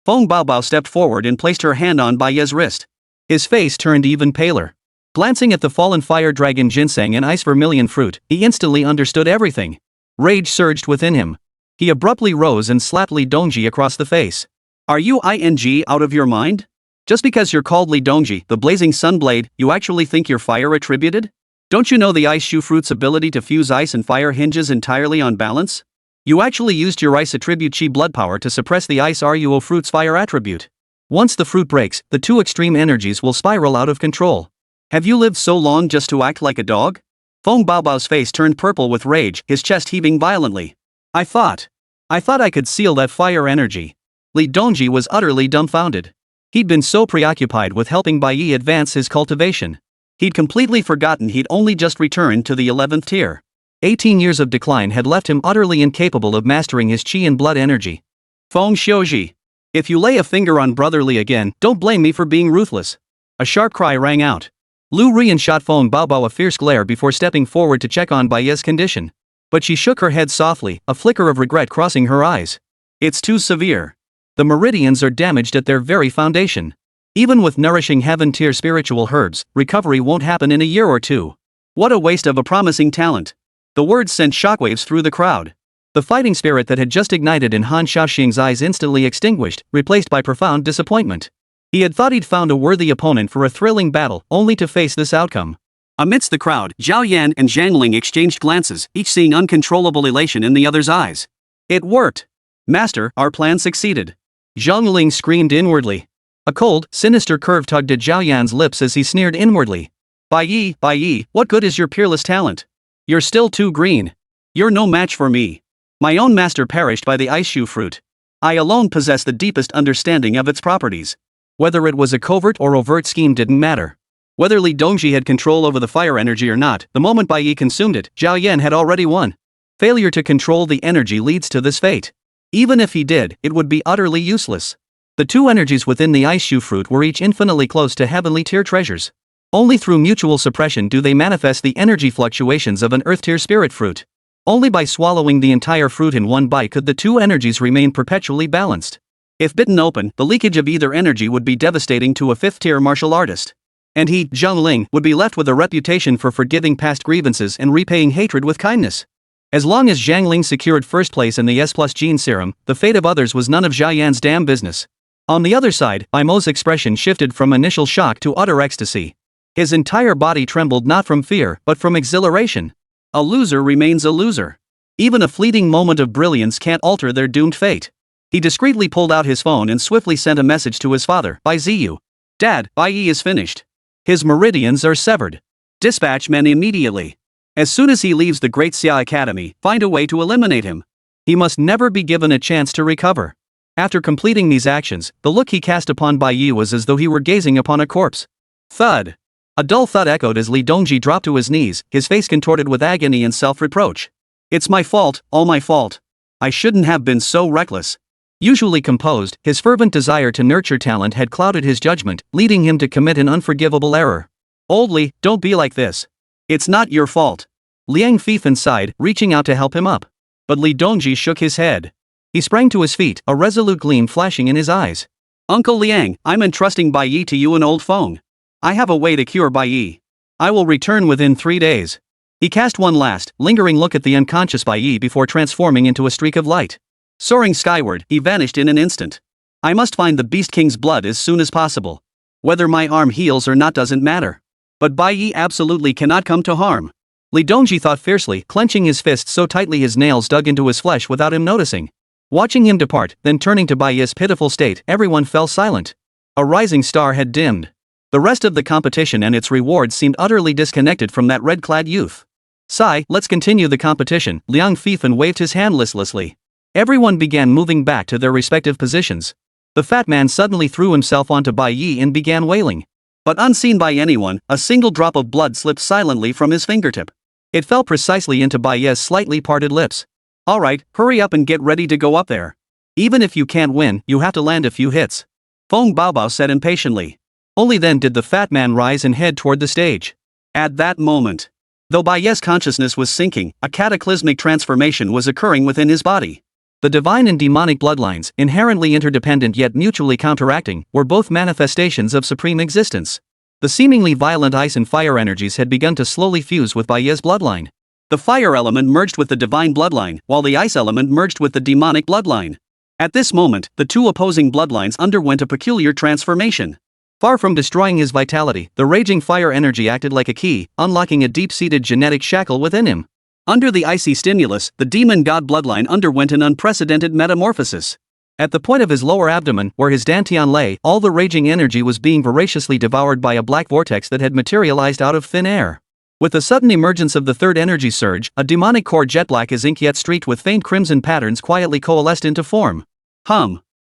Feng Baobao stepped forward and placed her hand on Bai Ye's wrist. His face turned even paler. Glancing at the fallen fire dragon ginseng and ice vermilion fruit, he instantly understood everything. Rage surged within him. He abruptly rose and slapped Li Dongji across the face. Are you out of your mind? Just because you're called Li Dongji, the blazing sunblade, you actually think you're fire attributed? Don't you know the ice shoe fruit's ability to fuse ice and fire hinges entirely on balance? You actually used your ice attribute chi blood power to suppress the ice ruo fruit's fire attribute. Once the fruit breaks, the two extreme energies will spiral out of control. Have you lived so long just to act like a dog? Feng Baobao's face turned purple with rage, his chest heaving violently. I thought I could seal that fire energy. Li Dongji was utterly dumbfounded. He'd been so preoccupied with helping Bai Ye advance his cultivation. He'd completely forgotten he'd only just returned to the 11th tier. 18 years of decline had left him utterly incapable of mastering his chi and blood energy. Feng Xiuji. If you lay a finger on Brother Li again, don't blame me for being ruthless. A sharp cry rang out. Lu Ruyan shot Feng Baobao a fierce glare before stepping forward to check on Bai Ye's condition. But she shook her head softly, a flicker of regret crossing her eyes. It's too severe. The meridians are damaged at their very foundation. Even with nourishing heaven-tier spiritual herbs, recovery won't happen in a year or two. What a waste of a promising talent. The words sent shockwaves through the crowd. The fighting spirit that had just ignited in Han Shaoxing's eyes instantly extinguished, replaced by profound disappointment. He had thought he'd found a worthy opponent for a thrilling battle, only to face this outcome. Amidst the crowd, Zhao Yan and Zhang Ling exchanged glances, each seeing uncontrollable elation in the other's eyes. It worked. Master, our plan succeeded. Zhang Ling screamed inwardly. A cold, sinister curve tugged at Zhao Yan's lips as he sneered inwardly. Bai Ye, what good is your peerless talent? You're still too green. You're no match for me. My own master perished by the ice shoe fruit. I alone possess the deepest understanding of its properties. Whether it was a covert or overt scheme didn't matter. Whether Li Dongji had control over the fire energy or not, the moment Bai Ye consumed it, Zhao Yan had already won. Failure to control the energy leads to this fate. Even if he did, it would be utterly useless. The two energies within the ice shoe fruit were each infinitely close to heavenly tier treasures. Only through mutual suppression do they manifest the energy fluctuations of an earth tier spirit fruit. Only by swallowing the entire fruit in one bite could the two energies remain perpetually balanced. If bitten open, the leakage of either energy would be devastating to a fifth-tier martial artist. And he, Zhang Ling, would be left with a reputation for forgiving past grievances and repaying hatred with kindness. As long as Zhang Ling secured first place in the S+ gene serum, the fate of others was none of Zhao Yan's damn business. On the other side, Bai Mo's expression shifted from initial shock to utter ecstasy. His entire body trembled not from fear, but from exhilaration. A loser remains a loser. Even a fleeting moment of brilliance can't alter their doomed fate. He discreetly pulled out his phone and swiftly sent a message to his father, Bai Ziyu. Dad, Bai Ye is finished. His meridians are severed. Dispatch men immediately. As soon as he leaves the Great Xia Academy, find a way to eliminate him. He must never be given a chance to recover. After completing these actions, the look he cast upon Bai Ye was as though he were gazing upon a corpse. Thud. A dull thud echoed as Li Dongji dropped to his knees, his face contorted with agony and self-reproach. It's my fault, all my fault. I shouldn't have been so reckless. Usually composed, his fervent desire to nurture talent had clouded his judgment, leading him to commit an unforgivable error. Old Li, don't be like this. It's not your fault. Liang Fifan sighed, reaching out to help him up. But Li Dongji shook his head. He sprang to his feet, a resolute gleam flashing in his eyes. Uncle Liang, I'm entrusting Bai Ye to you, an old Feng. I have a way to cure Bai Ye. I will return within 3 days. He cast one last, lingering look at the unconscious Bai Ye before transforming into a streak of light. Soaring skyward, he vanished in an instant. I must find the Beast King's blood as soon as possible. Whether my arm heals or not doesn't matter. But Bai Ye absolutely cannot come to harm. Li Dongji thought fiercely, clenching his fist so tightly his nails dug into his flesh without him noticing. Watching him depart, then turning to Bai Ye's pitiful state, everyone fell silent. A rising star had dimmed. The rest of the competition and its rewards seemed utterly disconnected from that red-clad youth. Sigh, let's continue the competition, Liang Fifan waved his hand listlessly. Everyone began moving back to their respective positions. The fat man suddenly threw himself onto Bai Ye and began wailing. But unseen by anyone, a single drop of blood slipped silently from his fingertip. It fell precisely into Bai Ye's slightly parted lips. Alright, hurry up and get ready to go up there. Even if you can't win, you have to land a few hits. Feng Baobao said impatiently. Only then did the fat man rise and head toward the stage. At that moment, though Bai Ye's consciousness was sinking, a cataclysmic transformation was occurring within his body. The divine and demonic bloodlines, inherently interdependent yet mutually counteracting, were both manifestations of supreme existence. The seemingly violent ice and fire energies had begun to slowly fuse with Bai Ye's bloodline. The fire element merged with the divine bloodline, while the ice element merged with the demonic bloodline. At this moment, the two opposing bloodlines underwent a peculiar transformation. Far from destroying his vitality, the raging fire energy acted like a key, unlocking a deep-seated genetic shackle within him. Under the icy stimulus, the demon god bloodline underwent an unprecedented metamorphosis. At the point of his lower abdomen, where his dantian lay, all the raging energy was being voraciously devoured by a black vortex that had materialized out of thin air. With the sudden emergence of the third energy surge, a demonic core jet black as ink yet streaked with faint crimson patterns quietly coalesced into form.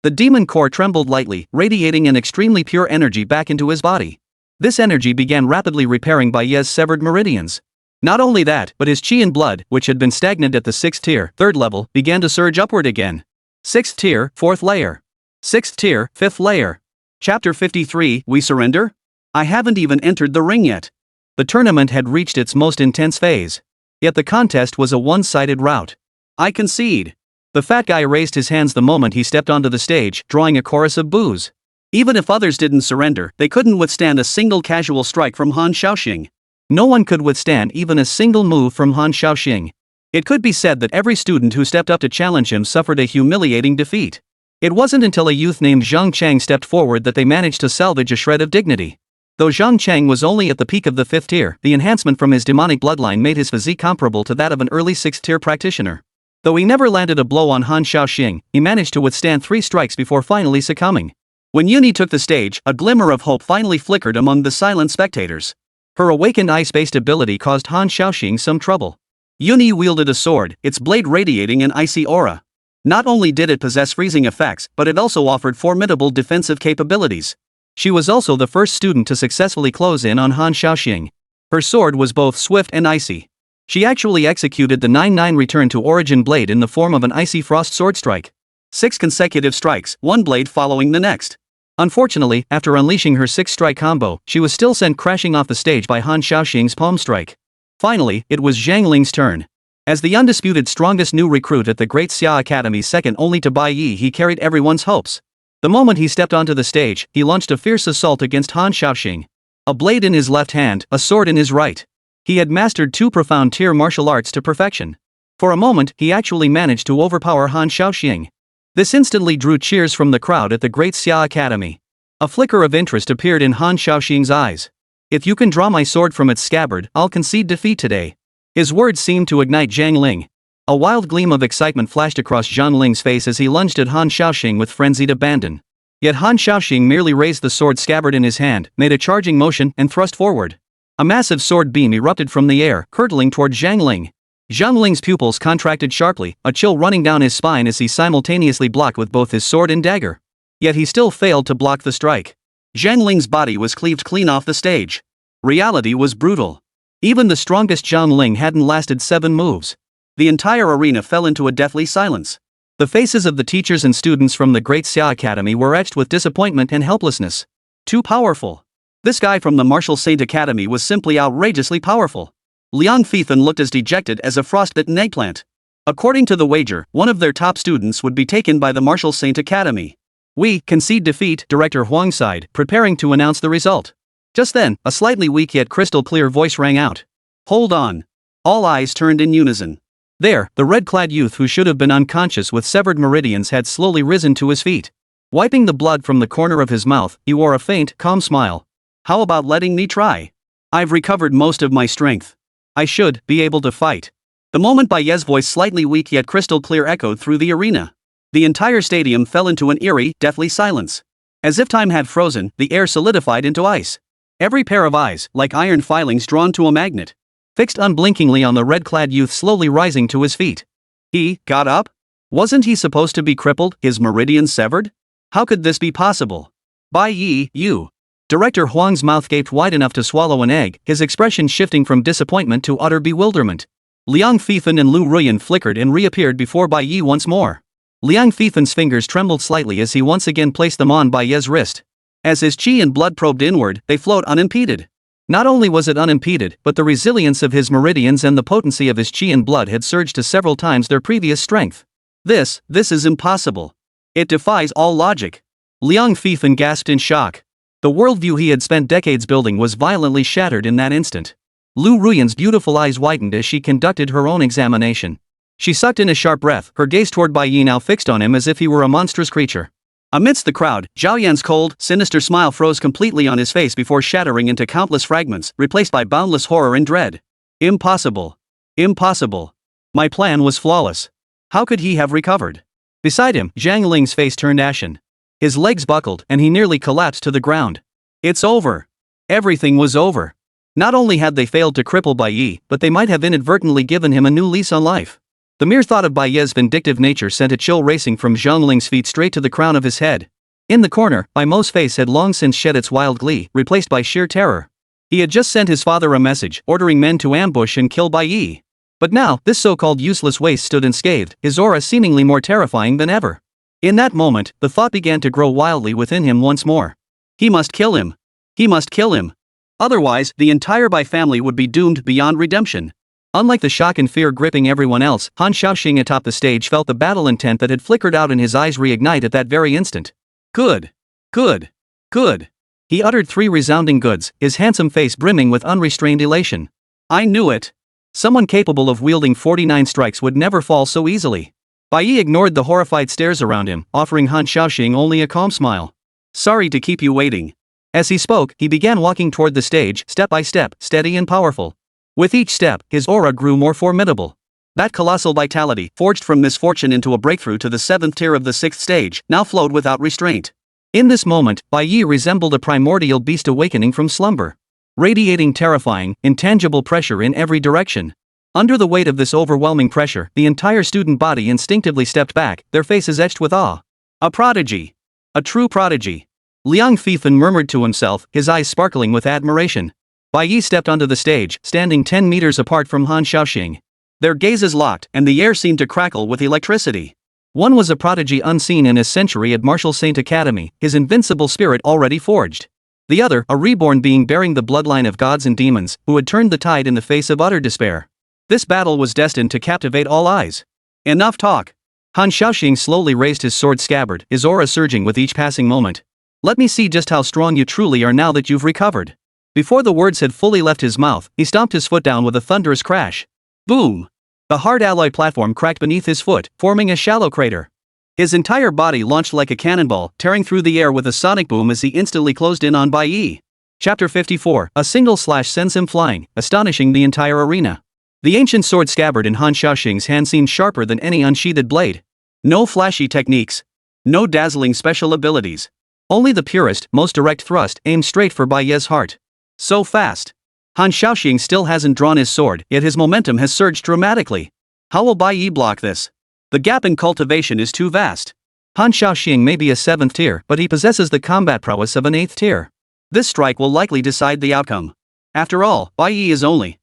The demon core trembled lightly, radiating an extremely pure energy back into his body. This energy began rapidly repairing Bai Ye's severed meridians. Not only that, but his qi and blood, which had been stagnant at the 6th tier, 3rd level, began to surge upward again. 6th tier, 4th layer. 6th tier, 5th layer. Chapter 53, We Surrender? I haven't even entered the ring yet. The tournament had reached its most intense phase. Yet the contest was a one-sided rout. I concede. The fat guy raised his hands the moment he stepped onto the stage, drawing a chorus of boos. Even if others didn't surrender, they couldn't withstand a single casual strike from Han Shaoxing. No one could withstand even a single move from Han Shaoxing. It could be said that every student who stepped up to challenge him suffered a humiliating defeat. It wasn't until a youth named Zhang Chang stepped forward that they managed to salvage a shred of dignity. Though Zhang Chang was only at the peak of the 5th tier, the enhancement from his demonic bloodline made his physique comparable to that of an early 6th tier practitioner. Though he never landed a blow on Han Shaoxing, he managed to withstand 3 strikes before finally succumbing. When Yuni took the stage, a glimmer of hope finally flickered among the silent spectators. Her awakened ice-based ability caused Han Shaoxing some trouble. Yuni wielded a sword, its blade radiating an icy aura. Not only did it possess freezing effects, but it also offered formidable defensive capabilities. She was also the first student to successfully close in on Han Shaoxing. Her sword was both swift and icy. She actually executed the 9-9 return to origin blade in the form of an icy frost sword strike. 6 consecutive strikes, one blade following the next. Unfortunately, after unleashing her 6-strike combo, she was still sent crashing off the stage by Han Shaoxing's palm strike. Finally, it was Zhang Ling's turn. As the undisputed strongest new recruit at the Great Xia Academy, second only to Bai Ye, he carried everyone's hopes. The moment he stepped onto the stage, he launched a fierce assault against Han Shaoxing. A blade in his left hand, a sword in his right. He had mastered 2 profound tier martial arts to perfection. For a moment, he actually managed to overpower Han Shaoxing. This instantly drew cheers from the crowd at the Great Xia Academy. A flicker of interest appeared in Han Shaoxing's eyes. "If you can draw my sword from its scabbard, I'll concede defeat today." His words seemed to ignite Zhang Ling. A wild gleam of excitement flashed across Zhang Ling's face as he lunged at Han Shaoxing with frenzied abandon. Yet Han Shaoxing merely raised the sword scabbard in his hand, made a charging motion, and thrust forward. A massive sword beam erupted from the air, hurtling toward Zhang Ling. Zhang Ling's pupils contracted sharply, a chill running down his spine as he simultaneously blocked with both his sword and dagger. Yet he still failed to block the strike. Zhang Ling's body was cleaved clean off the stage. Reality was brutal. Even the strongest Zhang Ling hadn't lasted 7 moves. The entire arena fell into a deathly silence. The faces of the teachers and students from the Great Xia Academy were etched with disappointment and helplessness. Too powerful. This guy from the Martial Saint Academy was simply outrageously powerful. Liang Feifan looked as dejected as a frostbitten eggplant. According to the wager, one of their top students would be taken by the Martial Saint Academy. "We concede defeat," Director Huang sighed, preparing to announce the result. Just then, a slightly weak yet crystal clear voice rang out. "Hold on." All eyes turned in unison. There, the red-clad youth who should have been unconscious with severed meridians had slowly risen to his feet. Wiping the blood from the corner of his mouth, he wore a faint, calm smile. "How about letting me try? I've recovered most of my strength. I should be able to fight." The moment Bai Ye's voice, slightly weak yet crystal clear, echoed through the arena. The entire stadium fell into an eerie, deathly silence. As if time had frozen, the air solidified into ice. Every pair of eyes, like iron filings drawn to a magnet, fixed unblinkingly on the red-clad youth slowly rising to his feet. He got up? Wasn't he supposed to be crippled, his meridians severed? How could this be possible? "Bai Ye, you." Director Huang's mouth gaped wide enough to swallow an egg, his expression shifting from disappointment to utter bewilderment. Liang Feifan and Lu Ruyan flickered and reappeared before Bai Ye once more. Liang Feifan's fingers trembled slightly as he once again placed them on Bai Ye's wrist. As his qi and blood probed inward, they flowed unimpeded. Not only was it unimpeded, but the resilience of his meridians and the potency of his qi and blood had surged to several times their previous strength. This is impossible. It defies all logic." Liang Feifan gasped in shock. The worldview he had spent decades building was violently shattered in that instant. Lu Ruyan's beautiful eyes widened as she conducted her own examination. She sucked in a sharp breath, her gaze toward Bai Ye now fixed on him as if he were a monstrous creature. Amidst the crowd, Zhao Yan's cold, sinister smile froze completely on his face before shattering into countless fragments, replaced by boundless horror and dread. "Impossible. Impossible. My plan was flawless. How could he have recovered?" Beside him, Zhang Ling's face turned ashen. His legs buckled, and he nearly collapsed to the ground. It's over. Everything was over. Not only had they failed to cripple Bai Ye, but they might have inadvertently given him a new lease on life. The mere thought of Bai Ye's vindictive nature sent a chill racing from Zhang Ling's feet straight to the crown of his head. In the corner, Bai Mo's face had long since shed its wild glee, replaced by sheer terror. He had just sent his father a message, ordering men to ambush and kill Bai Ye. But now, this so-called useless waste stood unscathed, his aura seemingly more terrifying than ever. In that moment, the thought began to grow wildly within him once more. He must kill him. He must kill him. Otherwise, the entire Bai family would be doomed beyond redemption. Unlike the shock and fear gripping everyone else, Han Shaoxing atop the stage felt the battle intent that had flickered out in his eyes reignite at that very instant. Good. Good. Good. He uttered 3 resounding goods, his handsome face brimming with unrestrained elation. I knew it. Someone capable of wielding 49 strikes would never fall so easily. Bai Ye ignored the horrified stares around him, offering Han Shaoxing only a calm smile. Sorry to keep you waiting. As he spoke, he began walking toward the stage, step by step, steady and powerful. With each step, his aura grew more formidable. That colossal vitality, forged from misfortune into a breakthrough to the 7th tier of the 6th stage, now flowed without restraint. In this moment, Bai Ye resembled a primordial beast awakening from slumber, radiating terrifying, intangible pressure in every direction. Under the weight of this overwhelming pressure, the entire student body instinctively stepped back, their faces etched with awe. A prodigy. A true prodigy. Liang Fifan murmured to himself, his eyes sparkling with admiration. Bai Ye stepped onto the stage, standing 10 meters apart from Han Shaoxing. Their gazes locked, and the air seemed to crackle with electricity. One was a prodigy unseen in his century at Martial Saint Academy, his invincible spirit already forged. The other, a reborn being bearing the bloodline of gods and demons, who had turned the tide in the face of utter despair. This battle was destined to captivate all eyes. Enough talk. Han Shaoxing slowly raised his sword scabbard, his aura surging with each passing moment. Let me see just how strong you truly are now that you've recovered. Before the words had fully left his mouth, he stomped his foot down with a thunderous crash. Boom! The hard alloy platform cracked beneath his foot, forming a shallow crater. His entire body launched like a cannonball, tearing through the air with a sonic boom as he instantly closed in on Bai Ye. Chapter 54, a single slash sends him flying, astonishing the entire arena. The ancient sword scabbard in Han Shaoxing's hand seemed sharper than any unsheathed blade. No flashy techniques. No dazzling special abilities. Only the purest, most direct thrust aimed straight for Bai Ye's heart. So fast. Han Shaoxing still hasn't drawn his sword, yet his momentum has surged dramatically. How will Bai Ye block this? The gap in cultivation is too vast. Han Shaoxing may be a 7th tier, but he possesses the combat prowess of an 8th tier. This strike will likely decide the outcome. After all, Bai Ye is only...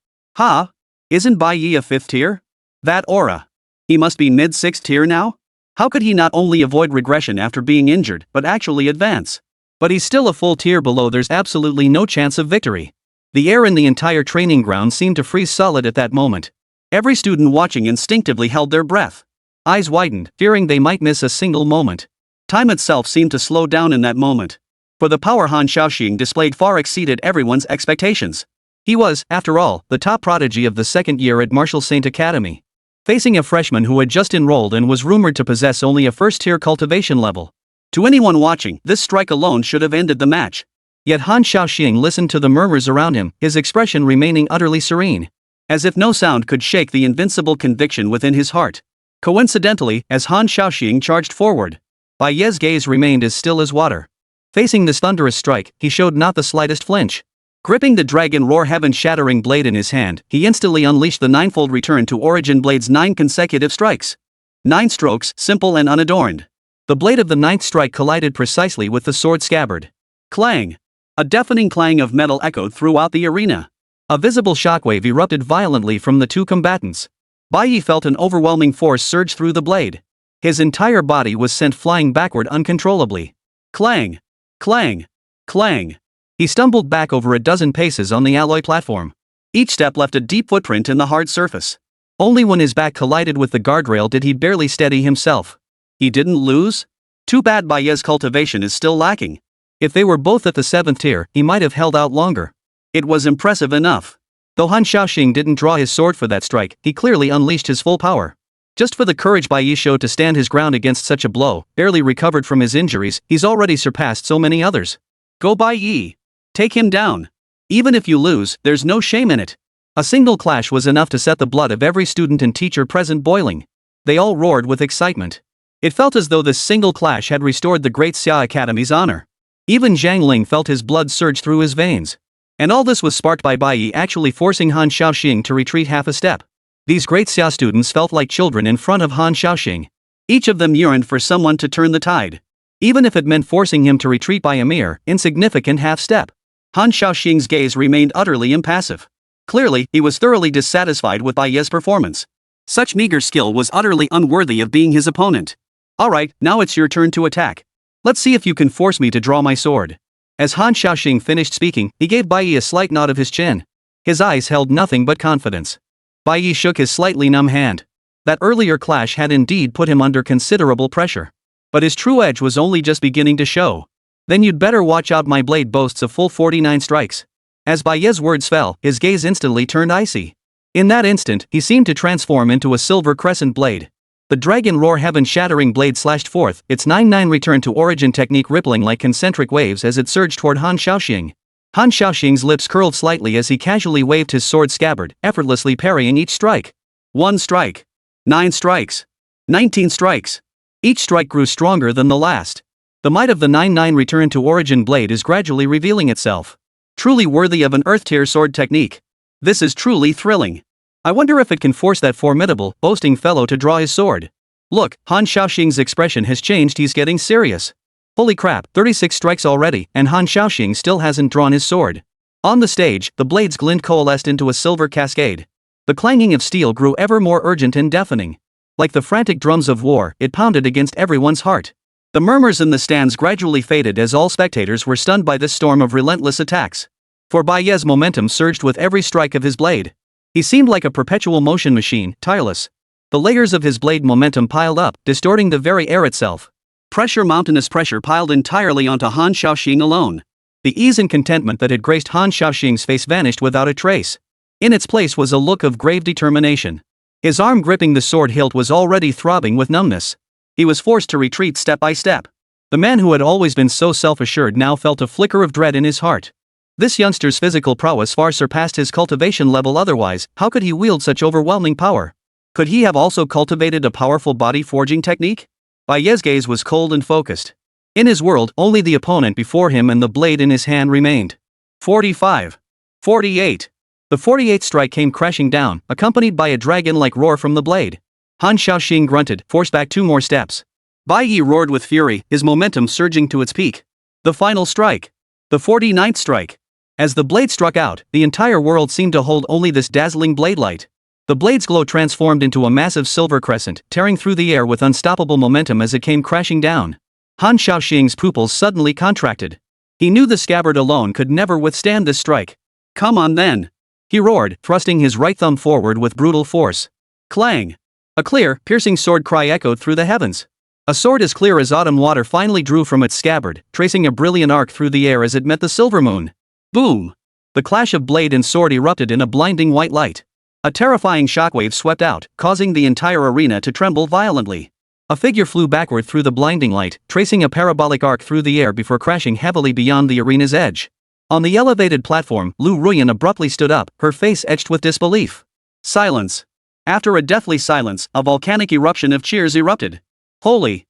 Isn't Bai Ye a 5th tier? That aura. He must be mid-6th tier now? How could he not only avoid regression after being injured, but actually advance? But he's still a full tier below. There's absolutely no chance of victory. The air in the entire training ground seemed to freeze solid at that moment. Every student watching instinctively held their breath. Eyes widened, fearing they might miss a single moment. Time itself seemed to slow down in that moment. For the power Han Shaoxing displayed far exceeded everyone's expectations. He was, after all, the top prodigy of the 2nd year at Martial Saint Academy. Facing a freshman who had just enrolled and was rumored to possess only a 1st-tier cultivation level. To anyone watching, this strike alone should have ended the match. Yet Han Shaoxing listened to the murmurs around him, his expression remaining utterly serene. As if no sound could shake the invincible conviction within his heart. Coincidentally, as Han Shaoxing charged forward, Bai Ye's gaze remained as still as water. Facing this thunderous strike, he showed not the slightest flinch. Gripping the dragon roar heaven-shattering blade in his hand, he instantly unleashed the 9-fold return to origin blade's 9 consecutive strikes. 9 strokes, simple and unadorned. The blade of the 9th strike collided precisely with the sword scabbard. Clang! A deafening clang of metal echoed throughout the arena. A visible shockwave erupted violently from the two combatants. Bai Ye felt an overwhelming force surge through the blade. His entire body was sent flying backward uncontrollably. Clang! Clang! Clang! He stumbled back over a dozen paces on the alloy platform. Each step left a deep footprint in the hard surface. Only when his back collided with the guardrail did he barely steady himself. He didn't lose? Too bad Bai Ye's cultivation is still lacking. If they were both at the 7th tier, he might have held out longer. It was impressive enough. Though Han Shaoxing didn't draw his sword for that strike, he clearly unleashed his full power. Just for the courage Bai Ye showed to stand his ground against such a blow, barely recovered from his injuries, he's already surpassed so many others. Go Bai Ye! Take him down! Even if you lose, there's no shame in it. A single clash was enough to set the blood of every student and teacher present boiling. They all roared with excitement. It felt as though this single clash had restored the great Xia Academy's honor. Even Zhang Ling felt his blood surge through his veins. And all this was sparked by Bai Ye actually forcing Han Shaoxing to retreat half a step. These great Xia students felt like children in front of Han Shaoxing. Each of them yearned for someone to turn the tide. Even if it meant forcing him to retreat by a mere, insignificant half-step. Han Shaoxing's gaze remained utterly impassive. Clearly, he was thoroughly dissatisfied with Bai Ye's performance. Such meager skill was utterly unworthy of being his opponent. Alright, now it's your turn to attack. Let's see if you can force me to draw my sword. As Han Shaoxing finished speaking, he gave Bai Ye a slight nod of his chin. His eyes held nothing but confidence. Bai Ye shook his slightly numb hand. That earlier clash had indeed put him under considerable pressure. But his true edge was only just beginning to show. Then you'd better watch out, my blade boasts a full 49 strikes. As Bai Ye's words fell, his gaze instantly turned icy. In that instant, he seemed to transform into a silver crescent blade. The dragon roar heaven-shattering blade slashed forth, its 9-9 return to origin technique rippling like concentric waves as it surged toward Han Shaoxing. Han Shaoxing's lips curled slightly as he casually waved his sword scabbard, effortlessly parrying each strike. 1 strike. 9 strikes. 19 strikes. Each strike grew stronger than the last. The might of the 9-9 return to origin blade is gradually revealing itself. Truly worthy of an earth-tier sword technique. This is truly thrilling. I wonder if it can force that formidable, boasting fellow to draw his sword. Look, Han Shaoxing's expression has changed, he's getting serious. Holy crap, 36 strikes already, and Han Shaoxing still hasn't drawn his sword. On the stage, the blade's glint coalesced into a silver cascade. The clanging of steel grew ever more urgent and deafening. Like the frantic drums of war, it pounded against everyone's heart. The murmurs in the stands gradually faded as all spectators were stunned by this storm of relentless attacks. For Bai Ye's momentum surged with every strike of his blade. He seemed like a perpetual motion machine, tireless. The layers of his blade momentum piled up, distorting the very air itself. Mountainous pressure piled entirely onto Han Shaoxing alone. The ease and contentment that had graced Han Shaoxing's face vanished without a trace. In its place was a look of grave determination. His arm gripping the sword hilt was already throbbing with numbness. He was forced to retreat step by step. The man who had always been so self-assured now felt a flicker of dread in his heart. This youngster's physical prowess far surpassed his cultivation level, otherwise, how could he wield such overwhelming power? Could he have also cultivated a powerful body forging technique? Bai Ye's gaze was cold and focused. In his world, only the opponent before him and the blade in his hand remained. 45. 48. The 48th strike came crashing down, accompanied by a dragon-like roar from the blade. Han Shaoxing grunted, forced back 2 more steps. Bai Ye roared with fury, his momentum surging to its peak. The final strike. The 49th strike. As the blade struck out, the entire world seemed to hold only this dazzling blade light. The blade's glow transformed into a massive silver crescent, tearing through the air with unstoppable momentum as it came crashing down. Han Shaoxing's pupils suddenly contracted. He knew the scabbard alone could never withstand this strike. Come on then! He roared, thrusting his right thumb forward with brutal force. Clang! A clear, piercing sword cry echoed through the heavens. A sword as clear as autumn water finally drew from its scabbard, tracing a brilliant arc through the air as it met the silver moon. Boom! The clash of blade and sword erupted in a blinding white light. A terrifying shockwave swept out, causing the entire arena to tremble violently. A figure flew backward through the blinding light, tracing a parabolic arc through the air before crashing heavily beyond the arena's edge. On the elevated platform, Lu Ruyan abruptly stood up, her face etched with disbelief. Silence. After a deathly silence, a volcanic eruption of cheers erupted. Holy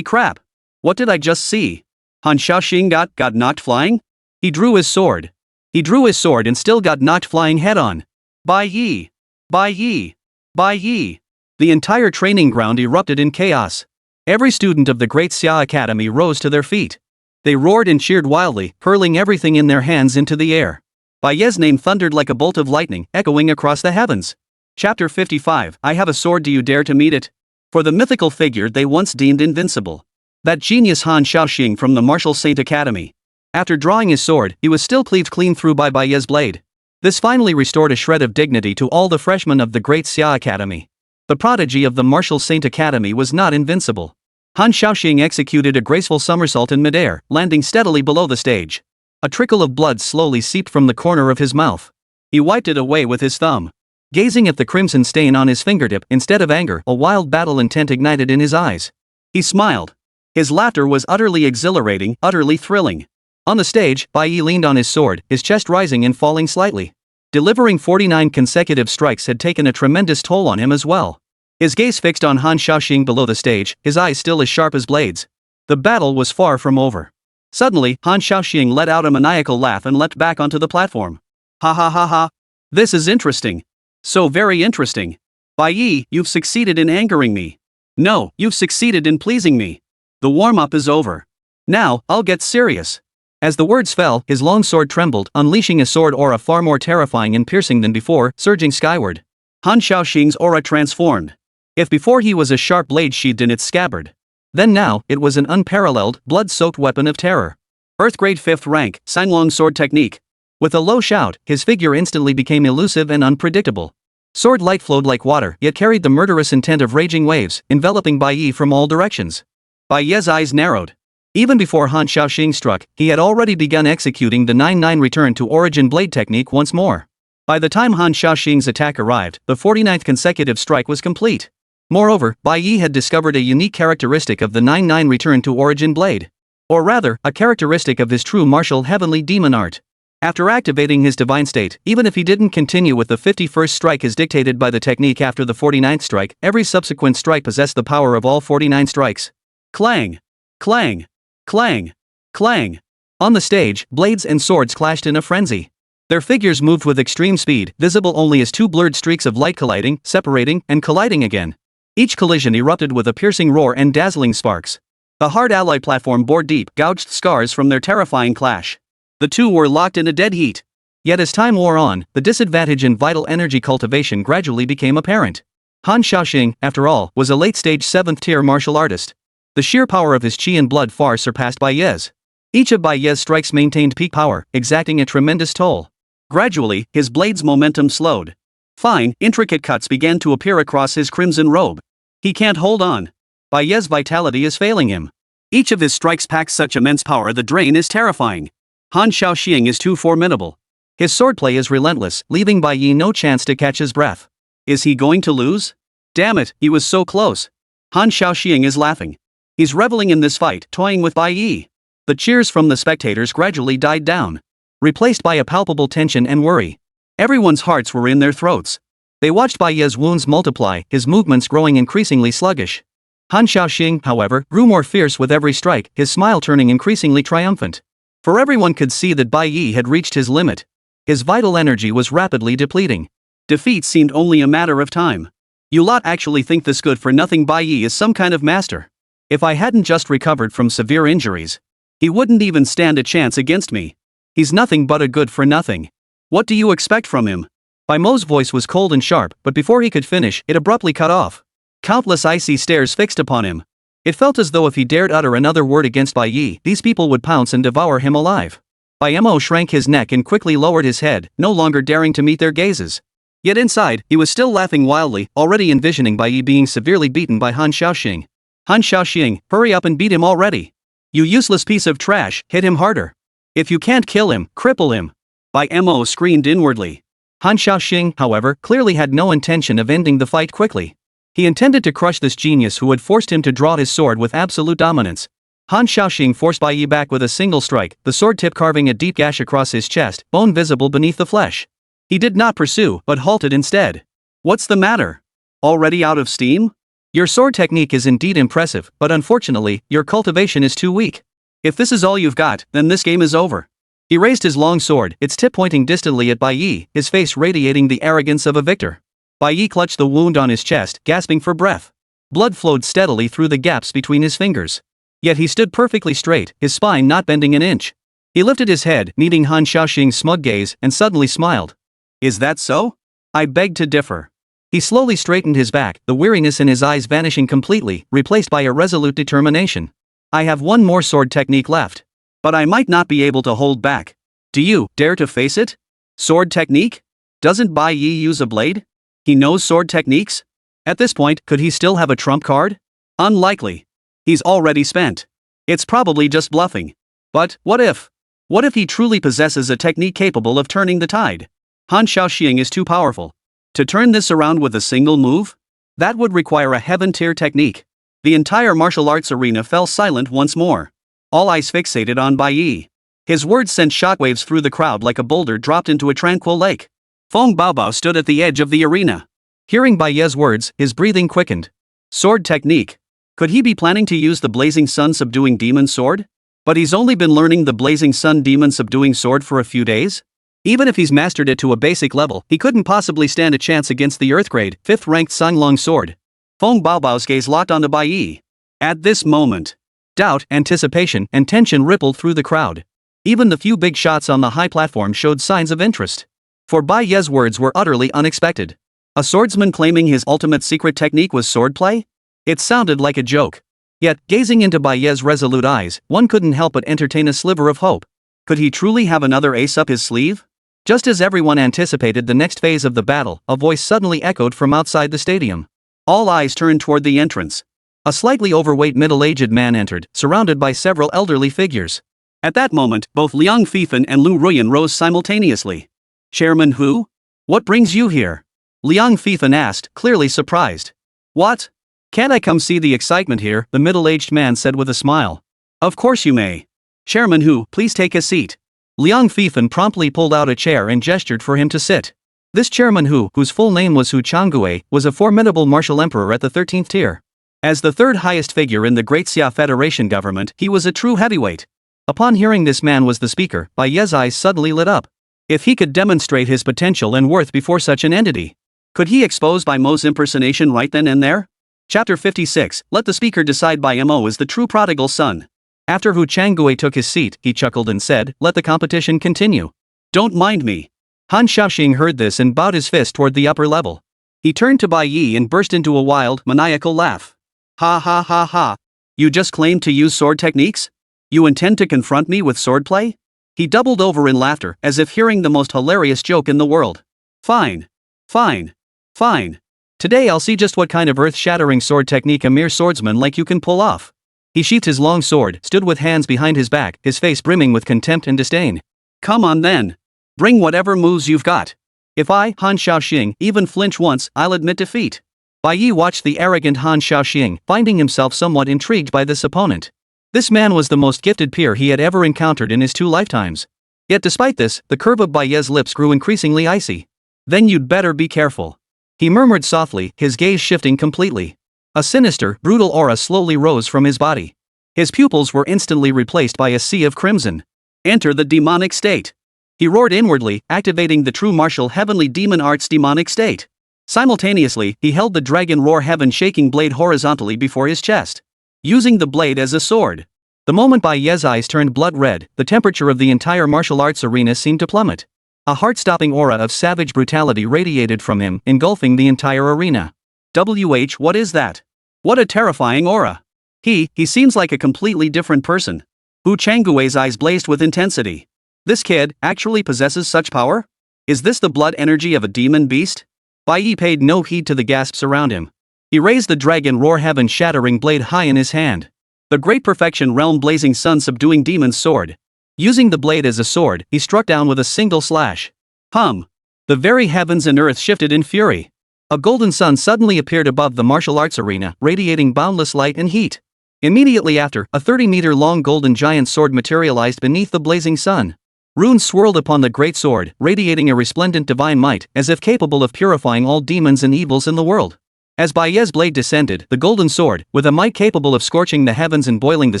crap! What did I just see? Han Shaoxing got knocked flying? He drew his sword. And still got knocked flying head-on. Bai Ye! Bai Ye! Bai Ye! The entire training ground erupted in chaos. Every student of the great Dasha Academy rose to their feet. They roared and cheered wildly, hurling everything in their hands into the air. Bai Ye's name thundered like a bolt of lightning, echoing across the heavens. Chapter 55, I have a sword, do you dare to meet it? For the mythical figure they once deemed invincible. That genius Han Shaoxing from the Martial Saint Academy. After drawing his sword, he was still cleaved clean through by Bai Ye's blade. This finally restored a shred of dignity to all the freshmen of the great Dasha Academy. The prodigy of the Martial Saint Academy was not invincible. Han Shaoxing executed a graceful somersault in midair, landing steadily below the stage. A trickle of blood slowly seeped from the corner of his mouth. He wiped it away with his thumb. Gazing at the crimson stain on his fingertip, instead of anger, a wild battle intent ignited in his eyes. He smiled. His laughter was utterly exhilarating, utterly thrilling. On the stage, Bai Ye leaned on his sword, his chest rising and falling slightly. Delivering 49 consecutive strikes had taken a tremendous toll on him as well. His gaze fixed on Han Shaoxing below the stage, his eyes still as sharp as blades. The battle was far from over. Suddenly, Han Shaoxing let out a maniacal laugh and leapt back onto the platform. Ha ha ha ha! This is interesting. So very interesting. Bai Ye, you've succeeded in angering me. No, you've succeeded in pleasing me. The warm-up is over. Now, I'll get serious. As the words fell, his long sword trembled, unleashing a sword aura far more terrifying and piercing than before, surging skyward. Han Shaoxing's aura transformed. If before he was a sharp blade sheathed in its scabbard, then now, it was an unparalleled, blood-soaked weapon of terror. Earth-grade 5th rank, Sanglong sword technique. With a low shout, his figure instantly became elusive and unpredictable. Sword light flowed like water, yet carried the murderous intent of raging waves, enveloping Bai Ye from all directions. Bai Ye's eyes narrowed. Even before Han Xiaoxing struck, he had already begun executing the 9-9 return to origin blade technique once more. By the time Han Xiaoxing's attack arrived, the 49th consecutive strike was complete. Moreover, Bai Ye had discovered a unique characteristic of the 9-9 return to origin blade. Or rather, a characteristic of his true martial heavenly demon art. After activating his divine state, even if he didn't continue with the 51st strike as dictated by the technique after the 49th strike, every subsequent strike possessed the power of all 49 strikes. Clang! Clang! Clang! Clang! On the stage, blades and swords clashed in a frenzy. Their figures moved with extreme speed, visible only as two blurred streaks of light colliding, separating, and colliding again. Each collision erupted with a piercing roar and dazzling sparks. The hard ally platform bore deep, gouged scars from their terrifying clash. The two were locked in a dead heat. Yet as time wore on, the disadvantage in vital energy cultivation gradually became apparent. Han Xiaoxing, after all, was a late-stage 7th-tier martial artist. The sheer power of his chi and blood far surpassed Bai Ye's. Each of Bai Ye's strikes maintained peak power, exacting a tremendous toll. Gradually, his blade's momentum slowed. Fine, intricate cuts began to appear across his crimson robe. He can't hold on. Bai Ye's vitality is failing him. Each of his strikes packs such immense power the drain is terrifying. Han Xiaoxing is too formidable. His swordplay is relentless, leaving Bai Ye no chance to catch his breath. Is he going to lose? Damn it, he was so close. Han Xiaoxing is laughing. He's reveling in this fight, toying with Bai Ye. The cheers from the spectators gradually died down, replaced by a palpable tension and worry. Everyone's hearts were in their throats. They watched Bai Ye's wounds multiply, his movements growing increasingly sluggish. Han Xiaoxing, however, grew more fierce with every strike, his smile turning increasingly triumphant. For everyone could see that Bai Ye had reached his limit. His vital energy was rapidly depleting. Defeat seemed only a matter of time. You lot actually think this good-for-nothing Bai Ye is some kind of master. If I hadn't just recovered from severe injuries, he wouldn't even stand a chance against me. He's nothing but a good-for-nothing. What do you expect from him? Bai Mo's voice was cold and sharp, but before he could finish, it abruptly cut off. Countless icy stares fixed upon him. It felt as though if he dared utter another word against Bai Ye, these people would pounce and devour him alive. Bai Mo shrank his neck and quickly lowered his head, no longer daring to meet their gazes. Yet inside, he was still laughing wildly, already envisioning Bai Ye being severely beaten by Han Xiaoxing. Han Xiaoxing, hurry up and beat him already. You useless piece of trash, hit him harder. If you can't kill him, cripple him. Bai Mo screamed inwardly. Han Xiaoxing, however, clearly had no intention of ending the fight quickly. He intended to crush this genius who had forced him to draw his sword with absolute dominance. Han Xiaoxing forced Bai Ye back with a single strike, the sword tip carving a deep gash across his chest, bone visible beneath the flesh. He did not pursue, but halted instead. What's the matter? Already out of steam? Your sword technique is indeed impressive, but unfortunately, your cultivation is too weak. If this is all you've got, then this game is over. He raised his long sword, its tip pointing distantly at Bai Ye, his face radiating the arrogance of a victor. Bai Ye clutched the wound on his chest, gasping for breath. Blood flowed steadily through the gaps between his fingers. Yet he stood perfectly straight, his spine not bending an inch. He lifted his head, meeting Han Xiaoxing's smug gaze, and suddenly smiled. Is that so? I beg to differ. He slowly straightened his back, the weariness in his eyes vanishing completely, replaced by a resolute determination. I have one more sword technique left. But I might not be able to hold back. Do you dare to face it? Sword technique? Doesn't Bai Ye use a blade? He knows sword techniques? At this point, could he still have a trump card? Unlikely. He's already spent. It's probably just bluffing. But, what if? What if he truly possesses a technique capable of turning the tide? Han Xiaoxing is too powerful. To turn this around with a single move? That would require a heaven-tier technique. The entire martial arts arena fell silent once more. All eyes fixated on Bai Ye. His words sent shockwaves through the crowd like a boulder dropped into a tranquil lake. Feng Baobao stood at the edge of the arena. Hearing Bai Ye's words, his breathing quickened. Sword technique. Could he be planning to use the Blazing Sun Subduing Demon Sword? But he's only been learning the Blazing Sun Demon Subduing Sword for a few days? Even if he's mastered it to a basic level, he couldn't possibly stand a chance against the Earth-grade, 5th-ranked Sanglong Sword. Feng Baobao's gaze locked onto Bai Ye. At this moment, doubt, anticipation, and tension rippled through the crowd. Even the few big shots on the high platform showed signs of interest. For Bai Ye's words were utterly unexpected. A swordsman claiming his ultimate secret technique was swordplay? It sounded like a joke. Yet, gazing into Bai Ye's resolute eyes, one couldn't help but entertain a sliver of hope. Could he truly have another ace up his sleeve? Just as everyone anticipated the next phase of the battle, a voice suddenly echoed from outside the stadium. All eyes turned toward the entrance. A slightly overweight middle-aged man entered, surrounded by several elderly figures. At that moment, both Liang Fifan and Lu Ruyan rose simultaneously. Chairman Hu? What brings you here? Liang Fifan asked, clearly surprised. What? Can't I come see the excitement here? The middle-aged man said with a smile. Of course you may. Chairman Hu, please take a seat. Liang Fifan promptly pulled out a chair and gestured for him to sit. This Chairman Hu, whose full name was Hu Changue, was a formidable martial emperor at the 13th tier. As the third highest figure in the Great Xia Federation government, he was a true heavyweight. Upon hearing this man was the speaker, Bai Ye's eyes suddenly lit up. If he could demonstrate his potential and worth before such an entity, could he expose Bai Mo's impersonation right then and there? Chapter 56, Let the speaker decide. Bai Mo is the true prodigal son. After Hu Changue took his seat, he chuckled and said, let the competition continue. Don't mind me. Han Shaoxing heard this and bowed his fist toward the upper level. He turned to Bai Ye and burst into a wild, maniacal laugh. Ha ha ha ha. You just claimed to use sword techniques? You intend to confront me with swordplay? He doubled over in laughter, as if hearing the most hilarious joke in the world. Fine. Fine. Fine. Today I'll see just what kind of earth-shattering sword technique a mere swordsman like you can pull off. He sheathed his long sword, stood with hands behind his back, his face brimming with contempt and disdain. Come on then. Bring whatever moves you've got. If I, Han Shaoxing, even flinch once, I'll admit defeat. Bai Ye watched the arrogant Han Shaoxing, finding himself somewhat intrigued by this opponent. This man was the most gifted peer he had ever encountered in his 2 lifetimes. Yet despite this, the curve of Bai Ye's lips grew increasingly icy. Then you'd better be careful. He murmured softly, his gaze shifting completely. A sinister, brutal aura slowly rose from his body. His pupils were instantly replaced by a sea of crimson. Enter the demonic state. He roared inwardly, activating the true martial heavenly demon art's demonic state. Simultaneously, he held the dragon roar heaven-shaking blade horizontally before his chest, using the blade as a sword. The moment Bai Ye's eyes turned blood red, the temperature of the entire martial arts arena seemed to plummet. A heart-stopping aura of savage brutality radiated from him, engulfing the entire arena. What is that? What a terrifying aura. He seems like a completely different person. Hu Changue's eyes blazed with intensity. This kid actually possesses such power? Is this the blood energy of a demon beast? Bai Ye paid no heed to the gasps around him. He raised the dragon roar heaven-shattering blade high in his hand. The great perfection realm blazing sun subduing demon's sword. Using the blade as a sword, he struck down with a single slash. Hum! The very heavens and earth shifted in fury. A golden sun suddenly appeared above the martial arts arena, radiating boundless light and heat. Immediately after, a 30-meter-long golden giant sword materialized beneath the blazing sun. Runes swirled upon the great sword, radiating a resplendent divine might, as if capable of purifying all demons and evils in the world. As Bai Ye's blade descended, the golden sword, with a might capable of scorching the heavens and boiling the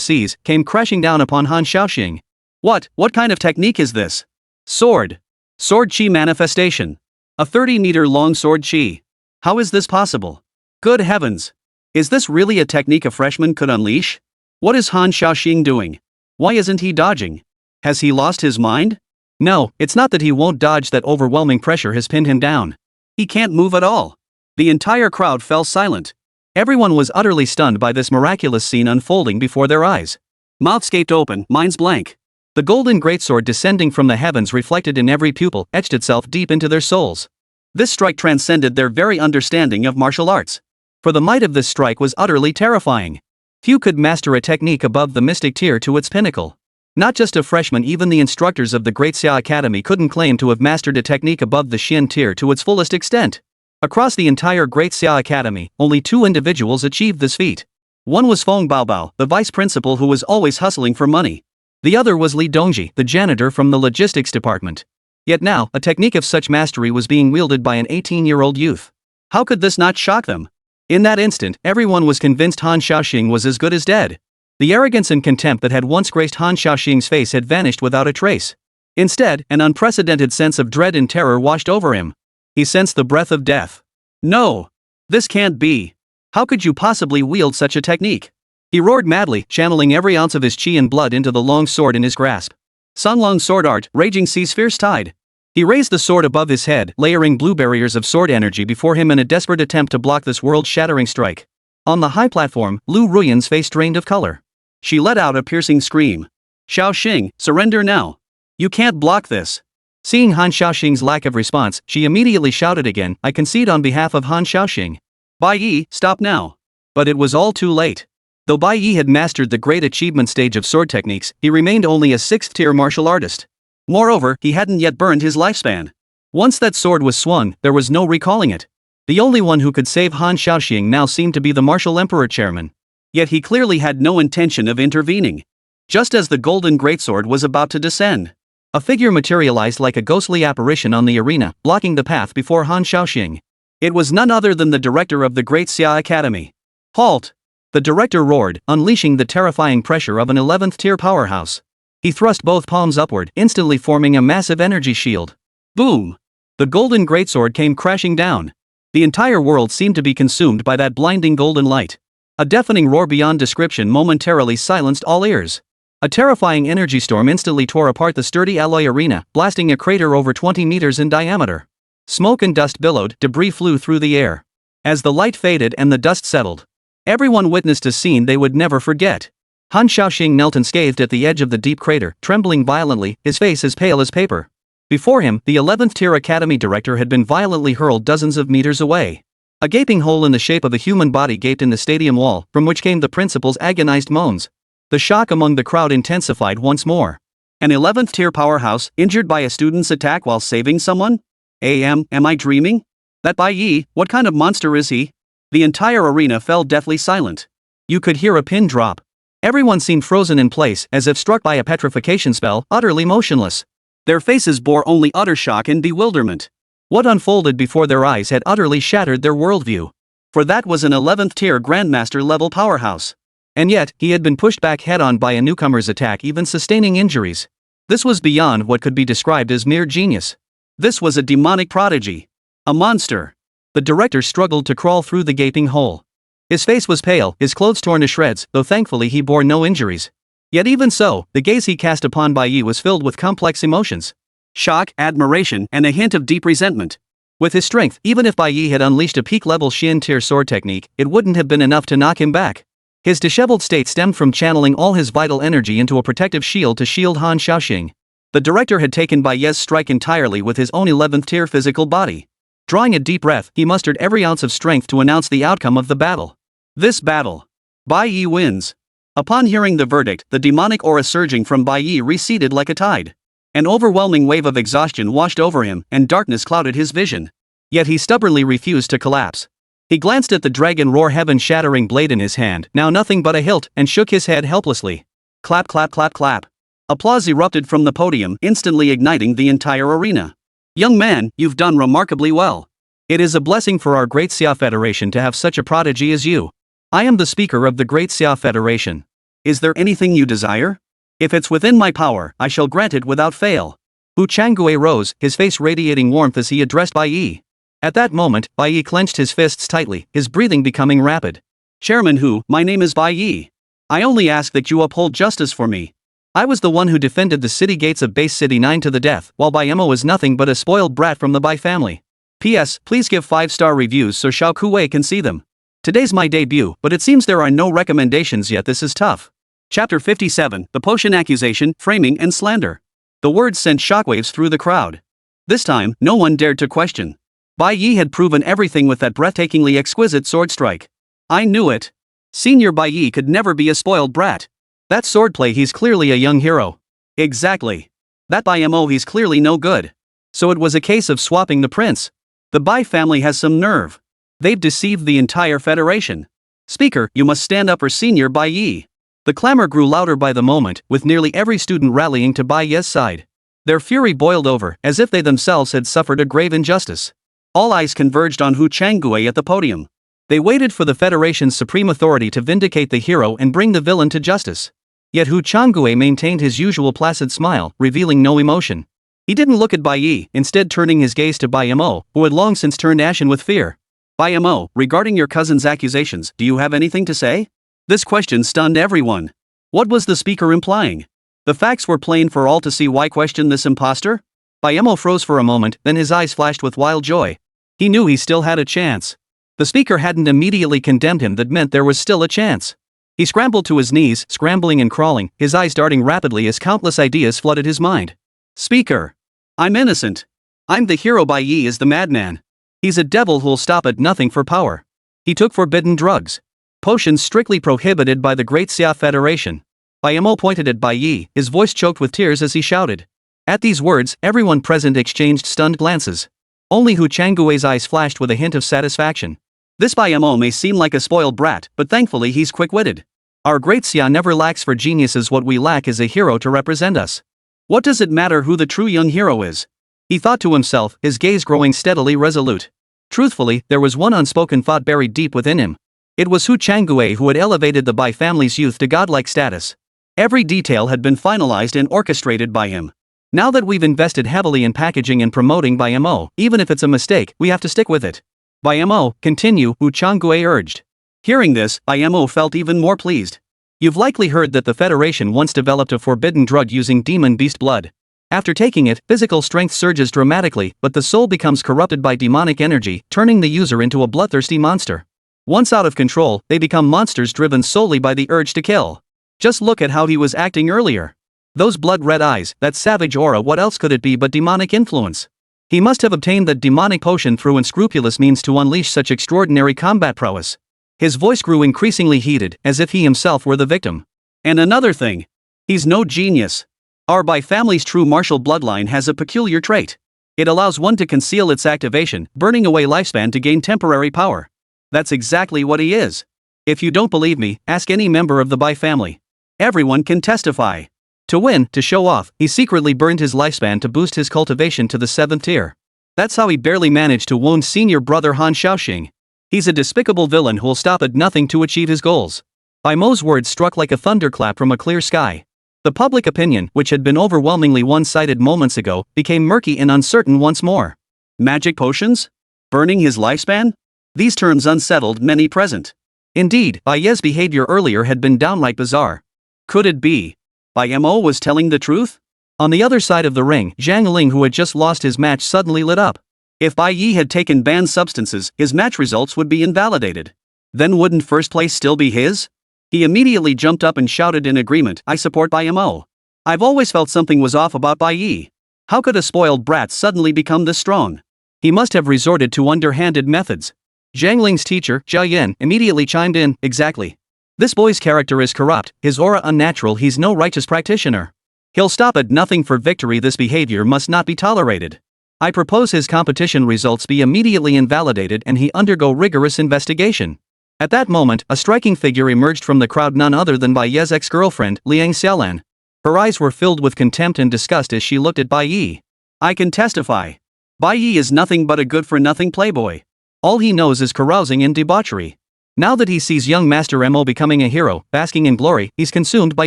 seas, came crashing down upon Han Shaoxing. What kind of technique is this? Sword chi manifestation. A 30-meter-long sword chi. How is this possible? Good heavens! Is this really a technique a freshman could unleash? What is Han Shaoxing doing? Why isn't he dodging? Has he lost his mind? No, it's not that he won't dodge, that overwhelming pressure has pinned him down. He can't move at all. The entire crowd fell silent. Everyone was utterly stunned by this miraculous scene unfolding before their eyes. Mouths gaped open, minds blank. The golden greatsword descending from the heavens reflected in every pupil, etched itself deep into their souls. This strike transcended their very understanding of martial arts. For the might of this strike was utterly terrifying. Few could master a technique above the mystic tier to its pinnacle. Not just a freshman, even the instructors of the Great Xia Academy couldn't claim to have mastered a technique above the Xian tier to its fullest extent. Across the entire Great Xia Academy, only 2 individuals achieved this feat. One was Feng Baobao, the vice principal who was always hustling for money. The other was Li Dongji, the janitor from the logistics department. Yet now, a technique of such mastery was being wielded by an 18-year-old youth. How could this not shock them? In that instant, everyone was convinced Han Shaoxing was as good as dead. The arrogance and contempt that had once graced Han Shaoxing's face had vanished without a trace. Instead, an unprecedented sense of dread and terror washed over him. He sensed the breath of death. No! This can't be. How could you possibly wield such a technique? He roared madly, channeling every ounce of his chi and blood into the long sword in his grasp. Sunlong sword art, raging sea's fierce tide. He raised the sword above his head, layering blue barriers of sword energy before him in a desperate attempt to block this world-shattering strike. On the high platform, Lu Ruyan's face drained of color. She let out a piercing scream. Shaoxing, surrender now. You can't block this. Seeing Han Shaoxing's lack of response, she immediately shouted again, I concede on behalf of Han Shaoxing. Bai Ye, stop now. But it was all too late. Though Bai Ye had mastered the great achievement stage of sword techniques, he remained only a 6th-tier martial artist. Moreover, he hadn't yet burned his lifespan. Once that sword was swung, there was no recalling it. The only one who could save Han Shaoxing now seemed to be the martial emperor chairman. Yet he clearly had no intention of intervening. Just as the golden greatsword was about to descend, a figure materialized like a ghostly apparition on the arena, blocking the path before Han Shaoxing. It was none other than the director of the Great Xia Academy. Halt! The director roared, unleashing the terrifying pressure of an 11th-tier powerhouse. He thrust both palms upward, instantly forming a massive energy shield. Boom! The golden greatsword came crashing down. The entire world seemed to be consumed by that blinding golden light. A deafening roar beyond description momentarily silenced all ears. A terrifying energy storm instantly tore apart the sturdy alloy arena, blasting a crater over 20 meters in diameter. Smoke and dust billowed, debris flew through the air. As the light faded and the dust settled, everyone witnessed a scene they would never forget. Han Shaoxing knelt unscathed at the edge of the deep crater, trembling violently, his face as pale as paper. Before him, the 11th-tier academy director had been violently hurled dozens of meters away. A gaping hole in the shape of a human body gaped in the stadium wall, from which came the principal's agonized moans. The shock among the crowd intensified once more. An 11th-tier powerhouse, injured by a student's attack while saving someone? Am I dreaming? That Bai Ye, what kind of monster is he? The entire arena fell deathly silent. You could hear a pin drop. Everyone seemed frozen in place, as if struck by a petrification spell, utterly motionless. Their faces bore only utter shock and bewilderment. What unfolded before their eyes had utterly shattered their worldview. For that was an 11th-tier Grandmaster-level powerhouse. And yet, he had been pushed back head-on by a newcomer's attack, even sustaining injuries. This was beyond what could be described as mere genius. This was a demonic prodigy. A monster. The director struggled to crawl through the gaping hole. His face was pale, his clothes torn to shreds, though thankfully he bore no injuries. Yet even so, the gaze he cast upon Bai Ye was filled with complex emotions. Shock, admiration, and a hint of deep resentment. With his strength, even if Bai Ye had unleashed a peak-level Xian-tier sword technique, it wouldn't have been enough to knock him back. His disheveled state stemmed from channeling all his vital energy into a protective shield to shield Han Shaoxing. The director had taken Bai Ye's strike entirely with his own 11th-tier physical body. Drawing a deep breath, he mustered every ounce of strength to announce the outcome of the battle. This battle. Bai Ye wins. Upon hearing the verdict, the demonic aura surging from Bai Ye receded like a tide. An overwhelming wave of exhaustion washed over him, and darkness clouded his vision. Yet he stubbornly refused to collapse. He glanced at the dragon roar heaven-shattering blade in his hand, now nothing but a hilt, and shook his head helplessly. Clap, clap, clap, clap. Applause erupted from the podium, instantly igniting the entire arena. Young man, you've done remarkably well. It is a blessing for our Great Xia Federation to have such a prodigy as you. I am the speaker of the Great Xia Federation. Is there anything you desire? If it's within my power, I shall grant it without fail. Hu Changgui rose, his face radiating warmth as he addressed Bai Ye. At that moment, Bai Ye clenched his fists tightly, his breathing becoming rapid. Chairman Hu, my name is Bai Ye. I only ask that you uphold justice for me. I was the one who defended the city gates of Base City 9 to the death, while Bai Ye is nothing but a spoiled brat from the Bai family. P.S. Please give 5-star reviews so Xiao Kuwei can see them. Today's my debut, but it seems there are no recommendations yet. This is tough. Chapter 57, The Potion Accusation, Framing and Slander. The words sent shockwaves through the crowd. This time, no one dared to question. Bai Ye had proven everything with that breathtakingly exquisite sword strike. I knew it. Senior Bai Ye could never be a spoiled brat. That swordplay, he's clearly a young hero. Exactly. That Bai Mo, he's clearly no good. So it was a case of swapping the prince. The Bai family has some nerve. They've deceived the entire federation. Speaker, you must stand up for Senior Bai Ye. The clamor grew louder by the moment, with nearly every student rallying to Bai Ye's side. Their fury boiled over, as if they themselves had suffered a grave injustice. All eyes converged on Hu Changgui at the podium. They waited for the Federation's supreme authority to vindicate the hero and bring the villain to justice. Yet Hu Changgui maintained his usual placid smile, revealing no emotion. He didn't look at Bai Ye, instead turning his gaze to Bai Mo, who had long since turned ashen with fear. Bai Mo, regarding your cousin's accusations, do you have anything to say? This question stunned everyone. What was the speaker implying? The facts were plain for all to see. Why question this imposter? Bai Mo froze for a moment, then his eyes flashed with wild joy. He knew he still had a chance. The speaker hadn't immediately condemned him, that meant there was still a chance. He scrambled to his knees, scrambling and crawling, his eyes darting rapidly as countless ideas flooded his mind. Speaker. I'm innocent. I'm the hero. Bai Ye is the madman. He's a devil who'll stop at nothing for power. He took forbidden drugs. Potions strictly prohibited by the Great Xia Federation. Bai Ye pointed at Bai Ye, his voice choked with tears as he shouted. At these words, everyone present exchanged stunned glances. Only Hu Changgui's eyes flashed with a hint of satisfaction. This Bai Ye may seem like a spoiled brat, but thankfully he's quick-witted. Our Great Xia never lacks for geniuses. What we lack is a hero to represent us. What does it matter who the true young hero is? He thought to himself, his gaze growing steadily resolute. Truthfully, there was one unspoken thought buried deep within him. It was Hu Changgui who had elevated the Bai family's youth to godlike status. Every detail had been finalized and orchestrated by him. Now that we've invested heavily in packaging and promoting Bai Ye, even if it's a mistake, we have to stick with it. Bai Ye, continue, Hu Changgui urged. Hearing this, Bai Ye felt even more pleased. You've likely heard that the Federation once developed a forbidden drug using demon beast blood. After taking it, physical strength surges dramatically, but the soul becomes corrupted by demonic energy, turning the user into a bloodthirsty monster. Once out of control, they become monsters driven solely by the urge to kill. Just look at how he was acting earlier. Those blood-red eyes, that savage aura, what else could it be but demonic influence? He must have obtained that demonic potion through unscrupulous means to unleash such extraordinary combat prowess. His voice grew increasingly heated, as if he himself were the victim. And another thing. He's no genius. Our Bai family's true martial bloodline has a peculiar trait. It allows one to conceal its activation, burning away lifespan to gain temporary power. That's exactly what he is. If you don't believe me, ask any member of the Bai family. Everyone can testify. To win, to show off, he secretly burned his lifespan to boost his cultivation to the 7th tier. That's how he barely managed to wound senior brother Han Shaoxing. He's a despicable villain who'll stop at nothing to achieve his goals. Bai Ye's words struck like a thunderclap from a clear sky. The public opinion, which had been overwhelmingly one-sided moments ago, became murky and uncertain once more. Magic potions? Burning his lifespan? These terms unsettled many present. Indeed, Bai Ye's behavior earlier had been downright bizarre. Could it be Bai Ye was telling the truth? On the other side of the ring, Zhang Ling, who had just lost his match, suddenly lit up. If Bai Ye had taken banned substances, his match results would be invalidated. Then wouldn't first place still be his? He immediately jumped up and shouted in agreement, I support Bai Ye. I've always felt something was off about Bai Ye. How could a spoiled brat suddenly become this strong? He must have resorted to underhanded methods. Zhang Ling's teacher, Jia Yan, immediately chimed in, exactly. This boy's character is corrupt, his aura unnatural, he's no righteous practitioner. He'll stop at nothing for victory, this behavior must not be tolerated. I propose his competition results be immediately invalidated and he undergo rigorous investigation. At that moment, a striking figure emerged from the crowd, none other than Bai Ye's ex-girlfriend, Liang Xiaolan. Her eyes were filled with contempt and disgust as she looked at Bai Ye. I can testify. Bai Ye is nothing but a good-for-nothing playboy. All he knows is carousing and debauchery. Now that he sees young Master Mo becoming a hero, basking in glory, he's consumed by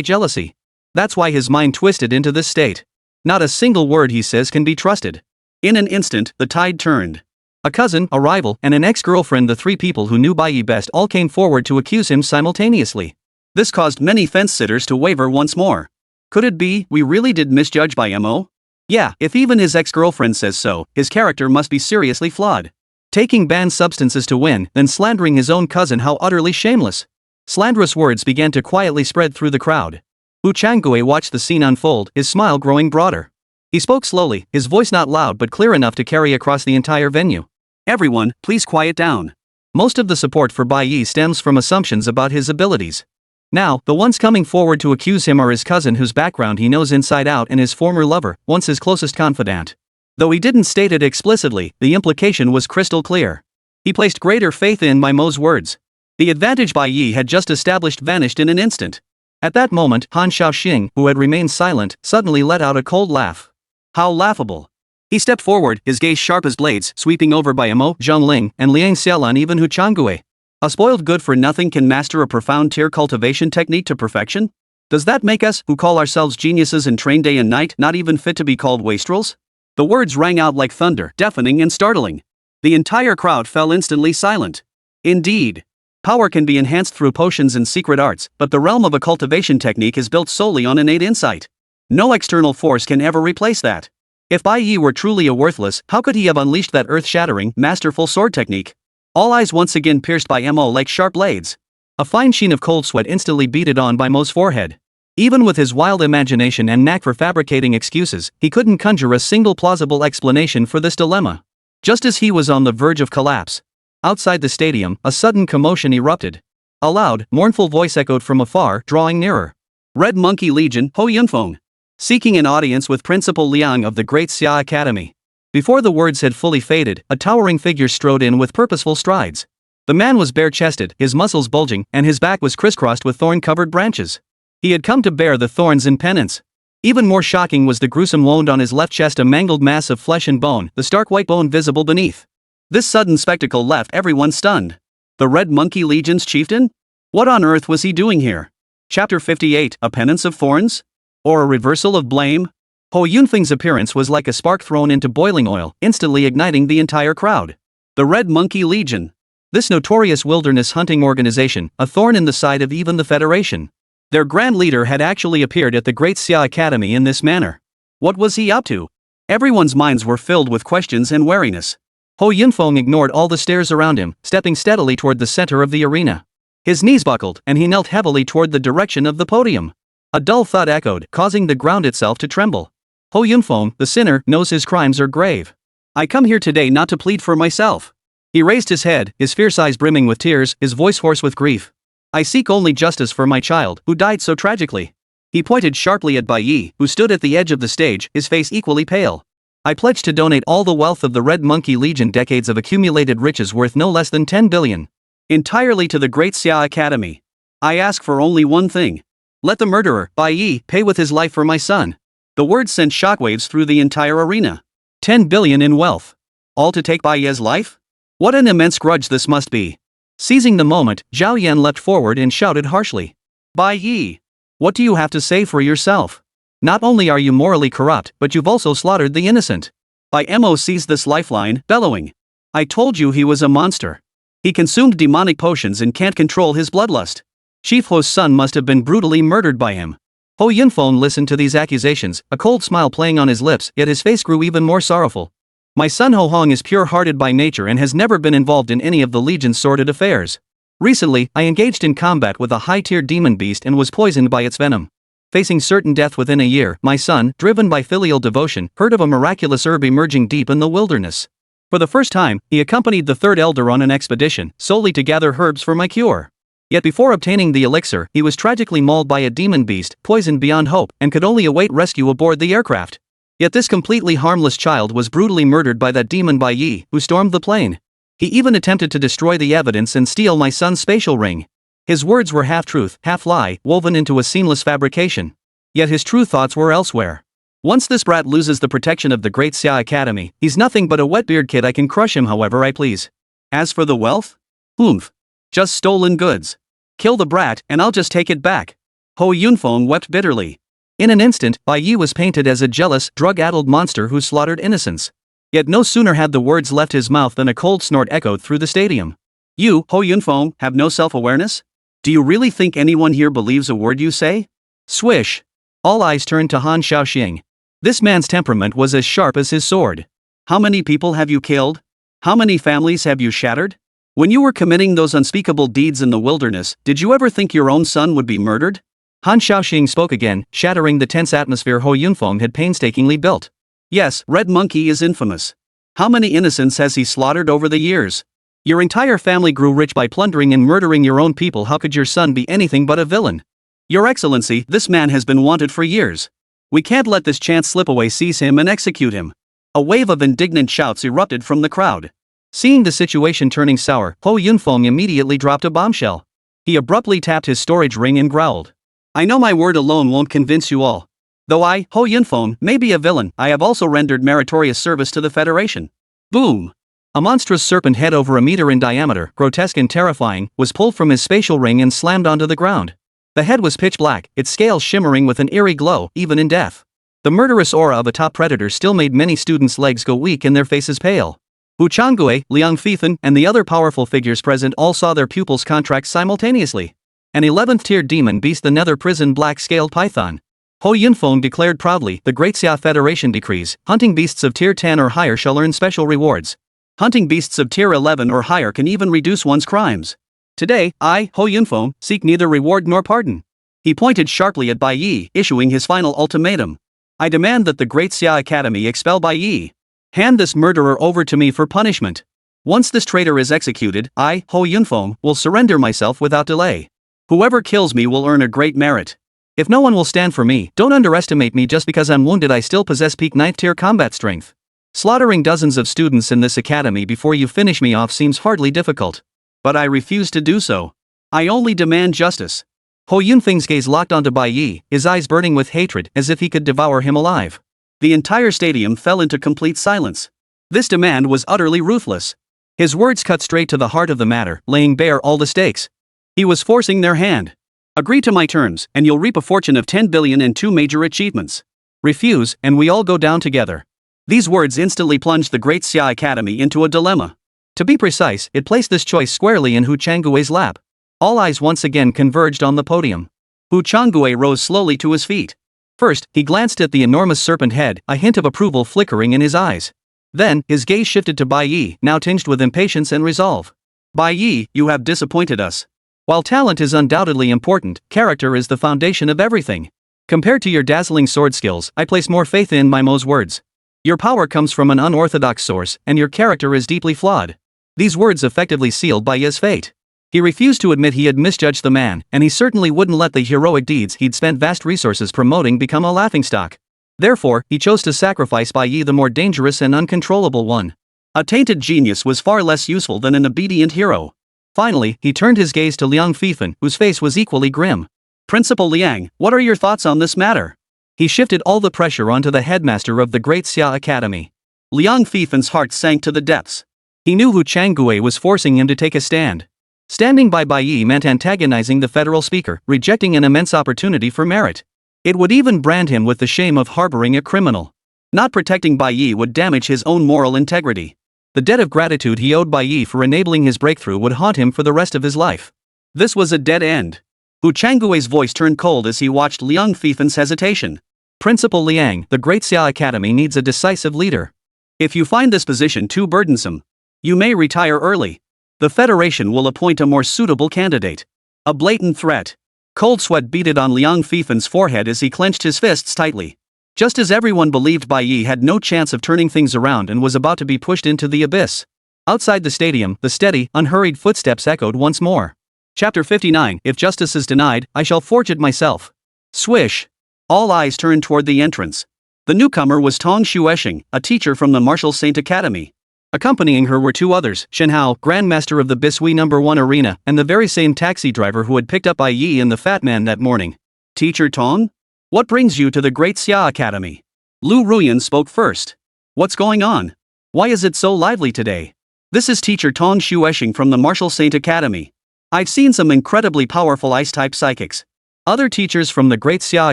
jealousy. That's why his mind twisted into this state. Not a single word he says can be trusted. In an instant, the tide turned. A cousin, a rival, and an ex-girlfriend, the three people who knew Bai Ye best, all came forward to accuse him simultaneously. This caused many fence-sitters to waver once more. Could it be we really did misjudge Bai Ye? Yeah, if even his ex-girlfriend says so, his character must be seriously flawed. Taking banned substances to win, then slandering his own cousin, how utterly shameless. Slanderous words began to quietly spread through the crowd. Wu Changgui watched the scene unfold, his smile growing broader. He spoke slowly, his voice not loud but clear enough to carry across the entire venue. Everyone, please quiet down. Most of the support for Bai Ye stems from assumptions about his abilities. Now, the ones coming forward to accuse him are his cousin, whose background he knows inside out, and his former lover, once his closest confidant. Though he didn't state it explicitly, the implication was crystal clear. He placed greater faith in Bai Ye's words. The advantage Bai Ye had just established vanished in an instant. At that moment, Han Shaoxing, who had remained silent, suddenly let out a cold laugh. How laughable. He stepped forward, his gaze sharp as blades, sweeping over Bai Ye, Zhang Ling, and Liang Xiaolan, even Hu Changgui. A spoiled good-for-nothing can master a profound tier cultivation technique to perfection? Does that make us, who call ourselves geniuses and train day and night, not even fit to be called wastrels? The words rang out like thunder, deafening and startling. The entire crowd fell instantly silent. Indeed. Power can be enhanced through potions and secret arts, but the realm of a cultivation technique is built solely on innate insight. No external force can ever replace that. If Bai Ye were truly a worthless, how could he have unleashed that earth-shattering, masterful sword technique? All eyes once again pierced Bai Ye like sharp blades. A fine sheen of cold sweat instantly beaded on Bai Ye's forehead. Even with his wild imagination and knack for fabricating excuses, he couldn't conjure a single plausible explanation for this dilemma. Just as he was on the verge of collapse, outside the stadium, a sudden commotion erupted. A loud, mournful voice echoed from afar, drawing nearer. Red Monkey Legion, Ho Yunfeng. Seeking an audience with Principal Liang of the Great Xia Academy. Before the words had fully faded, a towering figure strode in with purposeful strides. The man was bare-chested, his muscles bulging, and his back was crisscrossed with thorn-covered branches. He had come to bear the thorns in penance. Even more shocking was the gruesome wound on his left chest, a mangled mass of flesh and bone, the stark white bone visible beneath. This sudden spectacle left everyone stunned. The Red Monkey Legion's chieftain? What on earth was he doing here? Chapter 58, A Penance of Thorns? Or a reversal of blame? Ho Yunfeng's appearance was like a spark thrown into boiling oil, instantly igniting the entire crowd. The Red Monkey Legion. This notorious wilderness hunting organization, a thorn in the side of even the Federation. Their grand leader had actually appeared at the Great Xia Academy in this manner. What was he up to? Everyone's minds were filled with questions and wariness. Ho Yunfeng ignored all the stares around him, stepping steadily toward the center of the arena. His knees buckled, and he knelt heavily toward the direction of the podium. A dull thud echoed, causing the ground itself to tremble. Ho Yunfeng, the sinner, knows his crimes are grave. I come here today not to plead for myself. He raised his head, his fierce eyes brimming with tears, his voice hoarse with grief. I seek only justice for my child, who died so tragically. He pointed sharply at Bai Ye, who stood at the edge of the stage, his face equally pale. I pledge to donate all the wealth of the Red Monkey Legion, decades of accumulated riches worth no less than 10 billion. Entirely to the Great Xia Academy. I ask for only one thing. Let the murderer, Bai Ye, pay with his life for my son. The words sent shockwaves through the entire arena. 10 billion in wealth. All to take Bai Ye's life? What an immense grudge this must be. Seizing the moment, Zhao Yan leapt forward and shouted harshly. Bai Ye! What do you have to say for yourself? Not only are you morally corrupt, but you've also slaughtered the innocent. Bai Mo seized this lifeline, bellowing. I told you he was a monster. He consumed demonic potions and can't control his bloodlust. Chief Ho's son must have been brutally murdered by him. Ho Yunfeng listened to these accusations, a cold smile playing on his lips, yet his face grew even more sorrowful. My son Ho Hong is pure-hearted by nature and has never been involved in any of the Legion's sordid affairs. Recently, I engaged in combat with a high-tier demon beast and was poisoned by its venom. Facing certain death within a year, my son, driven by filial devotion, heard of a miraculous herb emerging deep in the wilderness. For the first time, he accompanied the third elder on an expedition, solely to gather herbs for my cure. Yet before obtaining the elixir, he was tragically mauled by a demon beast, poisoned beyond hope, and could only await rescue aboard the aircraft. Yet this completely harmless child was brutally murdered by that demon Bai Ye, who stormed the plane. He even attempted to destroy the evidence and steal my son's spatial ring. His words were half-truth, half-lie, woven into a seamless fabrication. Yet his true thoughts were elsewhere. Once this brat loses the protection of the Great Xia Academy, he's nothing but a wet-beard kid. I can crush him however I please. As for the wealth? Oomph. Just stolen goods. Kill the brat, and I'll just take it back. Ho Yunfeng wept bitterly. In an instant, Bai Ye was painted as a jealous, drug-addled monster who slaughtered innocents. Yet no sooner had the words left his mouth than a cold snort echoed through the stadium. You, Ho Yunfeng, have no self-awareness? Do you really think anyone here believes a word you say? Swish. All eyes turned to Han Shaoxing. This man's temperament was as sharp as his sword. How many people have you killed? How many families have you shattered? When you were committing those unspeakable deeds in the wilderness, did you ever think your own son would be murdered? Han Shaoxing spoke again, shattering the tense atmosphere Ho Yunfeng had painstakingly built. Yes, Red Monkey is infamous. How many innocents has he slaughtered over the years? Your entire family grew rich by plundering and murdering your own people. How could your son be anything but a villain? Your Excellency, this man has been wanted for years. We can't let this chance slip away. Seize him and execute him. A wave of indignant shouts erupted from the crowd. Seeing the situation turning sour, Ho Yunfeng immediately dropped a bombshell. He abruptly tapped his storage ring and growled. I know my word alone won't convince you all. Though I, Ho Yunfeng, may be a villain, I have also rendered meritorious service to the Federation. Boom! A monstrous serpent head over a meter in diameter, grotesque and terrifying, was pulled from his spatial ring and slammed onto the ground. The head was pitch black, its scales shimmering with an eerie glow, even in death. The murderous aura of a top predator still made many students' legs go weak and their faces pale. Wu Changgui, Liang Feithan, and the other powerful figures present all saw their pupils contract simultaneously. An 11th-tier demon beast, the nether prison black-scaled python. Ho Yunfeng declared proudly, the Great Xia Federation decrees, hunting beasts of tier 10 or higher shall earn special rewards. Hunting beasts of tier 11 or higher can even reduce one's crimes. Today, I, Ho Yunfeng, seek neither reward nor pardon. He pointed sharply at Bai Ye, issuing his final ultimatum. I demand that the Great Xia Academy expel Bai Ye. Hand this murderer over to me for punishment. Once this traitor is executed, I, Ho Yunfeng, will surrender myself without delay. Whoever kills me will earn a great merit. If no one will stand for me, don't underestimate me just because I'm wounded. I still possess peak 9th tier combat strength. Slaughtering dozens of students in this academy before you finish me off seems hardly difficult. But I refuse to do so. I only demand justice. Ho Yunfeng's gaze locked onto Bai Ye, his eyes burning with hatred as if he could devour him alive. The entire stadium fell into complete silence. This demand was utterly ruthless. His words cut straight to the heart of the matter, laying bare all the stakes. He was forcing their hand. Agree to my terms, and you'll reap a fortune of 10 billion and 2 major achievements. Refuse, and we all go down together. These words instantly plunged the Great Xia Academy into a dilemma. To be precise, it placed this choice squarely in Hu Changgui's lap. All eyes once again converged on the podium. Hu Changgui rose slowly to his feet. First, he glanced at the enormous serpent head, a hint of approval flickering in his eyes. Then, his gaze shifted to Bai Ye, now tinged with impatience and resolve. Bai Ye, you have disappointed us. While talent is undoubtedly important, character is the foundation of everything. Compared to your dazzling sword skills, I place more faith in my Mo's words. Your power comes from an unorthodox source, and your character is deeply flawed. These words effectively sealed Bai Ye's fate. He refused to admit he had misjudged the man, and he certainly wouldn't let the heroic deeds he'd spent vast resources promoting become a laughingstock. Therefore, he chose to sacrifice Bai Ye, the more dangerous and uncontrollable one. A tainted genius was far less useful than an obedient hero. Finally, he turned his gaze to Liang Fifan, whose face was equally grim. Principal Liang, what are your thoughts on this matter? He shifted all the pressure onto the headmaster of the Great Xia Academy. Liang Fifan's heart sank to the depths. He knew Hu Changgui was forcing him to take a stand. Standing by Bai Ye meant antagonizing the federal speaker, rejecting an immense opportunity for merit. It would even brand him with the shame of harboring a criminal. Not protecting Bai Ye would damage his own moral integrity. The debt of gratitude he owed Bai Ye for enabling his breakthrough would haunt him for the rest of his life. This was a dead end. Hu Changgui's voice turned cold as he watched Liang Fifan's hesitation. Principal Liang, the Great Xia Academy needs a decisive leader. If you find this position too burdensome, you may retire early. The Federation will appoint a more suitable candidate. A blatant threat. Cold sweat beaded on Liang Fifan's forehead as he clenched his fists tightly. Just as everyone believed Bai Ye had no chance of turning things around and was about to be pushed into the abyss. Outside the stadium, the steady, unhurried footsteps echoed once more. Chapter 59, If justice is denied, I shall forge it myself. Swish. All eyes turned toward the entrance. The newcomer was Tong Shueshing, a teacher from the Martial Saint Academy. Accompanying her were two others, Shen Hao, Grandmaster of the Bisui No. 1 Arena, and the very same taxi driver who had picked up Bai Ye and the Fat Man that morning. Teacher Tong? What brings you to the Great Xia Academy? Lu Ruyan spoke first. What's going on? Why is it so lively today? This is Teacher Tong Shueshing from the Martial Saint Academy. I've seen some incredibly powerful ice-type psychics. Other teachers from the Great Xia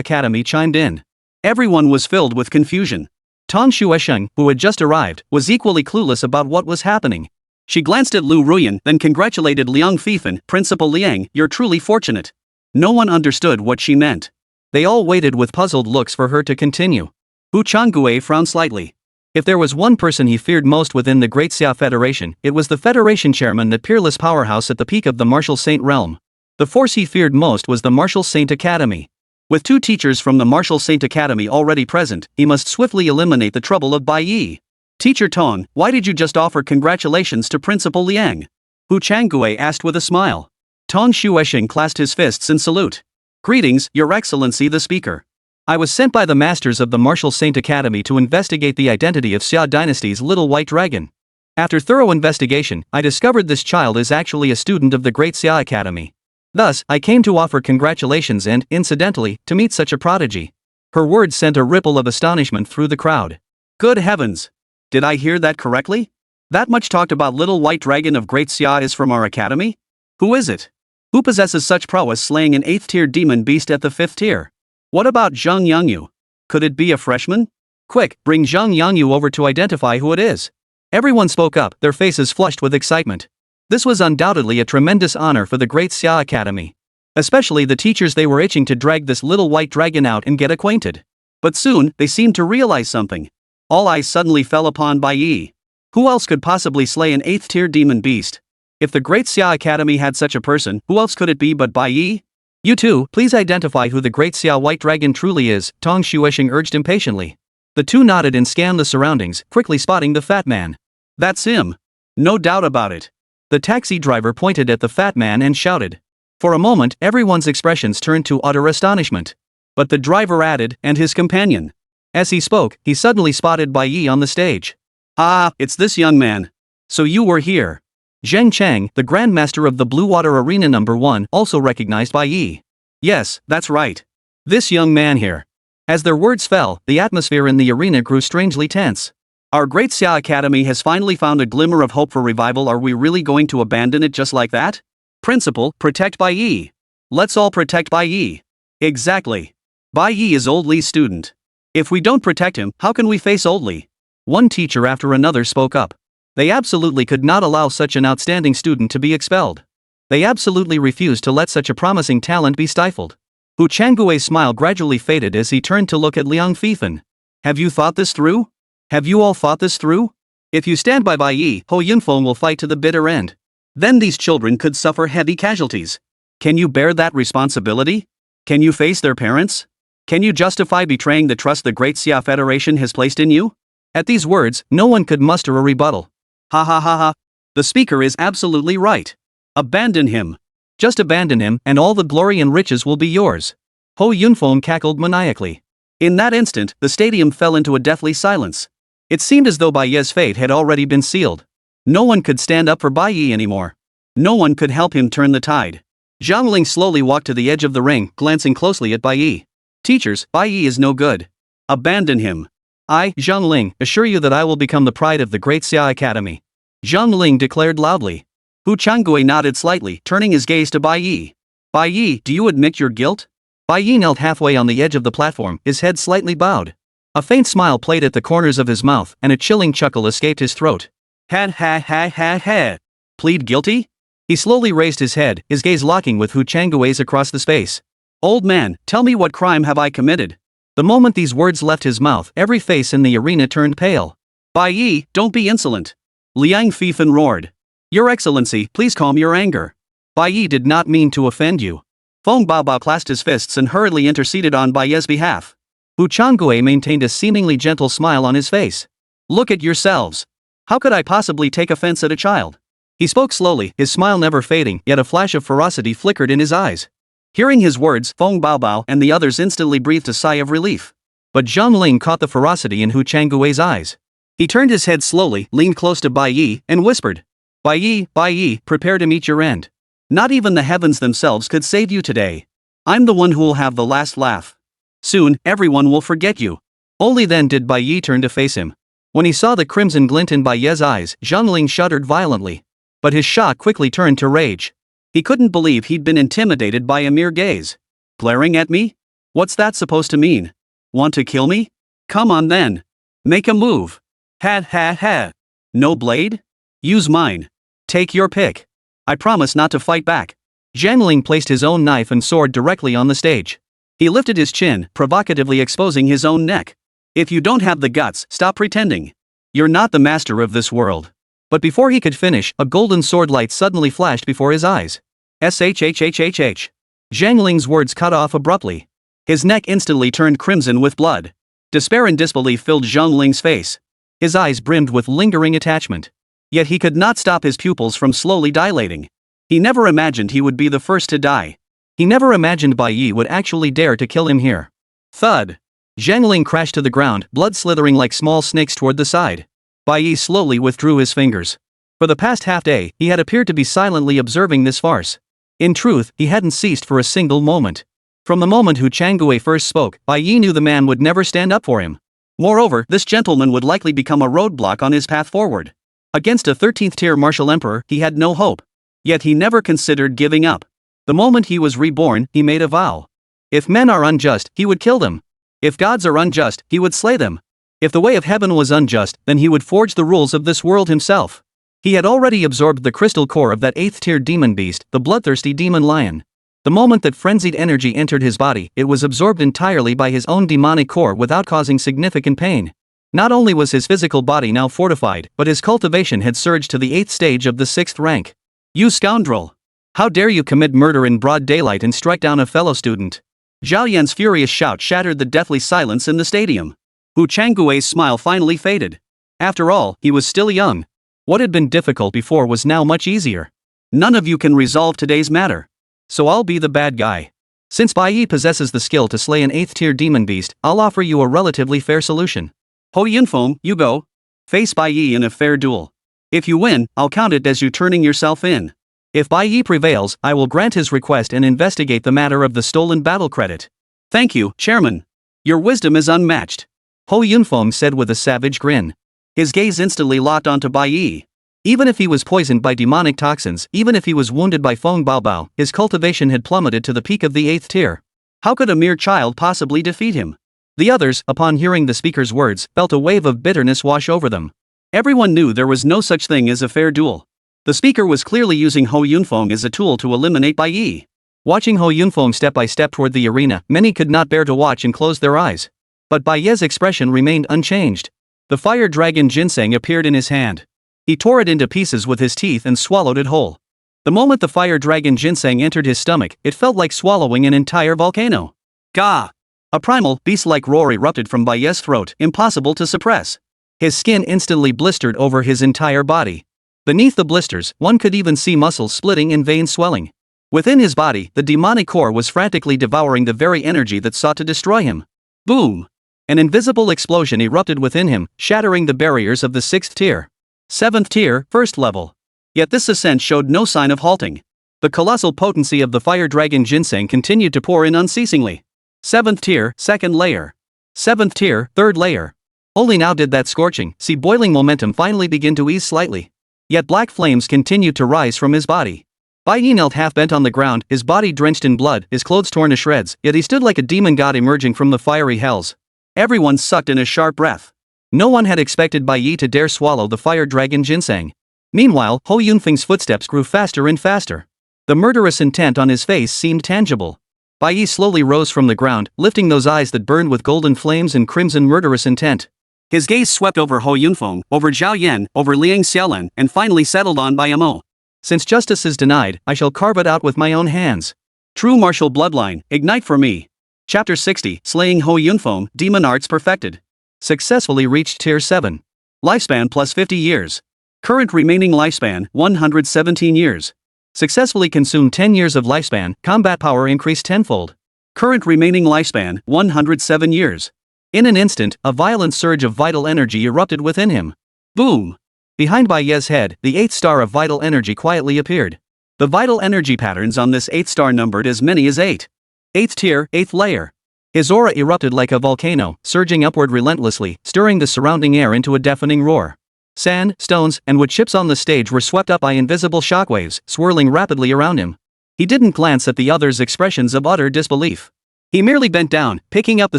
Academy chimed in. Everyone was filled with confusion. Tong Shuesheng, who had just arrived, was equally clueless about what was happening. She glanced at Lu Ruyan, then congratulated Liang Fifan. Principal Liang, you're truly fortunate. No one understood what she meant. They all waited with puzzled looks for her to continue. Hu Changgui frowned slightly. If there was one person he feared most within the Great Xia Federation, it was the Federation chairman, the peerless powerhouse at the peak of the Martial Saint realm. The force he feared most was the Martial Saint Academy. With two teachers from the Martial Saint Academy already present, he must swiftly eliminate the trouble of Bai Ye. Teacher Tong, why did you just offer congratulations to Principal Liang? Hu Changgui asked with a smile. Tong Shueshing clasped his fists in salute. Greetings, Your Excellency the Speaker. I was sent by the Masters of the Martial Saint Academy to investigate the identity of Xia Dynasty's little white dragon. After thorough investigation, I discovered this child is actually a student of the Great Xia Academy. Thus, I came to offer congratulations and, incidentally, to meet such a prodigy. Her words sent a ripple of astonishment through the crowd. Good heavens! Did I hear that correctly? That much talked about little white dragon of Great Xia is from our academy? Who is it? Who possesses such prowess slaying an 8th tier demon beast at the 5th tier? What about Zhang Yangyu? Could it be a freshman? Quick, bring Zhang Yangyu over to identify who it is. Everyone spoke up, their faces flushed with excitement. This was undoubtedly a tremendous honor for the Great Xia Academy. Especially the teachers, they were itching to drag this little white dragon out and get acquainted. But soon, they seemed to realize something. All eyes suddenly fell upon Bai Ye. Who else could possibly slay an 8th tier demon beast? If the Great Xia Academy had such a person, who else could it be but Bai Ye? You two, please identify who the Great Xia White Dragon truly is, Tong Shueshing urged impatiently. The two nodded and scanned the surroundings, quickly spotting the Fat Man. That's him. No doubt about it. The taxi driver pointed at the fat man and shouted. For a moment, everyone's expressions turned to utter astonishment. But the driver added, and his companion. As he spoke, he suddenly spotted Bai Ye on the stage. Ah, it's this young man. So you were here. Zheng Chang, the Grandmaster of the Blue Water Arena #1, also recognized Bai Ye. Yes, that's right. This young man here. As their words fell, the atmosphere in the arena grew strangely tense. Our great Xia Academy has finally found a glimmer of hope for revival. Are we really going to abandon it just like that? Principle, protect Bai Ye. Let's all protect Bai Ye. Exactly. Bai Ye is Old Li's student. If we don't protect him, how can we face Old Li? One teacher after another spoke up. They absolutely could not allow such an outstanding student to be expelled. They absolutely refused to let such a promising talent be stifled. Hu Changgui's smile gradually faded as he turned to look at Liang Fifan. Have you thought this through? Have you all thought this through? If you stand by Bai Ye, Ho Yunfeng will fight to the bitter end. Then these children could suffer heavy casualties. Can you bear that responsibility? Can you face their parents? Can you justify betraying the trust the Great Xia Federation has placed in you? At these words, no one could muster a rebuttal. Ha ha ha ha. The speaker is absolutely right. Abandon him. Just abandon him, and all the glory and riches will be yours. Ho Yunfeng cackled maniacally. In that instant, the stadium fell into a deathly silence. It seemed as though Bai Ye's fate had already been sealed. No one could stand up for Bai Ye anymore. No one could help him turn the tide. Zhang Ling slowly walked to the edge of the ring, glancing closely at Bai Ye. Teachers, Bai Ye is no good. Abandon him. I, Zhang Ling, assure you that I will become the pride of the Great Xia Academy. Zhang Ling declared loudly. Hu Changgui nodded slightly, turning his gaze to Bai Ye. Bai Ye, do you admit your guilt? Bai Ye knelt halfway on the edge of the platform, his head slightly bowed. A faint smile played at the corners of his mouth, and a chilling chuckle escaped his throat. Ha ha ha ha ha. Plead guilty? He slowly raised his head, his gaze locking with Hu Changgui's across the space. Old man, tell me, what crime have I committed? The moment these words left his mouth, every face in the arena turned pale. Bai Ye, don't be insolent. Liang Fifan roared. Your Excellency, please calm your anger. Bai Ye did not mean to offend you. Feng Baobao clasped his fists and hurriedly interceded on Bai Ye's behalf. Hu Changgui maintained a seemingly gentle smile on his face. Look at yourselves. How could I possibly take offense at a child? He spoke slowly, his smile never fading, yet a flash of ferocity flickered in his eyes. Hearing his words, Feng Baobao and the others instantly breathed a sigh of relief. But Zhang Ling caught the ferocity in Hu Changgui's eyes. He turned his head slowly, leaned close to Bai Ye, and whispered. Bai Ye, prepare to meet your end. Not even the heavens themselves could save you today. I'm the one who will have the last laugh. Soon, everyone will forget you. Only then did Bai Ye turn to face him. When he saw the crimson glint in Bai Ye's eyes, Zhang Ling shuddered violently. But his shock quickly turned to rage. He couldn't believe he'd been intimidated by a mere gaze. Glaring at me? What's that supposed to mean? Want to kill me? Come on then. Make a move. Ha ha ha. No blade? Use mine. Take your pick. I promise not to fight back. Zhang Ling placed his own knife and sword directly on the stage. He lifted his chin, provocatively exposing his own neck. If you don't have the guts, stop pretending. You're not the master of this world. But before he could finish, a golden sword light suddenly flashed before his eyes. SHHHHH. Zhang Ling's words cut off abruptly. His neck instantly turned crimson with blood. Despair and disbelief filled Zhang Ling's face. His eyes brimmed with lingering attachment. Yet he could not stop his pupils from slowly dilating. He never imagined he would be the first to die. He never imagined Bai Ye would actually dare to kill him here. Thud. Zhang Ling crashed to the ground, blood slithering like small snakes toward the side. Bai Ye slowly withdrew his fingers. For the past half day, he had appeared to be silently observing this farce. In truth, he hadn't ceased for a single moment. From the moment Hu Changgui first spoke, Bai Ye knew the man would never stand up for him. Moreover, this gentleman would likely become a roadblock on his path forward. Against a 13th-tier martial emperor, he had no hope. Yet he never considered giving up. The moment he was reborn, he made a vow. If men are unjust, he would kill them. If gods are unjust, he would slay them. If the way of heaven was unjust, then he would forge the rules of this world himself. He had already absorbed the crystal core of that 8th-tier demon beast, the bloodthirsty demon lion. The moment that frenzied energy entered his body, it was absorbed entirely by his own demonic core without causing significant pain. Not only was his physical body now fortified, but his cultivation had surged to the 8th stage of the 6th rank. You scoundrel! How dare you commit murder in broad daylight and strike down a fellow student? Zhao Yan's furious shout shattered the deathly silence in the stadium. Hu Changgui's smile finally faded. After all, he was still young. What had been difficult before was now much easier. None of you can resolve today's matter. So I'll be the bad guy. Since Bai Ye possesses the skill to slay an 8th tier demon beast, I'll offer you a relatively fair solution. Ho Yunfeng, you go. Face Bai Ye in a fair duel. If you win, I'll count it as you turning yourself in. If Bai Ye prevails, I will grant his request and investigate the matter of the stolen battle credit. Thank you, Chairman. Your wisdom is unmatched. Ho Yunfeng said with a savage grin. His gaze instantly locked onto Bai Ye. Even if he was poisoned by demonic toxins, even if he was wounded by Feng Baobao, his cultivation had plummeted to the peak of the 8th tier. How could a mere child possibly defeat him? The others, upon hearing the speaker's words, felt a wave of bitterness wash over them. Everyone knew there was no such thing as a fair duel. The speaker was clearly using Ho Yunfeng as a tool to eliminate Bai Ye. Watching Ho Yunfeng step by step toward the arena, many could not bear to watch and close their eyes. But Bai Ye's expression remained unchanged. The fire dragon ginseng appeared in his hand. He tore it into pieces with his teeth and swallowed it whole. The moment the fire dragon ginseng entered his stomach, it felt like swallowing an entire volcano. Gah! A primal, beast-like roar erupted from Bai Ye's throat, impossible to suppress. His skin instantly blistered over his entire body. Beneath the blisters, one could even see muscles splitting and veins swelling. Within his body, the demonic core was frantically devouring the very energy that sought to destroy him. Boom! An invisible explosion erupted within him, shattering the barriers of the 6th tier. 7th tier, 1st level. Yet this ascent showed no sign of halting. The colossal potency of the fire dragon ginseng continued to pour in unceasingly. 7th tier, 2nd layer. 7th tier, 3rd layer. Only now did that scorching, boiling momentum finally begin to ease slightly. Yet black flames continued to rise from his body. Bai Ye knelt half bent on the ground, his body drenched in blood, his clothes torn to shreds, yet he stood like a demon god emerging from the fiery hells. Everyone sucked in a sharp breath. No one had expected Bai Ye to dare swallow the fire dragon ginseng. Meanwhile, Ho Yunfeng's footsteps grew faster and faster. The murderous intent on his face seemed tangible. Bai Ye slowly rose from the ground, lifting those eyes that burned with golden flames and crimson murderous intent. His gaze swept over Ho Yunfeng, over Zhao Yan, over Liang Xiaolan, and finally settled on Bai Ye. Since justice is denied, I shall carve it out with my own hands. True martial bloodline, ignite for me. Chapter 60, Slaying Ho Yunfeng, Demon Arts Perfected. Successfully reached Tier 7. Lifespan plus 50 years. Current remaining lifespan, 117 years. Successfully consumed 10 years of lifespan, combat power increased tenfold. Current remaining lifespan, 107 years. In an instant, a violent surge of vital energy erupted within him. Boom! Behind Bai Ye's head, the 8th star of vital energy quietly appeared. The vital energy patterns on this 8th star numbered as many as 8. 8th tier, 8th layer. His aura erupted like a volcano, surging upward relentlessly, stirring the surrounding air into a deafening roar. Sand, stones, and wood chips on the stage were swept up by invisible shockwaves, swirling rapidly around him. He didn't glance at the others' expressions of utter disbelief. He merely bent down, picking up the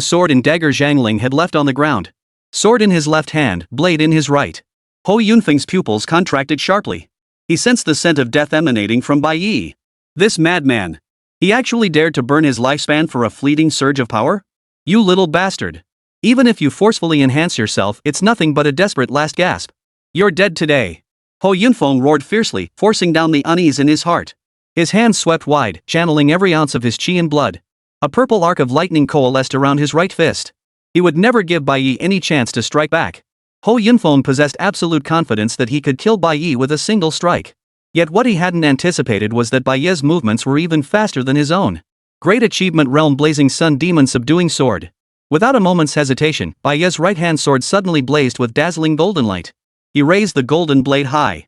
sword and dagger Zhang Ling had left on the ground. Sword in his left hand, blade in his right. Ho Yunfeng's pupils contracted sharply. He sensed the scent of death emanating from Bai Ye. This madman. He actually dared to burn his lifespan for a fleeting surge of power? You little bastard. Even if you forcefully enhance yourself, it's nothing but a desperate last gasp. You're dead today. Ho Yunfeng roared fiercely, forcing down the unease in his heart. His hands swept wide, channeling every ounce of his chi and blood. A purple arc of lightning coalesced around his right fist. He would never give Bai Ye any chance to strike back. Ho Yunfeng possessed absolute confidence that he could kill Bai Ye with a single strike. Yet what he hadn't anticipated was that Bai Ye's movements were even faster than his own. Great achievement, Realm Blazing Sun Demon Subduing Sword. Without a moment's hesitation, Bai Ye's right-hand sword suddenly blazed with dazzling golden light. He raised the golden blade high.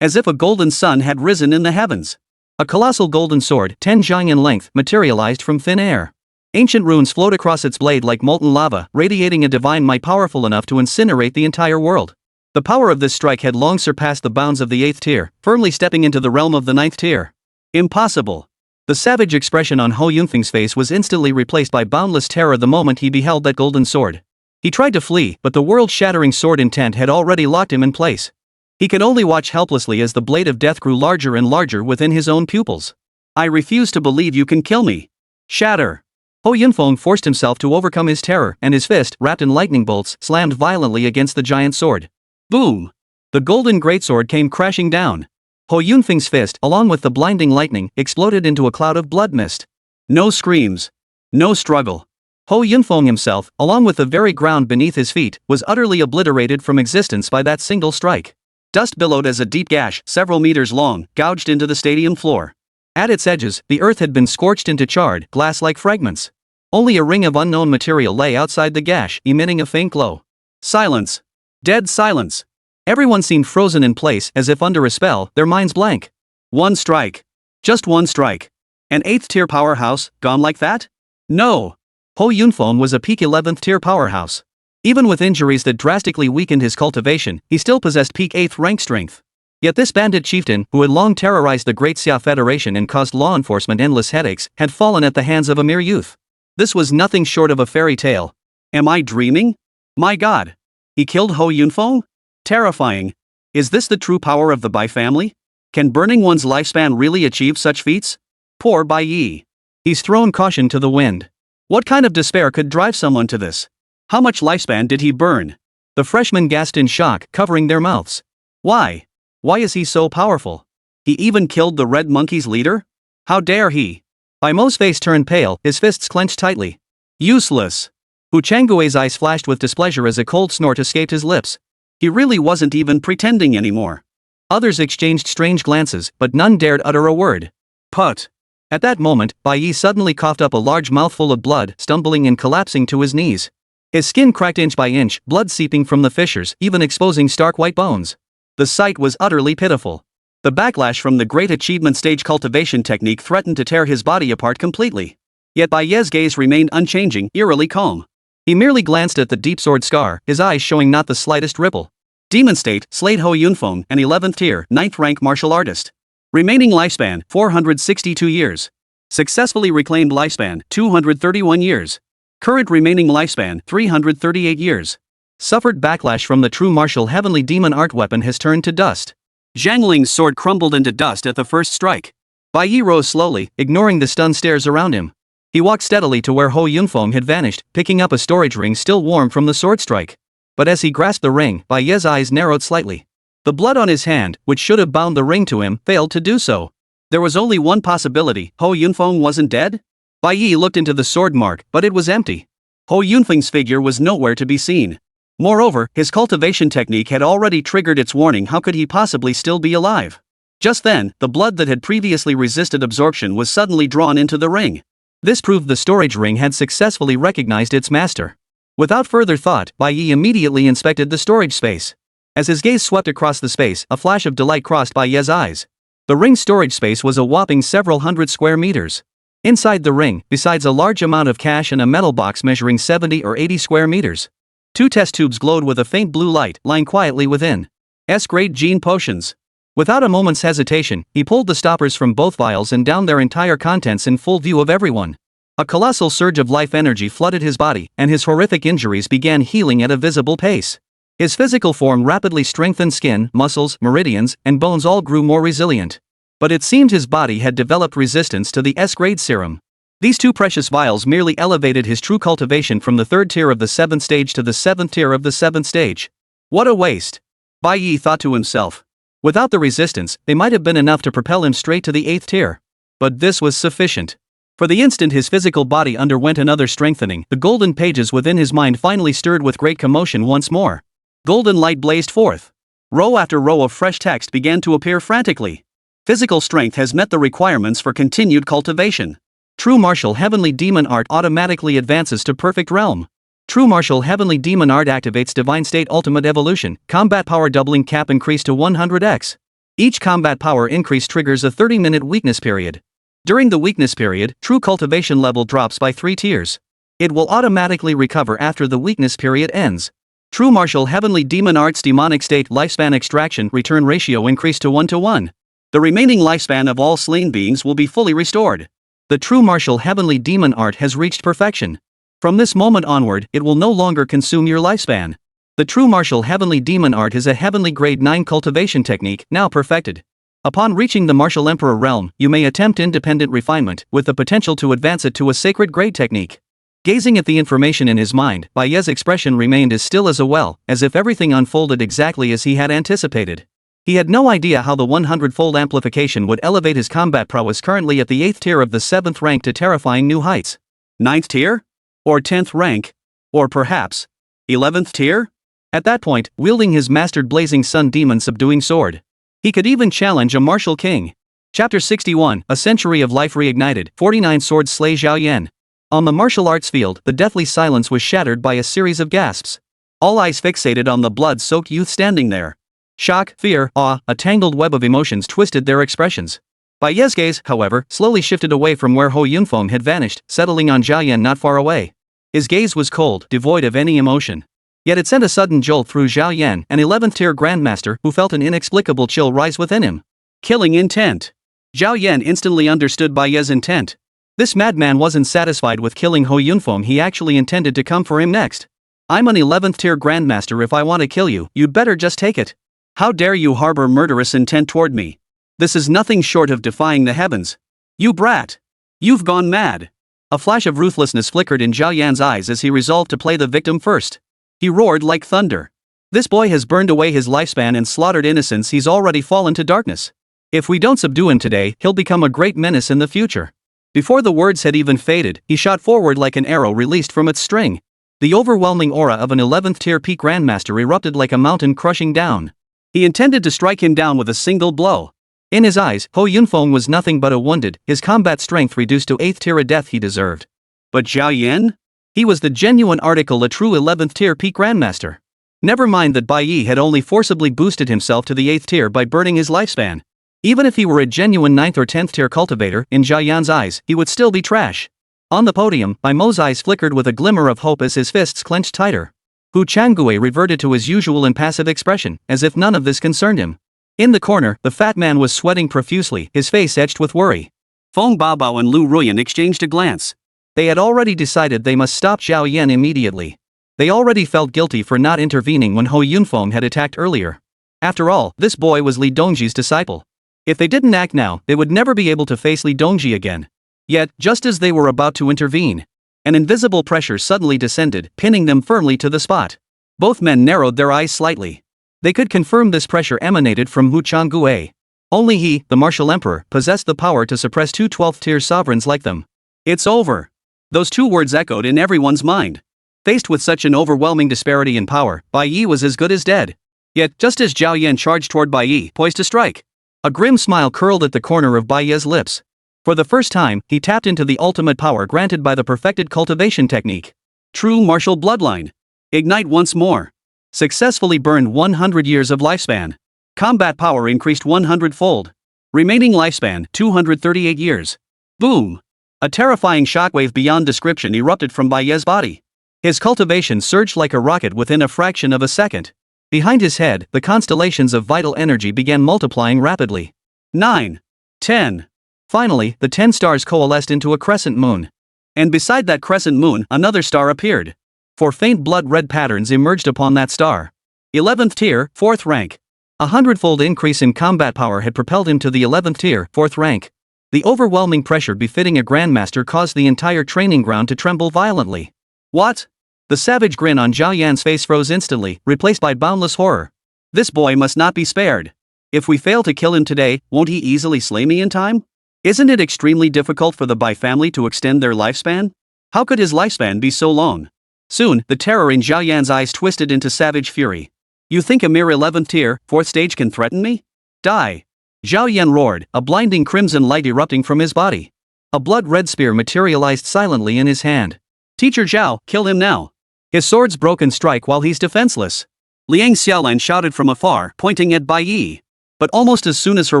As if a golden sun had risen in the heavens. A colossal golden sword, 10 zhang in length, materialized from thin air. Ancient runes flowed across its blade like molten lava, radiating a divine might powerful enough to incinerate the entire world. The power of this strike had long surpassed the bounds of the 8th tier, firmly stepping into the realm of the 9th tier. Impossible. The savage expression on Ho Yunfeng's face was instantly replaced by boundless terror the moment he beheld that golden sword. He tried to flee, but the world-shattering sword intent had already locked him in place. He could only watch helplessly as the blade of death grew larger and larger within his own pupils. I refuse to believe you can kill me. Shatter. Ho Yunfeng forced himself to overcome his terror, and his fist, wrapped in lightning bolts, slammed violently against the giant sword. Boom! The golden greatsword came crashing down. Ho Yunfeng's fist, along with the blinding lightning, exploded into a cloud of blood mist. No screams. No struggle. Ho Yunfeng himself, along with the very ground beneath his feet, was utterly obliterated from existence by that single strike. Dust billowed as a deep gash, several meters long, gouged into the stadium floor. At its edges, the earth had been scorched into charred, glass-like fragments. Only a ring of unknown material lay outside the gash, emitting a faint glow. Silence. Dead silence. Everyone seemed frozen in place, as if under a spell, their minds blank. One strike. Just one strike. An 8th tier powerhouse, gone like that? No. Ho Yunfeng was a peak 11th tier powerhouse. Even with injuries that drastically weakened his cultivation, he still possessed peak 8th rank strength. Yet this bandit chieftain, who had long terrorized the Great Xia Federation and caused law enforcement endless headaches, had fallen at the hands of a mere youth. This was nothing short of a fairy tale. Am I dreaming? My god. He killed Ho Yunfeng? Terrifying. Is this the true power of the Bai family? Can burning one's lifespan really achieve such feats? Poor Bai Ye. He's thrown caution to the wind. What kind of despair could drive someone to this? How much lifespan did he burn? The freshmen gasped in shock, covering their mouths. Why? Why is he so powerful? He even killed the Red Monkey's leader? How dare he? Bai Mo's face turned pale, his fists clenched tightly. Useless. Hu Changgui's eyes flashed with displeasure as a cold snort escaped his lips. He really wasn't even pretending anymore. Others exchanged strange glances, but none dared utter a word. Put. At that moment, Bai Ye suddenly coughed up a large mouthful of blood, stumbling and collapsing to his knees. His skin cracked inch by inch, blood seeping from the fissures, even exposing stark white bones. The sight was utterly pitiful. The backlash from the Great Achievement Stage cultivation technique threatened to tear his body apart completely. Yet Bai Ye's gaze remained unchanging, eerily calm. He merely glanced at the deep sword scar, his eyes showing not the slightest ripple. Demon state, slayed Ho Yunfeng, an 11th tier, 9th rank martial artist. Remaining lifespan, 462 years. Successfully reclaimed lifespan, 231 years. Current remaining lifespan, 338 years. Suffered backlash from the true martial heavenly demon art weapon has turned to dust. Zhang Ling's sword crumbled into dust at the first strike. Bai Ye rose slowly, ignoring the stunned stares around him. He walked steadily to where Ho Yunfeng had vanished, picking up a storage ring still warm from the sword strike. But as he grasped the ring, Bai Ye's eyes narrowed slightly. The blood on his hand, which should have bound the ring to him, failed to do so. There was only one possibility: Ho Yunfeng wasn't dead? Bai Ye looked into the sword mark, but it was empty. Ho Yunfeng's figure was nowhere to be seen. Moreover, his cultivation technique had already triggered its warning. How could he possibly still be alive? Just then, the blood that had previously resisted absorption was suddenly drawn into the ring. This proved the storage ring had successfully recognized its master. Without further thought, Bai Ye immediately inspected the storage space. As his gaze swept across the space, a flash of delight crossed Bai Ye's eyes. The ring's storage space was a whopping several hundred square meters. Inside the ring, besides a large amount of cash and a metal box measuring 70 or 80 square meters, 2 test tubes glowed with a faint blue light, lying quietly within. S-grade gene potions. Without a moment's hesitation, he pulled the stoppers from both vials and downed their entire contents in full view of everyone. A colossal surge of life energy flooded his body, and his horrific injuries began healing at a visible pace. His physical form rapidly strengthened, skin, muscles, meridians, and bones all grew more resilient. But it seemed his body had developed resistance to the S-grade serum. These 2 precious vials merely elevated his true cultivation from the 3rd tier of the 7th stage to the 7th tier of the 7th stage. What a waste! Bai Ye thought to himself. Without the resistance, they might have been enough to propel him straight to the 8th tier. But this was sufficient. For the instant his physical body underwent another strengthening, the golden pages within his mind finally stirred with great commotion once more. Golden light blazed forth. Row after row of fresh text began to appear frantically. Physical strength has met the requirements for continued cultivation. True martial heavenly demon art automatically advances to perfect realm. True martial heavenly demon art activates divine state ultimate evolution, combat power doubling cap increased to 100x. Each combat power increase triggers a 30-minute weakness period. During the weakness period, true cultivation level drops by 3 tiers. It will automatically recover after the weakness period ends. True martial heavenly demon art's demonic state lifespan extraction return ratio increased to 1:1. The remaining lifespan of all slain beings will be fully restored. The true martial heavenly demon art has reached perfection. From this moment onward, it will no longer consume your lifespan. The true martial heavenly demon art is a heavenly grade 9 cultivation technique, now perfected. Upon reaching the martial emperor realm, you may attempt independent refinement, with the potential to advance it to a sacred grade technique. Gazing at the information in his mind, Bai Ye's expression remained as still as a well, as if everything unfolded exactly as he had anticipated. He had no idea how the 100-fold amplification would elevate his combat prowess currently at the 8th tier of the 7th rank to terrifying new heights. 9th tier? Or 10th rank? Or perhaps 11th tier? At that point, wielding his mastered blazing sun demon subduing sword. He could even challenge a martial king. Chapter 61, A Century of Life Reignited, 49 Swords Slay Zhao Yan. On the martial arts field, the deathly silence was shattered by a series of gasps. All eyes fixated on the blood-soaked youth standing there. Shock, fear, awe, a tangled web of emotions twisted their expressions. Bai Ye's gaze, however, slowly shifted away from where Ho Yunfeng had vanished, settling on Zhao Yan not far away. His gaze was cold, devoid of any emotion. Yet it sent a sudden jolt through Zhao Yan, an 11th tier grandmaster who felt an inexplicable chill rise within him. Killing intent. Zhao Yan instantly understood Bai Ye's intent. This madman wasn't satisfied with killing Ho Yunfeng, he actually intended to come for him next. I'm an 11th tier grandmaster, if I want to kill you, you'd better just take it. How dare you harbor murderous intent toward me? This is nothing short of defying the heavens. You brat! You've gone mad! A flash of ruthlessness flickered in Zhao Yan's eyes as he resolved to play the victim first. He roared like thunder. This boy has burned away his lifespan and slaughtered innocents, he's already fallen to darkness. If we don't subdue him today, he'll become a great menace in the future. Before the words had even faded, he shot forward like an arrow released from its string. The overwhelming aura of an 11th tier peak grandmaster erupted like a mountain crushing down. He intended to strike him down with a single blow. In his eyes, Ho Yunfeng was nothing but a wounded, his combat strength reduced to 8th tier, a death he deserved. But Zhao Yan? He was the genuine article, a true 11th tier peak grandmaster. Never mind that Bai Ye had only forcibly boosted himself to the 8th tier by burning his lifespan. Even if he were a genuine 9th or 10th tier cultivator, in Zhao Yan's eyes, he would still be trash. On the podium, Bai Mo's eyes flickered with a glimmer of hope as his fists clenched tighter. Hu Changue reverted to his usual impassive expression, as if none of this concerned him. In the corner, the fat man was sweating profusely, his face etched with worry. Feng Baobao and Lu Ruyan exchanged a glance. They had already decided they must stop Zhao Yan immediately. They already felt guilty for not intervening when Ho Yunfeng had attacked earlier. After all, this boy was Li Dongji's disciple. If they didn't act now, they would never be able to face Li Dongji again. Yet, just as they were about to intervene, an invisible pressure suddenly descended, pinning them firmly to the spot. Both men narrowed their eyes slightly. They could confirm this pressure emanated from Hu Changue. Only he, the martial emperor, possessed the power to suppress two 12th tier sovereigns like them. It's over. Those two words echoed in everyone's mind. Faced with such an overwhelming disparity in power, Bai Ye was as good as dead. Yet, just as Zhao Yan charged toward Bai Ye, poised to strike, a grim smile curled at the corner of Bai Ye's lips. For the first time, he tapped into the ultimate power granted by the perfected cultivation technique. True martial bloodline. Ignite once more. Successfully burned 100 years of lifespan. Combat power increased 100-fold. Remaining lifespan, 238 years. Boom! A terrifying shockwave beyond description erupted from Bai Ye's body. His cultivation surged like a rocket within a fraction of a second. Behind his head, the constellations of vital energy began multiplying rapidly. 9. 10. Finally, the 10 stars coalesced into a crescent moon. And beside that crescent moon, another star appeared. 4 faint blood-red patterns emerged upon that star. 11th tier, 4th rank. A 100-fold increase in combat power had propelled him to the 11th tier, 4th rank. The overwhelming pressure befitting a grandmaster caused the entire training ground to tremble violently. What? The savage grin on Zhao Yan's face froze instantly, replaced by boundless horror. This boy must not be spared. If we fail to kill him today, won't he easily slay me in time? Isn't it extremely difficult for the Bai family to extend their lifespan? How could his lifespan be so long? Soon, the terror in Zhao Yan's eyes twisted into savage fury. You think a mere 11th tier, 4th stage can threaten me? Die! Zhao Yan roared, a blinding crimson light erupting from his body. A blood-red spear materialized silently in his hand. Teacher Zhao, kill him now. His sword's broken strike while he's defenseless. Liang Xiaolan shouted from afar, pointing at Bai Ye. But almost as soon as her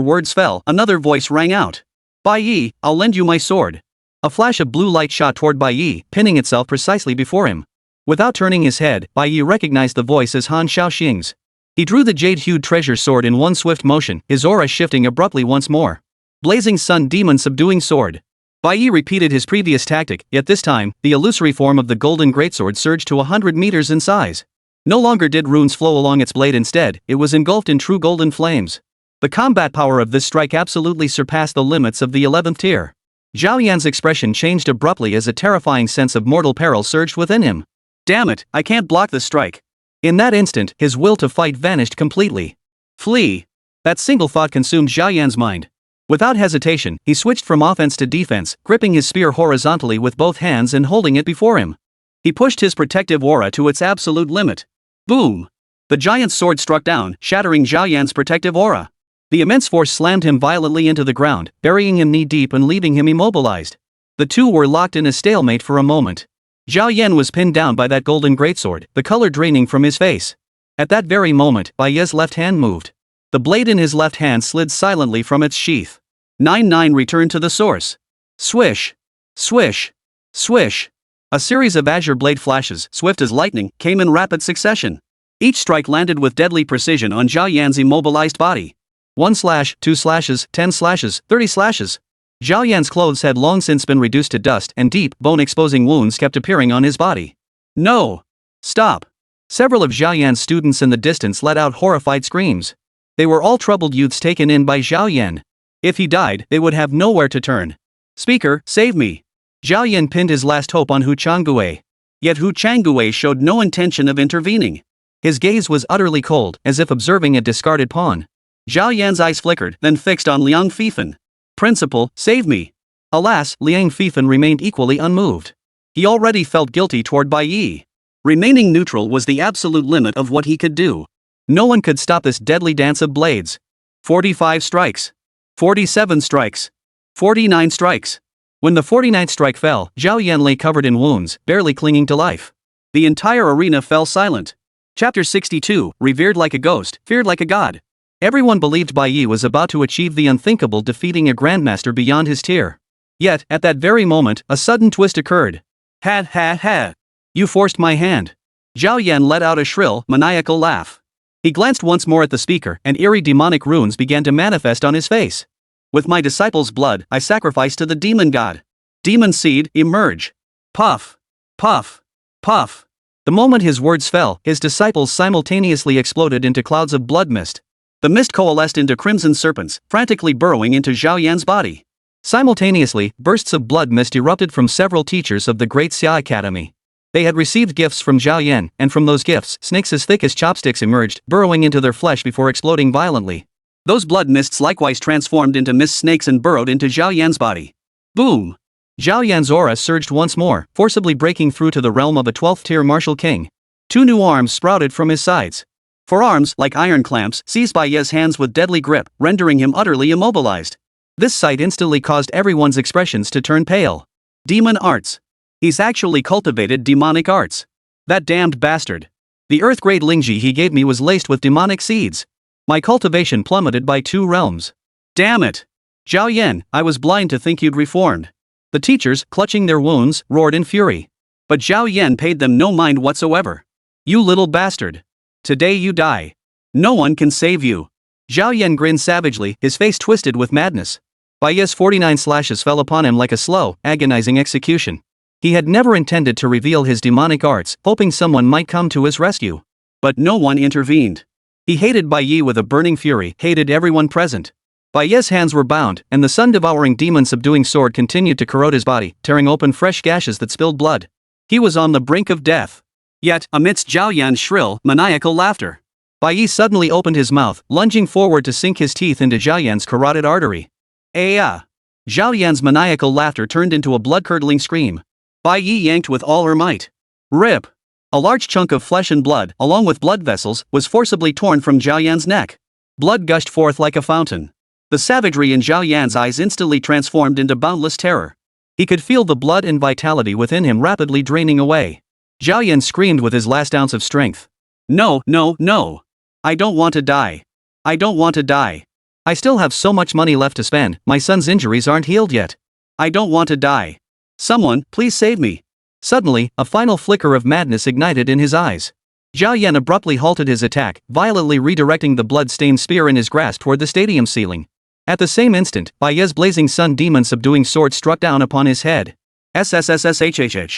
words fell, another voice rang out. Bai Ye, I'll lend you my sword. A flash of blue light shot toward Bai Ye, pinning itself precisely before him. Without turning his head, Bai Ye recognized the voice as Han Shaoxing's. He drew the jade-hued treasure sword in one swift motion, his aura shifting abruptly once more. Blazing Sun Demon Subduing Sword. Bai Ye repeated his previous tactic, yet this time, the illusory form of the golden greatsword surged to 100 meters in size. No longer did runes flow along its blade, instead, it was engulfed in true golden flames. The combat power of this strike absolutely surpassed the limits of the 11th tier. Zhao Yan's expression changed abruptly as a terrifying sense of mortal peril surged within him. Damn it, I can't block the strike. In that instant, his will to fight vanished completely. Flee! That single thought consumed Zhao Yan's mind. Without hesitation, he switched from offense to defense, gripping his spear horizontally with both hands and holding it before him. He pushed his protective aura to its absolute limit. Boom! The giant's sword struck down, shattering Zhao Yan's protective aura. The immense force slammed him violently into the ground, burying him knee-deep and leaving him immobilized. The two were locked in a stalemate for a moment. Zhao Yan was pinned down by that golden greatsword, the color draining from his face. At that very moment, Bai Ye's left hand moved. The blade in his left hand slid silently from its sheath. 9-9 returned to the source. Swish. Swish. Swish. A series of azure blade flashes, swift as lightning, came in rapid succession. Each strike landed with deadly precision on Zhao Yan's immobilized body. 1 slash, 2 slashes, 10 slashes, 30 slashes. Zhao Yan's clothes had long since been reduced to dust, and deep, bone-exposing wounds kept appearing on his body. No! Stop! Several of Zhao Yan's students in the distance let out horrified screams. They were all troubled youths taken in by Zhao Yan. If he died, they would have nowhere to turn. Speaker, save me! Zhao Yan pinned his last hope on Hu Changgue. Yet Hu Changgue showed no intention of intervening. His gaze was utterly cold, as if observing a discarded pawn. Zhao Yan's eyes flickered, then fixed on Liang Fifan. Principal, save me! Alas, Liang Fifan remained equally unmoved. He already felt guilty toward Bai Ye. Remaining neutral was the absolute limit of what he could do. No one could stop this deadly dance of blades. 45 strikes. 47 strikes. 49 strikes. When the 49th strike fell, Zhao Yan lay covered in wounds, barely clinging to life. The entire arena fell silent. Chapter 62, revered like a ghost, feared like a god. Everyone believed Bai Ye was about to achieve the unthinkable, defeating a grandmaster beyond his tier. Yet, at that very moment, a sudden twist occurred. Ha ha ha! You forced my hand. Zhao Yan let out a shrill, maniacal laugh. He glanced once more at the speaker, and eerie demonic runes began to manifest on his face. With my disciple's blood, I sacrifice to the demon god. Demon seed, emerge. Puff. Puff. Puff. The moment his words fell, his disciples simultaneously exploded into clouds of blood mist. The mist coalesced into crimson serpents, frantically burrowing into Zhao Yan's body. Simultaneously, bursts of blood mist erupted from several teachers of the Great Xia Academy. They had received gifts from Zhao Yan, and from those gifts, snakes as thick as chopsticks emerged, burrowing into their flesh before exploding violently. Those blood mists likewise transformed into mist snakes and burrowed into Zhao Yan's body. Boom! Zhao Yan's aura surged once more, forcibly breaking through to the realm of a 12th-tier martial king. 2 new arms sprouted from his sides. Forearms, like iron clamps, seized Bai Ye's hands with deadly grip, rendering him utterly immobilized. This sight instantly caused everyone's expressions to turn pale. Demon arts. He's actually cultivated demonic arts. That damned bastard. The earth-grade Lingji he gave me was laced with demonic seeds. My cultivation plummeted by 2 realms. Damn it! Zhao Yan, I was blind to think you'd reformed. The teachers, clutching their wounds, roared in fury. But Zhao Yan paid them no mind whatsoever. You little bastard. Today you die. No one can save you. Zhao Yan grinned savagely, his face twisted with madness. Bai Ye's 49 slashes fell upon him like a slow, agonizing execution. He had never intended to reveal his demonic arts, hoping someone might come to his rescue. But no one intervened. He hated Bai Ye with a burning fury, hated everyone present. Bai Ye's hands were bound, and the sun-devouring demon-subduing sword continued to corrode his body, tearing open fresh gashes that spilled blood. He was on the brink of death. Yet, amidst Zhao Yan's shrill, maniacal laughter, Bai Ye suddenly opened his mouth, lunging forward to sink his teeth into Zhao Yan's carotid artery. Ah! Zhao Yan's maniacal laughter turned into a blood-curdling scream. Bai Ye yanked with all her might. Rip! A large chunk of flesh and blood, along with blood vessels, was forcibly torn from Zhao Yan's neck. Blood gushed forth like a fountain. The savagery in Zhao Yan's eyes instantly transformed into boundless terror. He could feel the blood and vitality within him rapidly draining away. Zhao Yan screamed with his last ounce of strength. No, no, no! I don't want to die. I don't want to die. I still have so much money left to spend, my son's injuries aren't healed yet. I don't want to die. Someone, please save me. Suddenly, a final flicker of madness ignited in his eyes. Zhao Yan abruptly halted his attack, violently redirecting the blood-stained spear in his grasp toward the stadium ceiling. At the same instant, Bai Ye's blazing sun demon-subduing sword struck down upon his head. SSS-level.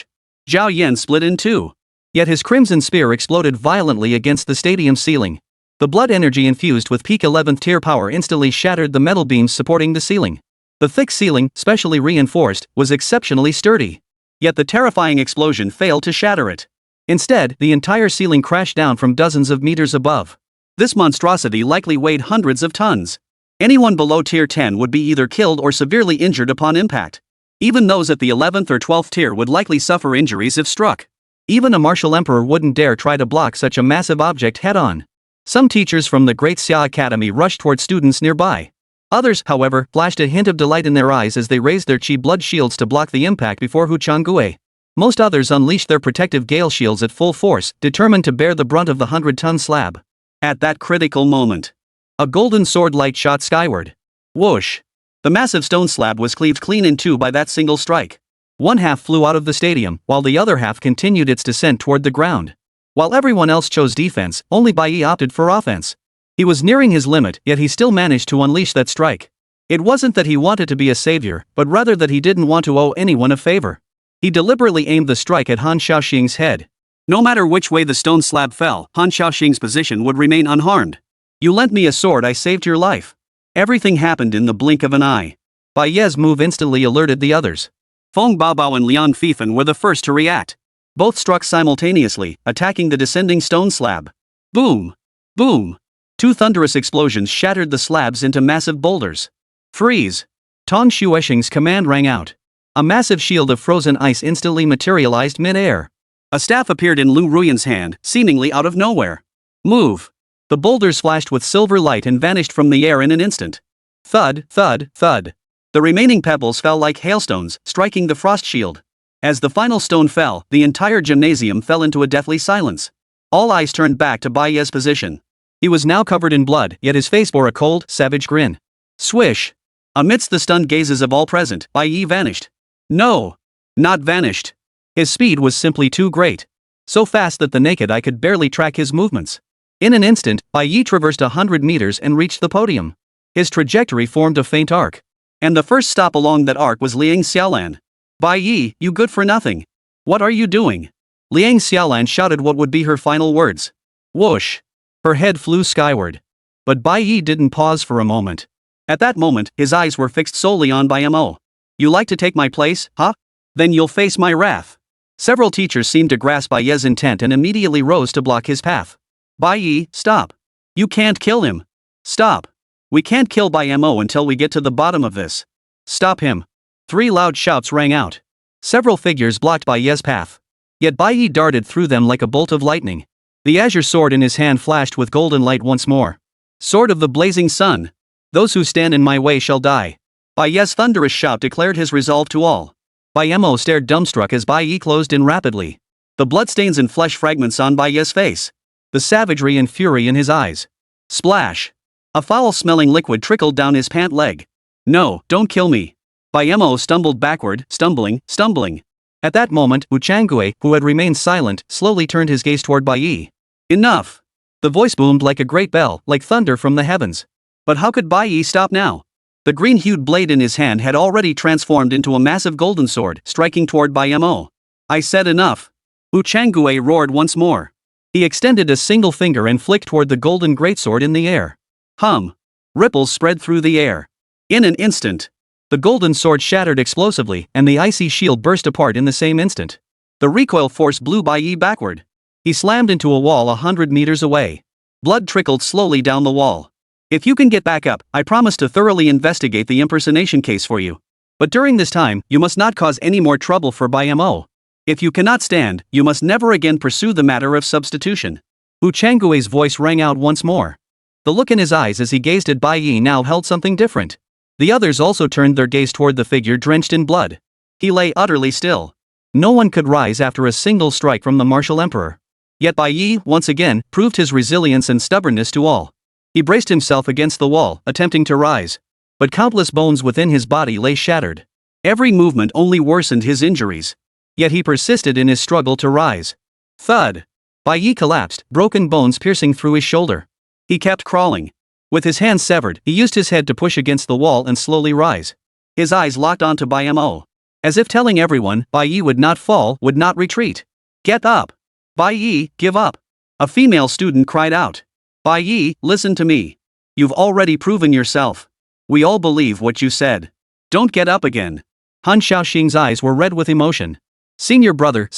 Zhao Yan split in 2. Yet his crimson spear exploded violently against the stadium ceiling. The blood energy infused with peak 11th tier power instantly shattered the metal beams supporting the ceiling. The thick ceiling, specially reinforced, was exceptionally sturdy. Yet the terrifying explosion failed to shatter it. Instead, the entire ceiling crashed down from dozens of meters above. This monstrosity likely weighed hundreds of tons. Anyone below tier 10 would be either killed or severely injured upon impact. Even those at the 11th or 12th tier would likely suffer injuries if struck. Even a martial emperor wouldn't dare try to block such a massive object head-on. Some teachers from the great Dasha Academy rushed toward students nearby. Others, however, flashed a hint of delight in their eyes as they raised their chi blood shields to block the impact before Huchangui. Most others unleashed their protective gale shields at full force, determined to bear the brunt of the 100-ton slab. At that critical moment, a golden sword light shot skyward. Whoosh! The massive stone slab was cleaved clean in two by that single strike. One half flew out of the stadium, while the other half continued its descent toward the ground. While everyone else chose defense, only Bai Ye opted for offense. He was nearing his limit, yet he still managed to unleash that strike. It wasn't that he wanted to be a savior, but rather that he didn't want to owe anyone a favor. He deliberately aimed the strike at Han Shaoxing's head. No matter which way the stone slab fell, Han Shaoxing's position would remain unharmed. You lent me a sword, I saved your life. Everything happened in the blink of an eye. Bai Ye's move instantly alerted the others. Feng Baobao and Lian Fifan were the first to react. Both struck simultaneously, attacking the descending stone slab. Boom! Boom! Two thunderous explosions shattered the slabs into massive boulders. Freeze! Tong Xuexing's command rang out. A massive shield of frozen ice instantly materialized mid-air. A staff appeared in Lu Ruyan's hand, seemingly out of nowhere. Move! The boulders flashed with silver light and vanished from the air in an instant. Thud, thud, thud. The remaining pebbles fell like hailstones, striking the frost shield. As the final stone fell, the entire gymnasium fell into a deathly silence. All eyes turned back to Bai Ye's position. He was now covered in blood, yet his face bore a cold, savage grin. Swish! Amidst the stunned gazes of all present, Bai Ye vanished. No! Not vanished. His speed was simply too great. So fast that the naked eye could barely track his movements. In an instant, Bai Ye traversed 100 meters and reached the podium. His trajectory formed a faint arc. And the first stop along that arc was Liang Xiaolan. Bai Ye, you good for nothing. What are you doing? Liang Xiaolan shouted what would be her final words. Whoosh! Her head flew skyward. But Bai Ye didn't pause for a moment. At that moment, his eyes were fixed solely on Bai Mo. You like to take my place, huh? Then you'll face my wrath. Several teachers seemed to grasp Bai Ye's intent and immediately rose to block his path. Bai Ye, stop. You can't kill him. Stop. We can't kill Bai Mo until we get to the bottom of this. Stop him. 3 loud shouts rang out. Several figures blocked Bai Ye's path. Yet Bai Ye darted through them like a bolt of lightning. The azure sword in his hand flashed with golden light once more. Sword of the blazing sun. Those who stand in my way shall die. Bai Ye's thunderous shout declared his resolve to all. Bai Mo stared dumbstruck as Bai Ye closed in rapidly. The bloodstains and flesh fragments on Bai Ye's face. The savagery and fury in his eyes. Splash! A foul-smelling liquid trickled down his pant leg. No, don't kill me. Bai Mo stumbled backward, stumbling. At that moment, Wu Changgui, who had remained silent, slowly turned his gaze toward Bai Ye. Enough! The voice boomed like a great bell, like thunder from the heavens. But how could Bai Ye stop now? The green-hued blade in his hand had already transformed into a massive golden sword, striking toward Bai Mo. I said enough. Wu Changgui roared once more. He extended a single finger and flicked toward the golden greatsword in the air. Hum! Ripples spread through the air. In an instant, the golden sword shattered explosively, and the icy shield burst apart in the same instant. The recoil force blew Bai Ye backward. He slammed into a wall 100 meters away. Blood trickled slowly down the wall. If you can get back up, I promise to thoroughly investigate the impersonation case for you. But during this time, you must not cause any more trouble for Bai Mo. If you cannot stand, you must never again pursue the matter of substitution. Wu Changgui's voice rang out once more. The look in his eyes as he gazed at Bai Ye now held something different. The others also turned their gaze toward the figure drenched in blood. He lay utterly still. No one could rise after a single strike from the martial emperor. Yet Bai Ye, once again, proved his resilience and stubbornness to all. He braced himself against the wall, attempting to rise. But countless bones within his body lay shattered. Every movement only worsened his injuries. Yet he persisted in his struggle to rise. Thud! Bai Ye collapsed, broken bones piercing through his shoulder. He kept crawling. With his hands severed, he used his head to push against the wall and slowly rise. His eyes locked onto Bai Mo. As if telling everyone, Bai Ye would not fall, would not retreat. Get up! Bai Ye, give up! A female student cried out. Bai Ye, listen to me. You've already proven yourself. We all believe what you said. Don't get up again. Han Shaoxing's eyes were red with emotion. Senior brother,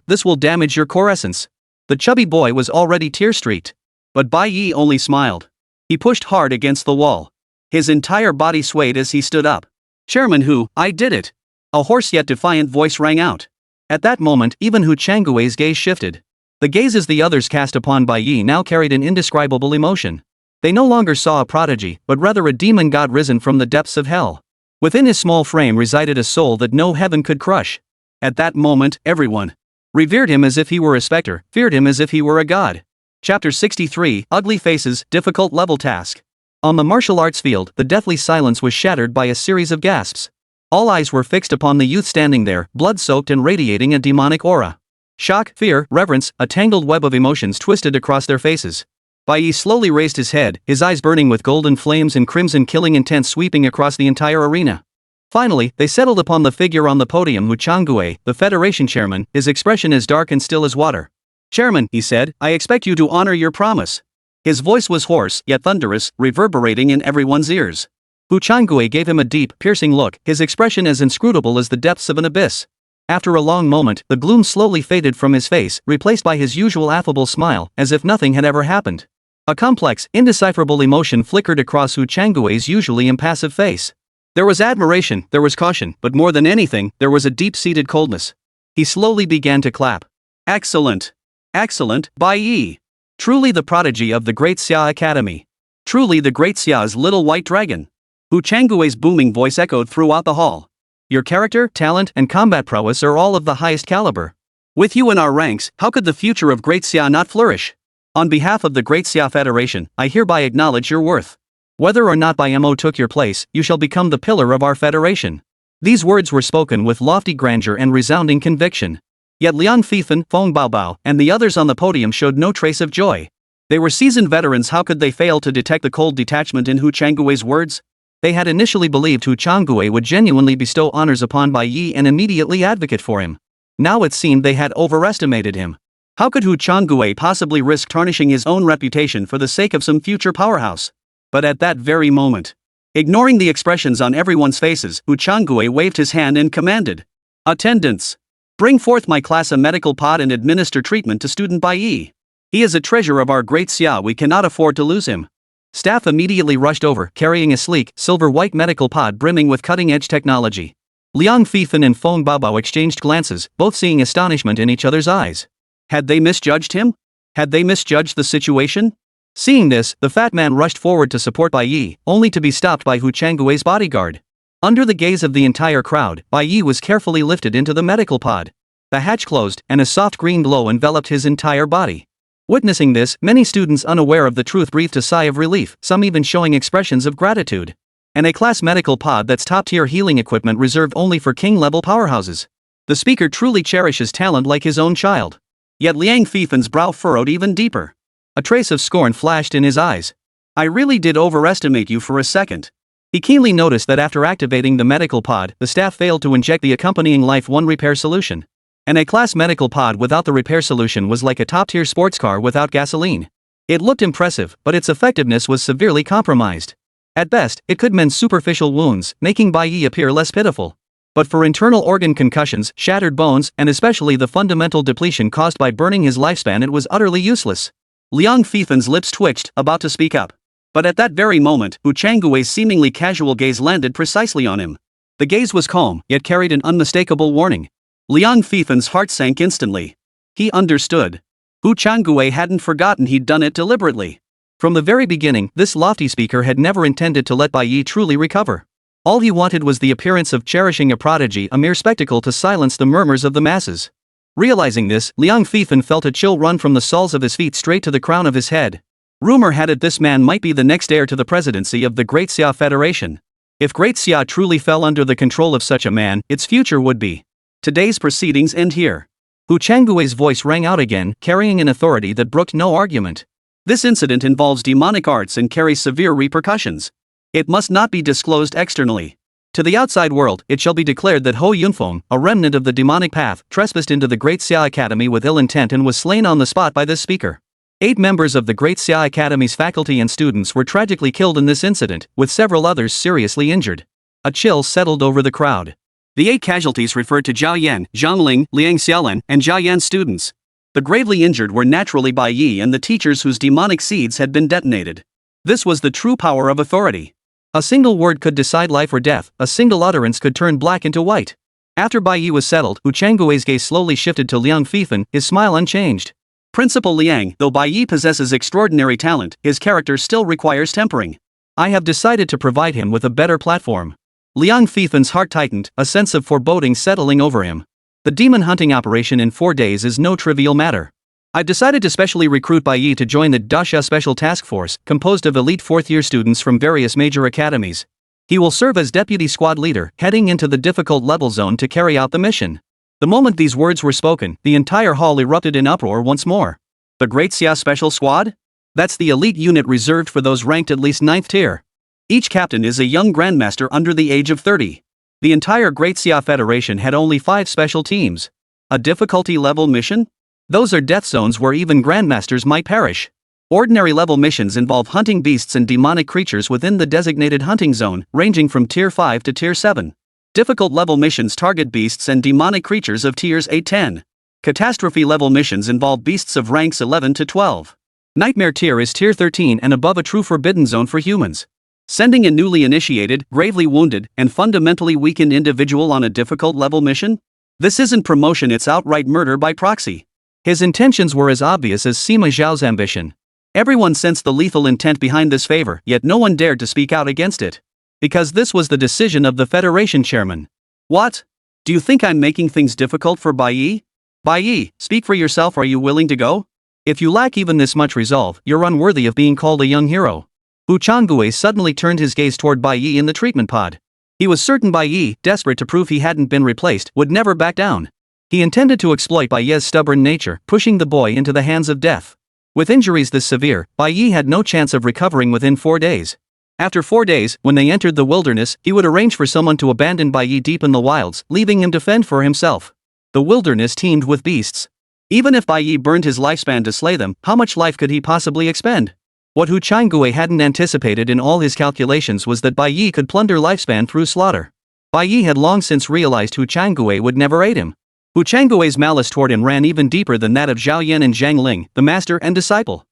this will damage your core essence. The chubby boy was already tear-streaked. But Bai Ye only smiled. He pushed hard against the wall. His entire body swayed as he stood up. Chairman Hu, I did it! A hoarse yet defiant voice rang out. At that moment, even Hu Changgui's gaze shifted. The gazes the others cast upon Bai Ye now carried an indescribable emotion. They no longer saw a prodigy, but rather a demon god risen from the depths of hell. Within his small frame resided a soul that no heaven could crush. At that moment, everyone revered him as if he were a specter, feared him as if he were a god. Chapter 63, Ugly Faces, Difficult Level Task. On the martial arts field, the deathly silence was shattered by a series of gasps. All eyes were fixed upon the youth standing there, blood-soaked and radiating a demonic aura. Shock, fear, reverence, a tangled web of emotions twisted across their faces. Bai Ye slowly raised his head, his eyes burning with golden flames and crimson killing intent sweeping across the entire arena. Finally, they settled upon the figure on the podium, Hu Changgui, the Federation chairman, his expression as dark and still as water. "Chairman," he said, "I expect you to honor your promise." His voice was hoarse, yet thunderous, reverberating in everyone's ears. Hu Changgui gave him a deep, piercing look, his expression as inscrutable as the depths of an abyss. After a long moment, the gloom slowly faded from his face, replaced by his usual affable smile, as if nothing had ever happened. A complex, indecipherable emotion flickered across Hu Changgui's usually impassive face. There was admiration, there was caution, but more than anything, there was a deep-seated coldness. He slowly began to clap. "Excellent! Excellent, Bai Ye! Truly the prodigy of the Great Xia Academy. Truly the Great Xia's little white dragon." Hu Changgui's booming voice echoed throughout the hall. "Your character, talent, and combat prowess are all of the highest caliber. With you in our ranks, how could the future of Great Xia not flourish? On behalf of the Great Xia Federation, I hereby acknowledge your worth. Whether or not Bai Mo took your place, you shall become the pillar of our federation." These words were spoken with lofty grandeur and resounding conviction. Yet Liang Fifan, Feng Baobao, and the others on the podium showed no trace of joy. They were seasoned veterans. How could they fail to detect the cold detachment in Hu Changgui's words? They had initially believed Hu Changgui would genuinely bestow honors upon Bai Ye and immediately advocate for him. Now it seemed they had overestimated him. How could Hu Changgui possibly risk tarnishing his own reputation for the sake of some future powerhouse? But at that very moment, ignoring the expressions on everyone's faces, Hu Changgui waved his hand and commanded, "Attendants! Bring forth my class a medical pod and administer treatment to student Bai Ye. He is a treasure of our Great Xia, we cannot afford to lose him." Staff immediately rushed over, carrying a sleek, silver-white medical pod brimming with cutting-edge technology. Liang Fifan and Feng Baobao exchanged glances, both seeing astonishment in each other's eyes. Had they misjudged him? Had they misjudged the situation? Seeing this, the fat man rushed forward to support Bai Ye, only to be stopped by Hu Changgui's bodyguard. Under the gaze of the entire crowd, Bai Ye was carefully lifted into the medical pod. The hatch closed, and a soft green glow enveloped his entire body. Witnessing this, many students unaware of the truth breathed a sigh of relief, some even showing expressions of gratitude. And a class medical pod that's top-tier healing equipment reserved only for king-level powerhouses. The speaker truly cherishes talent like his own child. Yet Liang Fifan's brow furrowed even deeper. A trace of scorn flashed in his eyes. "I really did overestimate you for a second." He keenly noticed that after activating the medical pod, the staff failed to inject the accompanying Life 1 repair solution. And a class medical pod without the repair solution was like a top-tier sports car without gasoline. It looked impressive, but its effectiveness was severely compromised. At best, it could mend superficial wounds, making Bai Ye appear less pitiful. But for internal organ concussions, shattered bones, and especially the fundamental depletion caused by burning his lifespan, it was utterly useless. Liang Fifan's lips twitched, about to speak up. But at that very moment, Hu Changgui's seemingly casual gaze landed precisely on him. The gaze was calm, yet carried an unmistakable warning. Liang Fifan's heart sank instantly. He understood. Hu Changgui hadn't forgotten he'd done it deliberately. From the very beginning, this lofty speaker had never intended to let Bai Ye truly recover. All he wanted was the appearance of cherishing a prodigy, a mere spectacle to silence the murmurs of the masses. Realizing this, Liang Fifan felt a chill run from the soles of his feet straight to the crown of his head. Rumor had it this man might be the next heir to the presidency of the Great Xia Federation. If Great Xia truly fell under the control of such a man, its future would be. Today's proceedings end here. Hu Changgui's voice rang out again, carrying an authority that brooked no argument. This incident involves demonic arts and carries severe repercussions. It must not be disclosed externally. To the outside world, it shall be declared that Ho Yunfeng, a remnant of the demonic path, trespassed into the Great Xia Academy with ill intent and was slain on the spot by this speaker. 8 members of the Great Xia Academy's faculty and students were tragically killed in this incident, with several others seriously injured. A chill settled over the crowd. The 8 casualties referred to Zhao Yan, Zhang Ling, Liang Xiaolan, and Zhao Yan students. The gravely injured were naturally Bai Ye and the teachers whose demonic seeds had been detonated. This was the true power of authority. A single word could decide life or death, a single utterance could turn black into white. After Bai Ye was settled, Wu Changgui's gaze slowly shifted to Liang Fifan, his smile unchanged. Principal Liang, though Bai Ye possesses extraordinary talent, his character still requires tempering. I have decided to provide him with a better platform. Liang Fifan's heart tightened, a sense of foreboding settling over him. The demon hunting operation in 4 days is no trivial matter. I've decided to specially recruit Bai Ye to join the Dasha Special Task Force, composed of elite 4th-year students from various major academies. He will serve as deputy squad leader, heading into the difficult level zone to carry out the mission. The moment these words were spoken, the entire hall erupted in uproar once more. The Great Xia Special Squad? That's the elite unit reserved for those ranked at least 9th tier. Each captain is a young grandmaster under the age of 30. The entire Great Xia Federation had only 5 special teams. A difficulty level mission? Those are death zones where even grandmasters might perish. Ordinary level missions involve hunting beasts and demonic creatures within the designated hunting zone, ranging from Tier 5 to Tier 7. Difficult level missions target beasts and demonic creatures of Tiers 8-10. Catastrophe level missions involve beasts of ranks 11 to 12. Nightmare tier is Tier 13 and above, a true forbidden zone for humans. Sending a newly initiated, gravely wounded, and fundamentally weakened individual on a difficult level mission? This isn't promotion, it's outright murder by proxy. His intentions were as obvious as Sima Zhao's ambition. Everyone sensed the lethal intent behind this favor, yet no one dared to speak out against it. Because this was the decision of the Federation chairman. What? Do you think I'm making things difficult for Bai Ye? Bai Ye, speak for yourself. Are you willing to go? If you lack even this much resolve, you're unworthy of being called a young hero. Wu Changgui suddenly turned his gaze toward Bai Ye in the treatment pod. He was certain Bai Ye, desperate to prove he hadn't been replaced, would never back down. He intended to exploit Bai Ye's stubborn nature, pushing the boy into the hands of death. With injuries this severe, Bai Ye had no chance of recovering within 4 days. After 4 days, when they entered the wilderness, he would arrange for someone to abandon Bai Ye deep in the wilds, leaving him to fend for himself. The wilderness teemed with beasts. Even if Bai Ye burned his lifespan to slay them, how much life could he possibly expend? What Wu Changgui hadn't anticipated in all his calculations was that Bai Ye could plunder lifespan through slaughter. Bai Ye had long since realized Wu Changgui would never aid him. Wu Changgui's malice toward him ran even deeper than that of Zhao Yan and Zhang Ling, the master and disciple.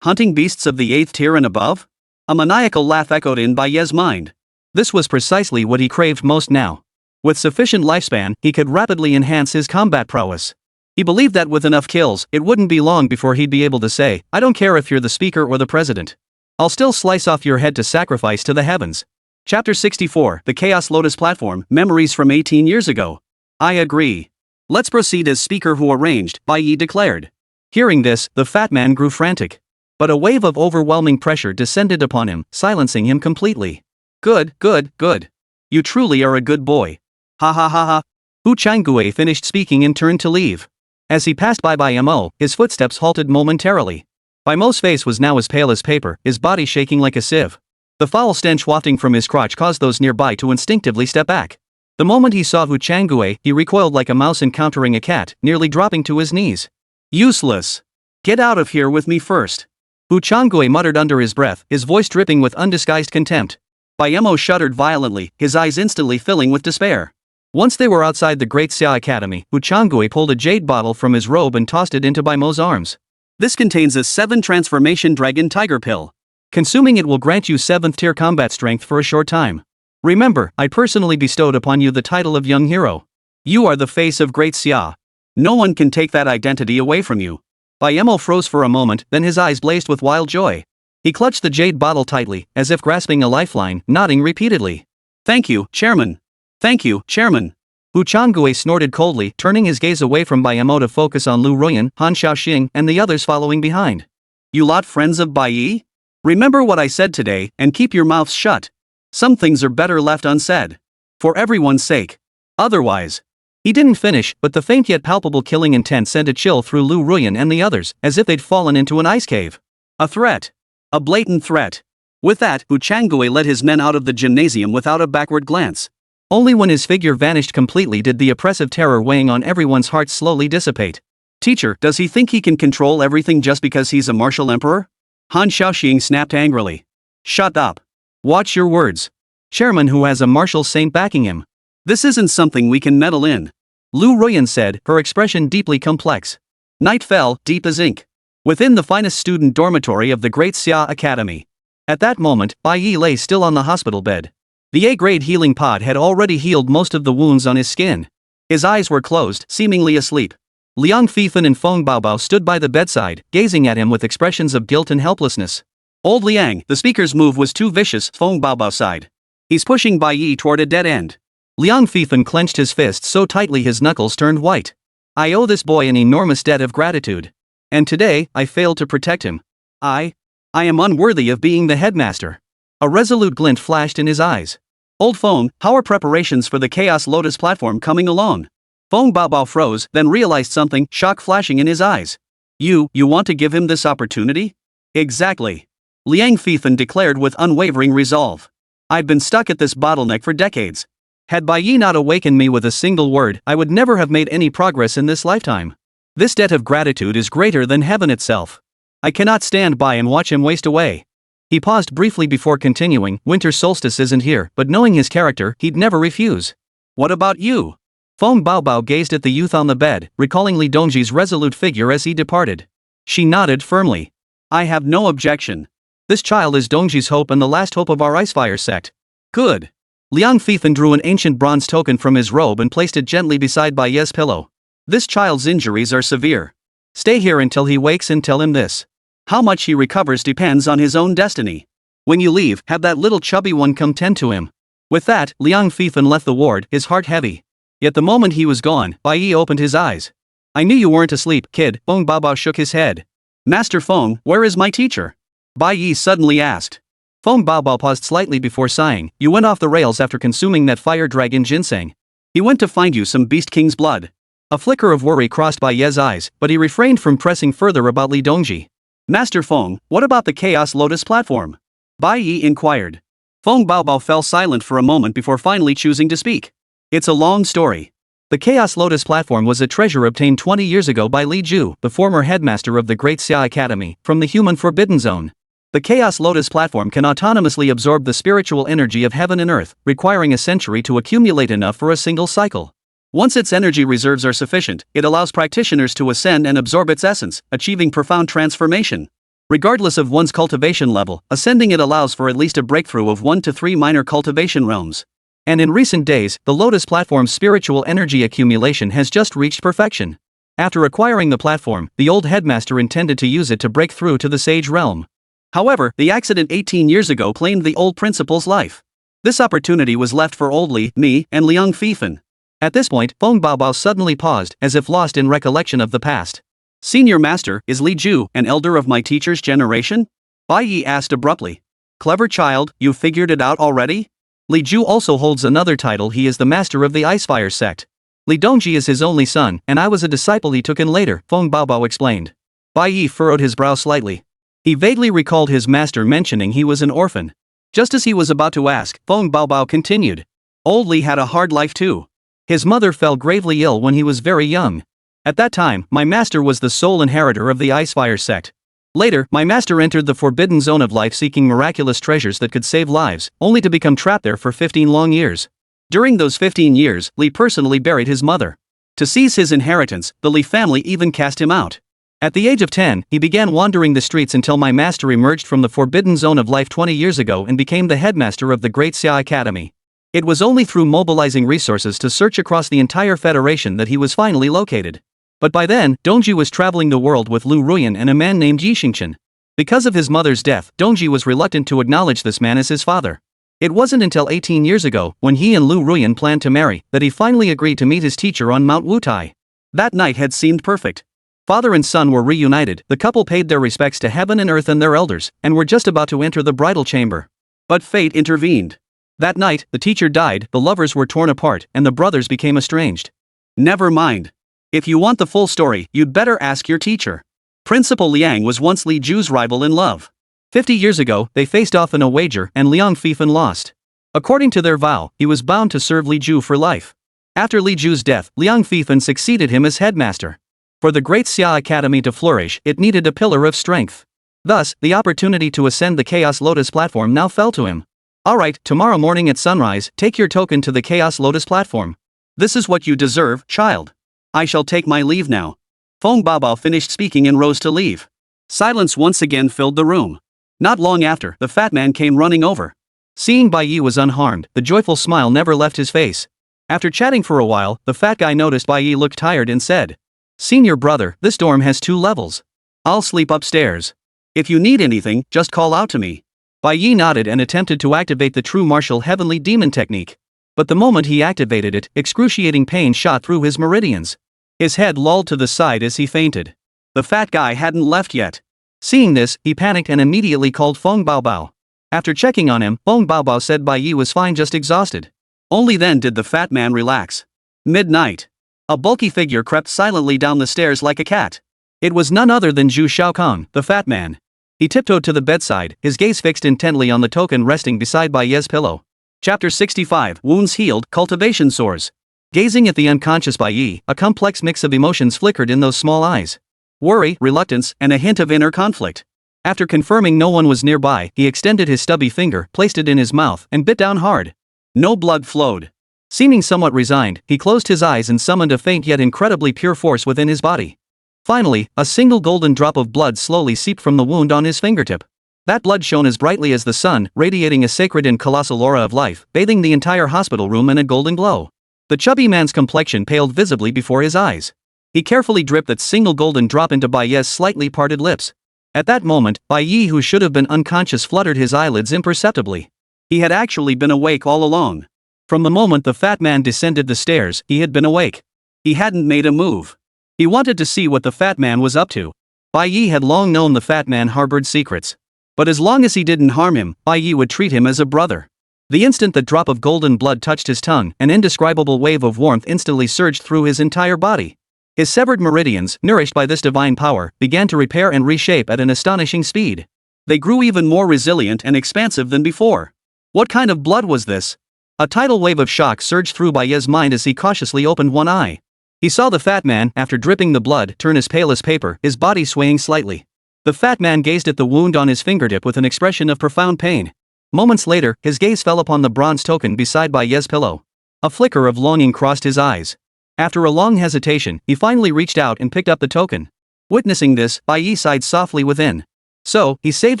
Hunting beasts of the 8th tier and above? A maniacal laugh echoed in Bai Ye's mind. This was precisely what he craved most now. With sufficient lifespan, he could rapidly enhance his combat prowess. He believed that with enough kills, it wouldn't be long before he'd be able to say, "I don't care if you're the speaker or the president. I'll still slice off your head to sacrifice to the heavens." Chapter 64, The Chaos Lotus Platform, Memories from 18 years ago. I agree. Let's proceed as speaker who arranged, Bai Ye declared. Hearing this, the fat man grew frantic. But a wave of overwhelming pressure descended upon him, silencing him completely. Good, good, good. You truly are a good boy. Ha ha ha ha. Wu Changgui finished speaking and turned to leave. As he passed by Bai Mo, his footsteps halted momentarily. Bai Mo's face was now as pale as paper, his body shaking like a sieve. The foul stench wafting from his crotch caused those nearby to instinctively step back. The moment he saw Wu Changgui, he recoiled like a mouse encountering a cat, nearly dropping to his knees. Useless. Get out of here with me first. Wu Changgui muttered under his breath, his voice dripping with undisguised contempt. Bai Mo shuddered violently, his eyes instantly filling with despair. Once they were outside the Great Xia Academy, Wu Changgui pulled a jade bottle from his robe and tossed it into Bai Mo's arms. This contains a 7 transformation dragon tiger pill. Consuming it will grant you 7th tier combat strength for a short time. Remember, I personally bestowed upon you the title of young hero. You are the face of Great Xia. No one can take that identity away from you. Bai Mo froze for a moment, then his eyes blazed with wild joy. He clutched the jade bottle tightly, as if grasping a lifeline, nodding repeatedly. Thank you, Chairman. Thank you, Chairman. Wu Changgui snorted coldly, turning his gaze away from Bai Mo to focus on Lu Ruyan, Han Xiaoxing, and the others following behind. You lot friends of Bai Ye? Remember what I said today, and keep your mouths shut. Some things are better left unsaid. For everyone's sake. Otherwise. He didn't finish, but the faint yet palpable killing intent sent a chill through Lu Ruyan and the others, as if they'd fallen into an ice cave. A threat. A blatant threat. With that, Wu Changgui led his men out of the gymnasium without a backward glance. Only when his figure vanished completely did the oppressive terror weighing on everyone's hearts slowly dissipate. Teacher, does he think he can control everything just because he's a martial emperor? Han Xiaoxing snapped angrily. Shut up. Watch your words. Chairman who has a martial saint backing him. This isn't something we can meddle in. Lu Ruyan said, her expression deeply complex. Night fell, deep as ink. Within the finest student dormitory of the Great Xia Academy. At that moment, Bai Ye lay still on the hospital bed. The A-grade healing pod had already healed most of the wounds on his skin. His eyes were closed, seemingly asleep. Liang Fifan and Feng Baobao stood by the bedside, gazing at him with expressions of guilt and helplessness. Old Liang, the speaker's move was too vicious, Feng Baobao sighed. He's pushing Bai Ye toward a dead end. Liang Fifan clenched his fist so tightly his knuckles turned white. I owe this boy an enormous debt of gratitude. And today, I failed to protect him. I am unworthy of being the headmaster. A resolute glint flashed in his eyes. Old Feng, how are preparations for the Chaos Lotus platform coming along? Feng Baobao froze, then realized something, shock flashing in his eyes. You want to give him this opportunity? Exactly. Liang Fifan declared with unwavering resolve. I'd been stuck at this bottleneck for decades. Had Bai Ye not awakened me with a single word, I would never have made any progress in this lifetime. This debt of gratitude is greater than heaven itself. I cannot stand by and watch him waste away. He paused briefly before continuing, winter solstice isn't here, but knowing his character, he'd never refuse. What about you? Feng Baobao gazed at the youth on the bed, recalling Li Dongji's resolute figure as he departed. She nodded firmly. I have no objection. This child is Dongji's hope and the last hope of our Icefire sect. Good. Liang Fifan drew an ancient bronze token from his robe and placed it gently beside Bai Ye's pillow. This child's injuries are severe. Stay here until he wakes and tell him this. How much he recovers depends on his own destiny. When you leave, have that little chubby one come tend to him. With that, Liang Fifan left the ward, his heart heavy. Yet the moment he was gone, Bai Ye opened his eyes. I knew you weren't asleep, kid. Feng Baobao shook his head. Master Feng, where is my teacher? Bai Ye suddenly asked. Feng Baobao paused slightly before sighing. You went off the rails after consuming that fire dragon ginseng. He went to find you some beast king's blood. A flicker of worry crossed Bai Ye's eyes, but he refrained from pressing further about Li Dongji. Master Feng, what about the Chaos Lotus platform? Bai Ye inquired. Feng Baobao fell silent for a moment before finally choosing to speak. It's a long story. The Chaos Lotus platform was a treasure obtained 20 years ago by Li Ju, the former headmaster of the Great Xia Academy, from the human Forbidden Zone. The Chaos Lotus platform can autonomously absorb the spiritual energy of heaven and earth, requiring a century to accumulate enough for a single cycle. Once its energy reserves are sufficient, it allows practitioners to ascend and absorb its essence, achieving profound transformation. Regardless of one's cultivation level, ascending it allows for at least a breakthrough of 1 to 3 minor cultivation realms. And in recent days, the Lotus platform's spiritual energy accumulation has just reached perfection. After acquiring the platform, the old headmaster intended to use it to break through to the Sage realm. However, the accident 18 years ago claimed the old principal's life. This opportunity was left for old Li, me, and Liang Fifan. At this point, Feng Baobao suddenly paused, as if lost in recollection of the past. Senior Master, is Li Ju an elder of my teacher's generation? Bai Ye asked abruptly. Clever child, you figured it out already? Li Ju also holds another title. He is the master of the Icefire sect. Li Dongji is his only son, and I was a disciple he took in later, Feng Baobao explained. Bai Ye furrowed his brow slightly. He vaguely recalled his master mentioning he was an orphan. Just as he was about to ask, Feng Baobao continued. Old Li had a hard life too. His mother fell gravely ill when he was very young. At that time, my master was the sole inheritor of the Icefire sect. Later, my master entered the forbidden zone of life seeking miraculous treasures that could save lives, only to become trapped there for 15 long years. During those 15 years, Li personally buried his mother. To seize his inheritance, the Li family even cast him out. At the age of 10, he began wandering the streets until my master emerged from the forbidden zone of life 20 years ago and became the headmaster of the Great Xia Academy. It was only through mobilizing resources to search across the entire Federation that he was finally located. But by then, Dongji was traveling the world with Lu Ruyan and a man named Yi Xingchen. Because of his mother's death, Dongji was reluctant to acknowledge this man as his father. It wasn't until 18 years ago, when he and Lu Ruyan planned to marry, that he finally agreed to meet his teacher on Mount Wutai. That night had seemed perfect. Father and son were reunited, the couple paid their respects to heaven and earth and their elders, and were just about to enter the bridal chamber. But fate intervened. That night, the teacher died, the lovers were torn apart, and the brothers became estranged. Never mind. If you want the full story, you'd better ask your teacher. Principal Liang was once Li Ju's rival in love. 50 years ago, they faced off in a wager, and Liang Fifan lost. According to their vow, he was bound to serve Li Ju for life. After Li Ju's death, Liang Fifan succeeded him as headmaster. For the Great Xia Academy to flourish, it needed a pillar of strength. Thus, the opportunity to ascend the Chaos Lotus platform now fell to him. Alright, tomorrow morning at sunrise, take your token to the Chaos Lotus platform. This is what you deserve, child. I shall take my leave now. Feng Baobao finished speaking and rose to leave. Silence once again filled the room. Not long after, the fat man came running over. Seeing Bai Ye was unharmed, the joyful smile never left his face. After chatting for a while, the fat guy noticed Bai Ye looked tired and said, "Senior brother, this dorm has 2 levels. I'll sleep upstairs. If you need anything, just call out to me." Bai Ye nodded and attempted to activate the true martial heavenly demon technique. But the moment he activated it, excruciating pain shot through his meridians. His head lolled to the side as he fainted. The fat guy hadn't left yet. Seeing this, he panicked and immediately called Feng Baobao. After checking on him, Feng Baobao said Bai Ye was fine, just exhausted. Only then did the fat man relax. Midnight. A bulky figure crept silently down the stairs like a cat. It was none other than Zhu Shaokong, the fat man. He tiptoed to the bedside, his gaze fixed intently on the token resting beside Bai Ye's pillow. Chapter 65, Wounds Healed, Cultivation Soars. Gazing at the unconscious Bai Ye, a complex mix of emotions flickered in those small eyes. Worry, reluctance, and a hint of inner conflict. After confirming no one was nearby, he extended his stubby finger, placed it in his mouth, and bit down hard. No blood flowed. Seeming somewhat resigned, he closed his eyes and summoned a faint yet incredibly pure force within his body. Finally, a single golden drop of blood slowly seeped from the wound on his fingertip. That blood shone as brightly as the sun, radiating a sacred and colossal aura of life, bathing the entire hospital room in a golden glow. The chubby man's complexion paled visibly before his eyes. He carefully dripped that single golden drop into Bai Ye's slightly parted lips. At that moment, Bai Ye, who should have been unconscious, fluttered his eyelids imperceptibly. He had actually been awake all along. From the moment the fat man descended the stairs, he had been awake. He hadn't made a move. He wanted to see what the fat man was up to. Bai Ye had long known the fat man harbored secrets. But as long as he didn't harm him, Bai Ye would treat him as a brother. The instant that drop of golden blood touched his tongue, an indescribable wave of warmth instantly surged through his entire body. His severed meridians, nourished by this divine power, began to repair and reshape at an astonishing speed. They grew even more resilient and expansive than before. What kind of blood was this? A tidal wave of shock surged through Bai Ye's mind as he cautiously opened one eye. He saw the fat man, after dripping the blood, turn as pale as paper, his body swaying slightly. The fat man gazed at the wound on his fingertip with an expression of profound pain. Moments later, his gaze fell upon the bronze token beside Bai Ye's pillow. A flicker of longing crossed his eyes. After a long hesitation, he finally reached out and picked up the token. Witnessing this, Bai Ye sighed softly within. So, he saved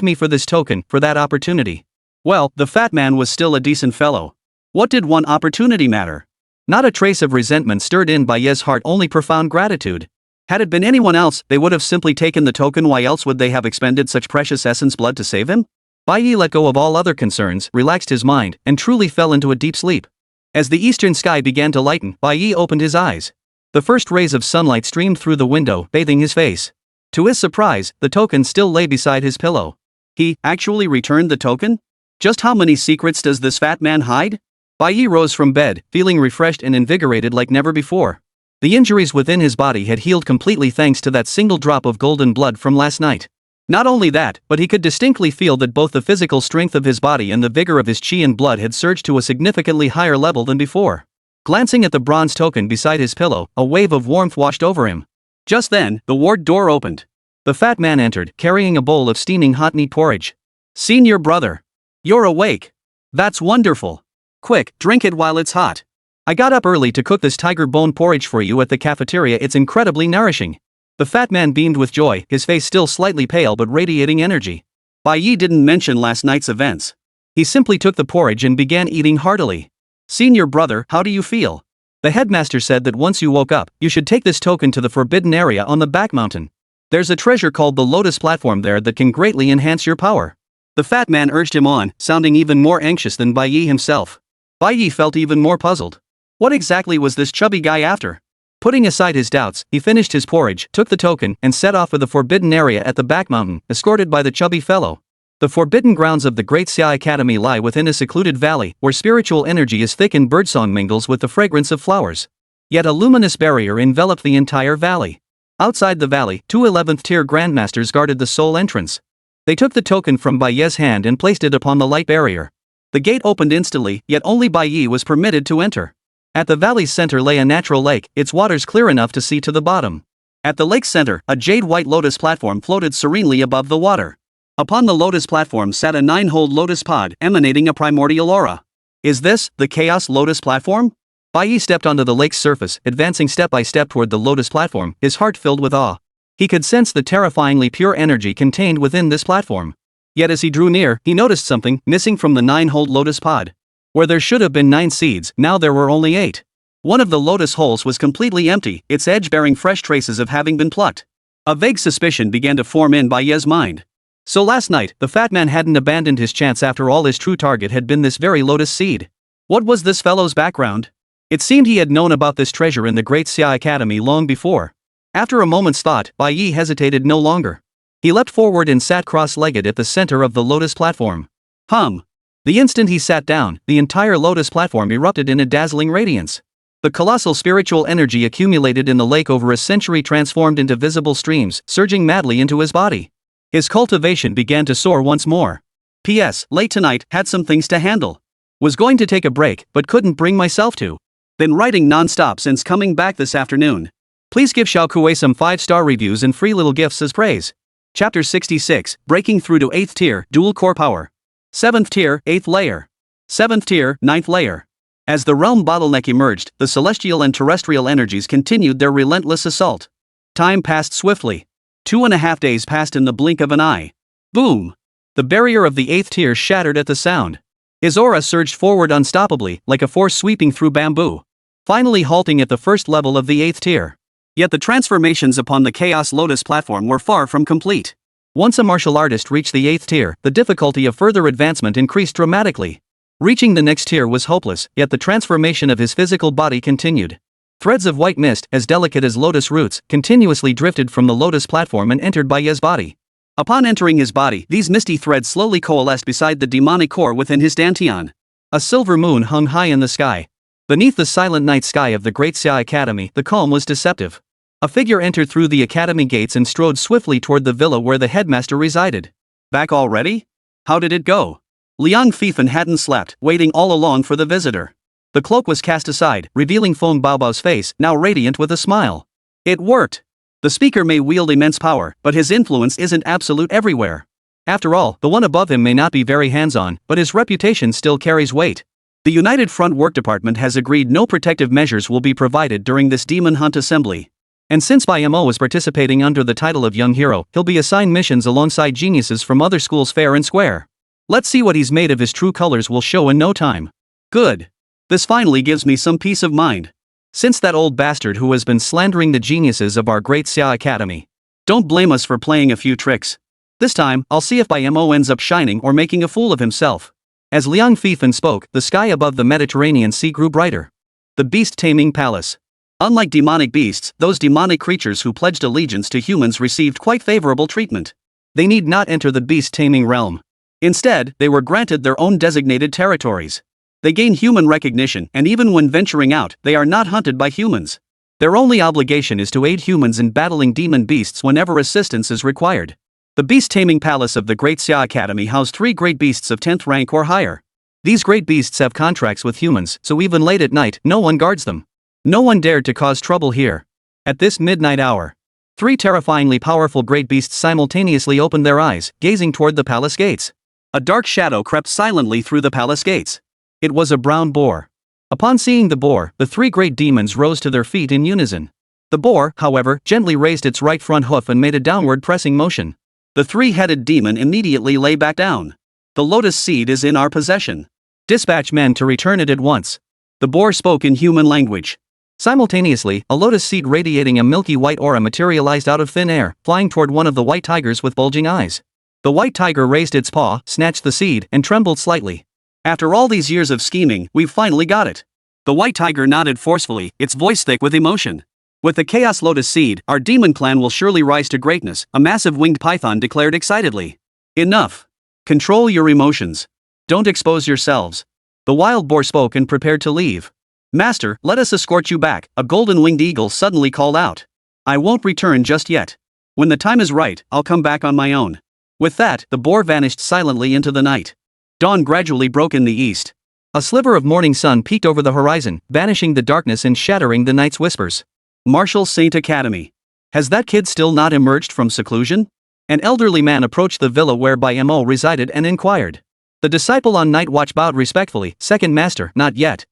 me for this token, for that opportunity. Well, the fat man was still a decent fellow. What did one opportunity matter? Not a trace of resentment stirred in Bai Ye's heart, only profound gratitude. Had it been anyone else, they would have simply taken the token. Why else would they have expended such precious essence blood to save him? Bai Ye let go of all other concerns, relaxed his mind, and truly fell into a deep sleep. As the eastern sky began to lighten, Bai Ye opened his eyes. The first rays of sunlight streamed through the window, bathing his face. To his surprise, the token still lay beside his pillow. He actually returned the token? Just how many secrets does this fat man hide? Bai Ye rose from bed, feeling refreshed and invigorated like never before. The injuries within his body had healed completely thanks to that single drop of golden blood from last night. Not only that, but he could distinctly feel that both the physical strength of his body and the vigor of his chi and blood had surged to a significantly higher level than before. Glancing at the bronze token beside his pillow, a wave of warmth washed over him. Just then, the ward door opened. The fat man entered, carrying a bowl of steaming hot meat porridge. "Senior brother. You're awake. That's wonderful. Quick, drink it while it's hot. I got up early to cook this tiger bone porridge for you at the cafeteria. It's incredibly nourishing." The fat man beamed with joy, his face still slightly pale but radiating energy. Bai Ye didn't mention last night's events. He simply took the porridge and began eating heartily. "Senior brother, how do you feel? The headmaster said that once you woke up, you should take this token to the forbidden area on the back mountain. There's a treasure called the Lotus platform there that can greatly enhance your power." The fat man urged him on, sounding even more anxious than Bai Ye himself. Bai Ye felt even more puzzled. What exactly was this chubby guy after? Putting aside his doubts, he finished his porridge, took the token, and set off for the forbidden area at the back mountain, escorted by the chubby fellow. The forbidden grounds of the Great Dasha Academy lie within a secluded valley, where spiritual energy is thick and birdsong mingles with the fragrance of flowers. Yet a luminous barrier enveloped the entire valley. Outside the valley, 2 11th-tier grandmasters guarded the sole entrance. They took the token from Bai Ye's hand and placed it upon the light barrier. The gate opened instantly, yet only Bai Ye was permitted to enter. At the valley's center lay a natural lake, its waters clear enough to see to the bottom. At the lake's center, a jade-white lotus platform floated serenely above the water. Upon the lotus platform sat a 9-holed lotus pod, emanating a primordial aura. Is this the Chaos Lotus platform? Bai Ye stepped onto the lake's surface, advancing step by step toward the lotus platform, his heart filled with awe. He could sense the terrifyingly pure energy contained within this platform. Yet as he drew near, he noticed something missing from the 9-holed lotus pod. Where there should have been 9 seeds, now there were only 8. One of the lotus holes was completely empty, its edge bearing fresh traces of having been plucked. A vague suspicion began to form in Bai Ye's mind. So last night, the fat man hadn't abandoned his chance after all. His true target had been this very lotus seed. What was this fellow's background? It seemed he had known about this treasure in the Great Dasha Academy long before. After a moment's thought, Bai Ye hesitated no longer. He leapt forward and sat cross-legged at the center of the lotus platform. The instant he sat down, the entire lotus platform erupted in a dazzling radiance. The colossal spiritual energy accumulated in the lake over a century transformed into visible streams, surging madly into his body. His cultivation began to soar once more. P.S. Late tonight, had some things to handle. Was going to take a break, but couldn't bring myself to. Been writing non-stop since coming back this afternoon. Please give Xiao Kuei some 5-star reviews and free little gifts as praise. Chapter 66, Breaking Through to 8th Tier, Dual Core Power. 7th Tier, 8th Layer. 7th Tier, 9th Layer. As the realm bottleneck emerged, the celestial and terrestrial energies continued their relentless assault. Time passed swiftly. 2.5 days passed in the blink of an eye. Boom! The barrier of the 8th tier shattered at the sound. His aura surged forward unstoppably, like a force sweeping through bamboo, finally halting at the first level of the 8th tier. Yet the transformations upon the Chaos Lotus platform were far from complete. Once a martial artist reached the 8th tier, the difficulty of further advancement increased dramatically. Reaching the next tier was hopeless, yet the transformation of his physical body continued. Threads of white mist, as delicate as lotus roots, continuously drifted from the lotus platform and entered Bai Ye's body. Upon entering his body, these misty threads slowly coalesced beside the demonic core within his dantian. A silver moon hung high in the sky. Beneath the silent night sky of the Great Dasha Academy, the calm was deceptive. A figure entered through the academy gates and strode swiftly toward the villa where the headmaster resided. Back already? How did it go? Liang Fifan hadn't slept, waiting all along for the visitor. The cloak was cast aside, revealing Feng Baobao's face, now radiant with a smile. It worked. The speaker may wield immense power, but his influence isn't absolute everywhere. After all, the one above him may not be very hands-on, but his reputation still carries weight. The United Front Work Department has agreed no protective measures will be provided during this demon hunt assembly. And since Bai Mo is participating under the title of Young Hero, he'll be assigned missions alongside geniuses from other schools fair and square. Let's see what he's made of. His true colors will show in no time. Good. This finally gives me some peace of mind. Since that old bastard who has been slandering the geniuses of our Great Dasha Academy. Don't blame us for playing a few tricks. This time, I'll see if Bai Mo ends up shining or making a fool of himself. As Liang Fifan spoke, the sky above the Mediterranean Sea grew brighter. The beast-taming palace. Unlike demonic beasts, those demonic creatures who pledged allegiance to humans received quite favorable treatment. They need not enter the beast-taming realm. Instead, they were granted their own designated territories. They gain human recognition, and even when venturing out, they are not hunted by humans. Their only obligation is to aid humans in battling demon beasts whenever assistance is required. The beast-taming palace of the Great Dasha Academy housed 3 great beasts of 10th rank or higher. These great beasts have contracts with humans, so even late at night, no one guards them. No one dared to cause trouble here. At this midnight hour, 3 terrifyingly powerful great beasts simultaneously opened their eyes, gazing toward the palace gates. A dark shadow crept silently through the palace gates. It was a brown boar. Upon seeing the boar, the 3 great demons rose to their feet in unison. The boar, however, gently raised its right front hoof and made a downward pressing motion. The 3-headed demon immediately lay back down. The lotus seed is in our possession. Dispatch men to return it at once. The boar spoke in human language. Simultaneously, a lotus seed radiating a milky white aura materialized out of thin air, flying toward one of the white tigers with bulging eyes. The white tiger raised its paw, snatched the seed, and trembled slightly. After all these years of scheming, we've finally got it. The white tiger nodded forcefully, its voice thick with emotion. With the Chaos Lotus seed, our demon clan will surely rise to greatness, a massive winged python declared excitedly. Enough. Control your emotions. Don't expose yourselves. The wild boar spoke and prepared to leave. Master, let us escort you back, a golden-winged eagle suddenly called out. I won't return just yet. When the time is right, I'll come back on my own. With that, the boar vanished silently into the night. Dawn gradually broke in the east. A sliver of morning sun peeked over the horizon, banishing the darkness and shattering the night's whispers. Marshall Saint Academy. Has that kid still not emerged from seclusion? An elderly man approached the villa where Bai Mo resided and inquired. The disciple on night watch bowed respectfully. Second master, not yet.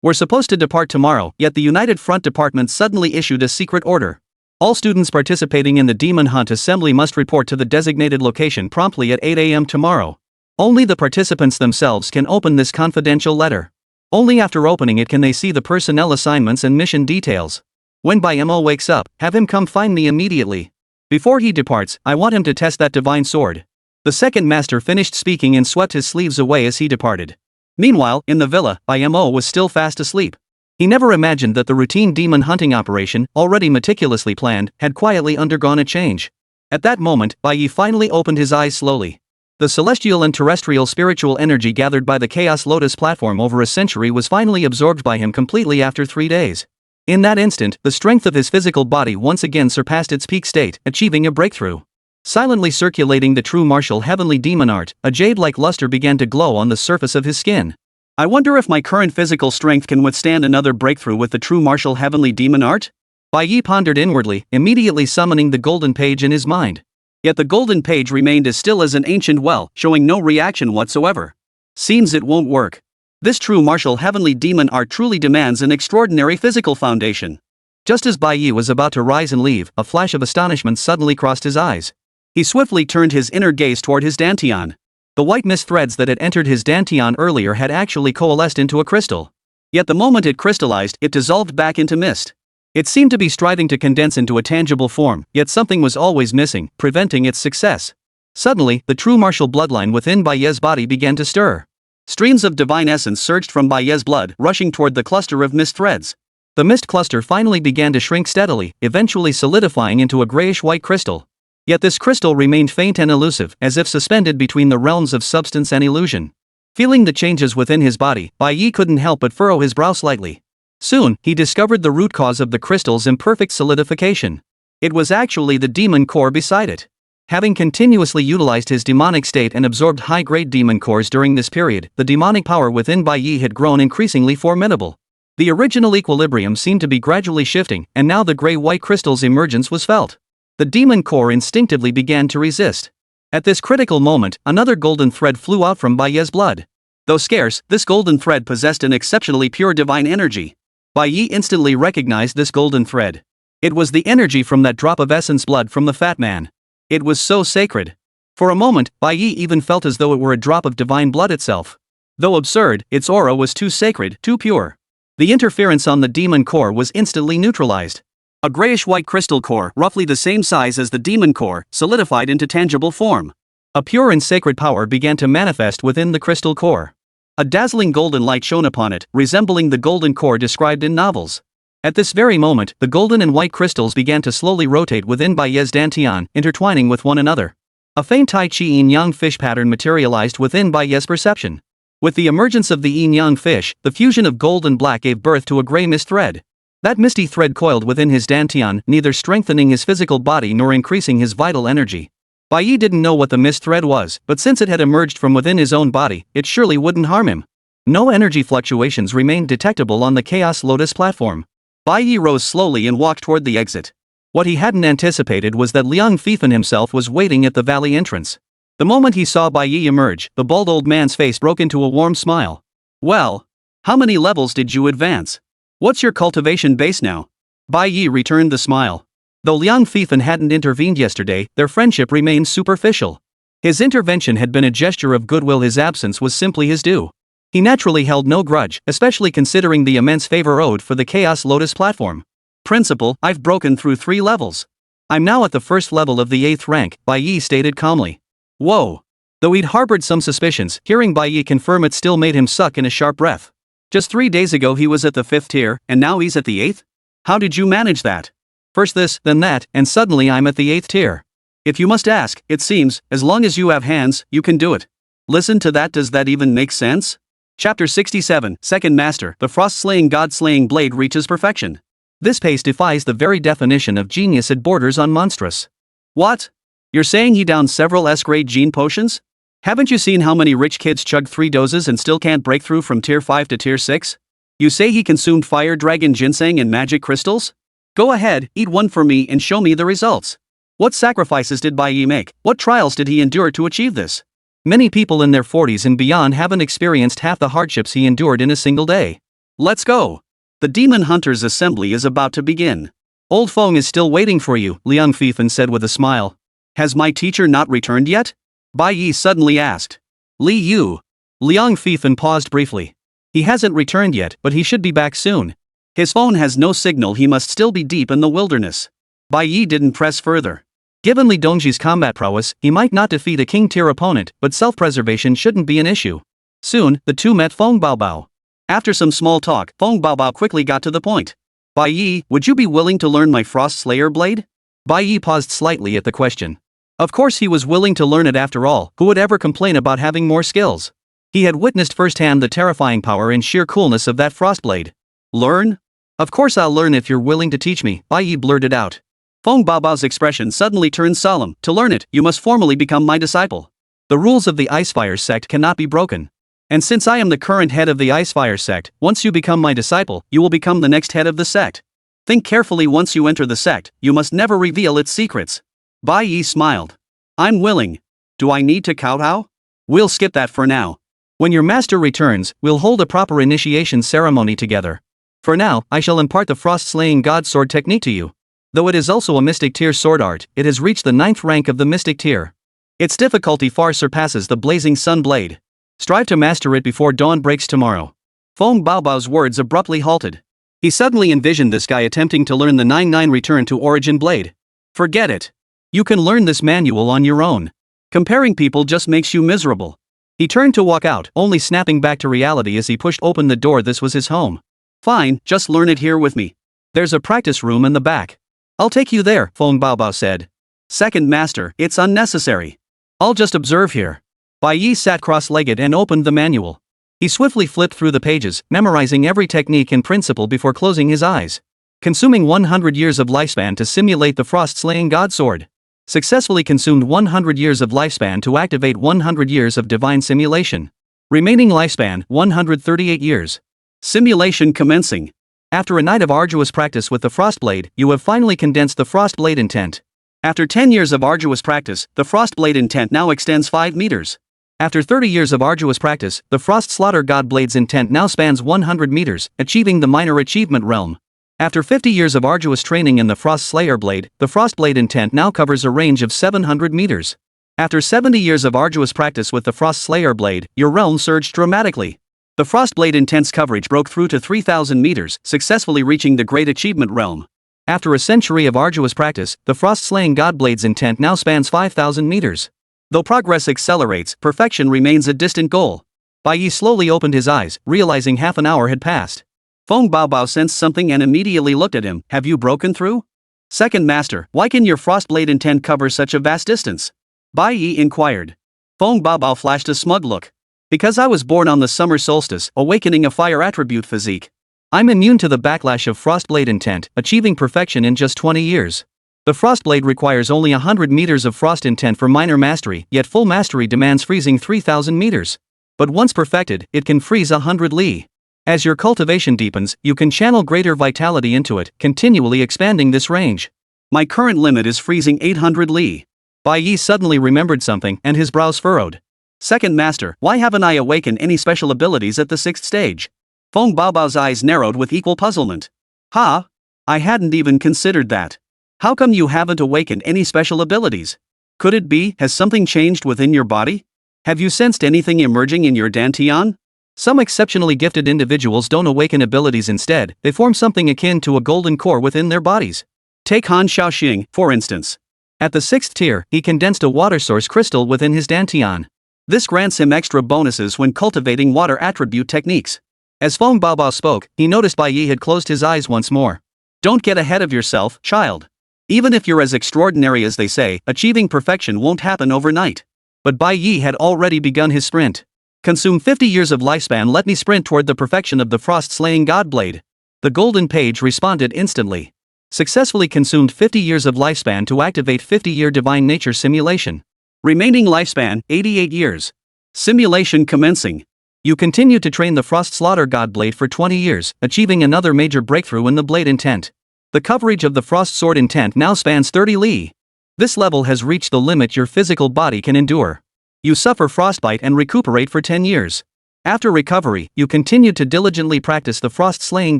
We're supposed to depart tomorrow, yet the United Front Department suddenly issued a secret order. All students participating in the Demon Hunt Assembly must report to the designated location promptly at 8 a.m. tomorrow. Only the participants themselves can open this confidential letter. Only after opening it can they see the personnel assignments and mission details. When Bai Ye wakes up, have him come find me immediately. Before he departs, I want him to test that divine sword. The second master finished speaking and swept his sleeves away as he departed. Meanwhile, in the villa, Bai Ye was still fast asleep. He never imagined that the routine demon hunting operation, already meticulously planned, had quietly undergone a change. At that moment, Bai Ye finally opened his eyes slowly. The celestial and terrestrial spiritual energy gathered by the Chaos Lotus platform over a century was finally absorbed by him completely after 3 days. In that instant, the strength of his physical body once again surpassed its peak state, achieving a breakthrough. Silently circulating the true martial heavenly demon art, a jade-like luster began to glow on the surface of his skin. I wonder if my current physical strength can withstand another breakthrough with the true martial heavenly demon art? Bai Ye pondered inwardly, immediately summoning the golden page in his mind. Yet the golden page remained as still as an ancient well, showing no reaction whatsoever. Seems it won't work. This true martial heavenly demon art truly demands an extraordinary physical foundation. Just as Bai Ye was about to rise and leave, a flash of astonishment suddenly crossed his eyes. He swiftly turned his inner gaze toward his dantian. The white mist threads that had entered his dantian earlier had actually coalesced into a crystal. Yet the moment it crystallized, it dissolved back into mist. It seemed to be striving to condense into a tangible form, yet something was always missing, preventing its success. Suddenly, the true martial bloodline within Bai Ye's body began to stir. Streams of divine essence surged from Bai Ye's blood, rushing toward the cluster of mist threads. The mist cluster finally began to shrink steadily, eventually solidifying into a grayish-white crystal. Yet this crystal remained faint and elusive, as if suspended between the realms of substance and illusion. Feeling the changes within his body, Bai Ye couldn't help but furrow his brow slightly. Soon, he discovered the root cause of the crystal's imperfect solidification. It was actually the demon core beside it. Having continuously utilized his demonic state and absorbed high-grade demon cores during this period, the demonic power within Bai Ye had grown increasingly formidable. The original equilibrium seemed to be gradually shifting, and now the gray-white crystal's emergence was felt. The demon core instinctively began to resist. At this critical moment, another golden thread flew out from Bai Ye's blood. Though scarce, this golden thread possessed an exceptionally pure divine energy. Bai Ye instantly recognized this golden thread. It was the energy from that drop of essence blood from the fat man. It was so sacred. For a moment, Bai Ye even felt as though it were a drop of divine blood itself. Though absurd, its aura was too sacred, too pure. The interference on the demon core was instantly neutralized. A grayish-white crystal core, roughly the same size as the demon core, solidified into tangible form. A pure and sacred power began to manifest within the crystal core. A dazzling golden light shone upon it, resembling the golden core described in novels. At this very moment, the golden and white crystals began to slowly rotate within Bai Ye's dantian, intertwining with one another. A faint Tai Chi Yin-Yang fish pattern materialized within Bai Ye's perception. With the emergence of the Yin-Yang fish, the fusion of gold and black gave birth to a gray mist thread. That misty thread coiled within his dantian, neither strengthening his physical body nor increasing his vital energy. Bai Ye didn't know what the mist thread was, but since it had emerged from within his own body, it surely wouldn't harm him. No energy fluctuations remained detectable on the Chaos Lotus platform. Bai Ye rose slowly and walked toward the exit. What he hadn't anticipated was that Liang Fifan himself was waiting at the valley entrance. The moment he saw Bai Ye emerge, the bald old man's face broke into a warm smile. Well, how many levels did you advance? What's your cultivation base now? Bai Ye returned the smile. Though Liang Fifan hadn't intervened yesterday, their friendship remained superficial. His intervention had been a gesture of goodwill, his absence was simply his due. He naturally held no grudge, especially considering the immense favor owed for the Chaos Lotus platform. Principal, I've broken through 3 levels. I'm now at the first level of the 8th rank, Bai Ye stated calmly. Whoa. Though he'd harbored some suspicions, hearing Bai Ye confirm it still made him suck in a sharp breath. Just 3 days ago he was at the 5th tier, and now he's at the 8th? How did you manage that? First this, then that, and suddenly I'm at the 8th tier. If you must ask, it seems, as long as you have hands, you can do it. Listen to that, does that even make sense? Chapter 67, Second Master, the frost-slaying god-slaying blade reaches perfection. This pace defies the very definition of genius, it borders on monstrous. What? You're saying he downed several S-grade gene potions? Haven't you seen how many rich kids chug 3 doses and still can't break through from tier 5 to tier 6? You say he consumed fire dragon ginseng and magic crystals? Go ahead, eat one for me and show me the results. What sacrifices did Bai Ye make? What trials did he endure to achieve this? Many people in their 40s and beyond haven't experienced half the hardships he endured in a single day. Let's go. The Demon Hunters Assembly is about to begin. Old Feng is still waiting for you, Liang Fifan said with a smile. Has my teacher not returned yet? Bai Ye suddenly asked. Li Yu. Liang Fifan paused briefly. He hasn't returned yet, but he should be back soon. His phone has no signal, he must still be deep in the wilderness. Bai Ye didn't press further. Given Li Dongji's combat prowess, he might not defeat a king-tier opponent, but self-preservation shouldn't be an issue. Soon, the two met Feng Baobao. After some small talk, Feng Baobao quickly got to the point. Bai Ye, would you be willing to learn my Frost Slayer blade? Bai Ye paused slightly at the question. Of course he was willing to learn it after all, who would ever complain about having more skills? He had witnessed firsthand the terrifying power and sheer coolness of that frost blade. Learn? Of course I'll learn if you're willing to teach me, Bai Ye blurted out. Feng Baobao's expression suddenly turned solemn. To learn it, you must formally become my disciple. The rules of the Icefire sect cannot be broken. And since I am the current head of the Icefire sect, once you become my disciple, you will become the next head of the sect. Think carefully, once you enter the sect, you must never reveal its secrets. Bai Ye smiled. I'm willing. Do I need to kowtow? We'll skip that for now. When your master returns, we'll hold a proper initiation ceremony together. For now, I shall impart the frost-slaying god sword technique to you. Though it is also a mystic tier sword art, it has reached the 9th rank of the mystic tier. Its difficulty far surpasses the blazing sun blade. Strive to master it before dawn breaks tomorrow. Feng Baobao's words abruptly halted. He suddenly envisioned this guy attempting to learn the 9-9 return to origin blade. Forget it. You can learn this manual on your own. Comparing people just makes you miserable. He turned to walk out, only snapping back to reality as he pushed open the door. This was his home. Fine, just learn it here with me. There's a practice room in the back. I'll take you there, Feng Baobao said. Second master, it's unnecessary. I'll just observe here. Bai Ye sat cross-legged and opened the manual. He swiftly flipped through the pages, memorizing every technique and principle before closing his eyes. Consuming 100 years of lifespan to simulate the frost-slaying god sword. Successfully consumed 100 years of lifespan to activate 100 years of divine simulation. Remaining lifespan, 138 years. Simulation commencing. After a night of arduous practice with the Frostblade, you have finally condensed the Frostblade intent. After 10 years of arduous practice, the Frostblade intent now extends 5 meters. After 30 years of arduous practice, the Frost Slaughter God Blade's intent now spans 100 meters, achieving the minor achievement realm. After 50 years of arduous training in the Frost Slayer Blade, the Frostblade intent now covers a range of 700 meters. After 70 years of arduous practice with the Frost Slayer Blade, your realm surged dramatically. The Frostblade intense coverage broke through to 3,000 meters, successfully reaching the Great Achievement realm. After a century of arduous practice, the Frost-slaying Godblade's intent now spans 5,000 meters. Though progress accelerates, perfection remains a distant goal. Bai Ye slowly opened his eyes, realizing half an hour had passed. Feng Baobao sensed something and immediately looked at him. Have you broken through? Second master, why can your Frostblade intent cover such a vast distance? Bai Ye inquired. Feng Baobao flashed a smug look. Because I was born on the summer solstice, awakening a fire attribute physique. I'm immune to the backlash of Frostblade intent, achieving perfection in just 20 years. The Frostblade requires only 100 meters of frost intent for minor mastery, yet full mastery demands freezing 3,000 meters. But once perfected, it can freeze 100 li. As your cultivation deepens, you can channel greater vitality into it, continually expanding this range. My current limit is freezing 800 li. Bai Ye suddenly remembered something, and his brows furrowed. Second master, why haven't I awakened any special abilities at the 6th stage? Feng Baobao's eyes narrowed with equal puzzlement. Ha? I hadn't even considered that. How come you haven't awakened any special abilities? Could it be, has something changed within your body? Have you sensed anything emerging in your dantian? Some exceptionally gifted individuals don't awaken abilities, instead, they form something akin to a golden core within their bodies. Take Han Xiaoxing, for instance. At the 6th tier, he condensed a water source crystal within his dantian. This grants him extra bonuses when cultivating water attribute techniques. As Feng Baobao spoke, he noticed Bai Ye had closed his eyes once more. Don't get ahead of yourself, child. Even if you're as extraordinary as they say, achieving perfection won't happen overnight. But Bai Ye had already begun his sprint. Consume 50 years of lifespan, let me sprint toward the perfection of the Frost-slaying Godblade. The golden page responded instantly. Successfully consumed 50 years of lifespan to activate 50-year divine nature simulation. Remaining lifespan, 88 years. Simulation commencing. You continue to train the Frost Slaughter Godblade for 20 years, achieving another major breakthrough in the blade intent. The coverage of the Frost Sword intent now spans 30 li. This level has reached the limit your physical body can endure. You suffer frostbite and recuperate for 10 years. After recovery, you continue to diligently practice the Frost-slaying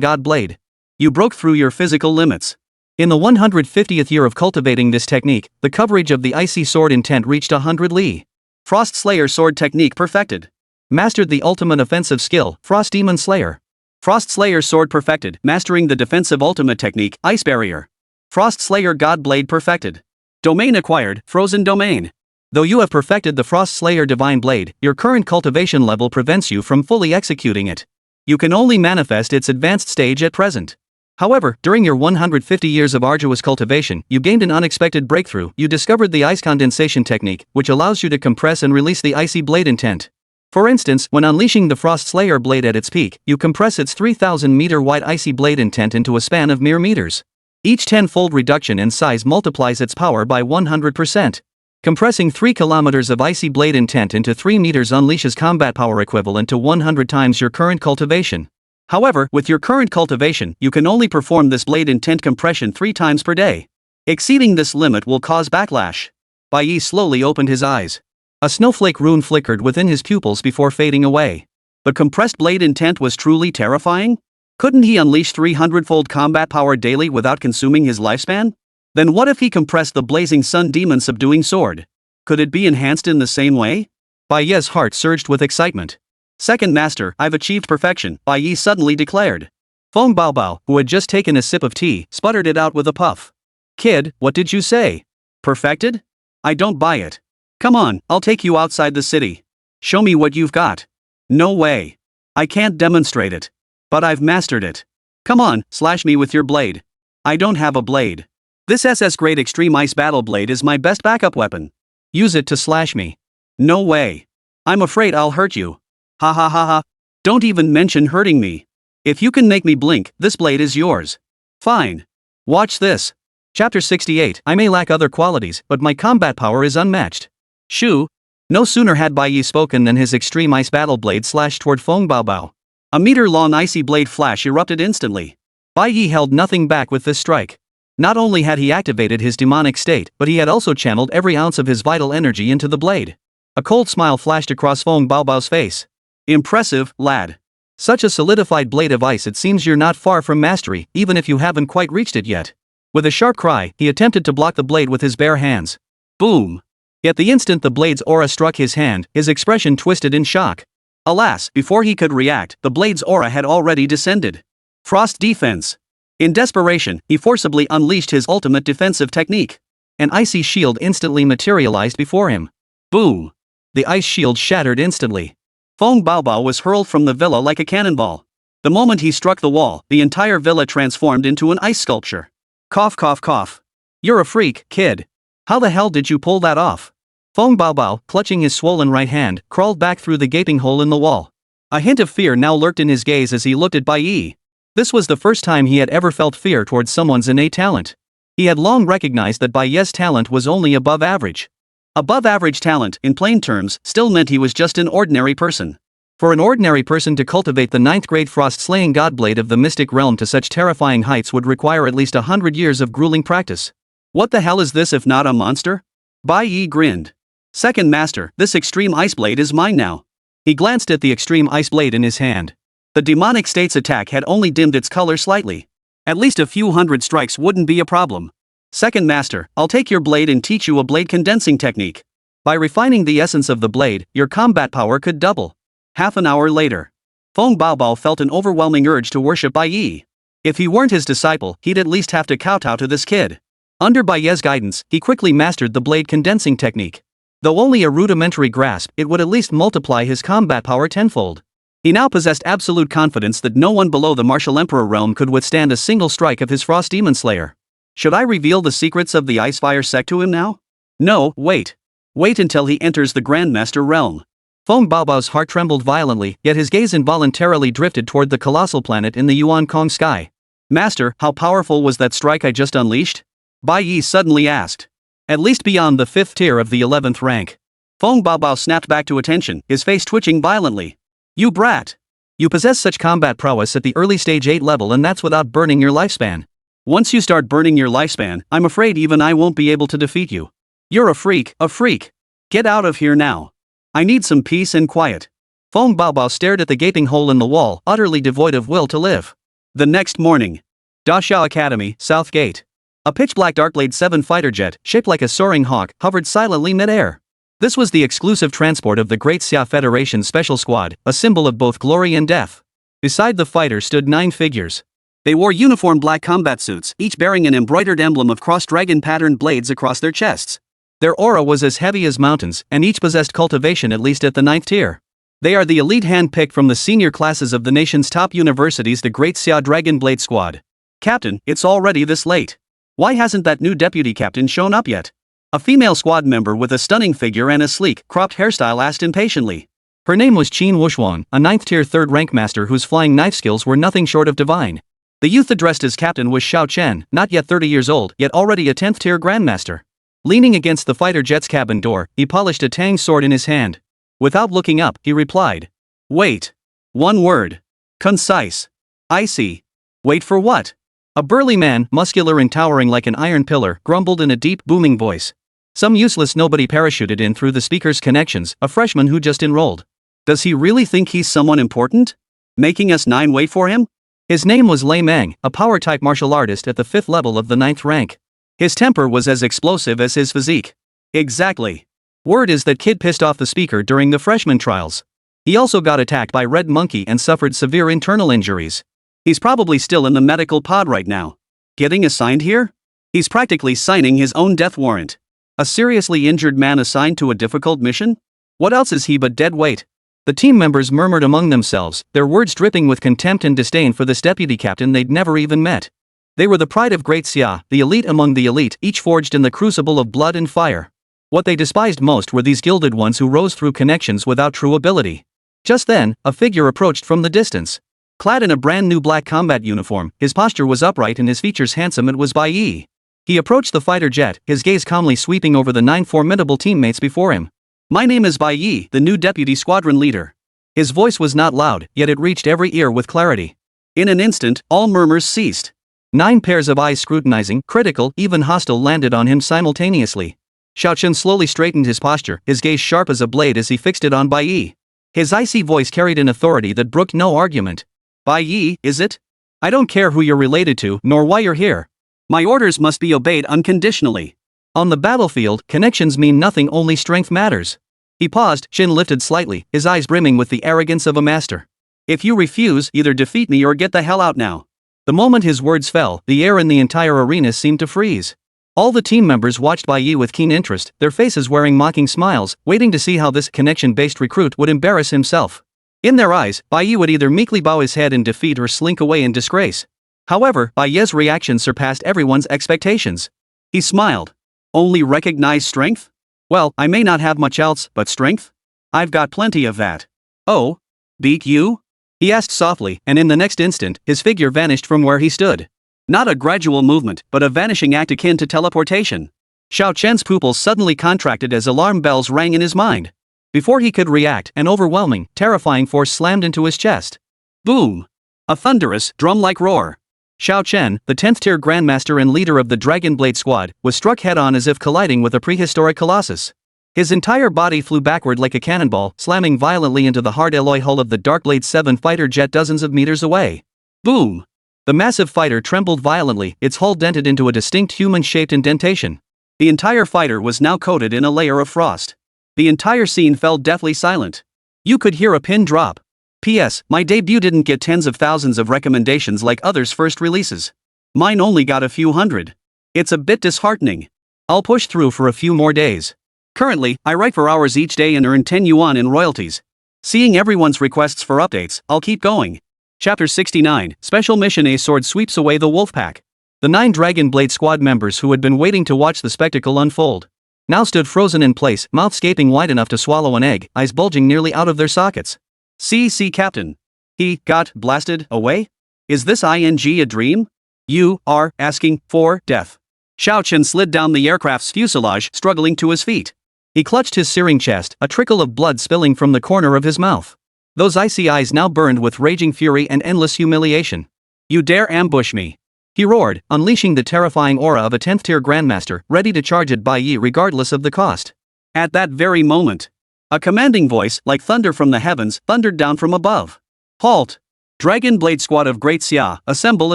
Godblade. You broke through your physical limits. In the 150th year of cultivating this technique, the coverage of the Icy Sword intent reached 100 li. Frost Slayer Sword technique perfected. Mastered the ultimate offensive skill, Frost Demon Slayer. Frost Slayer Sword perfected, mastering the defensive ultimate technique, Ice Barrier. Frost Slayer God Blade perfected. Domain acquired, Frozen Domain. Though you have perfected the Frost Slayer Divine Blade, your current cultivation level prevents you from fully executing it. You can only manifest its advanced stage at present. However, during your 150 years of arduous cultivation, you gained an unexpected breakthrough. You discovered the ice condensation technique, which allows you to compress and release the icy blade intent. For instance, when unleashing the Frost Slayer blade at its peak, you compress its 3,000-meter wide icy blade intent into a span of mere meters. Each tenfold reduction in size multiplies its power by 100%. Compressing 3 kilometers of icy blade intent into 3 meters unleashes combat power equivalent to 100 times your current cultivation. However, with your current cultivation, you can only perform this blade intent compression 3 times per day. Exceeding this limit will cause backlash. Bai Ye slowly opened his eyes. A snowflake rune flickered within his pupils before fading away. But compressed blade intent was truly terrifying? Couldn't he unleash 300-fold combat power daily without consuming his lifespan? Then what if he compressed the blazing sun demon subduing sword? Could it be enhanced in the same way? Bai Ye's heart surged with excitement. Second Master, I've achieved perfection, Bai Ye suddenly declared. Feng Baobao, who had just taken a sip of tea, sputtered it out with a puff. Kid, what did you say? Perfected? I don't buy it. Come on, I'll take you outside the city. Show me what you've got. No way. I can't demonstrate it. But I've mastered it. Come on, slash me with your blade. I don't have a blade. This SS Grade Extreme Ice Battle Blade is my best backup weapon. Use it to slash me. No way. I'm afraid I'll hurt you. Ha ha ha ha. Don't even mention hurting me. If you can make me blink, this blade is yours. Fine. Watch this. Chapter 68. I may lack other qualities, but my combat power is unmatched. Shoo. No sooner had Bai Ye spoken than his extreme ice battle blade slashed toward Feng Baobao. A meter-long icy blade flash erupted instantly. Bai Ye held nothing back with this strike. Not only had he activated his demonic state, but he had also channeled every ounce of his vital energy into the blade. A cold smile flashed across Feng Baobao's face. Impressive, lad. Such a solidified blade of ice, it seems you're not far from mastery, even if you haven't quite reached it yet. With a sharp cry, he attempted to block the blade with his bare hands. Boom. Yet the instant the blade's aura struck his hand, his expression twisted in shock. Alas, before he could react, the blade's aura had already descended. Frost Defense. In desperation, he forcibly unleashed his ultimate defensive technique. An icy shield instantly materialized before him. Boom. The ice shield shattered instantly. Feng Baobao was hurled from the villa like a cannonball. The moment he struck the wall, the entire villa transformed into an ice sculpture. Cough cough cough. You're a freak, kid. How the hell did you pull that off? Feng Baobao, clutching his swollen right hand, crawled back through the gaping hole in the wall. A hint of fear now lurked in his gaze as he looked at Bai Ye. This was the first time he had ever felt fear towards someone's innate talent. He had long recognized that Bai Ye's talent was only above average. Above average talent, in plain terms, still meant he was just an ordinary person. For an ordinary person to cultivate the 9th grade frost-slaying godblade of the mystic realm to such terrifying heights would require at least 100 years of grueling practice. What the hell is this if not a monster? Bai Ye grinned. Second Master, this extreme ice blade is mine now. He glanced at the extreme ice blade in his hand. The demonic state's attack had only dimmed its color slightly. At least a few hundred strikes wouldn't be a problem. Second Master, I'll take your blade and teach you a blade condensing technique. By refining the essence of the blade, your combat power could double. Half an hour later. Feng Baobao felt an overwhelming urge to worship Bai Ye. If he weren't his disciple, he'd at least have to kowtow to this kid. Under Bai Ye's guidance, he quickly mastered the blade condensing technique. Though only a rudimentary grasp, it would at least multiply his combat power tenfold. He now possessed absolute confidence that no one below the Martial Emperor realm could withstand a single strike of his Frost Demon Slayer. Should I reveal the secrets of the Icefire sect to him now? No, wait. Wait until he enters the Grandmaster realm. Feng Baobao's heart trembled violently, yet his gaze involuntarily drifted toward the colossal planet in the Yuan Kong sky. Master, how powerful was that strike I just unleashed? Bai Ye suddenly asked. At least beyond the 5th tier of the 11th rank. Feng Baobao snapped back to attention, his face twitching violently. You brat! You possess such combat prowess at the early stage 8 level, and that's without burning your lifespan. Once you start burning your lifespan, I'm afraid even I won't be able to defeat you. You're a freak, a freak. Get out of here now. I need some peace and quiet. Feng Baobao stared at the gaping hole in the wall, utterly devoid of will to live. The next morning. Dasha Academy, South Gate. A pitch-black Darkblade 7 fighter jet, shaped like a soaring hawk, hovered silently mid-air. This was the exclusive transport of the Great Xia Federation Special Squad, a symbol of both glory and death. Beside the fighter stood 9 figures. They wore uniform black combat suits, each bearing an embroidered emblem of cross-dragon patterned blades across their chests. Their aura was as heavy as mountains, and each possessed cultivation at least at the 9th tier. They are the elite hand-picked from the senior classes of the nation's top universities, the Great Xia Dragon Blade Squad. Captain, it's already this late. Why hasn't that new deputy captain shown up yet? A female squad member with a stunning figure and a sleek, cropped hairstyle asked impatiently. Her name was Qin Wushuang, a 9th tier 3rd rank master whose flying knife skills were nothing short of divine. The youth addressed as captain was Xiao Chen, not yet 30 years old, yet already a 10th tier grandmaster. Leaning against the fighter jet's cabin door, he polished a tang sword in his hand. Without looking up, he replied. Wait. One word. Concise. I see. Wait for what? A burly man, muscular and towering like an iron pillar, grumbled in a deep, booming voice. Some useless nobody parachuted in through the speaker's connections, a freshman who just enrolled. Does he really think he's someone important? Making us 9 wait for him? His name was Lei Meng, a power-type martial artist at the 5th level of the 9th rank. His temper was as explosive as his physique. Exactly. Word is that kid pissed off the speaker during the freshman trials. He also got attacked by Red Monkey and suffered severe internal injuries. He's probably still in the medical pod right now. Getting assigned here? He's practically signing his own death warrant. A seriously injured man assigned to a difficult mission? What else is he but dead weight? The team members murmured among themselves, their words dripping with contempt and disdain for this deputy captain they'd never even met. They were the pride of Great Xia, the elite among the elite, each forged in the crucible of blood and fire. What they despised most were these gilded ones who rose through connections without true ability. Just then, a figure approached from the distance. Clad in a brand new black combat uniform, his posture was upright and his features handsome. It was Bai Ye. He approached the fighter jet, his gaze calmly sweeping over the 9 formidable teammates before him. My name is Bai Ye, the new deputy squadron leader. His voice was not loud, yet it reached every ear with clarity. In an instant, all murmurs ceased. 9 pairs of eyes scrutinizing, critical, even hostile landed on him simultaneously. Xiao Chen slowly straightened his posture, his gaze sharp as a blade as he fixed it on Bai Ye. His icy voice carried an authority that brooked no argument. Bai Ye, is it? I don't care who you're related to, nor why you're here. My orders must be obeyed unconditionally. On the battlefield, connections mean nothing, only strength matters. He paused, chin lifted slightly, his eyes brimming with the arrogance of a master. If you refuse, either defeat me or get the hell out now. The moment his words fell, the air in the entire arena seemed to freeze. All the team members watched Bai Ye with keen interest, their faces wearing mocking smiles, waiting to see how this connection-based recruit would embarrass himself. In their eyes, Bai Ye would either meekly bow his head in defeat or slink away in disgrace. However, Bai Ye's reaction surpassed everyone's expectations. He smiled. Only recognize strength? Well, I may not have much else, but strength? I've got plenty of that. Oh? Beat you? He asked softly, and in the next instant, his figure vanished from where he stood. Not a gradual movement, but a vanishing act akin to teleportation. Xiao Chen's pupils suddenly contracted as alarm bells rang in his mind. Before he could react, an overwhelming, terrifying force slammed into his chest. Boom! A thunderous, drum-like roar. Xiao Chen, the 10th tier grandmaster and leader of the Dragon Blade Squad, was struck head-on as if colliding with a prehistoric colossus. His entire body flew backward like a cannonball, slamming violently into the hard alloy hull of the Darkblade 7 fighter jet dozens of meters away. Boom! The massive fighter trembled violently, its hull dented into a distinct human-shaped indentation. The entire fighter was now coated in a layer of frost. The entire scene fell deathly silent. You could hear a pin drop. P.S. My debut didn't get tens of thousands of recommendations like others' first releases. Mine only got a few hundred. It's a bit disheartening. I'll push through for a few more days. Currently, I write for hours each day and earn 10 yuan in royalties. Seeing everyone's requests for updates, I'll keep going. Chapter 69, Special Mission A Sword sweeps away the Wolfpack. The 9 Dragon Blade Squad members who had been waiting to watch the spectacle unfold now stood frozen in place, mouths gaping wide enough to swallow an egg, eyes bulging nearly out of their sockets. See, Captain. He got blasted away? Is this ING a dream? You are asking for death. Xiao Chen slid down the aircraft's fuselage, struggling to his feet. He clutched his searing chest, a trickle of blood spilling from the corner of his mouth. Those icy eyes now burned with raging fury and endless humiliation. You dare ambush me? He roared, unleashing the terrifying aura of a 10th tier grandmaster, ready to charge at Bai Ye regardless of the cost. At that very moment, a commanding voice, like thunder from the heavens, thundered down from above. Halt! Dragon Blade Squad of Great Xia, assemble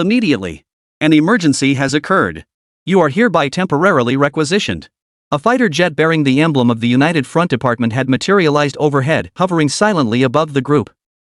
immediately. An emergency has occurred. You are hereby temporarily requisitioned. A fighter jet bearing the emblem of the United Front Department had materialized overhead, hovering silently above the group.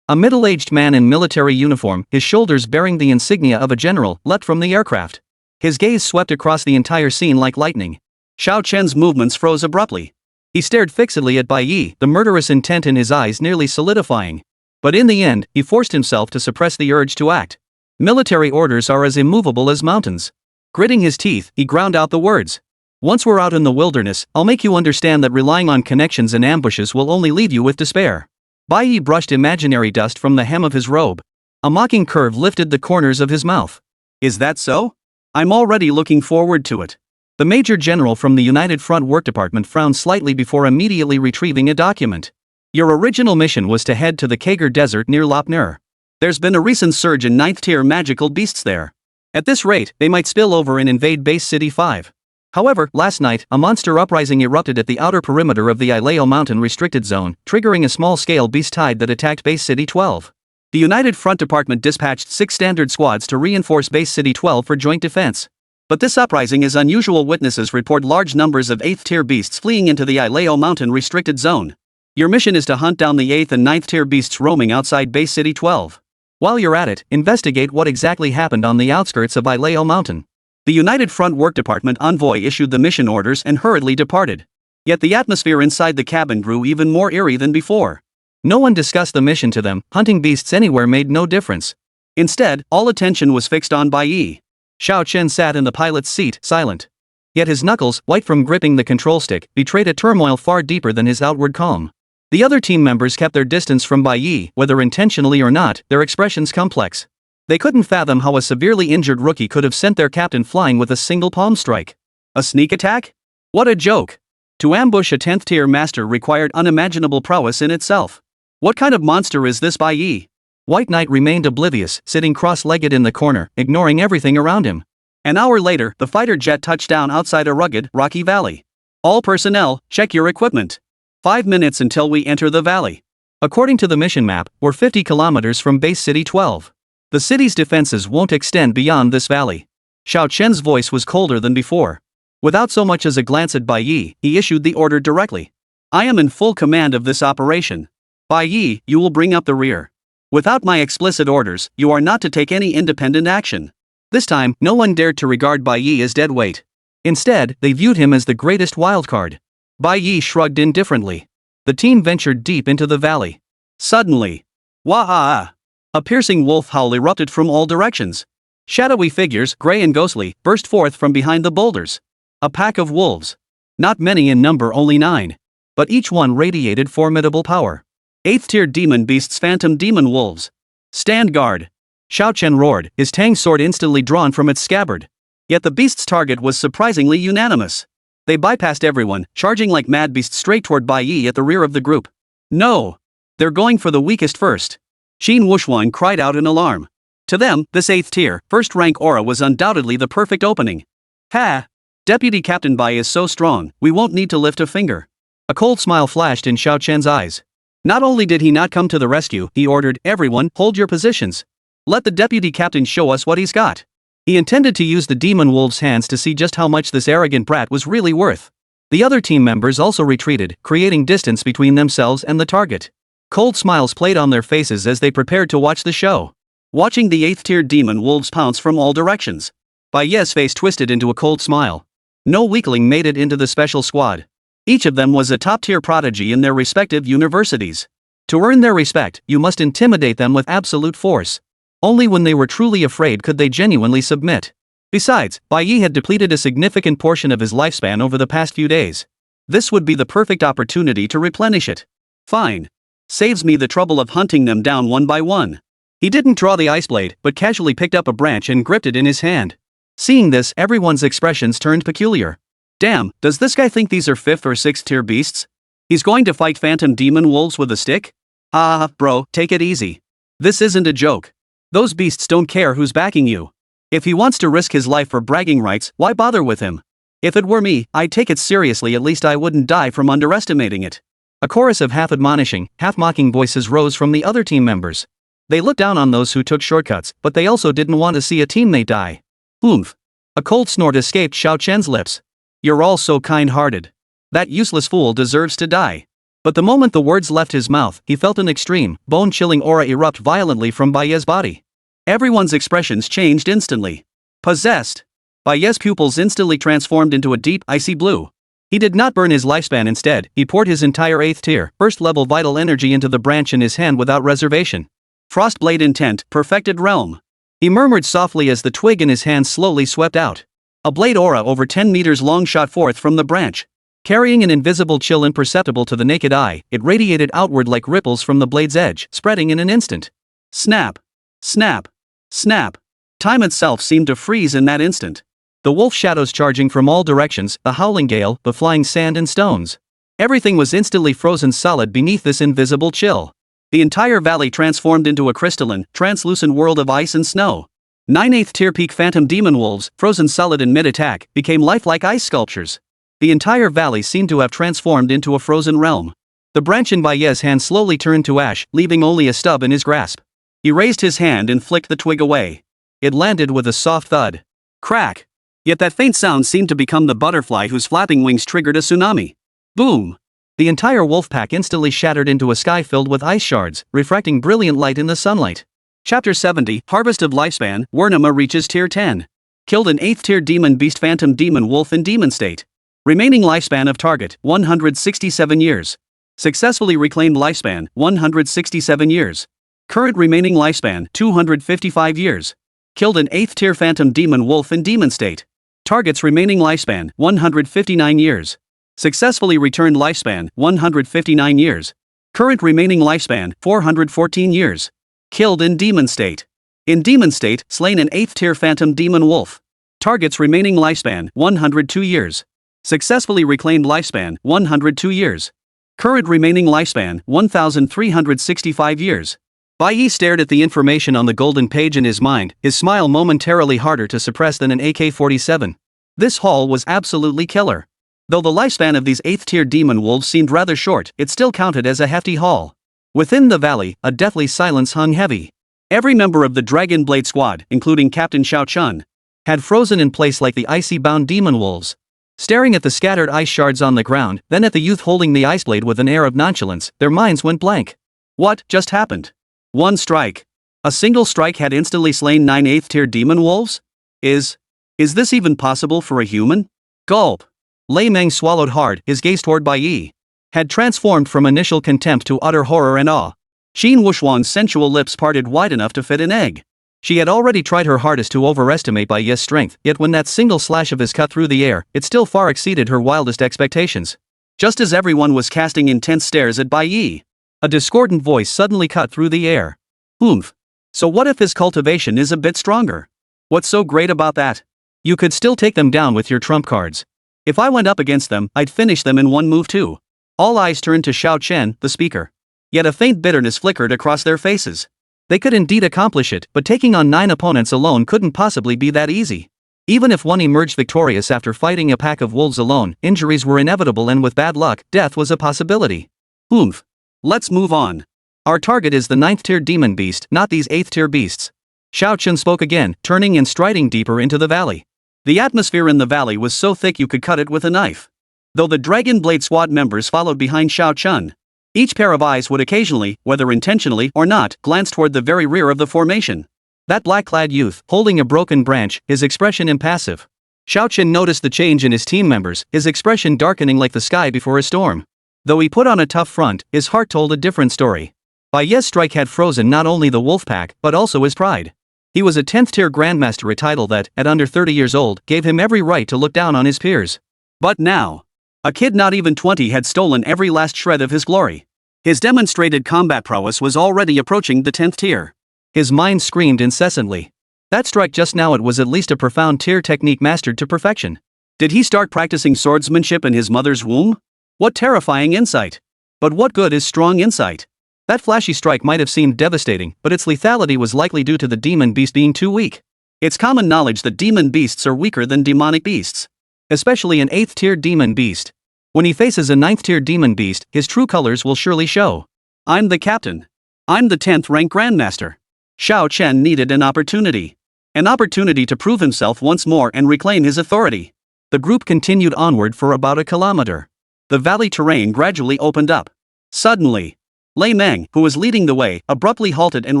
A middle-aged man in military uniform, his shoulders bearing the insignia of a general, leapt from the aircraft. His gaze swept across the entire scene like lightning. Xiao Chen's movements froze abruptly. He stared fixedly at Bai Ye, the murderous intent in his eyes nearly solidifying. But in the end, he forced himself to suppress the urge to act. Military orders are as immovable as mountains. Gritting his teeth, he ground out the words. Once we're out in the wilderness, I'll make you understand that relying on connections and ambushes will only leave you with despair. Bai Ye brushed imaginary dust from the hem of his robe. A mocking curve lifted the corners of his mouth. Is that so? I'm already looking forward to it. The Major General from the United Front Work Department frowned slightly before immediately retrieving a document. Your original mission was to head to the Kager Desert near Lopner. There's been a recent surge in 9th tier magical beasts there. At this rate, they might spill over and invade Base City 5. However, last night, a monster uprising erupted at the outer perimeter of the Ileo Mountain restricted zone, triggering a small-scale beast tide that attacked Base City 12. The United Front Department dispatched 6 standard squads to reinforce Base City 12 for joint defense. But this uprising is unusual. Witnesses report large numbers of 8th tier beasts fleeing into the Ileo Mountain restricted zone. Your mission is to hunt down the 8th and 9th tier beasts roaming outside Base City 12. While you're at it, investigate what exactly happened on the outskirts of Ileo Mountain. The United Front Work Department envoy issued the mission orders and hurriedly departed. Yet the atmosphere inside the cabin grew even more eerie than before. No one discussed the mission to them. Hunting beasts anywhere made no difference. Instead, all attention was fixed on Bai Ye. Xiao Chen sat in the pilot's seat, silent. Yet his knuckles, white from gripping the control stick, betrayed a turmoil far deeper than his outward calm. The other team members kept their distance from Bai Ye, whether intentionally or not, their expressions complex. They couldn't fathom how a severely injured rookie could have sent their captain flying with a single palm strike. A sneak attack? What a joke! To ambush a 10th tier master required unimaginable prowess in itself. What kind of monster is this Bai Ye? White Knight remained oblivious, sitting cross-legged in the corner, ignoring everything around him. An hour later, the fighter jet touched down outside a rugged, rocky valley. All personnel, check your equipment. 5 minutes until we enter the valley. According to the mission map, we're 50 kilometers from Base City 12. The city's defenses won't extend beyond this valley. Xiao Chen's voice was colder than before. Without so much as a glance at Bai Ye, he issued the order directly. I am in full command of this operation. Bai Ye, you will bring up the rear. Without my explicit orders, you are not to take any independent action. This time, no one dared to regard Bai Ye as dead weight. Instead, they viewed him as the greatest wildcard. Bai Ye shrugged indifferently. The team ventured deep into the valley. Suddenly, wah-ah! A piercing wolf howl erupted from all directions. Shadowy figures, gray and ghostly, burst forth from behind the boulders. A pack of wolves. Not many in number, only 9. But each one radiated formidable power. 8th tier demon beasts, phantom demon wolves. Stand guard! Xiao Chen roared, his tang sword instantly drawn from its scabbard. Yet the beast's target was surprisingly unanimous. They bypassed everyone, charging like mad beasts straight toward Bai Ye at the rear of the group. No! They're going for the weakest first. Xin Wuxuan cried out in alarm. To them, this 8th tier, first-rank aura was undoubtedly the perfect opening. Ha! Deputy Captain Bai is so strong, we won't need to lift a finger. A cold smile flashed in Xiao Chen's eyes. Not only did he not come to the rescue, he ordered, everyone, hold your positions. Let the deputy captain show us what he's got. He intended to use the demon wolf's hands to see just how much this arrogant brat was really worth. The other team members also retreated, creating distance between themselves and the target. Cold smiles played on their faces as they prepared to watch the show. Watching the 8th tier demon wolves pounce from all directions. Bai Ye's face twisted into a cold smile. No weakling made it into the special squad. Each of them was a top-tier prodigy in their respective universities. To earn their respect, you must intimidate them with absolute force. Only when they were truly afraid could they genuinely submit. Besides, Bai Ye had depleted a significant portion of his lifespan over the past few days. This would be the perfect opportunity to replenish it. Fine. Saves me the trouble of hunting them down one by one. He didn't draw the ice blade, but casually picked up a branch and gripped it in his hand. Seeing this, everyone's expressions turned peculiar. Damn, does this guy think these are 5th or 6th tier beasts? He's going to fight phantom demon wolves with a stick? Ah, bro, take it easy. This isn't a joke. Those beasts don't care who's backing you. If he wants to risk his life for bragging rights, why bother with him? If it were me, I'd take it seriously. At least I wouldn't die from underestimating it. A chorus of half-admonishing, half-mocking voices rose from the other team members. They looked down on those who took shortcuts, but they also didn't want to see a teammate die. Oomph. A cold snort escaped Xiao Chen's lips. You're all so kind-hearted. That useless fool deserves to die. But the moment the words left his mouth, he felt an extreme, bone-chilling aura erupt violently from Bai Ye's body. Everyone's expressions changed instantly. Possessed. Bai Ye's pupils instantly transformed into a deep, icy blue. He did not burn his lifespan. Instead, he poured his entire 8th tier, first-level vital energy into the branch in his hand without reservation. Frostblade intent, perfected realm. He murmured softly as the twig in his hand slowly swept out. A blade aura over 10 meters long shot forth from the branch. Carrying an invisible chill imperceptible to the naked eye, it radiated outward like ripples from the blade's edge, spreading in an instant. Snap. Snap. Snap. Time itself seemed to freeze in that instant. The wolf shadows charging from all directions, the howling gale, the flying sand and stones. Everything was instantly frozen solid beneath this invisible chill. The entire valley transformed into a crystalline, translucent world of ice and snow. 9 8th tier peak phantom demon wolves, frozen solid in mid-attack, became lifelike ice sculptures. The entire valley seemed to have transformed into a frozen realm. The branch in Bai Ye's hand slowly turned to ash, leaving only a stub in his grasp. He raised his hand and flicked the twig away. It landed with a soft thud. Crack. Yet that faint sound seemed to become the butterfly whose flapping wings triggered a tsunami. Boom! The entire wolf pack instantly shattered into a sky filled with ice shards, refracting brilliant light in the sunlight. Chapter 70, Harvest of Lifespan, Wernama reaches Tier 10. Killed an 8th tier demon beast phantom demon wolf in demon state. Remaining lifespan of target, 167 years. Successfully reclaimed lifespan, 167 years. Current remaining lifespan, 255 years. Killed an 8th tier phantom demon wolf in demon state. Target's remaining lifespan, 159 years. Successfully returned lifespan, 159 years. Current remaining lifespan, 414 years. Killed in demon state. In demon state, slain an 8th tier phantom demon wolf. Target's remaining lifespan, 102 years. Successfully reclaimed lifespan, 102 years. Current remaining lifespan, 1,365 years. Bai Ye stared at the information on the golden page in his mind, his smile momentarily harder to suppress than an AK-47. This haul was absolutely killer. Though the lifespan of these 8th tier demon wolves seemed rather short, it still counted as a hefty haul. Within the valley, a deathly silence hung heavy. Every member of the Dragon Blade squad, including Captain Xiao Chun, had frozen in place like the icy-bound demon wolves. Staring at the scattered ice shards on the ground, then at the youth holding the ice blade with an air of nonchalance, their minds went blank. What just happened? One strike. A single strike had instantly slain 9 8th tier demon wolves? Is this even possible for a human? Gulp. Lei Meng swallowed hard, his gaze toward Bai Ye had transformed from initial contempt to utter horror and awe. Qin Wushuang's sensual lips parted wide enough to fit an egg. She had already tried her hardest to overestimate Bai Ye's strength, yet when that single slash of his cut through the air, it still far exceeded her wildest expectations. Just as everyone was casting intense stares at Bai Ye, a discordant voice suddenly cut through the air. Oomph. So what if his cultivation is a bit stronger? What's so great about that? You could still take them down with your trump cards. If I went up against them, I'd finish them in one move too. All eyes turned to Xiao Chen, the speaker. Yet a faint bitterness flickered across their faces. They could indeed accomplish it, but taking on 9 opponents alone couldn't possibly be that easy. Even if one emerged victorious after fighting a pack of wolves alone, injuries were inevitable and with bad luck, death was a possibility. Oomph. Let's move on. Our target is the 9th tier demon beast, not these 8th tier beasts. Xiao Chen spoke again, turning and striding deeper into the valley. The atmosphere in the valley was so thick you could cut it with a knife. Though the Dragon Blade squad members followed behind Xiao Chen, each pair of eyes would occasionally, whether intentionally or not, glance toward the very rear of the formation. That black-clad youth, holding a broken branch, his expression impassive. Xiao Chen noticed the change in his team members, his expression darkening like the sky before a storm. Though he put on a tough front, his heart told a different story. Bai Ye's strike had frozen not only the wolf pack, but also his pride. He was a 10th tier grandmaster, a title that, at under 30 years old, gave him every right to look down on his peers. But now, a kid not even 20 had stolen every last shred of his glory. His demonstrated combat prowess was already approaching the 10th tier. His mind screamed incessantly. That strike just now, it was at least a profound tier technique mastered to perfection. Did he start practicing swordsmanship in his mother's womb? What terrifying insight! But what good is strong insight? That flashy strike might have seemed devastating, but its lethality was likely due to the demon beast being too weak. It's common knowledge that demon beasts are weaker than demonic beasts. Especially an 8th tier demon beast. When he faces a 9th tier demon beast, his true colors will surely show. I'm the captain. I'm the 10th rank grandmaster. Xiao Chen needed an opportunity. An opportunity to prove himself once more and reclaim his authority. The group continued onward for about a kilometer. The valley terrain gradually opened up. Suddenly, Lei Meng, who was leading the way, abruptly halted and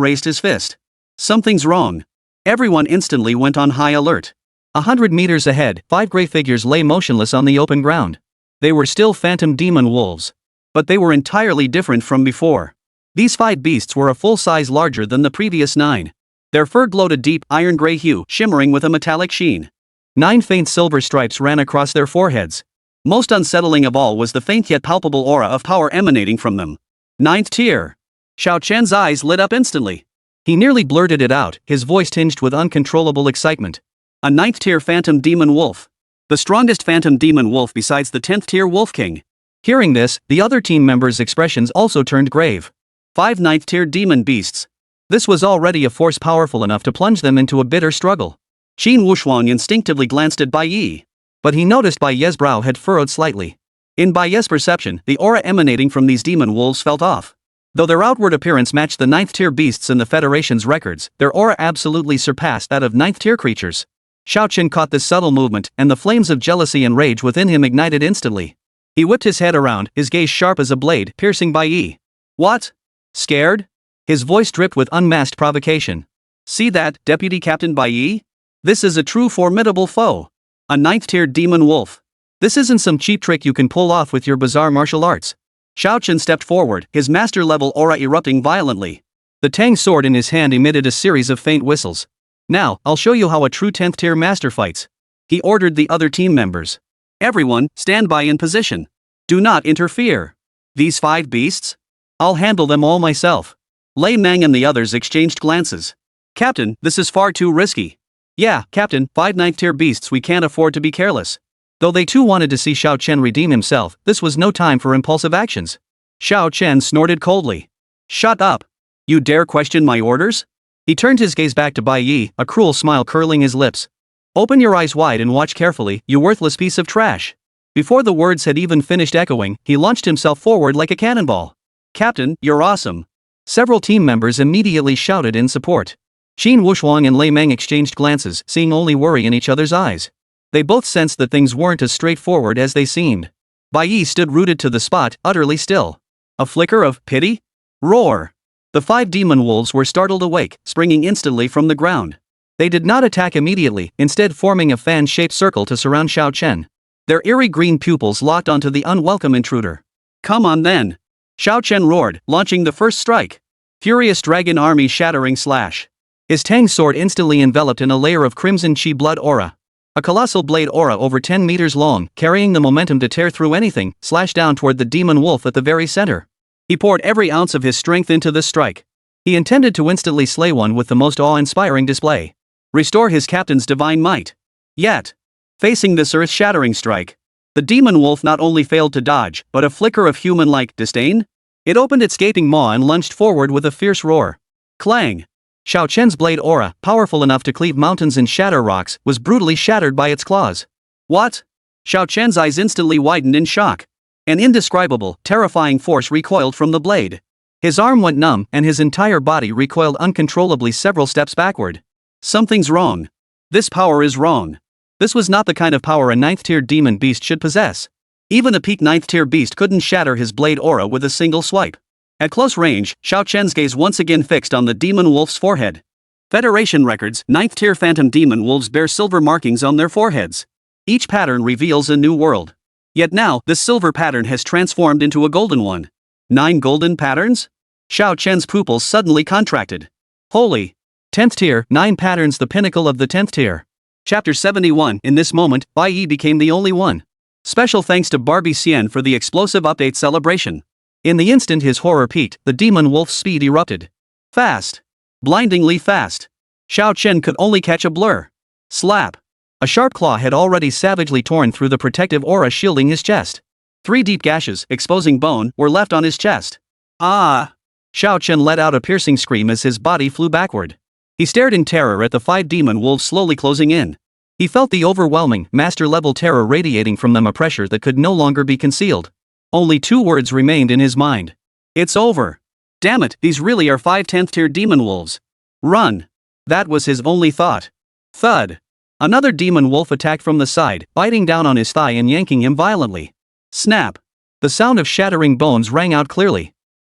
raised his fist. Something's wrong. Everyone instantly went on high alert. 100 meters ahead, 5 gray figures lay motionless on the open ground. They were still phantom demon wolves. But they were entirely different from before. These 5 beasts were a full size larger than the previous 9. Their fur glowed a deep, iron-gray hue, shimmering with a metallic sheen. 9 faint silver stripes ran across their foreheads. Most unsettling of all was the faint yet palpable aura of power emanating from them. 9th tier. Xiao Chen's eyes lit up instantly. He nearly blurted it out, his voice tinged with uncontrollable excitement. A 9th tier phantom demon wolf. The strongest phantom demon wolf besides the 10th tier wolf king. Hearing this, the other team members' expressions also turned grave. 5 9th tier demon beasts. This was already a force powerful enough to plunge them into a bitter struggle. Qin Wushuang instinctively glanced at Bai Ye. But he noticed Bai Ye's brow had furrowed slightly. In Bai Ye's perception, the aura emanating from these demon wolves felt off. Though their outward appearance matched the 9th tier beasts in the Federation's records, their aura absolutely surpassed that of 9th tier creatures. Xiao Chen caught this subtle movement, and the flames of jealousy and rage within him ignited instantly. He whipped his head around, his gaze sharp as a blade, piercing Bai Ye. What? Scared? His voice dripped with unmasked provocation. See that, Deputy Captain Bai Ye? This is a true formidable foe. A 9th tier demon wolf. This isn't some cheap trick you can pull off with your bizarre martial arts. Xiao Chen stepped forward, his master-level aura erupting violently. The Tang sword in his hand emitted a series of faint whistles. Now, I'll show you how a true 10th tier master fights. He ordered the other team members. Everyone, stand by in position. Do not interfere. These 5 beasts? I'll handle them all myself. Lei Meng and the others exchanged glances. Captain, this is far too risky. Yeah, Captain, 5 9th tier beasts, we can't afford to be careless. Though they too wanted to see Xiao Chen redeem himself, this was no time for impulsive actions. Xiao Chen snorted coldly. Shut up. You dare question my orders? He turned his gaze back to Bai Ye, a cruel smile curling his lips. Open your eyes wide and watch carefully, you worthless piece of trash. Before the words had even finished echoing, he launched himself forward like a cannonball. Captain, you're awesome. Several team members immediately shouted in support. Qin Wushuang and Lei Meng exchanged glances, seeing only worry in each other's eyes. They both sensed that things weren't as straightforward as they seemed. Bai Ye stood rooted to the spot, utterly still. A flicker of pity? Roar! The 5 demon wolves were startled awake, springing instantly from the ground. They did not attack immediately, instead forming a fan-shaped circle to surround Xiao Chen. Their eerie green pupils locked onto the unwelcome intruder. Come on then! Xiao Chen roared, launching the first strike. Furious dragon army shattering slash. His Tang sword instantly enveloped in a layer of crimson chi blood aura. A colossal blade aura over 10 meters long, carrying the momentum to tear through anything, slashed down toward the demon wolf at the very center. He poured every ounce of his strength into this strike. He intended to instantly slay one with the most awe-inspiring display. Restore his captain's divine might. Yet, facing this earth-shattering strike, the demon wolf not only failed to dodge, but a flicker of human-like disdain? It opened its gaping maw and lunged forward with a fierce roar. Clang! Xiao Chen's blade aura, powerful enough to cleave mountains and shatter rocks, was brutally shattered by its claws. What? Xiao Chen's eyes instantly widened in shock. An indescribable, terrifying force recoiled from the blade. His arm went numb, and his entire body recoiled uncontrollably several steps backward. Something's wrong. This power is wrong. This was not the kind of power a 9th tier demon beast should possess. Even a peak 9th tier beast couldn't shatter his blade aura with a single swipe. At close range, Xiao Chen's gaze once again fixed on the demon wolf's forehead. Federation records, 9th tier phantom demon wolves bear silver markings on their foreheads. Each pattern reveals a new world. Yet now, this silver pattern has transformed into a golden one. 9 golden patterns? Xiao Chen's pupils suddenly contracted. Holy! 10th tier, 9 patterns, the pinnacle of the 10th tier. Chapter 71. In this moment, Bai Ye became the only one. Special thanks to Barbie Xian for the explosive update celebration. In the instant his horror peaked, the demon wolf's speed erupted. Fast. Blindingly fast. Xiao Chen could only catch a blur. Slap. A sharp claw had already savagely torn through the protective aura shielding his chest. 3 deep gashes, exposing bone, were left on his chest. Ah! Xiao Chen let out a piercing scream as his body flew backward. He stared in terror at the 5 demon wolves slowly closing in. He felt the overwhelming, master-level terror radiating from them, a pressure that could no longer be concealed. Only 2 words remained in his mind. It's over. Damn it, these really are 5 10th tier demon wolves. Run. That was his only thought. Thud. Another demon wolf attacked from the side, biting down on his thigh and yanking him violently. Snap! The sound of shattering bones rang out clearly.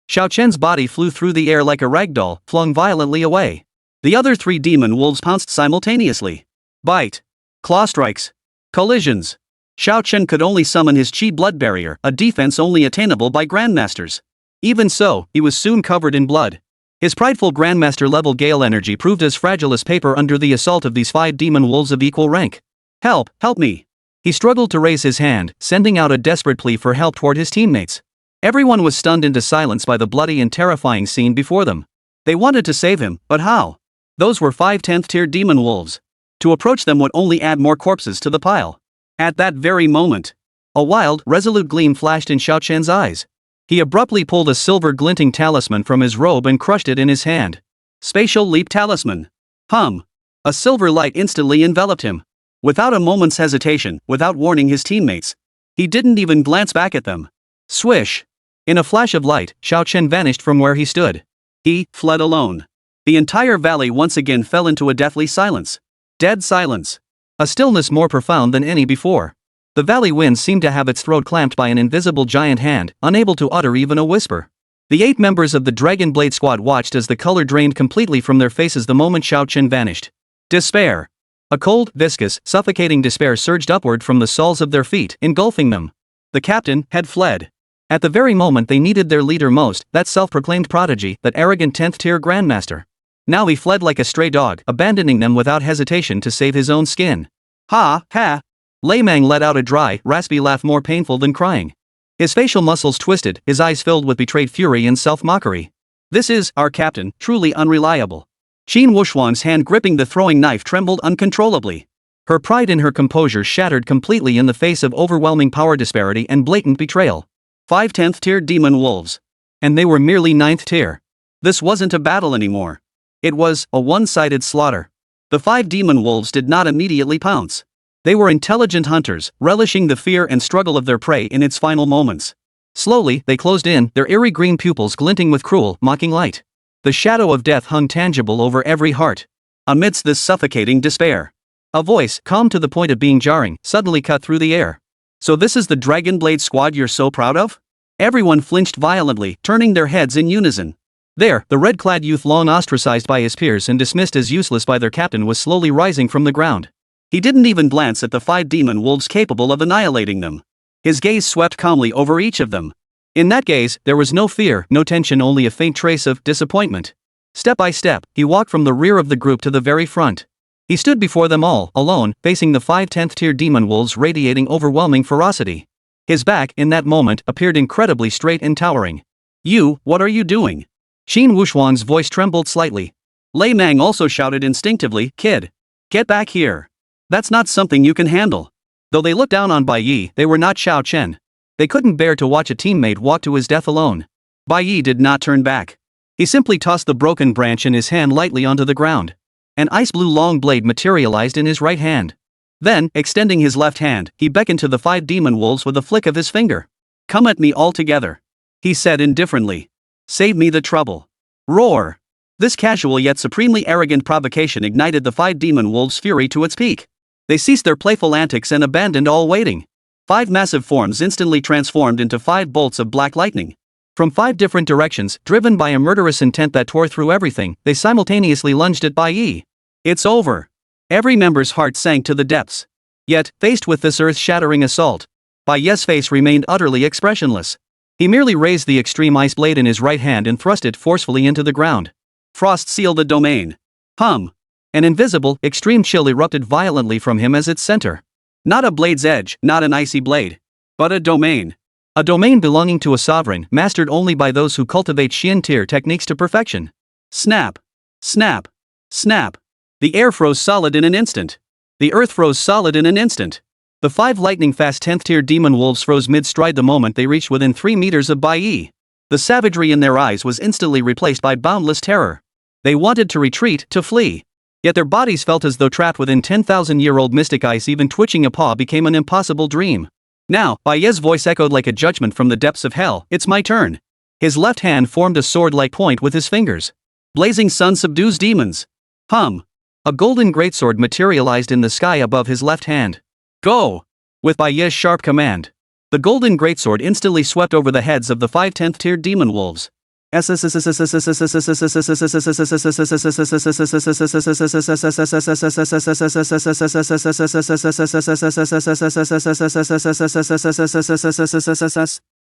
Xiao Chen's body flew through the air like a ragdoll, flung violently away. The other 3 demon wolves pounced simultaneously. Bite. Claw strikes. Collisions. Xiao Chen could only summon his Qi blood barrier, a defense only attainable by grandmasters. Even so, he was soon covered in blood. His prideful grandmaster-level Gale energy proved as fragile as paper under the assault of these 5 demon wolves of equal rank. Help, help me! He struggled to raise his hand, sending out a desperate plea for help toward his teammates. Everyone was stunned into silence by the bloody and terrifying scene before them. They wanted to save him, but how? Those were 5 10th-tier demon wolves. To approach them would only add more corpses to the pile. At that very moment, a wild, resolute gleam flashed in Xiao Chen's eyes. He abruptly pulled a silver glinting talisman from his robe and crushed it in his hand. Spatial Leap Talisman. Hum. A silver light instantly enveloped him. Without a moment's hesitation, without warning his teammates, he didn't even glance back at them. Swish. In a flash of light, Xiao Chen vanished from where he stood. He fled alone. The entire valley once again fell into a deathly silence. Dead silence. A stillness more profound than any before. The valley wind seemed to have its throat clamped by an invisible giant hand, unable to utter even a whisper. The 8 members of the Dragon Blade squad watched as the color drained completely from their faces the moment Xiao Chen vanished. Despair. A cold, viscous, suffocating despair surged upward from the soles of their feet, engulfing them. The captain had fled. At the very moment they needed their leader most, that self-proclaimed prodigy, that arrogant 10th-tier grandmaster. Now he fled like a stray dog, abandoning them without hesitation to save his own skin. Ha, ha! Lei Mang let out a dry, raspy laugh more painful than crying. His facial muscles twisted, his eyes filled with betrayed fury and self-mockery. This is, our captain, truly unreliable. Qin Wushuang's hand gripping the throwing knife trembled uncontrollably. Her pride in her composure shattered completely in the face of overwhelming power disparity and blatant betrayal. 5 10th-tier demon wolves. And they were merely 9th tier. This wasn't a battle anymore. It was a one-sided slaughter. The 5 demon wolves did not immediately pounce. They were intelligent hunters, relishing the fear and struggle of their prey in its final moments. Slowly, they closed in, their eerie green pupils glinting with cruel, mocking light. The shadow of death hung tangible over every heart. Amidst this suffocating despair, a voice, calm to the point of being jarring, suddenly cut through the air. So this is the Dragon Blade squad you're so proud of? Everyone flinched violently, turning their heads in unison. There, the red-clad youth long ostracized by his peers and dismissed as useless by their captain was slowly rising from the ground. He didn't even glance at the 5 demon wolves capable of annihilating them. His gaze swept calmly over each of them. In that gaze, there was no fear, no tension, only a faint trace of disappointment. Step by step, he walked from the rear of the group to the very front. He stood before them all, alone, facing the 5 10th-tier demon wolves radiating overwhelming ferocity. His back, in that moment, appeared incredibly straight and towering. You, what are you doing? Qin Wushuang's voice trembled slightly. Lei Mang also shouted instinctively, Kid. Get back here. That's not something you can handle. Though they looked down on Bai Ye, they were not Xiao Chen. They couldn't bear to watch a teammate walk to his death alone. Bai Ye did not turn back. He simply tossed the broken branch in his hand lightly onto the ground. An ice-blue long blade materialized in his right hand. Then, extending his left hand, he beckoned to the 5 demon wolves with a flick of his finger. Come at me all together, he said indifferently. Save me the trouble. Roar! This casual yet supremely arrogant provocation ignited the 5 demon wolves' fury to its peak. They ceased their playful antics and abandoned all waiting. 5 massive forms instantly transformed into 5 bolts of black lightning. From 5 different directions, driven by a murderous intent that tore through everything, they simultaneously lunged at Bai Ye. It's over. Every member's heart sank to the depths. Yet, faced with this earth-shattering assault, Bai Ye's face remained utterly expressionless. He merely raised the extreme ice blade in his right hand and thrust it forcefully into the ground. Frost sealed the domain. Hum. An invisible, extreme chill erupted violently from him as its center. Not a blade's edge, not an icy blade, but a domain. A domain belonging to a sovereign, mastered only by those who cultivate Xian-tier techniques to perfection. Snap. Snap. Snap. The air froze solid in an instant. The earth froze solid in an instant. The 5 lightning-fast 10th-tier demon wolves froze mid-stride the moment they reached within 3 meters of Bai Ye. The savagery in their eyes was instantly replaced by boundless terror. They wanted to retreat, to flee. Yet their bodies felt as though trapped within 10,000-year-old mystic ice. Even twitching a paw became an impossible dream. Now, Bai Ye's voice echoed like a judgment from the depths of hell. It's my turn. His left hand formed a sword-like point with his fingers. Blazing sun subdues demons. Hum. A golden greatsword materialized in the sky above his left hand. Go! With Bai Ye's sharp command, the golden greatsword instantly swept over the heads of the 5 10th tier demon wolves.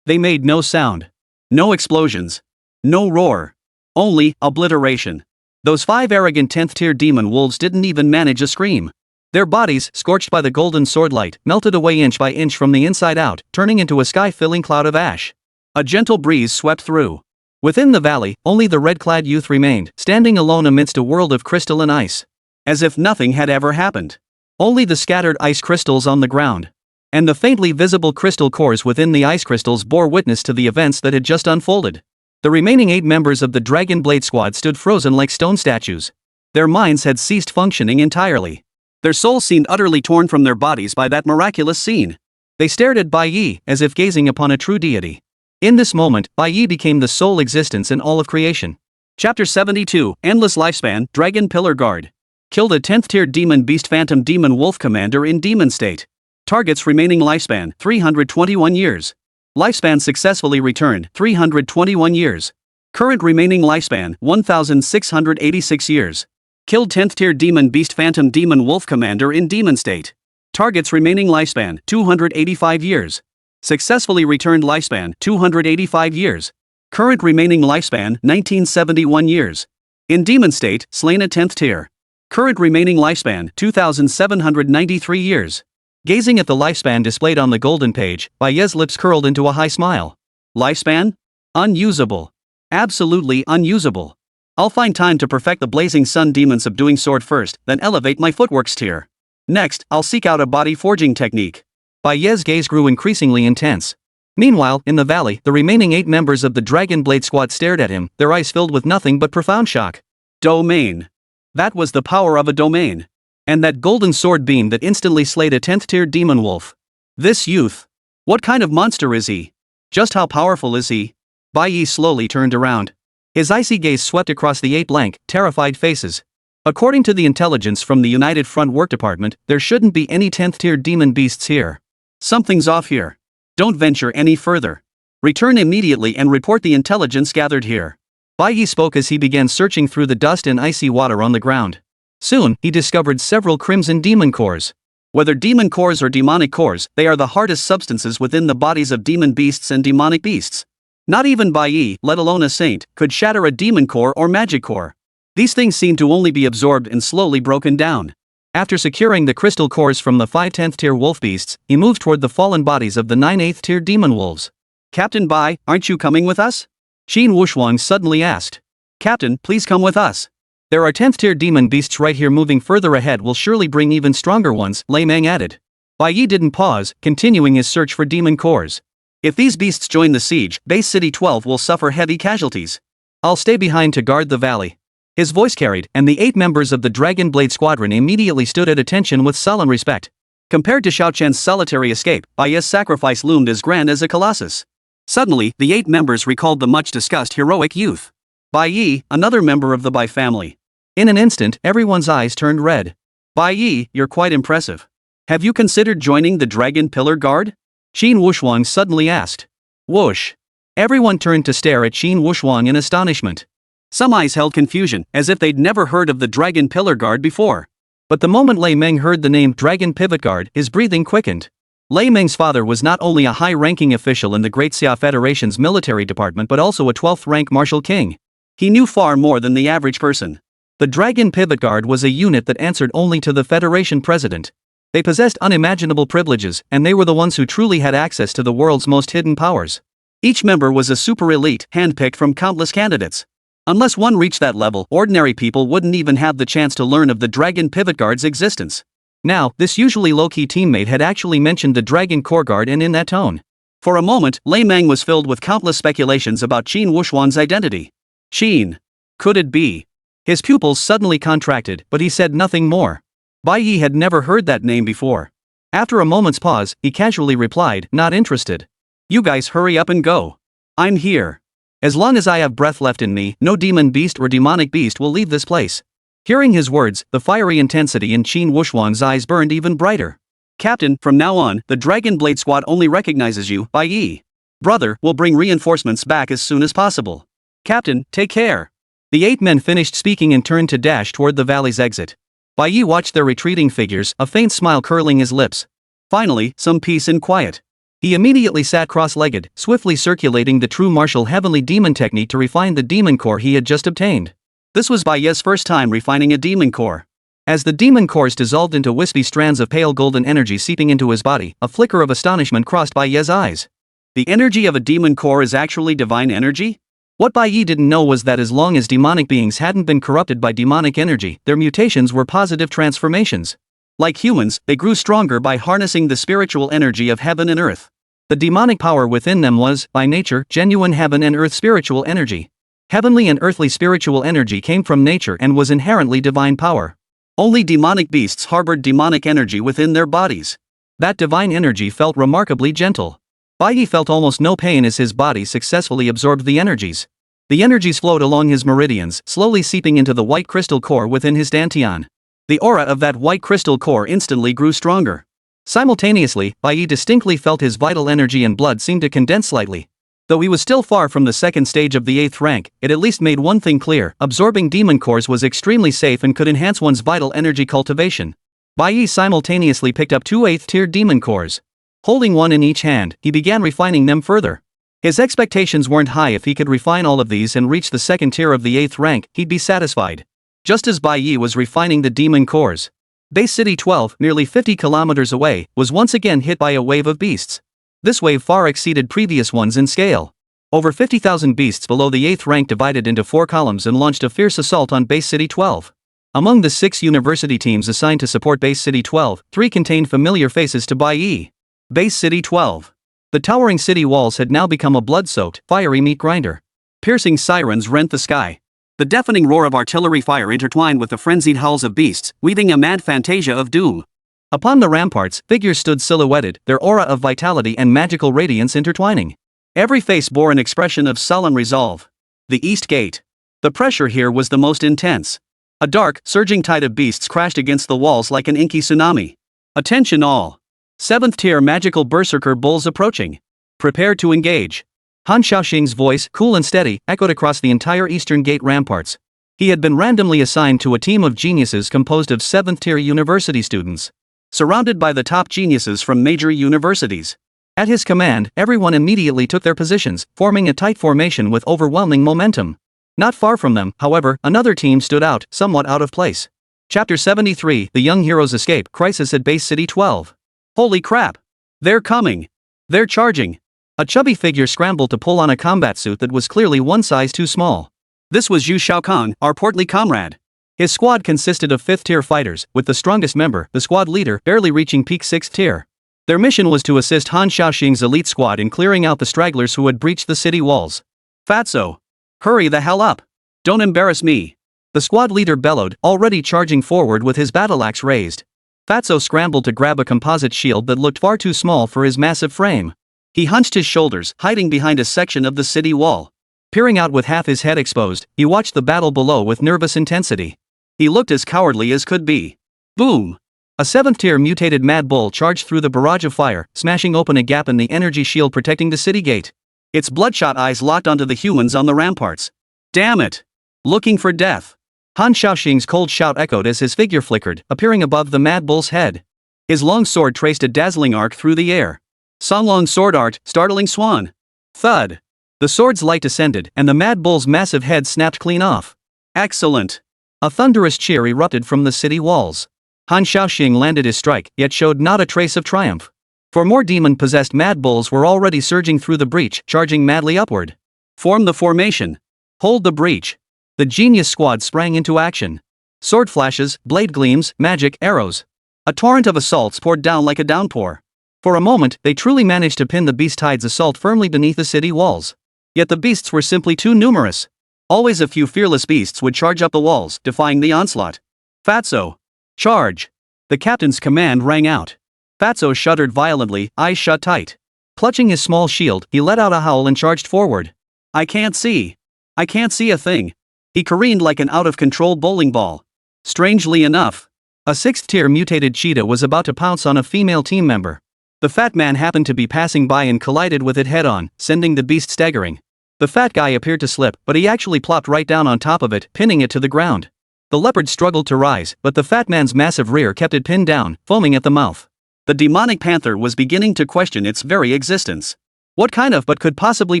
They made no sound. No explosions. No roar. Only obliteration. Those 5 arrogant 10th tier demon wolves didn't even manage a scream. Their bodies, scorched by the golden swordlight, melted away inch by inch from the inside out, turning into a sky-filling cloud of ash. A gentle breeze swept through. Within the valley, only the red-clad youth remained, standing alone amidst a world of crystal and ice. As if nothing had ever happened. Only the scattered ice crystals on the ground. And the faintly visible crystal cores within the ice crystals bore witness to the events that had just unfolded. The remaining 8 members of the Dragon Blade Squad stood frozen like stone statues. Their minds had ceased functioning entirely. Their souls seemed utterly torn from their bodies by that miraculous scene. They stared at Bai Ye, as if gazing upon a true deity. In this moment, Bai Ye became the sole existence in all of creation. Chapter 72, Endless Lifespan, Dragon Pillar Guard. Killed a 10th tier demon beast phantom demon wolf commander in demon state. Target's remaining lifespan, 321 years. Lifespan successfully returned, 321 years. Current remaining lifespan, 1,686 years. Killed 10th tier demon beast phantom demon wolf commander in demon state. Target's remaining lifespan, 285 years. Successfully returned lifespan, 285 years. Current remaining lifespan, 1971 years. In demon state, slain a 10th tier. Current remaining lifespan, 2,793 years. Gazing at the lifespan displayed on the golden page, Bai Ye's lips curled into a high smile. Lifespan? Unusable. Absolutely unusable. I'll find time to perfect the blazing sun demon subduing sword first, then elevate my footworks tier. Next, I'll seek out a body forging technique. Bai Ye's gaze grew increasingly intense. Meanwhile, in the valley, the remaining 8 members of the Dragon Blade Squad stared at him, their eyes filled with nothing but profound shock. Domain. That was the power of a domain. And that golden sword beam that instantly slayed a 10th tier demon wolf. This youth. What kind of monster is he? Just how powerful is he? Bai Ye slowly turned around. His icy gaze swept across the 8 blank, terrified faces. According to the intelligence from the United Front Work Department, there shouldn't be any 10th tier demon beasts here. Something's off here. Don't venture any further. Return immediately and report the intelligence gathered here. Bai Ye spoke as he began searching through the dust and icy water on the ground. Soon, he discovered several crimson demon cores. Whether demon cores or demonic cores, they are the hardest substances within the bodies of demon beasts and demonic beasts. Not even Bai Ye, let alone a saint, could shatter a demon core or magic core. These things seem to only be absorbed and slowly broken down. After securing the crystal cores from the 5 10th tier wolf beasts, he moved toward the fallen bodies of the 9 8th tier demon wolves. Captain Bai, aren't you coming with us? Qin Wushuang suddenly asked. Captain, please come with us. There are 10th tier demon beasts right here. Moving further ahead will surely bring even stronger ones, Lei Meng added. Bai Ye didn't pause, continuing his search for demon cores. If these beasts join the siege, Base City 12 will suffer heavy casualties. I'll stay behind to guard the valley. His voice carried, and the 8 members of the Dragon Blade Squadron immediately stood at attention with solemn respect. Compared to Xiao Chen's solitary escape, Bai Ye's sacrifice loomed as grand as a colossus. Suddenly, the 8 members recalled the much-discussed heroic youth. Bai Ye, another member of the Bai family. In an instant, everyone's eyes turned red. Bai Ye, you're quite impressive. Have you considered joining the Dragon Pillar Guard? Qin Wushuang suddenly asked. Whoosh. Everyone turned to stare at Qin Wushuang in astonishment. Some eyes held confusion, as if they'd never heard of the Dragon Pillar Guard before. But the moment Lei Meng heard the name Dragon Pivot Guard, his breathing quickened. Lei Meng's father was not only a high-ranking official in the Great Xia Federation's military department but also a 12th-rank martial king. He knew far more than the average person. The Dragon Pivot Guard was a unit that answered only to the Federation president. They possessed unimaginable privileges, and they were the ones who truly had access to the world's most hidden powers. Each member was a super elite, handpicked from countless candidates. Unless one reached that level, ordinary people wouldn't even have the chance to learn of the Dragon Pivot Guard's existence. Now, this usually low-key teammate had actually mentioned the Dragon Core Guard, and in that tone. For a moment, Lei Meng was filled with countless speculations about Qin Wushuang's identity. Qin. Could it be? His pupils suddenly contracted, but he said nothing more. Bai Ye had never heard that name before. After a moment's pause, he casually replied, not interested. You guys hurry up and go. I'm here. As long as I have breath left in me, no demon beast or demonic beast will leave this place. Hearing his words, the fiery intensity in Qin Wushuang's eyes burned even brighter. Captain, from now on, the Dragon Blade Squad only recognizes you, Bai Ye. Brother, we'll bring reinforcements back as soon as possible. Captain, take care. The 8 men finished speaking and turned to dash toward the valley's exit. Bai Ye watched their retreating figures, a faint smile curling his lips. Finally, some peace and quiet. He immediately sat cross-legged, swiftly circulating the true martial heavenly demon technique to refine the demon core he had just obtained. This was Bai Ye's first time refining a demon core. As the demon cores dissolved into wispy strands of pale golden energy seeping into his body, a flicker of astonishment crossed Bai Ye's eyes. The energy of a demon core is actually divine energy? What Bai Ye didn't know was that as long as demonic beings hadn't been corrupted by demonic energy, their mutations were positive transformations. Like humans, they grew stronger by harnessing the spiritual energy of heaven and earth. The demonic power within them was, by nature, genuine heaven and earth spiritual energy. Heavenly and earthly spiritual energy came from nature and was inherently divine power. Only demonic beasts harbored demonic energy within their bodies. That divine energy felt remarkably gentle. Bai Ye felt almost no pain as his body successfully absorbed the energies. The energies flowed along his meridians, slowly seeping into the white crystal core within his dantian. The aura of that white crystal core instantly grew stronger. Simultaneously, Bai Ye distinctly felt his vital energy and blood seem to condense slightly. Though he was still far from the second stage of the 8th rank, it at least made one thing clear: absorbing demon cores was extremely safe and could enhance one's vital energy cultivation. Bai Ye simultaneously picked up 2 8th-tier demon cores. Holding one in each hand, he began refining them further. His expectations weren't high. If he could refine all of these and reach the second tier of the 8th rank, he'd be satisfied. Just as Bai Ye was refining the demon cores, Base City 12, nearly 50 kilometers away, was once again hit by a wave of beasts. This wave far exceeded previous ones in scale. Over 50,000 beasts below the 8th rank divided into 4 columns and launched a fierce assault on Base City 12. Among the 6 university teams assigned to support Base City 12, 3 contained familiar faces to Bai Ye. Base City 12. The towering city walls had now become a blood-soaked, fiery meat grinder. Piercing sirens rent the sky. The deafening roar of artillery fire intertwined with the frenzied howls of beasts, weaving a mad fantasia of doom. Upon the ramparts, figures stood silhouetted, their aura of vitality and magical radiance intertwining. Every face bore an expression of sullen resolve. The East Gate. The pressure here was the most intense. A dark, surging tide of beasts crashed against the walls like an inky tsunami. Attention all. 7th tier magical berserker bulls approaching. Prepare to engage. Han Shaoxing's voice, cool and steady, echoed across the entire Eastern Gate ramparts. He had been randomly assigned to a team of geniuses composed of 7th tier university students. Surrounded by the top geniuses from major universities. At his command, everyone immediately took their positions, forming a tight formation with overwhelming momentum. Not far from them, however, another team stood out, somewhat out of place. Chapter 73, The Young Hero's Escape, Crisis at Base City 12. Holy crap! They're coming! They're charging! A chubby figure scrambled to pull on a combat suit that was clearly one size too small. This was Yu Shaokang, our portly comrade. His squad consisted of 5th-tier fighters, with the strongest member, the squad leader, barely reaching peak 6th tier. Their mission was to assist Han Shaoxing's elite squad in clearing out the stragglers who had breached the city walls. Fatso! Hurry the hell up! Don't embarrass me! The squad leader bellowed, already charging forward with his battle axe raised. Fatso scrambled to grab a composite shield that looked far too small for his massive frame. He hunched his shoulders, hiding behind a section of the city wall. Peering out with half his head exposed, he watched the battle below with nervous intensity. He looked as cowardly as could be. Boom! A 7th-tier mutated mad bull charged through the barrage of fire, smashing open a gap in the energy shield protecting the city gate. Its bloodshot eyes locked onto the humans on the ramparts. Damn it! Looking for death. Han Shaoxing's cold shout echoed as his figure flickered, appearing above the mad bull's head. His long sword traced a dazzling arc through the air. Songlong sword art, startling swan. Thud. The sword's light descended, and the mad bull's massive head snapped clean off. Excellent. A thunderous cheer erupted from the city walls. Han Shaoxing landed his strike, yet showed not a trace of triumph. For more demon-possessed mad bulls were already surging through the breach, charging madly upward. Form the formation. Hold the breach. The genius squad sprang into action. Sword flashes, blade gleams, magic, arrows. A torrent of assaults poured down like a downpour. For a moment, they truly managed to pin the beast tide's assault firmly beneath the city walls. Yet the beasts were simply too numerous. Always a few fearless beasts would charge up the walls, defying the onslaught. Fatso! Charge! The captain's command rang out. Fatso shuddered violently, eyes shut tight. Clutching his small shield, he let out a howl and charged forward. I can't see. I can't see a thing. He careened like an out-of-control bowling ball. Strangely enough, a 6th-tier mutated cheetah was about to pounce on a female team member. The fat man happened to be passing by and collided with it head-on, sending the beast staggering. The fat guy appeared to slip, but he actually plopped right down on top of it, pinning it to the ground. The leopard struggled to rise, but the fat man's massive rear kept it pinned down, foaming at the mouth. The demonic panther was beginning to question its very existence. What kind of but could possibly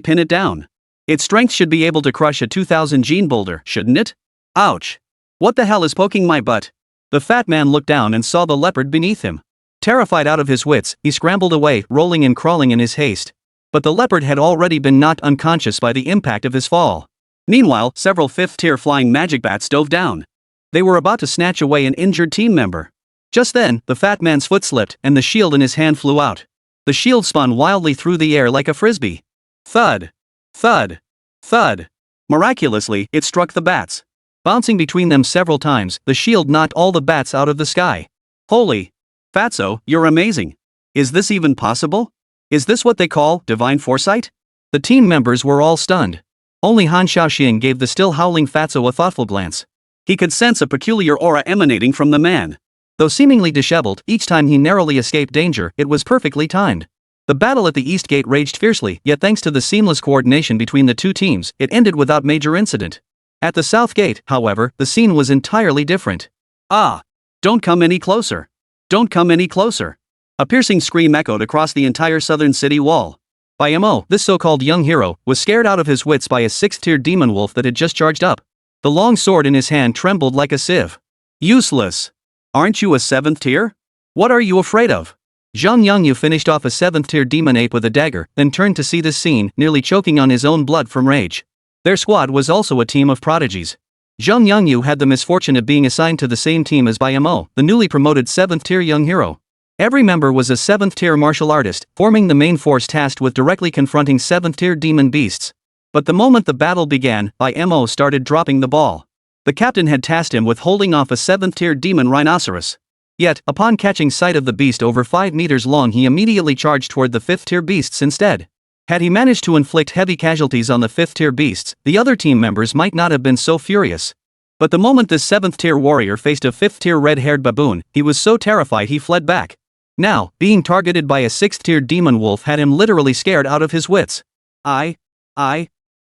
pin it down? Its strength should be able to crush a 2000 gene boulder, shouldn't it? Ouch. What the hell is poking my butt? The fat man looked down and saw the leopard beneath him. Terrified out of his wits, he scrambled away, rolling and crawling in his haste. But the leopard had already been knocked unconscious by the impact of his fall. Meanwhile, several 5th-tier flying magic bats dove down. They were about to snatch away an injured team member. Just then, the fat man's foot slipped, and the shield in his hand flew out. The shield spun wildly through the air like a frisbee. Thud. Thud. Thud. Miraculously, it struck the bats. Bouncing between them several times, the shield knocked all the bats out of the sky. Holy. Fatso, you're amazing. Is this even possible? Is this what they call divine foresight? The team members were all stunned. Only Han Xiaoxian gave the still howling Fatso a thoughtful glance. He could sense a peculiar aura emanating from the man. Though seemingly disheveled, each time he narrowly escaped danger, it was perfectly timed. The battle at the East Gate raged fiercely, yet thanks to the seamless coordination between the two teams, it ended without major incident. At the South Gate, however, the scene was entirely different. Ah! Don't come any closer! Don't come any closer! A piercing scream echoed across the entire southern city wall. Bai Ye, this so-called young hero, was scared out of his wits by a 6th-tier demon wolf that had just charged up. The long sword in his hand trembled like a sieve. Useless! Aren't you a 7th tier? What are you afraid of? Zhang Yongyu finished off a 7th-tier demon ape with a dagger, then turned to see this scene, nearly choking on his own blood from rage. Their squad was also a team of prodigies. Zhang Yongyu had the misfortune of being assigned to the same team as Bai Ye, the newly promoted 7th-tier young hero. Every member was a 7th-tier martial artist, forming the main force tasked with directly confronting 7th-tier demon beasts. But the moment the battle began, Bai Ye started dropping the ball. The captain had tasked him with holding off a 7th-tier demon rhinoceros. Yet, upon catching sight of the beast over 5 meters long, he immediately charged toward the 5th-tier beasts instead. Had he managed to inflict heavy casualties on the 5th-tier beasts, the other team members might not have been so furious. But the moment this 7th-tier warrior faced a 5th-tier red-haired baboon, he was so terrified he fled back. Now, being targeted by a 6th-tier demon wolf had him literally scared out of his wits. I'm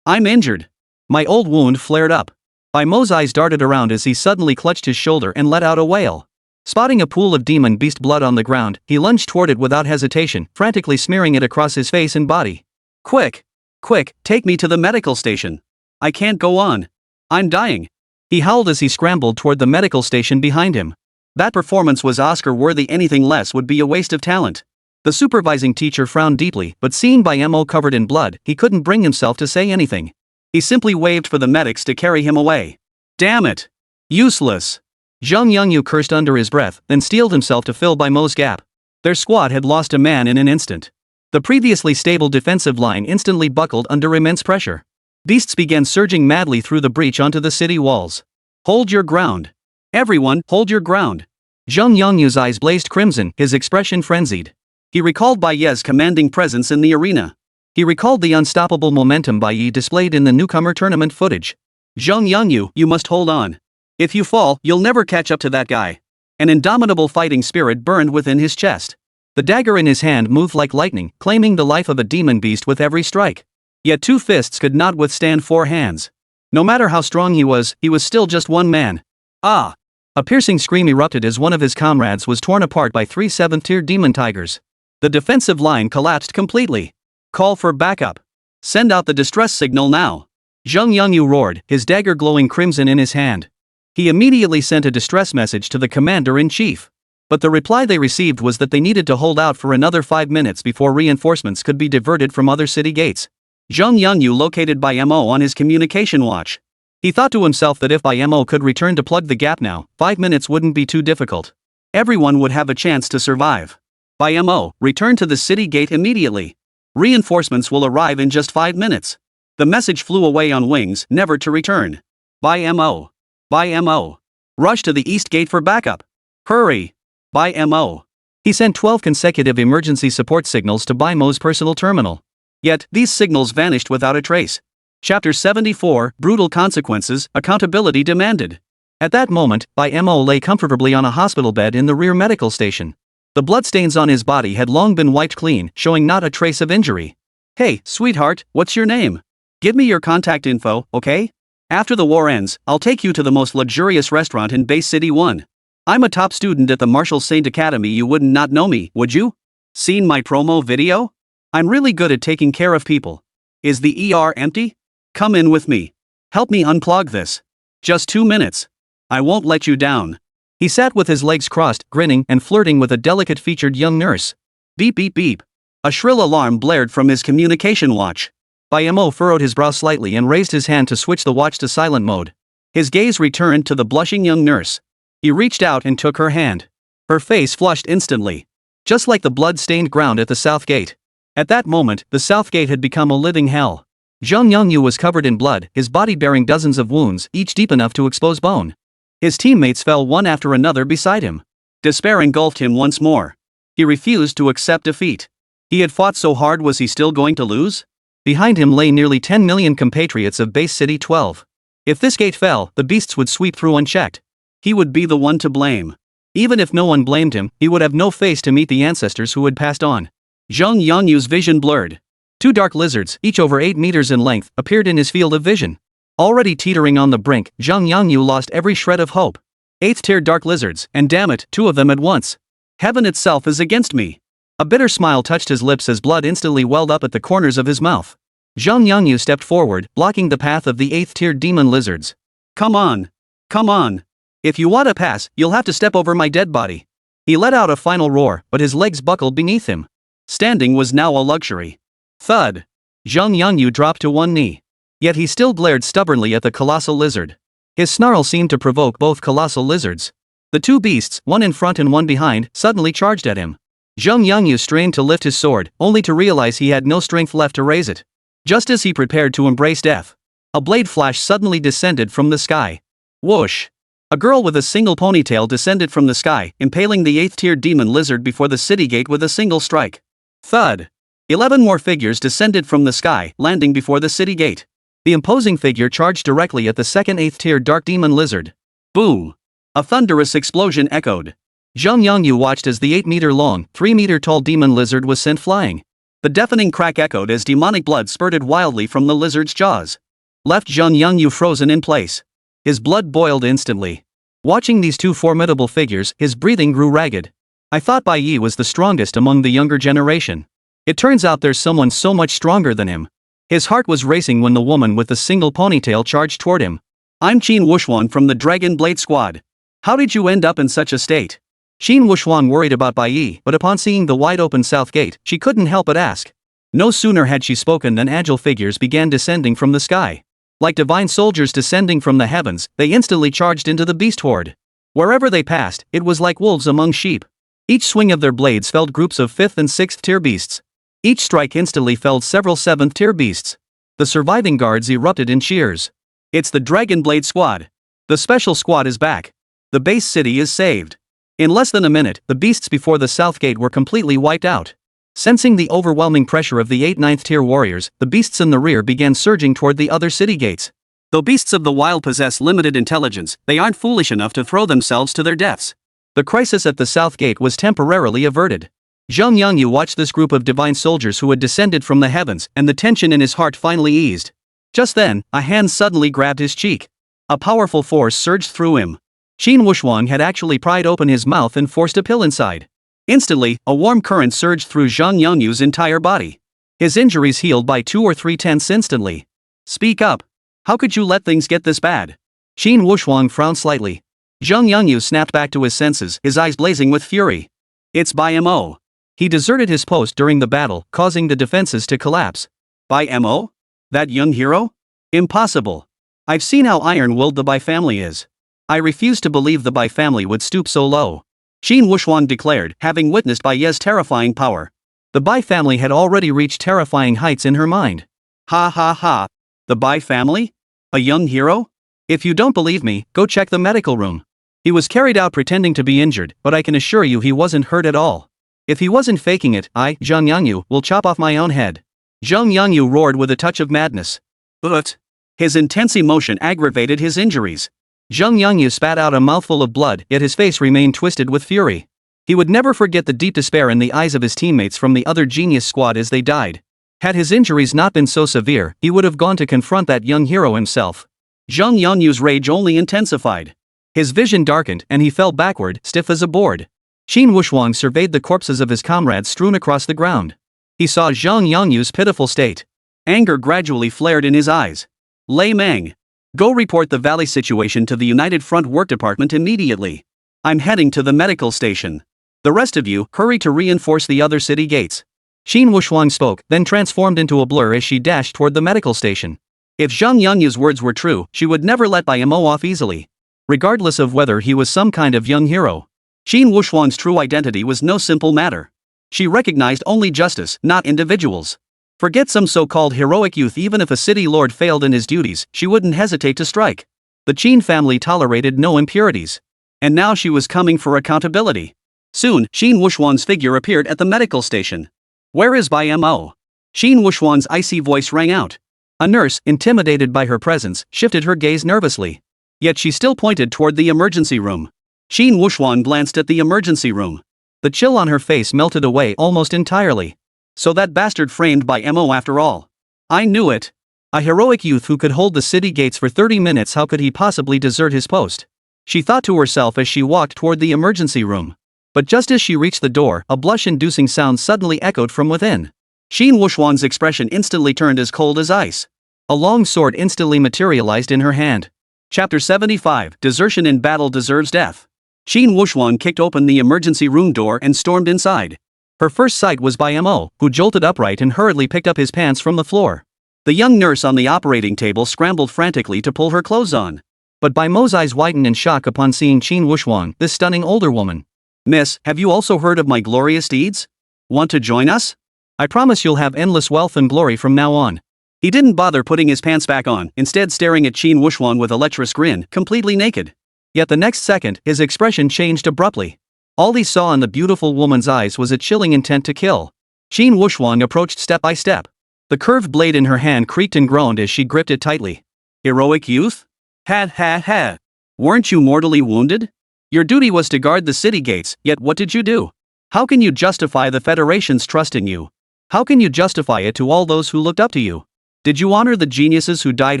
injured. My old wound flared up. Bai Ye's eyes darted around as he suddenly clutched his shoulder and let out a wail. Spotting a pool of demon beast blood on the ground, he lunged toward it without hesitation, frantically smearing it across his face and body. Quick! Quick, take me to the medical station. I can't go on. I'm dying. He howled as he scrambled toward the medical station behind him. That performance was Oscar-worthy, anything less would be a waste of talent. The supervising teacher frowned deeply, but seeing Bai Ye covered in blood, he couldn't bring himself to say anything. He simply waved for the medics to carry him away. Damn it! Useless! Zhang Yongyu cursed under his breath, then steeled himself to fill Bai Ye's gap. Their squad had lost a man in an instant. The previously stable defensive line instantly buckled under immense pressure. Beasts began surging madly through the breach onto the city walls. Hold your ground. Everyone, hold your ground. Zhang Yongyu's eyes blazed crimson, his expression frenzied. He recalled Bai Ye's commanding presence in the arena. He recalled the unstoppable momentum Bai Ye displayed in the newcomer tournament footage. Zhang Yongyu, you must hold on. If you fall, you'll never catch up to that guy. An indomitable fighting spirit burned within his chest. The dagger in his hand moved like lightning, claiming the life of a demon beast with every strike. Yet 2 fists could not withstand 4 hands. No matter how strong he was still just one man. Ah! A piercing scream erupted as one of his comrades was torn apart by 3 7th-tier demon tigers. The defensive line collapsed completely. Call for backup. Send out the distress signal now. Zhang Yongyu roared, his dagger glowing crimson in his hand. He immediately sent a distress message to the commander-in-chief. But the reply they received was that they needed to hold out for another 5 minutes before reinforcements could be diverted from other city gates. Zhang Yongyu located Bai Ye on his communication watch. He thought to himself that if Bai Ye could return to plug the gap now, 5 minutes wouldn't be too difficult. Everyone would have a chance to survive. Bai Ye, return to the city gate immediately. Reinforcements will arrive in just 5 minutes. The message flew away on wings, never to return. Bai Ye. Rush to the east gate for backup. Hurry. Bai Ye. He sent 12 consecutive emergency support signals to Bai Ye's personal terminal. Yet, these signals vanished without a trace. Chapter 74, Brutal Consequences, Accountability Demanded. At that moment, Bai Ye lay comfortably on a hospital bed in the rear medical station. The bloodstains on his body had long been wiped clean, showing not a trace of injury. "Hey, sweetheart, what's your name? Give me your contact info, okay? After the war ends, I'll take you to the most luxurious restaurant in Base City 1. I'm a top student at the Marshall Saint Academy. You wouldn't not know me, would you? Seen my promo video? I'm really good at taking care of people. Is the ER empty? Come in with me. Help me unplug this. Just 2 minutes. I won't let you down." He sat with his legs crossed, grinning and flirting with a delicate-featured young nurse. Beep beep beep. A shrill alarm blared from his communication watch. Bai Ye furrowed his brow slightly and raised his hand to switch the watch to silent mode. His gaze returned to the blushing young nurse. He reached out and took her hand. Her face flushed instantly. Just like the blood-stained ground at the south gate. At that moment, the south gate had become a living hell. Zhang Yongyu was covered in blood, his body bearing dozens of wounds, each deep enough to expose bone. His teammates fell one after another beside him. Despair engulfed him once more. He refused to accept defeat. He had fought so hard, was he still going to lose? Behind him lay nearly 10 million compatriots of Base City 12. If this gate fell, the beasts would sweep through unchecked. He would be the one to blame. Even if no one blamed him, he would have no face to meet the ancestors who had passed on. Zhang Yangyu's vision blurred. 2 dark lizards, each over 8 meters in length, appeared in his field of vision. Already teetering on the brink, Zhang Yangyu lost every shred of hope. 8th-tier dark lizards, and damn it, 2 of them at once. Heaven itself is against me. A bitter smile touched his lips as blood instantly welled up at the corners of his mouth. Zhang Yangyu stepped forward, blocking the path of the 8th-tier demon lizards. Come on. Come on. If you want to pass, you'll have to step over my dead body. He let out a final roar, but his legs buckled beneath him. Standing was now a luxury. Thud. Zhang Yangyu dropped to one knee. Yet he still glared stubbornly at the colossal lizard. His snarl seemed to provoke both colossal lizards. The 2 beasts, one in front and one behind, suddenly charged at him. Zhang Yangyu strained to lift his sword, only to realize he had no strength left to raise it. Just as he prepared to embrace death, a blade flash suddenly descended from the sky. Whoosh! A girl with a single ponytail descended from the sky, impaling the 8th-tier demon lizard before the city gate with a single strike. Thud! 11 more figures descended from the sky, landing before the city gate. The imposing figure charged directly at the second 8th-tier dark demon lizard. Boom! A thunderous explosion echoed. Zhang Yangyu watched as the 8-meter-long, 3-meter-tall demon lizard was sent flying. The deafening crack echoed as demonic blood spurted wildly from the lizard's jaws. Left Zhang Yangyu frozen in place. His blood boiled instantly. Watching these 2 formidable figures, his breathing grew ragged. I thought Bai Ye was the strongest among the younger generation. It turns out there's someone so much stronger than him. His heart was racing when the woman with the single ponytail charged toward him. I'm Qin Wuxuan from the Dragon Blade Squad. How did you end up in such a state? Qin Wuxuan worried about Bai Ye, but upon seeing the wide-open south gate, she couldn't help but ask. No sooner had she spoken than agile figures began descending from the sky. Like divine soldiers descending from the heavens, they instantly charged into the beast horde. Wherever they passed, it was like wolves among sheep. Each swing of their blades felled groups of 5th and 6th tier beasts. Each strike instantly felled several 7th tier beasts. The surviving guards erupted in cheers. It's the Dragon Blade Squad. The special squad is back. The base city is saved. In less than a minute, the beasts before the south gate were completely wiped out. Sensing the overwhelming pressure of the 8th 9th tier warriors, the beasts in the rear began surging toward the other city gates. Though beasts of the wild possess limited intelligence, they aren't foolish enough to throw themselves to their deaths. The crisis at the south gate was temporarily averted. Zhang Yangyu watched this group of divine soldiers who had descended from the heavens, and the tension in his heart finally eased. Just then, a hand suddenly grabbed his cheek. A powerful force surged through him. Qin Wuxuan had actually pried open his mouth and forced a pill inside. Instantly, a warm current surged through Zhang Yangyu's entire body. His injuries healed by 2 or 3 tenths instantly. Speak up. How could you let things get this bad? Qin Wuxuan frowned slightly. Zhang Yangyu snapped back to his senses, his eyes blazing with fury. It's Bai Ye. He deserted his post during the battle, causing the defenses to collapse. Bai Ye? That young hero? Impossible. I've seen how iron-willed the Bai family is. I refuse to believe the Bai family would stoop so low. Qin Wuxuan declared, having witnessed Bai Ye's terrifying power. The Bai family had already reached terrifying heights in her mind. Ha ha ha. The Bai family? A young hero? If you don't believe me, go check the medical room. He was carried out pretending to be injured, but I can assure you he wasn't hurt at all. If he wasn't faking it, I, Zhang Yangyu, will chop off my own head. Zhang Yangyu roared with a touch of madness. But his intense emotion aggravated his injuries. Zheng Yangyu spat out a mouthful of blood, yet his face remained twisted with fury. He would never forget the deep despair in the eyes of his teammates from the other genius squad as they died. Had his injuries not been so severe, he would have gone to confront that young hero himself. Zheng Yangyu's rage only intensified. His vision darkened and he fell backward, stiff as a board. Qin Wuxuang surveyed the corpses of his comrades strewn across the ground. He saw Zheng Yangyu's pitiful state. Anger gradually flared in his eyes. Lei Meng. Go report the valley situation to the United Front Work Department immediately. I'm heading to the medical station. The rest of you, hurry to reinforce the other city gates. Qin Wuxuang spoke, then transformed into a blur as she dashed toward the medical station. If Zheng Yangyu's words were true, she would never let Bai Ye off easily. Regardless of whether he was some kind of young hero. Qin Wuxuang's true identity was no simple matter. She recognized only justice, not individuals. Forget some so-called heroic youth. Even if a city lord failed in his duties, she wouldn't hesitate to strike. The Qin family tolerated no impurities. And now she was coming for accountability. Soon, Qin Wuxuang's figure appeared at the medical station. Where is Bai Ye? Qin Wuxuang's icy voice rang out. A nurse, intimidated by her presence, shifted her gaze nervously. Yet she still pointed toward the emergency room. Qin Wuxuang glanced at the emergency room. The chill on her face melted away almost entirely. So that bastard framed Bai Ye after all. I knew it. A heroic youth who could hold the city gates for 30 minutes, how could he possibly desert his post? She thought to herself as she walked toward the emergency room. But just as she reached the door, a blush-inducing sound suddenly echoed from within. Qin Wuxuang's expression instantly turned as cold as ice. A long sword instantly materialized in her hand. Chapter 75, Desertion in Battle Deserves Death. Qin Wuxuang kicked open the emergency room door and stormed inside. Her first sight was Bai Ye, who jolted upright and hurriedly picked up his pants from the floor. The young nurse on the operating table scrambled frantically to pull her clothes on. But Bai Ye's eyes widened in shock upon seeing Qin Wuxuang, this stunning older woman. Miss, have you also heard of my glorious deeds? Want to join us? I promise you'll have endless wealth and glory from now on. He didn't bother putting his pants back on, instead staring at Qin Wuxuang with a lecherous grin, completely naked. Yet the next second, his expression changed abruptly. All he saw in the beautiful woman's eyes was a chilling intent to kill. Qin Wuxuang approached step by step. The curved blade in her hand creaked and groaned as she gripped it tightly. Heroic youth? Ha. Weren't you mortally wounded? Your duty was to guard the city gates, yet what did you do? How can you justify the Federation's trust in you? How can you justify it to all those who looked up to you? Did you honor the geniuses who died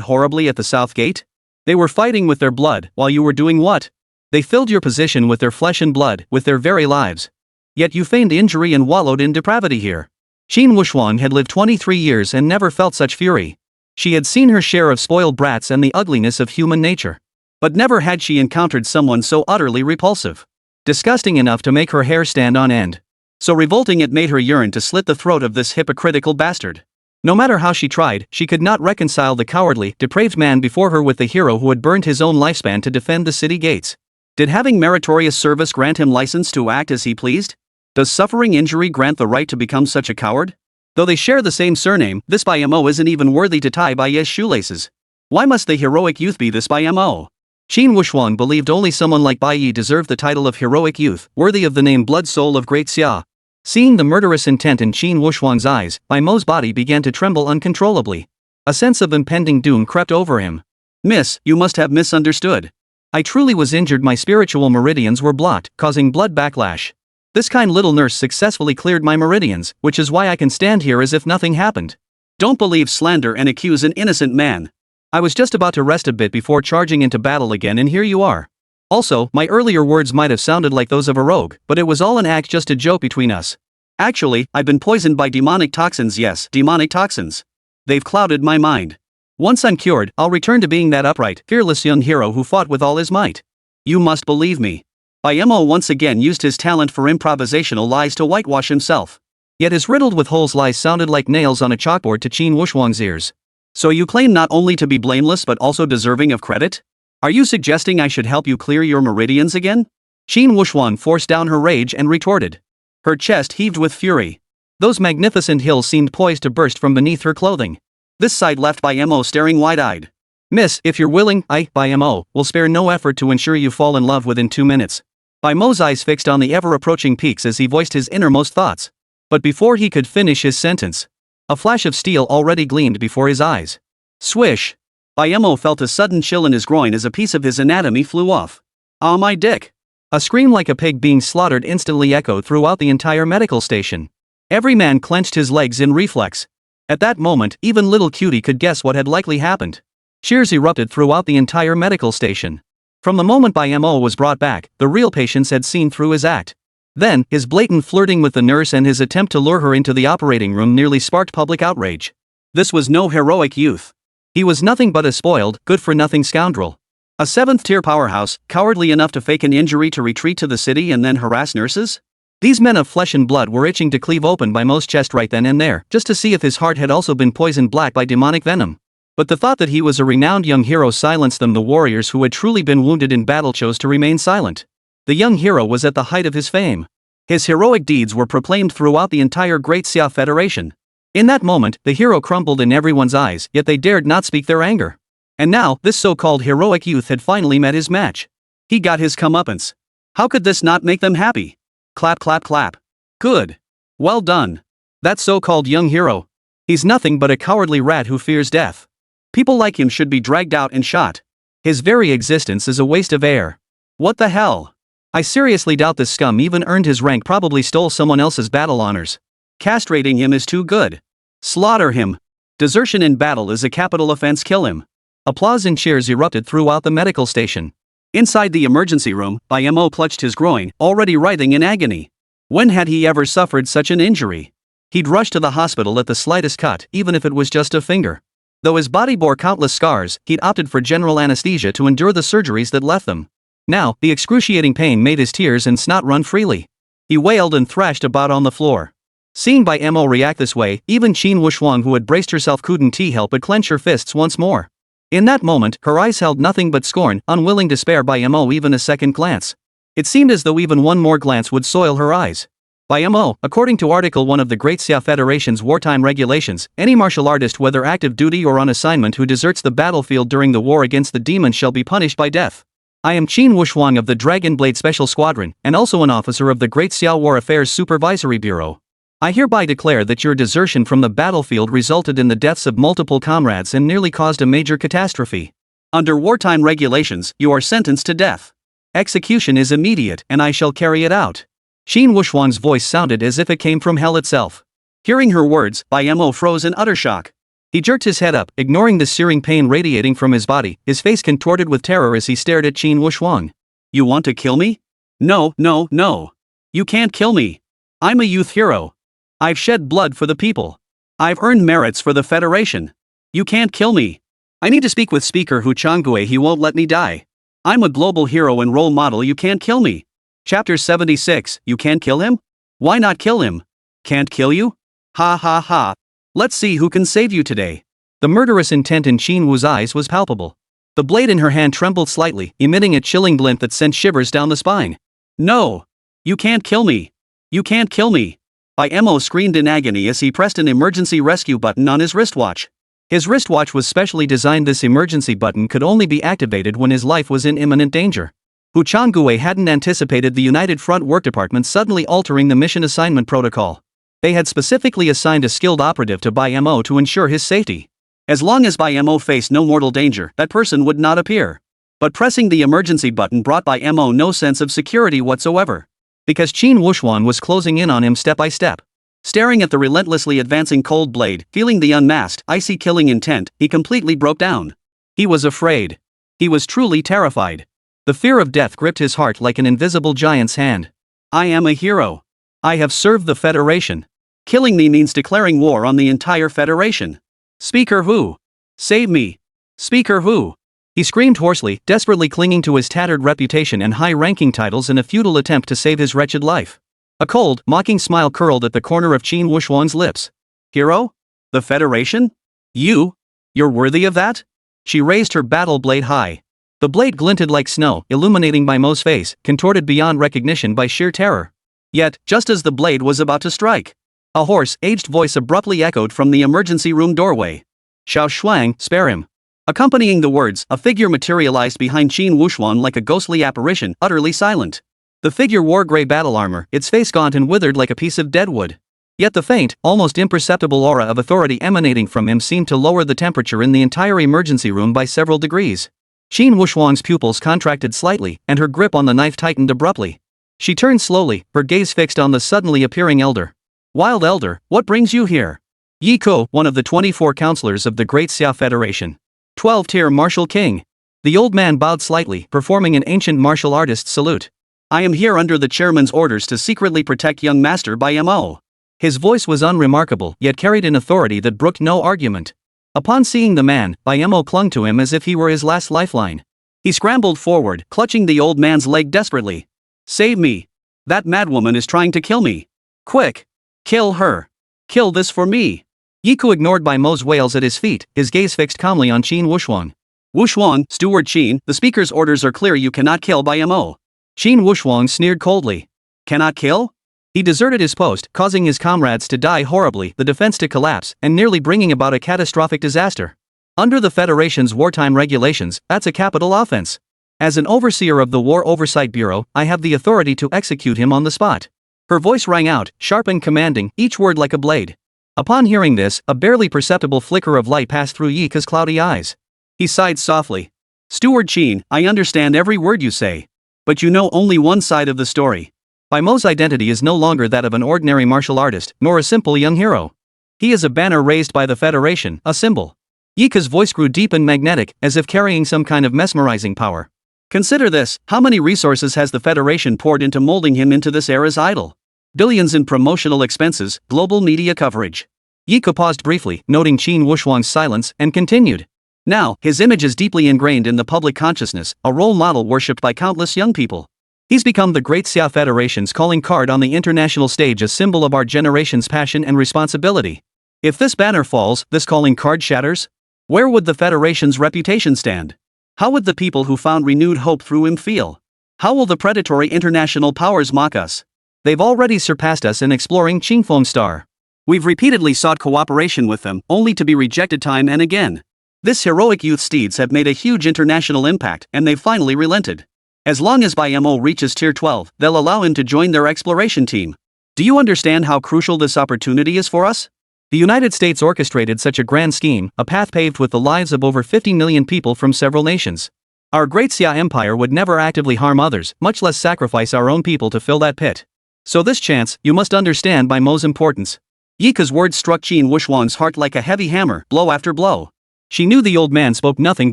horribly at the South Gate? They were fighting with their blood, while you were doing what? They filled your position with their flesh and blood, with their very lives. Yet you feigned injury and wallowed in depravity here. Qin Wuxuang had lived 23 years and never felt such fury. She had seen her share of spoiled brats and the ugliness of human nature. But never had she encountered someone so utterly repulsive. Disgusting enough to make her hair stand on end. So revolting it made her yearn to slit the throat of this hypocritical bastard. No matter how she tried, she could not reconcile the cowardly, depraved man before her with the hero who had burned his own lifespan to defend the city gates. Did having meritorious service grant him license to act as he pleased? Does suffering injury grant the right to become such a coward? Though they share the same surname, this Bai Ye isn't even worthy to tie Bai Ye's shoelaces. Why must the heroic youth be this Bai Ye? Qin Wuxuang believed only someone like Bai Ye deserved the title of heroic youth, worthy of the name Blood Soul of Great Xia. Seeing the murderous intent in Qin Wuxuang's eyes, Bai Ye's body began to tremble uncontrollably. A sense of impending doom crept over him. Miss, you must have misunderstood. I truly was injured. My spiritual meridians were blocked, causing blood backlash. This kind little nurse successfully cleared my meridians, which is why I can stand here as if nothing happened. Don't believe slander and accuse an innocent man. I was just about to rest a bit before charging into battle again, and here you are. Also, my earlier words might have sounded like those of a rogue, but it was all an act, just a joke between us. Actually, I've been poisoned by demonic toxins. Yes, demonic toxins. They've clouded my mind. Once I'm cured, I'll return to being that upright, fearless young hero who fought with all his might. You must believe me. Bai Ye once again used his talent for improvisational lies to whitewash himself. Yet his riddled with holes lies sounded like nails on a chalkboard to Qin Wuxuang's ears. So you claim not only to be blameless but also deserving of credit? Are you suggesting I should help you clear your meridians again? Qin Wuxuang forced down her rage and retorted. Her chest heaved with fury. Those magnificent hills seemed poised to burst from beneath her clothing. This sight left Bai Ye staring wide-eyed. Miss, if you're willing, Bai Ye, will spare no effort to ensure you fall in love within 2 minutes. Bai Ye's eyes fixed on the ever-approaching peaks as he voiced his innermost thoughts. But before he could finish his sentence, a flash of steel already gleamed before his eyes. Swish! Bai Ye felt a sudden chill in his groin as a piece of his anatomy flew off. "Ah, my dick!" A scream like a pig being slaughtered instantly echoed throughout the entire medical station. Every man clenched his legs in reflex. At that moment, even little Cutie could guess what had likely happened. Cheers erupted throughout the entire medical station. From the moment Bai Ye was brought back, the real patients had seen through his act. Then, his blatant flirting with the nurse and his attempt to lure her into the operating room nearly sparked public outrage. This was no heroic youth. He was nothing but a spoiled, good-for-nothing scoundrel. A 7th-tier powerhouse, cowardly enough to fake an injury to retreat to the city and then harass nurses? These men of flesh and blood were itching to cleave open Bai Ye's chest right then and there, just to see if his heart had also been poisoned black by demonic venom. But the thought that he was a renowned young hero silenced them. The warriors who had truly been wounded in battle chose to remain silent. The young hero was at the height of his fame. His heroic deeds were proclaimed throughout the entire Great Xia Federation. In that moment, the hero crumbled in everyone's eyes, yet they dared not speak their anger. And now, this so-called heroic youth had finally met his match. He got his comeuppance. How could this not make them happy? Clap clap clap. Good. Well done. That so-called young hero. He's nothing but a cowardly rat who fears death. People like him should be dragged out and shot. His very existence is a waste of air. What the hell? I seriously doubt this scum even earned his rank, probably stole someone else's battle honors. Castrating him is too good. Slaughter him. Desertion in battle is a capital offense. Kill him. Applause and cheers erupted throughout the medical station. Inside the emergency room, Bai Ye clutched his groin, already writhing in agony. When had he ever suffered such an injury? He'd rush to the hospital at the slightest cut, even if it was just a finger. Though his body bore countless scars, he'd opted for general anesthesia to endure the surgeries that left them. Now, the excruciating pain made his tears and snot run freely. He wailed and thrashed about on the floor. Seeing Bai Ye react this way, even Qin Wuxuang, who had braced herself, couldn't help but clench her fists once more. In that moment, her eyes held nothing but scorn, unwilling to spare Bai Ye even a second glance. It seemed as though even one more glance would soil her eyes. Bai Ye, according to Article 1 of the Great Xia Federation's wartime regulations, any martial artist, whether active duty or on assignment, who deserts the battlefield during the war against the demons shall be punished by death. I am Qin Wuxuang of the Dragon Blade Special Squadron, and also an officer of the Great Xia War Affairs Supervisory Bureau. I hereby declare that your desertion from the battlefield resulted in the deaths of multiple comrades and nearly caused a major catastrophe. Under wartime regulations, you are sentenced to death. Execution is immediate, and I shall carry it out. Qin Wuxuang's voice sounded as if it came from hell itself. Hearing her words, Bai Ye froze in utter shock. He jerked his head up, ignoring the searing pain radiating from his body, his face contorted with terror as he stared at Qin Wuxuang. You want to kill me? No, no, no. You can't kill me. I'm a youth hero. I've shed blood for the people. I've earned merits for the Federation. You can't kill me. I need to speak with Speaker Hu Changgue. He won't let me die. I'm a global hero and role model. You can't kill me. Chapter 76, you can't kill him? Why not kill him? Can't kill you? Ha ha ha. Let's see who can save you today. The murderous intent in Qin Wu's eyes was palpable. The blade in her hand trembled slightly, emitting a chilling glint that sent shivers down the spine. No. You can't kill me. You can't kill me. Bai Ye screamed in agony as he pressed an emergency rescue button on his wristwatch. His wristwatch was specially designed. This emergency button could only be activated when his life was in imminent danger. Hu Changgue hadn't anticipated the United Front Work Department suddenly altering the mission assignment protocol. They had specifically assigned a skilled operative to Bai Ye to ensure his safety. As long as Bai Ye faced no mortal danger, that person would not appear. But pressing the emergency button brought Bai Ye no sense of security whatsoever. Because Qin Wuxuang was closing in on him step by step. Staring at the relentlessly advancing cold blade, feeling the unmasked, icy killing intent, he completely broke down. He was afraid. He was truly terrified. The fear of death gripped his heart like an invisible giant's hand. I am a hero. I have served the Federation. Killing me means declaring war on the entire Federation. Speaker Hu. Save me. Speaker Hu. He screamed hoarsely, desperately clinging to his tattered reputation and high-ranking titles in a futile attempt to save his wretched life. A cold, mocking smile curled at the corner of Qin Wuxuang's lips. Hero? The Federation? You? You're worthy of that? She raised her battle blade high. The blade glinted like snow, illuminating Bai Ye's face, contorted beyond recognition by sheer terror. Yet, just as the blade was about to strike, a hoarse, aged voice abruptly echoed from the emergency room doorway. Xiao Shuang, spare him. Accompanying the words, a figure materialized behind Qin Wuxuang like a ghostly apparition, utterly silent. The figure wore gray battle armor, its face gaunt and withered like a piece of dead wood. Yet the faint, almost imperceptible aura of authority emanating from him seemed to lower the temperature in the entire emergency room by several degrees. Qin Wuxuang's pupils contracted slightly, and her grip on the knife tightened abruptly. She turned slowly, her gaze fixed on the suddenly appearing elder. Wild elder, what brings you here? Yi Ko, one of the 24 counselors of the Great Xia Federation. 12-tier martial king. The old man bowed slightly, performing an ancient martial artist's salute. I am here under the chairman's orders to secretly protect young master Bai Ye. His voice was unremarkable, yet carried an authority that brooked no argument. Upon seeing the man, Bai Ye clung to him as if he were his last lifeline. He scrambled forward, clutching the old man's leg desperately. Save me. That madwoman is trying to kill me. Quick. Kill her. Kill this for me. Yi Ko ignored Bai Ye's wails at his feet, his gaze fixed calmly on Qin Wuxuang. Wuxuang, Steward Qin, the speaker's orders are clear, you cannot kill Bai Ye. Qin Wuxuang sneered coldly. Cannot kill? He deserted his post, causing his comrades to die horribly, the defense to collapse, and nearly bringing about a catastrophic disaster. Under the Federation's wartime regulations, that's a capital offense. As an overseer of the War Oversight Bureau, I have the authority to execute him on the spot. Her voice rang out, sharp and commanding, each word like a blade. Upon hearing this, a barely perceptible flicker of light passed through Yi Ko's cloudy eyes. He sighed softly. Steward Qin, I understand every word you say. But you know only one side of the story. Bai Ye's identity is no longer that of an ordinary martial artist, nor a simple young hero. He is a banner raised by the Federation, a symbol. Yi Ko's voice grew deep and magnetic, as if carrying some kind of mesmerizing power. Consider this, how many resources has the Federation poured into molding him into this era's idol? Billions in promotional expenses, global media coverage. Yi Ko paused briefly, noting Qin Wuxuang's silence, and continued. Now, his image is deeply ingrained in the public consciousness, a role model worshipped by countless young people. He's become the Great Xia Federation's calling card on the international stage, a symbol of our generation's passion and responsibility. If this banner falls, this calling card shatters, where would the Federation's reputation stand? How would the people who found renewed hope through him feel? How will the predatory international powers mock us? They've already surpassed us in exploring Qingfeng Star. We've repeatedly sought cooperation with them, only to be rejected time and again. This heroic youth's deeds have made a huge international impact, and they've finally relented. As long as Bai Ye reaches Tier 12, they'll allow him to join their exploration team. Do you understand how crucial this opportunity is for us? The United States orchestrated such a grand scheme, a path paved with the lives of over 50 million people from several nations. Our Great Xia Empire would never actively harm others, much less sacrifice our own people to fill that pit. So this chance, you must understand Bai Ye's importance. Yi Ko's words struck Qin Wuxuang's heart like a heavy hammer, blow after blow. She knew the old man spoke nothing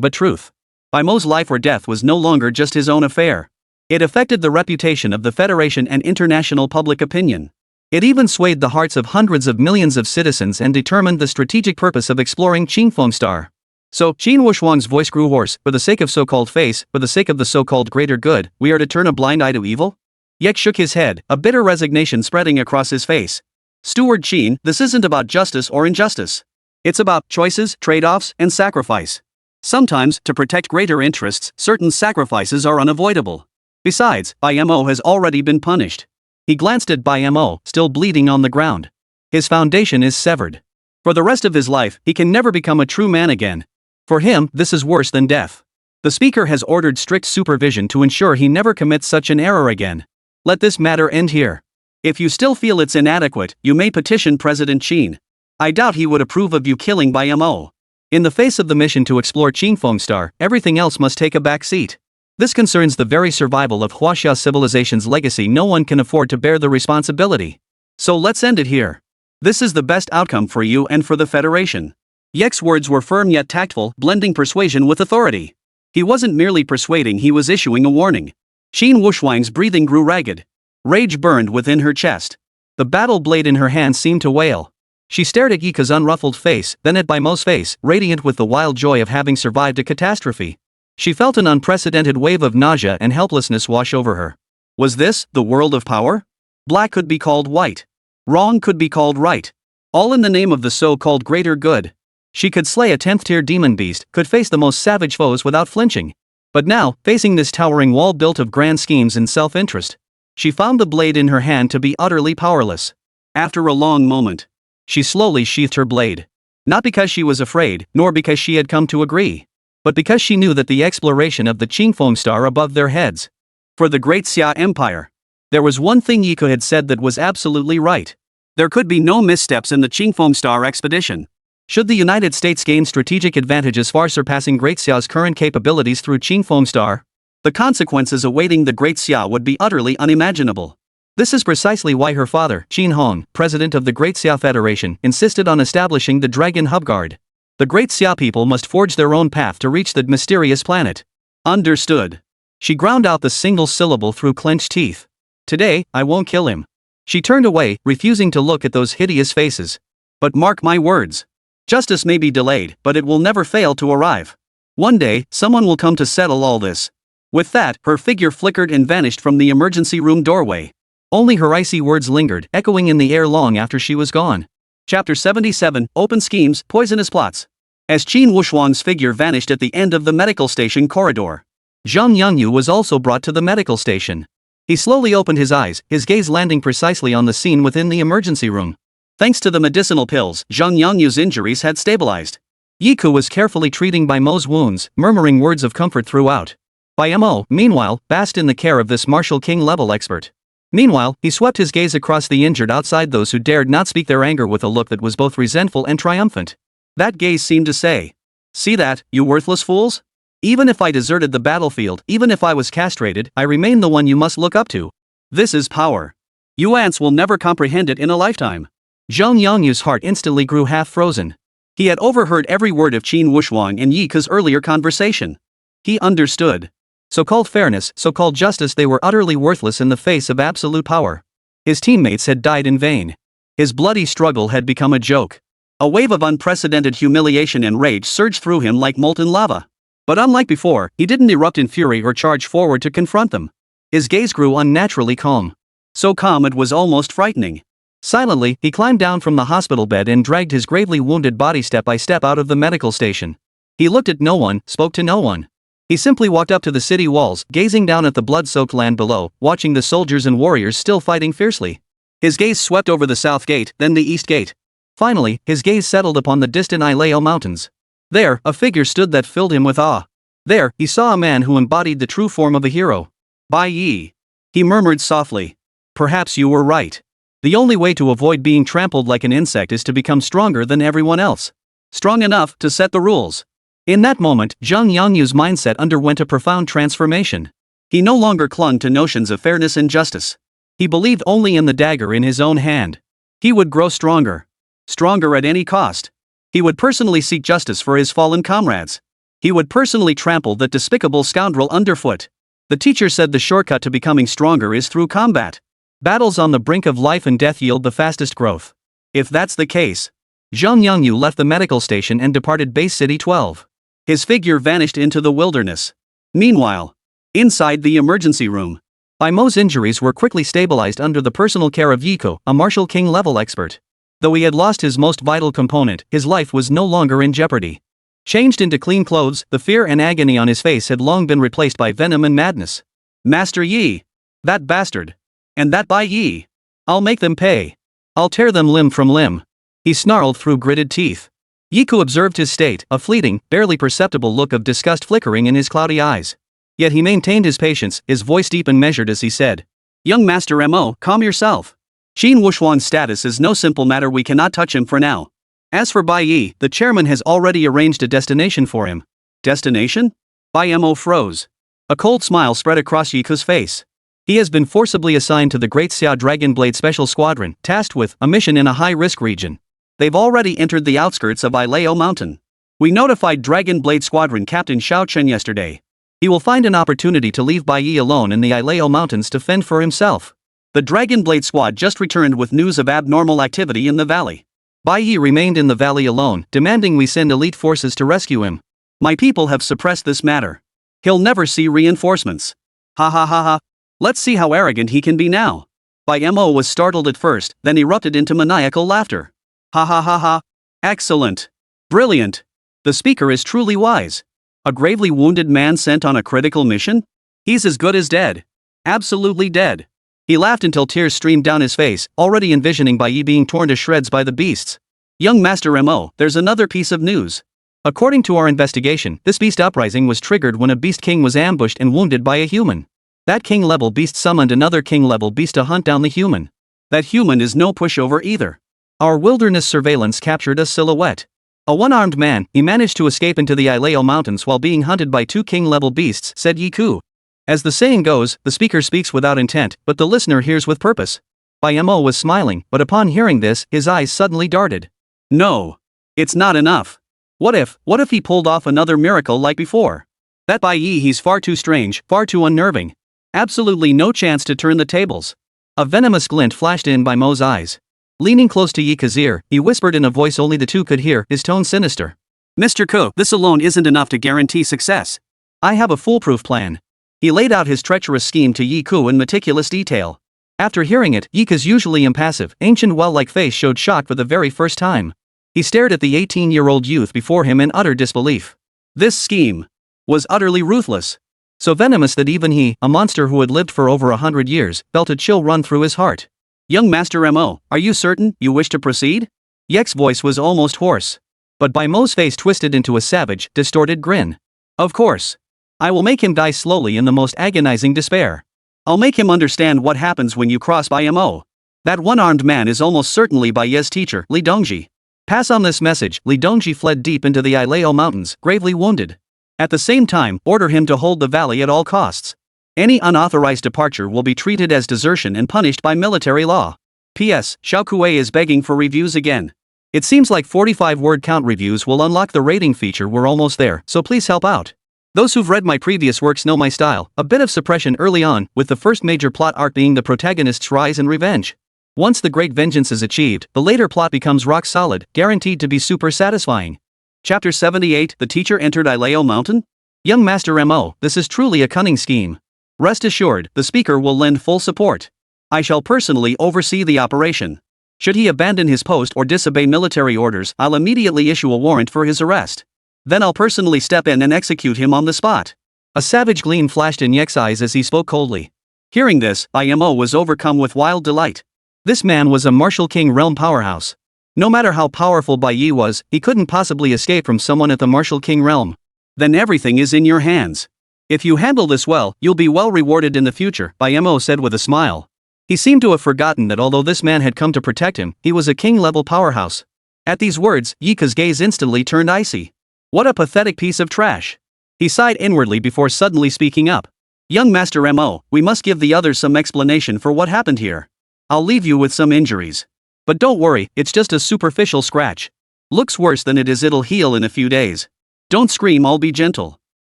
but truth. Bai Ye's life or death was no longer just his own affair. It affected the reputation of the Federation and international public opinion. It even swayed the hearts of hundreds of millions of citizens and determined the strategic purpose of exploring Qingfeng Star. So, Qin Wuxuang's voice grew hoarse, for the sake of so-called face, for the sake of the so-called greater good, we are to turn a blind eye to evil? Yek shook his head, a bitter resignation spreading across his face. Steward Qin, this isn't about justice or injustice. It's about choices, trade-offs, and sacrifice. Sometimes, to protect greater interests, certain sacrifices are unavoidable. Besides, Bai Ye has already been punished. He glanced at Bai Ye, still bleeding on the ground. His foundation is severed. For the rest of his life, he can never become a true man again. For him, this is worse than death. The speaker has ordered strict supervision to ensure he never commits such an error again. Let this matter end here. If you still feel it's inadequate, you may petition President Qin. I doubt he would approve of you killing Bai Ye. In the face of the mission to explore Qingfeng Star, everything else must take a back seat. This concerns the very survival of Huaxia civilization's legacy. No one can afford to bear the responsibility. So let's end it here. This is the best outcome for you and for the Federation. Yek's words were firm yet tactful, blending persuasion with authority. He wasn't merely persuading, he was issuing a warning. Qin Wuxuang's breathing grew ragged. Rage burned within her chest. The battle blade in her hand seemed to wail. She stared at Yi Ko's unruffled face, then at Bai Ye's face, radiant with the wild joy of having survived a catastrophe. She felt an unprecedented wave of nausea and helplessness wash over her. Was this the world of power? Black could be called white. Wrong could be called right. All in the name of the so-called greater good. She could slay a 10th-tier demon beast, could face the most savage foes without flinching. But now, facing this towering wall built of grand schemes and self-interest, she found the blade in her hand to be utterly powerless. After a long moment, she slowly sheathed her blade. Not because she was afraid, nor because she had come to agree, but because she knew that the exploration of the Qingfeng Star above their heads. For the Great Xia Empire. There was one thing Yi Ko had said that was absolutely right. There could be no missteps in the Qingfeng Star expedition. Should the United States gain strategic advantages far surpassing Great Xiao's current capabilities through Qingfeng Star, the consequences awaiting the Great Xia would be utterly unimaginable. This is precisely why her father, Qin Hong, president of the Great Xia Federation, insisted on establishing the Dragon Hub Guard. The Great Xia people must forge their own path to reach the mysterious planet. Understood. She ground out the single syllable through clenched teeth. Today, I won't kill him. She turned away, refusing to look at those hideous faces. But mark my words. Justice may be delayed, but it will never fail to arrive. One day, someone will come to settle all this. With that, her figure flickered and vanished from the emergency room doorway. Only her icy words lingered, echoing in the air long after she was gone. Chapter 77, Open Schemes, Poisonous Plots. As Qin Wushuang's figure vanished at the end of the medical station corridor, Zhang Yangyu was also brought to the medical station. He slowly opened his eyes, his gaze landing precisely on the scene within the emergency room. Thanks to the medicinal pills, Zhang Yangyu's injuries had stabilized. Yiku was carefully treating Bai Mo's wounds, murmuring words of comfort throughout. Bai Mo, meanwhile, basked in the care of this martial king-level expert. Meanwhile, he swept his gaze across the injured outside those who dared not speak their anger with a look that was both resentful and triumphant. That gaze seemed to say, "See that, you worthless fools? Even if I deserted the battlefield, even if I was castrated, I remain the one you must look up to. This is power. You ants will never comprehend it in a lifetime." Zhang Yangyu's heart instantly grew half-frozen. He had overheard every word of Qin Wushuang and Yi Ke's earlier conversation. He understood. So-called fairness, so-called justice, they were utterly worthless in the face of absolute power. His teammates had died in vain. His bloody struggle had become a joke. A wave of unprecedented humiliation and rage surged through him like molten lava. But unlike before, he didn't erupt in fury or charge forward to confront them. His gaze grew unnaturally calm. So calm it was almost frightening. Silently, he climbed down from the hospital bed and dragged his gravely wounded body step by step out of the medical station. He looked at no one, spoke to no one. He simply walked up to the city walls, gazing down at the blood-soaked land below, watching the soldiers and warriors still fighting fiercely. His gaze swept over the south gate, then the east gate. Finally, his gaze settled upon the distant Ilao mountains. There, a figure stood that filled him with awe. There, he saw a man who embodied the true form of a hero. Bai Ye. He murmured softly. Perhaps you were right. The only way to avoid being trampled like an insect is to become stronger than everyone else. Strong enough to set the rules. In that moment, Zhang Yangyu's mindset underwent a profound transformation. He no longer clung to notions of fairness and justice. He believed only in the dagger in his own hand. He would grow stronger. Stronger at any cost. He would personally seek justice for his fallen comrades. He would personally trample that despicable scoundrel underfoot. The teacher said the shortcut to becoming stronger is through combat. Battles on the brink of life and death yield the fastest growth. If that's the case, Zhang Yangyu left the medical station and departed Base City 12. His figure vanished into the wilderness. Meanwhile, inside the emergency room, Bai Mo's injuries were quickly stabilized under the personal care of Yiku, a martial king-level expert. Though he had lost his most vital component, his life was no longer in jeopardy. Changed into clean clothes, the fear and agony on his face had long been replaced by venom and madness. Master Yi! That bastard! And that Bai Ye! I'll make them pay! I'll tear them limb from limb! He snarled through gritted teeth. Yiku observed his state, a fleeting, barely perceptible look of disgust flickering in his cloudy eyes. Yet he maintained his patience, his voice deep and measured as he said, "Young Master Mo, calm yourself. Qin Wushuang's status is no simple matter, we cannot touch him for now. As for Bai Ye, the chairman has already arranged a destination for him." Destination? Bai Mo froze. A cold smile spread across Yiku's face. He has been forcibly assigned to the Great Xia Dragonblade Special Squadron, tasked with a mission in a high-risk region. They've already entered the outskirts of Ilao Mountain. We notified Dragonblade Squadron Captain Xiao Chen yesterday. He will find an opportunity to leave Bai Ye alone in the Ilao Mountains to fend for himself. The Dragonblade Squad just returned with news of abnormal activity in the valley. Bai Ye remained in the valley alone, demanding we send elite forces to rescue him. My people have suppressed this matter. He'll never see reinforcements. Ha ha ha ha. Let's see how arrogant he can be now. Bai Mo was startled at first, then erupted into maniacal laughter. Ha ha ha ha. Excellent. Brilliant. The speaker is truly wise. A gravely wounded man sent on a critical mission? He's as good as dead. Absolutely dead. He laughed until tears streamed down his face, already envisioning Bai Ye being torn to shreds by the beasts. Young Master Mo, there's another piece of news. According to our investigation, this beast uprising was triggered when a beast king was ambushed and wounded by a human. That king-level beast summoned another king-level beast to hunt down the human. That human is no pushover either. Our wilderness surveillance captured a silhouette. A one-armed man. He managed to escape into the Ileo Mountains while being hunted by 2 king-level beasts, said Yiku. As the saying goes, the speaker speaks without intent, but the listener hears with purpose. Bai Ye was smiling, but upon hearing this, his eyes suddenly darted. No. It's not enough. What if he pulled off another miracle like before? That Bai Ye, he's far too strange, far too unnerving. Absolutely no chance to turn the tables. A venomous glint flashed in Bai Mo's eyes. Leaning close to Yi Ke's ear, he whispered in a voice only the two could hear, his tone sinister. Mr. Ko, this alone isn't enough to guarantee success. I have a foolproof plan. He laid out his treacherous scheme to Yi Ku in meticulous detail. After hearing it, Yi Ke's usually impassive, ancient well-like face showed shock for the very first time. He stared at the 18-year-old youth before him in utter disbelief. This scheme was utterly ruthless. So venomous that even he, a monster who had lived for over 100 years, felt a chill run through his heart. Young Master Mo, are you certain you wish to proceed? Yek's voice was almost hoarse. But Bai Mo's face twisted into a savage, distorted grin. Of course. I will make him die slowly in the most agonizing despair. I'll make him understand what happens when you cross Bai Mo. That one-armed man is almost certainly Bai Ye's teacher, Li Dongji. Pass on this message. Li Dongji fled deep into the Ileo Mountains, gravely wounded. At the same time, order him to hold the valley at all costs. Any unauthorized departure will be treated as desertion and punished by military law. P.S. Xiao Kuei is begging for reviews again. It seems like 45 word count reviews will unlock the rating feature. We're almost there, so please help out. Those who've read my previous works know my style, a bit of suppression early on, with the first major plot arc being the protagonist's rise and revenge. Once the great vengeance is achieved, the later plot becomes rock solid, guaranteed to be super satisfying. Chapter 78, The Teacher Entered Ileo Mountain? Young Master Mo, this is truly a cunning scheme. Rest assured, the speaker will lend full support. I shall personally oversee the operation. Should he abandon his post or disobey military orders, I'll immediately issue a warrant for his arrest. Then I'll personally step in and execute him on the spot. A savage gleam flashed in Yek's eyes as he spoke coldly. Hearing this, Bai Ye was overcome with wild delight. This man was a martial king realm powerhouse. No matter how powerful Bai Ye was, he couldn't possibly escape from someone at the martial king realm. Then everything is in your hands. If you handle this well, you'll be well rewarded in the future, Bai Ye said with a smile. He seemed to have forgotten that although this man had come to protect him, he was a king-level powerhouse. At these words, Yi Ke's gaze instantly turned icy. What a pathetic piece of trash. He sighed inwardly before suddenly speaking up. Young Master Mo, we must give the others some explanation for what happened here. I'll leave you with some injuries. But don't worry, it's just a superficial scratch. Looks worse than it is, it'll heal in a few days. Don't scream, I'll be gentle.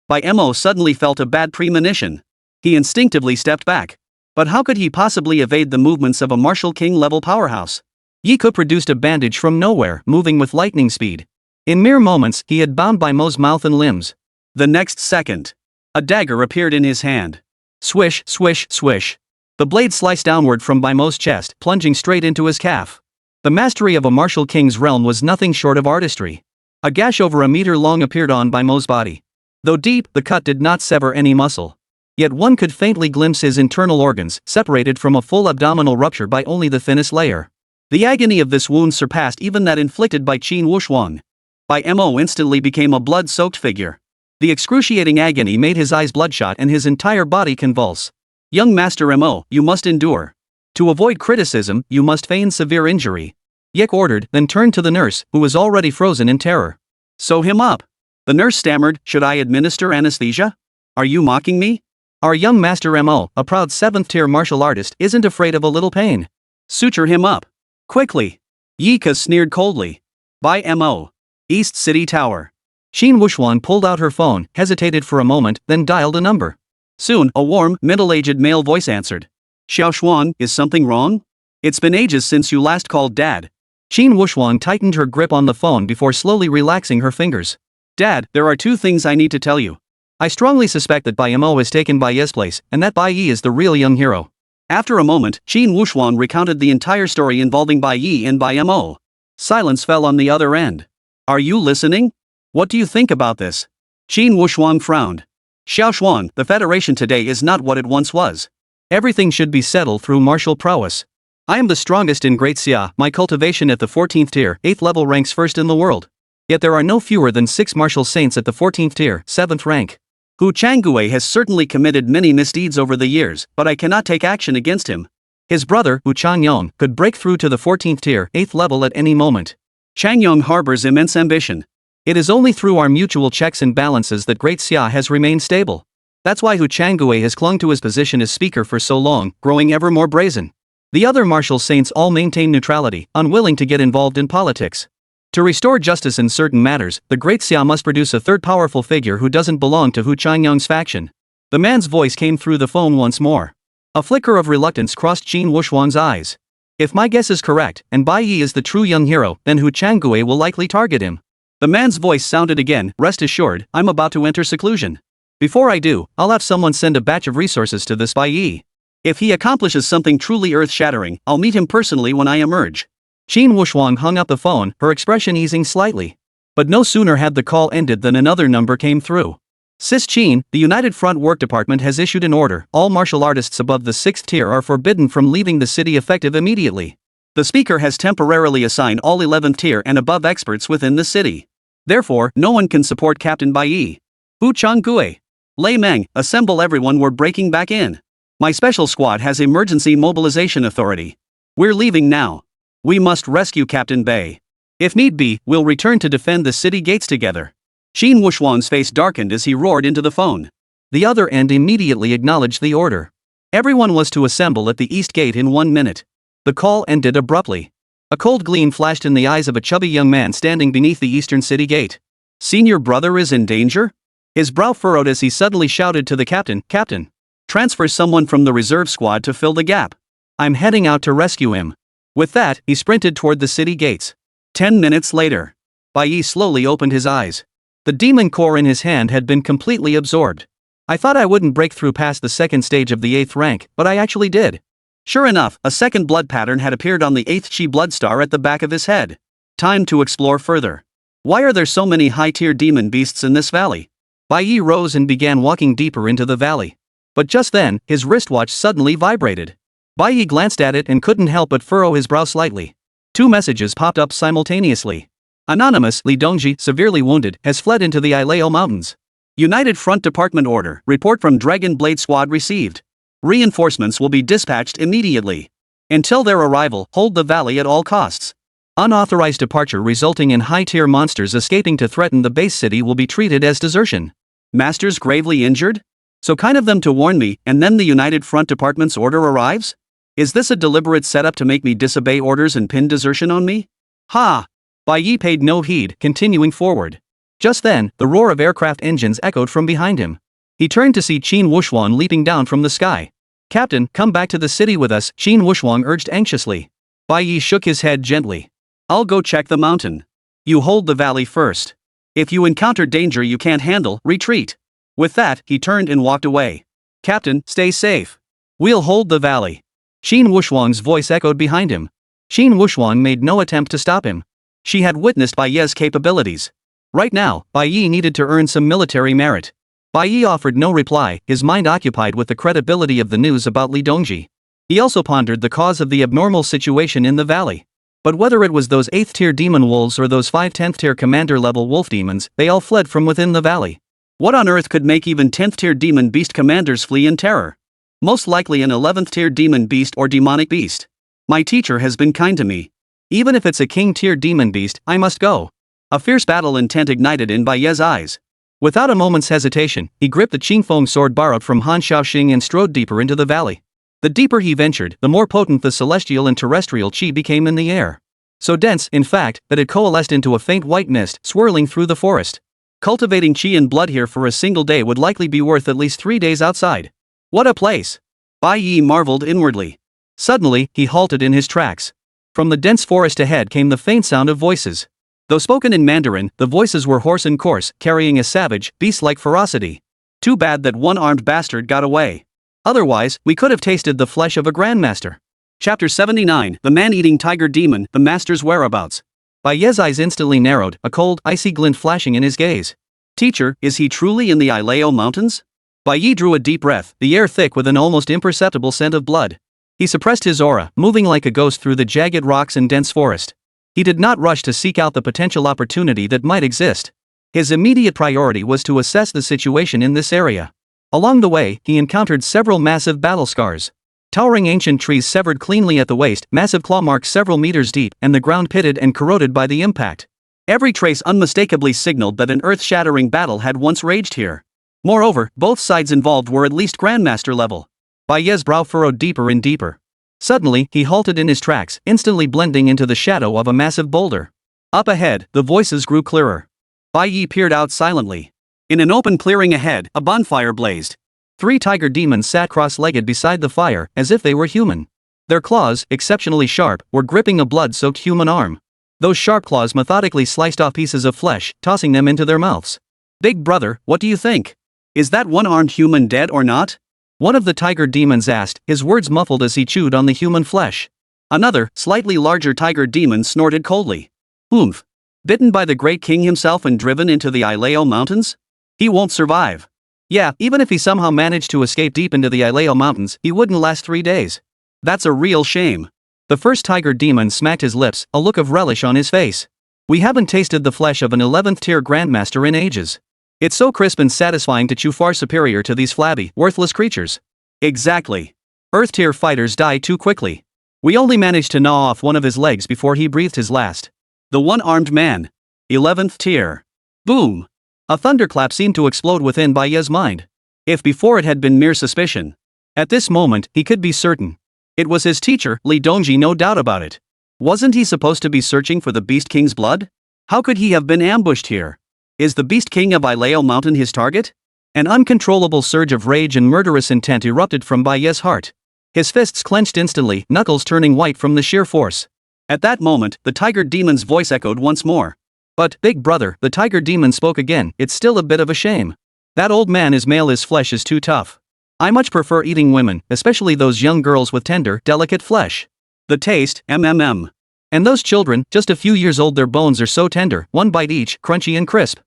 Bai Ye suddenly felt a bad premonition. He instinctively stepped back. But how could he possibly evade the movements of a martial king-level powerhouse? Yi Ke produced a bandage from nowhere, moving with lightning speed. In mere moments, he had bound Bai Mo's mouth and limbs. The next second, a dagger appeared in his hand. Swish, swish, swish. The blade sliced downward from Bai Mo's chest, plunging straight into his calf. The mastery of a martial king's realm was nothing short of artistry. A gash over a meter long appeared on Bai Mo's body. Though deep, the cut did not sever any muscle. Yet one could faintly glimpse his internal organs, separated from a full abdominal rupture by only the thinnest layer. The agony of this wound surpassed even that inflicted by Qin Wushuang. Bai Ye instantly became a blood-soaked figure. The excruciating agony made his eyes bloodshot and his entire body convulse. Young Master Mo, you must endure. To avoid criticism, you must feign severe injury. Yek ordered, then turned to the nurse, who was already frozen in terror. Sew him up. The nurse stammered, should I administer anesthesia? Are you mocking me? Our young Master Mo, a proud 7th-tier martial artist, isn't afraid of a little pain. Suture him up. Quickly. Yi Ke sneered coldly. Bai Mo. East City Tower. Qin Wushuan pulled out her phone, hesitated for a moment, then dialed a number. Soon, a warm, middle-aged male voice answered. Xiao Xuan, is something wrong? It's been ages since you last called Dad. Qin Wushuan tightened her grip on the phone before slowly relaxing her fingers. Dad, there are 2 things I need to tell you. I strongly suspect that Bai Ye has taken Bai Ye's place, and that Bai Ye is the real young hero. After a moment, Qin Wushuan recounted the entire story involving Bai Ye and Bai Ye. Silence fell on the other end. Are you listening? What do you think about this? Qin Wushuan frowned. Xiao Xuan, the Federation today is not what it once was. Everything should be settled through martial prowess. I am the strongest in Great Xia, my cultivation at the 14th tier, 8th level ranks first in the world. Yet there are no fewer than 6 martial saints at the 14th tier, 7th rank. Hu Changue has certainly committed many misdeeds over the years, but I cannot take action against him. His brother, Wu Changyong, could break through to the 14th tier, 8th level at any moment. Changyong harbors immense ambition. It is only through our mutual checks and balances that Great Xia has remained stable. That's why Hu Changue has clung to his position as speaker for so long, growing ever more brazen. The other martial saints all maintain neutrality, unwilling to get involved in politics. To restore justice in certain matters, the Great Xia must produce a third powerful figure who doesn't belong to Hu Changyong's faction. The man's voice came through the phone once more. A flicker of reluctance crossed Qin Wushuang's eyes. If my guess is correct, and Bai Ye is the true young hero, then Hu Changue will likely target him. The man's voice sounded again. Rest assured, I'm about to enter seclusion. Before I do, I'll have someone send a batch of resources to this Bai Ye. If he accomplishes something truly earth-shattering, I'll meet him personally when I emerge. Qin Wushuang hung up the phone, her expression easing slightly. But no sooner had the call ended than another number came through. Sis Qin, the United Front Work Department has issued an order. All martial artists above the 6th tier are forbidden from leaving the city effective immediately. The speaker has temporarily assigned all 11th tier and above experts within the city. Therefore, no one can support Captain Bai Ye. Hu Changue. Lei Meng, assemble everyone, we're breaking back in. My special squad has emergency mobilization authority. We're leaving now. We must rescue Captain Bai. If need be, we'll return to defend the city gates together. Qin Wushuang's face darkened as he roared into the phone. The other end immediately acknowledged the order. Everyone was to assemble at the east gate in 1 minute. The call ended abruptly. A cold gleam flashed in the eyes of a chubby young man standing beneath the eastern city gate. Senior brother is in danger? His brow furrowed as he suddenly shouted to the captain, Captain, transfer someone from the reserve squad to fill the gap. I'm heading out to rescue him. With that, he sprinted toward the city gates. 10 minutes later. Bai Ye slowly opened his eyes. The demon core in his hand had been completely absorbed. I thought I wouldn't break through past the second stage of the 8th rank, but I actually did. Sure enough, a second blood pattern had appeared on the 8th chi blood star at the back of his head. Time to explore further. Why are there so many high-tier demon beasts in this valley? Bai Ye rose and began walking deeper into the valley. But just then, his wristwatch suddenly vibrated. Bai Ye glanced at it and couldn't help but furrow his brow slightly. 2 messages popped up simultaneously. Anonymous, Li Dongji, severely wounded, has fled into the Ileo Mountains. United Front Department order, report from Dragon Blade Squad received. Reinforcements will be dispatched immediately. Until their arrival, hold the valley at all costs. Unauthorized departure resulting in high-tier monsters escaping to threaten the base city will be treated as desertion. Masters gravely injured? So kind of them to warn me, and then the United Front Department's order arrives? Is this a deliberate setup to make me disobey orders and pin desertion on me? Ha! Bai Ye paid no heed, continuing forward. Just then, the roar of aircraft engines echoed from behind him. He turned to see Qin Wushuang leaping down from the sky. Captain, come back to the city with us, Qin Wushuang urged anxiously. Bai Ye shook his head gently. I'll go check the mountain. You hold the valley first. If you encounter danger you can't handle, retreat. With that, he turned and walked away. Captain, stay safe. We'll hold the valley. Qin Wushuang's voice echoed behind him. Qin Wushuang made no attempt to stop him. She had witnessed Bai Ye's capabilities. Right now, Bai Ye needed to earn some military merit. Bai Ye offered no reply, his mind occupied with the credibility of the news about Li Dongji. He also pondered the cause of the abnormal situation in the valley. But whether it was those 8th tier demon wolves or those 5 10th tier commander level wolf demons, they all fled from within the valley. What on earth could make even 10th tier demon beast commanders flee in terror? Most likely an 11th tier demon beast or demonic beast. My teacher has been kind to me. Even if it's a king tier demon beast, I must go. A fierce battle intent ignited in Bai Ye's eyes. Without a moment's hesitation, he gripped the Qingfeng sword borrowed from Han Shaoxing and strode deeper into the valley. The deeper he ventured, the more potent the celestial and terrestrial chi became in the air. So dense, in fact, that it coalesced into a faint white mist, swirling through the forest. Cultivating chi and blood here for a single day would likely be worth at least 3 days outside. What a place! Bai Ye marveled inwardly. Suddenly, he halted in his tracks. From the dense forest ahead came the faint sound of voices. Though spoken in Mandarin, the voices were hoarse and coarse, carrying a savage, beast-like ferocity. Too bad that one-armed bastard got away. Otherwise, we could have tasted the flesh of a grandmaster. Chapter 79, The Man-Eating Tiger Demon, The Master's Whereabouts. Bai Ye's eyes instantly narrowed, a cold, icy glint flashing in his gaze. Teacher, is he truly in the Ileo Mountains? Bai Ye drew a deep breath, the air thick with an almost imperceptible scent of blood. He suppressed his aura, moving like a ghost through the jagged rocks and dense forest. He did not rush to seek out the potential opportunity that might exist. His immediate priority was to assess the situation in this area. Along the way, he encountered several massive battle scars. Towering ancient trees severed cleanly at the waist, massive claw marks several meters deep, and the ground pitted and corroded by the impact. Every trace unmistakably signaled that an earth-shattering battle had once raged here. Moreover, both sides involved were at least Grandmaster level. Bai Ye's brow furrowed deeper and deeper. Suddenly, he halted in his tracks, instantly blending into the shadow of a massive boulder. Up ahead, the voices grew clearer. Bai Ye peered out silently. In an open clearing ahead, a bonfire blazed. 3 tiger demons sat cross-legged beside the fire, as if they were human. Their claws, exceptionally sharp, were gripping a blood-soaked human arm. Those sharp claws methodically sliced off pieces of flesh, tossing them into their mouths. "Big brother, what do you think? Is that one-armed human dead or not?" One of the tiger demons asked, his words muffled as he chewed on the human flesh. Another, slightly larger tiger demon snorted coldly. "Oomph. Bitten by the great king himself and driven into the Ileo mountains? He won't survive. Yeah, even if he somehow managed to escape deep into the Ileo mountains, he wouldn't last 3 days. That's a real shame." The first tiger demon smacked his lips, a look of relish on his face. "We haven't tasted the flesh of an 11th tier grandmaster in ages. It's so crisp and satisfying to chew, far superior to these flabby, worthless creatures." "Exactly. Earth tier fighters die too quickly. We only managed to gnaw off one of his legs before he breathed his last. The one-armed man. 11th tier." Boom! A thunderclap seemed to explode within Bai Ye's mind. If before it had been mere suspicion, at this moment he could be certain. It was his teacher, Li Dongji, no doubt about it. Wasn't he supposed to be searching for the Beast King's blood? How could he have been ambushed here? Is the Beast King of Ileo Mountain his target? An uncontrollable surge of rage and murderous intent erupted from Bai Ye's heart. His fists clenched instantly, knuckles turning white from the sheer force. At that moment, the tiger demon's voice echoed once more. "But, big brother," the tiger demon spoke again, "it's still a bit of a shame. That old man is male, his flesh is too tough. I much prefer eating women, especially those young girls with tender, delicate flesh. The taste, mmm. And those children, just a few years old, their bones are so tender, one bite each, crunchy and crisp."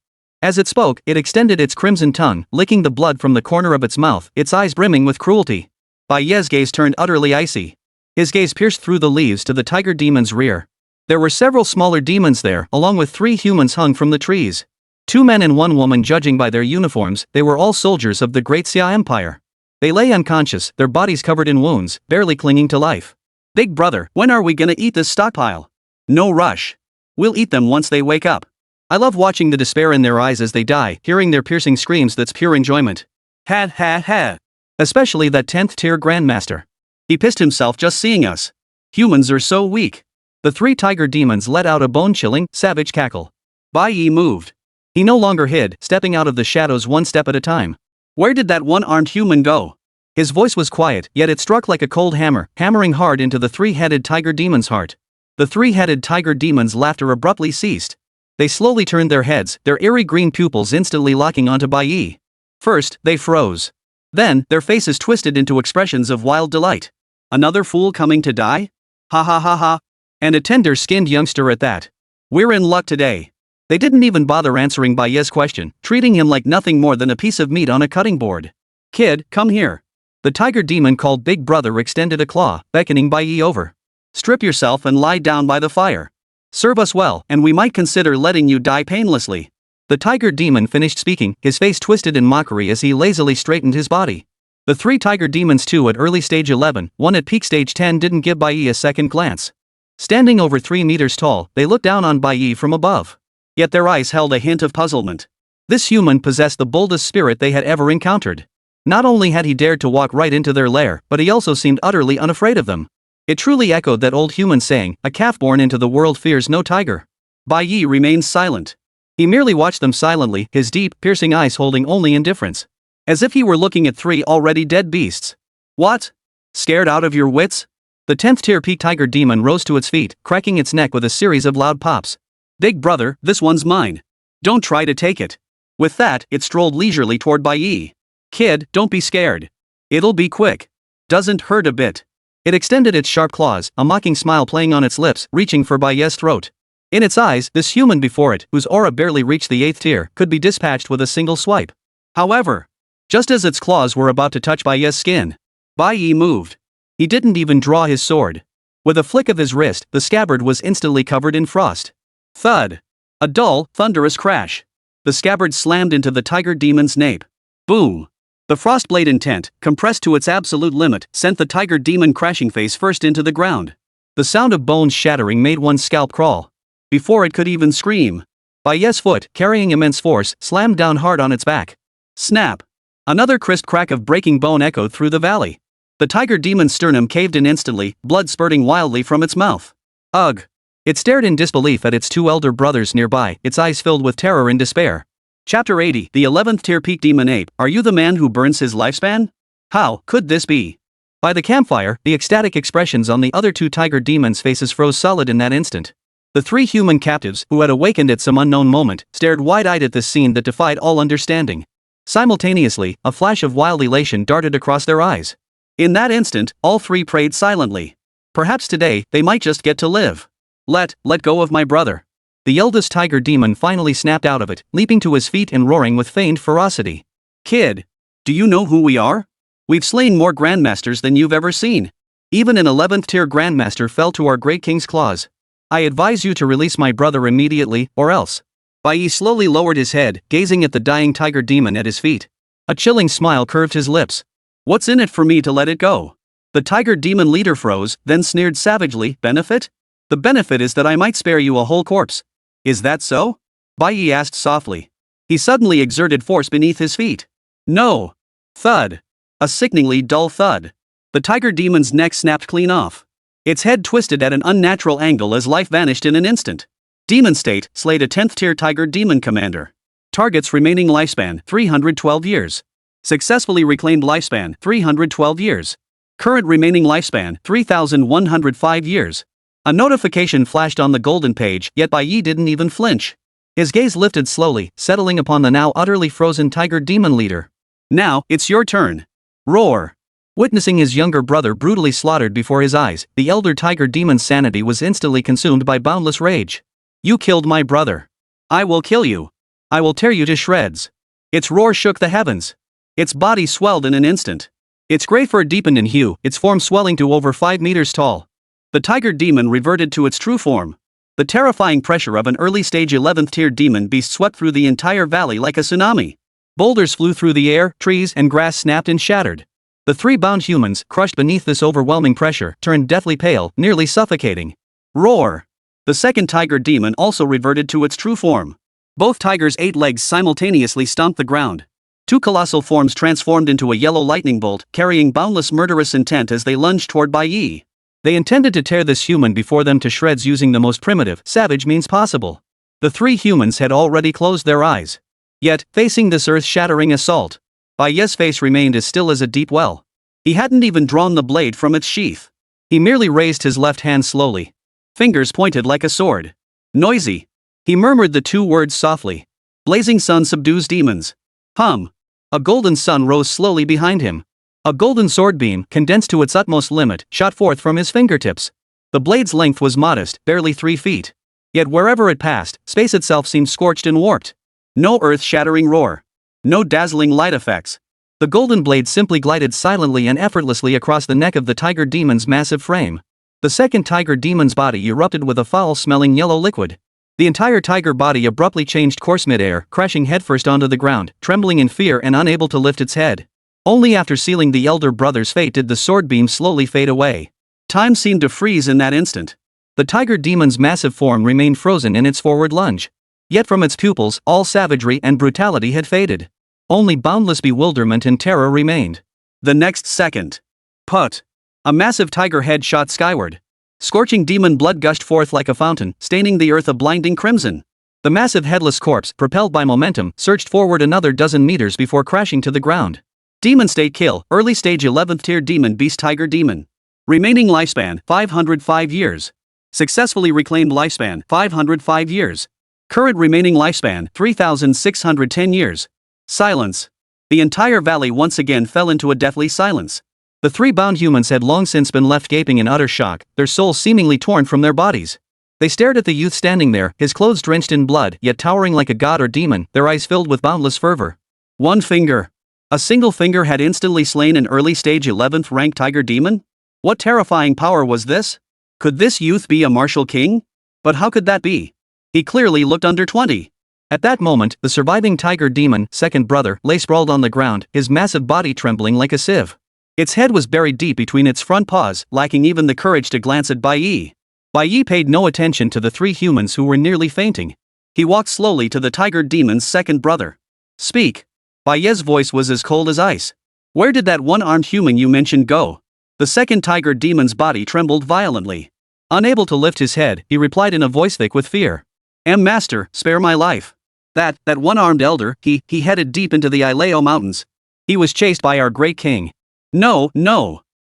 As it spoke, it extended its crimson tongue, licking the blood from the corner of its mouth, its eyes brimming with cruelty. Bai Ye's gaze turned utterly icy. His gaze pierced through the leaves to the tiger demon's rear. There were several smaller demons there, along with 3 humans hung from the trees. 2 men and 1 woman. Judging by their uniforms, they were all soldiers of the Great Xia Empire. They lay unconscious, their bodies covered in wounds, barely clinging to life. "Big brother, when are we gonna eat this stockpile?" "No rush. We'll eat them once they wake up. I love watching the despair in their eyes as they die, hearing their piercing screams. That's pure enjoyment. Ha ha ha. Especially that 10th tier grandmaster. He pissed himself just seeing us. Humans are so weak." The 3 tiger demons let out a bone-chilling, savage cackle. Bai Ye moved. He no longer hid, stepping out of the shadows one step at a time. "Where did that one-armed human go?" His voice was quiet, yet it struck like a cold hammer, hammering hard into the 3-headed tiger demon's heart. The 3-headed tiger demon's laughter abruptly ceased. They slowly turned their heads, their eerie green pupils instantly locking onto Bai Ye. First, they froze. Then, their faces twisted into expressions of wild delight. "Another fool coming to die? Ha ha ha ha. And a tender-skinned youngster at that. We're in luck today." They didn't even bother answering Bai Ye's question, treating him like nothing more than a piece of meat on a cutting board. "Kid, come here." The tiger demon called Big Brother extended a claw, beckoning Bai Ye over. "Strip yourself and lie down by the fire. Serve us well, and we might consider letting you die painlessly." The tiger demon finished speaking, his face twisted in mockery as he lazily straightened his body. The 3 tiger demons, 2 at early stage 11, 1 at peak stage 10, didn't give Bai Ye a second glance. Standing over 3 meters tall, they looked down on Bai Ye from above. Yet their eyes held a hint of puzzlement. This human possessed the boldest spirit they had ever encountered. Not only had he dared to walk right into their lair, but he also seemed utterly unafraid of them. It truly echoed that old human saying, "A calf born into the world fears no tiger." Bai Ye remained silent. He merely watched them silently, his deep, piercing eyes holding only indifference. As if he were looking at 3 already dead beasts. "What? Scared out of your wits?" The 10th tier peak tiger demon rose to its feet, cracking its neck with a series of loud pops. "Big brother, this one's mine. Don't try to take it." With that, it strolled leisurely toward Bai Ye. "Kid, don't be scared. It'll be quick. Doesn't hurt a bit." It extended its sharp claws, a mocking smile playing on its lips, reaching for Bai Ye's throat. In its eyes, this human before it, whose aura barely reached the 8th tier, could be dispatched with a single swipe. However, just as its claws were about to touch Bai Ye's skin, Bai Ye moved. He didn't even draw his sword. With a flick of his wrist, the scabbard was instantly covered in frost. Thud. A dull, thunderous crash. The scabbard slammed into the tiger demon's nape. Boom. The frostblade intent, compressed to its absolute limit, sent the tiger demon crashing face first into the ground. The sound of bones shattering made one's scalp crawl. Before it could even scream, Bai Ye's foot, carrying immense force, slammed down hard on its back. Snap! Another crisp crack of breaking bone echoed through the valley. The tiger demon's sternum caved in instantly, blood spurting wildly from its mouth. Ugh! It stared in disbelief at its two elder brothers nearby, its eyes filled with terror and despair. Chapter 80, the 11th tier peak demon ape. Are you the man who burns his lifespan? How could this be? By the campfire, the ecstatic expressions on the other two tiger demons' faces froze solid in that instant. The three human captives, who had awakened at some unknown moment, stared wide-eyed at this scene that defied all understanding. Simultaneously, a flash of wild elation darted across their eyes. In that instant, all three prayed silently. Perhaps today, they might just get to live. Let go of my brother. The eldest tiger demon finally snapped out of it, leaping to his feet and roaring with feigned ferocity. Kid! Do you know who we are? We've slain more grandmasters than you've ever seen. Even an 11th tier grandmaster fell to our great king's claws. I advise you to release my brother immediately, or else. Bai Ye slowly lowered his head, gazing at the dying tiger demon at his feet. A chilling smile curved his lips. What's in it for me to let it go? The tiger demon leader froze, then sneered savagely. Benefit? The benefit is that I might spare you a whole corpse. Is that so? Bai Ye asked softly. He suddenly exerted force beneath his feet. No! Thud! A sickeningly dull thud. The tiger demon's neck snapped clean off. Its head twisted at an unnatural angle as life vanished in an instant. Demon state, slayed a 10th tier tiger demon commander. Target's remaining lifespan, 312 years. Successfully reclaimed lifespan, 312 years. Current remaining lifespan, 3,105 years. A notification flashed on the golden page, yet Bai Ye didn't even flinch. His gaze lifted slowly, settling upon the now utterly frozen tiger demon leader. Now, it's your turn. Roar! Witnessing his younger brother brutally slaughtered before his eyes, the elder tiger demon's sanity was instantly consumed by boundless rage. You killed my brother. I will kill you. I will tear you to shreds. Its roar shook the heavens. Its body swelled in an instant. Its gray fur deepened in hue, its form swelling to over 5 meters tall. The tiger demon reverted to its true form. The terrifying pressure of an early-stage 11th tier demon beast swept through the entire valley like a tsunami. Boulders flew through the air, trees and grass snapped and shattered. The three bound humans, crushed beneath this overwhelming pressure, turned deathly pale, nearly suffocating. Roar! The second tiger demon also reverted to its true form. Both tigers' 8 legs simultaneously stomped the ground. Two colossal forms transformed into a yellow lightning bolt, carrying boundless murderous intent as they lunged toward Bai Ye. They intended to tear this human before them to shreds using the most primitive, savage means possible. The three humans had already closed their eyes. Yet, facing this earth-shattering assault, Bai Ye's face remained as still as a deep well. He hadn't even drawn the blade from its sheath. He merely raised his left hand slowly. Fingers pointed like a sword. Noisy. He murmured the 2 words softly. Blazing sun subdues demons. Hum. A golden sun rose slowly behind him. A golden sword beam, condensed to its utmost limit, shot forth from his fingertips. The blade's length was modest, barely 3 feet. Yet wherever it passed, space itself seemed scorched and warped. No earth-shattering roar. No dazzling light effects. The golden blade simply glided silently and effortlessly across the neck of the tiger demon's massive frame. The second tiger demon's body erupted with a foul-smelling yellow liquid. The entire tiger body abruptly changed course mid-air, crashing headfirst onto the ground, trembling in fear and unable to lift its head. Only after sealing the elder brother's fate did the sword beam slowly fade away. Time seemed to freeze in that instant. The tiger demon's massive form remained frozen in its forward lunge. Yet from its pupils, all savagery and brutality had faded. Only boundless bewilderment and terror remained. The next second. Put! A massive tiger head shot skyward. Scorching demon blood gushed forth like a fountain, staining the earth a blinding crimson. The massive headless corpse, propelled by momentum, surged forward another dozen meters before crashing to the ground. Demon state kill, early stage 11th tier demon beast tiger demon. Remaining lifespan, 505 years. Successfully reclaimed lifespan, 505 years. Current remaining lifespan, 3,610 years. Silence. The entire valley once again fell into a deathly silence. The three bound humans had long since been left gaping in utter shock, their souls seemingly torn from their bodies. They stared at the youth standing there, his clothes drenched in blood, yet towering like a god or demon, their eyes filled with boundless fervor. One finger. A single finger had instantly slain an early stage 11th rank tiger demon? What terrifying power was this? Could this youth be a martial king? But how could that be? He clearly looked under 20. At that moment, the surviving tiger demon, second brother, lay sprawled on the ground, his massive body trembling like a sieve. Its head was buried deep between its front paws, lacking even the courage to glance at Bai Ye. Bai Ye paid no attention to the three humans who were nearly fainting. He walked slowly to the tiger demon's second brother. "Speak." Bai Ye's voice was as cold as ice. "Where did that one-armed human you mentioned go?" The second tiger demon's body trembled violently. Unable to lift his head, he replied in a voice thick with fear. Master, spare my life." That one-armed elder, he headed deep into the Ileo mountains. He was chased by our great king. No.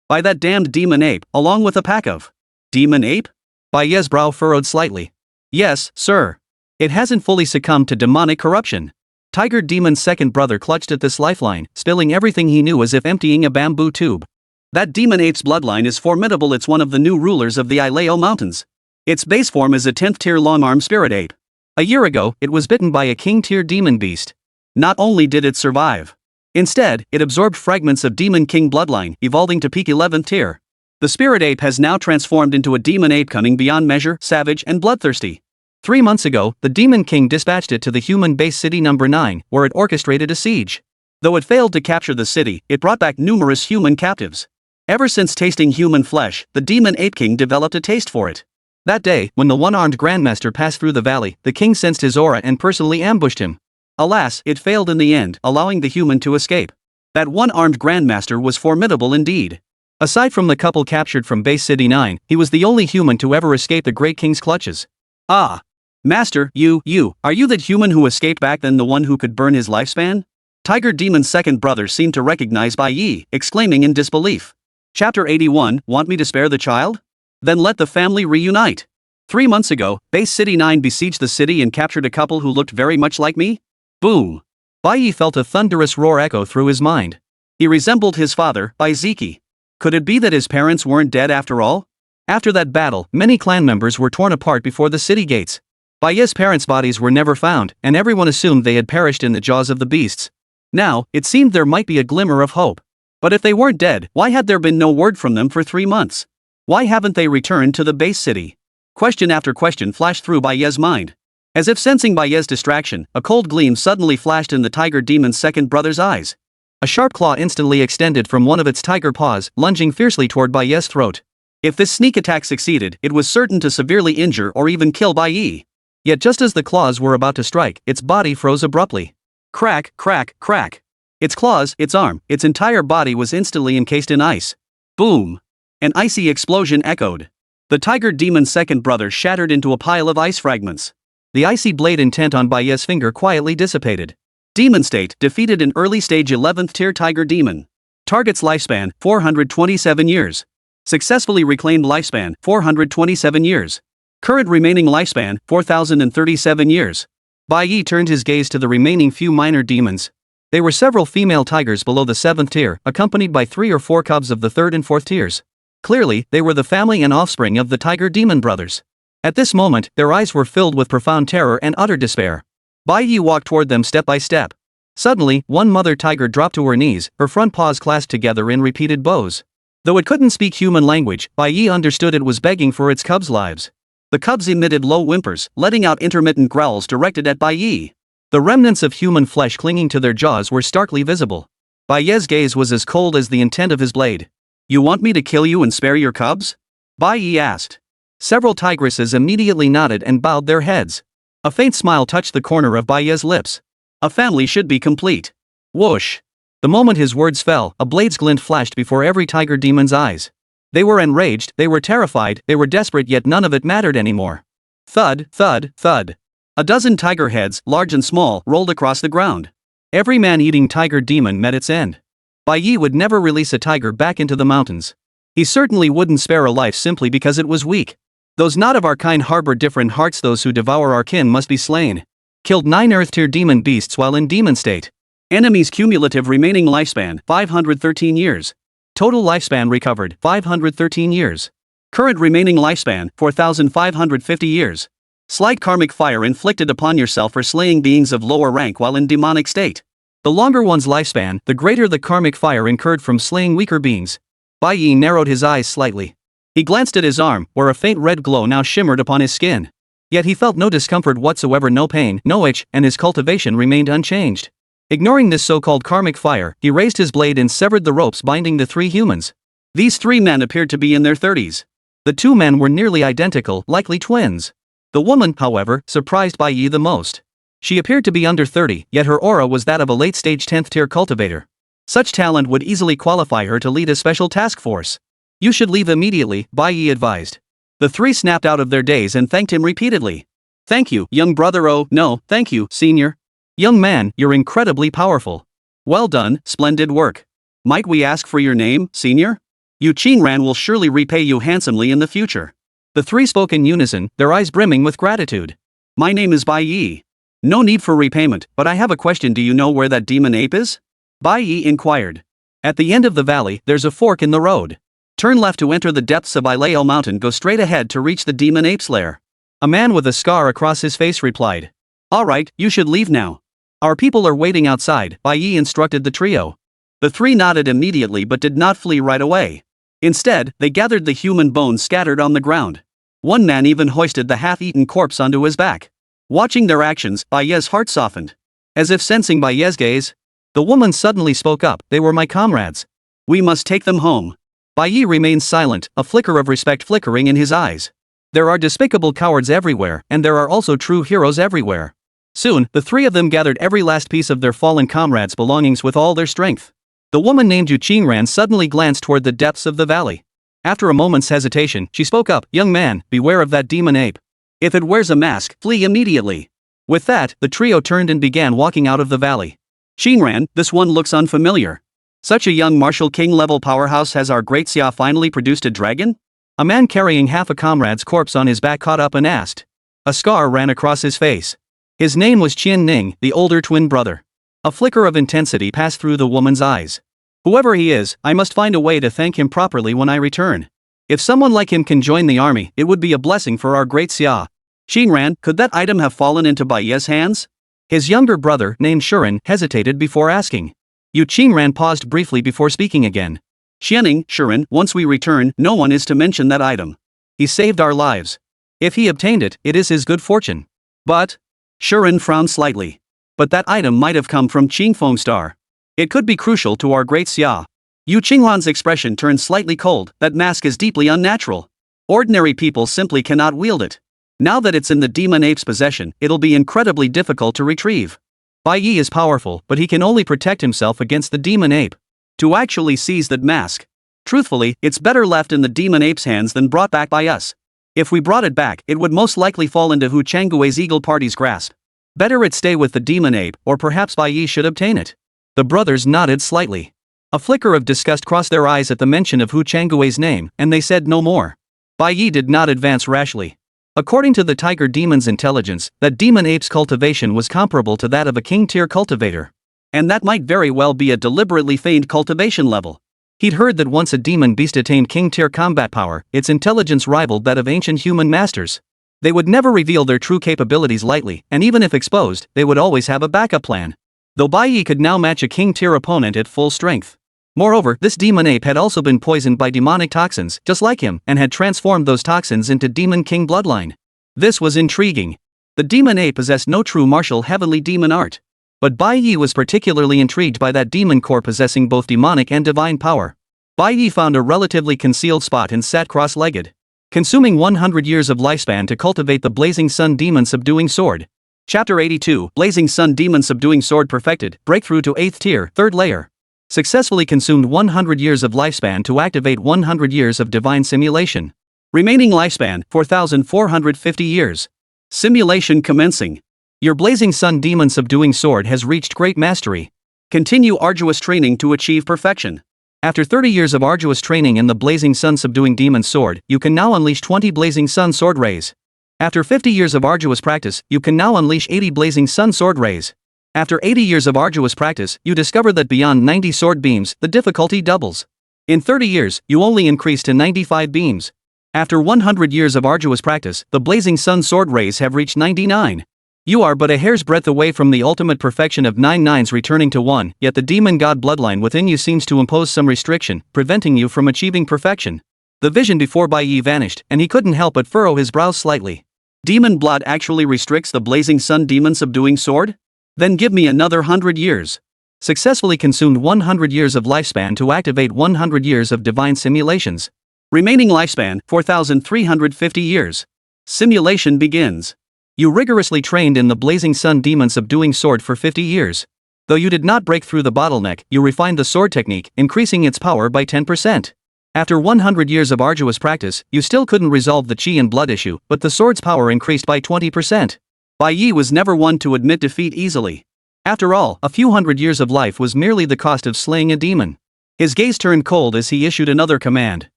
By that damned demon ape, along with a pack of. Demon ape? Bai Ye's brow furrowed slightly. Yes, sir. It hasn't fully succumbed to demonic corruption. Tiger demon's second brother clutched at this lifeline, spilling everything he knew as if emptying a bamboo tube. That demon ape's bloodline is formidable. It's one of the new rulers of the Ileo mountains. Its base form is a 10th tier long-armed spirit ape. A year ago, it was bitten by a king-tier demon beast. Not only did it survive. Instead, it absorbed fragments of demon king bloodline, evolving to peak 11th tier. The spirit ape has now transformed into a demon ape cunning beyond measure, savage and bloodthirsty. 3 months ago, the demon king dispatched it to the human base city number 9, where it orchestrated a siege. Though it failed to capture the city, it brought back numerous human captives. Ever since tasting human flesh, the demon ape king developed a taste for it. That day, when the one-armed grandmaster passed through the valley, the king sensed his aura and personally ambushed him. Alas, it failed in the end, allowing the human to escape. That one-armed grandmaster was formidable indeed. Aside from the couple captured from Base City 9, he was the only human to ever escape the Great King's clutches. Ah! Master, are you that human who escaped back then, the one who could burn his lifespan? Tiger Demon's second brother seemed to recognize Bai Ye, exclaiming in disbelief. Chapter 81, Want me to spare the child? Then let the family reunite. 3 months ago, Base City 9 besieged the city and captured a couple who looked very much like me? Boom! Bai Ye felt a thunderous roar echo through his mind. He resembled his father, Bai Zeki. Could it be that his parents weren't dead after all? After that battle, many clan members were torn apart before the city gates. Bai Ye's parents' bodies were never found, and everyone assumed they had perished in the jaws of the beasts. Now, it seemed there might be a glimmer of hope. But if they weren't dead, why had there been no word from them for 3 months? Why haven't they returned to the base city? Question after question flashed through Bai Ye's mind. As if sensing Bai Ye's distraction, a cold gleam suddenly flashed in the tiger demon's second brother's eyes. A sharp claw instantly extended from one of its tiger paws, lunging fiercely toward Bai Ye's throat. If this sneak attack succeeded, it was certain to severely injure or even kill Bai Ye. Yet just as the claws were about to strike, its body froze abruptly. Crack, crack, crack. Its claws, its arm, its entire body was instantly encased in ice. Boom! An icy explosion echoed. The tiger demon's second brother shattered into a pile of ice fragments. The icy blade intent on Bai Ye's finger quietly dissipated. Demon state defeated an early stage 11th tier tiger demon. Target's lifespan 427 years. Successfully reclaimed lifespan 427 years. Current remaining lifespan 4037 years. Bai Ye turned his gaze to the remaining few minor demons. They were several female tigers below the 7th tier, accompanied by 3 or 4 cubs of the 3rd and 4th tiers. Clearly, they were the family and offspring of the tiger demon brothers. At this moment, their eyes were filled with profound terror and utter despair. Bai Ye walked toward them step by step. Suddenly, one mother tiger dropped to her knees, her front paws clasped together in repeated bows. Though it couldn't speak human language, Bai Ye understood it was begging for its cubs' lives. The cubs emitted low whimpers, letting out intermittent growls directed at Bai Ye. The remnants of human flesh clinging to their jaws were starkly visible. Bai Ye's gaze was as cold as the intent of his blade. You want me to kill you and spare your cubs? Bai Ye asked. Several tigresses immediately nodded and bowed their heads. A faint smile touched the corner of Bai Ye's lips. A family should be complete. Whoosh! The moment his words fell, a blade's glint flashed before every tiger demon's eyes. They were enraged, they were terrified, they were desperate, yet none of it mattered anymore. Thud, thud, thud. A dozen tiger heads, large and small, rolled across the ground. Every man-eating tiger demon met its end. Bai Ye would never release a tiger back into the mountains. He certainly wouldn't spare a life simply because it was weak. Those not of our kind harbor different hearts. Those who devour our kin must be slain. Killed 9 earth-tier demon beasts while in demon state. Enemies' cumulative remaining lifespan 513 years. Total lifespan recovered 513 years. Current remaining lifespan 4,550 years. Slight karmic fire inflicted upon yourself for slaying beings of lower rank while in demonic state. The longer one's lifespan, the greater the karmic fire incurred from slaying weaker beings. Bai Ye narrowed his eyes slightly. He glanced at his arm, where a faint red glow now shimmered upon his skin. Yet he felt no discomfort whatsoever, no pain, no itch, and his cultivation remained unchanged. Ignoring this so-called karmic fire, he raised his blade and severed the ropes binding the three humans. These three men appeared to be in their 30s. The two men were nearly identical, likely twins. The woman, however, surprised Bai Ye the most. She appeared to be under 30, yet her aura was that of a late-stage 10th tier cultivator. Such talent would easily qualify her to lead a special task force. You should leave immediately, Bai Ye advised. The three snapped out of their daze and thanked him repeatedly. Thank you, young brother. Oh, no, thank you, senior. Young man, you're incredibly powerful. Well done, splendid work. Might we ask for your name, senior? Yu Qingran will surely repay you handsomely in the future. The three spoke in unison, their eyes brimming with gratitude. My name is Bai Ye. No need for repayment, but I have a question. Do you know where that demon ape is? Bai Ye inquired. At the end of the valley, there's a fork in the road. Turn left to enter the depths of Ileal Mountain. Go straight ahead to reach the demon ape's lair. A man with a scar across his face replied. Alright, you should leave now. Our people are waiting outside, Bai Ye instructed the trio. The three nodded immediately but did not flee right away. Instead, they gathered the human bones scattered on the ground. One man even hoisted the half-eaten corpse onto his back. Watching their actions, Bai Ye's heart softened. As if sensing Bai Ye's gaze, the woman suddenly spoke up. They were my comrades. We must take them home. Bai Ye remained silent, a flicker of respect flickering in his eyes. There are despicable cowards everywhere, and there are also true heroes everywhere. Soon, the three of them gathered every last piece of their fallen comrades' belongings with all their strength. The woman named Yu Qingran suddenly glanced toward the depths of the valley. After a moment's hesitation, she spoke up. Young man, beware of that demon ape. If it wears a mask, flee immediately. With that, the trio turned and began walking out of the valley. Qingran, this one looks unfamiliar. Such a young martial king-level powerhouse. Has our great Xia finally produced a dragon? A man carrying half a comrade's corpse on his back caught up and asked. A scar ran across his face. His name was Qian Ning, the older twin brother. A flicker of intensity passed through the woman's eyes. Whoever he is, I must find a way to thank him properly when I return. If someone like him can join the army, it would be a blessing for our great Xia. Qingran, could that item have fallen into Bai Ye's hands? His younger brother, named Shuren, hesitated before asking. Yu Qingran paused briefly before speaking again. Xianing, Shuren, once we return, no one is to mention that item. He saved our lives. If he obtained it, it is his good fortune. But... Shuren frowned slightly. But that item might have come from Qingfeng Star. It could be crucial to our great Xia. Yu Qinghuan's expression turned slightly cold. That mask is deeply unnatural. Ordinary people simply cannot wield it. Now that it's in the demon ape's possession, it'll be incredibly difficult to retrieve. Bai Ye is powerful, but he can only protect himself against the demon ape. To actually seize that mask, truthfully, it's better left in the demon ape's hands than brought back by us. If we brought it back, it would most likely fall into Hu Changgui's Eagle Party's grasp. Better it stay with the demon ape, or perhaps Bai Ye should obtain it. The brothers nodded slightly. A flicker of disgust crossed their eyes at the mention of Hu Changgui's name, and they said no more. Bai Ye did not advance rashly. According to the tiger demon's intelligence, that demon ape's cultivation was comparable to that of a king-tier cultivator. And that might very well be a deliberately feigned cultivation level. He'd heard that once a demon beast attained king-tier combat power, its intelligence rivaled that of ancient human masters. They would never reveal their true capabilities lightly, and even if exposed, they would always have a backup plan. Though Bai Ye could now match a king-tier opponent at full strength. Moreover, this demon ape had also been poisoned by demonic toxins, just like him, and had transformed those toxins into demon king bloodline. This was intriguing. The demon ape possessed no true martial heavenly demon art. But Bai Ye was particularly intrigued by that demon core possessing both demonic and divine power. Bai Ye found a relatively concealed spot and sat cross-legged. Consuming 100 years of lifespan to cultivate the Blazing Sun Demon Subduing Sword. Chapter 82, Blazing Sun Demon Subduing Sword perfected, breakthrough to 8th tier, 3rd layer. Successfully consumed 100 years of lifespan to activate 100 years of divine simulation. Remaining lifespan, 4,450 years. Simulation commencing. Your Blazing Sun Demon Subduing Sword has reached great mastery. Continue arduous training to achieve perfection. After 30 years of arduous training in the Blazing Sun Subduing Demon Sword, you can now unleash 20 Blazing Sun Sword Rays. After 50 years of arduous practice, you can now unleash 80 Blazing Sun Sword Rays. After 80 years of arduous practice, you discover that beyond 90 sword beams, the difficulty doubles. In 30 years, you only increase to 95 beams. After 100 years of arduous practice, the Blazing Sun Sword Rays have reached 99. You are but a hair's breadth away from the ultimate perfection of 9 nines returning to 1, yet the demon god bloodline within you seems to impose some restriction, preventing you from achieving perfection. The vision before Bai Ye vanished, and he couldn't help but furrow his brows slightly. Demon blood actually restricts the blazing sun demon subduing sword? Then give me another 100 years. Successfully consumed 100 years of lifespan to activate 100 years of divine simulations. Remaining lifespan, 4,350 years. Simulation begins. You rigorously trained in the blazing sun demon subduing sword for 50 years. Though you did not break through the bottleneck, you refined the sword technique, increasing its power by 10%. After 100 years of arduous practice, you still couldn't resolve the chi and blood issue, but the sword's power increased by 20%. Bai Ye was never one to admit defeat easily. After all, a few hundred years of life was merely the cost of slaying a demon. His gaze turned cold as he issued another command.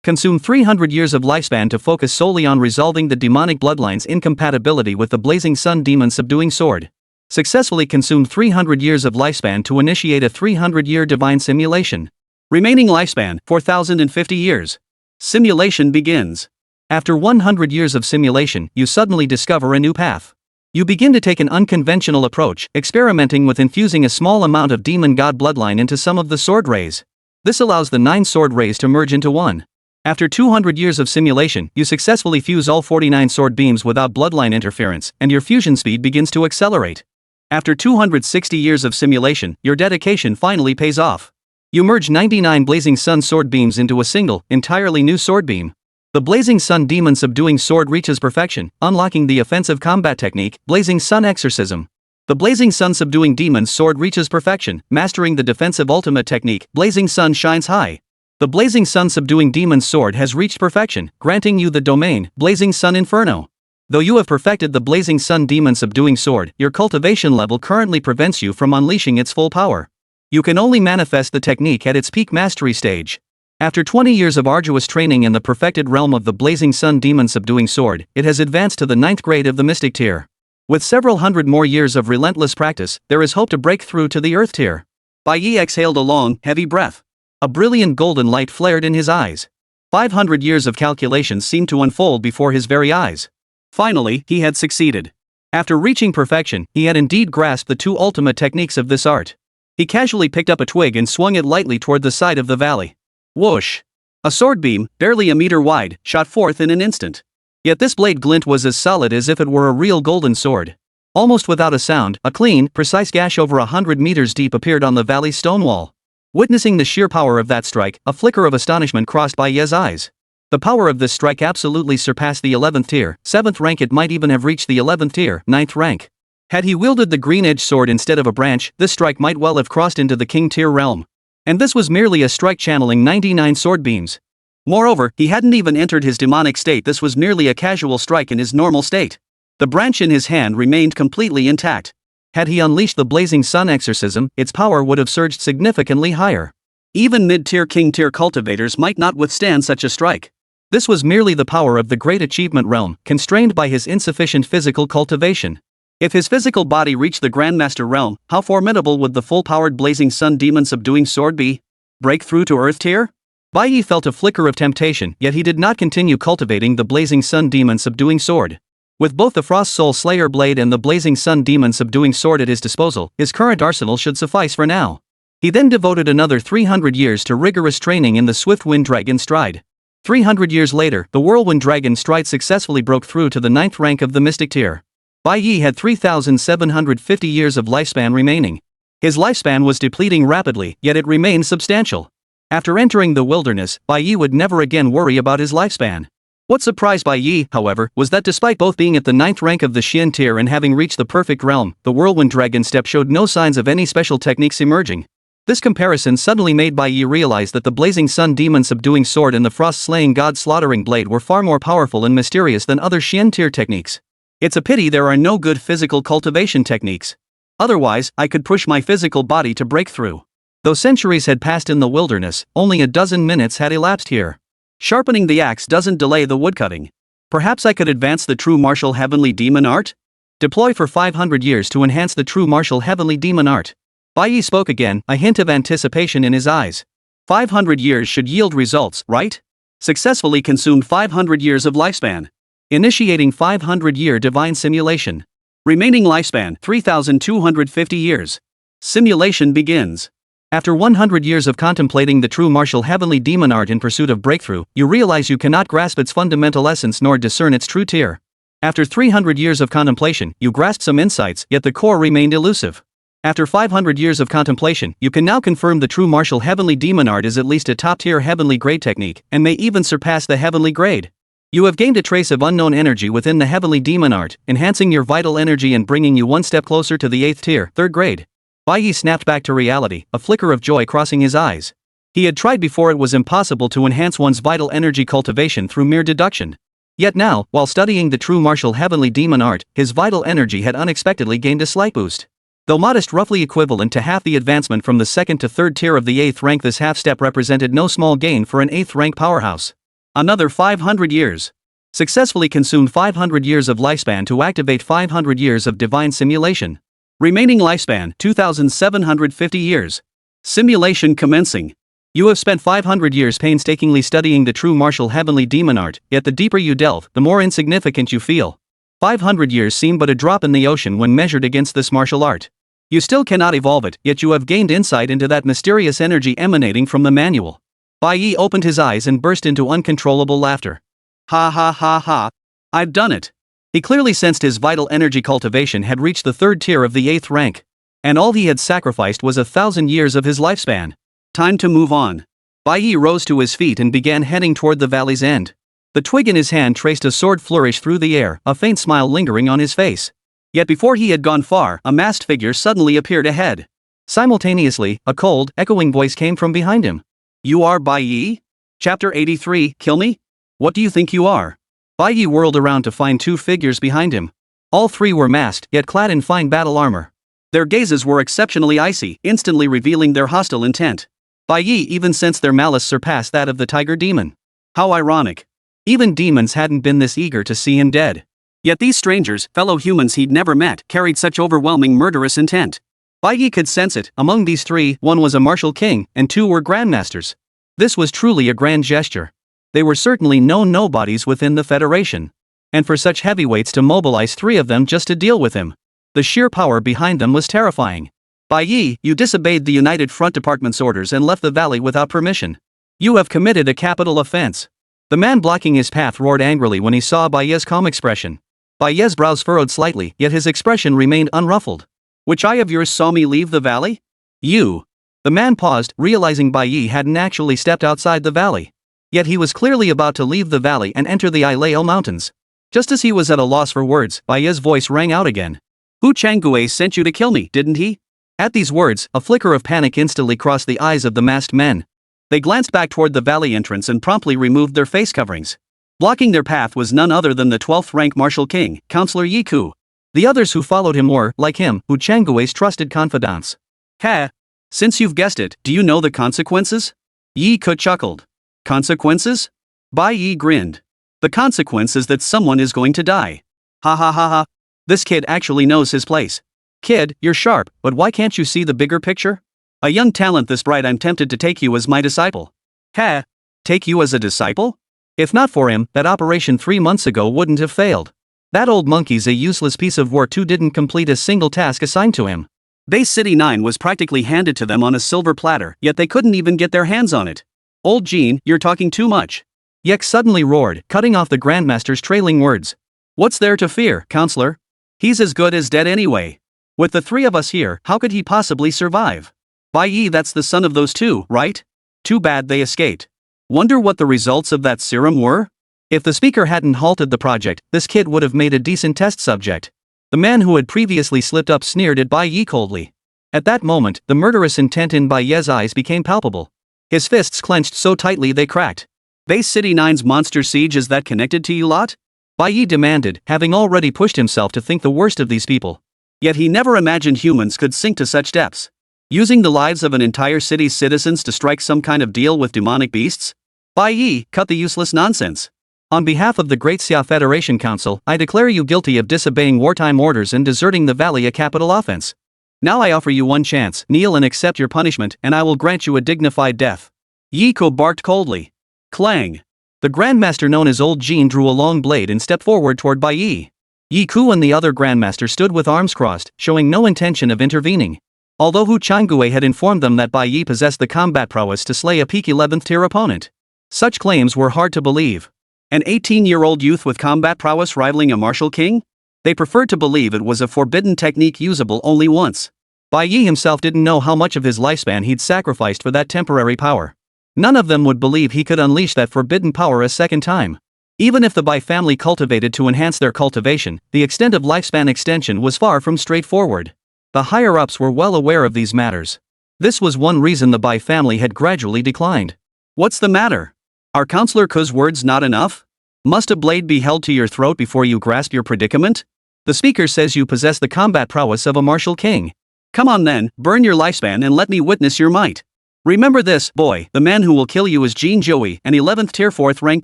Consume 300 years of lifespan to focus solely on resolving the demonic bloodline's incompatibility with the blazing sun demon subduing sword. Successfully consumed 300 years of lifespan to initiate a 300-year divine simulation. Remaining lifespan, 4,050 years. Simulation begins. After 100 years of simulation, you suddenly discover a new path. You begin to take an unconventional approach, experimenting with infusing a small amount of demon god bloodline into some of the sword rays. This allows the 9 sword rays to merge into one. After 200 years of simulation, you successfully fuse all 49 sword beams without bloodline interference, and your fusion speed begins to accelerate. After 260 years of simulation, your dedication finally pays off. You merge 99 blazing sun sword beams into a single, entirely new sword beam. The blazing sun demon subduing sword reaches perfection, unlocking the offensive combat technique, blazing sun exorcism. The blazing sun subduing demon sword reaches perfection, mastering the defensive ultimate technique, blazing sun shines high. The blazing sun subduing demon sword has reached perfection, granting you the domain, blazing sun inferno. Though you have perfected the blazing sun demon subduing sword, your cultivation level currently prevents you from unleashing its full power. You can only manifest the technique at its peak mastery stage. After 20 years of arduous training in the perfected realm of the blazing sun demon subduing sword, it has advanced to the 9th grade of the mystic tier. With several hundred more years of relentless practice, there is hope to break through to the earth tier. Bai Ye exhaled a long, heavy breath. A brilliant golden light flared in his eyes. 500 years of calculations seemed to unfold before his very eyes. Finally, he had succeeded. After reaching perfection, he had indeed grasped the 2 ultimate techniques of this art. He casually picked up a twig and swung it lightly toward the side of the valley. Whoosh! A sword beam, barely a meter wide, shot forth in an instant. Yet this blade glint was as solid as if it were a real golden sword. Almost without a sound, a clean, precise gash over 100 meters deep appeared on the valley's stone wall. Witnessing the sheer power of that strike, a flicker of astonishment crossed Bai Ye's eyes. The power of this strike absolutely surpassed the 11th tier, 7th rank. It might even have reached the 11th tier, 9th rank. Had he wielded the green-edged sword instead of a branch, this strike might well have crossed into the king tier realm. And this was merely a strike channeling 99 sword beams. Moreover, he hadn't even entered his demonic state. This was merely a casual strike in his normal state. The branch in his hand remained completely intact. Had he unleashed the blazing sun exorcism, its power would have surged significantly higher. Even mid-tier king-tier cultivators might not withstand such a strike. This was merely the power of the great achievement realm, constrained by his insufficient physical cultivation. If his physical body reached the Grandmaster realm, how formidable would the full-powered blazing sun demon subduing sword be? Break through to earth tier? Bai Ye felt a flicker of temptation, yet he did not continue cultivating the blazing sun demon subduing sword. With both the Frost Soul Slayer blade and the blazing sun demon subduing sword at his disposal, his current arsenal should suffice for now. He then devoted another 300 years to rigorous training in the Swift Wind Dragon Stride. 300 years later, the Whirlwind Dragon Stride successfully broke through to the 9th rank of the Mystic Tier. Bai Ye had 3,750 years of lifespan remaining. His lifespan was depleting rapidly, yet it remained substantial. After entering the wilderness, Bai Ye would never again worry about his lifespan. What surprised Bai Ye, however, was that despite both being at the 9th rank of the Xian tier and having reached the perfect realm, the Whirlwind Dragon Step showed no signs of any special techniques emerging. This comparison suddenly made Bai Ye realize that the blazing sun demon subduing sword and the frost-slaying god slaughtering blade were far more powerful and mysterious than other Xian tier techniques. It's a pity there are no good physical cultivation techniques. Otherwise, I could push my physical body to break through. Though centuries had passed in the wilderness, only a dozen minutes had elapsed here. Sharpening the axe doesn't delay the woodcutting. Perhaps I could advance the true martial heavenly demon art? Deploy for 500 years to enhance the true martial heavenly demon art. Bai Ye spoke again, a hint of anticipation in his eyes. 500 years should yield results, right? Successfully consumed 500 years of lifespan. Initiating 500-year divine simulation. Remaining lifespan, 3,250 years. Simulation begins. After 100 years of contemplating the true martial heavenly demon art in pursuit of breakthrough, you realize you cannot grasp its fundamental essence nor discern its true tier. After 300 years of contemplation, you grasped some insights, yet the core remained elusive. After 500 years of contemplation, you can now confirm the true martial heavenly demon art is at least a top-tier heavenly grade technique, and may even surpass the heavenly grade. You have gained a trace of unknown energy within the heavenly demon art, enhancing your vital energy and bringing you one step closer to the 8th tier, 3rd grade. Bai Ye snapped back to reality, a flicker of joy crossing his eyes. He had tried before it was impossible to enhance one's vital energy cultivation through mere deduction. Yet now, while studying the true martial heavenly demon art, his vital energy had unexpectedly gained a slight boost. Though modest, roughly equivalent to half the advancement from the 2nd to 3rd tier of the 8th rank, this half-step represented no small gain for an 8th rank powerhouse. Another 500 years. Successfully consumed 500 years of lifespan to activate 500 years of divine simulation. Remaining lifespan, 2,750 years. Simulation commencing. You have spent 500 years painstakingly studying the true martial heavenly demon art, yet the deeper you delve, the more insignificant you feel. 500 years seem but a drop in the ocean when measured against this martial art. You still cannot evolve it, yet you have gained insight into that mysterious energy emanating from the manual. Bai Ye opened his eyes and burst into uncontrollable laughter. Ha ha ha ha. I've done it. He clearly sensed his vital energy cultivation had reached the 3rd tier of the 8th rank. And all he had sacrificed was 1,000 years of his lifespan. Time to move on. Bai Ye rose to his feet and began heading toward the valley's end. The twig in his hand traced a sword flourish through the air, a faint smile lingering on his face. Yet before he had gone far, a masked figure suddenly appeared ahead. Simultaneously, a cold, echoing voice came from behind him. You are Bai Ye? Chapter 83, Kill Me? What do you think you are? Bai Ye whirled around to find 2 figures behind him. All 3 were masked, yet clad in fine battle armor. Their gazes were exceptionally icy, instantly revealing their hostile intent. Bai Ye even sensed their malice surpassed that of the tiger demon. How ironic. Even demons hadn't been this eager to see him dead. Yet these strangers, fellow humans he'd never met, carried such overwhelming murderous intent. Bai Ye could sense it. Among these 3, one was a martial king, and 2 were grandmasters. This was truly a grand gesture. They were certainly known nobodies within the Federation. And for such heavyweights to mobilize 3 of them just to deal with him. The sheer power behind them was terrifying. Bai Ye, you disobeyed the United Front Department's orders and left the valley without permission. You have committed a capital offense. The man blocking his path roared angrily when he saw Bai Ye's calm expression. Bai Ye's brows furrowed slightly, yet his expression remained unruffled. Which eye of yours saw me leave the valley? You. The man paused, realizing Bai Ye hadn't actually stepped outside the valley. Yet he was clearly about to leave the valley and enter the Ileo Mountains. Just as he was at a loss for words, Bai Ye's voice rang out again. Hu Changue sent you to kill me, didn't he? At these words, a flicker of panic instantly crossed the eyes of the masked men. They glanced back toward the valley entrance and promptly removed their face coverings. Blocking their path was none other than the 12th rank martial king, Counselor Ye Ku. The others who followed him were, like him, Hu Changue's trusted confidants. Ha! Since you've guessed it, do you know the consequences? Ye Ku chuckled. Consequences? Bai Ye grinned. The consequence is that someone is going to die. Ha ha ha ha. This kid actually knows his place. Kid, you're sharp, but why can't you see the bigger picture? A young talent this bright, I'm tempted to take you as my disciple. Ha! Take you as a disciple? If not for him, that operation 3 months ago wouldn't have failed. That old monkey's a useless piece of work who didn't complete a single task assigned to him. Base City 9 was practically handed to them on a silver platter, yet they couldn't even get their hands on it. Old Jean, you're talking too much. Yek suddenly roared, cutting off the Grandmaster's trailing words. What's there to fear, Counselor? He's as good as dead anyway. With the 3 of us here, how could he possibly survive? Bai Ye, that's the son of those 2, right? Too bad they escaped. Wonder what the results of that serum were? If the speaker hadn't halted the project, this kid would have made a decent test subject. The man who had previously slipped up sneered at Bai Ye coldly. At that moment, the murderous intent in Bai Ye's eyes became palpable. His fists clenched so tightly they cracked. Base City 9's monster siege, is that connected to you lot? Bai Ye demanded, having already pushed himself to think the worst of these people. Yet he never imagined humans could sink to such depths. Using the lives of an entire city's citizens to strike some kind of deal with demonic beasts? Bai Ye, cut the useless nonsense. On behalf of the Great Xia Federation Council, I declare you guilty of disobeying wartime orders and deserting the valley, a capital offense. Now I offer you one chance, kneel and accept your punishment, and I will grant you a dignified death. Ye Ku barked coldly. Clang. The Grandmaster known as Old Jean drew a long blade and stepped forward toward Bai Ye. Ye Ku and the other Grandmaster stood with arms crossed, showing no intention of intervening. Although Hu Changue had informed them that Bai Ye possessed the combat prowess to slay a peak 11th tier opponent. Such claims were hard to believe. An 18-year-old youth with combat prowess rivaling a martial king? They preferred to believe it was a forbidden technique usable only once. Bai Ye himself didn't know how much of his lifespan he'd sacrificed for that temporary power. None of them would believe he could unleash that forbidden power a second time. Even if the Bai family cultivated to enhance their cultivation, the extent of lifespan extension was far from straightforward. The higher-ups were well aware of these matters. This was one reason the Bai family had gradually declined. What's the matter? Are Counselor Ku's words not enough? Must a blade be held to your throat before you grasp your predicament? The speaker says you possess the combat prowess of a martial king. Come on then, burn your lifespan and let me witness your might. Remember this, boy, the man who will kill you is Jean Joey, an 11th tier 4th rank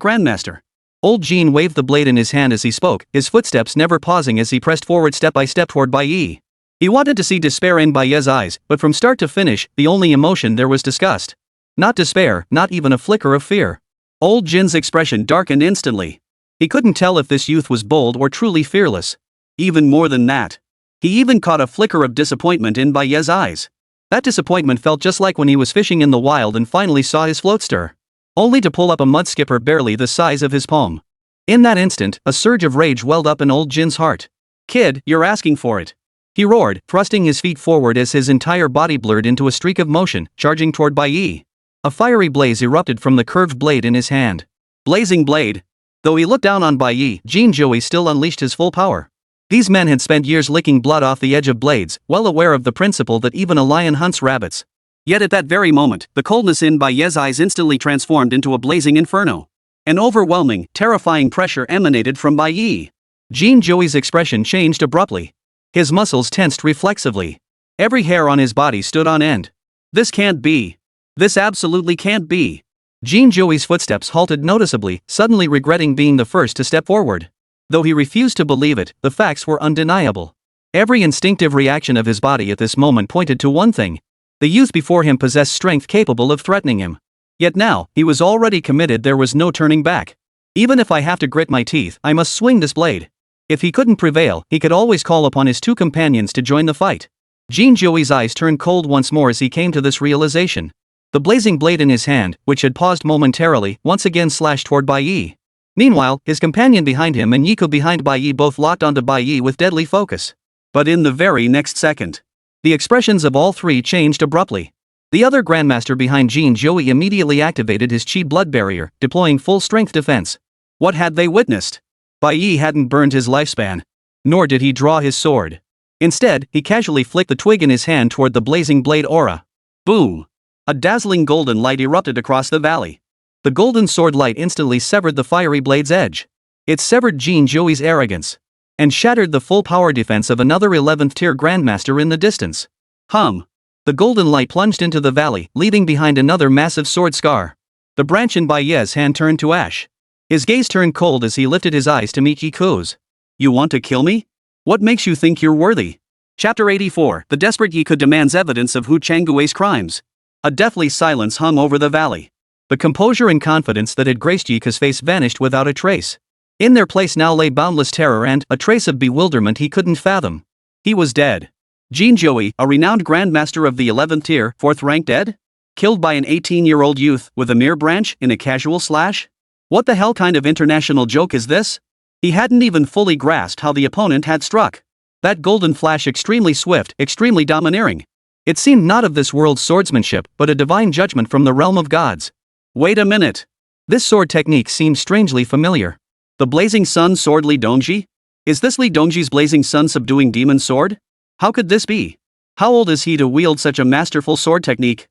grandmaster. Old Jean waved the blade in his hand as he spoke, his footsteps never pausing as he pressed forward step by step toward Bai Ye. He wanted to see despair in Bai Ye's eyes, but from start to finish, the only emotion there was disgust. Not despair, not even a flicker of fear. Old Jin's expression darkened instantly. He couldn't tell if this youth was bold or truly fearless. Even more than that. He even caught a flicker of disappointment in Bai Ye's eyes. That disappointment felt just like when he was fishing in the wild and finally saw his float stir. Only to pull up a mud skipper barely the size of his palm. In that instant, a surge of rage welled up in old Jin's heart. Kid, you're asking for it. He roared, thrusting his feet forward as his entire body blurred into a streak of motion, charging toward Bai Ye. A fiery blaze erupted from the curved blade in his hand. Blazing blade. Though he looked down on Bai Ye, Jean Joey still unleashed his full power. These men had spent years licking blood off the edge of blades, well aware of the principle that even a lion hunts rabbits. Yet at that very moment, the coldness in Bai Ye's eyes instantly transformed into a blazing inferno. An overwhelming, terrifying pressure emanated from Bai Ye. Jean Joey's expression changed abruptly. His muscles tensed reflexively. Every hair on his body stood on end. This can't be. This absolutely can't be. Jean Joey's footsteps halted noticeably, suddenly regretting being the first to step forward. Though he refused to believe it, the facts were undeniable. Every instinctive reaction of his body at this moment pointed to one thing. The youth before him possessed strength capable of threatening him. Yet now, he was already committed, there was no turning back. Even if I have to grit my teeth, I must swing this blade. If he couldn't prevail, he could always call upon his two companions to join the fight. Jean Joey's eyes turned cold once more as he came to this realization. The blazing blade in his hand, which had paused momentarily, once again slashed toward Bai Ye. Meanwhile, his companion behind him and Yiku behind Bai Ye both locked onto Bai Ye with deadly focus. But in the very next second, the expressions of all three changed abruptly. The other Grandmaster behind Jean Joey immediately activated his chi blood barrier, deploying full-strength defense. What had they witnessed? Bai Ye hadn't burned his lifespan. Nor did he draw his sword. Instead, he casually flicked the twig in his hand toward the blazing blade aura. Boom! A dazzling golden light erupted across the valley. The golden sword light instantly severed the fiery blade's edge. It severed Jean Joey's arrogance. And shattered the full power defense of another 11th tier Grandmaster in the distance. The golden light plunged into the valley, leaving behind another massive sword scar. The branch in Bai Ye's hand turned to ash. His gaze turned cold as he lifted his eyes to meet Yiku's. You want to kill me? What makes you think you're worthy? Chapter 84, The Desperate Yiku demands evidence of Hu Changgui's crimes. A deathly silence hung over the valley. The composure and confidence that had graced Yiku's face vanished without a trace. In their place now lay boundless terror and a trace of bewilderment he couldn't fathom. He was dead. Jean Joey, a renowned Grandmaster of the 11th tier, 4th rank, dead? Killed by an 18-year-old youth with a mere branch in a casual slash? What the hell kind of international joke is this? He hadn't even fully grasped how the opponent had struck. That golden flash extremely swift, extremely domineering. It seemed not of this world's swordsmanship, but a divine judgment from the realm of gods. Wait a minute. This sword technique seemed strangely familiar. The Blazing Sun Sword Li Dongji? Is this Li Dongji's Blazing Sun subduing demon sword? How could this be? How old is he to wield such a masterful sword technique?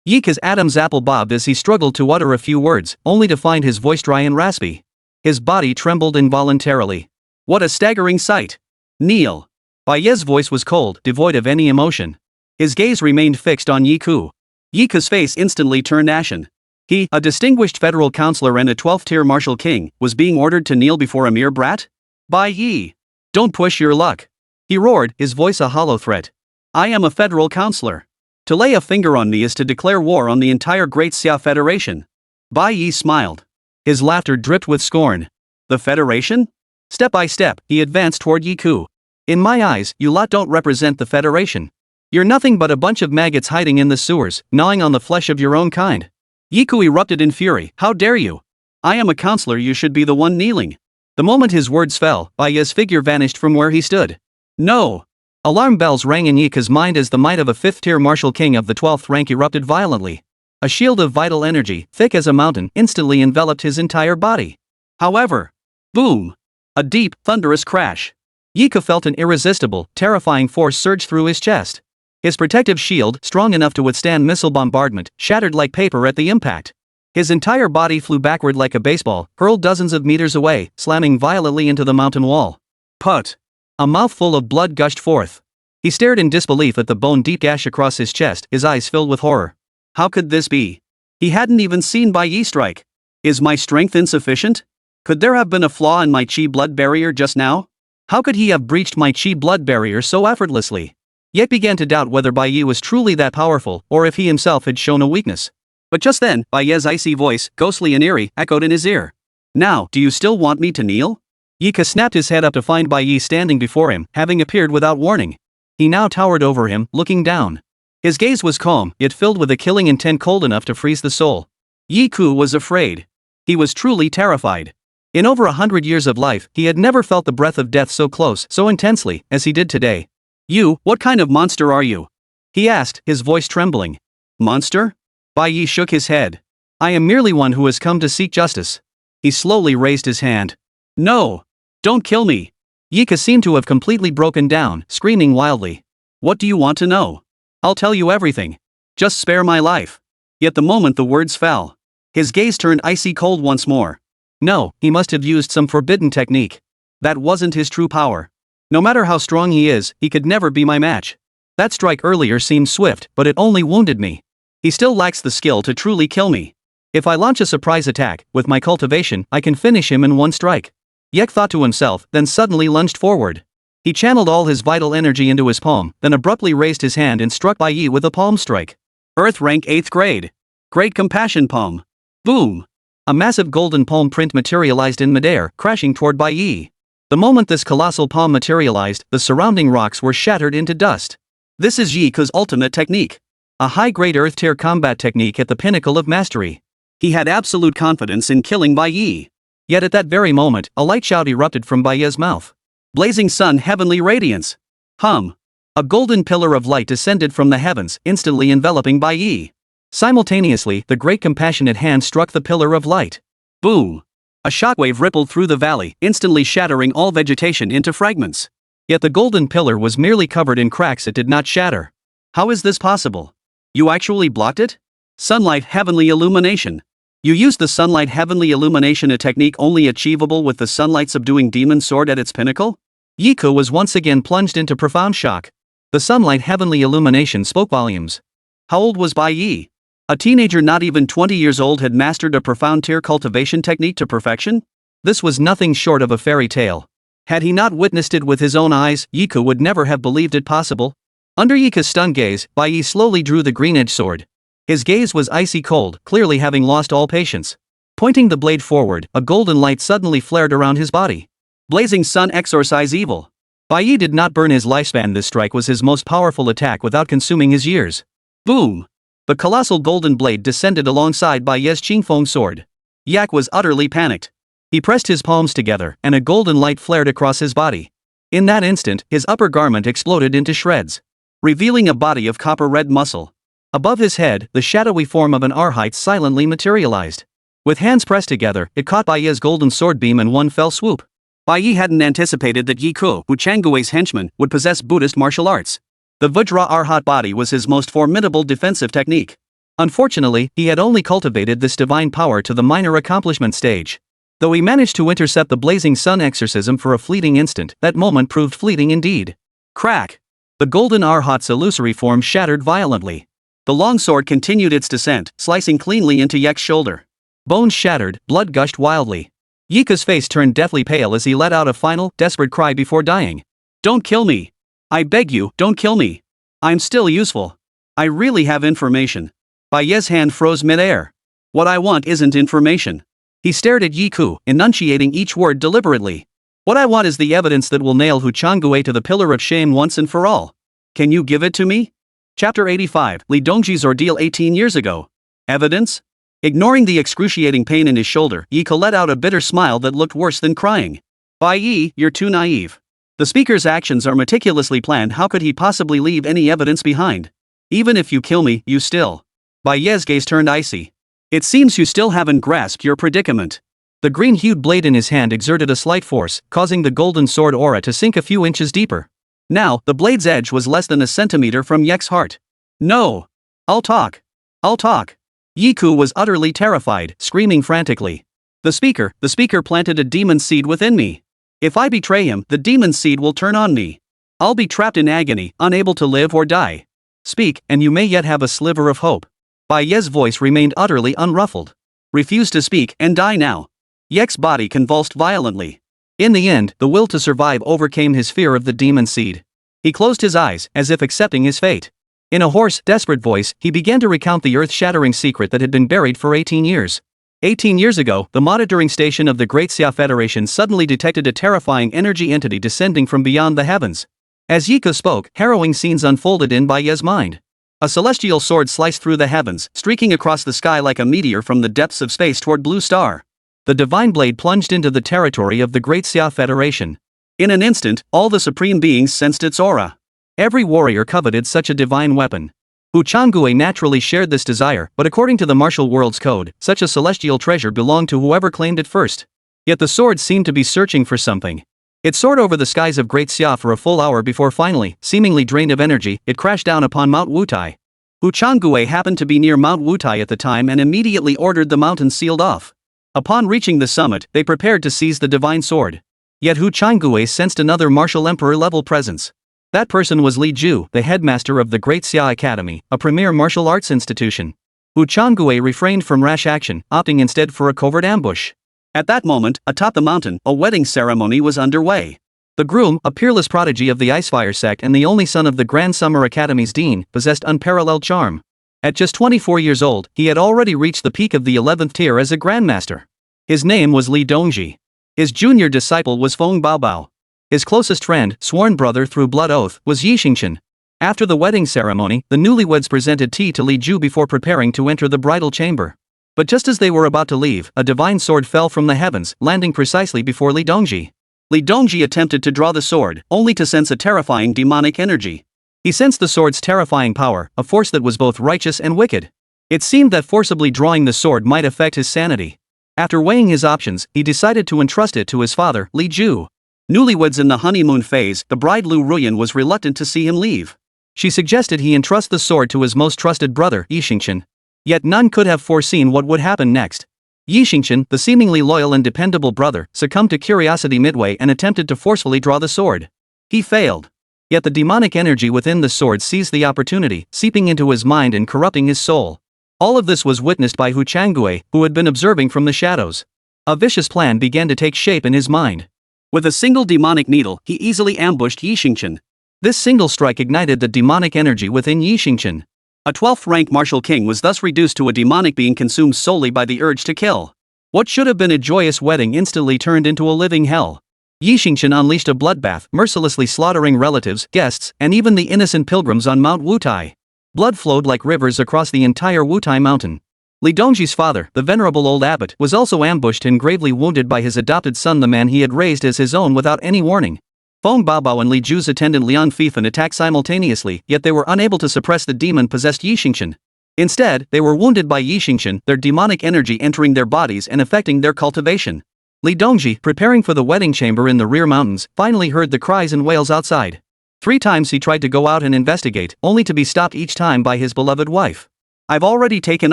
Yiku's Adam's apple bobbed as he struggled to utter a few words, only to find his voice dry and raspy. His body trembled involuntarily. What a staggering sight! Kneel. Bai Ye's voice was cold, devoid of any emotion. His gaze remained fixed on Yiku. Yiku's face instantly turned ashen. He, a distinguished federal counselor and a 12th tier martial king, was being ordered to kneel before a mere brat? Bai Ye! Don't push your luck! He roared, his voice a hollow threat. I am a federal counselor. To lay a finger on me is to declare war on the entire Great Xia Federation. Bai Ye smiled. His laughter dripped with scorn. The Federation? Step by step, he advanced toward Yiku. In my eyes, you lot don't represent the Federation. You're nothing but a bunch of maggots hiding in the sewers, gnawing on the flesh of your own kind. Yiku erupted in fury. How dare you? I am a counselor, you should be the one kneeling. The moment his words fell, Bai Ye's figure vanished from where he stood. No! Alarm bells rang in Yika's mind as the might of a 5th-tier martial king of the 12th rank erupted violently. A shield of vital energy, thick as a mountain, instantly enveloped his entire body. However, boom! A deep, thunderous crash. Yika felt an irresistible, terrifying force surge through his chest. His protective shield, strong enough to withstand missile bombardment, shattered like paper at the impact. His entire body flew backward like a baseball, hurled dozens of meters away, slamming violently into the mountain wall. Put! A mouthful of blood gushed forth. He stared in disbelief at the bone-deep gash across his chest, his eyes filled with horror. How could this be? He hadn't even seen Bai Ye strike. Is my strength insufficient? Could there have been a flaw in my chi blood barrier just now? How could he have breached my chi blood barrier so effortlessly? Yet began to doubt whether Bai Ye was truly that powerful, or if he himself had shown a weakness. But just then, Bai Ye's icy voice, ghostly and eerie, echoed in his ear. Now, do you still want me to kneel? Yika snapped his head up to find Bai Ye standing before him, having appeared without warning. He now towered over him, looking down. His gaze was calm, yet filled with a killing intent cold enough to freeze the soul. Yi Ku was afraid. He was truly terrified. In over 100 years of life, he had never felt the breath of death so close, so intensely, as he did today. You, what kind of monster are you? He asked, his voice trembling. Monster? Bai Ye shook his head. I am merely one who has come to seek justice. He slowly raised his hand. No! Don't kill me! Yika seemed to have completely broken down, screaming wildly. What do you want to know? I'll tell you everything. Just spare my life. Yet the moment the words fell, his gaze turned icy cold once more. No, he must have used some forbidden technique. That wasn't his true power. No matter how strong he is, he could never be my match. That strike earlier seemed swift, but it only wounded me. He still lacks the skill to truly kill me. If I launch a surprise attack, with my cultivation, I can finish him in one strike. Yek thought to himself, then suddenly lunged forward. He channeled all his vital energy into his palm, then abruptly raised his hand and struck Bai Ye with a palm strike. Earth rank 8th grade. Great compassion palm. Boom! A massive golden palm print materialized in midair, crashing toward Bai Ye. The moment this colossal palm materialized, the surrounding rocks were shattered into dust. This is Yika's ultimate technique. A high-grade earth-tier combat technique at the pinnacle of mastery. He had absolute confidence in killing Bai Ye. Yet at that very moment, a light shout erupted from Bai Ye's mouth. Blazing sun, heavenly radiance. Hum. A golden pillar of light descended from the heavens, instantly enveloping Bai Ye. Simultaneously, the great compassionate hand struck the pillar of light. Boom. A shockwave rippled through the valley, instantly shattering all vegetation into fragments. Yet the golden pillar was merely covered in cracks, it did not shatter. How is this possible? You actually blocked it? Sunlight heavenly illumination. You used the sunlight heavenly illumination, a technique only achievable with the sunlight subduing demon sword at its pinnacle? Yiku was once again plunged into profound shock. The sunlight heavenly illumination spoke volumes. How old was Bai Ye? A teenager not even 20 years old had mastered a profound tier cultivation technique to perfection? This was nothing short of a fairy tale. Had he not witnessed it with his own eyes, Yiku would never have believed it possible. Under Yika's stunned gaze, Bai Ye slowly drew the green-edged sword. His gaze was icy cold, clearly having lost all patience. Pointing the blade forward, a golden light suddenly flared around his body. Blazing sun, exorcise evil. Bai Ye did not burn his lifespan. This strike was his most powerful attack without consuming his years. Boom! The colossal golden blade descended alongside Bai Ye's Qingfeng sword. Yak was utterly panicked. He pressed his palms together, and a golden light flared across his body. In that instant, his upper garment exploded into shreds, revealing a body of copper-red muscle. Above his head, the shadowy form of an arhite silently materialized. With hands pressed together, it caught Bai Ye's golden sword beam in one fell swoop. Bai Ye hadn't anticipated that Yi Ku, Wu Changgui's henchman, would possess Buddhist martial arts. The Vajra Arhat body was his most formidable defensive technique. Unfortunately, he had only cultivated this divine power to the minor accomplishment stage. Though he managed to intercept the blazing sun exorcism for a fleeting instant, that moment proved fleeting indeed. Crack! The golden Arhat's illusory form shattered violently. The longsword continued its descent, slicing cleanly into Yek's shoulder. Bones shattered, blood gushed wildly. Yika's face turned deathly pale as he let out a final, desperate cry before dying. Don't kill me! I beg you, don't kill me! I'm still useful. I really have information. Bai Ye's hand froze mid-air. What I want isn't information. He stared at Yi Ku, enunciating each word deliberately. What I want is the evidence that will nail Hu Changgui to the pillar of shame once and for all. Can you give it to me? Chapter 85, Li Dongji's ordeal 18 years ago. Evidence? Ignoring the excruciating pain in his shoulder, Ye let out a bitter smile that looked worse than crying. Bai Ye, you're too naive. The speaker's actions are meticulously planned. How could he possibly leave any evidence behind? Even if you kill me, you still. Bai Ye's gaze turned icy. It seems you still haven't grasped your predicament. The green-hued blade in his hand exerted a slight force, causing the golden sword aura to sink a few inches deeper. Now, the blade's edge was less than a centimeter from Yek's heart. No! I'll talk. I'll talk. Yiku was utterly terrified, screaming frantically. The speaker planted a demon seed within me. If I betray him, the demon seed will turn on me. I'll be trapped in agony, unable to live or die. Speak, and you may yet have a sliver of hope. Bai Ye's voice remained utterly unruffled. Refuse to speak and die now. Yek's body convulsed violently. In the end, the will to survive overcame his fear of the demon seed. He closed his eyes, as if accepting his fate. In a hoarse, desperate voice, he began to recount the earth-shattering secret that had been buried for 18 years. 18 years ago, the monitoring station of the Great Xia Federation suddenly detected a terrifying energy entity descending from beyond the heavens. As Yiku spoke, harrowing scenes unfolded in Bai Ye's mind. A celestial sword sliced through the heavens, streaking across the sky like a meteor from the depths of space toward Blue Star. The divine blade plunged into the territory of the Great Xia Federation. In an instant, all the supreme beings sensed its aura. Every warrior coveted such a divine weapon. Wu Changgue naturally shared this desire, but according to the martial world's code, such a celestial treasure belonged to whoever claimed it first. Yet the sword seemed to be searching for something. It soared over the skies of Great Xia for a full hour before finally, seemingly drained of energy, it crashed down upon Mount Wutai. Wu Changgue happened to be near Mount Wutai at the time and immediately ordered the mountain sealed off. Upon reaching the summit, they prepared to seize the divine sword. Yet Wu Changgue sensed another martial emperor-level presence. That person was Li Ju, the headmaster of the Great Xia Academy, a premier martial arts institution. Wu Changgue refrained from rash action, opting instead for a covert ambush. At that moment, atop the mountain, a wedding ceremony was underway. The groom, a peerless prodigy of the Icefire sect and the only son of the Grand Summer Academy's dean, possessed unparalleled charm. At just 24 years old, he had already reached the peak of the 11th tier as a grandmaster. His name was Li Dongji. His junior disciple was Feng Baobao. His closest friend, sworn brother through blood oath, was Yi Xingqian. After the wedding ceremony, the newlyweds presented tea to Li Ju before preparing to enter the bridal chamber. But just as they were about to leave, a divine sword fell from the heavens, landing precisely before Li Dongji. Li Dongji attempted to draw the sword, only to sense a terrifying demonic energy. He sensed the sword's terrifying power, a force that was both righteous and wicked. It seemed that forcibly drawing the sword might affect his sanity. After weighing his options, he decided to entrust it to his father, Li Ju. Newlyweds in the honeymoon phase, the bride Lu Ruyan was reluctant to see him leave. She suggested he entrust the sword to his most trusted brother, Yi Xingqian. Yet none could have foreseen what would happen next. Yi Xingqian, the seemingly loyal and dependable brother, succumbed to curiosity midway and attempted to forcefully draw the sword. He failed. Yet the demonic energy within the sword seized the opportunity, seeping into his mind and corrupting his soul. All of this was witnessed by Wu Changgue, who had been observing from the shadows. A vicious plan began to take shape in his mind. With a single demonic needle, he easily ambushed Yi Xingqian. This single strike ignited the demonic energy within Yi Xingqian. A 12th-rank martial king was thus reduced to a demonic being consumed solely by the urge to kill. What should have been a joyous wedding instantly turned into a living hell. Yi Xingqian unleashed a bloodbath, mercilessly slaughtering relatives, guests, and even the innocent pilgrims on Mount Wutai. Blood flowed like rivers across the entire Wutai mountain. Li Dongji's father, the venerable old abbot, was also ambushed and gravely wounded by his adopted son, the man he had raised as his own without any warning. Feng Baobao and Li Ju's attendant Lian Fifan attacked simultaneously, yet they were unable to suppress the demon-possessed Yi Xingqian. Instead, they were wounded by Yi Xingqian, their demonic energy entering their bodies and affecting their cultivation. Li Dongji, preparing for the wedding chamber in the rear mountains, finally heard the cries and wails outside. 3 times he tried to go out and investigate, only to be stopped each time by his beloved wife. "I've already taken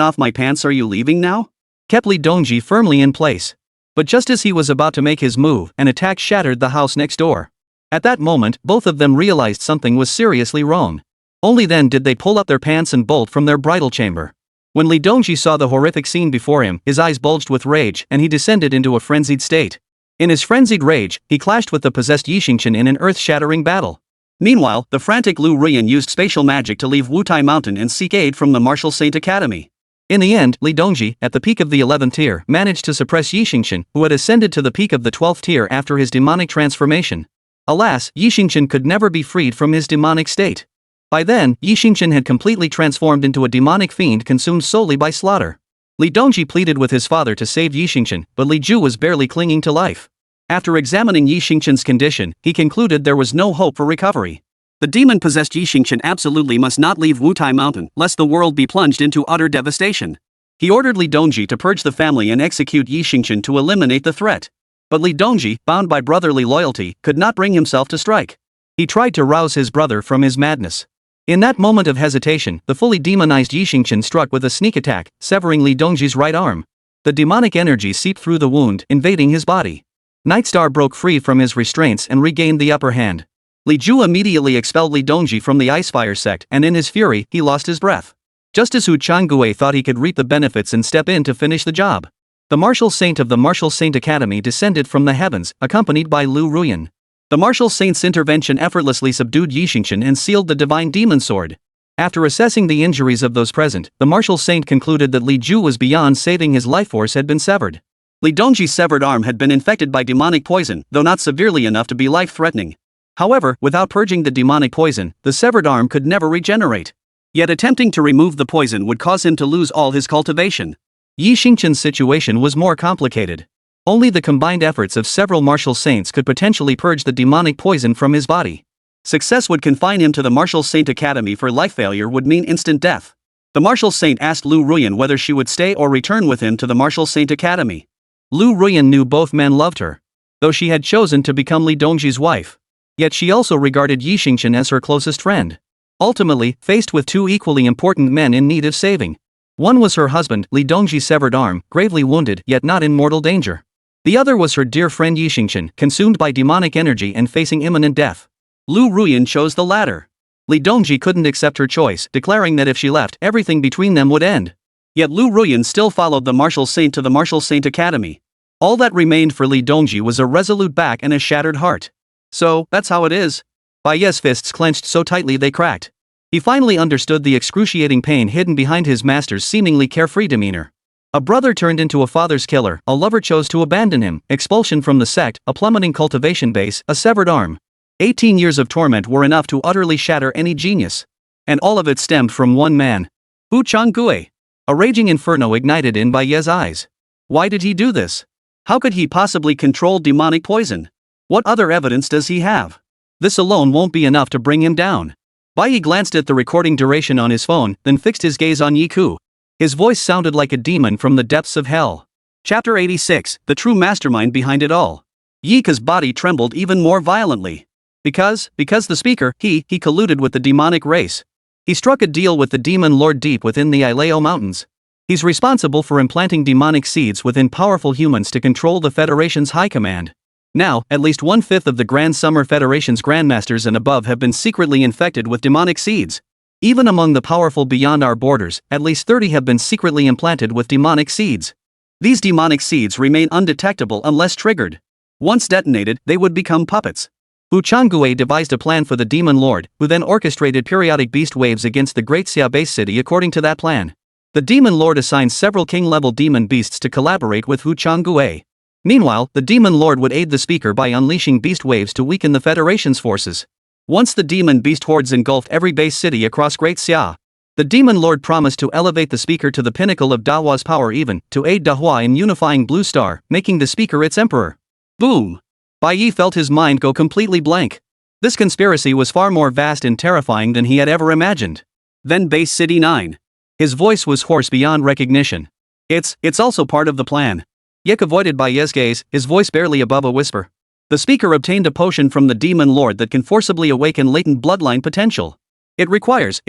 off my pants, are you leaving now?" kept Li Dongji firmly in place. But just as he was about to make his move, an attack shattered the house next door. At that moment, both of them realized something was seriously wrong. Only then did they pull up their pants and bolt from their bridal chamber. When Li Dongji saw the horrific scene before him, his eyes bulged with rage and he descended into a frenzied state. In his frenzied rage, he clashed with the possessed Yi Xingqian in an earth-shattering battle. Meanwhile, the frantic Lu Ruyan used spatial magic to leave Wutai Mountain and seek aid from the Martial Saint Academy. In the end, Li Dongji, at the peak of the 11th tier, managed to suppress Yi Xingqian, who had ascended to the peak of the 12th tier after his demonic transformation. Alas, Yi Xingqian could never be freed from his demonic state. By then, Yi Xingqian had completely transformed into a demonic fiend consumed solely by slaughter. Li Dongji pleaded with his father to save Yi Xingqian, but Li Ju was barely clinging to life. After examining Yi Xingqian's condition, he concluded there was no hope for recovery. The demon-possessed Yi Xingqian absolutely must not leave Wutai Mountain, lest the world be plunged into utter devastation. He ordered Li Dongji to purge the family and execute Yi Xingqian to eliminate the threat. But Li Dongji, bound by brotherly loyalty, could not bring himself to strike. He tried to rouse his brother from his madness. In that moment of hesitation, the fully demonized Yi Xingqian struck with a sneak attack, severing Li Dongji's right arm. The demonic energy seeped through the wound, invading his body. Nightstar broke free from his restraints and regained the upper hand. Li Ju immediately expelled Li Dongji from the Icefire sect, and in his fury, he lost his breath. Just as Hu Changgue thought he could reap the benefits and step in to finish the job. The Martial Saint of the Martial Saint Academy descended from the heavens, accompanied by Lu Ruyan. The Martial Saint's intervention effortlessly subdued Yi Xingqian and sealed the Divine Demon Sword. After assessing the injuries of those present, the Martial Saint concluded that Li Ju was beyond saving, his life force had been severed. Li Dongji's severed arm had been infected by demonic poison, though not severely enough to be life-threatening. However, without purging the demonic poison, the severed arm could never regenerate. Yet attempting to remove the poison would cause him to lose all his cultivation. Yi Xingqian's situation was more complicated. Only the combined efforts of several martial saints could potentially purge the demonic poison from his body. Success would confine him to the Martial Saint Academy, for life failure would mean instant death. The Martial Saint asked Lu Ruyan whether she would stay or return with him to the Martial Saint Academy. Lu Ruyan knew both men loved her, though she had chosen to become Li Dongji's wife. Yet she also regarded Yi Xingqian as her closest friend. Ultimately, faced with two equally important men in need of saving. One was her husband, Li Dongji's severed arm, gravely wounded yet not in mortal danger. The other was her dear friend Yi Xingqian, consumed by demonic energy and facing imminent death. Lu Ruyan chose the latter. Li Dongji couldn't accept her choice, declaring that if she left, everything between them would end. Yet Lu Ruyan still followed the Martial Saint to the Martial Saint Academy. All that remained for Li Dongji was a resolute back and a shattered heart. So, that's how it is. Bai Ye's fists clenched so tightly they cracked. He finally understood the excruciating pain hidden behind his master's seemingly carefree demeanor. A brother turned into a father's killer, a lover chose to abandon him, expulsion from the sect, a plummeting cultivation base, a severed arm. 18 years of torment were enough to utterly shatter any genius. And all of it stemmed from one man. Hu Changgue. A raging inferno ignited in Bai Ye's eyes. Why did he do this? How could he possibly control demonic poison? What other evidence does he have? This alone won't be enough to bring him down. Bai Ye glanced at the recording duration on his phone, then fixed his gaze on Yi Ku. His voice sounded like a demon from the depths of hell. Chapter 86, the true mastermind behind it all. Yi Ku's body trembled even more violently. Because the speaker, he colluded with the demonic race. He struck a deal with the demon lord deep within the Ileo Mountains. He's responsible for implanting demonic seeds within powerful humans to control the Federation's high command. Now, at least 1/5 of the Grand Summer Federation's grandmasters and above have been secretly infected with demonic seeds. Even among the powerful beyond our borders, at least 30 have been secretly implanted with demonic seeds. These demonic seeds remain undetectable unless triggered. Once detonated, they would become puppets. Hu Changgue devised a plan for the Demon Lord, who then orchestrated periodic beast waves against the Great Xia base city according to that plan. The Demon Lord assigned several king-level demon beasts to collaborate with Hu Changgue. Meanwhile, the Demon Lord would aid the speaker by unleashing beast waves to weaken the Federation's forces. Once the demon beast hordes engulfed every base city across Great Xia, the Demon Lord promised to elevate the speaker to the pinnacle of Dahua's power, even to aid Dahua in unifying Blue Star, making the speaker its emperor. Boom! Bai Ye felt his mind go completely blank. This conspiracy was far more vast and terrifying than he had ever imagined. Then Base City 9. His voice was hoarse beyond recognition. It's also part of the plan. Yek avoided Bai Ye's gaze, his voice barely above a whisper. The speaker obtained a potion from the Demon Lord that can forcibly awaken latent bloodline potential. It requires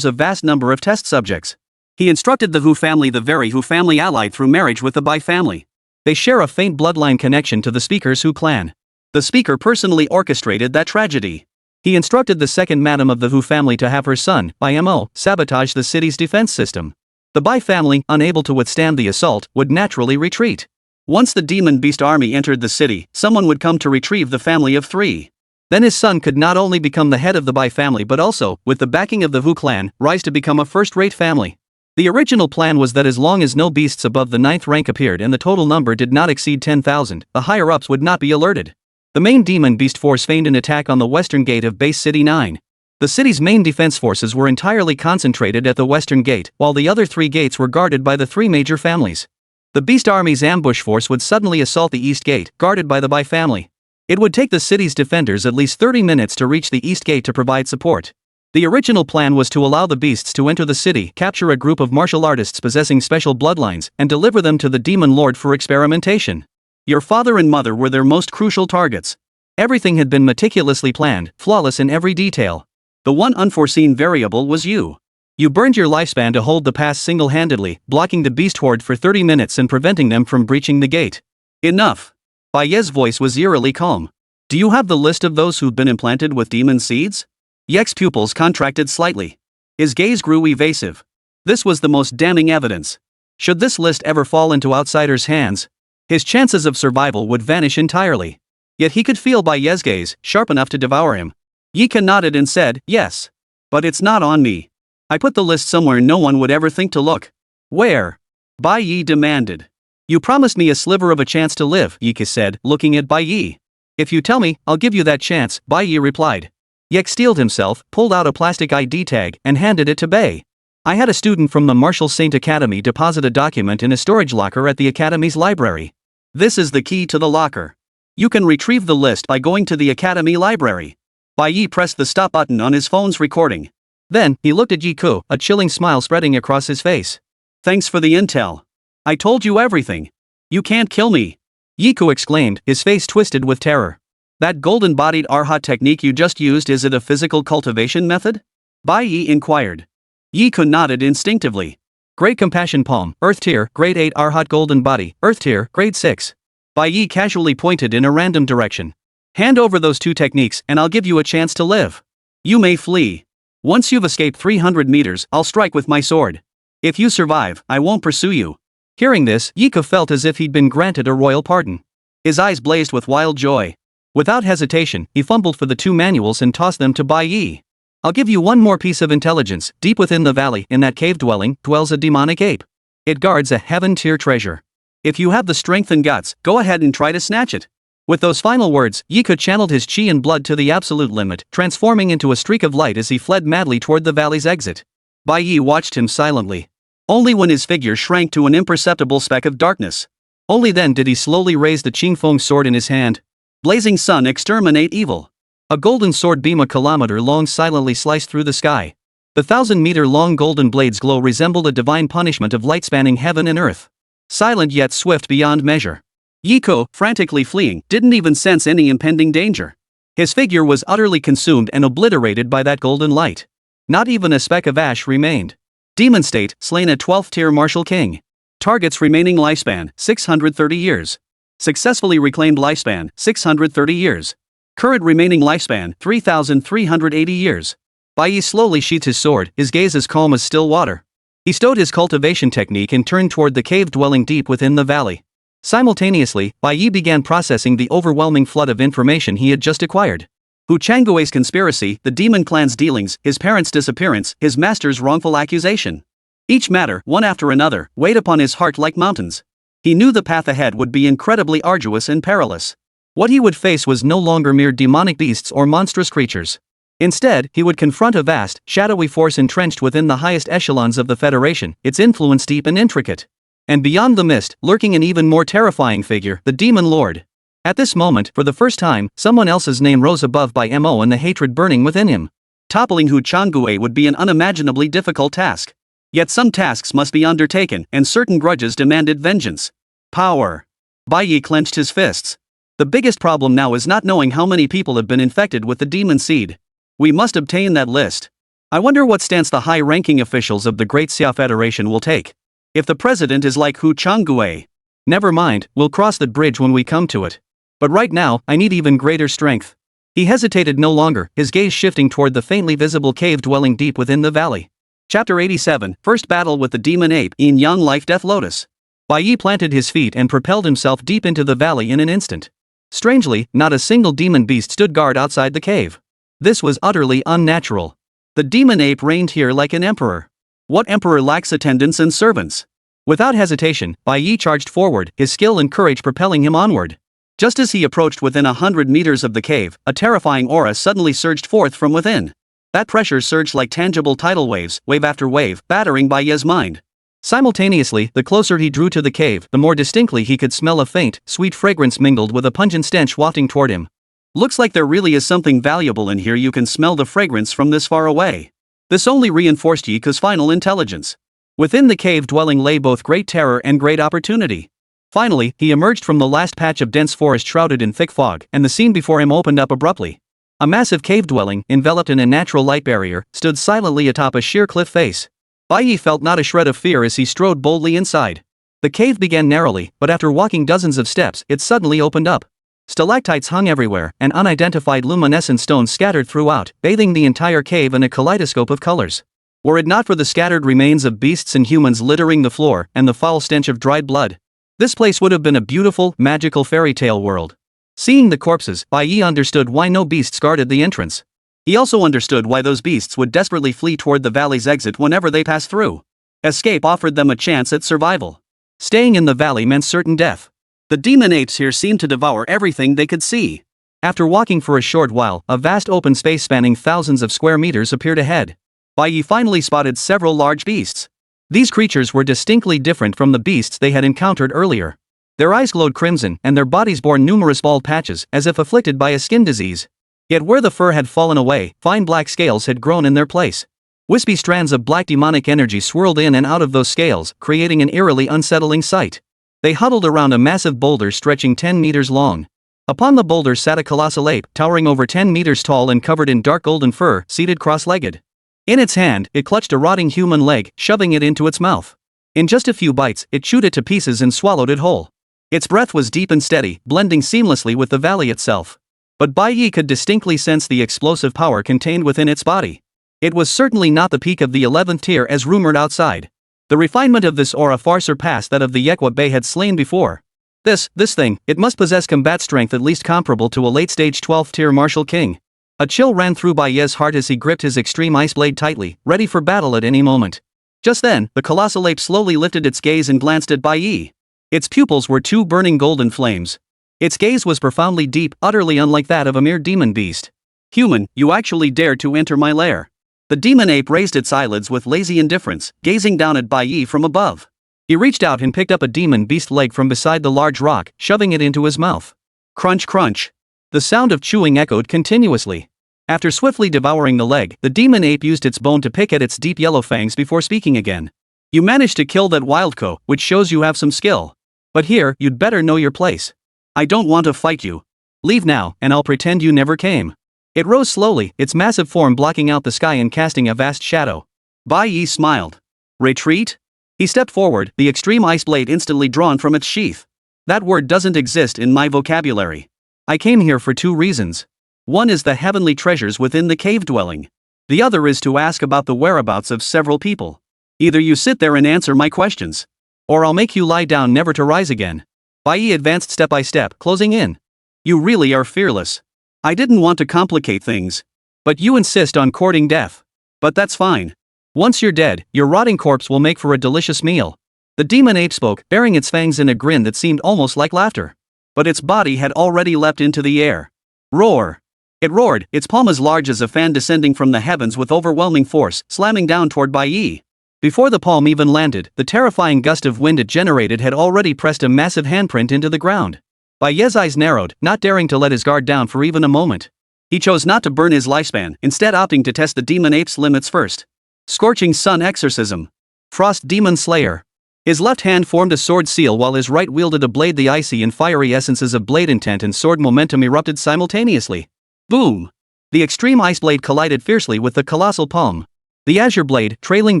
a vast number of test subjects. He instructed the Hu family, the very Hu family allied through marriage with the Bai family. They share a faint bloodline connection to the speaker's Hu clan. The speaker personally orchestrated that tragedy. He instructed the second madam of the Hu family to have her son, Bai Mo, sabotage the city's defense system. The Bai family, unable to withstand the assault, would naturally retreat. Once the demon beast army entered the city, someone would come to retrieve the family of 3. Then his son could not only become the head of the Bai family but also, with the backing of the Hu clan, rise to become a first-rate family. The original plan was that as long as no beasts above the 9th rank appeared and the total number did not exceed 10,000, the higher-ups would not be alerted. The main demon beast force feigned an attack on the western gate of Base City 9. The city's main defense forces were entirely concentrated at the western gate, while the other 3 gates were guarded by the 3 major families. The Beast Army's ambush force would suddenly assault the east gate, guarded by the Bai family. It would take the city's defenders at least 30 minutes to reach the east gate to provide support. The original plan was to allow the beasts to enter the city, capture a group of martial artists possessing special bloodlines, and deliver them to the Demon Lord for experimentation. Your father and mother were their most crucial targets. Everything had been meticulously planned, flawless in every detail. The one unforeseen variable was you. You burned your lifespan to hold the pass single-handedly, blocking the beast horde for 30 minutes and preventing them from breaching the gate. Enough. Bai Ye's voice was eerily calm. Do you have the list of those who've been implanted with demon seeds? Yek's pupils contracted slightly. His gaze grew evasive. This was the most damning evidence. Should this list ever fall into outsiders' hands, his chances of survival would vanish entirely. Yet he could feel Bai Ye's gaze, sharp enough to devour him. Ye Ke nodded and said, yes. But it's not on me. I put the list somewhere no one would ever think to look. Where? Bai Ye demanded. You promised me a sliver of a chance to live, Ye Ke said, looking at Bai Ye. If you tell me, I'll give you that chance, Bai Ye replied. Yek steeled himself, pulled out a plastic ID tag, and handed it to Bai. I had a student from the Martial Saint Academy deposit a document in a storage locker at the Academy's library. This is the key to the locker. You can retrieve the list by going to the Academy library. Bai Ye pressed the stop button on his phone's recording. Then, he looked at Ye Ke, a chilling smile spreading across his face. Thanks for the intel. I told you everything. You can't kill me. Ye Ke exclaimed, his face twisted with terror. That golden-bodied Arhat technique you just used, is it a physical cultivation method? Bai Ye inquired. Ye Ke nodded instinctively. Great Compassion Palm, Earth Tier, Grade 8 Arhat Golden Body, Earth Tier, Grade 6. Bai Ye casually pointed in a random direction. Hand over those 2 techniques and I'll give you a chance to live. You may flee. Once you've escaped 300 meters, I'll strike with my sword. If you survive, I won't pursue you. Hearing this, Ye Ke felt as if he'd been granted a royal pardon. His eyes blazed with wild joy. Without hesitation, he fumbled for the 2 manuals and tossed them to Bai Ye. I'll give you one more piece of intelligence. Deep within the valley, in that cave dwelling, dwells a demonic ape. It guards a heaven-tier treasure. If you have the strength and guts, go ahead and try to snatch it. With those final words, Ye Ke channeled his chi and blood to the absolute limit, transforming into a streak of light as he fled madly toward the valley's exit. Bai Ye watched him silently. Only when his figure shrank to an imperceptible speck of darkness. Only then did he slowly raise the Qingfeng sword in his hand. Blazing sun, exterminate evil. A golden sword beam a kilometer long silently sliced through the sky. The 1,000-meter-long golden blade's glow resembled a divine punishment of light spanning heaven and earth. Silent yet swift beyond measure. Ye Ke, frantically fleeing, didn't even sense any impending danger. His figure was utterly consumed and obliterated by that golden light. Not even a speck of ash remained. Demon state, slain a 12th tier martial king. Target's remaining lifespan, 630 years. Successfully reclaimed lifespan, 630 years. Current remaining lifespan, 3,380 years. Bai Ye slowly sheathed his sword, his gaze as calm as still water. He stowed his cultivation technique and turned toward the cave dwelling deep within the valley. Simultaneously, Bai Ye began processing the overwhelming flood of information he had just acquired. Hu Changgui's conspiracy, the demon clan's dealings, his parents' disappearance, his master's wrongful accusation. Each matter, one after another, weighed upon his heart like mountains. He knew the path ahead would be incredibly arduous and perilous. What he would face was no longer mere demonic beasts or monstrous creatures. Instead, he would confront a vast, shadowy force entrenched within the highest echelons of the Federation, its influence deep and intricate. And beyond the mist, lurking an even more terrifying figure, the Demon Lord. At this moment, for the first time, someone else's name rose above Bai Mo and the hatred burning within him. Toppling Hu Changgui would be an unimaginably difficult task. Yet some tasks must be undertaken, and certain grudges demanded vengeance. Power. Bai Ye clenched his fists. The biggest problem now is not knowing how many people have been infected with the demon seed. We must obtain that list. I wonder what stance the high-ranking officials of the Great Xia Federation will take. If the president is like Hu Changgui. Never mind, we'll cross that bridge when we come to it. But right now, I need even greater strength. He hesitated no longer, his gaze shifting toward the faintly visible cave dwelling deep within the valley. Chapter 87, First Battle with the Demon Ape, Inyang Lotus. Bai Ye planted his feet and propelled himself deep into the valley in an instant. Strangely, not a single demon beast stood guard outside the cave. This was utterly unnatural. The demon ape reigned here like an emperor. What emperor lacks attendants and servants? Without hesitation, Bai Ye charged forward, his skill and courage propelling him onward. Just as he approached within 100 meters of the cave, a terrifying aura suddenly surged forth from within. That pressure surged like tangible tidal waves, wave after wave, battering Bai Ye's mind. Simultaneously, the closer he drew to the cave, the more distinctly he could smell a faint, sweet fragrance mingled with a pungent stench wafting toward him. Looks like there really is something valuable in here. You can smell the fragrance from this far away. This only reinforced Ye's final intelligence. Within the cave dwelling lay both great terror and great opportunity. Finally, he emerged from the last patch of dense forest shrouded in thick fog, and the scene before him opened up abruptly. A massive cave dwelling, enveloped in a natural light barrier, stood silently atop a sheer cliff face. Bai Ye felt not a shred of fear as he strode boldly inside. The cave began narrowly, but after walking dozens of steps, it suddenly opened up. Stalactites hung everywhere, and unidentified luminescent stones scattered throughout, bathing the entire cave in a kaleidoscope of colors. Were it not for the scattered remains of beasts and humans littering the floor, and the foul stench of dried blood, this place would have been a beautiful, magical fairy tale world. Seeing the corpses, Bai Ye understood why no beasts guarded the entrance. He also understood why those beasts would desperately flee toward the valley's exit whenever they passed through. Escape offered them a chance at survival. Staying in the valley meant certain death. The demon apes here seemed to devour everything they could see. After walking for a short while, a vast open space spanning thousands of square meters appeared ahead. Bai Ye finally spotted several large beasts. These creatures were distinctly different from the beasts they had encountered earlier. Their eyes glowed crimson, and their bodies bore numerous bald patches, as if afflicted by a skin disease. Yet where the fur had fallen away, fine black scales had grown in their place. Wispy strands of black demonic energy swirled in and out of those scales, creating an eerily unsettling sight. They huddled around a massive boulder stretching 10 meters long. Upon the boulder sat a colossal ape, towering over 10 meters tall and covered in dark golden fur, seated cross-legged. In its hand, it clutched a rotting human leg, shoving it into its mouth. In just a few bites, it chewed it to pieces and swallowed it whole. Its breath was deep and steady, blending seamlessly with the valley itself. But Bai Ye could distinctly sense the explosive power contained within its body. It was certainly not the peak of the 11th tier as rumored outside. The refinement of this aura far surpassed that of the Yekwa Bey had slain before. This thing, it must possess combat strength at least comparable to a late-stage 12th tier martial king. A chill ran through Bai Ye's heart as he gripped his extreme ice blade tightly, ready for battle at any moment. Just then, the colossal ape slowly lifted its gaze and glanced at Bai Ye. Its pupils were two burning golden flames. Its gaze was profoundly deep, utterly unlike that of a mere demon beast. "Human, you actually dared to enter my lair." The demon ape raised its eyelids with lazy indifference, gazing down at Bai Ye from above. He reached out and picked up a demon beast leg from beside the large rock, shoving it into his mouth. Crunch crunch. The sound of chewing echoed continuously. After swiftly devouring the leg, the demon ape used its bone to pick at its deep yellow fangs before speaking again. "You managed to kill that wildco, which shows you have some skill. But here, you'd better know your place. I don't want to fight you. Leave now, and I'll pretend you never came." It rose slowly, its massive form blocking out the sky and casting a vast shadow. Bai Ye smiled. "Retreat?" He stepped forward, the extreme ice blade instantly drawn from its sheath. "That word doesn't exist in my vocabulary. I came here for two reasons. One is the heavenly treasures within the cave dwelling. The other is to ask about the whereabouts of several people. Either you sit there and answer my questions, or I'll make you lie down never to rise again." Bai Ye advanced step by step, closing in. "You really are fearless. I didn't want to complicate things. But you insist on courting death. But that's fine. Once you're dead, your rotting corpse will make for a delicious meal." The demon ape spoke, baring its fangs in a grin that seemed almost like laughter. But its body had already leapt into the air. Roar! It roared, its palm as large as a fan descending from the heavens with overwhelming force, slamming down toward Bai Ye. Before the palm even landed, the terrifying gust of wind it generated had already pressed a massive handprint into the ground. Bai Ye's eyes narrowed, not daring to let his guard down for even a moment. He chose not to burn his lifespan, instead opting to test the demon ape's limits first. Scorching Sun Exorcism. Frost Demon Slayer. His left hand formed a sword seal while his right wielded a blade. The icy and fiery essences of blade intent and sword momentum erupted simultaneously. Boom! The extreme ice blade collided fiercely with the colossal palm. The azure blade, trailing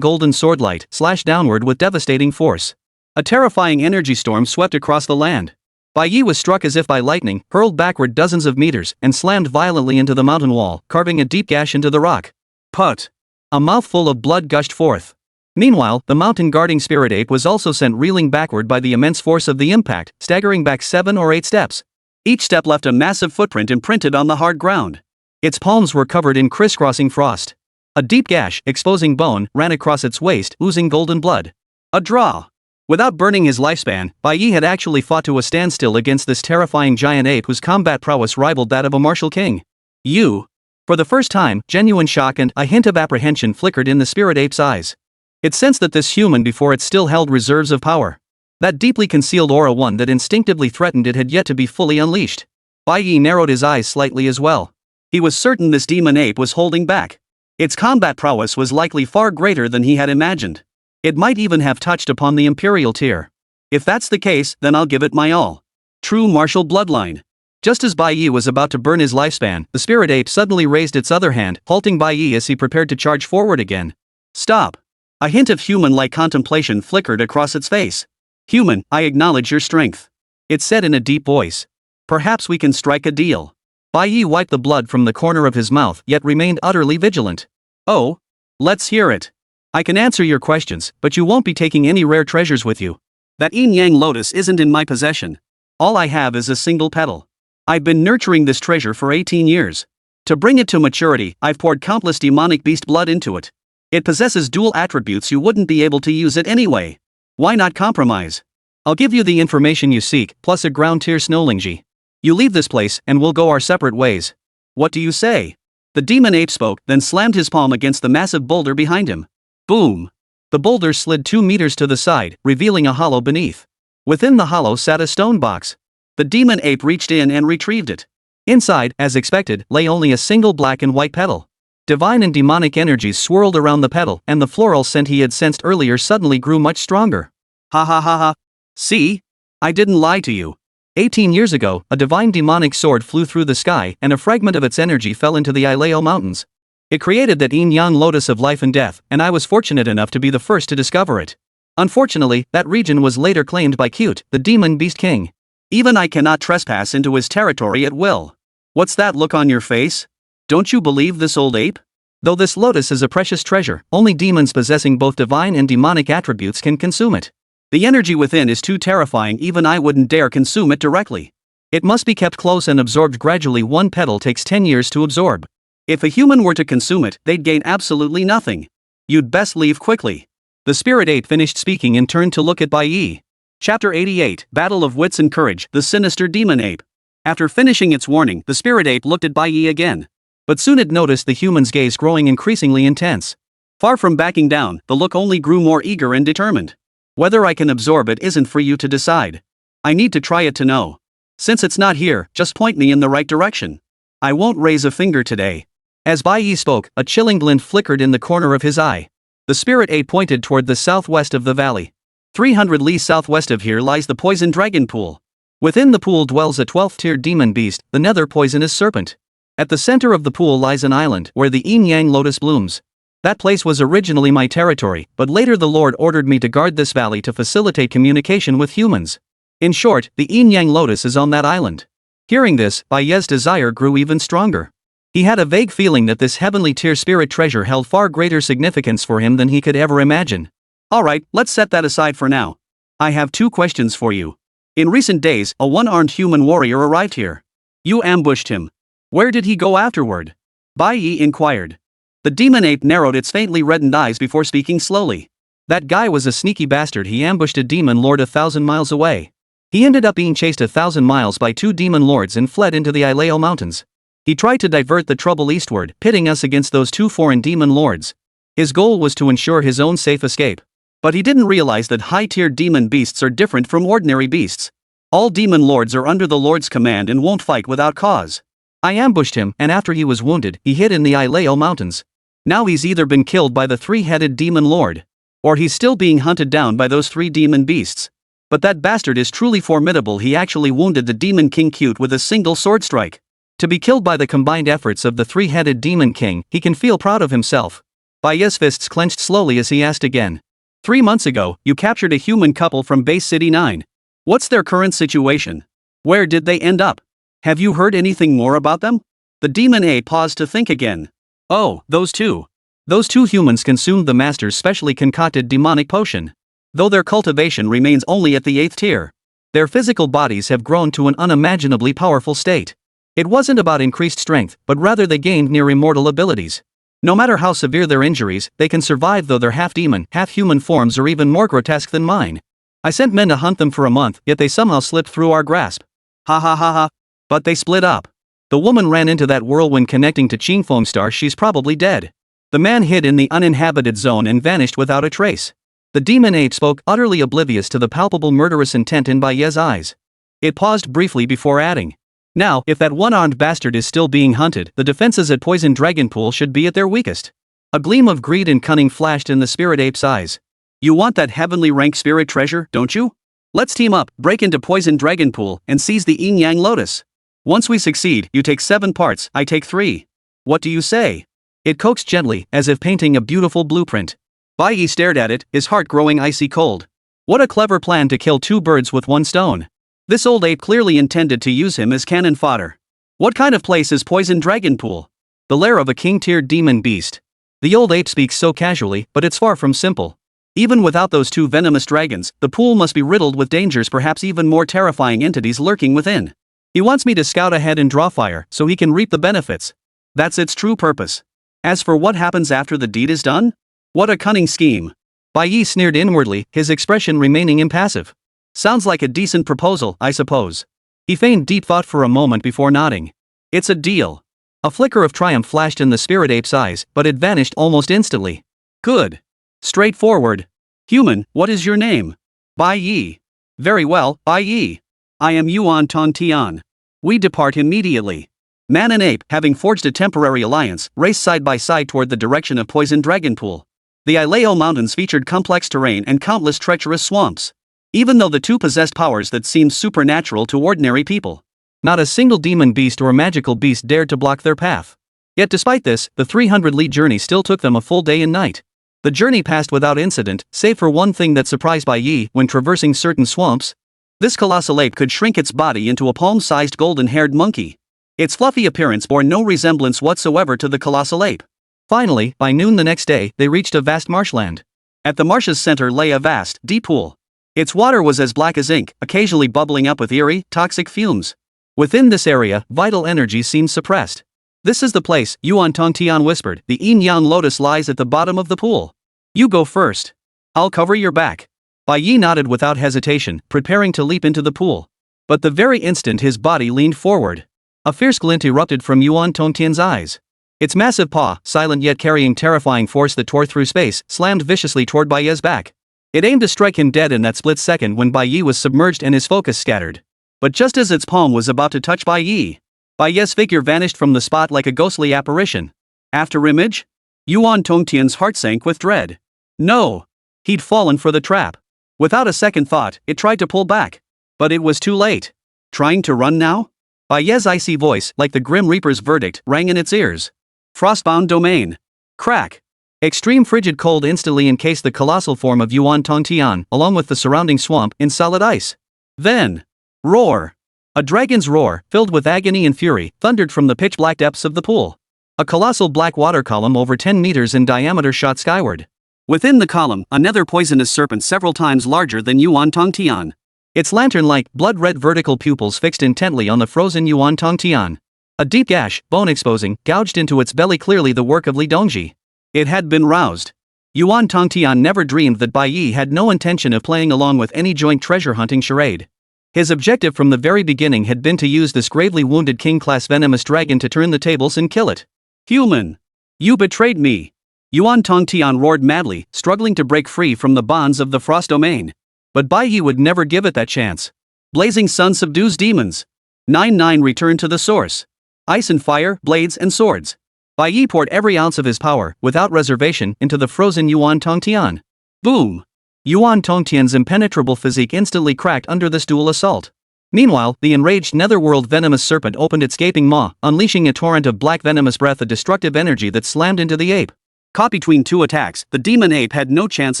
golden swordlight, slashed downward with devastating force. A terrifying energy storm swept across the land. Bai Ye was struck as if by lightning, hurled backward dozens of meters, and slammed violently into the mountain wall, carving a deep gash into the rock. Put! A mouthful of blood gushed forth. Meanwhile, the mountain guarding spirit ape was also sent reeling backward by the immense force of the impact, staggering back 7 or 8 steps. Each step left a massive footprint imprinted on the hard ground. Its palms were covered in crisscrossing frost. A deep gash, exposing bone, ran across its waist, oozing golden blood. A draw. Without burning his lifespan, Bai Ye had actually fought to a standstill against this terrifying giant ape whose combat prowess rivaled that of a martial king. "You." For the first time, genuine shock and a hint of apprehension flickered in the spirit ape's eyes. It sensed that this human before it still held reserves of power. That deeply concealed aura, one that instinctively threatened it, had yet to be fully unleashed. Bai Ye narrowed his eyes slightly as well. He was certain this demon ape was holding back. Its combat prowess was likely far greater than he had imagined. It might even have touched upon the Imperial tier. If that's the case, then I'll give it my all. True martial bloodline. Just as Bai Ye was about to burn his lifespan, the spirit ape suddenly raised its other hand, halting Bai Ye as he prepared to charge forward again. Stop. A hint of human-like contemplation flickered across its face. Human, I acknowledge your strength. It said in a deep voice. Perhaps we can strike a deal. Bai Ye wiped the blood from the corner of his mouth yet remained utterly vigilant. Oh? Let's hear it. I can answer your questions, but you won't be taking any rare treasures with you. That Inyang Lotus isn't in my possession. All I have is a single petal. I've been nurturing this treasure for 18 years. To bring it to maturity, I've poured countless demonic beast blood into it. It possesses dual attributes, you wouldn't be able to use it anyway. Why not compromise? I'll give you the information you seek, plus a ground tier snowlingji. You leave this place, and we'll go our separate ways. What do you say? The demon ape spoke, then slammed his palm against the massive boulder behind him. Boom! The boulder slid 2 meters to the side, revealing a hollow beneath. Within the hollow sat a stone box. The demon ape reached in and retrieved it. Inside, as expected, lay only a single black and white petal. Divine and demonic energies swirled around the petal, and the floral scent he had sensed earlier suddenly grew much stronger. Ha ha ha ha. See? I didn't lie to you. 18 years ago, a divine demonic sword flew through the sky, and a fragment of its energy fell into the Ileo Mountains. It created that Inyang Lotus of life and death, and I was fortunate enough to be the first to discover it. Unfortunately, that region was later claimed by Cute, the demon beast king. Even I cannot trespass into his territory at will. What's that look on your face? Don't you believe this old ape? Though this lotus is a precious treasure, only demons possessing both divine and demonic attributes can consume it. The energy within is too terrifying, even I wouldn't dare consume it directly. It must be kept close and absorbed gradually. One petal takes 10 years to absorb. If a human were to consume it, they'd gain absolutely nothing. You'd best leave quickly. The spirit ape finished speaking and turned to look at Bai Ye. Chapter 88, Battle of Wits and Courage, the Sinister Demon Ape. After finishing its warning, the spirit ape looked at Bai Ye again. But soon it noticed the human's gaze growing increasingly intense. Far from backing down, the look only grew more eager and determined. Whether I can absorb it isn't for you to decide. I need to try it to know. Since it's not here, just point me in the right direction. I won't raise a finger today. As Bai Ye spoke, a chilling glint flickered in the corner of his eye. The spirit ape pointed toward the southwest of the valley. 300 li southwest of here lies the Poison Dragon Pool. Within the pool dwells a 12th tier demon beast, the Nether Poisonous Serpent. At the center of the pool lies an island where the Inyang Lotus blooms. That place was originally my territory, but later the Lord ordered me to guard this valley to facilitate communication with humans. In short, the Inyang Lotus is on that island. Hearing this, Bai Ye's desire grew even stronger. He had a vague feeling that this heavenly tier spirit treasure held far greater significance for him than he could ever imagine. Alright, let's set that aside for now. I have 2 questions for you. In recent days, a one-armed human warrior arrived here. You ambushed him. Where did he go afterward? Bai Ye inquired. The demon ape narrowed its faintly reddened eyes before speaking slowly. That guy was a sneaky bastard. He ambushed a demon lord 1,000 miles away. He ended up being chased 1,000 miles by 2 demon lords and fled into the Ileo Mountains. He tried to divert the trouble eastward, pitting us against those 2 foreign demon lords. His goal was to ensure his own safe escape. But he didn't realize that high-tier demon beasts are different from ordinary beasts. All demon lords are under the Lord's command and won't fight without cause. I ambushed him, and after he was wounded, he hid in the Ileo Mountains. Now he's either been killed by the 3-headed demon lord, or he's still being hunted down by those 3 demon beasts. But that bastard is truly formidable. He actually wounded the demon king Cute with a single sword strike. To be killed by the combined efforts of the 3-headed demon king, he can feel proud of himself. Bai Ye's fists clenched slowly as he asked again. 3 months ago, you captured a human couple from Base City 9. What's their current situation? Where did they end up? Have you heard anything more about them? The demon ape paused to think again. Oh, those 2. Those 2 humans consumed the master's specially concocted demonic potion. Though their cultivation remains only at the 8th tier. Their physical bodies have grown to an unimaginably powerful state. It wasn't about increased strength, but rather they gained near immortal abilities. No matter how severe their injuries, they can survive, though their half-demon, half-human forms are even more grotesque than mine. I sent men to hunt them for a month, yet they somehow slipped through our grasp. Ha ha ha ha. But they split up. The woman ran into that whirlwind connecting to Qingfeng Star. She's probably dead. The man hid in the uninhabited zone and vanished without a trace. The demon ape spoke, utterly oblivious to the palpable murderous intent in Bai Ye's eyes. It paused briefly before adding, "Now, if that one-armed bastard is still being hunted, the defenses at Poison Dragon Pool should be at their weakest." A gleam of greed and cunning flashed in the spirit ape's eyes. "You want that heavenly rank spirit treasure, don't you? Let's team up, break into Poison Dragon Pool, and seize the Inyang Lotus. Once we succeed, you take 7 parts, I take 3. What do you say?" It coaxed gently, as if painting a beautiful blueprint. Bai Ye stared at it, his heart growing icy cold. What a clever plan to kill 2 birds with 1 stone. This old ape clearly intended to use him as cannon fodder. What kind of place is Poison Dragon Pool? The lair of a king-tiered demon beast. The old ape speaks so casually, but it's far from simple. Even without those 2 venomous dragons, the pool must be riddled with dangers, perhaps even more terrifying entities lurking within. He wants me to scout ahead and draw fire, so he can reap the benefits. That's its true purpose. As for what happens after the deed is done? What a cunning scheme. Bai Ye sneered inwardly, his expression remaining impassive. Sounds like a decent proposal, I suppose. He feigned deep thought for a moment before nodding. It's a deal. A flicker of triumph flashed in the spirit ape's eyes, but it vanished almost instantly. Good. Straightforward. Human, what is your name? Bai Ye. Very well, Bai Ye. I am Yuan Tongtian. We depart immediately. Man and ape, having forged a temporary alliance, raced side by side toward the direction of Poison Dragon Pool. The Ileo Mountains featured complex terrain and countless treacherous swamps. Even though the 2 possessed powers that seemed supernatural to ordinary people, not a single demon beast or magical beast dared to block their path. Yet despite this, the 300-li journey still took them a full day and night. The journey passed without incident, save for one thing that surprised Bai Ye when traversing certain swamps. This colossal ape could shrink its body into a palm-sized golden-haired monkey. Its fluffy appearance bore no resemblance whatsoever to the colossal ape. Finally, by noon the next day, they reached a vast marshland. At the marsh's center lay a vast, deep pool. Its water was as black as ink, occasionally bubbling up with eerie, toxic fumes. Within this area, vital energy seemed suppressed. "This is the place," Yuan Tongtian whispered. "The Inyang Lotus lies at the bottom of the pool. You go first. I'll cover your back." Bai Ye nodded without hesitation, preparing to leap into the pool. But the very instant his body leaned forward, a fierce glint erupted from Yuan Tongtian's eyes. Its massive paw, silent yet carrying terrifying force that tore through space, slammed viciously toward Bai Ye's back. It aimed to strike him dead in that split second when Bai Ye was submerged and his focus scattered. But just as its palm was about to touch Bai Ye's figure vanished from the spot like a ghostly apparition. After image? Yuan Tongtian's heart sank with dread. No! He'd fallen for the trap. Without a second thought, it tried to pull back. But it was too late. Trying to run now? Bai Ye's icy voice, like the Grim Reaper's verdict, rang in its ears. Frostbound domain. Crack. Extreme frigid cold instantly encased the colossal form of Yuan Tongtian, along with the surrounding swamp, in solid ice. Then, roar. A dragon's roar, filled with agony and fury, thundered from the pitch-black depths of the pool. A colossal black water column over 10 meters in diameter shot skyward. Within the column, another poisonous serpent several times larger than Yuan Tongtian. Its lantern-like, blood-red vertical pupils fixed intently on the frozen Yuan Tongtian. A deep gash, bone exposing, gouged into its belly, clearly the work of Li Dongji. It had been roused. Yuan Tongtian never dreamed that Bai Ye had no intention of playing along with any joint treasure-hunting charade. His objective from the very beginning had been to use this gravely wounded king-class venomous dragon to turn the tables and kill it. Human! You betrayed me! Yuan Tongtian roared madly, struggling to break free from the bonds of the frost domain. But Bai Ye would never give it that chance. Blazing sun subdues demons. 9-9 returned to the source. Ice and fire, blades and swords. Bai Ye poured every ounce of his power, without reservation, into the frozen Yuan Tongtian. Boom! Yuan Tongtian's impenetrable physique instantly cracked under this dual assault. Meanwhile, the enraged netherworld venomous serpent opened its gaping maw, unleashing a torrent of black venomous breath, a destructive energy that slammed into the ape. Caught between 2 attacks, the demon ape had no chance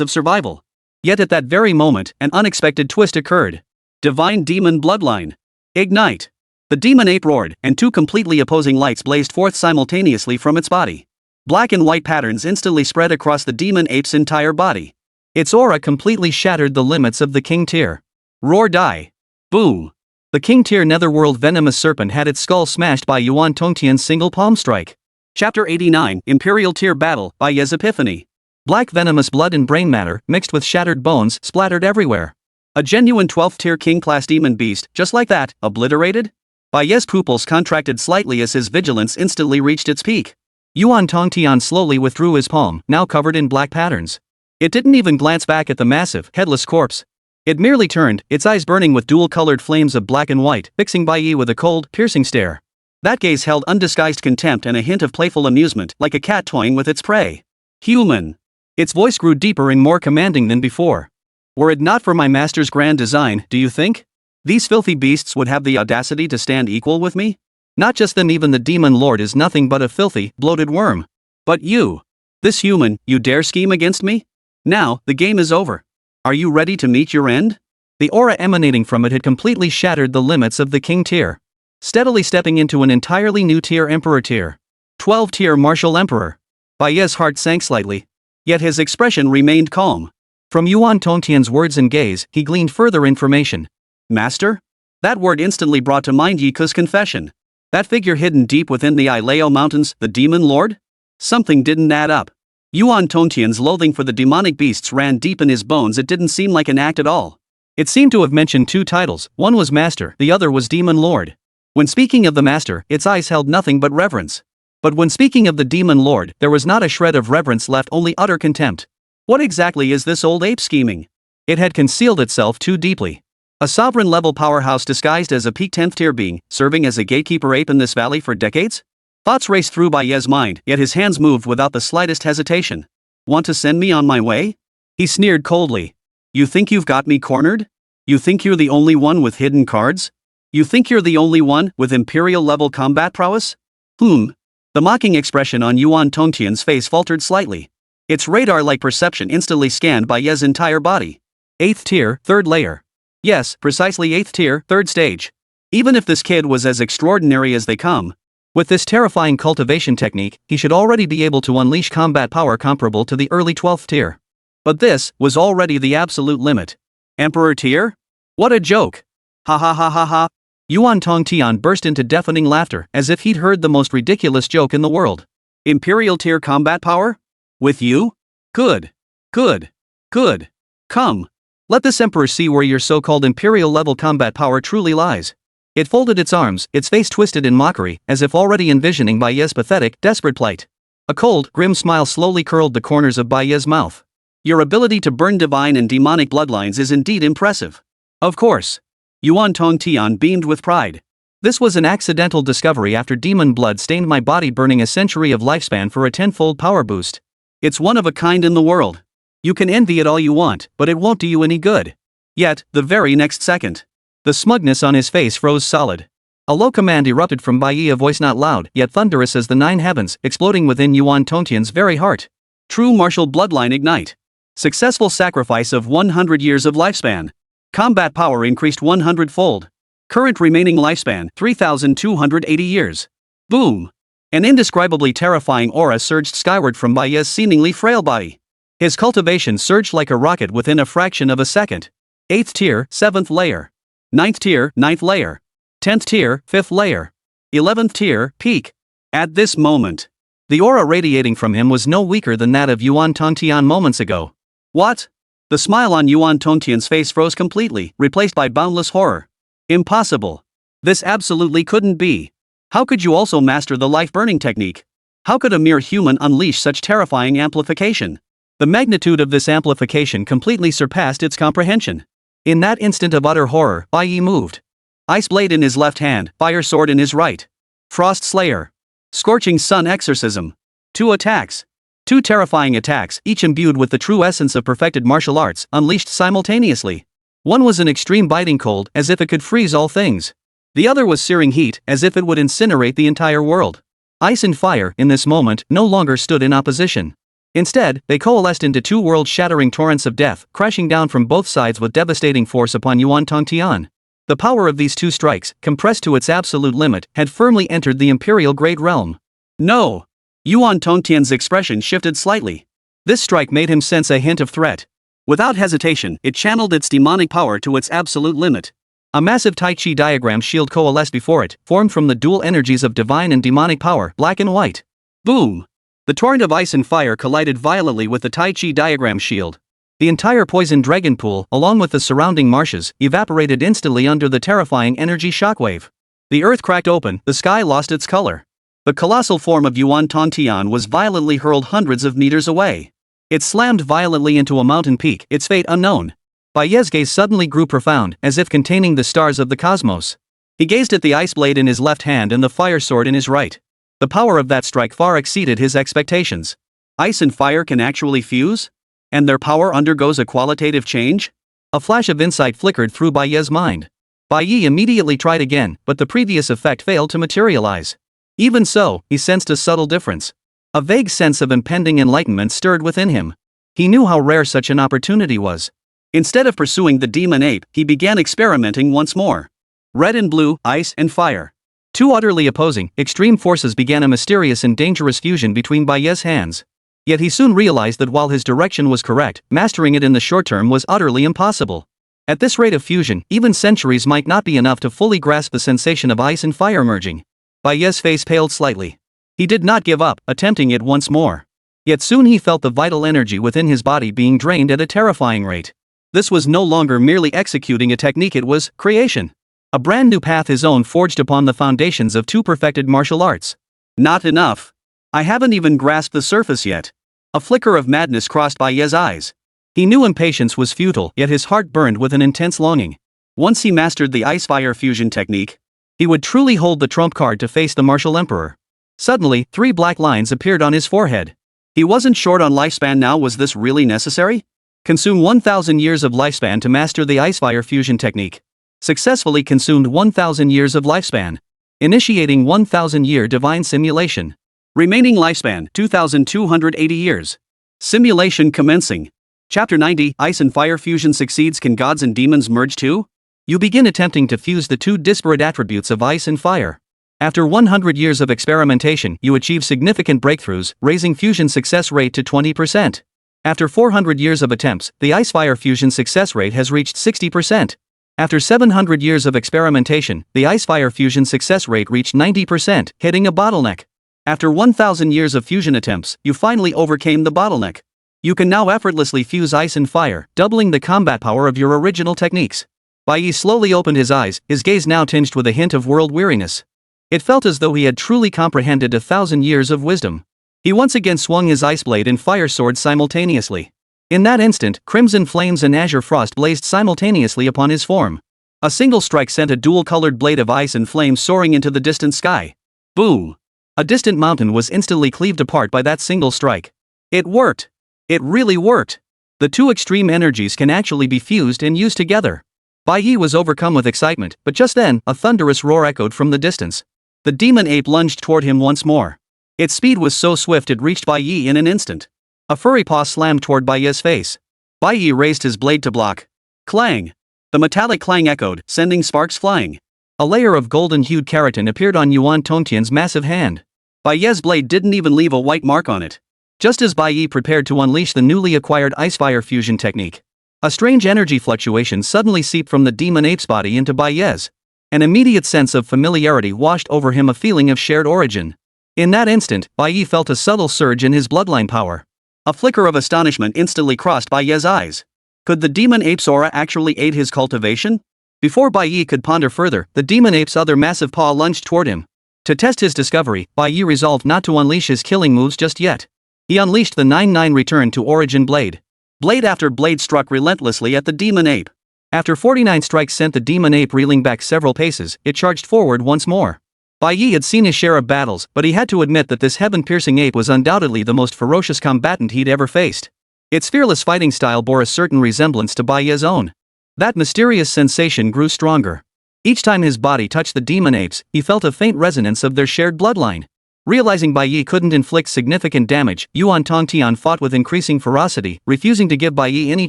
of survival. Yet at that very moment, an unexpected twist occurred. Divine Demon Bloodline. Ignite! The demon ape roared, and 2 completely opposing lights blazed forth simultaneously from its body. Black and white patterns instantly spread across the demon ape's entire body. Its aura completely shattered the limits of the king tier. Roar die. Boom. The king tier netherworld venomous serpent had its skull smashed by Yuan Tongtian's single palm strike. Chapter 89, Imperial Tier Battle, Bai Ye's Epiphany. Black venomous blood and brain matter, mixed with shattered bones, splattered everywhere. A genuine 12th tier king class demon beast, just like that, obliterated? Bai Ye's pupils contracted slightly as his vigilance instantly reached its peak. Yuan Tongtian slowly withdrew his palm, now covered in black patterns. It didn't even glance back at the massive, headless corpse. It merely turned, its eyes burning with dual-colored flames of black and white, fixing Bai Ye with a cold, piercing stare. That gaze held undisguised contempt and a hint of playful amusement, like a cat toying with its prey. Human. Its voice grew deeper and more commanding than before. Were it not for my master's grand design, do you think these filthy beasts would have the audacity to stand equal with me? Not just them, even the demon lord is nothing but a filthy, bloated worm. But you, this human, you dare scheme against me? Now, the game is over. Are you ready to meet your end? The aura emanating from it had completely shattered the limits of the king tier, steadily stepping into an entirely new tier, emperor tier. 12-tier martial emperor. Bai Ye's heart sank slightly. Yet his expression remained calm. From Yuan Tongtian's words and gaze, he gleaned further information. Master? That word instantly brought to mind Ye Ku's confession. That figure hidden deep within the Ilao Mountains, the demon lord? Something didn't add up. Yuan Tongtian's loathing for the demonic beasts ran deep in his bones. It didn't seem like an act at all. It seemed to have mentioned two titles, one was Master, the other was Demon Lord. When speaking of the Master, its eyes held nothing but reverence. But when speaking of the Demon Lord, there was not a shred of reverence left, only utter contempt. What exactly is this old ape scheming? It had concealed itself too deeply. A sovereign-level powerhouse disguised as a peak 10th tier being, serving as a gatekeeper ape in this valley for decades? Thoughts raced through Bai Ye's mind, yet his hands moved without the slightest hesitation. Want to send me on my way? He sneered coldly. You think you've got me cornered? You think you're the only one with hidden cards? You think you're the only one with Imperial-level combat prowess? The mocking expression on Yuan Tongtian's face faltered slightly. Its radar-like perception instantly scanned Bai Ye's entire body. 8th tier, 3rd layer. Yes, precisely 8th tier, 3rd stage. Even if this kid was as extraordinary as they come, with this terrifying cultivation technique, he should already be able to unleash combat power comparable to the early 12th tier. But this was already the absolute limit. Emperor tier? What a joke! Ha ha ha ha ha! Yuan Tongtian burst into deafening laughter, as if he'd heard the most ridiculous joke in the world. Imperial tier combat power? With you? Good. Good. Good. Come. Let this emperor see where your so-called Imperial-level combat power truly lies. It folded its arms, its face twisted in mockery, as if already envisioning Bai Ye's pathetic, desperate plight. A cold, grim smile slowly curled the corners of Bai Ye's mouth. Your ability to burn divine and demonic bloodlines is indeed impressive. Of course. Yuan Tongtian beamed with pride. This was an accidental discovery after demon blood stained my body, burning a century of lifespan for a tenfold power boost. It's one of a kind in the world. You can envy it all you want, but it won't do you any good. Yet, the very next second, the smugness on his face froze solid. A low command erupted from Bai Ye, a voice not loud, yet thunderous as the 9 heavens, exploding within Yuan Tongtian's very heart. True martial bloodline ignite. Successful sacrifice of 100 years of lifespan. Combat power increased 100-fold. Current remaining lifespan, 3,280 years. Boom! An indescribably terrifying aura surged skyward from Bai Ye's seemingly frail body. His cultivation surged like a rocket within a fraction of a second. 8th tier, 7th layer. 9th tier, 9th layer. 10th tier, 5th layer. 11th tier, peak. At this moment, the aura radiating from him was no weaker than that of Yuan Tongtian moments ago. What? The smile on Yuan Tongtian's face froze completely, replaced by boundless horror. Impossible. This absolutely couldn't be. How could you also master the life-burning technique? How could a mere human unleash such terrifying amplification? The magnitude of this amplification completely surpassed its comprehension. In that instant of utter horror, Bai Ye moved. Ice blade in his left hand, fire sword in his right. Frost Slayer. Scorching Sun Exorcism. 2 attacks. 2 terrifying attacks, each imbued with the true essence of perfected martial arts, unleashed simultaneously. One was an extreme biting cold, as if it could freeze all things. The other was searing heat, as if it would incinerate the entire world. Ice and fire, in this moment, no longer stood in opposition. Instead, they coalesced into 2 world-shattering torrents of death, crashing down from both sides with devastating force upon Yuan Tongtian. The power of these 2 strikes, compressed to its absolute limit, had firmly entered the Imperial Great Realm. No! Yuan Tongtian's expression shifted slightly. This strike made him sense a hint of threat. Without hesitation, it channeled its demonic power to its absolute limit. A massive Tai Chi diagram shield coalesced before it, formed from the dual energies of divine and demonic power, black and white. Boom! The torrent of ice and fire collided violently with the Tai Chi diagram shield. The entire poison dragon pool, along with the surrounding marshes, evaporated instantly under the terrifying energy shockwave. The earth cracked open, the sky lost its color. The colossal form of Yuan Tongtian was violently hurled hundreds of meters away. It slammed violently into a mountain peak, its fate unknown. Bai Ye's gaze suddenly grew profound, as if containing the stars of the cosmos. He gazed at the ice blade in his left hand and the fire sword in his right. The power of that strike far exceeded his expectations. Ice and fire can actually fuse? And their power undergoes a qualitative change? A flash of insight flickered through Bai Ye's mind. Bai Ye immediately tried again, but the previous effect failed to materialize. Even so, he sensed a subtle difference. A vague sense of impending enlightenment stirred within him. He knew how rare such an opportunity was. Instead of pursuing the demon ape, he began experimenting once more. Red and blue, ice and fire. Two utterly opposing, extreme forces began a mysterious and dangerous fusion between Bai Ye's hands. Yet he soon realized that while his direction was correct, mastering it in the short term was utterly impossible. At this rate of fusion, even centuries might not be enough to fully grasp the sensation of ice and fire merging. Bai Ye's face paled slightly. He did not give up, attempting it once more. Yet soon he felt the vital energy within his body being drained at a terrifying rate. This was no longer merely executing a technique, it was creation. A brand new path, his own, forged upon the foundations of two perfected martial arts. Not enough. I haven't even grasped the surface yet. A flicker of madness crossed Bai Ye's eyes. He knew impatience was futile, yet his heart burned with an intense longing. Once he mastered the ice-fire fusion technique, he would truly hold the trump card to face the martial emperor. Suddenly, 3 black lines appeared on his forehead. He wasn't short on lifespan now. Was this really necessary? Consume 1,000 years of lifespan to master the ice-fire fusion technique. Successfully consumed 1,000 years of lifespan. Initiating 1,000-year divine simulation. Remaining lifespan, 2,280 years. Simulation commencing. Chapter 90, Ice and Fire Fusion succeeds. Can gods and demons merge too? You begin attempting to fuse the two disparate attributes of ice and fire. After 100 years of experimentation, you achieve significant breakthroughs, raising fusion success rate to 20%. After 400 years of attempts, the ice-fire fusion success rate has reached 60%. After 700 years of experimentation, the ice-fire fusion success rate reached 90%, hitting a bottleneck. After 1,000 years of fusion attempts, you finally overcame the bottleneck. You can now effortlessly fuse ice and fire, doubling the combat power of your original techniques. Bai Ye slowly opened his eyes, his gaze now tinged with a hint of world weariness. It felt as though he had truly comprehended 1,000 years of wisdom. He once again swung his ice blade and fire sword simultaneously. In that instant, crimson flames and azure frost blazed simultaneously upon his form. A single strike sent a dual-colored blade of ice and flame soaring into the distant sky. Boom! A distant mountain was instantly cleaved apart by that single strike. It worked! It really worked! The two extreme energies can actually be fused and used together. Bai Ye was overcome with excitement, but just then, a thunderous roar echoed from the distance. The demon ape lunged toward him once more. Its speed was so swift it reached Bai Ye in an instant. A furry paw slammed toward Bai Ye's face. Bai Ye raised his blade to block. Clang! The metallic clang echoed, sending sparks flying. A layer of golden-hued keratin appeared on Yuan Tongtian's massive hand. Bai Ye's blade didn't even leave a white mark on it. Just as Bai Ye prepared to unleash the newly acquired ice-fire fusion technique, a strange energy fluctuation suddenly seeped from the demon ape's body into Bai Ye's. An immediate sense of familiarity washed over him, a feeling of shared origin. In that instant, Bai Ye felt a subtle surge in his bloodline power. A flicker of astonishment instantly crossed Bai Ye's eyes. Could the demon ape's aura actually aid his cultivation? Before Bai Ye could ponder further, the demon ape's other massive paw lunged toward him. To test his discovery, Bai Ye resolved not to unleash his killing moves just yet. He unleashed the 9-9 return to origin blade. Blade after blade struck relentlessly at the demon ape. After 49 strikes sent the demon ape reeling back several paces, it charged forward once more. Bai Ye had seen his share of battles, but he had to admit that this heaven-piercing ape was undoubtedly the most ferocious combatant he'd ever faced. Its fearless fighting style bore a certain resemblance to Bai Ye's own. That mysterious sensation grew stronger. Each time his body touched the demon ape's, he felt a faint resonance of their shared bloodline. Realizing Bai Ye couldn't inflict significant damage, Yuan Tongtian fought with increasing ferocity, refusing to give Bai Ye any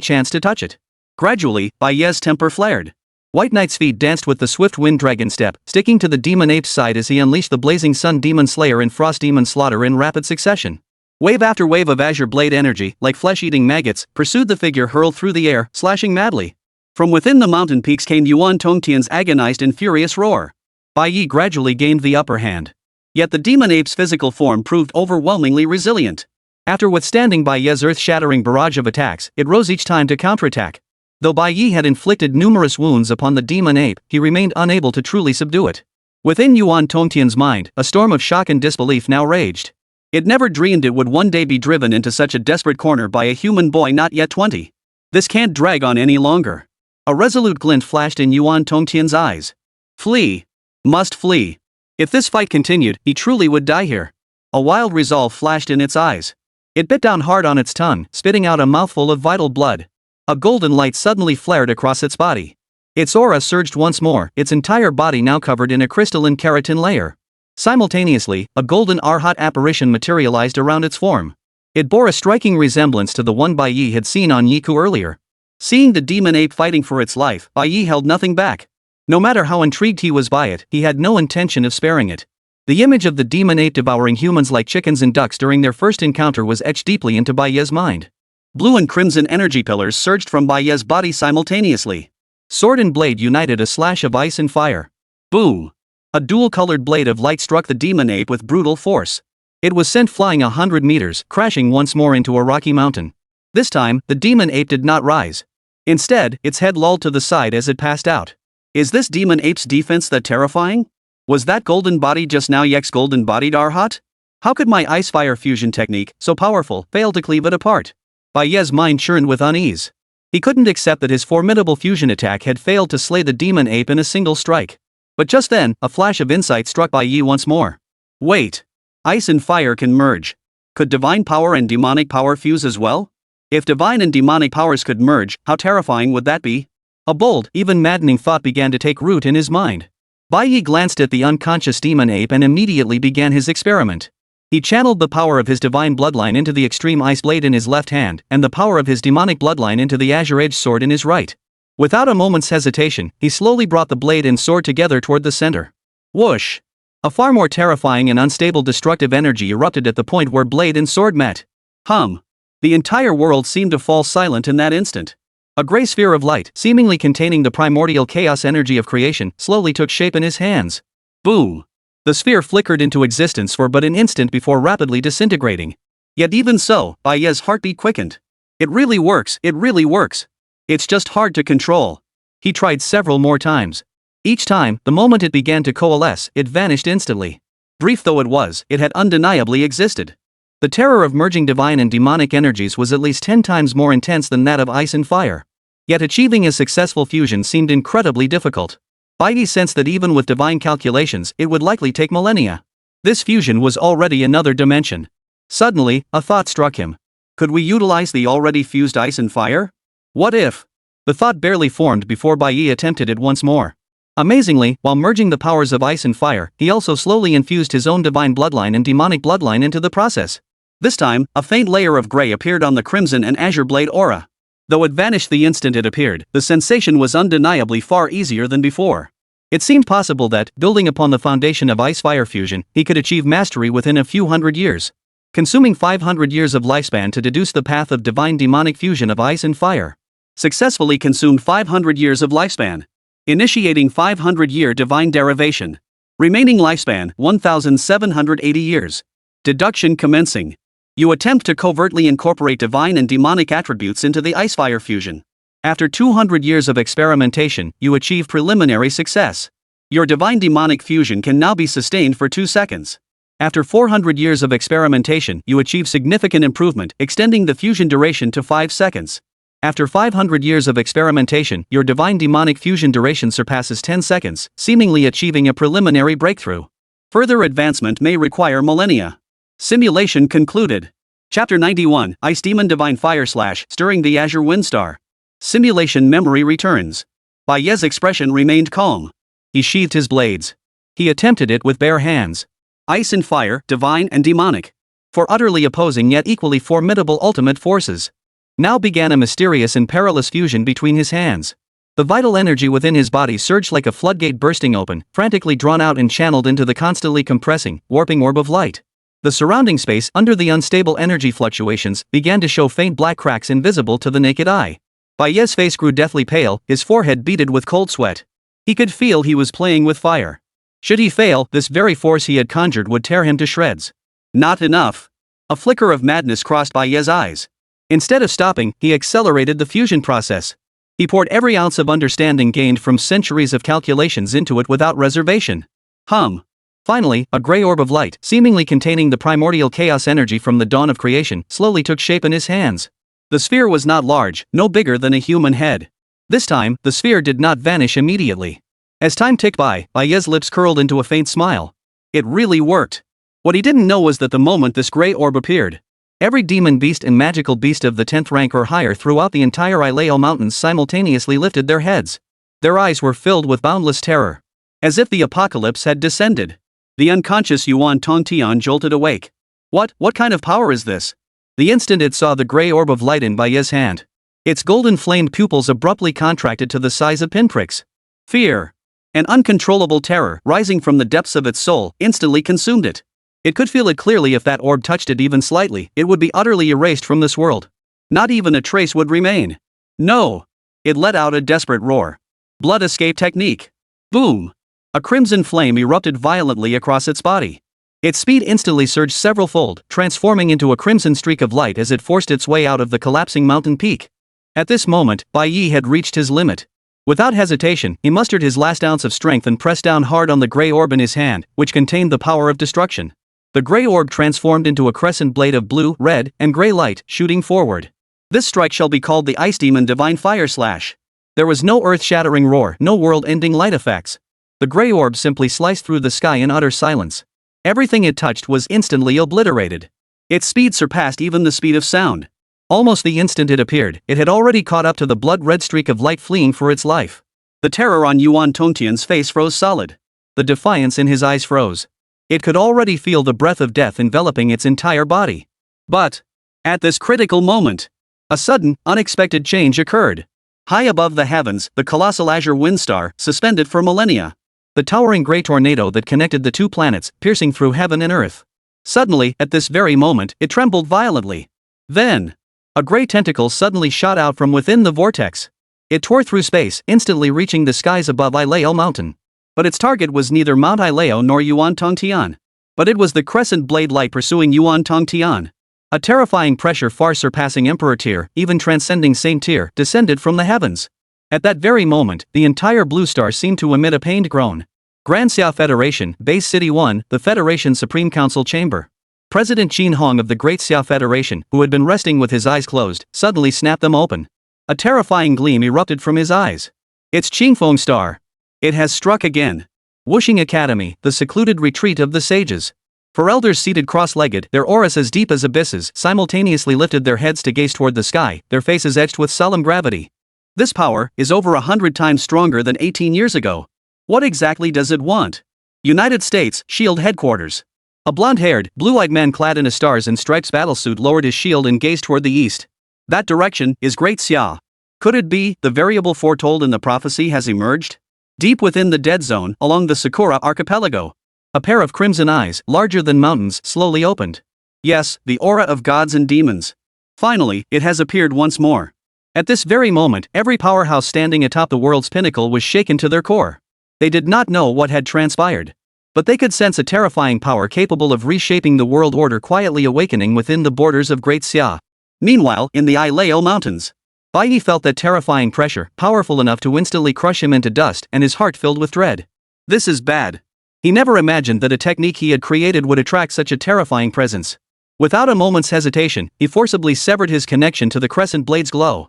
chance to touch it. Gradually, Bai Ye's temper flared. White Knight's feet danced with the swift wind dragon step, sticking to the demon ape's side as he unleashed the blazing sun demon slayer and frost demon slaughter in rapid succession. Wave after wave of azure blade energy, like flesh-eating maggots, pursued the figure, hurled through the air, slashing madly. From within the mountain peaks came Yuan Tongtian's agonized and furious roar. Bai Ye gradually gained the upper hand. Yet the demon ape's physical form proved overwhelmingly resilient. After withstanding Bai Ye's earth-shattering barrage of attacks, it rose each time to counterattack. Though Bai Ye had inflicted numerous wounds upon the demon ape, he remained unable to truly subdue it. Within Yuan Tongtian's mind, a storm of shock and disbelief now raged. It never dreamed it would one day be driven into such a desperate corner by a human boy not yet 20. This can't drag on any longer. A resolute glint flashed in Yuan Tongtian's eyes. Flee. Must flee. If this fight continued, he truly would die here. A wild resolve flashed in its eyes. It bit down hard on its tongue, spitting out a mouthful of vital blood. A golden light suddenly flared across its body. Its aura surged once more, its entire body now covered in a crystalline keratin layer. Simultaneously, a golden arhat apparition materialized around its form. It bore a striking resemblance to the one Bai Ye had seen on Yiku earlier. Seeing the demon ape fighting for its life, Bai Ye held nothing back. No matter how intrigued he was by it, he had no intention of sparing it. The image of the demon ape devouring humans like chickens and ducks during their first encounter was etched deeply into Bai Ye's mind. Blue and crimson energy pillars surged from Bai Ye's body simultaneously. Sword and blade united a slash of ice and fire. Boom! A dual-colored blade of light struck the demon ape with brutal force. It was sent flying 100 meters, crashing once more into a rocky mountain. This time, the demon ape did not rise. Instead, its head lolled to the side as it passed out. Is this demon ape's defense that terrifying? Was that golden body just now Yek's golden-bodied Arhat? How could my ice-fire fusion technique, so powerful, fail to cleave it apart? Bai Ye's mind churned with unease. He couldn't accept that his formidable fusion attack had failed to slay the demon ape in a single strike. But just then, a flash of insight struck Bai Ye once more. Wait. Ice and fire can merge. Could divine power and demonic power fuse as well? If divine and demonic powers could merge, how terrifying would that be? A bold, even maddening thought began to take root in his mind. Bai Ye glanced at the unconscious demon ape and immediately began his experiment. He channeled the power of his divine bloodline into the extreme ice blade in his left hand, and the power of his demonic bloodline into the azure-edged sword in his right. Without a moment's hesitation, he slowly brought the blade and sword together toward the center. Whoosh! A far more terrifying and unstable destructive energy erupted at the point where blade and sword met. The entire world seemed to fall silent in that instant. A gray sphere of light, seemingly containing the primordial chaos energy of creation, slowly took shape in his hands. Boom! The sphere flickered into existence for but an instant before rapidly disintegrating. Yet even so, Bai Ye's heartbeat quickened. It really works, it really works. It's just hard to control. He tried several more times. Each time, the moment it began to coalesce, it vanished instantly. Brief though it was, it had undeniably existed. The terror of merging divine and demonic energies was at least 10 times more intense than that of ice and fire. Yet achieving a successful fusion seemed incredibly difficult. Bai Ye sensed that even with divine calculations, it would likely take millennia. This fusion was already another dimension. Suddenly, a thought struck him. Could we utilize the already fused ice and fire? What if? The thought barely formed before Bai Ye attempted it once more. Amazingly, while merging the powers of ice and fire, he also slowly infused his own divine bloodline and demonic bloodline into the process. This time, a faint layer of gray appeared on the crimson and azure blade aura. Though it vanished the instant it appeared, the sensation was undeniably far easier than before. It seemed possible that, building upon the foundation of ice-fire fusion, he could achieve mastery within a few hundred years. Consuming 500 years of lifespan to deduce the path of divine demonic fusion of ice and fire. Successfully consumed 500 years of lifespan. Initiating 500-year divine derivation. Remaining lifespan, 1,780 years. Deduction commencing. You attempt to covertly incorporate divine and demonic attributes into the ice-fire fusion. After 200 years of experimentation, you achieve preliminary success. Your divine demonic fusion can now be sustained for 2 seconds. After 400 years of experimentation, you achieve significant improvement, extending the fusion duration to 5 seconds. After 500 years of experimentation, your divine demonic fusion duration surpasses 10 seconds, seemingly achieving a preliminary breakthrough. Further advancement may require millennia. Simulation concluded. Chapter 91, Ice Demon Divine Fire / Stirring the Azure Windstar. Simulation memory returns. Bai Ye's expression remained calm. He sheathed his blades. He attempted it with bare hands. Ice and fire, divine and demonic. For utterly opposing yet equally formidable ultimate forces. Now began a mysterious and perilous fusion between his hands. The vital energy within his body surged like a floodgate bursting open, frantically drawn out and channeled into the constantly compressing, warping orb of light. The surrounding space, under the unstable energy fluctuations, began to show faint black cracks invisible to the naked eye. Bai Ye's face grew deathly pale, his forehead beaded with cold sweat. He could feel he was playing with fire. Should he fail, this very force he had conjured would tear him to shreds. Not enough. A flicker of madness crossed Bai Ye's eyes. Instead of stopping, he accelerated the fusion process. He poured every ounce of understanding gained from centuries of calculations into it without reservation. Finally, a gray orb of light, seemingly containing the primordial chaos energy from the dawn of creation, slowly took shape in his hands. The sphere was not large, no bigger than a human head. This time, the sphere did not vanish immediately. As time ticked by, Bai Ye's lips curled into a faint smile. It really worked. What he didn't know was that the moment this gray orb appeared, every demon beast and magical beast of the 10th rank or higher throughout the entire Ileo Mountains simultaneously lifted their heads. Their eyes were filled with boundless terror. As if the apocalypse had descended. The unconscious Yuan Tongtian jolted awake. What kind of power is this? The instant it saw the gray orb of light in Bai Ye's hand, its golden-flamed pupils abruptly contracted to the size of pinpricks. Fear. An uncontrollable terror rising from the depths of its soul instantly consumed it. It could feel it clearly. If that orb touched it even slightly, it would be utterly erased from this world. Not even a trace would remain. No! It let out a desperate roar. Blood escape technique. Boom! A crimson flame erupted violently across its body. Its speed instantly surged several-fold, transforming into a crimson streak of light as it forced its way out of the collapsing mountain peak. At this moment, Bai Ye had reached his limit. Without hesitation, he mustered his last ounce of strength and pressed down hard on the gray orb in his hand, which contained the power of destruction. The gray orb transformed into a crescent blade of blue, red, and gray light, shooting forward. This strike shall be called the Ice Demon Divine Fire Slash. There was no earth-shattering roar, no world-ending light effects. The gray orb simply sliced through the sky in utter silence. Everything it touched was instantly obliterated. Its speed surpassed even the speed of sound. Almost the instant it appeared, it had already caught up to the blood-red streak of light fleeing for its life. The terror on Yuan Tongtian's face froze solid. The defiance in his eyes froze. It could already feel the breath of death enveloping its entire body. But, at this critical moment, a sudden, unexpected change occurred. High above the heavens, the colossal azure windstar, suspended for millennia. The towering gray tornado that connected the two planets, piercing through heaven and earth. Suddenly, at this very moment, it trembled violently. Then, a gray tentacle suddenly shot out from within the vortex. It tore through space, instantly reaching the skies above Ileo Mountain. But its target was neither Mount Ileo nor Yuan Tongtian. But it was the crescent blade light pursuing Yuan Tongtian. A terrifying pressure far surpassing Emperor Tier, even transcending Saint Tier, descended from the heavens. At that very moment, the entire blue star seemed to emit a pained groan. Grand Xia Federation, Base City 1, the Federation Supreme Council Chamber. President Qin Hong of the Great Xia Federation, who had been resting with his eyes closed, suddenly snapped them open. A terrifying gleam erupted from his eyes. It's Qingfeng Star. It has struck again. Wuxing Academy, the secluded retreat of the sages. For elders seated cross-legged, their auras as deep as abysses, simultaneously lifted their heads to gaze toward the sky, their faces etched with solemn gravity. This power is over 100 times stronger than 18 years ago. What exactly does it want? United States, Shield Headquarters. A blonde-haired, blue-eyed man clad in a stars and stripes battlesuit lowered his shield and gazed toward the east. That direction is Great Xia. Could it be the variable foretold in the prophecy has emerged? Deep within the dead zone, along the Sakura archipelago, a pair of crimson eyes, larger than mountains, slowly opened. Yes, the aura of gods and demons. Finally, it has appeared once more. At this very moment, every powerhouse standing atop the world's pinnacle was shaken to their core. They did not know what had transpired. But they could sense a terrifying power capable of reshaping the world order quietly awakening within the borders of Great Xia. Meanwhile, in the Ileo Mountains, Bai Ye felt that terrifying pressure, powerful enough to instantly crush him into dust, and his heart filled with dread. This is bad. He never imagined that a technique he had created would attract such a terrifying presence. Without a moment's hesitation, he forcibly severed his connection to the crescent blade's glow.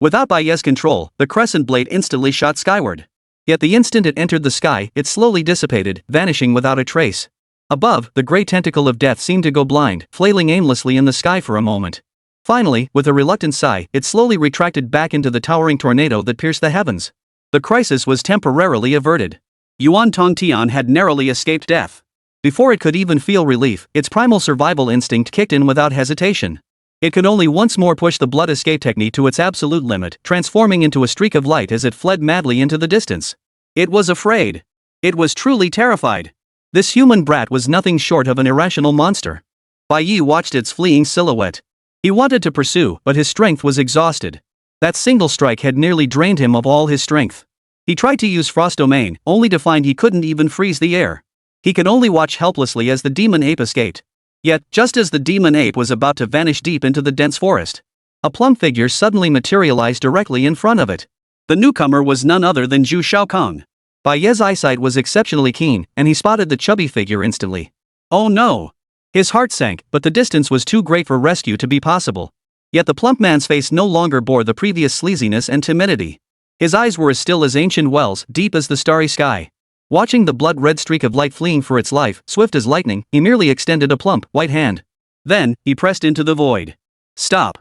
Without Bai Ye's control, the crescent blade instantly shot skyward. Yet the instant it entered the sky, it slowly dissipated, vanishing without a trace. Above, the gray tentacle of death seemed to go blind, flailing aimlessly in the sky for a moment. Finally, with a reluctant sigh, it slowly retracted back into the towering tornado that pierced the heavens. The crisis was temporarily averted. Yuan Tongtian had narrowly escaped death. Before it could even feel relief, its primal survival instinct kicked in without hesitation. It could only once more push the blood escape technique to its absolute limit, transforming into a streak of light as it fled madly into the distance. It was afraid. It was truly terrified. This human brat was nothing short of an irrational monster. Bai Ye watched its fleeing silhouette. He wanted to pursue, but his strength was exhausted. That single strike had nearly drained him of all his strength. He tried to use Frost Domain, only to find he couldn't even freeze the air. He could only watch helplessly as the demon ape escaped. Yet, just as the demon ape was about to vanish deep into the dense forest, a plump figure suddenly materialized directly in front of it. The newcomer was none other than Zhu Shaokong. Bai Ye's eyesight was exceptionally keen, and he spotted the chubby figure instantly. Oh no! His heart sank, but the distance was too great for rescue to be possible. Yet the plump man's face no longer bore the previous sleaziness and timidity. His eyes were as still as ancient wells, deep as the starry sky. Watching the blood-red streak of light fleeing for its life, swift as lightning, he merely extended a plump, white hand. Then, he pressed into the void. Stop.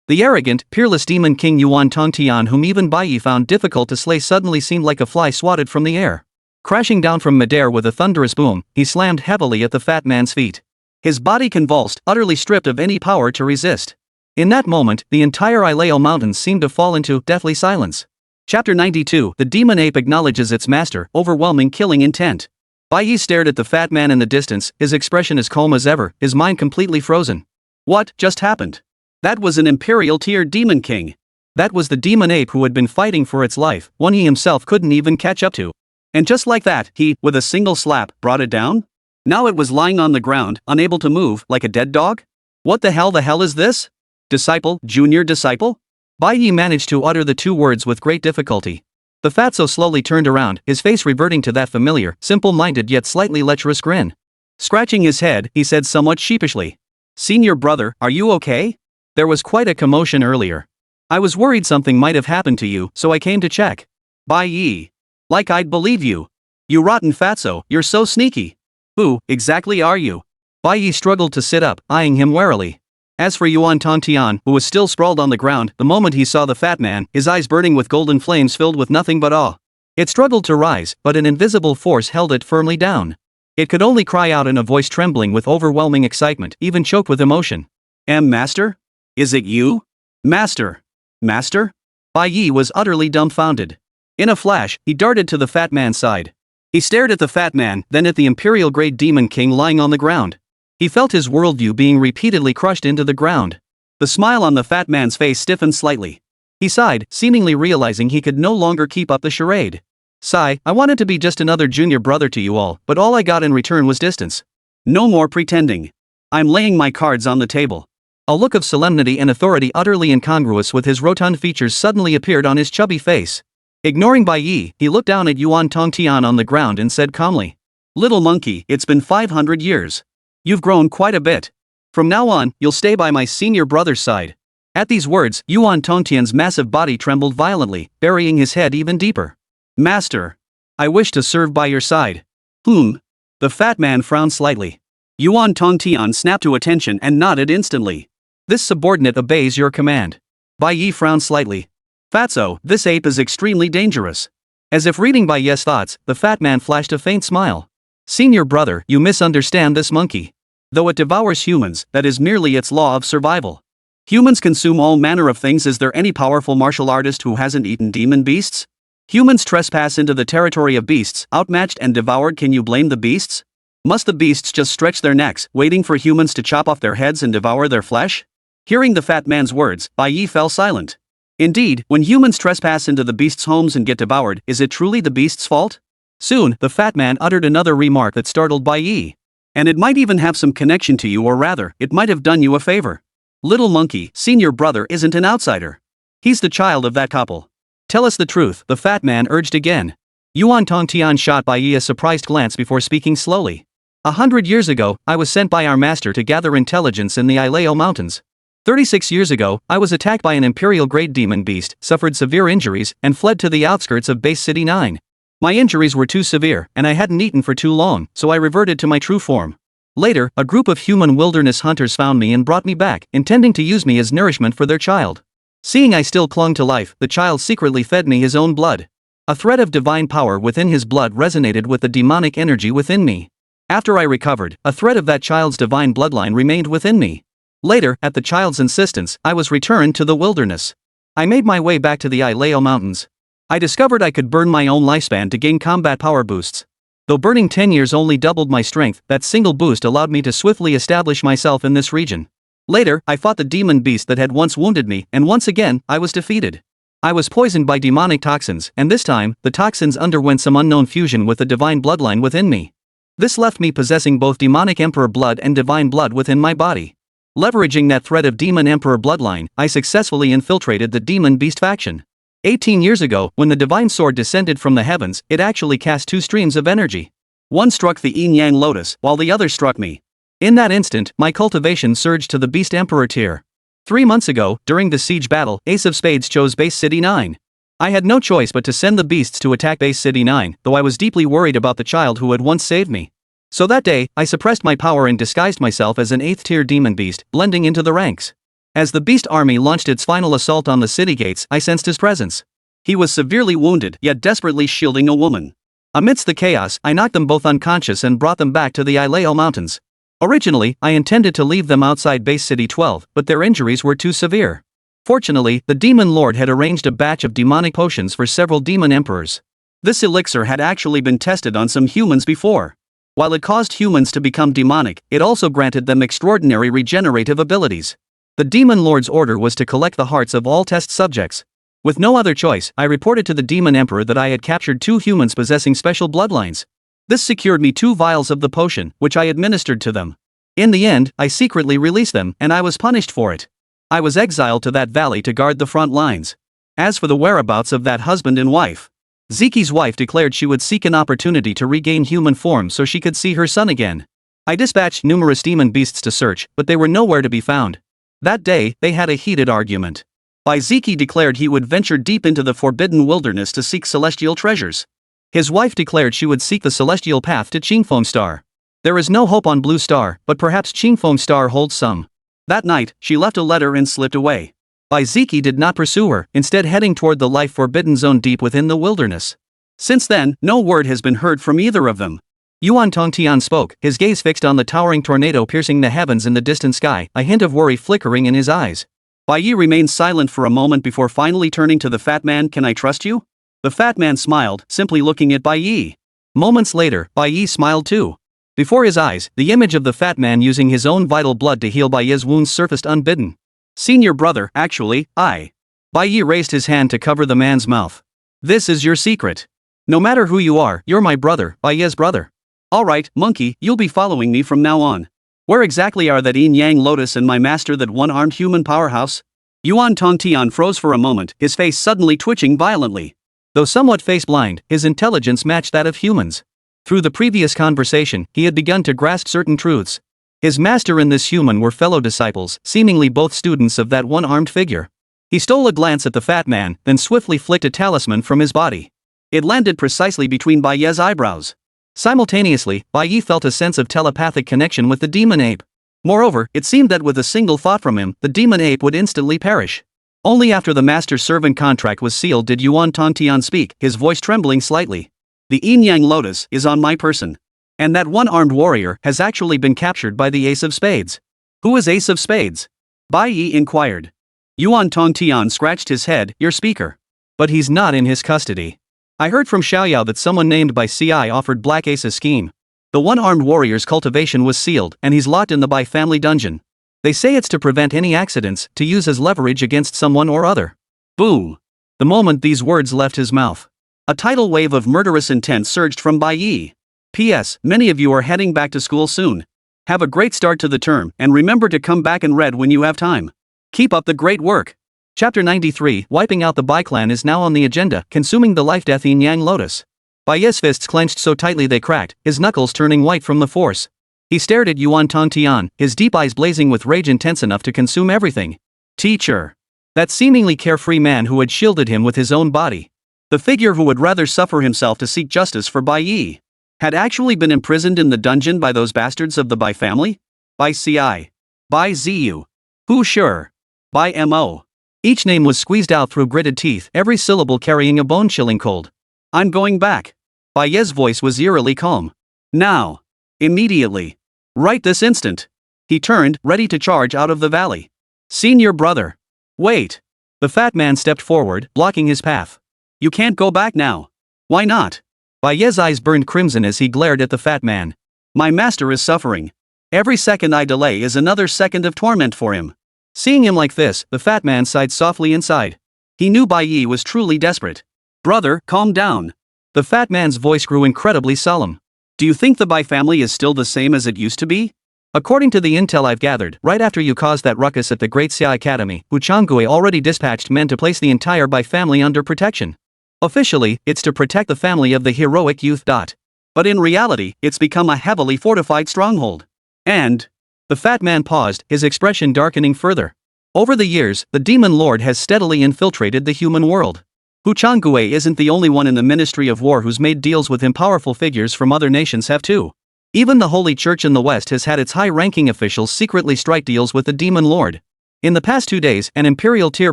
The arrogant, peerless demon king Yuan Tongtian, whom even Bai Ye found difficult to slay, suddenly seemed like a fly swatted from the air. Crashing down from midair with a thunderous boom, he slammed heavily at the fat man's feet. His body convulsed, utterly stripped of any power to resist. In that moment, the entire Isleo Mountains seemed to fall into deathly silence. Chapter 92. The demon ape acknowledges its master, overwhelming killing intent. Bai Ye stared at the fat man in the distance, his expression as calm as ever, his mind completely frozen. What just happened? That was an Imperial tier demon king. That was the demon ape who had been fighting for its life, one he himself couldn't even catch up to. And just like that, he, with a single slap, brought it down? Now it was lying on the ground, unable to move, like a dead dog? What the hell is this? Disciple, junior disciple? Bai Ye managed to utter the two words with great difficulty. The fatso slowly turned around, his face reverting to that familiar, simple-minded yet slightly lecherous grin. Scratching his head, he said somewhat sheepishly. Senior brother, are you okay? There was quite a commotion earlier. I was worried something might have happened to you, so I came to check. Bai Ye. Like I'd believe you. You rotten fatso, you're so sneaky. Who, exactly are you? Bai Ye struggled to sit up, eyeing him warily. As for Yuan Tongtian, who was still sprawled on the ground, the moment he saw the fat man, his eyes burning with golden flames filled with nothing but awe. It struggled to rise, but an invisible force held it firmly down. It could only cry out in a voice trembling with overwhelming excitement, even choked with emotion. Master? Is it you? Master? Master? Bai Ye was utterly dumbfounded. In a flash, he darted to the fat man's side. He stared at the fat man, then at the Imperial-grade demon king lying on the ground. He felt his worldview being repeatedly crushed into the ground. The smile on the fat man's face stiffened slightly. He sighed, seemingly realizing he could no longer keep up the charade. Sigh, I wanted to be just another junior brother to you all, but all I got in return was distance. No more pretending. I'm laying my cards on the table. A look of solemnity and authority utterly incongruous with his rotund features suddenly appeared on his chubby face. Ignoring Bai Ye, he looked down at Yuan Tongtian on the ground and said calmly. Little monkey, it's been 500 years. You've grown quite a bit. From now on, you'll stay by my senior brother's side. At these words, Yuan Tongtian's massive body trembled violently, burying his head even deeper. Master. I wish to serve by your side. The fat man frowned slightly. Yuan Tongtian snapped to attention and nodded instantly. This subordinate obeys your command. Bai Ye frowned slightly. Fatso, this ape is extremely dangerous. As if reading Bai Ye's thoughts, the fat man flashed a faint smile. Senior brother, you misunderstand this monkey. Though it devours humans, that is merely its law of survival. Humans consume all manner of things. Is there any powerful martial artist who hasn't eaten demon beasts? Humans trespass into the territory of beasts, outmatched and devoured. Can you blame the beasts? Must the beasts just stretch their necks, waiting for humans to chop off their heads and devour their flesh? Hearing the fat man's words, Bai Ye fell silent. Indeed, when humans trespass into the beasts' homes and get devoured, is it truly the beasts' fault? Soon, the fat man uttered another remark that startled Bai Ye. And it might even have some connection to you, or rather, it might have done you a favor. Little monkey, senior brother isn't an outsider. He's the child of that couple. Tell us the truth, the fat man urged again. Yuan Tongtian shot Bai Ye a surprised glance before speaking slowly. 100 years ago, I was sent by our master to gather intelligence in the Isleo Mountains. 36 years ago, I was attacked by an Imperial-grade demon beast, suffered severe injuries, and fled to the outskirts of Base City 9. My injuries were too severe, and I hadn't eaten for too long, so I reverted to my true form. Later, a group of human wilderness hunters found me and brought me back, intending to use me as nourishment for their child. Seeing I still clung to life, the child secretly fed me his own blood. A thread of divine power within his blood resonated with the demonic energy within me. After I recovered, a thread of that child's divine bloodline remained within me. Later, at the child's insistence, I was returned to the wilderness. I made my way back to the Isleo Mountains. I discovered I could burn my own lifespan to gain combat power boosts. Though burning 10 years only doubled my strength, that single boost allowed me to swiftly establish myself in this region. Later, I fought the demon beast that had once wounded me, and once again, I was defeated. I was poisoned by demonic toxins, and this time, the toxins underwent some unknown fusion with the divine bloodline within me. This left me possessing both demonic emperor blood and divine blood within my body. Leveraging that thread of demon emperor bloodline, I successfully infiltrated the demon beast faction. 18 years ago, when the divine sword descended from the heavens, it actually cast two streams of energy. One struck the Inyang Lotus, while the other struck me. In that instant, my cultivation surged to the Beast Emperor tier. 3 months ago, during the siege battle, Ace of Spades chose Base City 9. I had no choice but to send the beasts to attack Base City 9, though I was deeply worried about the child who had once saved me. So that day, I suppressed my power and disguised myself as an 8th tier demon beast, blending into the ranks. As the beast army launched its final assault on the city gates, I sensed his presence. He was severely wounded, yet desperately shielding a woman. Amidst the chaos, I knocked them both unconscious and brought them back to the Ileo Mountains. Originally, I intended to leave them outside Base City 12, but their injuries were too severe. Fortunately, the Demon Lord had arranged a batch of demonic potions for several demon emperors. This elixir had actually been tested on some humans before. While it caused humans to become demonic, it also granted them extraordinary regenerative abilities. The Demon Lord's order was to collect the hearts of all test subjects. With no other choice, I reported to the Demon Emperor that I had captured 2 humans possessing special bloodlines. This secured me 2 vials of the potion, which I administered to them. In the end, I secretly released them, and I was punished for it. I was exiled to that valley to guard the front lines. As for the whereabouts of that husband and wife, Zeki's wife declared she would seek an opportunity to regain human form so she could see her son again. I dispatched numerous demon beasts to search, but they were nowhere to be found. That day, they had a heated argument. Bai Ye declared he would venture deep into the forbidden wilderness to seek celestial treasures. His wife declared she would seek the celestial path to Qingfeng Star. There is no hope on Blue Star, but perhaps Qingfeng Star holds some. That night, she left a letter and slipped away. Bai Ye did not pursue her, instead heading toward the life-forbidden zone deep within the wilderness. Since then, no word has been heard from either of them. Yuan Tongtian spoke, his gaze fixed on the towering tornado piercing the heavens in the distant sky, a hint of worry flickering in his eyes. Bai Ye remained silent for a moment before finally turning to the fat man. "Can I trust you?" The fat man smiled, simply looking at Bai Ye. Moments later, Bai Ye smiled too. Before his eyes, the image of the fat man using his own vital blood to heal Bai Ye's wounds surfaced unbidden. "Senior brother, actually, I." Bai Ye raised his hand to cover the man's mouth. "This is your secret. No matter who you are, you're my brother, Bai Ye's brother. Alright, monkey, you'll be following me from now on. Where exactly are that Inyang Lotus and my master, that one-armed human powerhouse?" Yuan Tongtian froze for a moment, his face suddenly twitching violently. Though somewhat face-blind, his intelligence matched that of humans. Through the previous conversation, he had begun to grasp certain truths. His master and this human were fellow disciples, seemingly both students of that one-armed figure. He stole a glance at the fat man, then swiftly flicked a talisman from his body. It landed precisely between Bai Ye's eyebrows. Simultaneously, Bai Ye felt a sense of telepathic connection with the demon ape. Moreover, it seemed that with a single thought from him, the demon ape would instantly perish. Only after the master-servant contract was sealed did Yuan Tongtian speak, his voice trembling slightly. "The Inyang Lotus is on my person. And that one-armed warrior has actually been captured by the Ace of Spades." "Who is Ace of Spades?" Bai Ye inquired. Yuan Tongtian scratched his head. "Your speaker. But he's not in his custody. I heard from Xiaoyao that someone named Bai Ci offered Black Ace a scheme. The one-armed warrior's cultivation was sealed, and he's locked in the Bai family dungeon. They say it's to prevent any accidents, to use as leverage against someone or other." Boom! The moment these words left his mouth, a tidal wave of murderous intent surged from Bai Ye. "P.S. Many of you are heading back to school soon. Have a great start to the term, and remember to come back and read when you have time. Keep up the great work." Chapter 93, Wiping out the Bai clan is now on the agenda, consuming the life-death Inyang Lotus. Bai Ye's fists clenched so tightly they cracked, his knuckles turning white from the force. He stared at Yuan Tongtian, his deep eyes blazing with rage intense enough to consume everything. Teacher. That seemingly carefree man who had shielded him with his own body. The figure who would rather suffer himself to seek justice for Bai Ye. Had actually been imprisoned in the dungeon by those bastards of the Bai family? Bai Ci. Bai Zu. Who sure? Bai Mo. Each name was squeezed out through gritted teeth, every syllable carrying a bone-chilling cold. "I'm going back." Bai Ye's voice was eerily calm. "Now. Immediately. Right this instant." He turned, ready to charge out of the valley. "Senior brother. Wait." The fat man stepped forward, blocking his path. "You can't go back now." "Why not?" Bai Ye's eyes burned crimson as he glared at the fat man. "My master is suffering. Every second I delay is another second of torment for him." Seeing him like this, the fat man sighed softly inside. He knew Bai Ye was truly desperate. "Brother, calm down." The fat man's voice grew incredibly solemn. "Do you think the Bai family is still the same as it used to be? According to the intel I've gathered, right after you caused that ruckus at the Great Dasha Academy, Wu Changgui already dispatched men to place the entire Bai family under protection. Officially, it's to protect the family of the heroic youth. But in reality, it's become a heavily fortified stronghold. And the fat man paused, his expression darkening further. Over the years, the Demon Lord has steadily infiltrated the human world. Wu Changgui isn't the only one in the Ministry of War who's made deals with him. Powerful figures from other nations have too. Even the Holy Church in the West has had its high-ranking officials secretly strike deals with the Demon Lord. In the past 2 days, an Imperial tier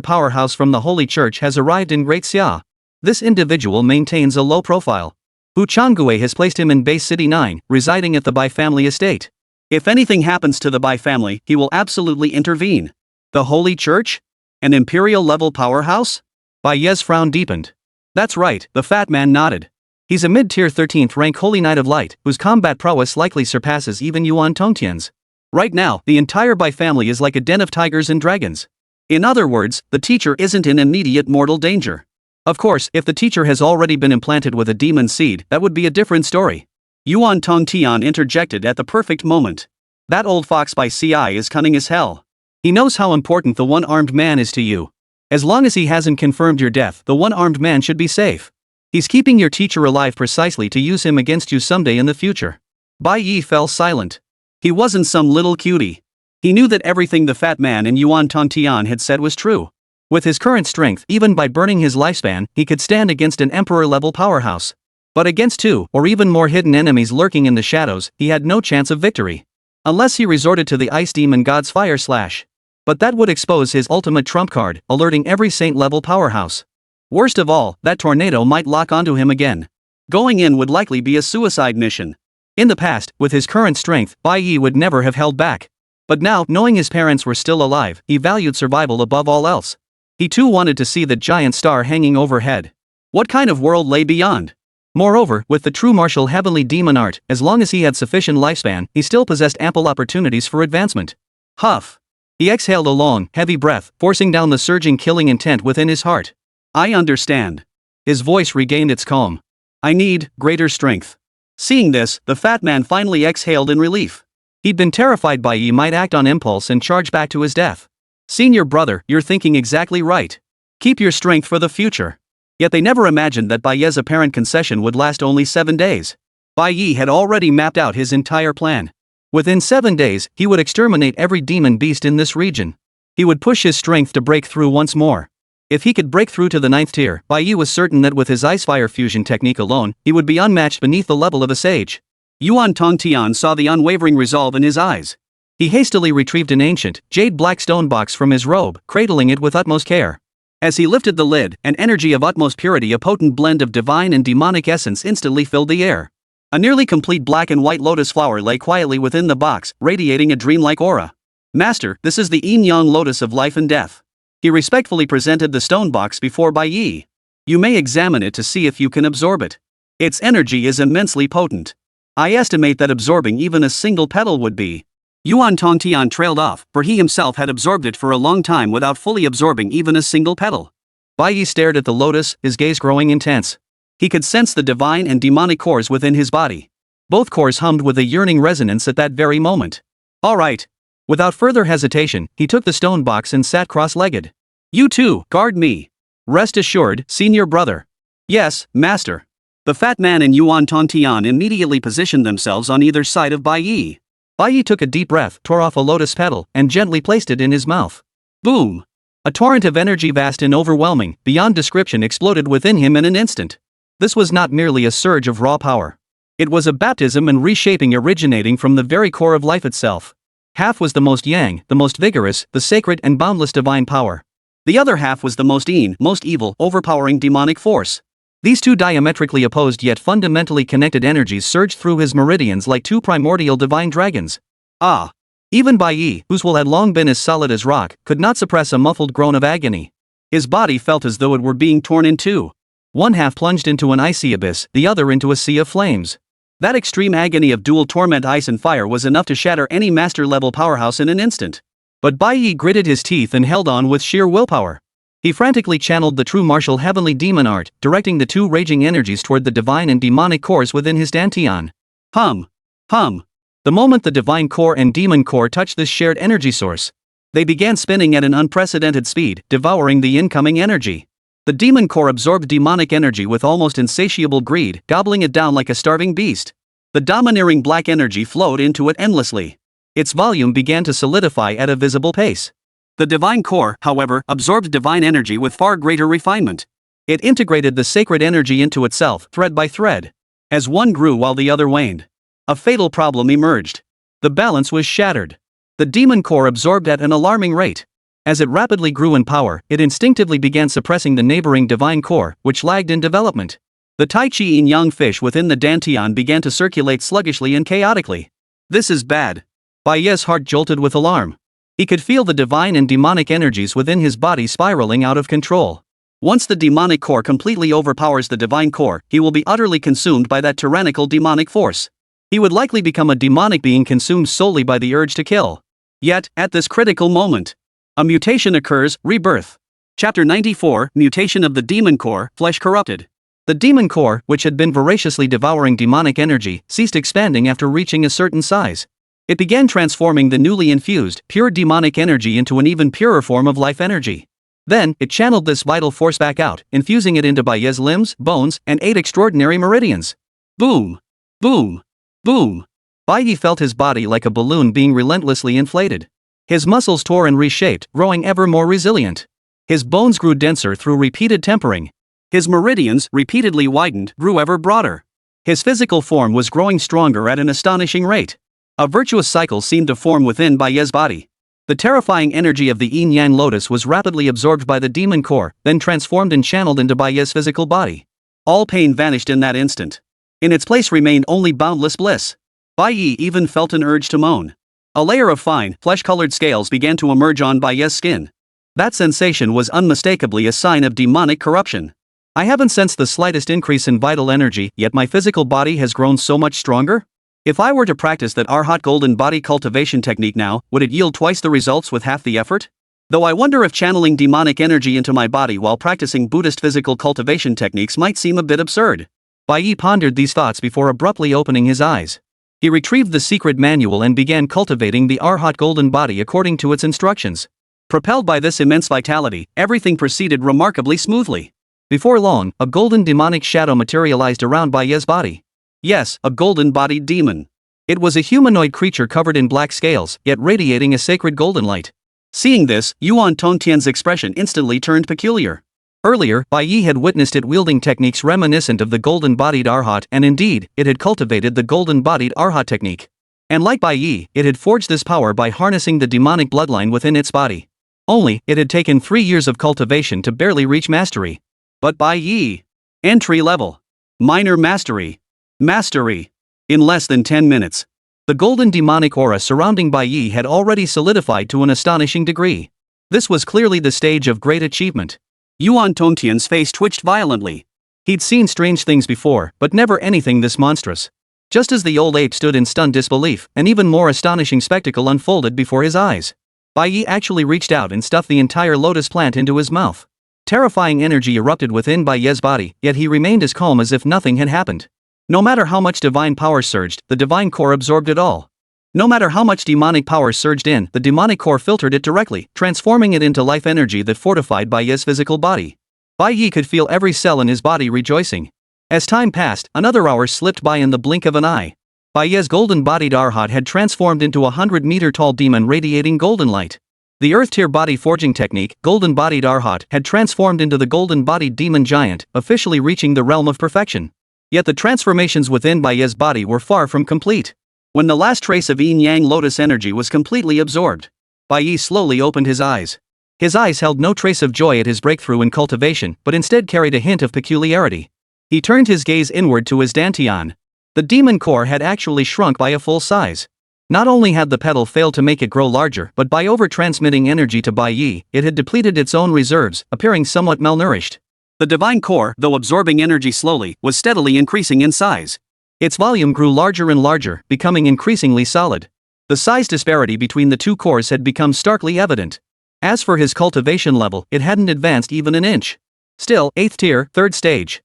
powerhouse from the Holy Church has arrived in Great Xia. This individual maintains a low profile. Wu Changgui has placed him in Base City 9, residing at the Bai family estate. If anything happens to the Bai family, he will absolutely intervene. The Holy Church? An Imperial-level powerhouse? Bai Ye's frown deepened. That's right, the fat man nodded. He's a mid-tier 13th rank Holy Knight of Light, whose combat prowess likely surpasses even Yuan Tongtian's. Right now, the entire Bai family is like a den of tigers and dragons. In other words, the teacher isn't in immediate mortal danger. Of course, if the teacher has already been implanted with a demon seed, that would be a different story. Yuan Tongtian interjected at the perfect moment. That old fox Bai Ci is cunning as hell. He knows how important the one-armed man is to you. As long as he hasn't confirmed your death, the one-armed man should be safe. He's keeping your teacher alive precisely to use him against you someday in the future. Bai Ye fell silent. He wasn't some little cutie. He knew that everything the fat man and Yuan Tongtian had said was true. With his current strength, even by burning his lifespan, he could stand against an emperor-level powerhouse. But against 2 or even more hidden enemies lurking in the shadows, he had no chance of victory. Unless he resorted to the Ice Demon God's Fire Slash. But that would expose his ultimate trump card, alerting every saint-level powerhouse. Worst of all, that tornado might lock onto him again. Going in would likely be a suicide mission. In the past, with his current strength, Bai Ye would never have held back. But now, knowing his parents were still alive, he valued survival above all else. He too wanted to see the giant star hanging overhead. What kind of world lay beyond? Moreover, with the true martial heavenly demon art, as long as he had sufficient lifespan, he still possessed ample opportunities for advancement. Huff. He exhaled a long, heavy breath, forcing down the surging killing intent within his heart. I understand. His voice regained its calm. I need greater strength. Seeing this, the fat man finally exhaled in relief. He'd been terrified Bai Ye might act on impulse and charge back to his death. Senior brother, you're thinking exactly right. Keep your strength for the future. Yet they never imagined that Bai Ye's apparent concession would last only 7 days. Bai Ye had already mapped out his entire plan. Within 7 days, he would exterminate every demon beast in this region. He would push his strength to break through once more. If he could break through to the 9th tier, Bai Ye was certain that with his Ice-Fire fusion technique alone, he would be unmatched beneath the level of a sage. Yuan Tongtian saw the unwavering resolve in his eyes. He hastily retrieved an ancient, jade-black stone box from his robe, cradling it with utmost care. As he lifted the lid, an energy of utmost purity, a potent blend of divine and demonic essence instantly filled the air. A nearly complete black and white lotus flower lay quietly within the box, radiating a dreamlike aura. Master, this is the Inyang Lotus of life and death. He respectfully presented the stone box before Bai Ye. You may examine it to see if you can absorb it. Its energy is immensely potent. I estimate that absorbing even a single petal would be. Yuan Tongtian trailed off, for he himself had absorbed it for a long time without fully absorbing even a single petal. Bai Ye stared at the lotus, his gaze growing intense. He could sense the divine and demonic cores within his body. Both cores hummed with a yearning resonance at that very moment. All right. Without further hesitation, he took the stone box and sat cross-legged. You too, guard me. Rest assured, senior brother. Yes, master. The fat man and Yuan Tongtian immediately positioned themselves on either side of Bai Ye. Bai Ye took a deep breath, tore off a lotus petal, and gently placed it in his mouth. Boom! A torrent of energy vast and overwhelming, beyond description, exploded within him in an instant. This was not merely a surge of raw power. It was a baptism and reshaping originating from the very core of life itself. Half was the most yang, the most vigorous, the sacred and boundless divine power. The other half was the most most evil, overpowering demonic force. These two diametrically opposed yet fundamentally connected energies surged through his meridians like two primordial divine dragons. Ah! Even Bai Ye, whose will had long been as solid as rock, could not suppress a muffled groan of agony. His body felt as though it were being torn in two. One half plunged into an icy abyss, the other into a sea of flames. That extreme agony of dual torment, ice and fire, was enough to shatter any master-level powerhouse in an instant. But Bai Ye gritted his teeth and held on with sheer willpower. He frantically channeled the true martial heavenly demon art, directing the two raging energies toward the divine and demonic cores within his dantian. Hum. Hum. The moment the divine core and demon core touched this shared energy source, they began spinning at an unprecedented speed, devouring the incoming energy. The demon core absorbed demonic energy with almost insatiable greed, gobbling it down like a starving beast. The domineering black energy flowed into it endlessly. Its volume began to solidify at a visible pace. The divine core, however, absorbed divine energy with far greater refinement. It integrated the sacred energy into itself, thread by thread. As one grew while the other waned, a fatal problem emerged. The balance was shattered. The demon core absorbed at an alarming rate. As it rapidly grew in power, it instinctively began suppressing the neighboring divine core, which lagged in development. The Tai Chi Inyang fish within the Dantian began to circulate sluggishly and chaotically. This is bad. Bai Ye's heart jolted with alarm. He could feel the divine and demonic energies within his body spiraling out of control. Once the demonic core completely overpowers the divine core, he will be utterly consumed by that tyrannical demonic force. He would likely become a demonic being consumed solely by the urge to kill. Yet, at this critical moment, a mutation occurs, Rebirth. Chapter 94, Mutation of the Demon Core, Flesh Corrupted. The demon core, which had been voraciously devouring demonic energy, ceased expanding after reaching a certain size. It began transforming the newly infused, pure demonic energy into an even purer form of life energy. Then, it channeled this vital force back out, infusing it into Bai Ye's limbs, bones, and 8 extraordinary meridians. Boom! Boom! Boom! Bai Ye felt his body like a balloon being relentlessly inflated. His muscles tore and reshaped, growing ever more resilient. His bones grew denser through repeated tempering. His meridians, repeatedly widened, grew ever broader. His physical form was growing stronger at an astonishing rate. A virtuous cycle seemed to form within Bai Ye's body. The terrifying energy of the Inyang Lotus was rapidly absorbed by the demon core, then transformed and channeled into Bai Ye's physical body. All pain vanished in that instant. In its place remained only boundless bliss. Bai Ye even felt an urge to moan. A layer of fine, flesh-colored scales began to emerge on Bai Ye's skin. That sensation was unmistakably a sign of demonic corruption. I haven't sensed the slightest increase in vital energy, yet my physical body has grown so much stronger? If I were to practice that Arhat golden body cultivation technique now, would it yield twice the results with half the effort? Though I wonder if channeling demonic energy into my body while practicing Buddhist physical cultivation techniques might seem a bit absurd. Bai Ye pondered these thoughts before abruptly opening his eyes. He retrieved the secret manual and began cultivating the Arhat golden body according to its instructions. Propelled by this immense vitality, everything proceeded remarkably smoothly. Before long, a golden demonic shadow materialized around Bai Ye's body. Yes, a golden-bodied demon. It was a humanoid creature covered in black scales, yet radiating a sacred golden light. Seeing this, Yuan Tongtian's expression instantly turned peculiar. Earlier, Bai Ye had witnessed it wielding techniques reminiscent of the golden-bodied Arhat, and indeed, it had cultivated the golden-bodied Arhat technique. And like Bai Ye, it had forged this power by harnessing the demonic bloodline within its body. Only, it had taken 3 years of cultivation to barely reach mastery. But Bai Ye, entry level, minor mastery, mastery. In less than 10 minutes, the golden demonic aura surrounding Bai Ye had already solidified to an astonishing degree. This was clearly the stage of great achievement. Yuan Tongtian's face twitched violently. He'd seen strange things before, but never anything this monstrous. Just as the old ape stood in stunned disbelief, an even more astonishing spectacle unfolded before his eyes. Bai Ye actually reached out and stuffed the entire lotus plant into his mouth. Terrifying energy erupted within Bai Ye's body, yet he remained as calm as if nothing had happened. No matter how much divine power surged, the divine core absorbed it all. No matter how much demonic power surged in, the demonic core filtered it directly, transforming it into life energy that fortified Bai Ye's physical body. Bai Ye could feel every cell in his body rejoicing. As time passed, another hour slipped by in the blink of an eye. Bai Ye's golden-bodied Arhat had transformed into a 100-meter-tall demon radiating golden light. The Earth-tier body forging technique, golden-bodied Arhat, had transformed into the golden-bodied demon giant, officially reaching the realm of perfection. Yet the transformations within Bai Ye's body were far from complete. When the last trace of Inyang Lotus energy was completely absorbed, Bai Ye slowly opened his eyes. His eyes held no trace of joy at his breakthrough in cultivation, but instead carried a hint of peculiarity. He turned his gaze inward to his dantian. The demon core had actually shrunk by a full size. Not only had the petal failed to make it grow larger, but by over-transmitting energy to Bai Ye, it had depleted its own reserves, appearing somewhat malnourished. The divine core, though absorbing energy slowly, was steadily increasing in size. Its volume grew larger and larger, becoming increasingly solid. The size disparity between the two cores had become starkly evident. As for his cultivation level, it hadn't advanced even an inch. Still, 8th tier, 3rd stage.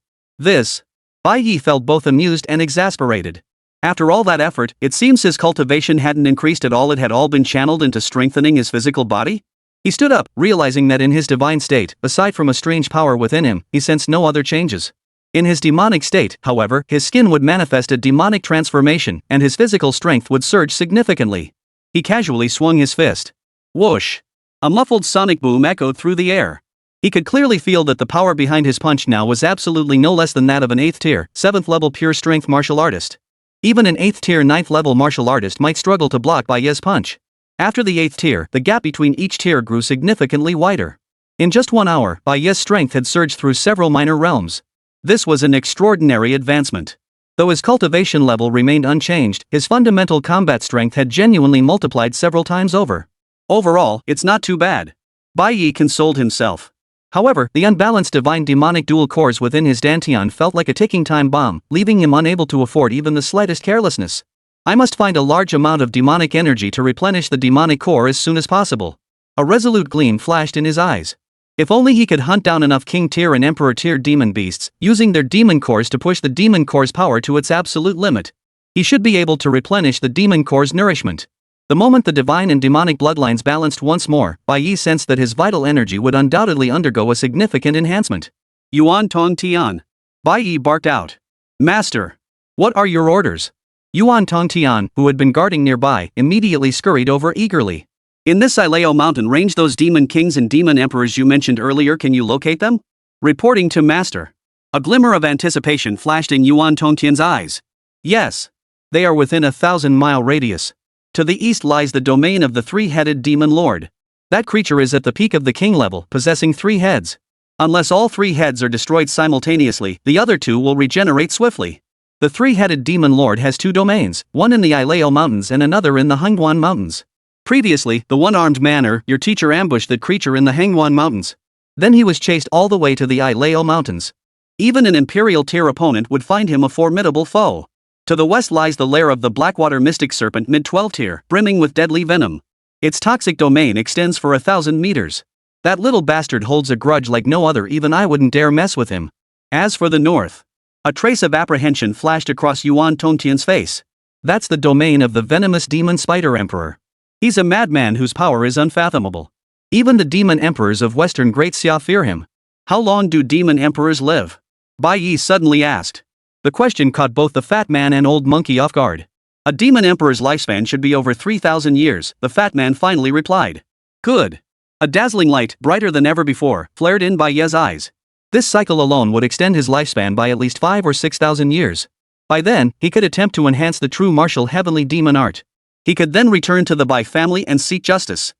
Bai Ye felt both amused and exasperated. After all that effort, it seems his cultivation hadn't increased at all. It had all been channeled into strengthening his physical body? He stood up, realizing that in his divine state, aside from a strange power within him, he sensed no other changes. In his demonic state, however, his skin would manifest a demonic transformation, and his physical strength would surge significantly. He casually swung his fist. Whoosh! A muffled sonic boom echoed through the air. He could clearly feel that the power behind his punch now was absolutely no less than that of an 8th tier, 7th level pure strength martial artist. Even an 8th tier 9th level martial artist might struggle to block Bai Ye's punch. After the 8th tier, the gap between each tier grew significantly wider. In just 1 hour, Bai Ye's strength had surged through several minor realms. This was an extraordinary advancement. Though his cultivation level remained unchanged, his fundamental combat strength had genuinely multiplied several times over. Overall, it's not too bad. Bai Ye consoled himself. However, the unbalanced divine demonic dual cores within his dantian felt like a ticking time bomb, leaving him unable to afford even the slightest carelessness. I must find a large amount of demonic energy to replenish the demonic core as soon as possible. A resolute gleam flashed in his eyes. If only he could hunt down enough king tier and emperor tier demon beasts, using their demon cores to push the demon core's power to its absolute limit. He should be able to replenish the demon core's nourishment. The moment the divine and demonic bloodlines balanced once more, Bai Ye sensed that his vital energy would undoubtedly undergo a significant enhancement. Yuan Tong Tian. Bai Ye barked out. Master. What are your orders? Yuan Tong Tian, who had been guarding nearby, immediately scurried over eagerly. In this Ileo mountain range, those demon kings and demon emperors you mentioned earlier, can you locate them? Reporting to Master. A glimmer of anticipation flashed in Yuan Tongtian's eyes. Yes. They are within 1,000-mile radius. To the east lies the domain of the 3-headed demon lord. That creature is at the peak of the king level, possessing 3 heads. Unless all 3 heads are destroyed simultaneously, the other 2 will regenerate swiftly. The 3-headed demon lord has 2 domains, one in the Ileo mountains and another in the Hengguan mountains. Previously, the one-armed man, your teacher, ambushed that creature in the Hengguan mountains. Then he was chased all the way to the Ileo mountains. Even an imperial tier opponent would find him a formidable foe. To the west lies the lair of the Blackwater Mystic Serpent mid-12 tier, brimming with deadly venom. Its toxic domain extends for 1,000 meters. That little bastard holds a grudge like no other, even I wouldn't dare mess with him. As for the north, a trace of apprehension flashed across Yuan Tongtian's face. That's the domain of the venomous demon spider emperor. He's a madman whose power is unfathomable. Even the demon emperors of Western Great Xia fear him. How long do demon emperors live? Bai Ye suddenly asked. The question caught both the fat man and old monkey off guard. A demon emperor's lifespan should be over 3,000 years, the fat man finally replied. Good. A dazzling light, brighter than ever before, flared in Bai Ye's eyes. This cycle alone would extend his lifespan by at least 5,000 or 6,000 years. By then, he could attempt to enhance the true martial heavenly demon art. He could then return to the Bai family and seek justice.